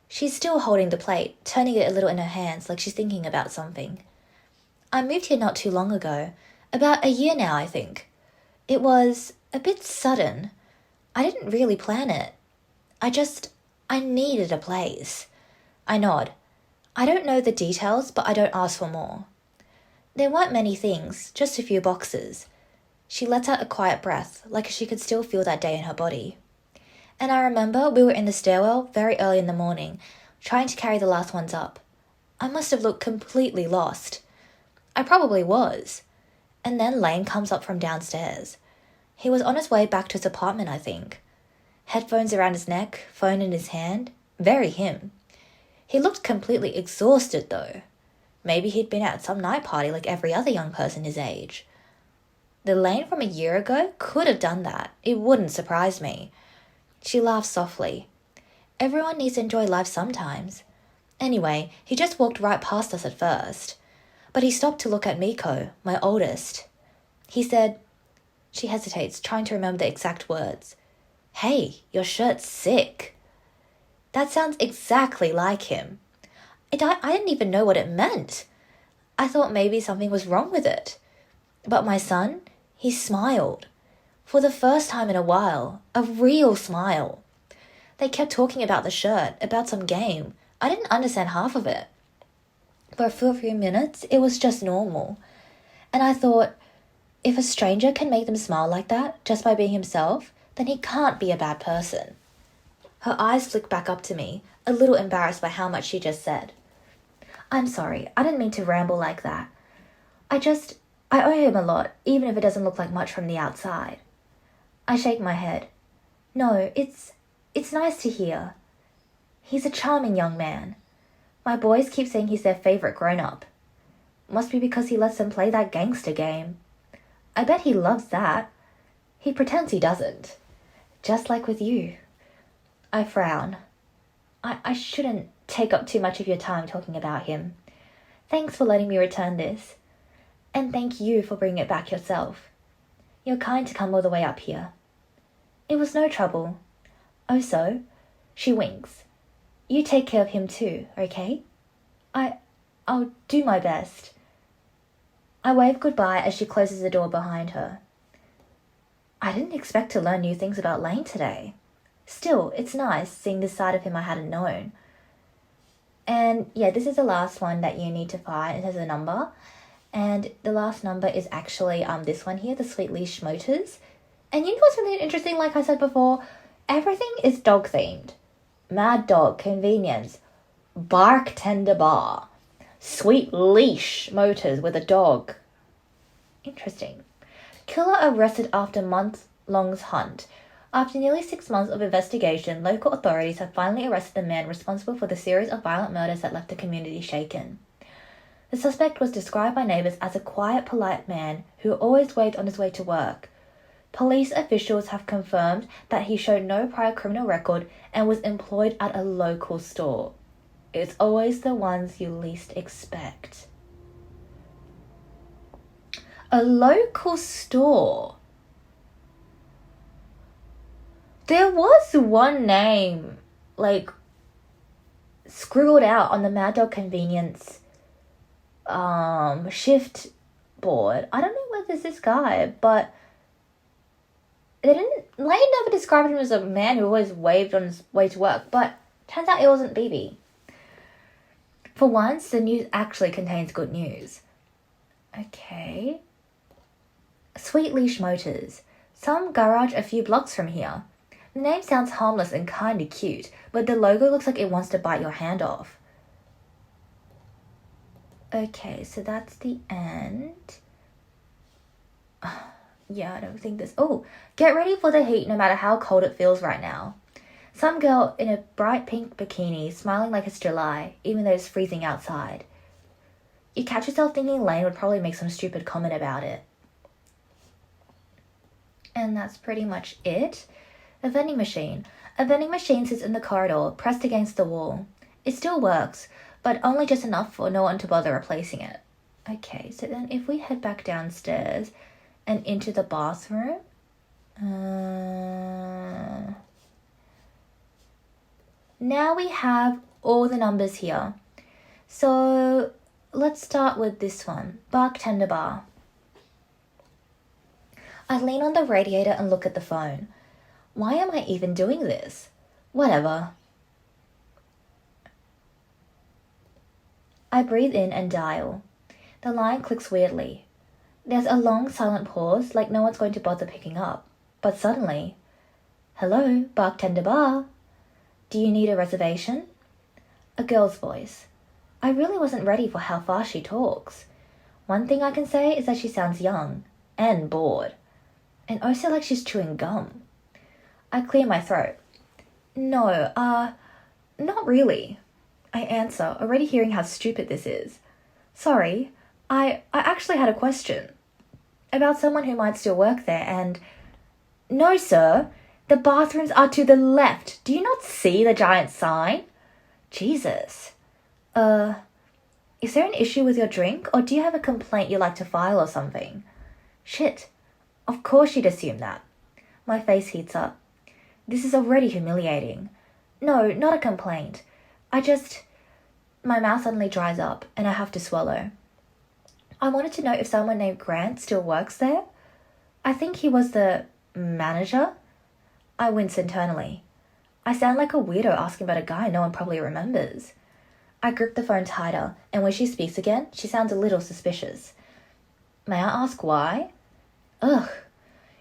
A: She's still holding the plate, turning it a little in her hands like she's thinking about something. I moved here not too long ago. About a year now, I think. It was a bit sudden. I didn't really plan it. I needed a place. I nod. I don't know the details, but I don't ask for more. There weren't many things, just a few boxes. She let out a quiet breath, like she could still feel that day in her body. And I remember we were in the stairwell very early in the morning, trying to carry the last ones up. I must have looked completely lost. I probably was. And then Lane comes up from downstairs. He was on his way back to his apartment, I think. Headphones around his neck, phone in his hand. Very him. He looked completely exhausted, though. Maybe he'd been at some night party like every other young person his age. The Lane from a year ago could have done that. It wouldn't surprise me. She laughed softly. Everyone needs to enjoy life sometimes. Anyway, he just walked right past us at first. But he stopped to look at Miko, my oldest. He said... She hesitates, trying to remember the exact words. Hey, your shirt's sick. That sounds exactly like him. I didn't even know what it meant. I thought maybe something was wrong with it. But my son, he smiled. For the first time in a while, a real smile. They kept talking about the shirt, about some game. I didn't understand half of it. But for a few minutes, it was just normal. And I thought, if a stranger can make them smile like that, just by being himself, then he can't be a bad person. Her eyes flicked back up to me, a little embarrassed by how much she just said. I'm sorry, I didn't mean to ramble like that. I owe him a lot, even if it doesn't look like much from the outside. I shake my head. No, it's nice to hear. He's a charming young man. My boys keep saying he's their favorite grown-up. Must be because he lets them play that gangster game. I bet he loves that. He pretends he doesn't. Just like with you. I frown. I shouldn't take up too much of your time talking about him. Thanks for letting me return this. And thank you for bringing it back yourself. You're kind to come all the way up here. It was no trouble. Also, she winks. You take care of him too, okay? I'll do my best. I wave goodbye as she closes the door behind her. I didn't expect to learn new things about Lane today. Still, it's nice seeing this side of him I hadn't known. And yeah, this is the last one that you need to find. It has a number. And the last number is actually this one here, the Sweet Leash Motors. And you know what's really interesting, like I said before? Everything is dog themed. Mad Dog, Convenience, Bartender Bar, Sweet Leash Motors with a dog. Interesting. Killer arrested after month-long hunt. After nearly 6 months of investigation, local authorities have finally arrested the man responsible for the series of violent murders that left the community shaken. The suspect was described by neighbours as a quiet, polite man who always waved on his way to work. Police officials have confirmed that he showed no prior criminal record and was employed at a local store. It's always the ones you least expect. A local store. There was one name, like, scribbled out on the Mad Dog Convenience shift board. I don't know whether it's this guy, but Lane never described him as a man who always waved on his way to work, but turns out it wasn't BB. For once, the news actually contains good news. Okay. Sweet Leash Motors. Some garage a few blocks from here. The name sounds harmless and kinda cute, but the logo looks like it wants to bite your hand off. Okay, so that's the end. Yeah, I don't think this... Oh, get ready for the heat no matter how cold it feels right now. Some girl in a bright pink bikini smiling like it's July, even though it's freezing outside. You catch yourself thinking Lane would probably make some stupid comment about it. And that's pretty much it. A vending machine. A vending machine sits in the corridor, pressed against the wall. It still works, but only just enough for no one to bother replacing it. Okay, so then if we head back downstairs and into the bathroom. Now we have all the numbers here. So let's start with this one. Bartender Bar. I lean on the radiator and look at the phone. Why am I even doing this? Whatever. I breathe in and dial. The line clicks weirdly. There's a long silent pause, like no one's going to bother picking up. But suddenly, hello, Bartender Bar. Do you need a reservation? A girl's voice. I really wasn't ready for how fast she talks. One thing I can say is that she sounds young and bored. And also like she's chewing gum. I clear my throat. No, not really. I answer, already hearing how stupid this is. Sorry, I actually had a question. About someone who might still work there and... No, sir. The bathrooms are to the left. Do you not see the giant sign? Jesus. Is there an issue with your drink, or do you have a complaint you'd like to file or something? Shit. Of course she'd assume that. My face heats up. This is already humiliating. No, not a complaint. My mouth suddenly dries up, and I have to swallow. I wanted to know if someone named Grant still works there. I think he was the manager. I wince internally. I sound like a weirdo asking about a guy no one probably remembers. I grip the phone tighter, and when she speaks again, she sounds a little suspicious. May I ask why? Ugh.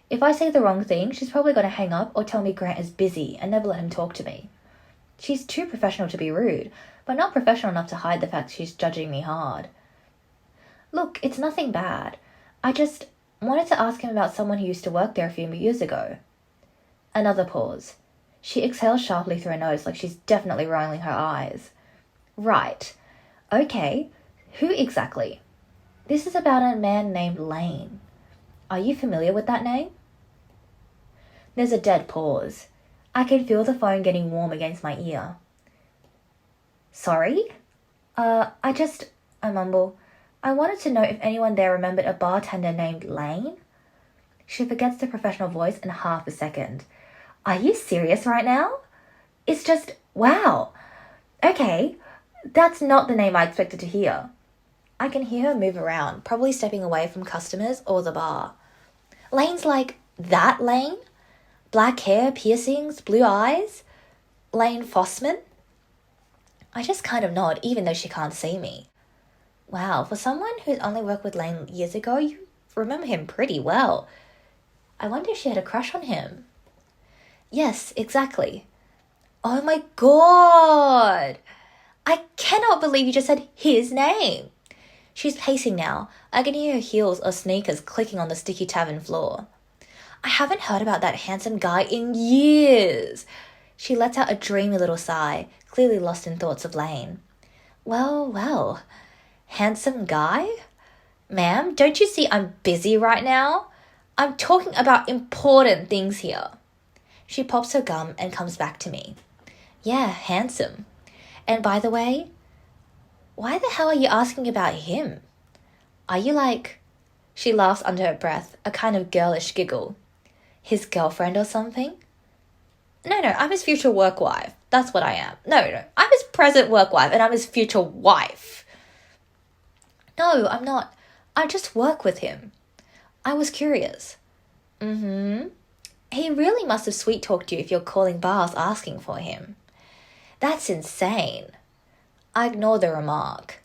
A: If I say the wrong thing, she's probably going to hang up or tell me Grant is busy and never let him talk to me. She's too professional to be rude, but not professional enough to hide the fact she's judging me hard. Look, it's nothing bad. I just wanted to ask him about someone who used to work there a few years ago. Another pause. She exhales sharply through her nose like she's definitely rolling her eyes. Right. Okay. Who exactly? This is about a man named Lane. Are you familiar with that name? There's a dead pause. I can feel the phone getting warm against my ear. Sorry? I mumble. I wanted to know if anyone there remembered a bartender named Lane. She forgets the professional voice in half a second. Are you serious right now? It's just, wow. Okay, that's not the name I expected to hear. I can hear her move around, probably stepping away from customers or the bar. Lane's like, that Lane? Black hair, piercings, blue eyes? Lane Fossman? I just kind of nod, even though she can't see me. Wow, for someone who's only worked with Lane years ago, you remember him pretty well. I wonder if she had a crush on him. Yes, exactly. Oh my god! I cannot believe you just said his name. She's pacing now. I can hear her heels or sneakers clicking on the sticky tavern floor. I haven't heard about that handsome guy in years. She lets out a dreamy little sigh, clearly lost in thoughts of Lane. Well, well. Handsome guy? Ma'am, don't you see I'm busy right now? I'm talking about important things here. She pops her gum and comes back to me. Yeah, handsome. And by the way, why the hell are you asking about him? Are you like... She laughs under her breath, a kind of girlish giggle. His girlfriend or something? No, I'm his future work wife. That's what I am. No, I'm his present work wife and I'm his future wife. No, I'm not. I just work with him. I was curious. He really must have sweet-talked you if you're calling bars asking for him. That's insane. I ignore the remark.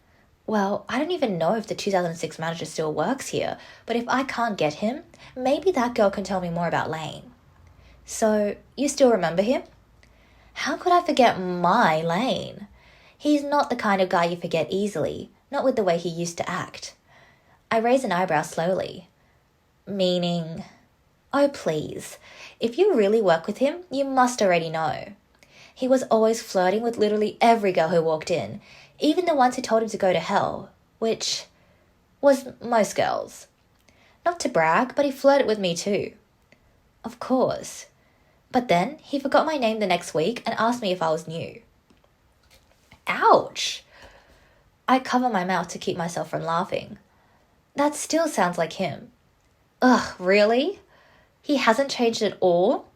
A: Well, I don't even know if the 2006 manager still works here, but if I can't get him, maybe that girl can tell me more about Lane. So, you still remember him? How could I forget my Lane? He's not the kind of guy you forget easily, not with the way he used to act. I raise an eyebrow slowly. Meaning... Oh, please. If you really work with him, you must already know. He was always flirting with literally every girl who walked in, even the ones who told him to go to hell, which was most girls. Not to brag, but he flirted with me too. Of course. But then he forgot my name the next week and asked me if I was new. Ouch! I cover my mouth to keep myself from laughing. That still sounds like him. Ugh, really? He hasn't changed at all?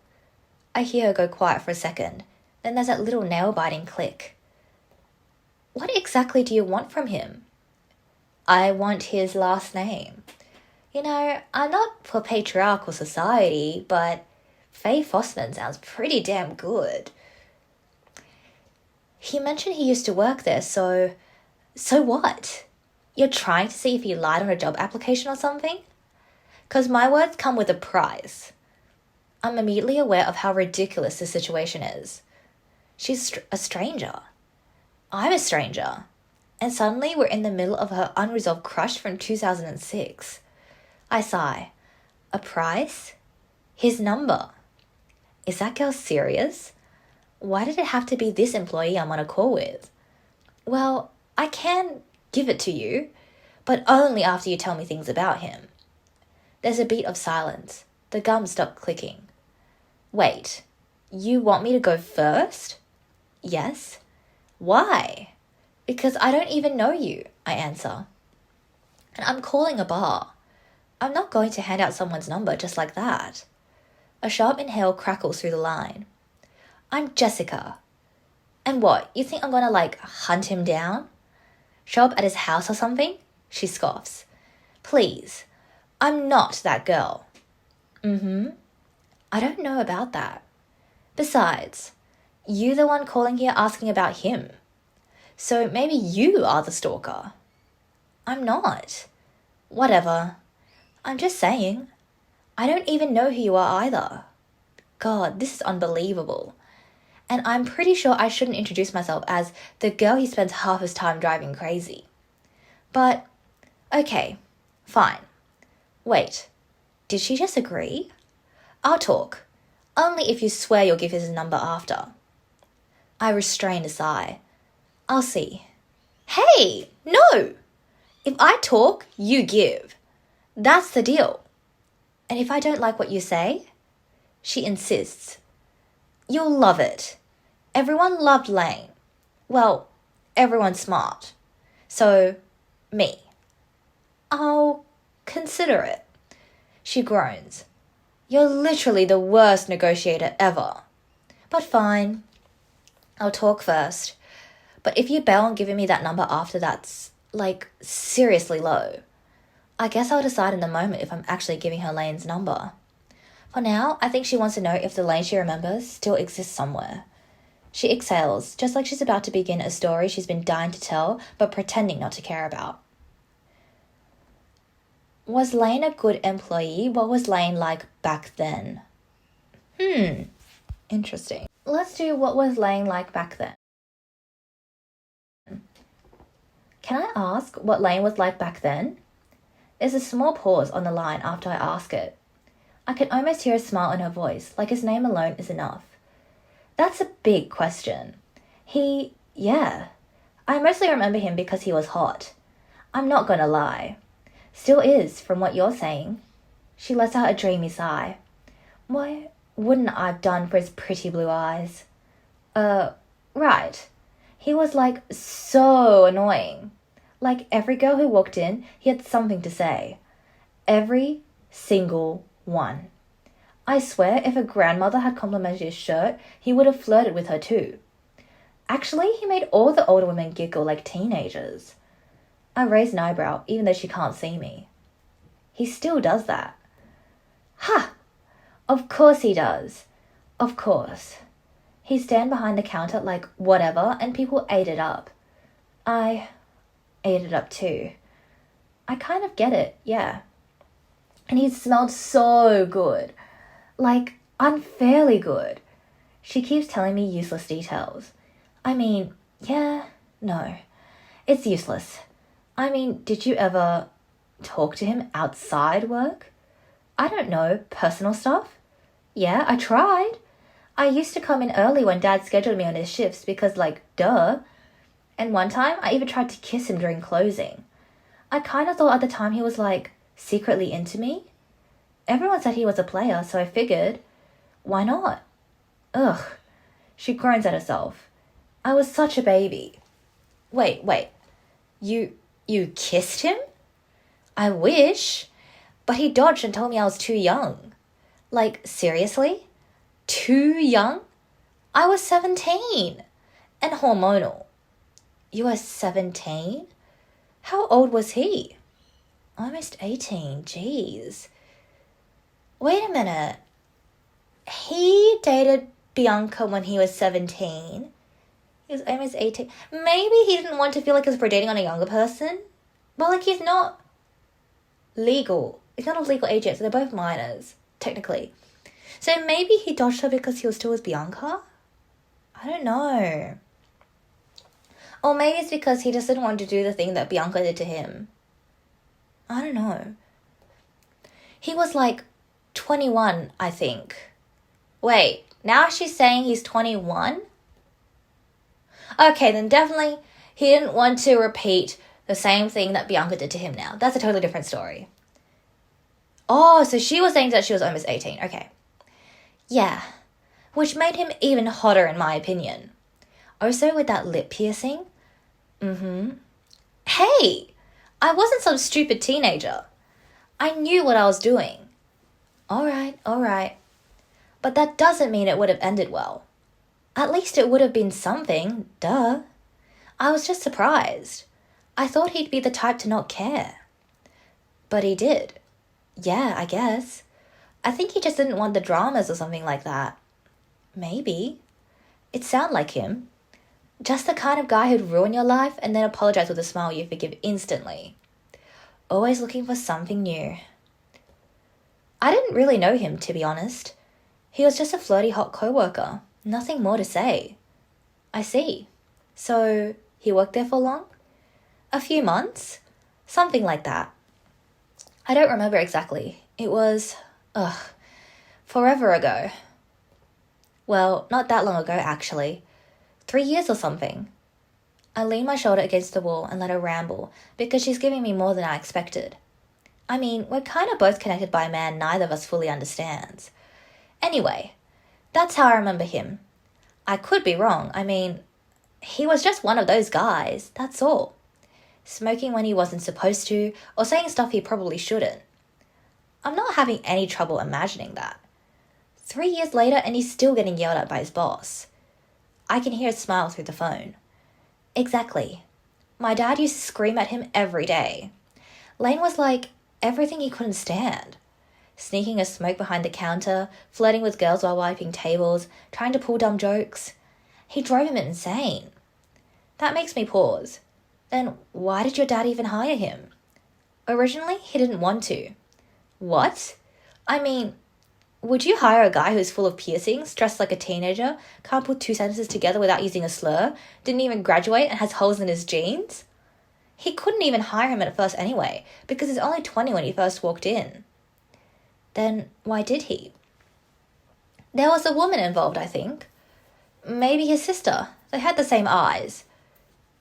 A: I hear her go quiet for a second. Then there's that little nail-biting click. What exactly do you want from him? I want his last name. You know, I'm not for patriarchal society, but Faye Fossman sounds pretty damn good. He mentioned he used to work there, so what? You're trying to see if he lied on a job application or something? 'Cause my words come with a price. I'm immediately aware of how ridiculous the situation is. She's a stranger. I'm a stranger. And suddenly we're in the middle of her unresolved crush from 2006. I sigh. A price? His number. Is that girl serious? Why did it have to be this employee I'm on a call with? Well, I can give it to you, but only after you tell me things about him. There's a beat of silence. The gum stopped clicking. Wait, you want me to go first? Yes. Why? Because I don't even know you, I answer. And I'm calling a bar. I'm not going to hand out someone's number just like that. A sharp inhale crackles through the line. I'm Jessica. And what, you think I'm gonna hunt him down? Show up at his house or something? She scoffs. Please, I'm not that girl. I don't know about that. Besides, you're the one calling here asking about him. So maybe you are the stalker. I'm not. Whatever. I'm just saying. I don't even know who you are either. God, this is unbelievable. And I'm pretty sure I shouldn't introduce myself as the girl he spends half his time driving crazy. But, okay, fine. Wait, did she just agree? I'll talk. Only if you swear you'll give his number after. I restrain a sigh. I'll see. Hey, no! If I talk, you give. That's the deal. And if I don't like what you say, she insists. You'll love it. Everyone loved Lane. Well, everyone's smart. So, me. I'll consider it. She groans. You're literally the worst negotiator ever. But fine. I'll talk first. But if you bail on giving me that number after that's, like, seriously low, I guess I'll decide in the moment if I'm actually giving her Lane's number. For now, I think she wants to know if the Lane she remembers still exists somewhere. She exhales, just like she's about to begin a story she's been dying to tell, but pretending not to care about. Was Lane a good employee? What was Lane like back then? Interesting. Let's do what was Lane like back then. Can I ask what Lane was like back then? There's a small pause on the line after I ask it. I can almost hear a smile in her voice, like his name alone is enough. That's a big question. Yeah. I mostly remember him because he was hot. I'm not gonna lie. Still is, from what you're saying. She lets out a dreamy sigh. Why wouldn't I have done for his pretty blue eyes? Right. He was like so annoying. Like every girl who walked in, he had something to say. Every single one. I swear if a grandmother had complimented his shirt, he would have flirted with her too. Actually, he made all the older women giggle like teenagers. I raise an eyebrow, even though she can't see me. He still does that. Ha! Of course he does. Of course. He'd stand behind the counter like whatever, and people ate it up. I ate it up too. I kind of get it, yeah. And he smelled so good. Like, unfairly good. She keeps telling me useless details. I mean, yeah, no. It's useless. I mean, did you ever talk to him outside work? I don't know, personal stuff? Yeah, I tried. I used to come in early when Dad scheduled me on his shifts because, like, duh. And one time, I even tried to kiss him during closing. I kind of thought at the time he was, like, secretly into me. Everyone said he was a player, so I figured, why not? Ugh. She groans at herself. I was such a baby. Wait. You kissed him? I wish. But he dodged and told me I was too young. Like, seriously? Too young? I was 17. And hormonal. You were 17? How old was he? Almost 18, jeez. Wait a minute. He dated Bianca when he was 17. He was almost 18. Maybe he didn't want to feel like he was dating on a younger person. But, like, he's not legal. He's not of legal age yet, so they're both minors, technically. So maybe he dodged her because he was still with Bianca? I don't know. Or maybe it's because he just didn't want to do the thing that Bianca did to him. I don't know. He was, like, 21, I think. Wait, now she's saying he's 21? Okay, then definitely he didn't want to repeat the same thing that Bianca did to him now. That's a totally different story. Oh, so she was saying that she was almost 18. Okay. Yeah. Which made him even hotter in my opinion. Also with that lip piercing. Hey! I wasn't some stupid teenager. I knew what I was doing. Alright. But that doesn't mean it would have ended well. At least it would have been something, duh. I was just surprised. I thought he'd be the type to not care. But he did. Yeah, I guess. I think he just didn't want the dramas or something like that. Maybe. It sounded like him. Just the kind of guy who'd ruin your life and then apologize with a smile you forgive instantly. Always looking for something new. I didn't really know him, to be honest. He was just a flirty hot coworker. Nothing more to say. I see. So, he worked there for long? A few months? Something like that. I don't remember exactly. It was, forever ago. Well, not that long ago, actually. 3 years or something. I lean my shoulder against the wall and let her ramble because she's giving me more than I expected. I mean, we're kind of both connected by a man neither of us fully understands. Anyway, that's how I remember him. I could be wrong. I mean, he was just one of those guys, that's all. Smoking when he wasn't supposed to, or saying stuff he probably shouldn't. I'm not having any trouble imagining that. 3 years later and he's still getting yelled at by his boss. I can hear a smile through the phone. Exactly. My dad used to scream at him every day. Lane was like everything he couldn't stand. Sneaking a smoke behind the counter, flirting with girls while wiping tables, trying to pull dumb jokes. He drove him insane. That makes me pause. Then why did your dad even hire him? Originally, he didn't want to. What? I mean, would you hire a guy who's full of piercings, dressed like a teenager, can't put 2 sentences together without using a slur, didn't even graduate and has holes in his jeans? He couldn't even hire him at first anyway, because he's only 20 when he first walked in. Then why did he? There was a woman involved, I think. Maybe his sister. They had the same eyes.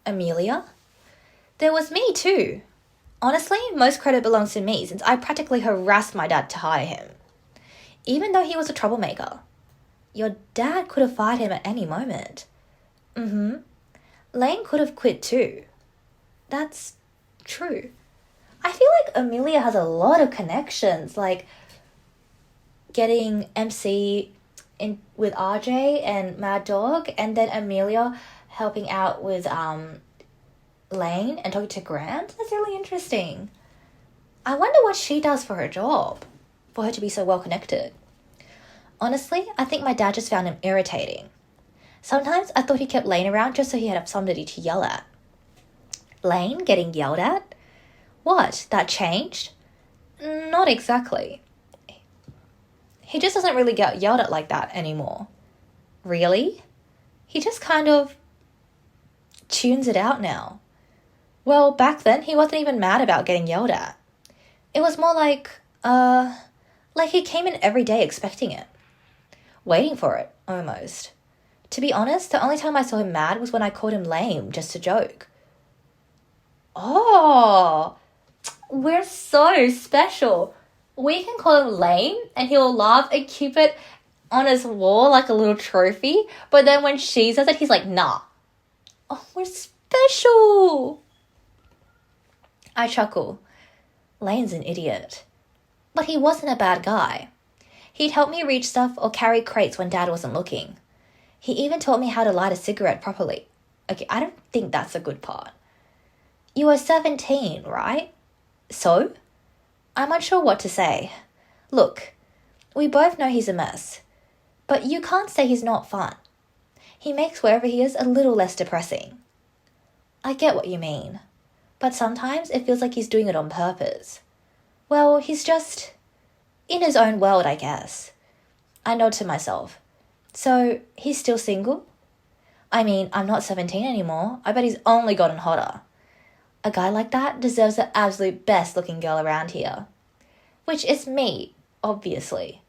A: Amelia? There was me too. Honestly, most credit belongs to me since I practically harassed my dad to hire him. Even though he was a troublemaker. Your dad could have fired him at any moment. Lane could have quit too. That's true. I feel like Amelia has a lot of connections, like getting MC in with RJ and Mad Dog, and then Amelia helping out with Lane and talking to Grant. That's really interesting. I wonder what she does for her job, for her to be so well connected. Honestly, I think my dad just found him irritating. Sometimes I thought he kept Lane around just so he had somebody to yell at. Lane getting yelled at? What, that changed? Not exactly. He just doesn't really get yelled at like that anymore. Really? He just kind of tunes it out now. Well, back then he wasn't even mad about getting yelled at. It was more like he came in every day expecting it. Waiting for it, almost. To be honest, the only time I saw him mad was when I called him lame, just to joke. Oh, we're so special. We can call him lame and he'll laugh and keep it on his wall like a little trophy. But then when she says it, he's like, nah. Oh, we're special. I chuckle. Lane's an idiot. But he wasn't a bad guy. He'd help me reach stuff or carry crates when Dad wasn't looking. He even taught me how to light a cigarette properly. Okay, I don't think that's a good part. You were 17, right? So? I'm unsure what to say. Look, we both know he's a mess. But you can't say he's not fun. He makes wherever he is a little less depressing. I get what you mean. But sometimes it feels like he's doing it on purpose. Well, he's just in his own world, I guess. I nod to myself. So, he's still single? I mean, I'm not 17 anymore. I bet he's only gotten hotter. A guy like that deserves the absolute best looking girl around here. Which is me, obviously.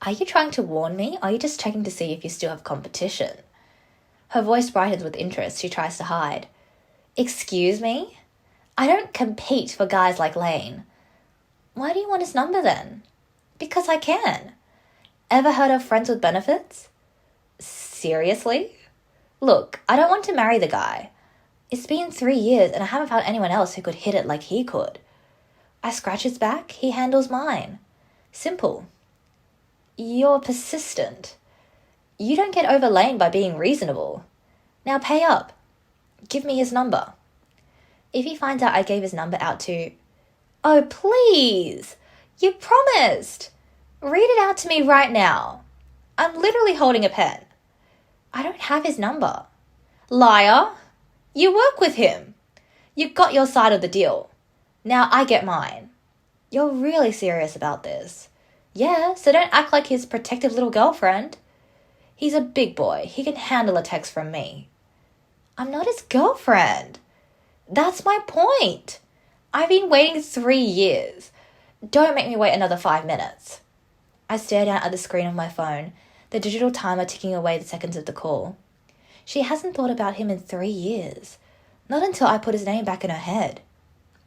A: Are you trying to warn me? Or are you just checking to see if you still have competition? Her voice brightens with interest. She tries to hide. Excuse me? I don't compete for guys like Lane. Why do you want his number then? Because I can. Ever heard of friends with benefits? Seriously? Look, I don't want to marry the guy. It's been 3 years and I haven't found anyone else who could hit it like he could. I scratch his back, he handles mine. Simple. You're persistent. You don't get over Lane by being reasonable. Now pay up. Give me his number. If he finds out I gave his number out to... Oh, please! You promised! Read it out to me right now. I'm literally holding a pen. I don't have his number. Liar! You work with him. You got your side of the deal. Now I get mine. You're really serious about this. Yeah, so don't act like his protective little girlfriend. He's a big boy. He can handle a text from me. I'm not his girlfriend. That's my point. I've been waiting 3 years. Don't make me wait another 5 minutes. I stare down at the screen of my phone, the digital timer ticking away the seconds of the call. She hasn't thought about him in 3 years. Not until I put his name back in her head.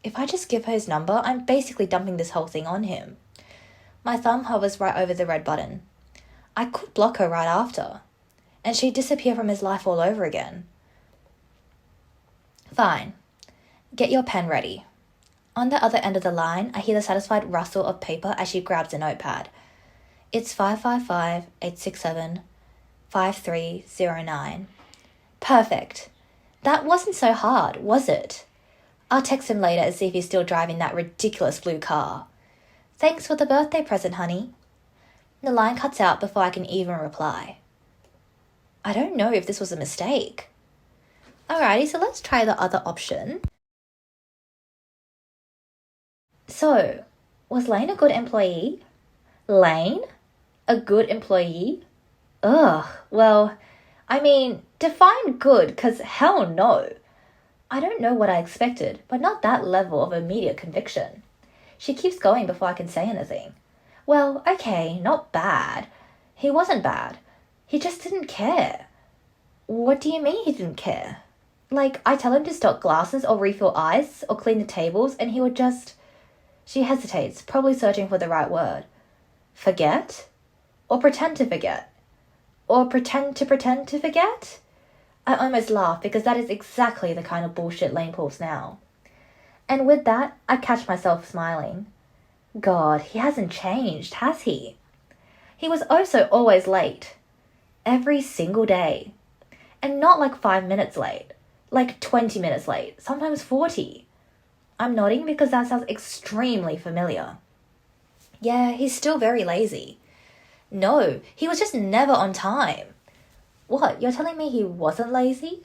A: If I just give her his number, I'm basically dumping this whole thing on him. My thumb hovers right over the red button. I could block her right after, and she'd disappear from his life all over again. Fine. Get your pen ready. On the other end of the line, I hear the satisfied rustle of paper as she grabs a notepad. It's 555-867-5309. Perfect. That wasn't so hard, was it? I'll text him later and see if he's still driving that ridiculous blue car. Thanks for the birthday present, honey. The line cuts out before I can even reply. I don't know if this was a mistake. Alrighty, so let's try the other option. So, was Lane a good employee? Lane? A good employee? Ugh, well, I mean, define good, 'cause hell no. I don't know what I expected, but not that level of immediate conviction. She keeps going before I can say anything. Well, okay, not bad. He wasn't bad. He just didn't care. What do you mean he didn't care? Like, I tell him to stock glasses or refill ice or clean the tables, and he would just... She hesitates, probably searching for the right word. Forget? Or pretend to forget? Or pretend to forget? I almost laugh because that is exactly the kind of bullshit Lane pulls now. And with that, I catch myself smiling. God, he hasn't changed, has he? He was also always late. Every single day. And not like 5 minutes late. Like 20 minutes late. Sometimes 40. I'm nodding because that sounds extremely familiar. Yeah, he's still very lazy. No, he was just never on time. What, you're telling me he wasn't lazy?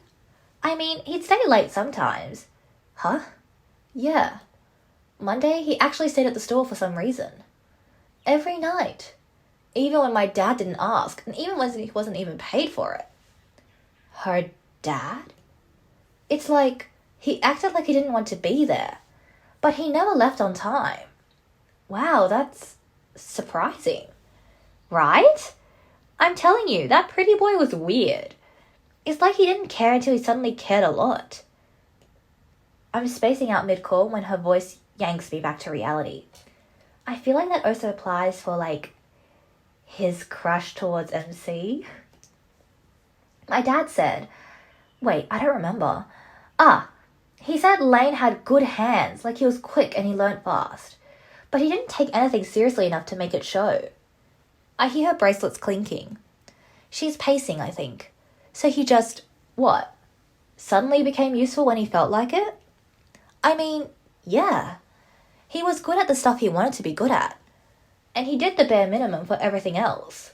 A: I mean, he'd stay late sometimes. Huh? Yeah. Monday, he actually stayed at the store for some reason. Every night. Even when my dad didn't ask, and even when he wasn't even paid for it. Her dad? It's like, he acted like he didn't want to be there, but he never left on time. Wow, that's surprising. Right? I'm telling you, that pretty boy was weird. It's like he didn't care until he suddenly cared a lot. I'm spacing out mid-call when her voice yanks me back to reality. I feel like that also applies for, like, his crush towards MC. My dad said... Wait, I don't remember. He said Lane had good hands, like he was quick and he learnt fast. But he didn't take anything seriously enough to make it show. I hear her bracelets clinking. She's pacing, I think. So he just, what? Suddenly became useful when he felt like it? I mean, yeah. He was good at the stuff he wanted to be good at. And he did the bare minimum for everything else.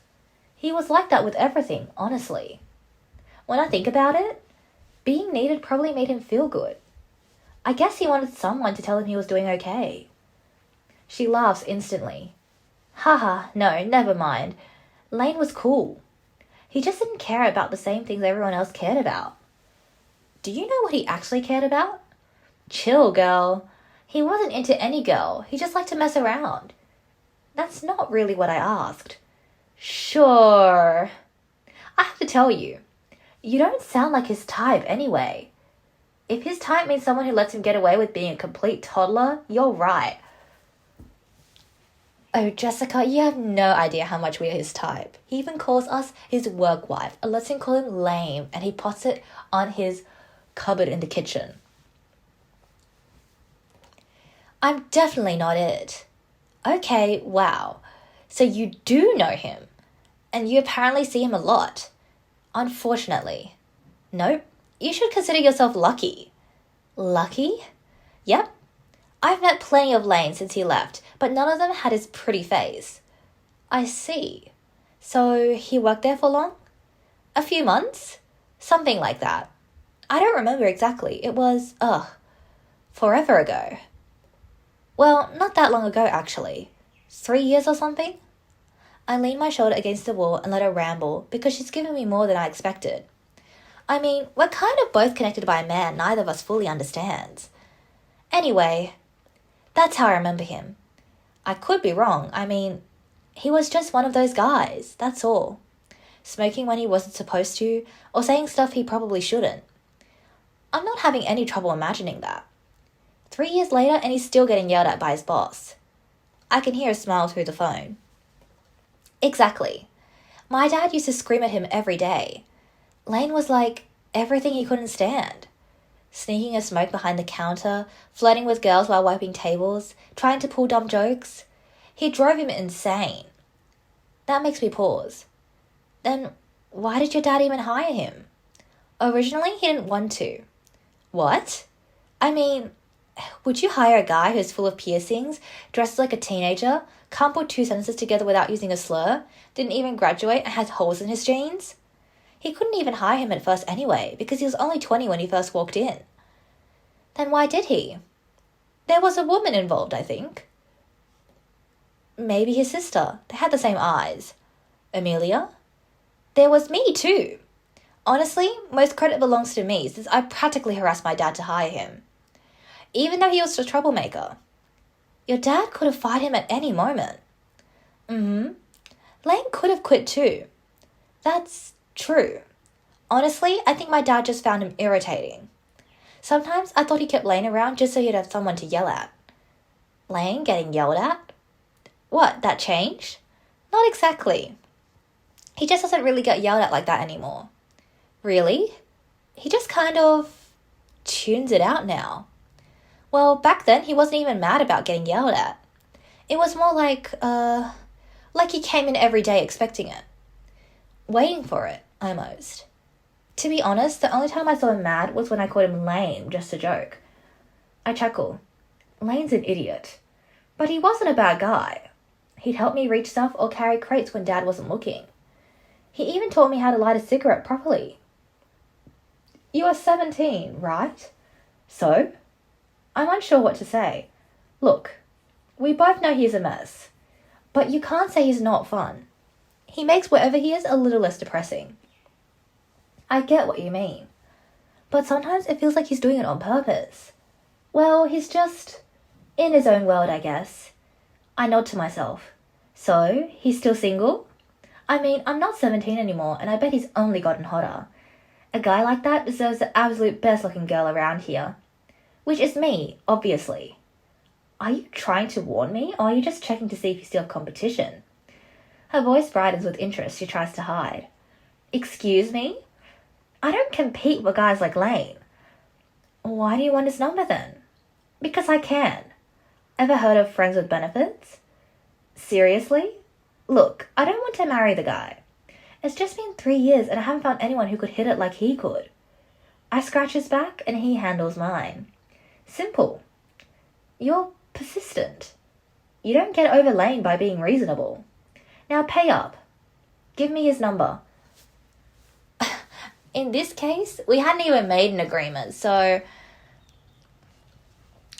A: He was like that with everything, honestly. When I think about it, being needed probably made him feel good. I guess he wanted someone to tell him he was doing okay. She laughs instantly. Haha, no, never mind. Lane was cool. He just didn't care about the same things everyone else cared about. Do you know what he actually cared about? Chill, girl. He wasn't into any girl. He just liked to mess around. That's not really what I asked. Sure. I have to tell you, you don't sound like his type anyway. If his type means someone who lets him get away with being a complete toddler, you're right. Oh, Jessica, you have no idea how much we're his type. He even calls us his work wife and lets him call him lame, and he puts it on his cupboard in the kitchen. I'm definitely not it. Okay, wow. So you do know him, and you apparently see him a lot. Unfortunately. Nope. You should consider yourself lucky. Lucky? Yep. I've met plenty of Lane since he left, but none of them had his pretty face. I see. So he worked there for long? A few months? Something like that. I don't remember exactly. It was, forever ago. Well, not that long ago, actually. 3 years or something? I lean my shoulder against the wall and let her ramble because she's given me more than I expected. I mean, we're kind of both connected by a man neither of us fully understands. Anyway, that's how I remember him. I could be wrong. I mean, he was just one of those guys, that's all. smoking when he wasn't supposed to, or saying stuff he probably shouldn't. I'm not having any trouble imagining that. 3 years later and he's still getting yelled at by his boss. I can hear a smile through the phone. Exactly. My dad used to scream at him every day. Lane was like everything he couldn't stand. Sneaking a smoke behind the counter, flirting with girls while wiping tables, trying to pull dumb jokes. He drove him insane. That makes me pause. Then why did your dad even hire him? Originally, he didn't want to. What? I mean, would you hire a guy who's full of piercings, dressed like a teenager, can't put two sentences together without using a slur, didn't even graduate and has holes in his jeans? He couldn't even hire him at first anyway, because he was only 20 when he first walked in. Then why did he? There was a woman involved, I think. Maybe his sister. They had the same eyes. Amelia? There was me too. Honestly, most credit belongs to me, since I practically harassed my dad to hire him. Even though he was a troublemaker. Your dad could have fired him at any moment. Lane could have quit too. That's true. Honestly, I think my dad just found him irritating. Sometimes I thought he kept Lane around just so he'd have someone to yell at. Lane getting yelled at? What, that changed? Not exactly. He just doesn't really get yelled at like that anymore. Really? He just kind of tunes it out now. Well, back then he wasn't even mad about getting yelled at. It was more like he came in every day expecting it. Waiting for it, almost. To be honest, the only time I saw him mad was when I called him lame, just a joke. I chuckle. Lane's an idiot. But he wasn't a bad guy. He'd help me reach stuff or carry crates when Dad wasn't looking. He even taught me how to light a cigarette properly. You are 17, right? So? I'm unsure what to say. Look, we both know he's a mess. But you can't say he's not fun. He makes wherever he is a little less depressing. I get what you mean. But sometimes it feels like he's doing it on purpose. Well, he's just in his own world, I guess. I nod to myself. So, he's still single? I mean, I'm not 17 anymore, and I bet he's only gotten hotter. A guy like that deserves the absolute best-looking girl around here. Which is me, obviously. Are you trying to warn me, or are you just checking to see if you still have competition? Her voice brightens with interest she tries to hide. Excuse me? I don't compete with guys like Lane. Why do you want his number then? Because I can. Ever heard of friends with benefits? Seriously? Look, I don't want to marry the guy. It's just been 3 years and I haven't found anyone who could hit it like he could. I scratch his back and he handles mine. Simple. You're persistent. You don't get over Lane by being reasonable. Now pay up. Give me his number. In this case, we hadn't even made an agreement, so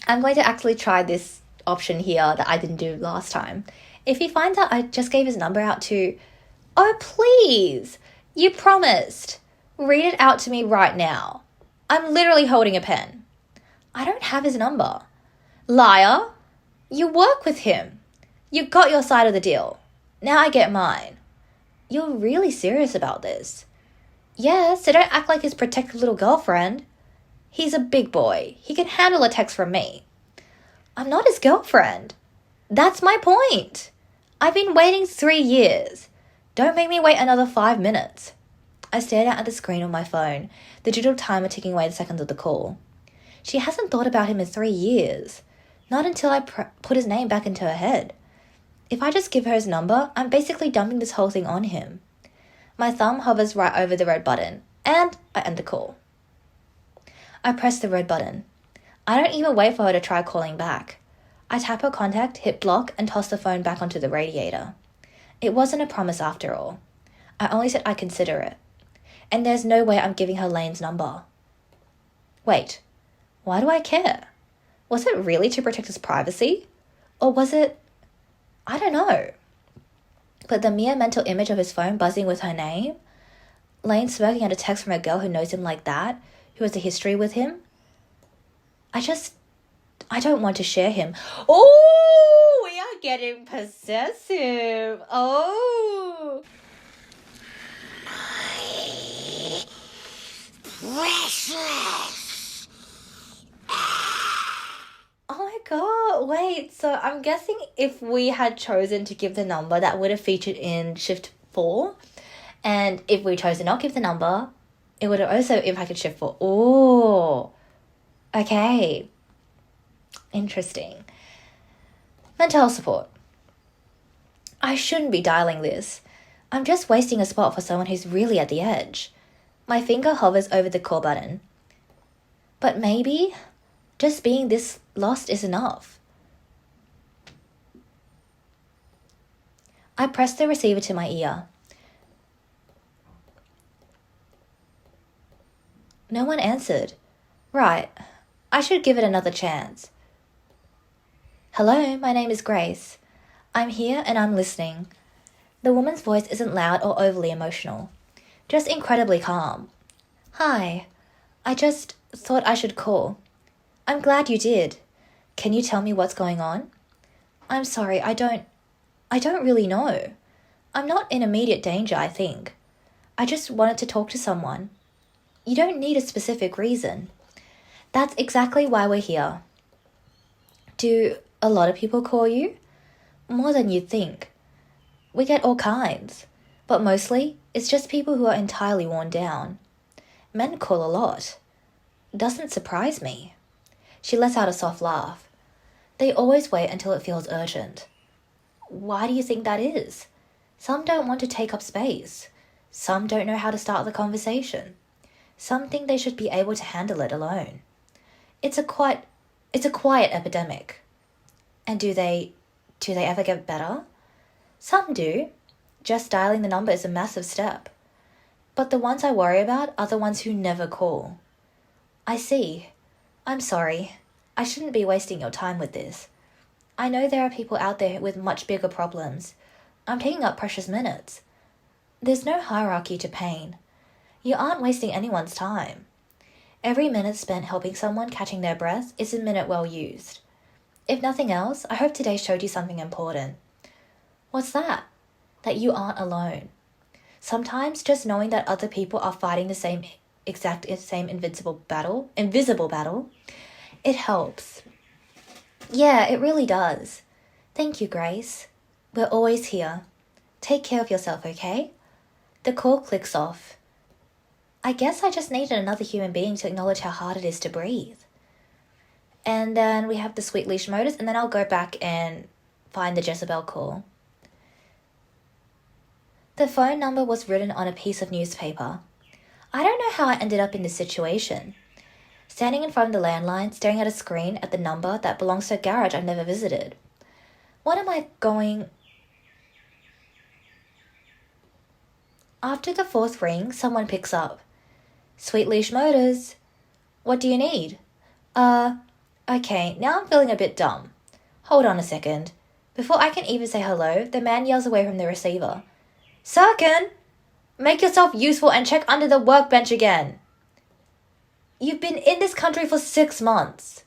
A: I'm going to actually try this option here that I didn't do last time. If he finds out I just gave his number out to... Oh, please! You promised! Read it out to me right now. I'm literally holding a pen. I don't have his number. Liar! You work with him. You got your side of the deal. Now I get mine. You're really serious about this. Yeah, so don't act like his protective little girlfriend. He's a big boy. He can handle a text from me. I'm not his girlfriend. That's my point. I've been waiting 3 years. Don't make me wait another 5 minutes. I stared out at the screen on my phone, the digital timer ticking away the seconds of the call. She hasn't thought about him in 3 years. Not until I put his name back into her head. If I just give her his number, I'm basically dumping this whole thing on him. My thumb hovers right over the red button, and I end the call. I press the red button. I don't even wait for her to try calling back. I tap her contact, hit block, and toss the phone back onto the radiator. It wasn't a promise after all. I only said I'd consider it. And there's no way I'm giving her Lane's number. Wait, why do I care? Was it really to protect his privacy? Or was it... I don't know. But the mere mental image of his phone buzzing with her name, Lane smirking at a text from a girl who knows him like that, who has a history with him, I don't want to share him. Oh, we are getting possessive. Oh.
I: precious.
A: Oh my god, wait, so I'm guessing if we had chosen to give the number, that would have featured in shift 4. And if we chose to not give the number, it would have also impacted shift 4. Oh, okay. Interesting. Mental health support. I shouldn't be dialing this. I'm just wasting a spot for someone who's really at the edge. My finger hovers over the call button. But maybe just being this lost is enough. I press the receiver to my ear. No one answered. Right, I should give it another chance. Hello, my name is Grace. I'm here and I'm listening. The woman's voice isn't loud or overly emotional, just incredibly calm. Hi, I just thought I should call. I'm glad you did. Can you tell me what's going on? I'm sorry, I don't really know. I'm not in immediate danger, I think. I just wanted to talk to someone. You don't need a specific reason. That's exactly why we're here. Do a lot of people call you? More than you'd think. We get all kinds, but mostly it's just people who are entirely worn down. Men call a lot. Doesn't surprise me. She lets out a soft laugh. They always wait until it feels urgent. Why do you think that is? Some don't want to take up space. Some don't know how to start the conversation. Some think they should be able to handle it alone. It's a quiet epidemic. And do they ever get better? Some do. Just dialing the number is a massive step. But the ones I worry about are the ones who never call. I see. I'm sorry. I shouldn't be wasting your time with this. I know there are people out there with much bigger problems. I'm taking up precious minutes. There's no hierarchy to pain. You aren't wasting anyone's time. Every minute spent helping someone catching their breath is a minute well used. If nothing else, I hope today showed you something important. What's that? That you aren't alone. Sometimes just knowing that other people are fighting the same invisible battle, it helps. Yeah, it really does. Thank you, Grace. We're always here. Take care of yourself, okay? The call clicks off. I guess I just needed another human being to acknowledge how hard it is to breathe. And then we have the sweet leash motors, and then I'll go back and find the Jezebel call. The phone number was written on a piece of newspaper. I don't know how I ended up in this situation. Standing in front of the landline, staring at a screen at the number that belongs to a garage I've never visited. What am I going... After the fourth ring, someone picks up. Sweet Leash Motors. What do you need? Okay, now I'm feeling a bit dumb. Hold on a second. Before I can even say hello, the man yells away from the receiver. Sirkin! Make yourself useful and check under the workbench again. You've been in this country for 6 months.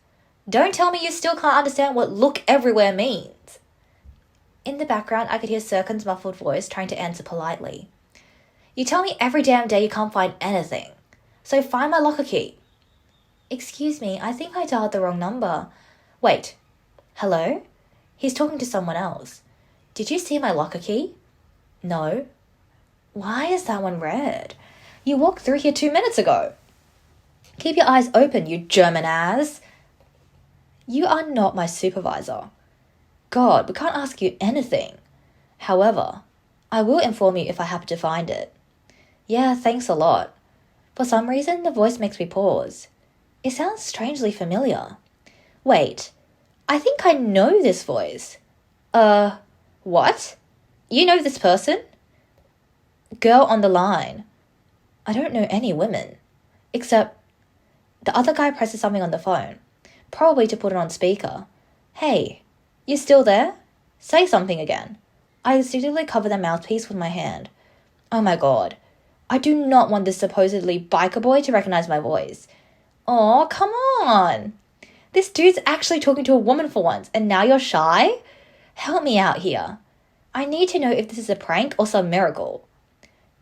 A: Don't tell me you still can't understand what look everywhere means. In the background, I could hear Sirkin's muffled voice trying to answer politely. You tell me every damn day you can't find anything. So find my locker key. Excuse me, I think I dialed the wrong number. Wait. Hello? He's talking to someone else. Did you see my locker key? No. Why is that one red? You walked through here 2 minutes ago. Keep your eyes open, you German ass. You are not my supervisor. God, we can't ask you anything. However, I will inform you if I happen to find it. Yeah, thanks a lot. For some reason, the voice makes me pause. It sounds strangely familiar. Wait, I think I know this voice. What? You know this person? Girl on the line. I don't know any women. Except, the other guy presses something on the phone. Probably to put it on speaker. Hey, you still there? Say something again. I instinctively cover the mouthpiece with my hand. Oh my god. I do not want this supposedly biker boy to recognize my voice. Aw, come on. This dude's actually talking to a woman for once, and now you're shy? Help me out here. I need to know if this is a prank or some miracle.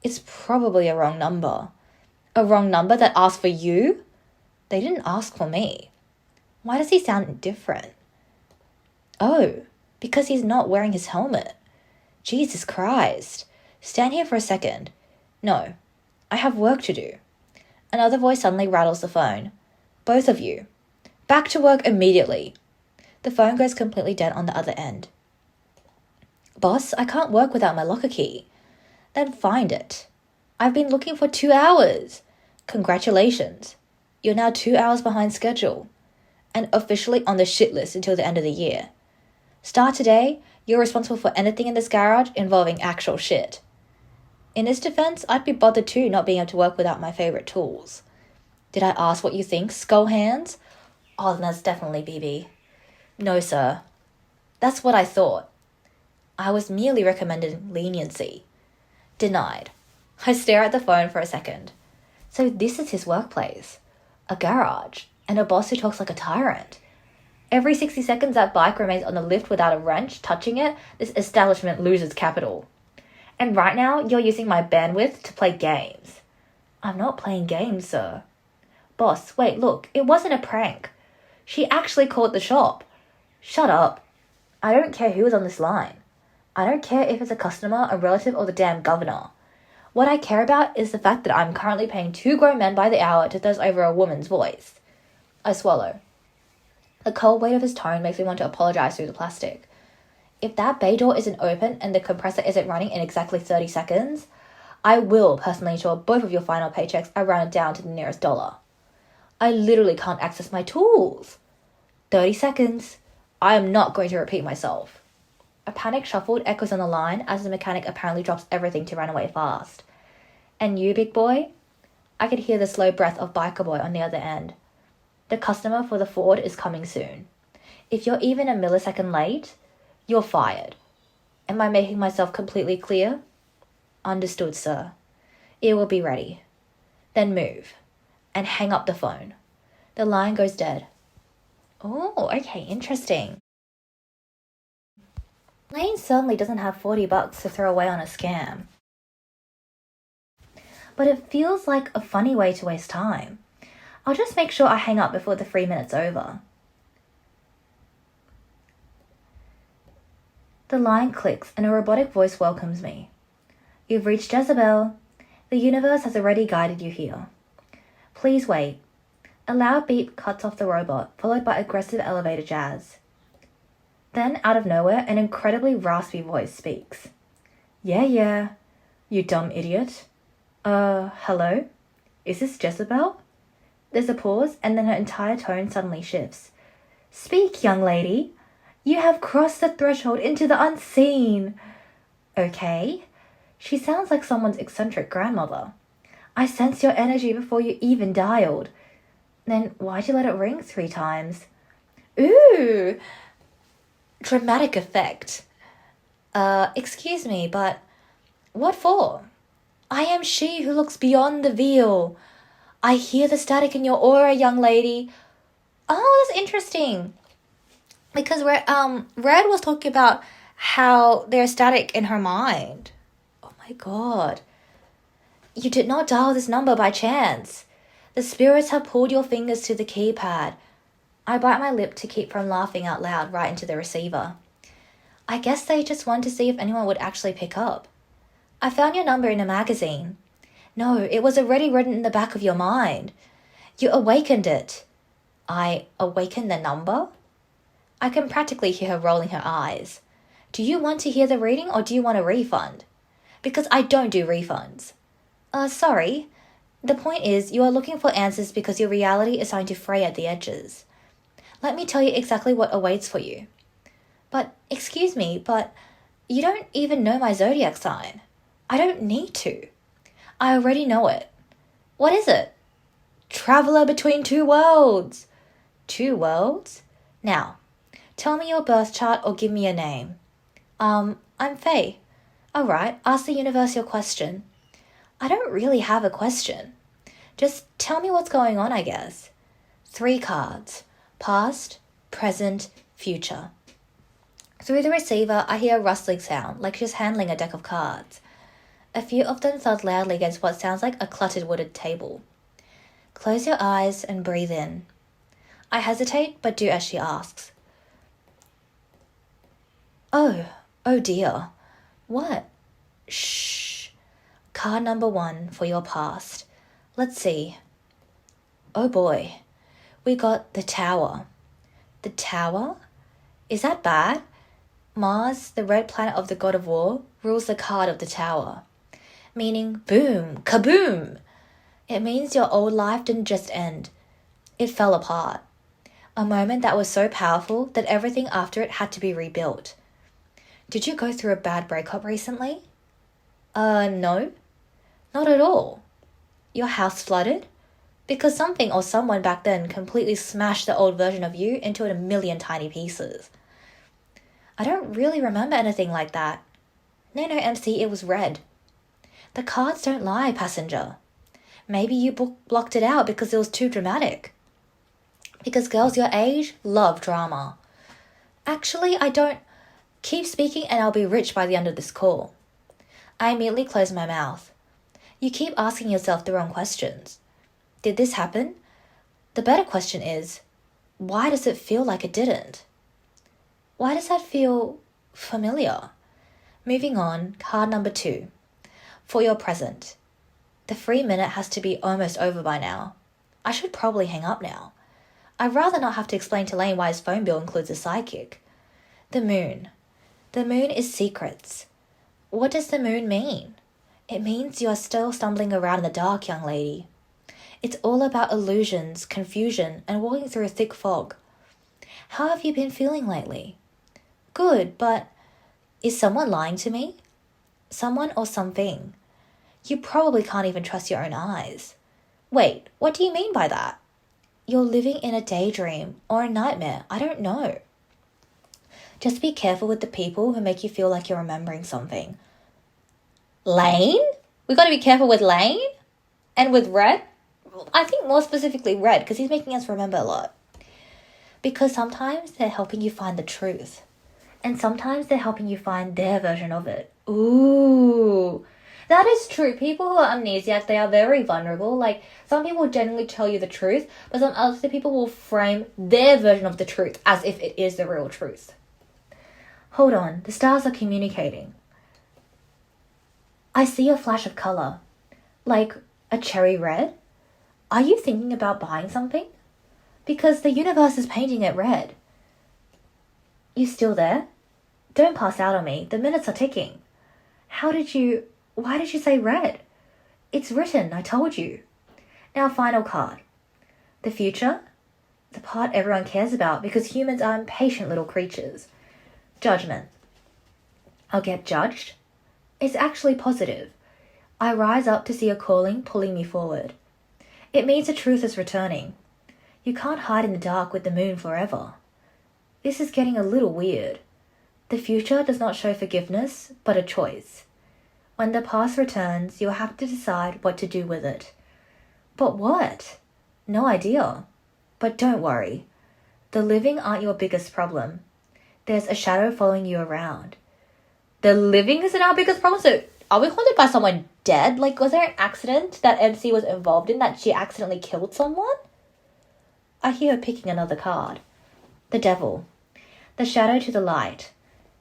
A: It's probably a wrong number. A wrong number that asked for you? They didn't ask for me. Why does he sound different? Oh, because he's not wearing his helmet. Jesus Christ. Stand here for a second. No, I have work to do. Another voice suddenly rattles the phone. Both of you. Back to work immediately. The phone goes completely dead on the other end. Boss, I can't work without my locker key. Then find it. I've been looking for 2 hours. Congratulations. You're now 2 hours behind schedule. And officially on the shit list until the end of the year. Start today, you're responsible for anything in this garage involving actual shit. In his defense, I'd be bothered too not being able to work without my favorite tools. Did I ask what you think, skull hands? Oh, then that's definitely BB. No, sir. That's what I thought. I was merely recommending leniency. Denied. I stare at the phone for a second. So this is his workplace. A garage. And a boss who talks like a tyrant. Every 60 seconds that bike remains on the lift without a wrench touching it, this establishment loses capital. And right now, you're using my bandwidth to play games. I'm not playing games, sir. Boss, wait, look, it wasn't a prank. She actually called the shop. Shut up. I don't care who is on this line. I don't care if it's a customer, a relative, or the damn governor. What I care about is the fact that I'm currently paying 2 grown men by the hour to thirst over a woman's voice. I swallow. The cold weight of his tone makes me want to apologize through the plastic. If that bay door isn't open and the compressor isn't running in exactly 30 seconds, I will personally ensure both of your final paychecks are rounded down to the nearest dollar. I literally can't access my tools. 30 seconds. I am not going to repeat myself. A panic shuffled echoes on the line as the mechanic apparently drops everything to run away fast. And you, big boy? I could hear the slow breath of biker boy on the other end. The customer for the Ford is coming soon. If you're even a millisecond late, you're fired. Am I making myself completely clear? Understood, sir. It will be ready. Then move. And hang up the phone. The line goes dead. Oh, okay, interesting. Lane certainly doesn't have $40 to throw away on a scam. But it feels like a funny way to waste time. I'll just make sure I hang up before the 3 minutes over. The line clicks and a robotic voice welcomes me. You've reached Jezebel. The universe has already guided you here. Please wait. A loud beep cuts off the robot, followed by aggressive elevator jazz. Then, out of nowhere, an incredibly raspy voice speaks. Yeah, you dumb idiot. Hello? Is this Jezebel? There's a pause, and then her entire tone suddenly shifts. Speak, young lady. You have crossed the threshold into the unseen. Okay. She sounds like someone's eccentric grandmother. I sense your energy before you even dialed. Then why'd you let it ring 3 times? Ooh! Dramatic effect. Excuse me, but what for? I am she who looks beyond the veil. I hear the static in your aura, young lady. Oh, that's interesting. Because Red was talking about how there's static in her mind. Oh my god. You did not dial this number by chance. The spirits have pulled your fingers to the keypad. I bite my lip to keep from laughing out loud right into the receiver. I guess they just wanted to see if anyone would actually pick up. I found your number in a magazine. No, it was already written in the back of your mind. You awakened it. I awakened the number? I can practically hear her rolling her eyes. Do you want to hear the reading or do you want a refund? Because I don't do refunds. Sorry. The point is, you are looking for answers because your reality is starting to fray at the edges. Let me tell you exactly what awaits for you. But, excuse me, but you don't even know my zodiac sign. I don't need to. I already know it. What is it? Traveler between 2 worlds. 2 worlds? Now, tell me your birth chart or give me a name. I'm Faye. Alright, ask the universe your question. I don't really have a question. Just tell me what's going on, I guess. 3 cards. Past, present, future. Through the receiver, I hear a rustling sound, like she's handling a deck of cards. A few of them thud loudly against what sounds like a cluttered wooded table. Close your eyes and breathe in. I hesitate, but do as she asks. Oh dear. What? Shh. Card number 1 for your past. Let's see. Oh boy. We got the Tower. The Tower? Is that bad? Mars, the red planet of the god of war, rules the card of the Tower. Meaning boom, kaboom! It means your old life didn't just end. It fell apart. A moment that was so powerful that everything after it had to be rebuilt. Did you go through a bad breakup recently? No. Not at all. Your house flooded? Because something or someone back then completely smashed the old version of you into a million tiny pieces. I don't really remember anything like that. No, MC, it was red. The cards don't lie, passenger. Maybe you blocked it out because it was too dramatic. Because girls your age love drama. Actually, I don't. Keep speaking and I'll be rich by the end of this call. I immediately close my mouth. You keep asking yourself the wrong questions. Did this happen? The better question is, why does it feel like it didn't? Why does that feel familiar? Moving on, card number 2. For your present. The free minute has to be almost over by now. I should probably hang up now. I'd rather not have to explain to Lane why his phone bill includes a sidekick. The moon. The moon is secrets. What does the moon mean? It means you are still stumbling around in the dark, young lady. It's all about illusions, confusion, and walking through a thick fog. How have you been feeling lately? Good, but is someone lying to me? Someone or something? You probably can't even trust your own eyes. Wait, what do you mean by that? You're living in a daydream or a nightmare, I don't know. Just be careful with the people who make you feel like you're remembering something. Lane? We got to be careful with Lane? And with Red? I think more specifically Red, because he's making us remember a lot. Because sometimes they're helping you find the truth. And sometimes they're helping you find their version of it. Ooh. That is true. People who are amnesiac, they are very vulnerable. Like, some people genuinely tell you the truth, but some other people will frame their version of the truth as if it is the real truth. Hold on. The stars are communicating. I see a flash of colour. Like a cherry red. Are you thinking about buying something? Because the universe is painting it red. You still there? Don't pass out on me. The minutes are ticking. Why did you say red? It's written, I told you. Now, final card. The future? The part everyone cares about because humans are impatient little creatures. Judgment. I'll get judged? It's actually positive. I rise up to see a calling pulling me forward. It means the truth is returning. You can't hide in the dark with the moon forever. This is getting a little weird. The future does not show forgiveness, but a choice. When the past returns, you'll have to decide what to do with it. But what? No idea. But don't worry. The living aren't your biggest problem. There's a shadow following you around. The living isn't our biggest problem? So are we haunted by someone dead? Like, was there an accident that MC was involved in that she accidentally killed someone? I hear her picking another card. The devil. The shadow to the light.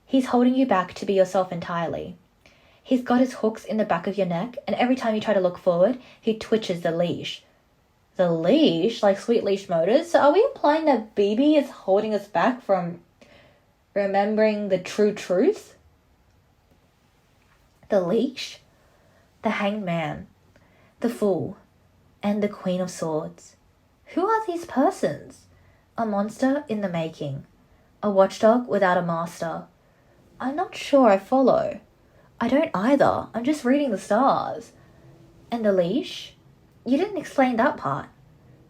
A: He's holding you back to be yourself entirely. He's got his hooks in the back of your neck, and every time you try to look forward, he twitches the leash. The leash? Like Sweet Leash Motors? So are we implying that BB is holding us back from remembering the true truth? The leash? The hanged man. The fool. And the Queen of Swords. Who are these persons? A monster in the making. A watchdog without a master. I'm not sure I follow. I don't either. I'm just reading the stars. And the leash? You didn't explain that part.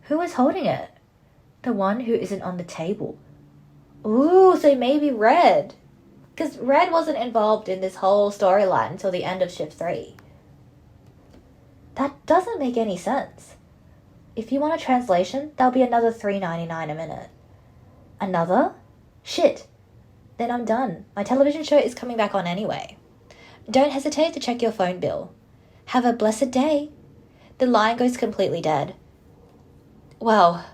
A: Who is holding it? The one who isn't on the table. Ooh, so maybe Red. Because Red wasn't involved in this whole storyline until the end of Shift 3. That doesn't make any sense. If you want a translation, that'll be another $3.99 a minute. Another? Shit. Then I'm done. My television show is coming back on anyway. Don't hesitate to check your phone bill. Have a blessed day. The line goes completely dead. Well,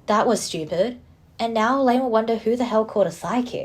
A: that was stupid. And now Lane will wonder who the hell called a psychic.